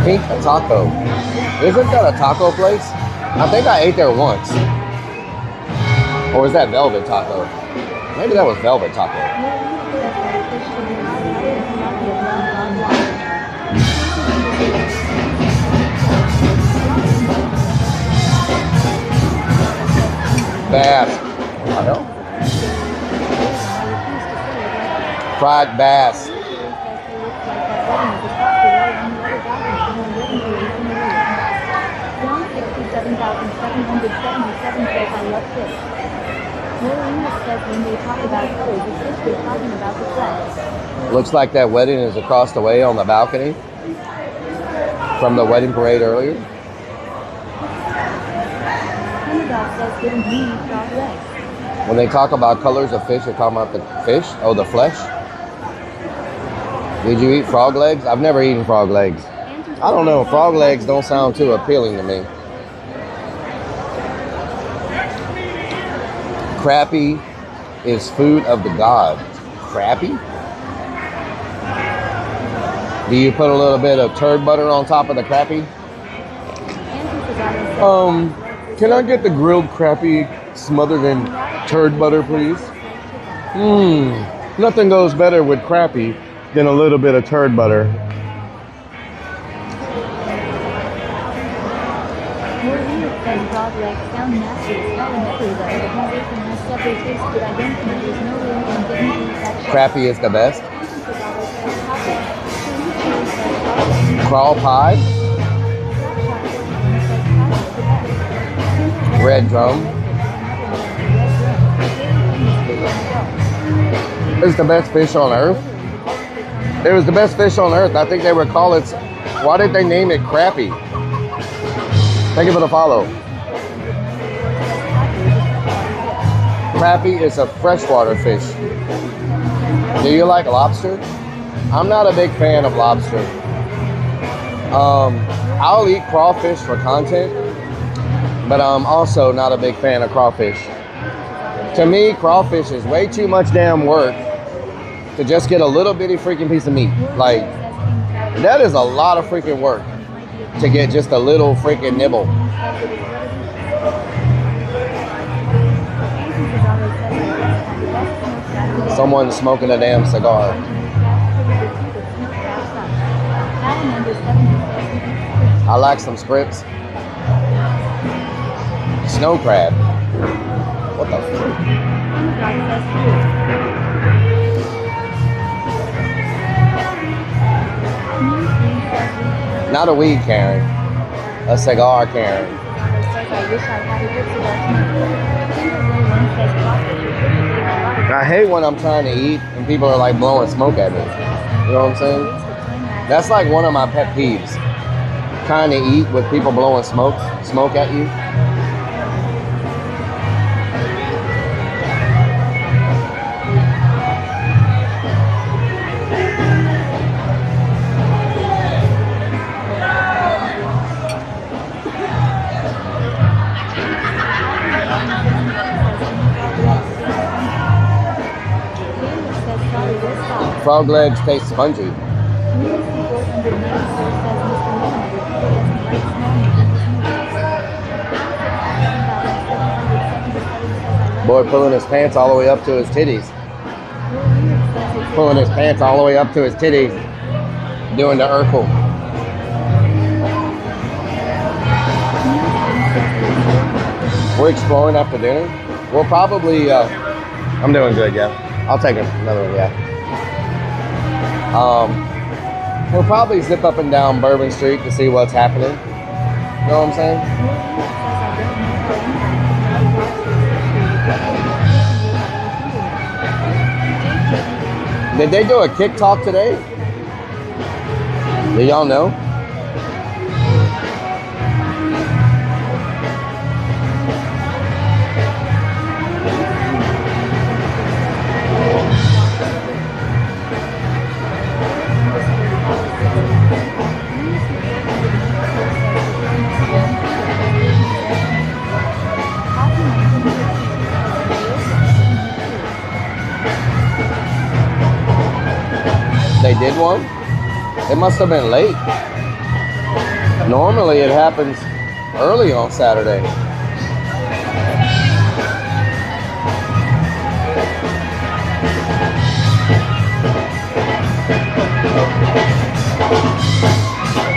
Pink Taco. Isn't that a taco place? I think I ate there once. Or was that Velvet Taco? Maybe that was Velvet Taco. Bass. I know. Fried bass. Looks like that wedding is across the way on the balcony from the wedding parade earlier. When they talk about colors of fish, they're talking about the fish? Oh, the flesh? Did you eat frog legs? I've never eaten frog legs. I don't know. Frog legs don't sound too appealing to me. Crappie is food of the gods. Crappie? Do you put a little bit of turd butter on top of the crappie? Can I get the grilled crappie smothered in turd butter, please? Nothing goes better with crappie than a little bit of turd butter. Crappie is the best. Crawl pie. Red drum. It's the best fish on earth. It was the best fish on earth. I think they would call it. Why did they name it crappie? Thank you for the follow. Crappie is a freshwater fish. Do you like lobster? I'm not a big fan of lobster. I'll eat crawfish for content, but I'm also not a big fan of crawfish. To me, crawfish is way too much damn work to just get a little bitty freaking piece of meat. Like, that is a lot of freaking work to get just a little freaking nibble. Someone's smoking a damn cigar. I like some scripts. Snow crab. What the fuck? Not a weed Karen. A cigar Karen. I hate when I'm trying to eat and people are like blowing smoke at me. You know what I'm saying? That's like one of my pet peeves. Trying to eat with people blowing smoke at you. Frog legs taste spongy. Boy pulling his pants all the way up to his titties. Pulling his pants all the way up to his titties. Doing the Urkel. We're exploring after dinner. We'll probably, I'm doing good, yeah. I'll take another one, yeah. We'll probably zip up and down Bourbon Street to see what's happening. You know what I'm saying? Did they do a kick talk today? Do y'all know? They did one? It must have been late. Normally it happens early on Saturday.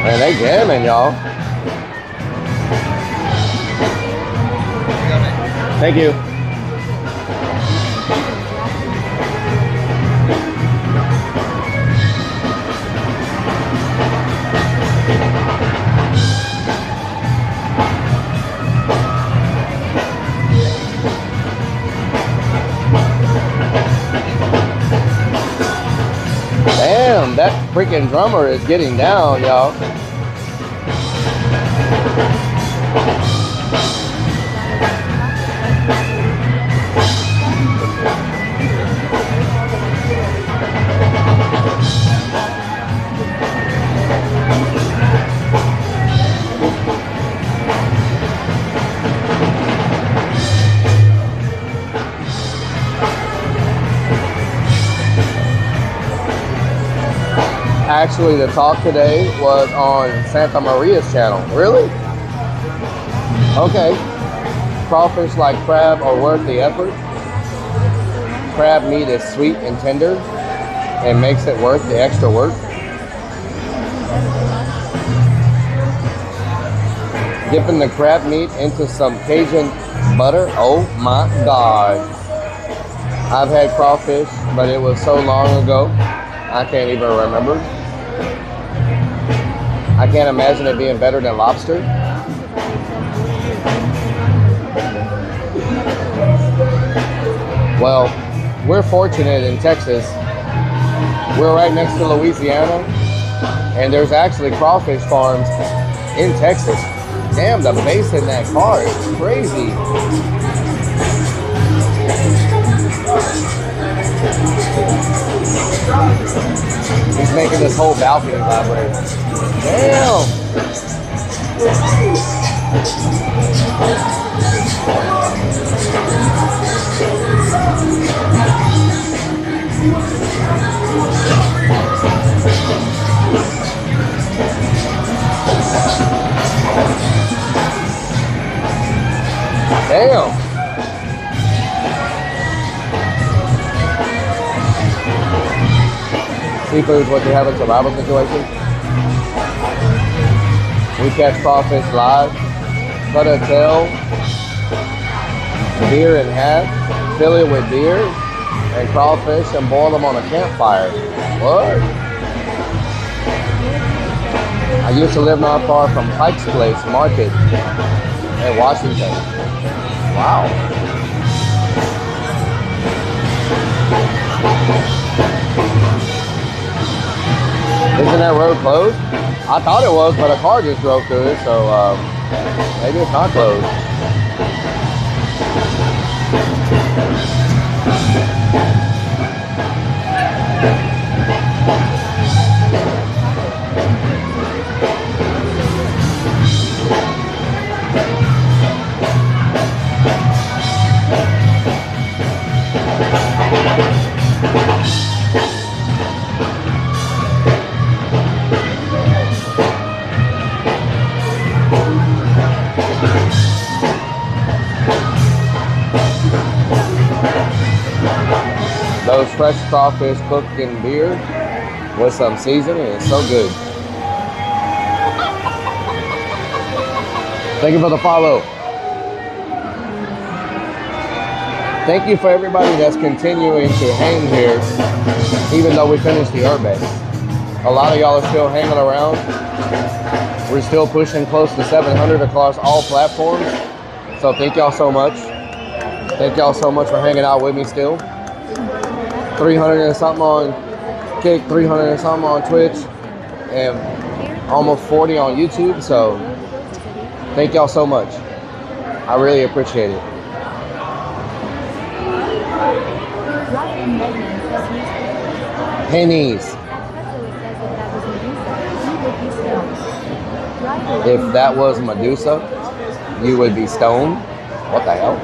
Man, they jamming, y'all. Thank you. Damn, that freaking drummer is getting down, y'all. Actually, the talk today was on Santa Maria's channel. Really? Okay. Crawfish like crab are worth the effort. Crab meat is sweet and tender and makes it worth the extra work. Dipping the crab meat into some Cajun butter. Oh my God. I've had crawfish, but it was so long ago, I can't even remember. I can't imagine it being better than lobster. Well, we're fortunate in Texas. We're right next to Louisiana, and there's actually crawfish farms in Texas. Damn, the bass in that car is crazy. He's making this whole balcony vibrate. Damn! Damn. Seafood's what you have in survival situations. We catch crawfish live, cut a tail, beer in half, fill it with beer and crawfish and boil them on a campfire. What? I used to live not far from Pike's Place Market in Washington. Wow. Isn't that road closed? I thought it was, but a car just drove through it, so maybe it's not closed. Those fresh crawfish cooked in beer with some seasoning is so good. Thank you for the follow. Thank you for everybody that's continuing to hang here, even though we finished the Urbex. A lot of y'all are still hanging around. We're still pushing close to 700 across all platforms. So thank y'all so much. Thank y'all so much for hanging out with me still. 300 and something on Kick, 300 and something on Twitch, and almost 40 on YouTube. So thank y'all so much. I really appreciate it. Pennies. If that was Medusa, you would be stoned. What the hell?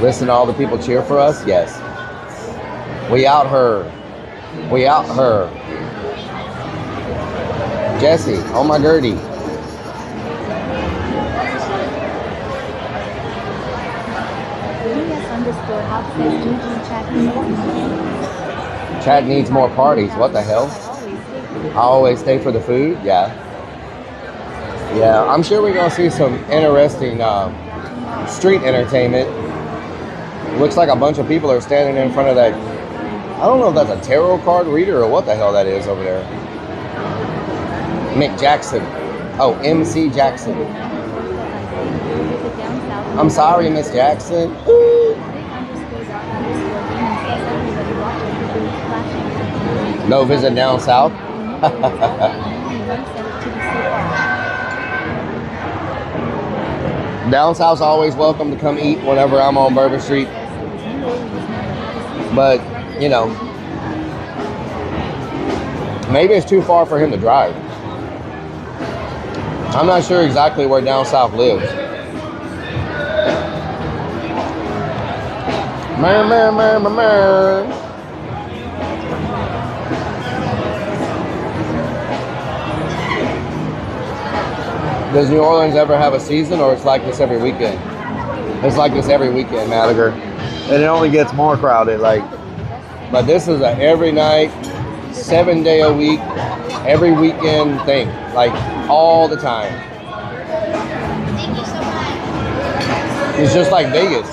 Listen to all the people cheer for us? Yes. We out her. We out her. Jesse, oh my Gertie. Chat needs more parties. What the hell? I always stay for the food. Yeah. Yeah, I'm sure we're going to see some interesting street entertainment. Looks like a bunch of people are standing in front of that. I don't know if that's a tarot card reader or what the hell that is over there. Mick Jackson. Oh, MC Jackson. I'm sorry, Miss Jackson. No visit down south. Down south's always welcome to come eat whenever I'm on Bourbon Street. But, you know, maybe it's too far for him to drive. I'm not sure exactly where down south lives. Does New Orleans ever have a season, or it's like this every weekend? It's like this every weekend, Madiger. And it only gets more crowded, like. But this is a every night, 7 day a week, every weekend thing, like all the time. It's just like Vegas.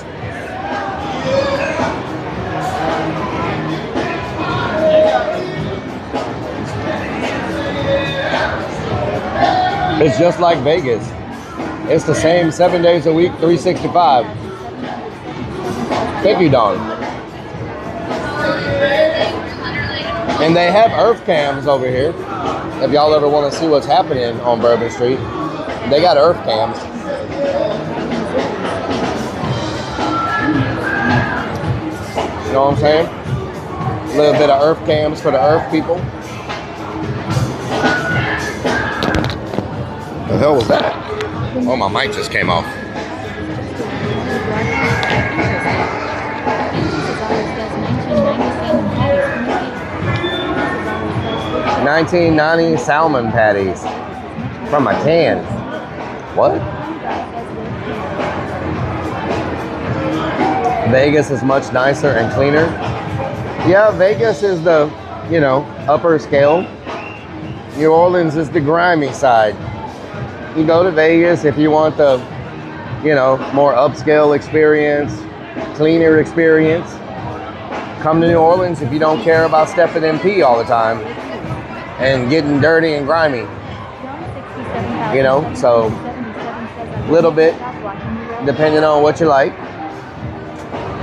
It's just like Vegas. It's the same 7 days a week, 365. Thank you, Don. And they have earth cams over here. If y'all ever want to see what's happening on Bourbon Street, they got earth cams. You know what I'm saying? A little bit of earth cams for the earth people. hell was that? Oh, my mic just came off. 1990 salmon patties from a can. What? Vegas is much nicer and cleaner. Yeah, Vegas is the, you know, upper scale. New Orleans is the grimy side. You go to Vegas if you want the, you know, more upscale experience, cleaner experience. Come to New Orleans if you don't care about stepping in pee all the time and getting dirty and grimy. You know, so a little bit depending on what you like.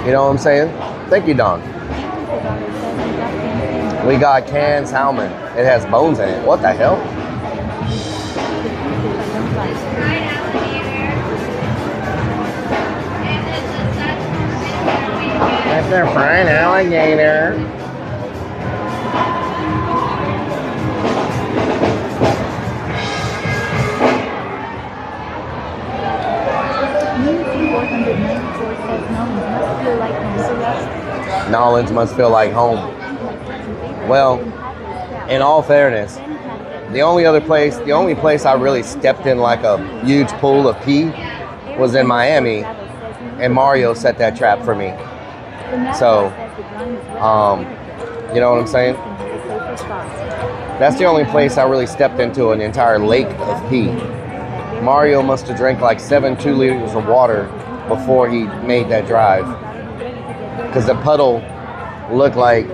You know what I'm saying? Thank you, Don. We got canned salmon. It has bones in it. What the hell? That's their fried alligator. Nolans must feel like home. Well, in all fairness, the only place I really stepped in like a huge pool of pee was in Miami, and Mario set that trap for me. So, you know what I'm saying? That's the only place I really stepped into an entire lake of pee. Mario must have drank like 2 liters of water before he made that drive, because the puddle looked like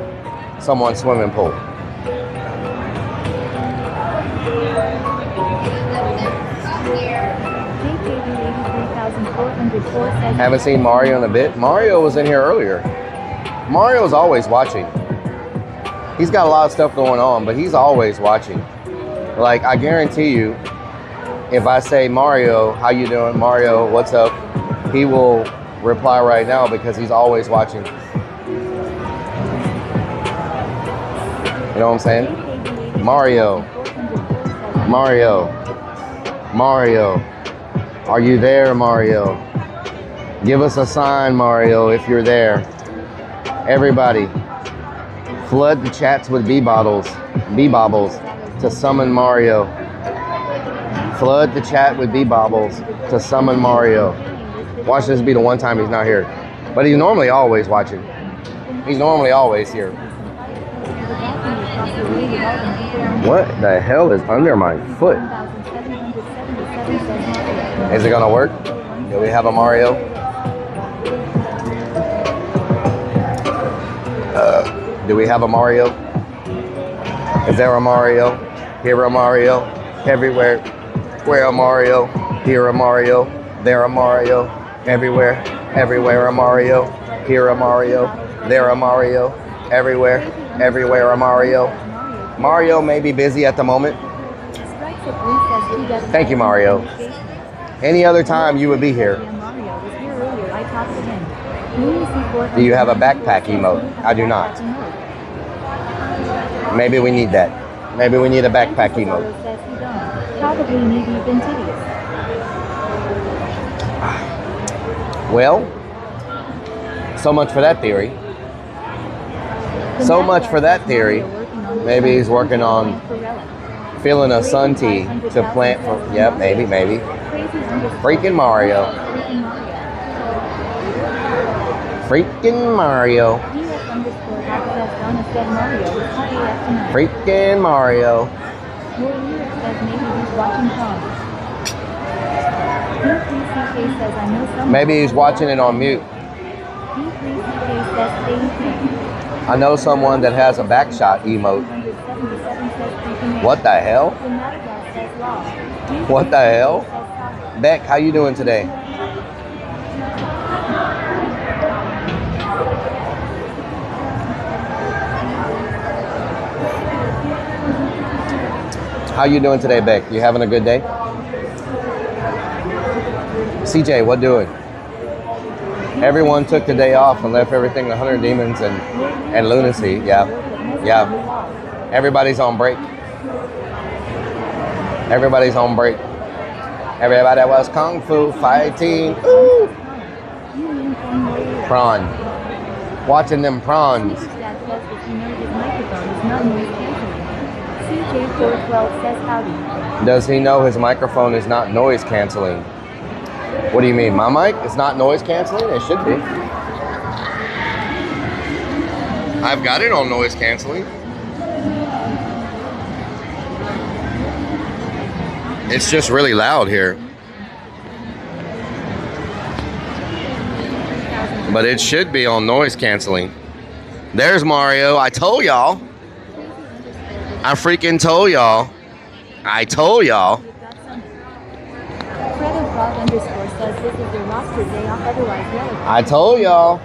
someone's swimming pool. Haven't seen Mario in a bit. Mario was in here earlier. Mario's always watching. He's got a lot of stuff going on, but he's always watching. Like, I guarantee you, if I say, Mario, how you doing? Mario, what's up? He will reply right now because he's always watching. You know what I'm saying? Mario. Mario. Mario. Are you there, Mario? Give us a sign, Mario, if you're there. Everybody, flood the chats with bee bobbles to summon Mario. Flood the chat with bee bobbles to summon Mario. Watch this be the one time he's not here. But he's normally always watching. He's normally always here. What the hell is under my foot? Is it gonna work? Do we have a Mario? Do we have a Mario? Is there a Mario? Here a Mario? Everywhere. Where a Mario? Here a Mario. There a Mario. Everywhere. Everywhere a Mario. Here a Mario. There a Mario. Everywhere. Everywhere a Mario. Mario may be busy at the moment. Thank you, Mario. Any other time you would be here. Do you have a backpack emote? I do not. Maybe we need that. Maybe we need a backpack emote. Probably need even titties. Well, so much for that theory. So much for that theory. Maybe he's working on filling a sun tea to plant for, yeah, maybe. Freaking Mario. Freaking Mario. Freaking Mario. Maybe he's watching it on mute. I know someone that has a backshot emote. What the hell? What the hell? Beck, how you doing today? How you doing today, Beck? You having a good day? CJ, what doing? Everyone took the day off and left everything to 100 Demons and Lunacy. Yeah. Everybody's on break. Everybody's on break. Everybody was kung fu fighting. Ooh. Prawn. Watching them prawns. Sneaker's dad says that he knows his microphone is not noise cancelling. CJ412 says howdy. Does he know his microphone is not noise canceling? What do you mean? My mic is not noise canceling? It should be. I've got it on noise canceling. It's just really loud here. But it should be on noise canceling. There's Mario. I told y'all. I freaking told y'all. I told y'all. Says this is your roster day off, otherwise Rellik. I told y'all.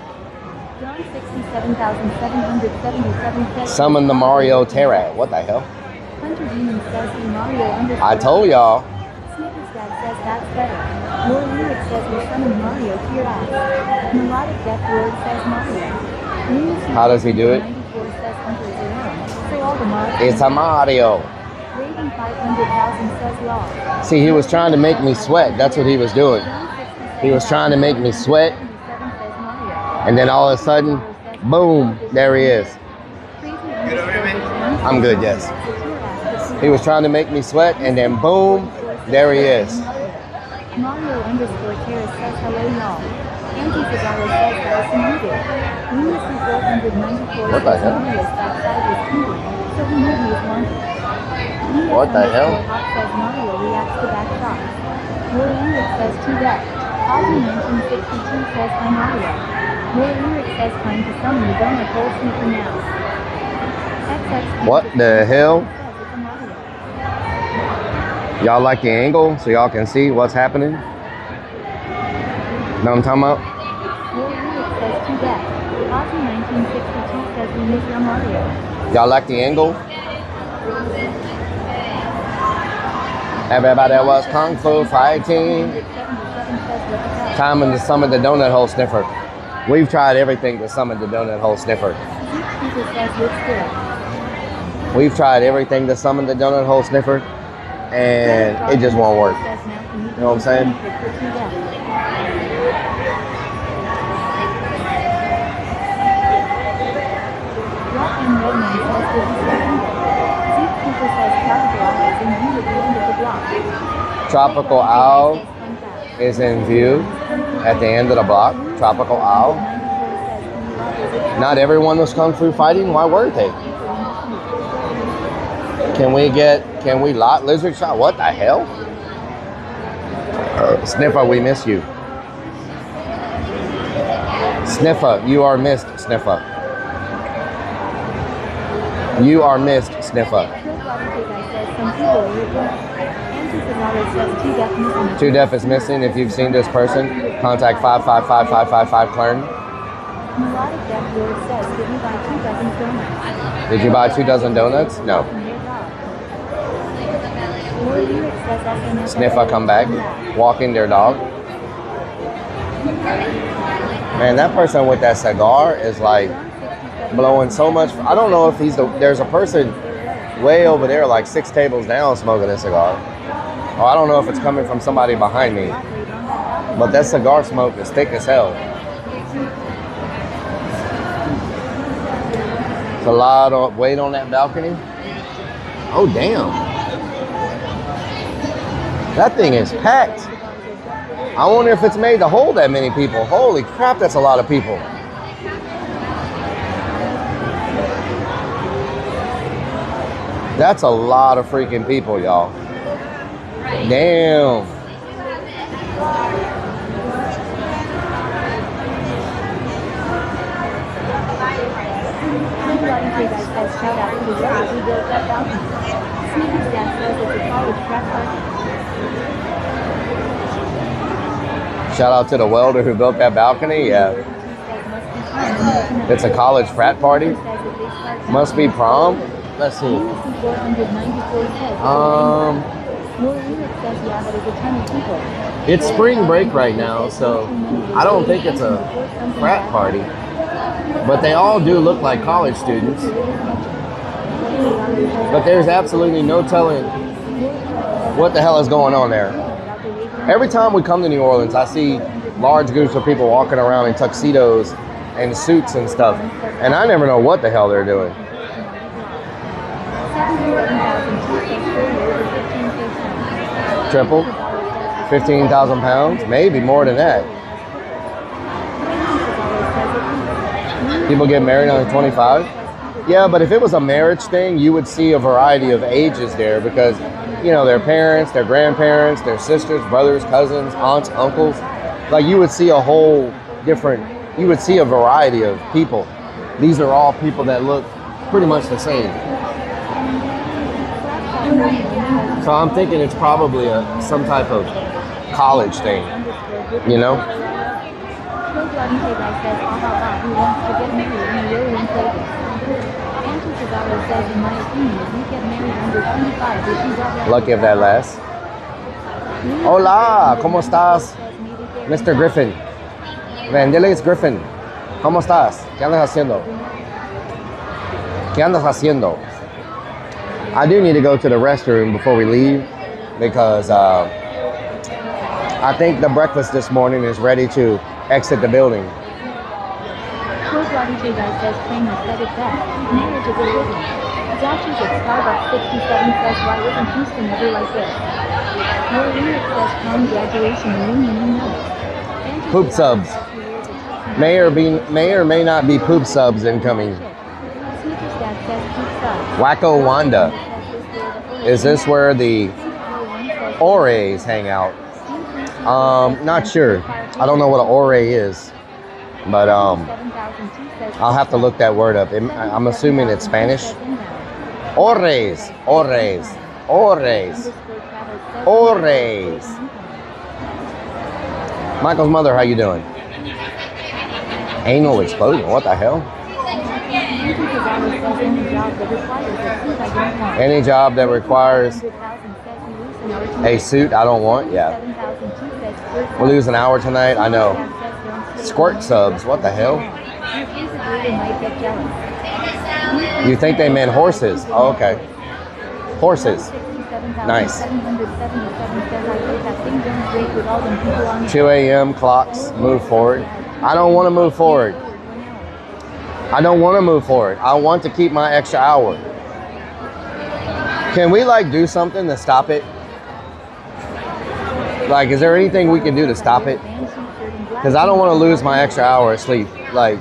John 67,777 says Summon the Mario Terrat. What the hell? Hunter Demon says the Mario underscore. I told y'all. Snickers Dad says that's better. Your lyric says we summon Mario to your ass. Melodic Death Word says Mario. How does he do it? 94 says Hunter is around. So all the mods. It's a Mario. Rating 500,000 says law. See, he was trying to make me sweat. That's what he was doing. He was trying to make me sweat. And then all of a sudden, boom, there he is. I'm good, yes. He was trying to make me sweat, and then boom, there he is. Mario underscore Terrace says hello y'all. Anti-Cesaro says that muted. Lunacy 494 What the hell? Mario's backside is tingling, so he knew he was wanted. What the hell? Hot says Mario reacts to back shots. Your lyric says to that. Ozzy 1962 says hi Mario. Your lyric says time to summon the donut hole sneaker now. XX What the hell? Y'all like the angle so y'all can see what's happening? Know what I'm talking about? Your lyric says to that. Ozzy 1962 says we miss your Mario. Y'all like the angle? Everybody was kung fu fighting. Time to summon the donut hole sniffer. We've tried everything to summon the donut hole sniffer. We've tried everything to summon the donut hole sniffer, and it just won't work. You know what I'm saying? Tropical Owl is in view at the end of the block. Tropical Owl. Not everyone was kung fu fighting. Why weren't they? Can we lot lizard shot? What the hell? Sniffer, we miss you. Sniffer, you are missed, Sniffer. You are missed, Sniffer. Two Deaf is missing. If you've seen this person, contact 555-5555 Clern. Did you buy 2 dozen donuts? No. Sniffer, come back. Walking their dog. Man, that person with that cigar is like blowing so much. I don't know if there's a person way over there like 6 tables down smoking a cigar. Or I don't know if it's coming from somebody behind me. But that cigar smoke is thick as hell. It's a lot of weight on that balcony. Oh, damn. That thing is packed. I wonder if it's made to hold that many people. Holy crap, that's a lot of people. That's a lot of freaking people, y'all. Damn. Shout out to the welder who built that balcony. Yeah. It's a college frat party. Must be prom. Let's see. It's spring break right now, so I don't think it's a frat party. But they all do look like college students. But there's absolutely no telling what the hell is going on there. Every time we come to New Orleans, I see large groups of people walking around in tuxedos and suits and stuff, and I never know what the hell they're doing. Triple? 15,000 pounds? Maybe more than that. People get married on 25? Yeah, but if it was a marriage thing, you would see a variety of ages there because, you know, their parents, their grandparents, their sisters, brothers, cousins, aunts, uncles. Like you would see a whole different, you would see a variety of people. These are all people that look pretty much the same. So I'm thinking it's probably some type of college thing, you know? Lucky if that lasts. Hola, ¿cómo estás? Mr. Griffin. Vandelis Griffin. ¿Cómo estás? ¿Qué andas haciendo? ¿Qué andas haciendo? I do need to go to the restroom before we leave because I think the breakfast this morning is ready to exit the building. Poop subs. May or may not be poop subs incoming. Wacko Wanda. Is this where the Ores hang out? Not sure. I don't know what an Ore is, but I'll have to look that word up. I'm assuming it's Spanish. Ores, Ores, Ores, Ores. Michael's mother, how you doing? Anal explosion, what the hell? Any job that requires a suit, I don't want. Yeah. We'll lose an hour tonight, I know. Squirt subs, what the hell? You think they meant horses? Oh, okay. Horses. Nice. 2 a.m. clocks, move forward. I don't want to move forward. I don't want to move forward. I want to keep my extra hour. Can we like do something to stop it? Like, is there anything we can do to stop it? Because I don't want to lose my extra hour of sleep. Like,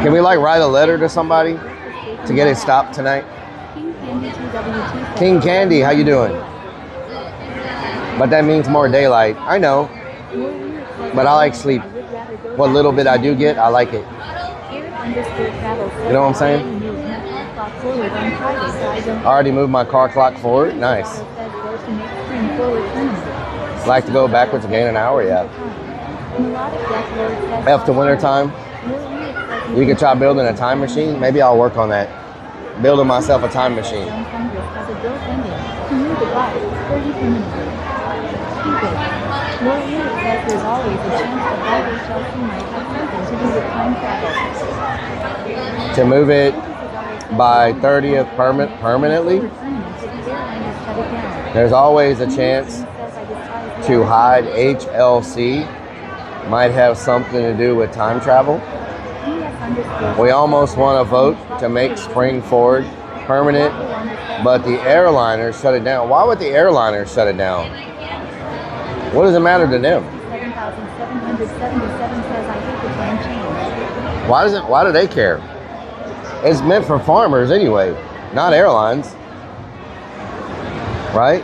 can we like write a letter to somebody to get it stopped tonight? King Candy, how you doing? But that means more daylight. I know. But I like sleep. What little bit I do get, I like it. You know what I'm saying? I already moved my car clock forward. Nice. Like to go backwards and gain an hour? Yeah. After winter time, you could try building a time machine. Maybe I'll work on that. Building myself a time machine. To move it by 30th permanently, there's always a chance to hide HLC. Might have something to do with time travel. We almost want to vote to make spring forward permanent, but the airliners shut it down. Why would the airliners shut it down? What does it matter to them? Why do they care? It's meant for farmers anyway, not airlines. Right?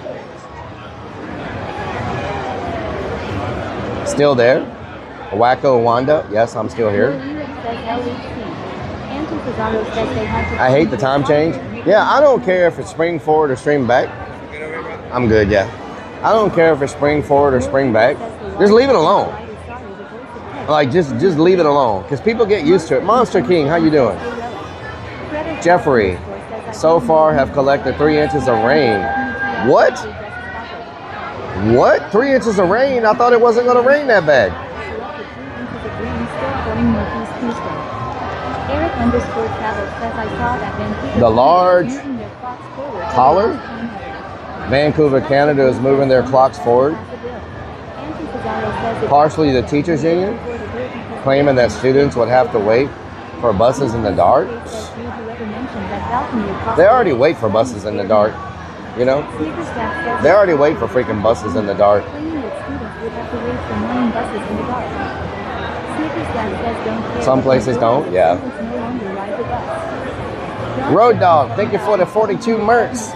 Still there? Wacko Wanda? Yes, I'm still here. I hate the time change. Yeah, I don't care if it's spring forward or spring back. I'm good, yeah. I don't care if it's spring forward or spring back. Just leave it alone. Like, just leave it alone. Because people get used to it. Monster King, how you doing? Jeffrey, so far have collected 3 inches of rain. What? What? 3 inches of rain? I thought it wasn't going to rain that bad. The large collar? Vancouver, Canada is moving their clocks forward. Partially the teachers union, claiming that students would have to wait for buses in the dark. They already wait for buses in the dark, you know? They already wait for freaking buses in the dark. Some places don't, yeah. Road Dog, thank you for the 42 mercs.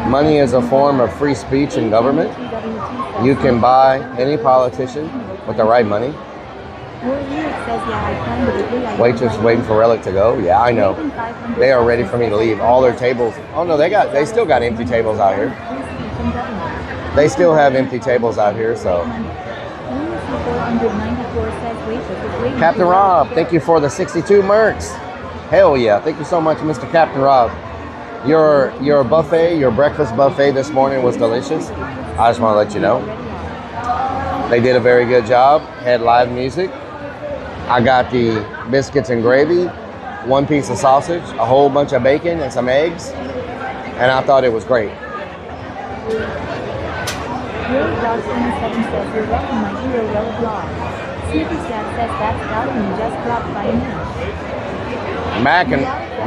Money is a form of free speech in government. You can buy any politician with the right money. Waitress waiting for Rellik to go. Yeah, I know. They are ready for me to leave. All their tables. Oh no, they still got empty tables out here. They still have empty tables out here, so. Captain Rob, thank you for the 62 mercs. Hell yeah, thank you so much, Mr. Captain Rob. Your buffet, your breakfast buffet this morning was delicious. I just want to let you know. They did a very good job, had live music. I got the biscuits and gravy, 1 piece of sausage, a whole bunch of bacon and some eggs, and I thought it was great.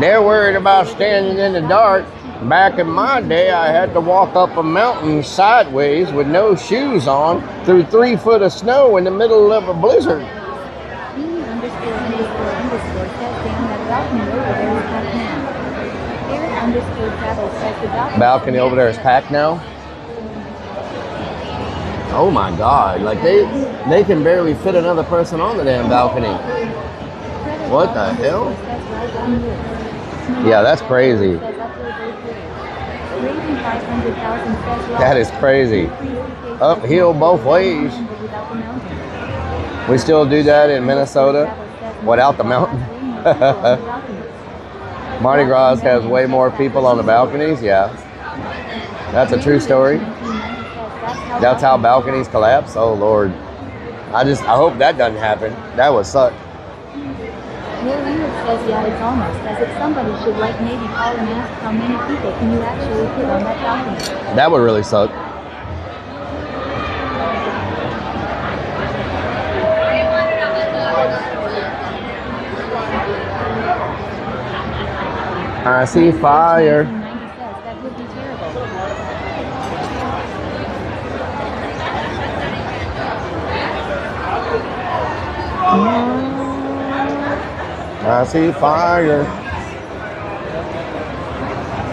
They're worried about standing in the dark. Back in my day, I had to walk up a mountain sideways with no shoes on through 3 foot of snow in the middle of a blizzard. Balcony over there is packed now. Oh my God, like they can barely fit another person on the damn balcony. What the hell? Yeah, that's crazy. That is crazy. Uphill both ways. We still do that in Minnesota without the mountain. Mardi Gras has way more people on the balconies. Yeah, that's a true story. That's how balconies collapse. Oh Lord, I hope that doesn't happen. That would suck. Your lyric says, yeah, it's almost as if somebody should like maybe call and ask how many people can you actually fit on that balcony. That would really suck. I see fire. That would be terrible. I see fire.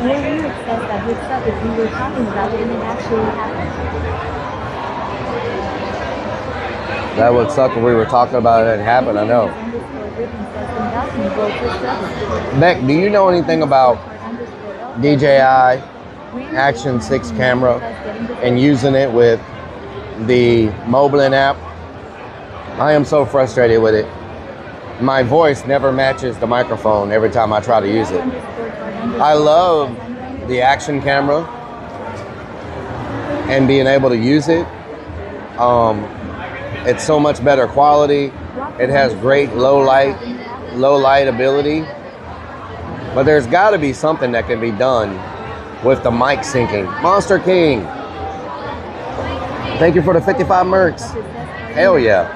Your lyric says that would suck if we were talking about it and it actually happened. That would suck if we were talking about it and it happened, I know. Beck, do you know anything about DJI Action 6 camera and using it with the Moblin app? I am so frustrated with it. My voice never matches the microphone every time I try to use it. I love the action camera and being able to use it. It's so much better quality. It has great low light ability. But there's got to be something that can be done with the mic syncing. Monster King, thank you for the 55 mercs. Hell yeah.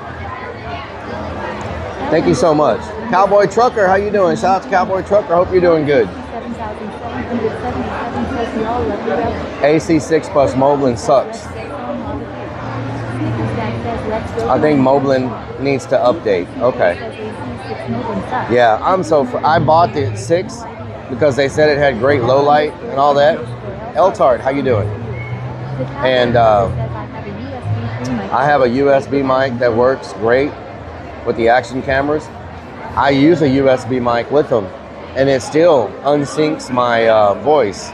Thank you so much. Cowboy Trucker, how you doing? Shout out to Cowboy Trucker. Hope you're doing good. AC6 plus Moblin sucks. I think Moblin needs to update. Okay. Yeah, I bought the 6 because they said it had great low light and all that. Eltard, how you doing? And I have a USB mic that works great with the action cameras. I use a USB mic with them and it still unsyncs my voice.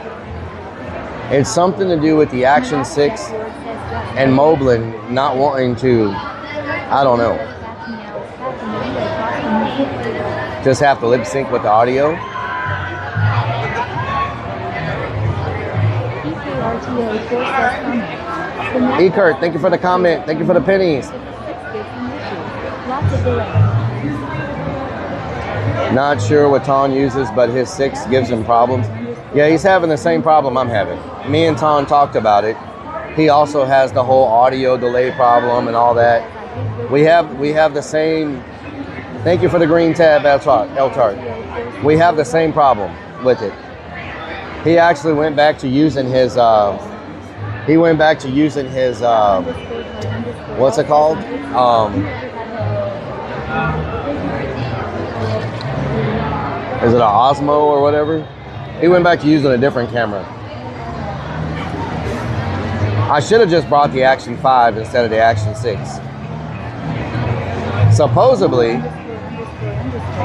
It's something to do with the Action 6 and Moblin not wanting to, I don't know, just have to lip sync with the audio. E-Kurt, thank you for the comment. Thank you for the pennies. Not sure what Ton uses, but his 6 gives him problems. Yeah, he's having the same problem I'm having. Me and Ton talked about it. He also has the whole audio delay problem and all that. We have the same. Thank you for the green tab, L-Tart. We have the same problem with it. He actually went back to using his. What's it called? Is it an Osmo or whatever? He went back to using a different camera. I should have just brought the Action 5 instead of the Action 6. Supposedly,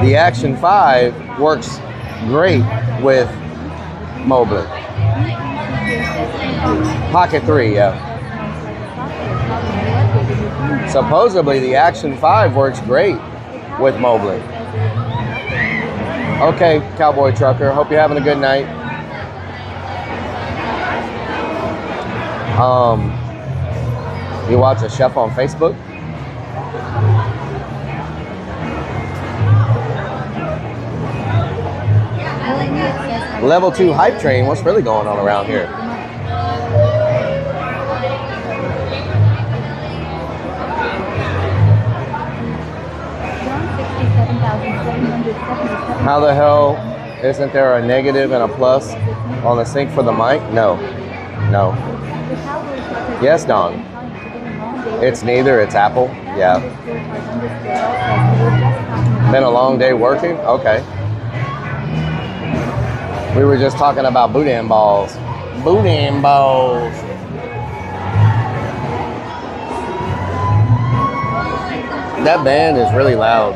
the Action 5 works great with Moblin. Pocket 3, yeah. Supposedly, the Action 5 works great with Moblin. Okay, Cowboy Trucker. Hope you're having a good night. You watch a chef on Facebook? Level 2 hype train. What's really going on around here? How the hell isn't there a negative and a plus on the sync for the mic? No. No. Yes, Don. It's neither. It's Apple. Yeah. Been a long day working? Okay. We were just talking about boudin balls. Boudin balls. That band is really loud.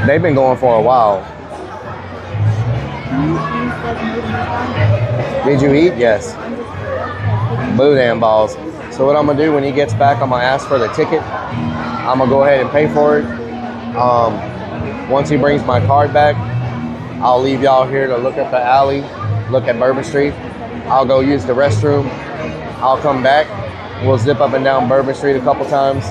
They've been going for a while. Did you eat? Yes. Boudin balls. So what I'm gonna do when he gets back, I'm gonna ask for the ticket. I'm gonna go ahead and pay for it. Once he brings my card back, I'll leave y'all here to look up the alley, look at Bourbon Street. I'll go use the restroom. I'll come back. We'll zip up and down Bourbon Street a couple times.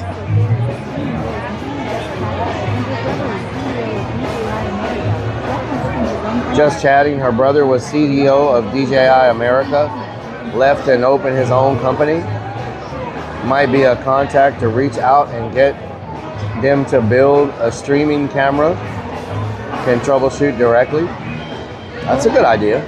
Just chatting. Her brother was CEO of DJI America, left and opened his own company. Might be a contact to reach out and get them to build a streaming camera. Can troubleshoot directly. That's a good idea.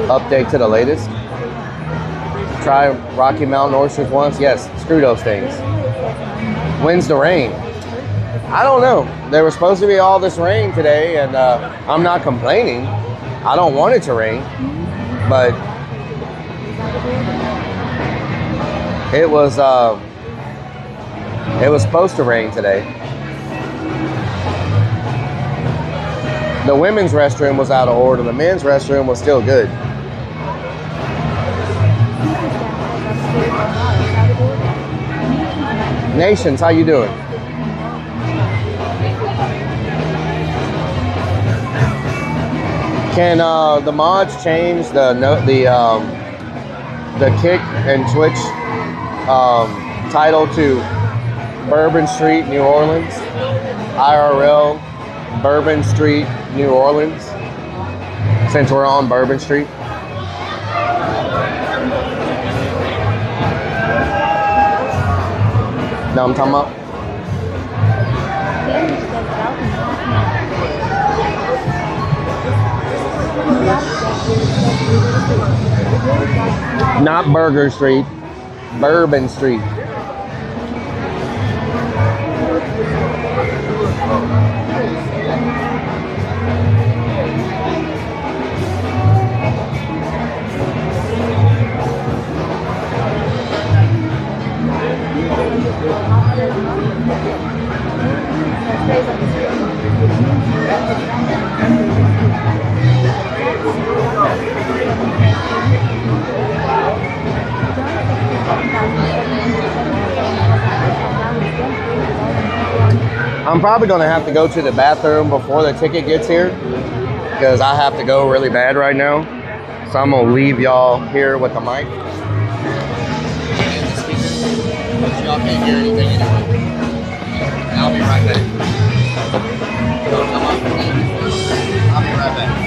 Update to the latest. Try Rocky Mountain oysters once. Yes, screw those things. When's the rain? I don't know. There was supposed to be all this rain today, and I'm not complaining. I don't want it to rain, but it was supposed to rain today. The women's restroom was out of order. The men's restroom was still good. Nations, how you doing? Can the mods change the kick and Twitch title to Bourbon Street, New Orleans? IRL Bourbon Street, New Orleans, since we're on Bourbon Street. No, I'm talking about. Not Burger Street, Bourbon Street. I'm probably going to have to go to the bathroom before the ticket gets here because I have to go really bad right now. So I'm gonna leave y'all here with the mic. Y'all can't hear anything anyway. And I'll be right back. Don't come up with me. I'll be right back.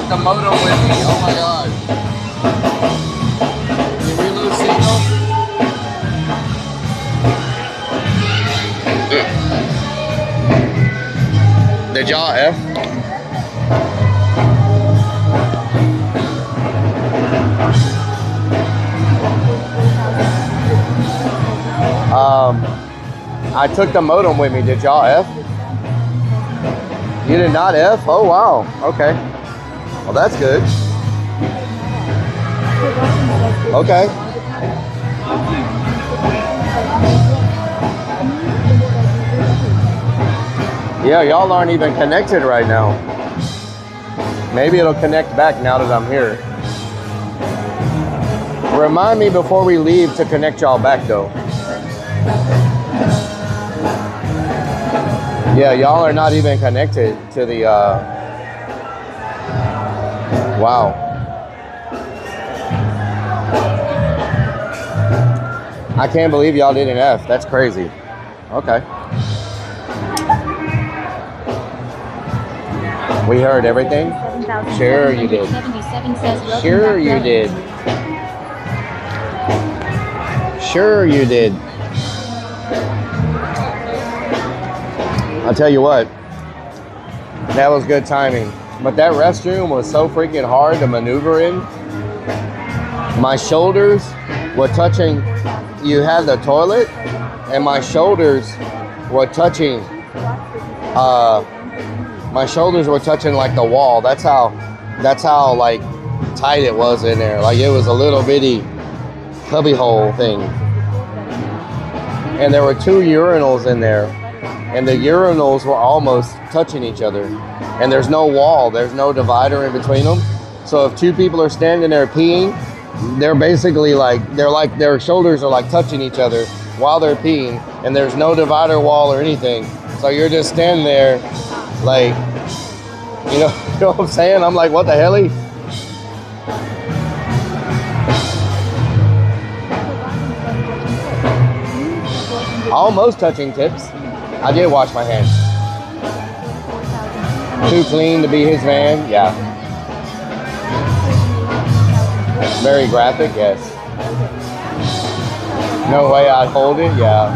The modem with me. Oh my god. Did we lose signal? Did y'all F? I took the modem with me. Did y'all F? You did not F? Oh wow. Okay. Well, that's good. Okay. Yeah, y'all aren't even connected right now. Maybe it'll connect back now that I'm here. Remind me before we leave to connect y'all back though. Yeah, y'all are not even connected to the wow. I can't believe y'all did an F. That's crazy. Okay. We heard everything? Sure you did. Sure you did. Sure you did. I'll tell you what, that was good timing. But that restroom was so freaking hard to maneuver in. My shoulders were touching, you had the toilet, and my shoulders were touching, like the wall. That's how like tight it was in there. Like it was a little bitty cubby hole thing. And there were 2 urinals in there. And the urinals were almost touching each other. And there's no wall, there's no divider in between them. So if 2 people are standing there peeing, they're basically like, their shoulders are like touching each other while they're peeing, and there's no divider wall or anything. So you're just standing there like, you know what I'm saying? I'm like, what the hell? Almost touching tips. I did wash my hands. Too clean to be his van? Yeah. Very graphic, yes. No way I'd hold it? Yeah.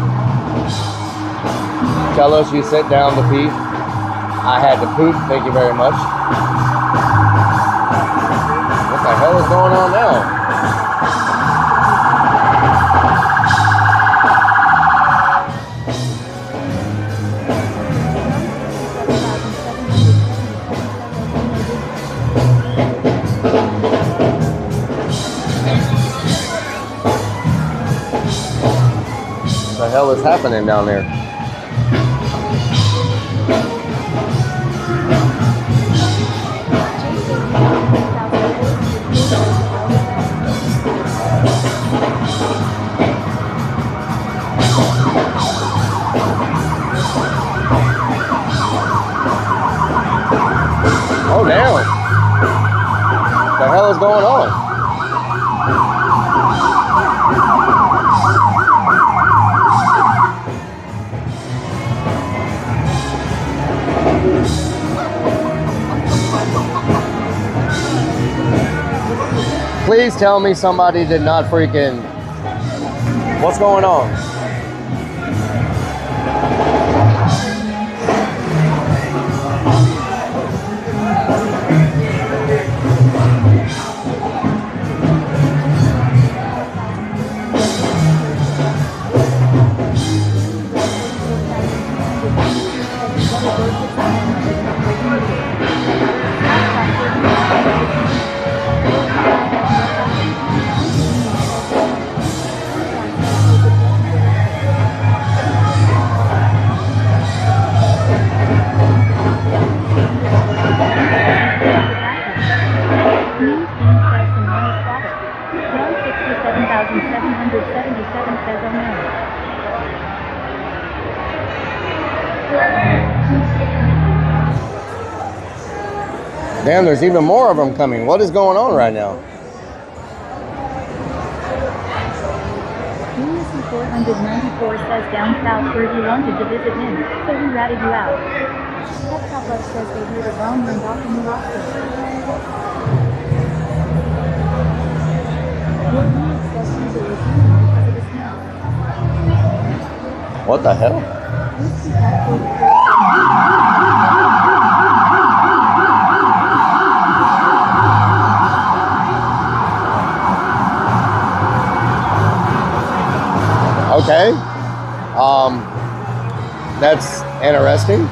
Tell us you sit down to pee. I had to poop, thank you very much. What the hell is going on now? hell is happening down there? Oh, damn. What the hell is going on? Please tell me somebody did not freaking... What's going on? Damn, there's even more of them coming. What is going on right now? 494 says down south where you wanted to visit him, so he ratted you out. Top Love says they heard a bomb went off in the roster. What the hell? Okay. That's interesting.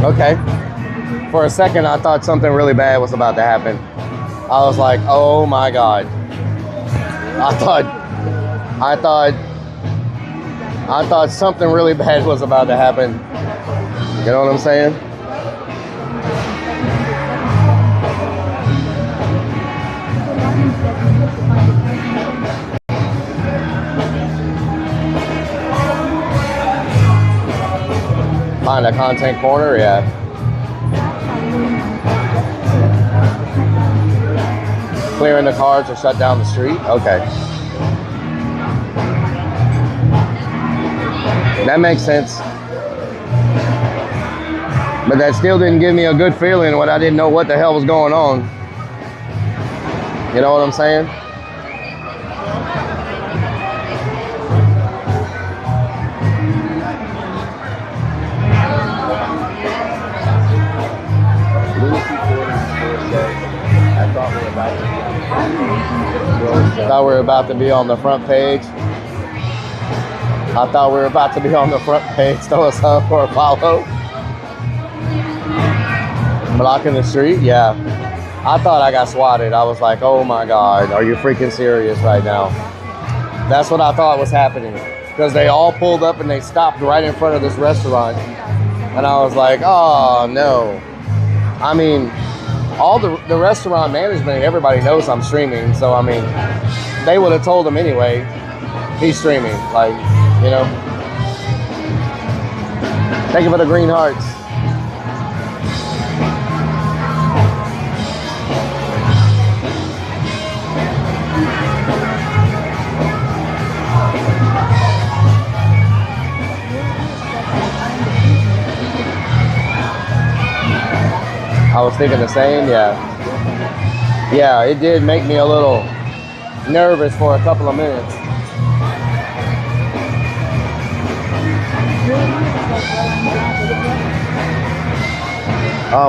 Okay. For a second, I thought something really bad was about to happen. I was like, oh my God. I thought something really bad was about to happen. You know what I'm saying? Find a content corner, yeah. Clearing the cars to shut down the street, okay. That makes sense. But that still didn't give me a good feeling when I didn't know what the hell was going on. You know what I'm saying? Thought we were about to be on the front page. I thought we were about to be on the front page. Throw us up for a follow. Blocking the street, yeah. I thought I got swatted. I was like, oh my God, are you freaking serious right now? That's what I thought was happening. Because they all pulled up and they stopped right in front of this restaurant. And I was like, oh no. I mean, all the restaurant management, everybody knows I'm streaming. So, I mean, they would have told him anyway, he's streaming. Like, you know. Thank you for the green hearts. I was thinking the same, yeah. Yeah, it did make me a little nervous for a couple of minutes.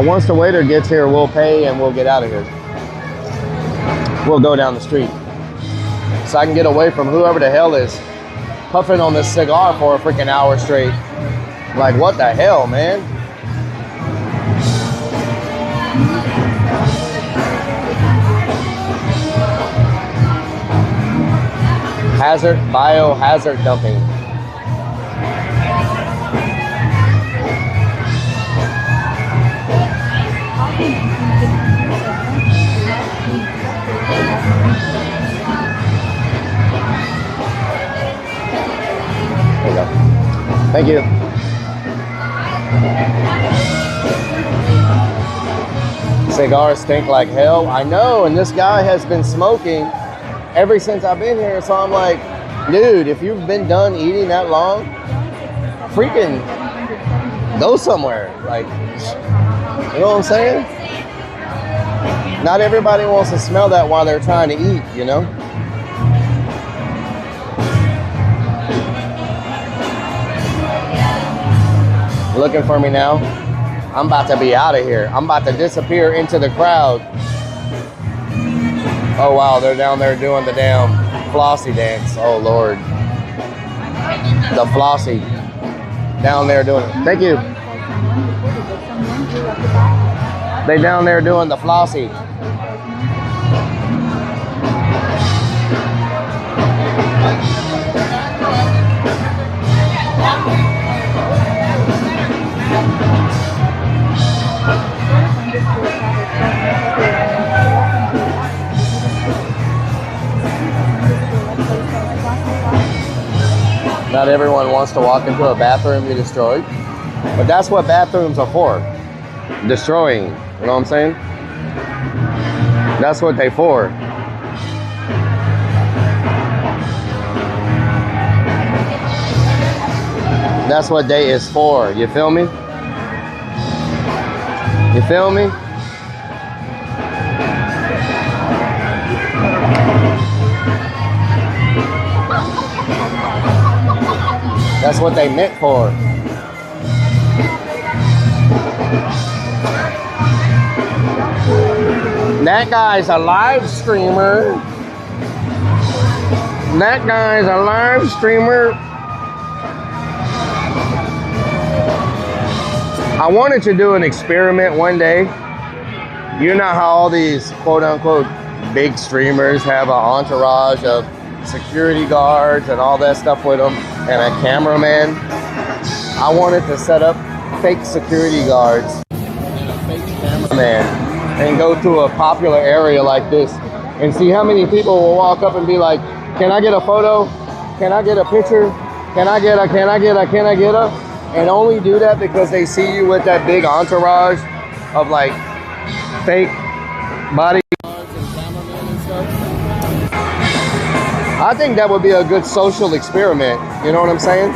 Once the waiter gets here, we'll pay and we'll get out of here. We'll go down the street. So I can get away from whoever the hell is puffing on this cigar for a freaking hour straight. Like, what the hell, man? Biohazard dumping. There you go. Thank you. Cigars stink like hell. I know, and this guy has been smoking ever since I've been here, so I'm like, dude, if you've been done eating that long, freaking go somewhere. Like, you know what I'm saying? Not everybody wants to smell that while they're trying to eat, you know? Looking for me now? I'm about to be out of here. I'm about to disappear into the crowd. Oh wow, they're down there doing the damn flossy dance. Oh Lord. The flossy. Down there doing it. Thank you. They down there doing the flossy. Not everyone wants to walk into a bathroom you destroyed, but that's what bathrooms are for. Destroying, you know what I'm saying? That's what they're for. That's what they is for, you feel me? You feel me? That's what they meant for. That guy's a live streamer. That guy's a live streamer. I wanted to do an experiment one day. You know how all these quote unquote big streamers have an entourage of security guards and all that stuff with them and a cameraman. I wanted to set up fake security guards and a fake cameraman and go to a popular area like this and see how many people will walk up and be like, can I get a photo? Can I get a picture? Can I get a? And only do that because they see you with that big entourage of like fake bodyguards and cameramen and stuff. I think that would be a good social experiment. You know what I'm saying?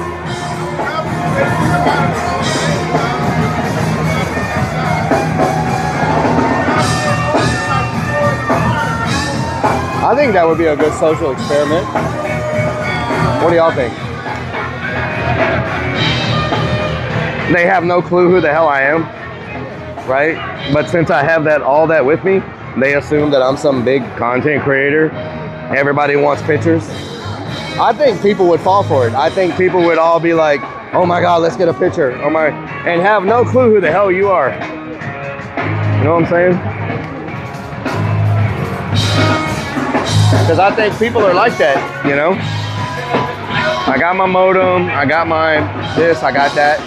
I think that would be a good social experiment. What do y'all think? They have no clue who the hell I am, right? But since I have all that with me, they assume that I'm some big content creator. Everybody wants pictures. I think people would fall for it. I think people would all be like, oh my God, let's get a picture. Oh my, and have no clue who the hell you are. You know what I'm saying? Because I think people are like that, you know? I got my modem, I got my this, I got that.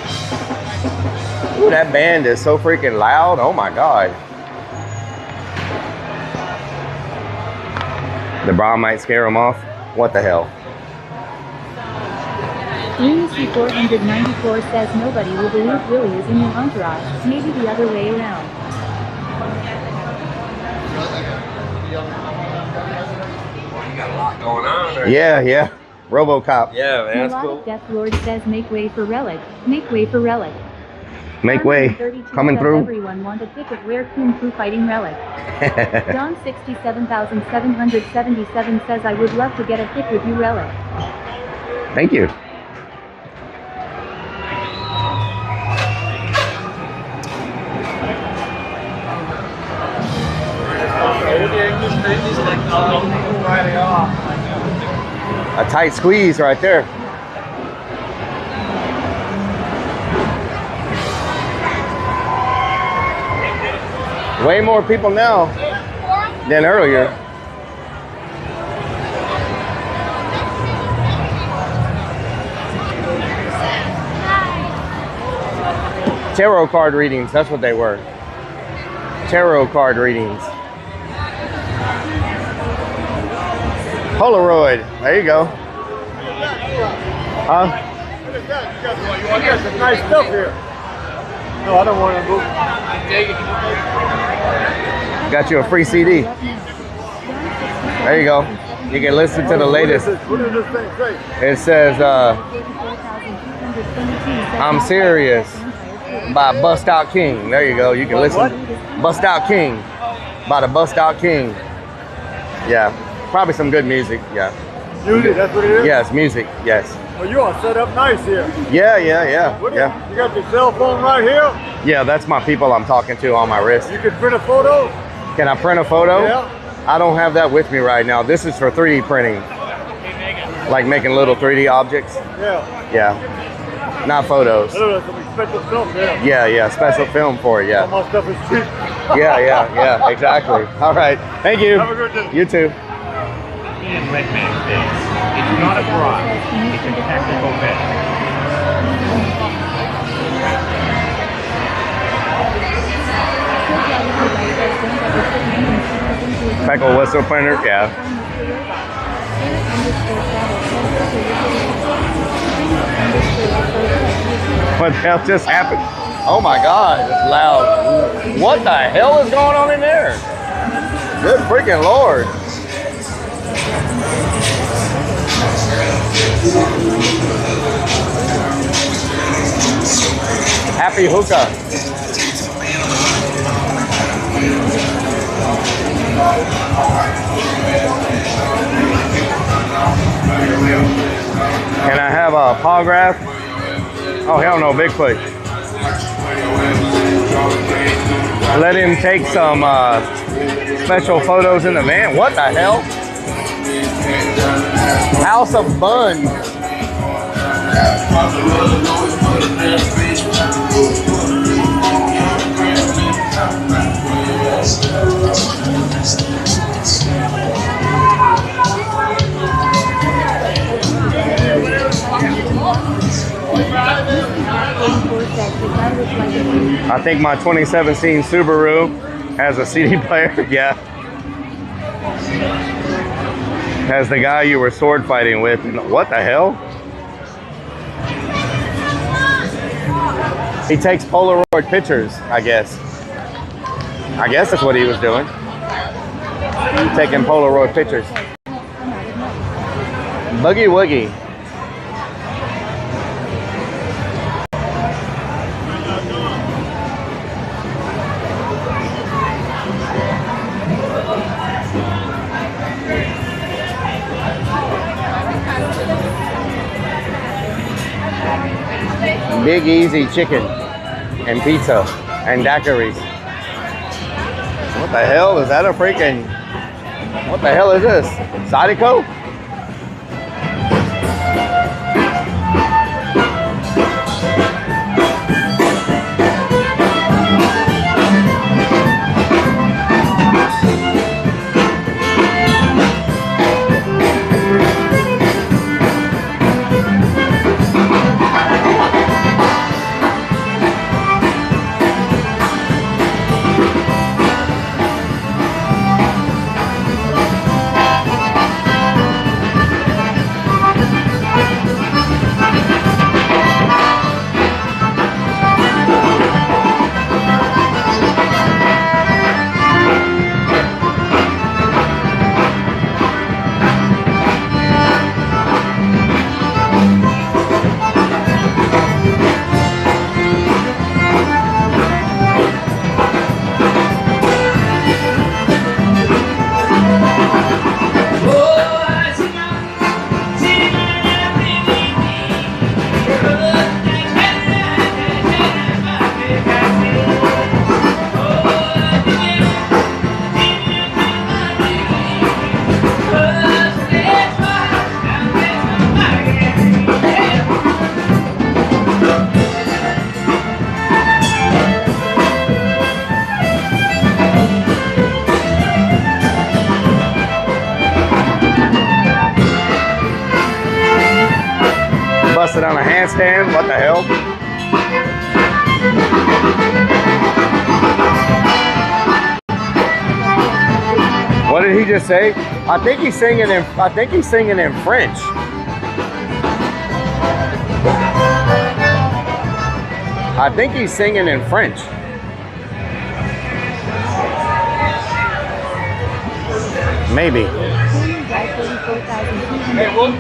Ooh, that band is so freaking loud. Oh my God. The bra might scare them off. What the hell? Lunacy 494 says nobody will believe Willie is in your entourage. Maybe the other way around. You got a lot going on there. Yeah. RoboCop. Yeah, man, that's Melodic cool. Death Lord says make way for Rellik. Make way for Rellik. Make way. Coming says through. Everyone want a ticket where Kung Fu fighting Rellik. John 67,777 says I would love to get a pic with you, Rellik. Thank you. A tight squeeze right there. Way more people now than earlier. Tarot card readings, that's what they were. Tarot card readings. Polaroid, there you go. Huh? You got some nice stuff here. No, I don't want to move. Got you a free CD. There you go. You can listen to the latest. What does this thing say? It says, I'm Serious by Bust Out King. There you go. You can listen. Bust Out King by the Bust Out King. Yeah. Probably some good music. Yeah. Music, that's what it is? Yes, music. Yes. Well, you all set up nice here. Yeah. You got your cell phone right here? Yeah, that's my people I'm talking to on my wrist. You can print a photo? Can I print a photo? Yeah. I don't have that with me right now. This is for 3D printing. Like making little 3D objects. Yeah. Yeah. Not photos. That's some expensive film there. Yeah. Special film for it, yeah. All my stuff is cheap. Yeah, exactly. All right. Thank you. Have a good day. You too. In Redman's days, it's not a fraud, it's a tactical bet. Peckle whistle printer, yeah. What the hell just happened? Oh my God, it's loud. What the hell is going on in there? Good freaking Lord. Happy hookah. Can I have a paw graph? Oh, hell no, Bigfoot. Let him take some special photos in the van. What the hell? House of Buns. I think my 2017 Subaru has a CD player. Yeah. Has the guy you were sword fighting with. What the hell? He takes Polaroid pictures, I guess. I guess that's what he was doing. Taking Polaroid pictures. Boogie Woogie. Big Easy chicken and pizza and daiquiris. What the hell is that? A freaking, what the hell is this? Zydeco? sit on a handstand. What the hell? What did he just say? I think he's singing in French. I think he's singing in French. Maybe. Hey, we'll be.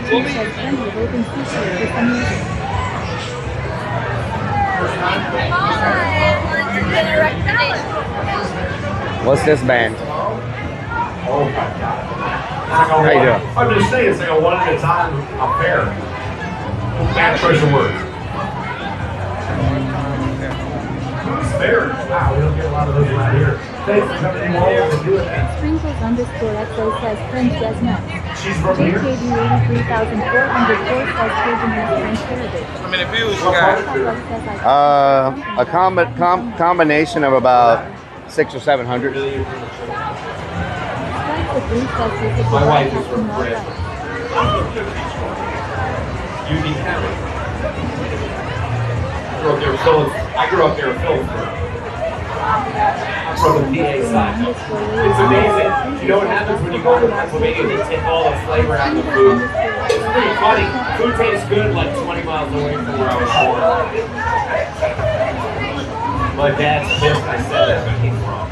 What's this band? Oh my God. How you doing? I'm just saying, it's like a one at a time affair. Bad choice of words. Fair. Wow, we don't get a lot of those around here. Thanks for coming in all over to do it. Sprinkles_XO says French does not. She's from here. JKB 83,404 says Cajun is French heritage. How many views you got? A combination of about 600 or 700. My wife is from Fred. You need Harry. I grew up there in Phillipsburg. I'm from the PA side. It's amazing. You know what happens when you go to Pennsylvania and they take all the flavor out of the food? It's pretty funny. Food tastes good like 20 miles away from where I was born. My dad's pissed I said that, but he's wrong.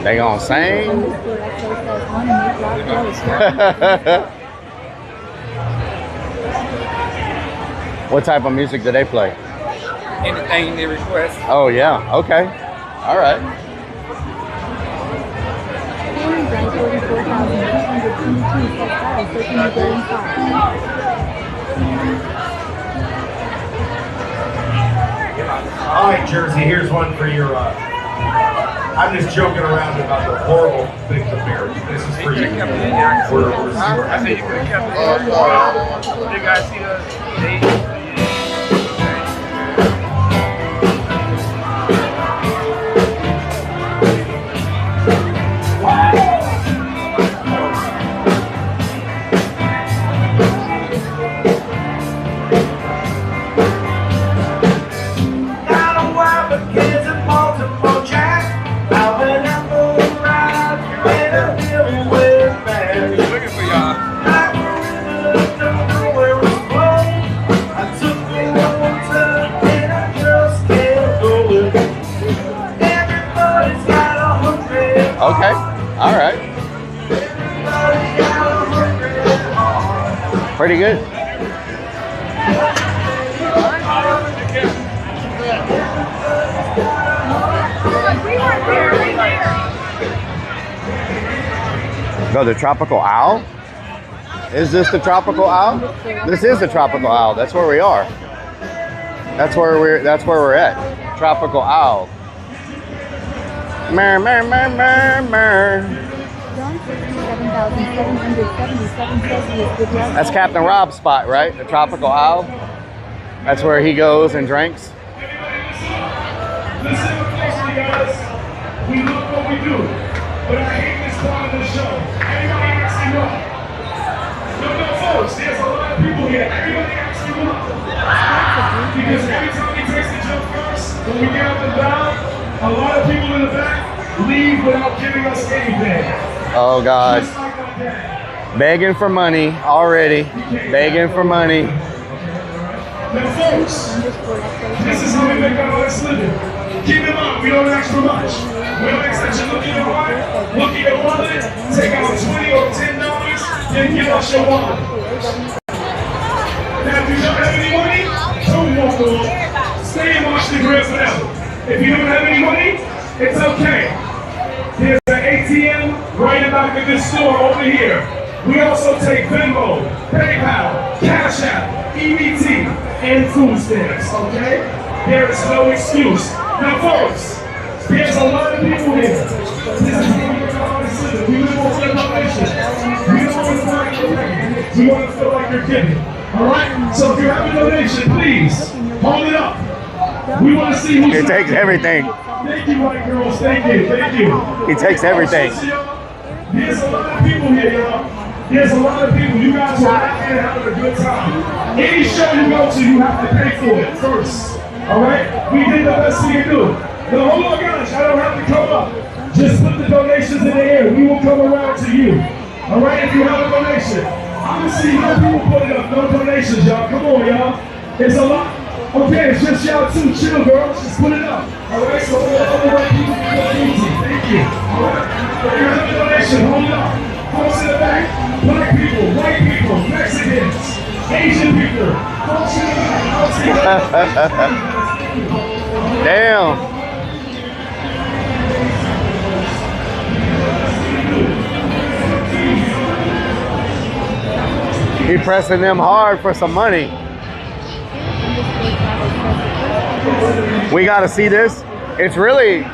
They gonna sing? What type of music do they play? Anything they request. Oh yeah, okay. All right. All right, Jersey, here's one for your, I'm just joking around about the horrible things of marriage. This is for you. I said you could have kept it. You guys see us? Okay. All right. Pretty good. Go the Tropical Owl? Is this the Tropical Owl? This is the Tropical Owl. That's where we are. That's where we're at. Tropical Owl. Mer, mer, mer, mer, mer. That's Captain Rob's spot, right? The Tropical Owl. That's where he goes and drinks. Listen, guys. We love what we do, but I hate this part of the show. Everybody asks me why. No, folks, there's a lot of people here. Everybody asks me why. Because every time he takes the jump first, when we get up and down, a lot of people in the back leave without giving us anything. Oh God. Begging for money already. Begging for money. Now folks, this is how we make our honest living. Keep in mind, we don't ask for much. We don't ask that you look in your heart, look in your wallet, take out $20 or $10, then give us your wallet. Now if you don't have any money, don't walk along. Stay and watch the grill forever. If you don't have any money, it's okay. There's an ATM right in the back of this store over here. We also take Venmo, PayPal, Cash App, EBT, and food stamps, okay? There is no excuse. Now folks, there's a lot of people here. This is how we make our honest living. We live on celebration. We don't want to feel like you're paying. We want to feel like you're giving. Alright? So if you have a donation, please, hold it up. We want to see who's. He takes everything. Thank you, white girls. Thank you. Thank you. He takes everything. There's a lot of people here, y'all. There's a lot of people. You guys are out here having a good time. Any show you go to, you have to pay for it first. All right? We did the best we can do. No, hold on, guys. I don't have to come up. Just put the donations in the air. We will come around to you. All right? If you have a donation. I'm going to see no people put it up. No donations, y'all. Come on, y'all. It's a lot. Okay, it's just y'all too. Chill, girls. Just put it up. All right? So all the other white people can go easy. Thank you. All right? If you have a donation, hold it up. Folks in the back. Black people, white people, Mexicans, Asian people. Folks in the back. Damn. He pressing them hard for some money. We got to see this. It's really,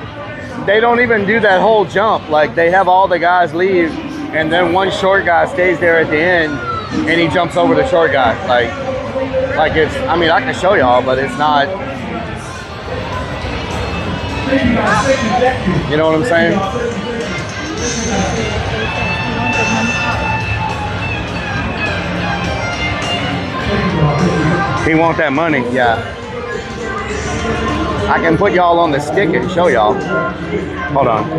they don't even do that whole jump. Like they have all the guys leave and then one short guy stays there at the end and he jumps over the short guy. Like it's, I mean, I can show y'all, but it's not, you know what I'm saying? He want that money, yeah. I can put y'all on the stick and show y'all. Hold on.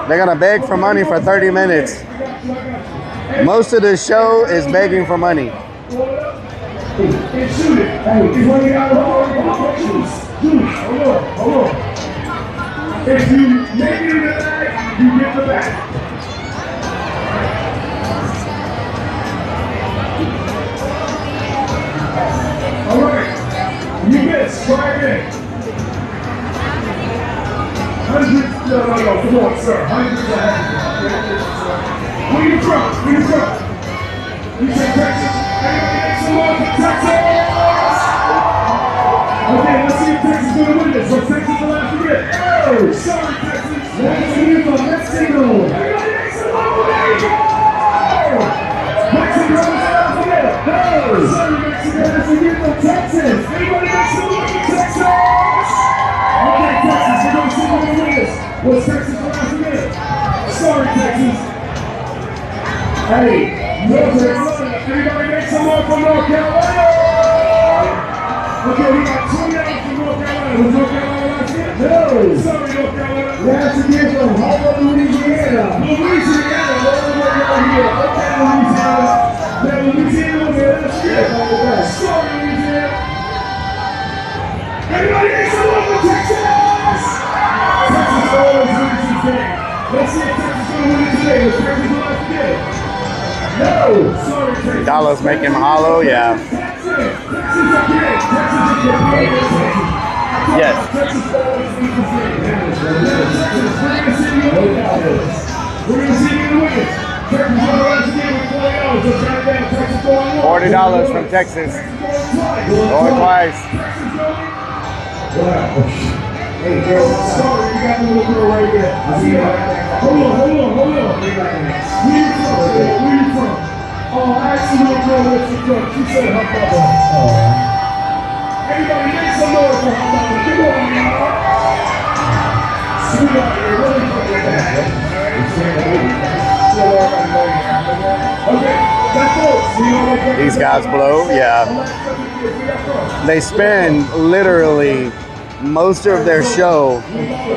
They're gonna beg for money for 30 minutes. Most of the show is begging for money. If you make it in the bag, you get the bag. All right, you missed. Try again. Hundreds. No, come on, sir. Hundreds of happy. Where you from? Where you from? You said Texas. Everybody make some noise for Texas. Okay, let's see if Texas is going to win this. So Texas the last to get. Oh, sorry, Texas. Let's see you from Mexico. Everybody make some noise for Mexico. Mexico is the last to get. No, sorry, Mexico. Let's see you from Texas. Everybody make some noise for Texas. Okay, Texas, we're going to see who's going to win this. Was Texas the last to get? Sorry, Texas. Hey, North Carolina. Everybody make some noise for North Carolina. Okay, we got 20 out from North Carolina. Was North Carolina last to get? No. Sorry, North Carolina. Last to get from Harvard, Louisiana. Louisiana, all the way out here. Okay, Louisiana. Now, Louisiana was the last year. Sorry, Louisiana. Everybody make some noise for Texas. Texas always wins this game. Let's see if Texas is going to win it today. Was Texas the last to get? No. Sorry, Texas. Dollars make him hollow, yeah. Yes. $40 from Texas. Going twice. Hey, girl, sorry, you got a little girl right there. Hold on. Where you from? Oh, I actually little girl She said her mother. Everybody make some noise for her mother. Come on, y'all. Sweetheart, you're really fucking bad. Okay, that's all. These guys blow, yeah. They spend literally most of their show.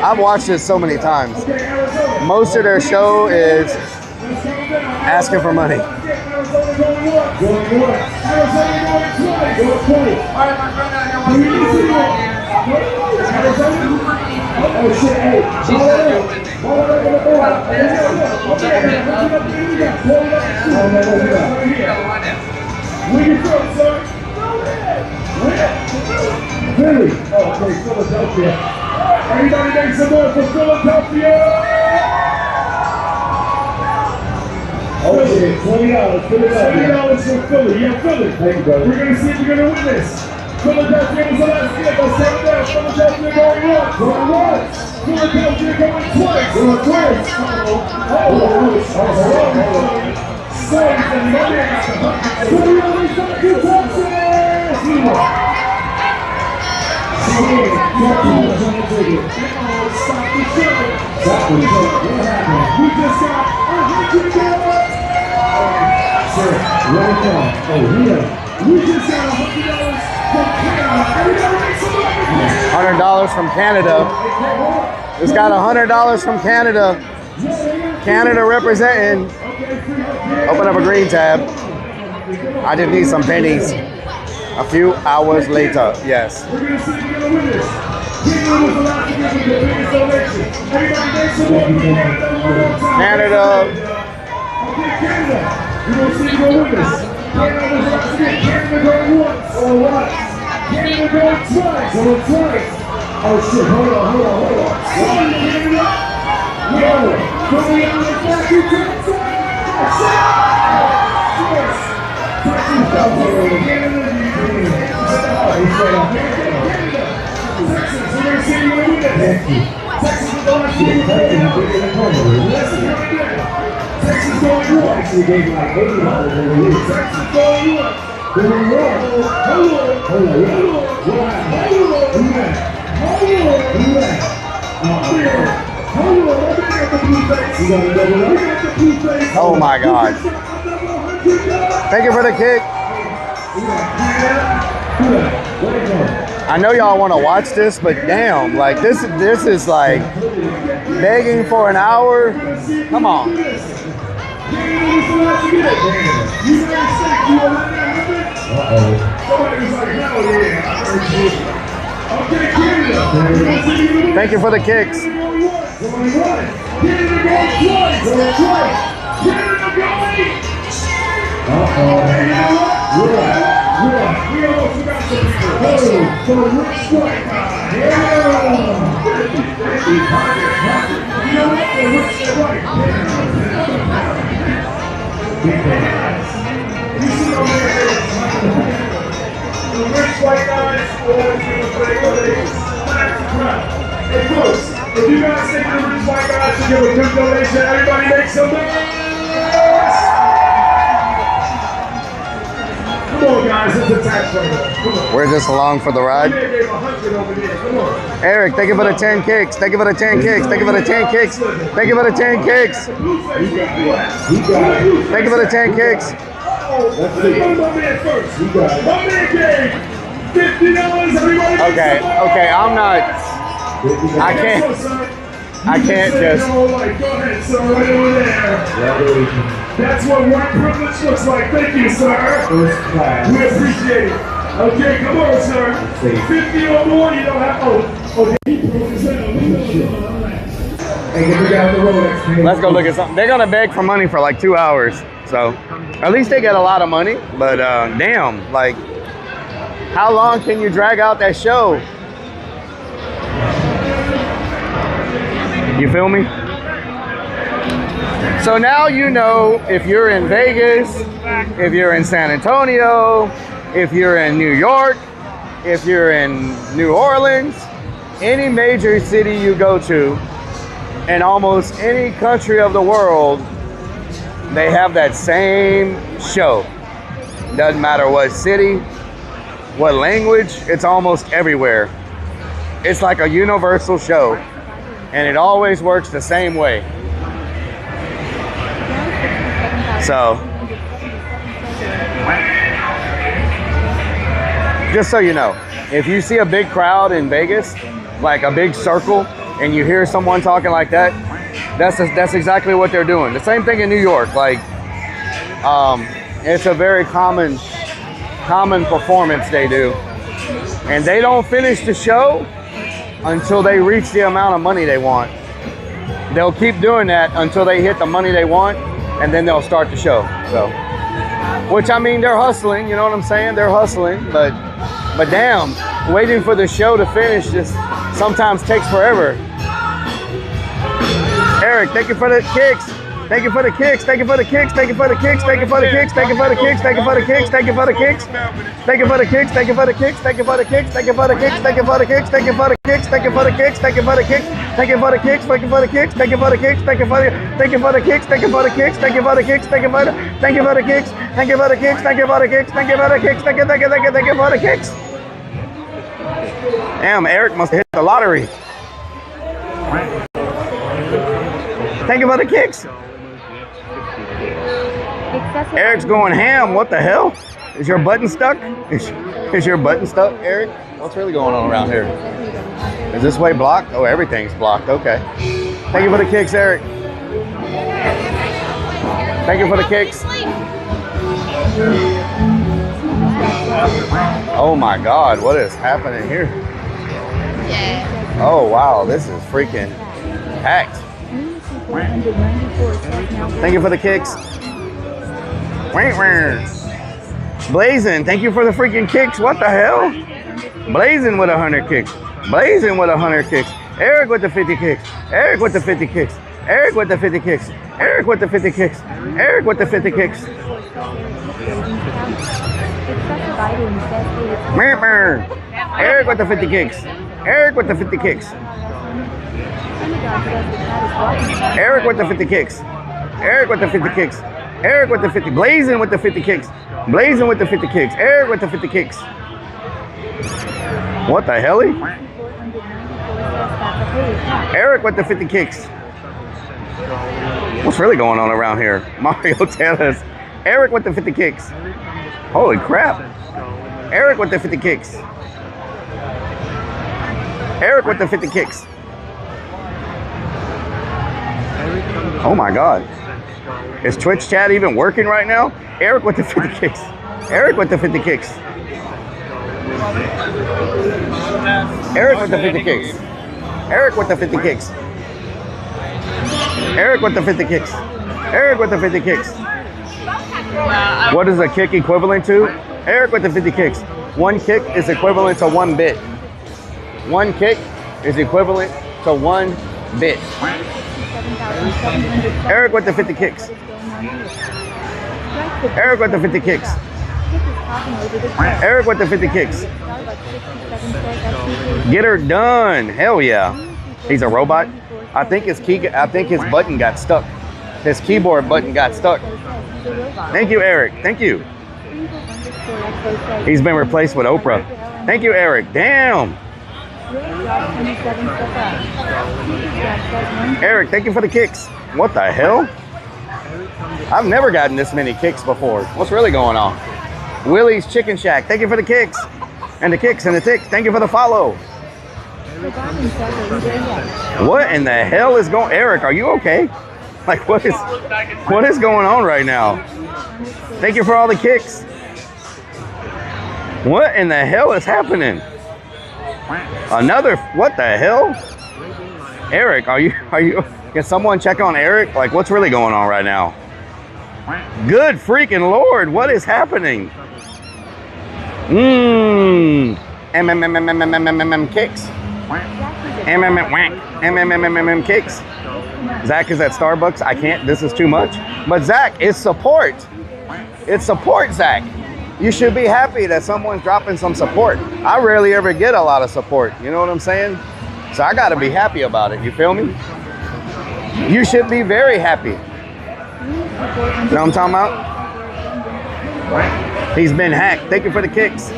I've watched this so many times. Most of their show is asking for money. Where you from, sir? Philly. Oh, okay, Philadelphia. Everybody make some noise for Philadelphia. Oh, shit, $20. $20 for Philly. Yeah, Philly. Thank you, brother. We're going to see if we're going to win this. Philadelphia was the last game. Let's take it down. Philadelphia going once. Going once. Philadelphia going twice. Going twice. Sorry, the money got the bucket. Stop the show. What happened? We just got $100. Sir, where we from? Oh, yeah. We just got $100 from Canada. Everybody make some money. $100 from Canada. Just got $100 from Canada. Canada representing. Open up a green tab. I just need some pennies. A few hours later, yes. Canada. You don't see go with us. Canada going once or what? Canada going twice or twice. Oh shit, hold on. Yo, coming out of the back, you can't say. Texas going on. Actually gave like $80 over here. Texas going on. Hold on. Oh my God. Thank you for the kick. I know y'all want to watch this, but damn, like this is like begging for an hour. Come on. Thank you for the kicks. Hey folks, if you guys think the rich white guys should give a good donation, everybody make some noise! Come on guys, it's a tax write-off. Come on. We're just along for the ride. Eric, thank you for the 10 kicks. Thank you for the 10 kicks. Thank you for the 10 kicks. Thank you for the 10 kicks. Thank you for the 10 kicks. My man first. My man gave $50, everybody. Okay, I'm not. I can't just. Go ahead, sir, right over there. That's what white privilege looks like. Thank you, sir. We appreciate it. Okay, come on, sir. 50 or more, you don't have. Let's go look at something. They're gonna beg for money for like 2 hours, so at least they get a lot of money. But damn, like, how long can you drag out that show? You feel me? So now you know if you're in Vegas, if you're in San Antonio, if you're in New York, if you're in New Orleans, any major city you go to, in almost any country of the world, they have that same show. Doesn't matter what city, what language, it's almost everywhere. It's like a universal show, and it always works the same way. So, just so you know, if you see a big crowd in Vegas, like a big circle, and you hear someone talking like that, that's exactly what they're doing. The same thing in New York. Like, it's a very common performance they do, and they don't finish the show until they reach the amount of money they want. They'll keep doing that until they hit the money they want, and then they'll start the show. So, which, I mean, they're hustling, you know what I'm saying? They're hustling, but damn, waiting for the show to finish just sometimes takes forever. Eric, thank you for the kicks. Thank you for the kicks. Thank you for the kicks. Thank you for the kicks. Thank you for the kicks. Thank you for the kicks. Thank you for the kicks. Thank you for the kicks. Thank you for the kicks. Thank you for the kicks. Thank you for the kicks. Thank you for the kicks. Thank you for the kicks. Thank you for the kicks. Thank you for the kicks. Thank you for the kicks. Thank you for the kicks. Thank you for the kicks. Thank you for the kicks. Thank you for the thank you for the kicks. Thank you for the kicks. Thank you for the kicks. Thank you for the thank you for the kicks. Thank you for the kicks. Thank you for the kicks. Thank you for the kicks. Thank you for the kicks. Damn, Eric must have hit the lottery. Thank you for the kicks. Eric's going ham. What the hell? Is your button stuck? Is your button stuck, Eric? What's really going on around here? Is this way blocked? Oh, everything's blocked. Okay. Thank you for the kicks, Eric. Thank you for the kicks. Oh my God, what is happening here? Oh wow, this is freaking packed. Thank you for the kicks. Blazing, thank you for the freaking kicks. What the hell? Blazing with 100 kicks. Blazing with 100 kicks. Eric with the 50 kicks. Eric with the 50 kicks. Eric with the 50 kicks. Eric with the 50 kicks. Eric with the 50 kicks. Eric with the 50 kicks. Eric with the 50 kicks. Eric with the 50 kicks. Eric with the 50 kicks. Eric with the 50. Blazing with the 50 kicks. Blazing with the 50 kicks. Eric with the 50 kicks. What the hell? Eric with the 50 kicks. What's really going on around here? Mario, tell us. Eric with the 50 kicks. Holy crap. Eric with the 50 kicks. Eric with the 50 kicks. Oh my God. Is Twitch chat even working right now? Eric with the 50 kicks. Eric with the 50 kicks. Eric with the 50 kicks. Eric with the 50 kicks. Eric with the 50 kicks. Eric with the 50 kicks. What is a kick equivalent to? Eric with the 50 kicks. One kick is equivalent to 1 bit. One kick is equivalent to 1 bit. Eric with the 50 kicks. Eric with the 50 kicks. Eric with the 50 kicks. Get her done. Hell yeah. He's a robot. I think his button got stuck. His keyboard button got stuck. Thank you, Eric. Thank you. He's been replaced with Oprah. Thank you, Eric. Damn. Eric, thank you for the kicks. What the hell? I've never gotten this many kicks before. What's really going on? Willie's Chicken Shack, thank you for the kicks. And the kicks and the ticks. Thank you for the follow. What in the hell is going on? Eric, are you okay? Like, what is going on right now? Thank you for all the kicks. What in the hell is happening? Another, what the hell? Eric, are you, can someone check on Eric? Like, what's really going on right now? Good freaking Lord, what is happening? Kicks. Kicks. Zach is at Starbucks. I can't, this is too much. But Zach, it's support. It's support, Zach. You should be happy that someone's dropping some support. I rarely ever get a lot of support. You know what I'm saying? So I gotta be happy about it. You feel me? You should be very happy. You know what I'm talking about? He's been hacked. Thank you for the kicks.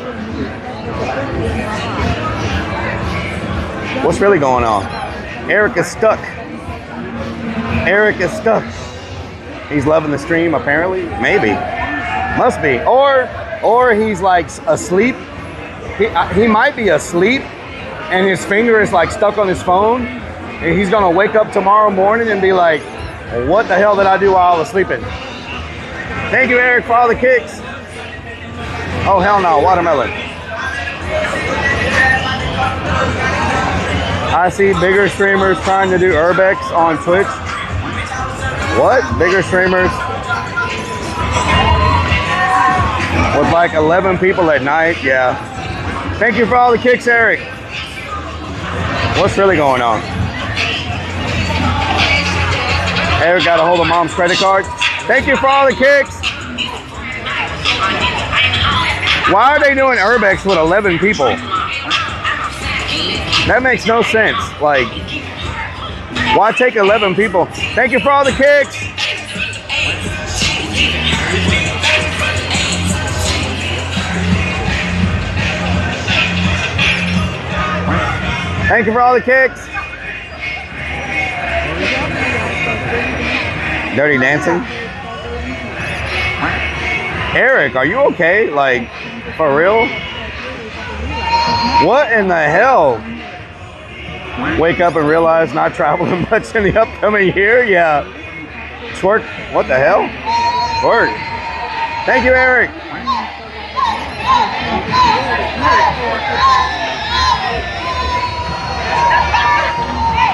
What's really going on? Eric is stuck. Eric is stuck. He's loving the stream, apparently. Maybe. Must be. Or he's like asleep. He might be asleep and his finger is like stuck on his phone. And he's gonna wake up tomorrow morning and be like, what the hell did I do while I was sleeping? Thank you, Eric, for all the kicks. Oh, hell no, watermelon. I see bigger streamers trying to do Urbex on Twitch. What? Bigger streamers? With like 11 people at night? Yeah. Thank you for all the kicks, Eric. What's really going on? Eric got a hold of mom's credit card. Thank you for all the kicks. Why are they doing Urbex with 11 people? That makes no sense. Like, why take 11 people? Thank you for all the kicks. Thank you for all the kicks. Dirty Dancing. Eric, are you okay? Like, for real? What in the hell? Wake up and realize not traveling much in the upcoming year? Yeah. Twerk. What the hell? Twerk. Thank you, Eric.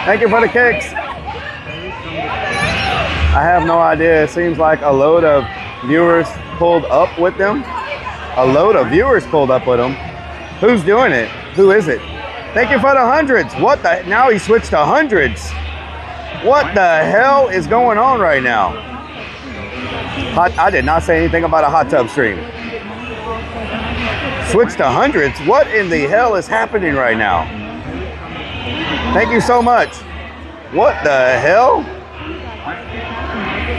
Thank you for the kicks. I have no idea. It seems like a load of viewers pulled up with them. A load of viewers pulled up with them. Who's doing it? Who is it? Thank you for the hundreds. What the? Now he switched to hundreds. What the hell is going on right now? I did not say anything about a hot tub stream. Switch to hundreds? What in the hell is happening right now? Thank you so much. What the hell?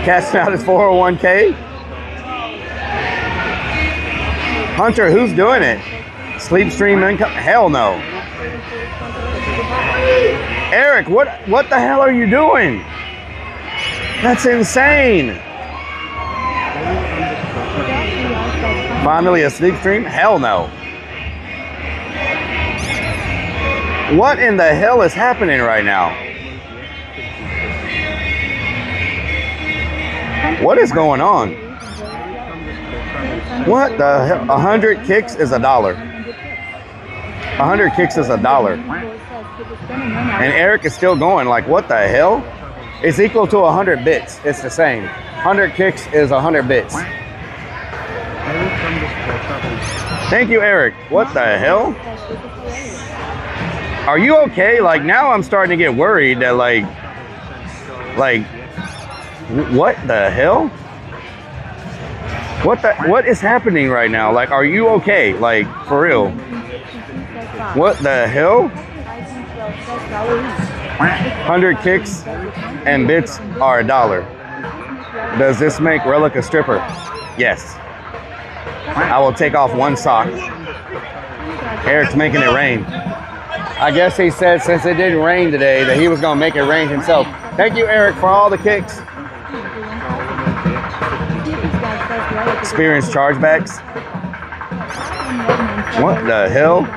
Cashing out his 401k? Hunter, who's doing it? Sleep stream income? Hell no. Eric, what the hell are you doing? That's insane. Finally a sleep stream? Hell no. What in the hell is happening right now? What is going on? What the hell? 100 kicks is $1. 100 kicks is $1. And Eric is still going. Like, what the hell? It's equal to 100 bits. It's the same. 100 kicks is 100 bits. Thank you, Eric. What the hell? Are you okay? Like, now I'm starting to get worried that like, what the hell? What is happening right now? Like, are you okay? Like, for real? What the hell? 100 kicks and bits are $1. Does this make Rellik a stripper? Yes. I will take off one sock. Eric's making it rain. I guess he said since it didn't rain today that he was going to make it rain himself. Thank you, Eric, for all the kicks. Experience chargebacks. What the hell?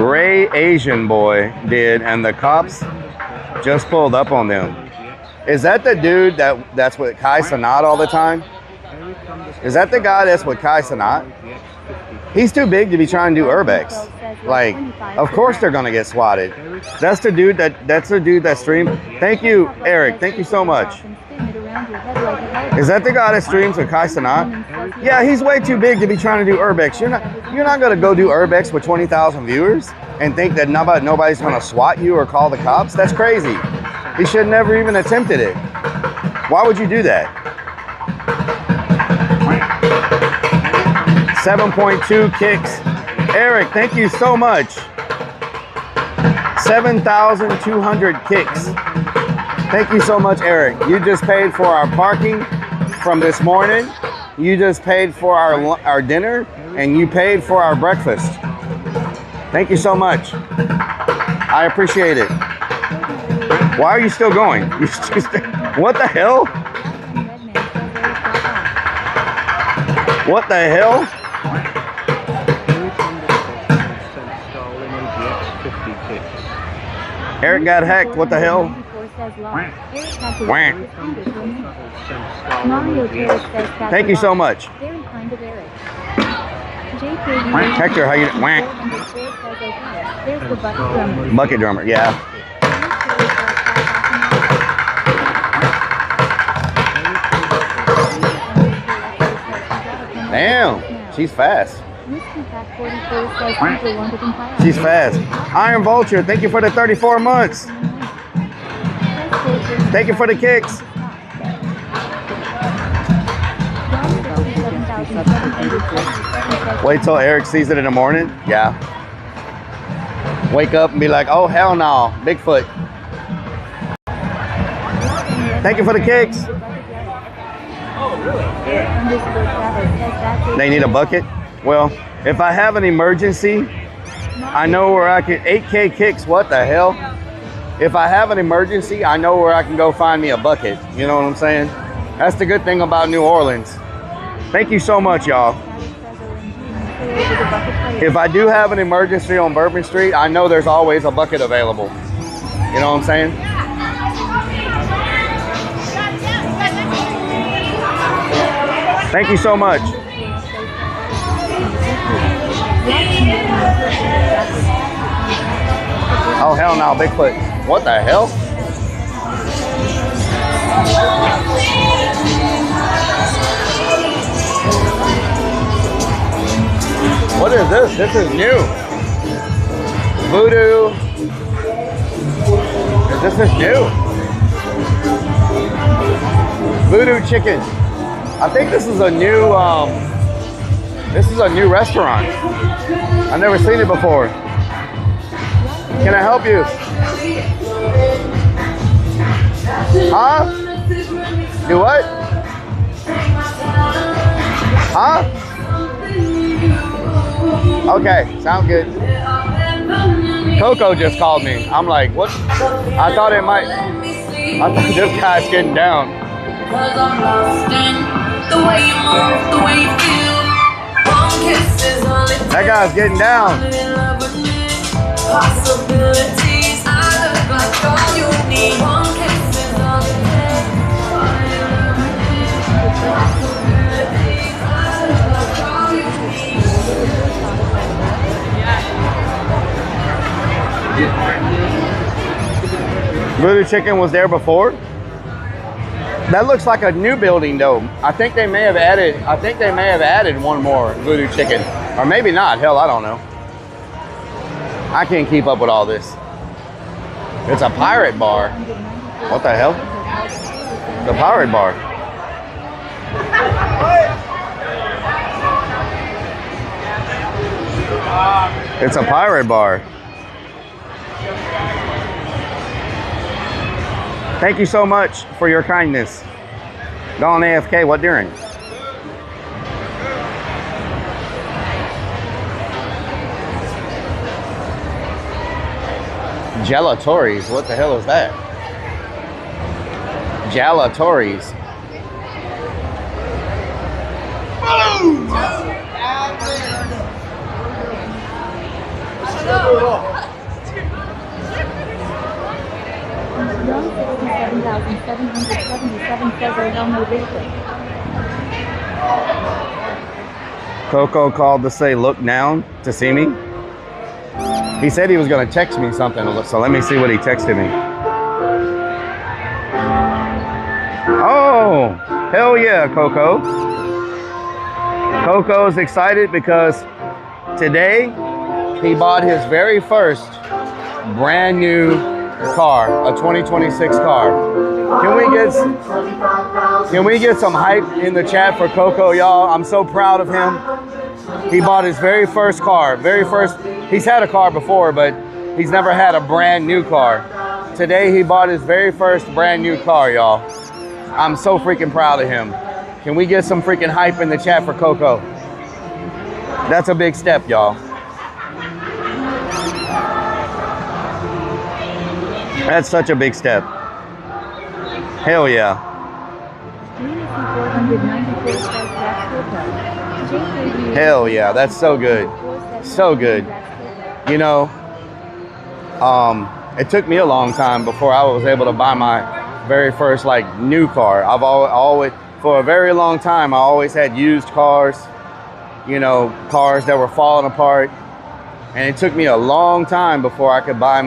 Ray Asian boy did, and the cops just pulled up on them. Is that the dude that's with Kai Cenat all the time? Is that the guy that's with Kai Cenat? He's too big to be trying to do Urbex. Like, of course they're gonna get swatted. That's the dude that streamed. Thank you, Eric. Thank you so much. Is that the guy that streams with Kai Cenat? Yeah, he's way too big to be trying to do Urbex. You're not gonna go do Urbex with 20,000 viewers and think that nobody's gonna swat you or call the cops. That's crazy. He should have never even attempted it. Why would you do that? 7.2 kicks. Eric, thank you so much. 7,200 kicks. Thank you so much, Eric. You just paid for our parking from this morning. You just paid for our dinner, and you paid for our breakfast. Thank you so much. I appreciate it. Why are you still going? What the hell? What the hell? Eric got hacked. What the hell? Whack. Thank you so much. Very kind of Eric. Hector, how you? Whack. There's the bucket drummer. Bucket drummer, yeah. Damn, she's fast. She's fast. Iron Vulture, thank you for the 34 months. Thank you for the kicks. Wait till Eric sees it in the morning. Yeah. Wake up and be like, oh, hell no, Bigfoot. Thank you for the kicks. They need a bucket? Well, if I have an emergency, I know where I can, 8K kicks, what the hell? If I have an emergency, I know where I can go find me a bucket. You know what I'm saying? That's the good thing about New Orleans. Thank you so much, y'all. If I do have an emergency on Bourbon Street, I know there's always a bucket available. You know what I'm saying? Thank you so much. Oh, hell no, Bigfoot. What the hell? What is this? This is new. Voodoo. This is new. Voodoo chicken. I think this is a new restaurant. I've never seen it before. Can I help you? Huh? Do what? Huh? Okay, sound good. Coco just called me. I'm like, what? I thought this guy's getting down. Cause I'm lost in the way you move, the way you feel. One kiss is all it takes. That guy's getting down. Possibilities, I look like all you need. One kiss is all it takes. Possibilities, I look like all you need. Voodoo Chicken was there before. That looks like a new building though. I think they may have added one more Voodoo Chicken. Or maybe not, hell, I don't know. I can't keep up with all this. It's a pirate bar. What the hell? The pirate bar. It's a pirate bar. Thank you so much for your kindness. Gone AFK, what during? Gelatories, what the hell is that? Gelatories. Young 67,777 says I don't know Bigfoot. Coco called to say look down to see me. He said he was going to text me something, so let me see what he texted me. Oh, hell yeah, Coco. Coco's excited because today he bought his very first brand new car, a 2026 car. Can we get some hype in the chat for Coco, y'all? I'm so proud of him. He bought his very first car, he's had a car before, but he's never had a brand new car. Today he bought his very first brand new car, y'all. I'm so freaking proud of him. Can we get some freaking hype in the chat for Coco? That's a big step, y'all. That's such a big step. Hell yeah. Hell yeah, that's so good. So good. You know, it took me a long time before I was able to buy my very first like new car. I've always for a very long time I always had used cars, you know, cars that were falling apart, and it took me a long time before I could buy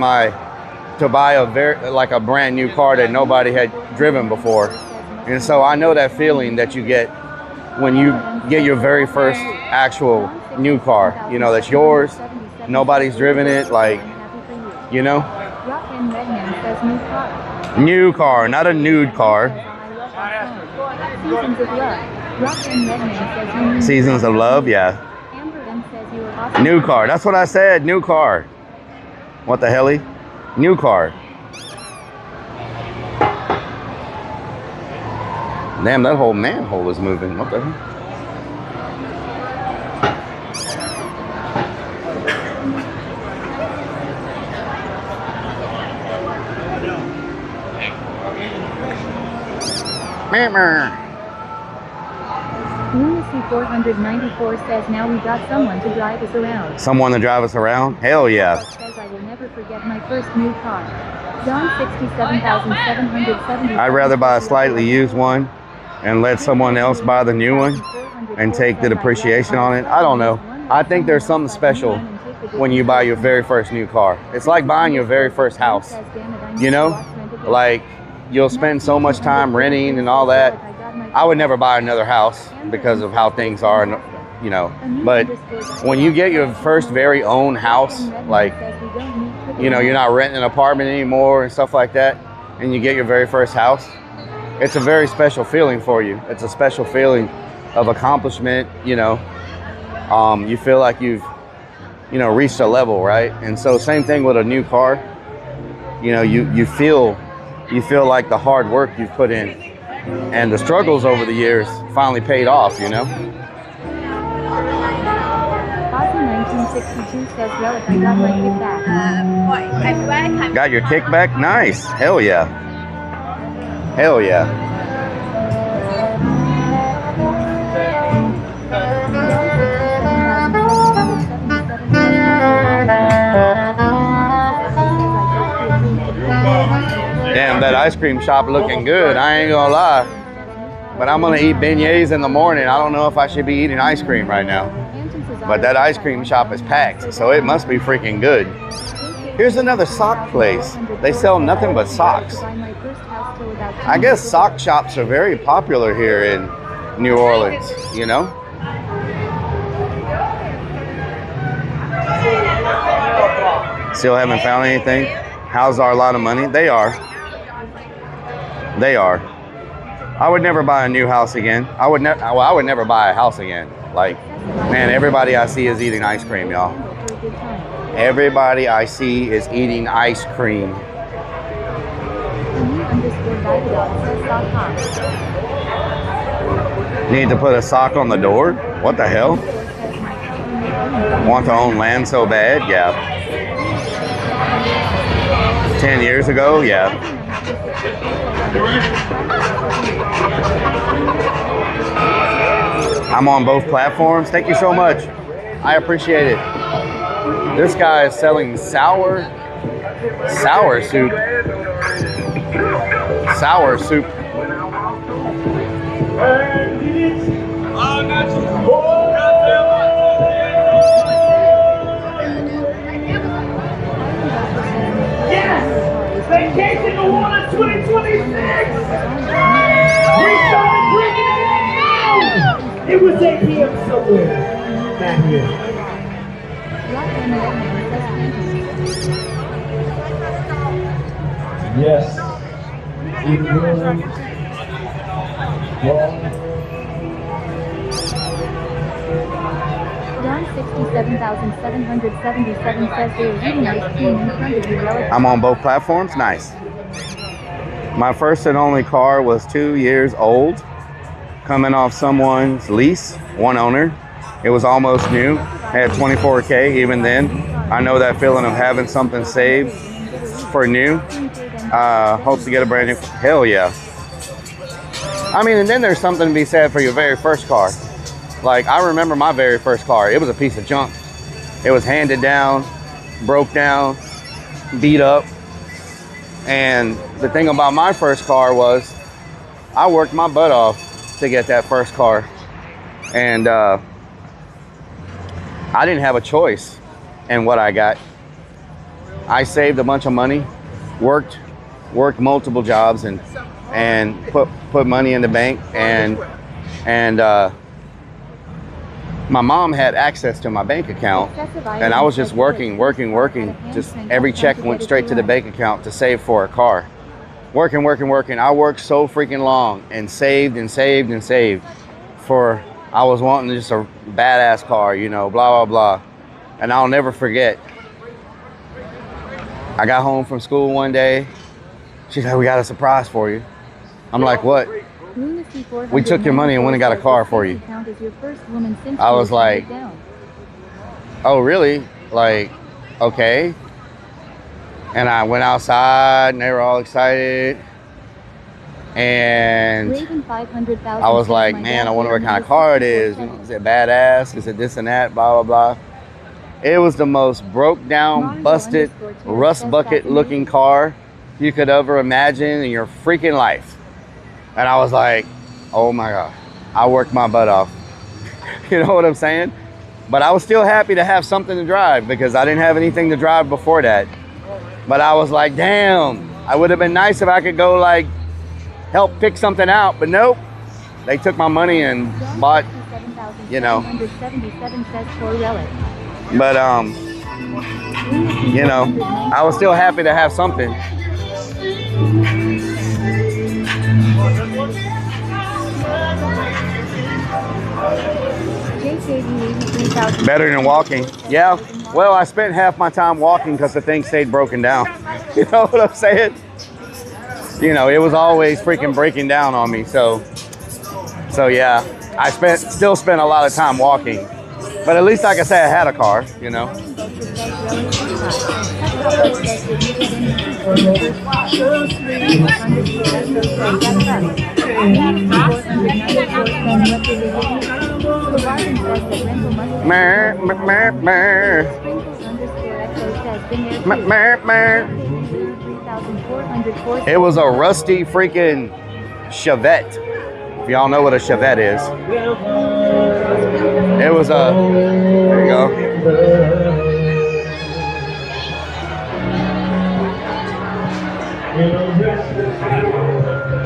a brand new car that nobody had driven before. And so I know that feeling that you get when you get your very first actual new car, you know, that's yours, nobody's driven it, like, you know. New car, not a nude car. Seasons of Love, yeah. New car, that's what I said, new car. What the helly? New car. Damn, that whole manhole is moving. What the hell? Lunacy 494 says now we got someone to drive us around. Someone to drive us around? Hell yeah. Says I will never forget my first new car. Don 67,770. I'd rather buy a slightly used one and let someone else buy the new one and take the depreciation on it. I don't know. I think there's something special when you buy your very first new car. It's like buying your very first house. You know? Like, you'll spend so much time renting and all that. I would never buy another house because of how things are, you know. But when you get your first very own house, like, you know, you're not renting an apartment anymore and stuff like that, and you get your very first house, it's a very special feeling for you. It's a special feeling of accomplishment, you know. You feel like you've, you know, reached a level, right? And so same thing with a new car. You know, you feel like the hard work you've put in and the struggles over the years finally paid off, you know? 1962 says Rellik, I got my kickback. Got your kickback? Nice. Hell yeah. Hell yeah. Damn, that ice cream shop looking good. I ain't gonna lie. But I'm gonna eat beignets in the morning. I don't know if I should be eating ice cream right now. But that ice cream shop is packed, so it must be freaking good. Here's another sock place. They sell nothing but socks. I guess sock shops are very popular here in New Orleans, you know? Still haven't found anything? Houses are a lot of money? They are. They are. I would never buy a new house again. I would never buy a house again. Like, man, everybody I see is eating ice cream, y'all. Everybody I see is eating ice cream. Need to put a sock on the door? What the hell? Want to own land so bad? Yeah. 10 years ago? Yeah. I'm on both platforms. Thank you so much. I appreciate it. This guy is selling sour soup. Sour soup. Vacation to Orleans 2026! We started bringing it out! It was 8 p.m. somewhere back here. Yes. It will. Don 67,777 says they are eating ice cream in front of you. Rellik. I'm on both platforms. Nice. My first and only car was 2 years old, coming off someone's lease, one owner. It was almost new. Had 24K even then. I know that feeling of having something saved for new. Hope to get a brand new. Hell yeah. I mean, and then there's something to be said for your very first car. Like, I remember my very first car. It was a piece of junk. It was handed down, broke down, beat up. And the thing about my first car was I worked my butt off to get that first car. And I didn't have a choice in what I got. I saved a bunch of money, worked multiple jobs and put money in the bank, and my mom had access to my bank account, and I was just working. Just every check went straight to the bank account to save for a car. Working. I worked so freaking long and saved for, I was wanting just a badass car, you know, blah, blah, blah. And I'll never forget. I got home from school one day. She's like, we got a surprise for you. I'm like, what? We took your money and went and got a car for you. I was like, oh, really? Like, okay. And I went outside and they were all excited. And I was like, man, I wonder what kind of car it is. You know, is it badass? Is it this and that? Blah, blah, blah. It was the most broke down, busted, rust bucket looking car you could ever imagine in your freaking life. And I was like, oh my God, I worked my butt off. You know what I'm saying? But I was still happy to have something to drive because I didn't have anything to drive before that. But I was like, damn, I would have been nice if I could go like help pick something out, but nope. They took my money and bought, you know. But you know, I was still happy to have something. Better than walking. Yeah, well, I spent half my time walking because the thing stayed broken down. You know what I'm saying? You know, it was always freaking breaking down on me. So yeah, I still spent a lot of time walking. But at least, like I said, I had a car, you know. It was a rusty freaking Chevette. If y'all know what a Chevette is. It was a, there you go.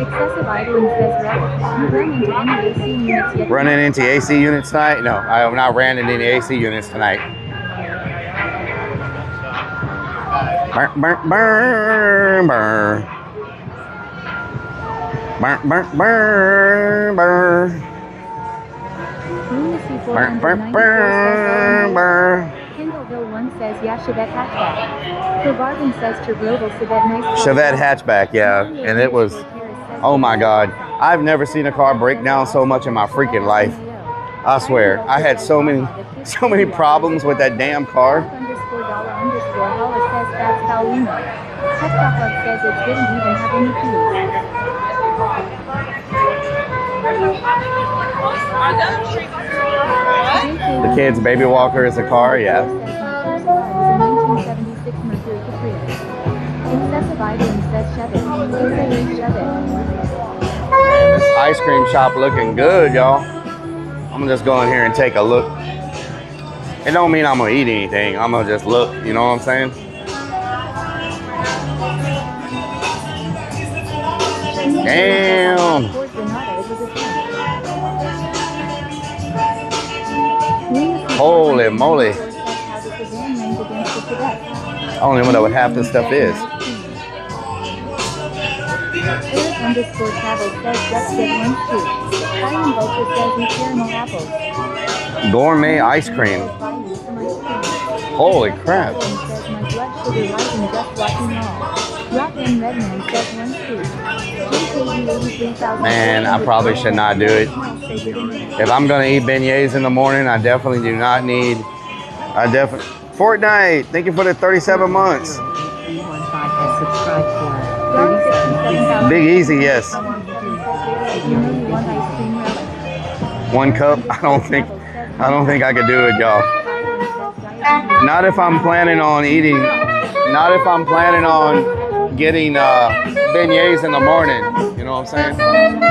Excessive idling says Rellik. Running into AC units tonight? No, I have not ran into any AC units tonight. Burr, burr, burr, burr. Burr, burr, burr, burr. Burr, burr, burr, burr. Kendallville 1 says, yeah, Chevette hatchback. For Bourbon says, Chevette hatchback, yeah. And it was, oh my God. I've never seen a car break down so much in my freaking life. I swear. I had so many problems with that damn car. Holla says that's Paulino. Techpop says it didn't even have any keys. The kid's baby walker is a car, yeah. Excessive idling says Chevette. Man, this ice cream shop looking good, y'all. I'm gonna just go in here and take a look. It don't mean I'm gonna eat anything. I'm gonna just look, you know what I'm saying? Damn. Holy moly. I don't even know what half this stuff is. Gourmet ice cream. Holy crap. Says my blood sugar rising just watching y'all. Rock and Redman says 1 scoop. Man, I probably should not do it. If I'm gonna eat beignets in the morning, I definitely do not need. Fortnite, thank you for the 37 months. Big Easy, yes. 1 cup. I don't think I could do it, y'all. Not if I'm planning on eating. Not if I'm planning on getting beignets in the morning. You know what I'm saying?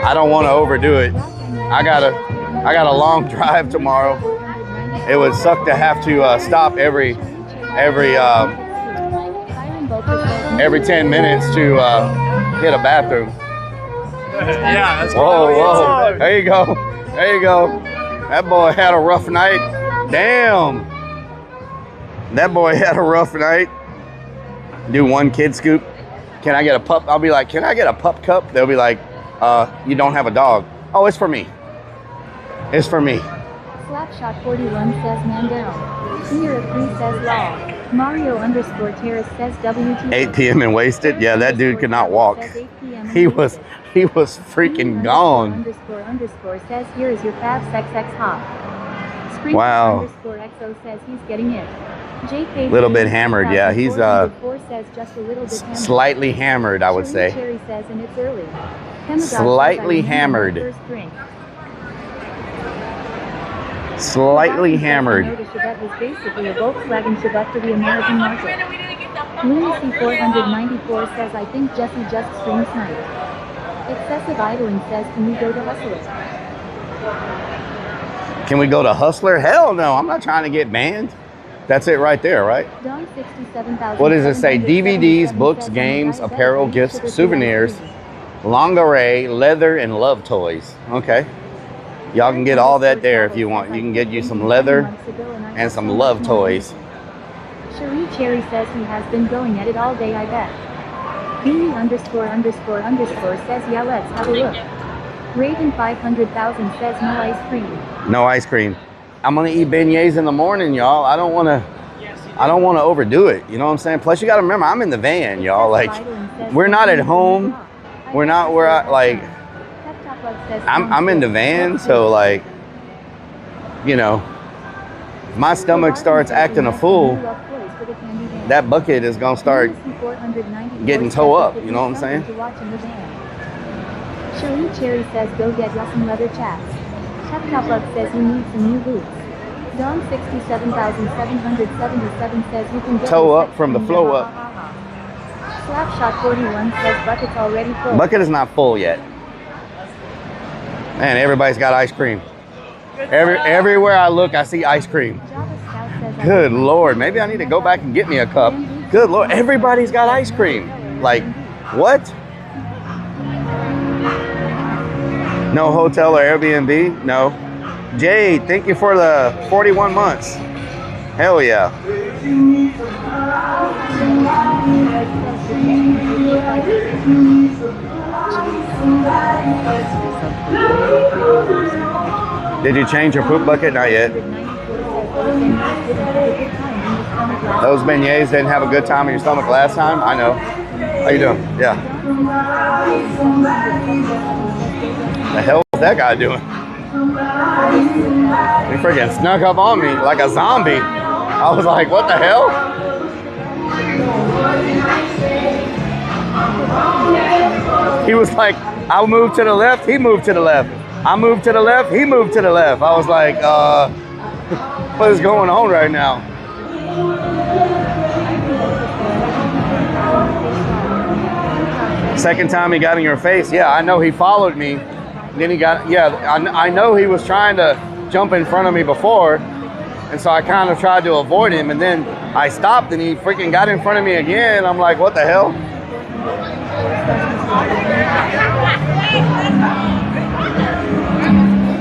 I don't want to overdo it. I got a long drive tomorrow. It would suck to have to stop every 10 minutes to hit a bathroom. Yeah, that's whoa. There you go. There you go. That boy had a rough night. Damn. That boy had a rough night. Do 1 kid scoop. Can I get a pup? I'll be like, can I get a pup cup? They'll be like, you don't have a dog. Oh, it's for me. It's for me. Slapshot 41 says man down. Senior of 3 says law. Mario _ Terrace says WT. 8 p.m. and wasted. Yeah, that dude could not walk. He was freaking gone. _ says here is your fab sex hop. Spring Wow. _XO says he's getting it. JK Little bit hammered. Yeah, he's says just a little bit slightly hammered, I would say. Cherry says and it's early. Slightly hammered. Slightly hammered. Chevette was basically a Volkswagen Chevette for the American market. Lunacy 494 says I think Jesse just screams night. Excessive idling says can we go to Hustler? Can we go to Hustler? Hell no, I'm not trying to get banned. That's it right there, right? What does it say? DVDs, books, games, apparel, gifts, souvenirs, lingerie, leather, and love toys. Okay. Y'all can get all that there if you want. You can get you some leather and some love toys. Cherie Cherry says he has been going at it all day, I bet. Beanie _ says yeah, let's have a look. Raven 500,000 says no ice cream. No ice cream. I'm gonna eat beignets in the morning, y'all. I don't wanna overdo it. You know what I'm saying? Plus you gotta remember, I'm in the van, y'all. Like, we're not at home. I'm in the van, so like, you know, if my stomach starts acting a fool, that bucket is gonna start getting toe up, you know what I'm saying? Cherie Cherry says go get y'all some leather chaps. Tech says you need some new boots. Don 67,777 says you can get toe up from the flow up. Slapshot 41 says bucket's already full. Bucket is not full yet. Man, everybody's got ice cream. Everywhere I look, I see ice cream. Good Lord, maybe I need to go back and get me a cup. Good Lord, everybody's got ice cream. Like, what? No hotel or Airbnb? No. Jade, thank you for the 41 months. Hell yeah. Did you change your poop bucket? Not yet. Those beignets didn't have a good time in your stomach last time? I know. How you doing? Yeah. The hell is that guy doing? He freaking snuck up on me like a zombie. I was like, what the hell? He was like, I'll move to the left, he moved to the left. I moved to the left, he moved to the left. I was like, what is going on right now? Second time he got in your face. Yeah, I know he followed me. Then he got, yeah, I know he was trying to jump in front of me before. And so I kind of tried to avoid him. And then I stopped and he freaking got in front of me again. I'm like, what the hell?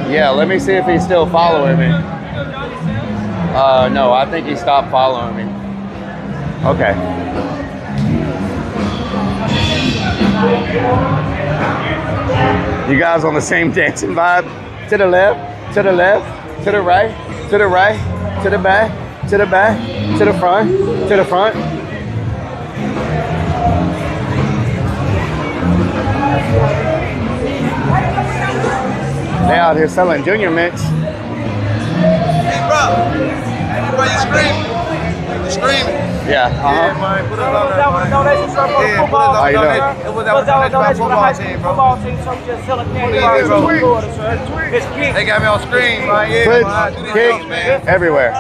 Yeah, let me see if he's still following me. No, I think he stopped following me. Okay. You guys on the same dancing vibe? To the left, to the left, to the right, to the right, to the back, to the back, to the front, to the front. They out here selling junior mints. Hey, bro, you screaming? You screaming? Yeah, Yeah, man, put us on that, man. Yeah, put us on How you doing? It was our football team, bro. They got me on screen, man. Yeah, Twitch, man. Do these kick, jokes, man. everywhere.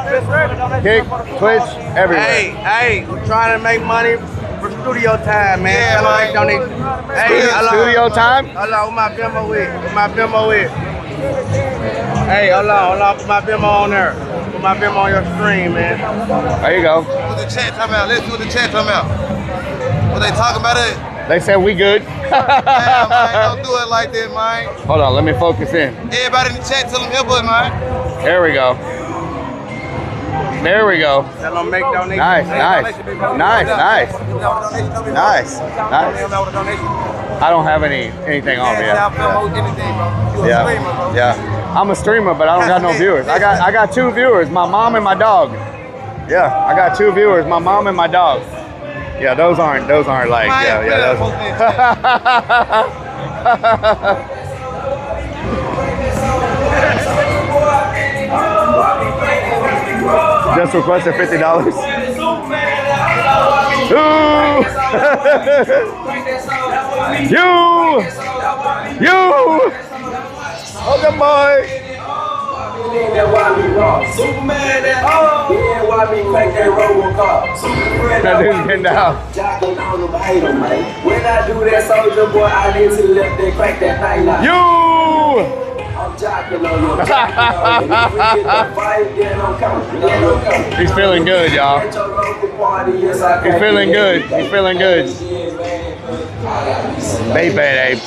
Kick, Twitch, everywhere. Hey, I'm trying to make money for studio time, man. Yeah, man. Hey, Studio time? Hold on, with my Venmo with. Hey, hold on, put my Venmo on there. Put my Venmo on your stream, man. There you go. What the chat talking about? Let's see what the chat talking about. What they talking about it? They said we good. Yeah, man, don't do it like that, man. Hold on, let me focus in. Everybody in the chat, tell them help us, man. There we go. There we go. Tell them make donations. Nice. I don't have anything on me yet. Yeah. I'm a streamer, but I don't got no viewers. I got 2 viewers, my mom and my dog. Yeah, I got 2 viewers, my mom and my dog. Yeah, those aren't like, those. Just requested $50. Ooh. You. Oh, good boy. That dude's getting down. When I do that, soldier boy, I need to let that crack that thing out. You! I'm jocking on you. He's feeling good, y'all. He's feeling good. Baby.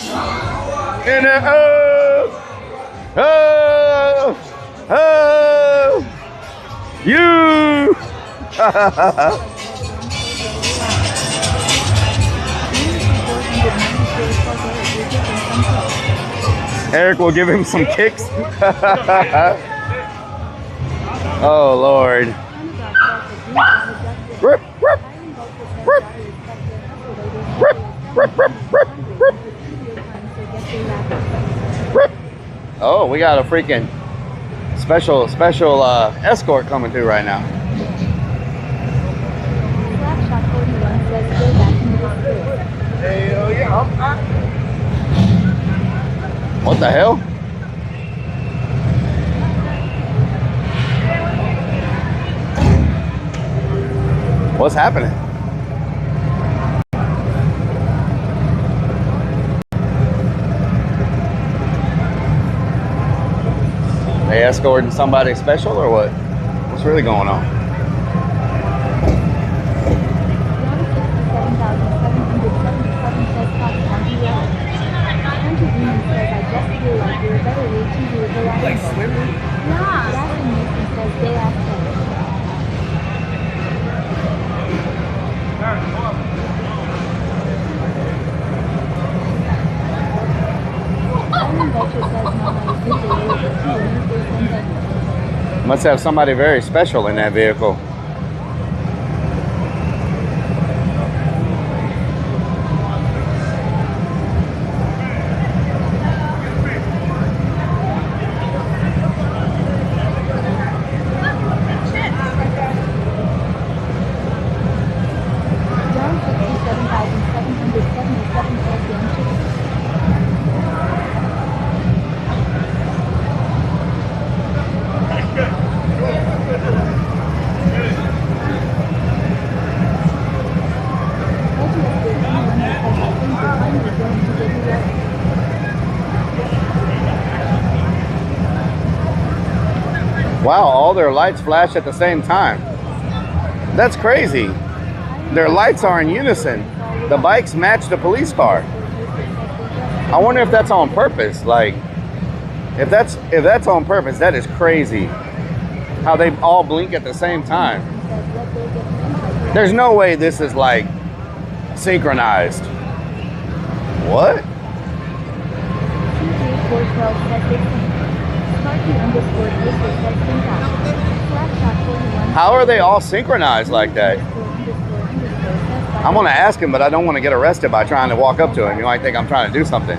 In the you. Eric will give him some kicks. Oh Lord. Rip. Oh, we got a freaking special escort coming through right now. What the hell? What's happening? They escorting somebody special or what? What's really going on? Like swimming? Yeah. Jackson Mason says they asked him. Must have somebody very special in that vehicle. Wow, all their lights flash at the same time. That's crazy. Their lights are in unison. The bikes match the police car. I wonder if that's on purpose. Like, if that's on purpose, that is crazy. How they all blink at the same time. There's no way this is like synchronized. What? How are they all synchronized like that? I'm gonna ask him, but I don't want to get arrested by trying to walk up to him. You might think I'm trying to do something.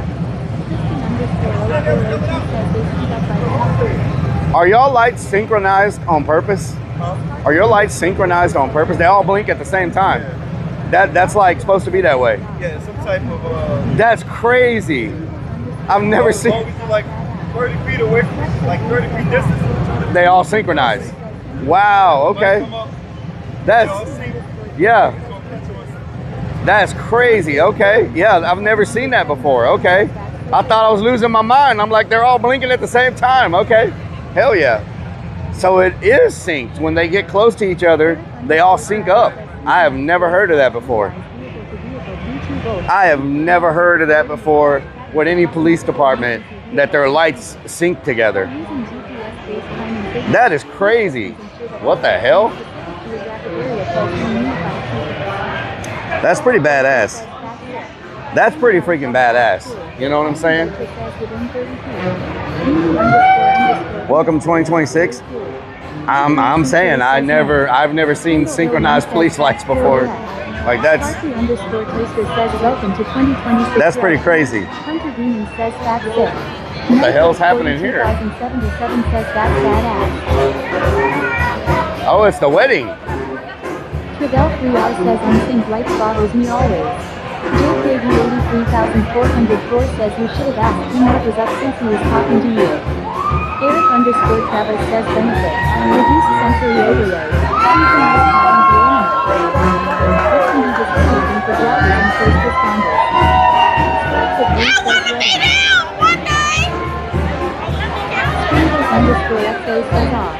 Are y'all lights synchronized on purpose? Are your lights synchronized on purpose? They all blink at the same time. That's like supposed to be that way. Yeah, some type of. That's crazy. I've never seen. Like 30 feet away from, like 30 feet distance. They all synchronize. Wow. Okay. That's yeah. That's crazy. Okay. Yeah, I've never seen that before. Okay. I thought I was losing my mind. I'm like, they're all blinking at the same time. Okay. Hell yeah. So it is synced. When they get close to each other, they all sync up. I have never heard of that before. I have never heard of that before with any police department, that their lights sync together. That is crazy. What the hell? That's pretty badass. That's pretty freaking badass. You know what I'm saying? Welcome 2026. I'm saying I've never seen synchronized police lights before. Like that's pretty crazy. Hunter Demon says that's it. What the hell's happening here? 2077 says that's badass. Oh, it's the wedding. Trivell 3R says unsync lights bothers me always. JKD 83404 says you should have asked him what was up since he was talking to you. Eric_Travis says benefit. Reduce sensory overload. Synchronized patterns will this can be discouraging for drivers and first responders. Strikes of Blue says Sprinkles_XO says off.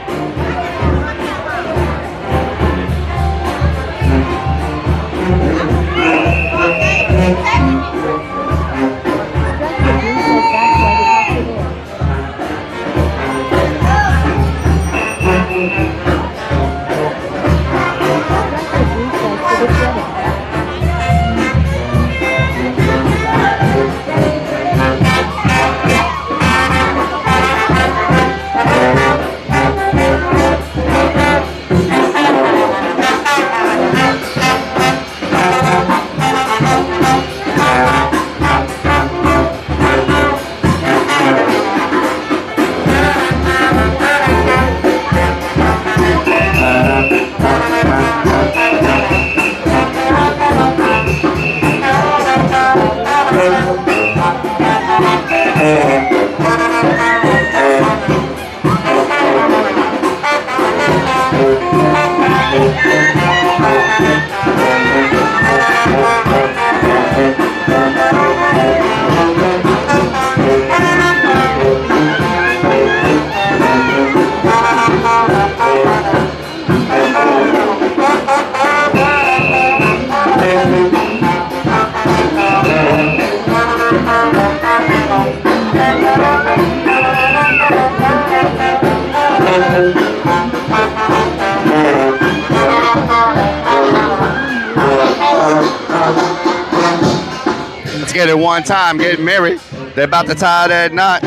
Let's get it one time, getting married. They're about to tie that knot.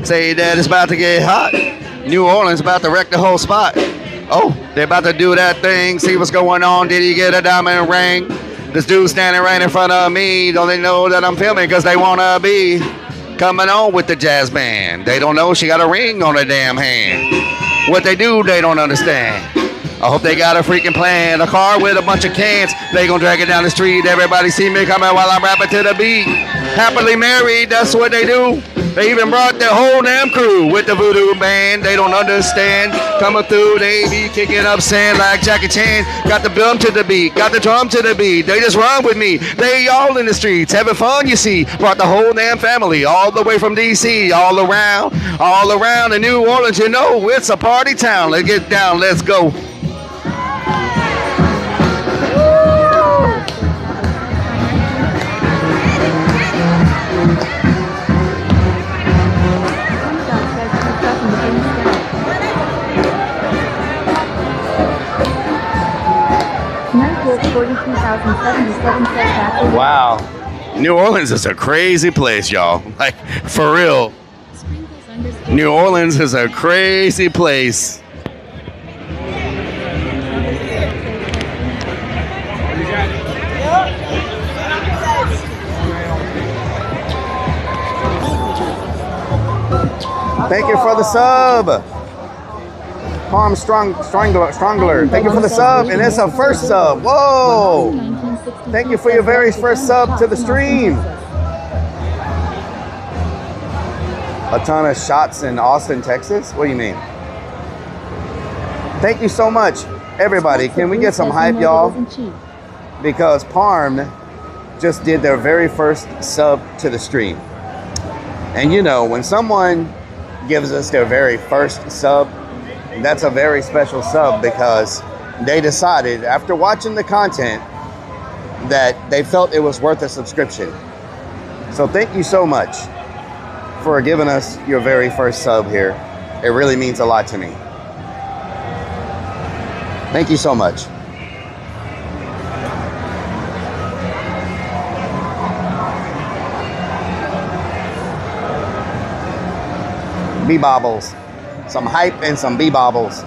Say that it's about to get hot. New Orleans about to wreck the whole spot. Oh, they're about to do that thing. See what's going on. Did he get a diamond ring? This dude standing right in front of me. Don't they know that I'm filming because they want to be coming on with the jazz band. They don't know she got a ring on her damn hand. What they do, they don't understand. I hope they got a freaking plan. A car with a bunch of cans. They gonna drag it down the street. Everybody see me coming while I'm rapping to the beat. Happily married, that's what they do. They even brought their whole damn crew with the voodoo band. They don't understand. Coming through, they be kicking up sand like Jackie Chan. Got the drum to the beat, got the drum to the beat. They just run with me. They all in the streets having fun, you see. Brought the whole damn family all the way from DC, all around in New Orleans. You know, it's a party town. Let's get down, let's go. Wow. New Orleans is a crazy place, y'all. Like, for real. New Orleans is a crazy place. Thank you for the sub. Palm Strangler. Thank you for the sub. And it's a first sub. Whoa. Thank you for your very first sub to the stream. A ton of shots in Austin, Texas? What do you mean? Thank you so much, everybody. Can we get some hype, y'all? Because Parm just did their very first sub to the stream. And you know, when someone gives us their very first sub, that's a very special sub because they decided after watching the content that they felt it was worth a subscription. So thank you so much for giving us your very first sub here. It really means a lot to me. Thank you so much. B-bobbles. Some hype and some B-bobbles.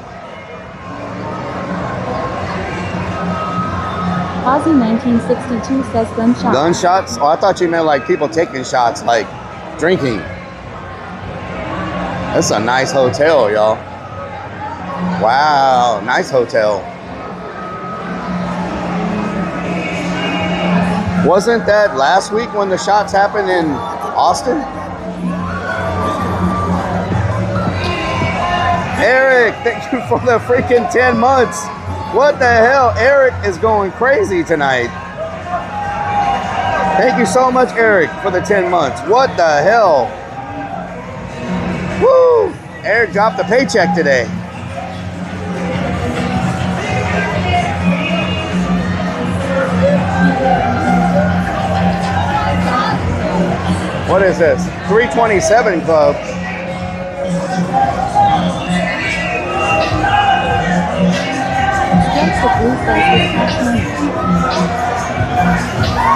Ozzy 1962 says gunshots. Gunshots? Oh, I thought you meant like people taking shots, like drinking. That's a nice hotel, y'all. Wow, nice hotel. Wasn't that last week when the shots happened in Austin? Eric, thank you for the freaking 10 months. What the hell? Eric is going crazy tonight. Thank you so much, Eric, for the 10 months. What the hell? Woo! Eric dropped a paycheck today. What is this? 327 Club. Yes, the blue says with cash money.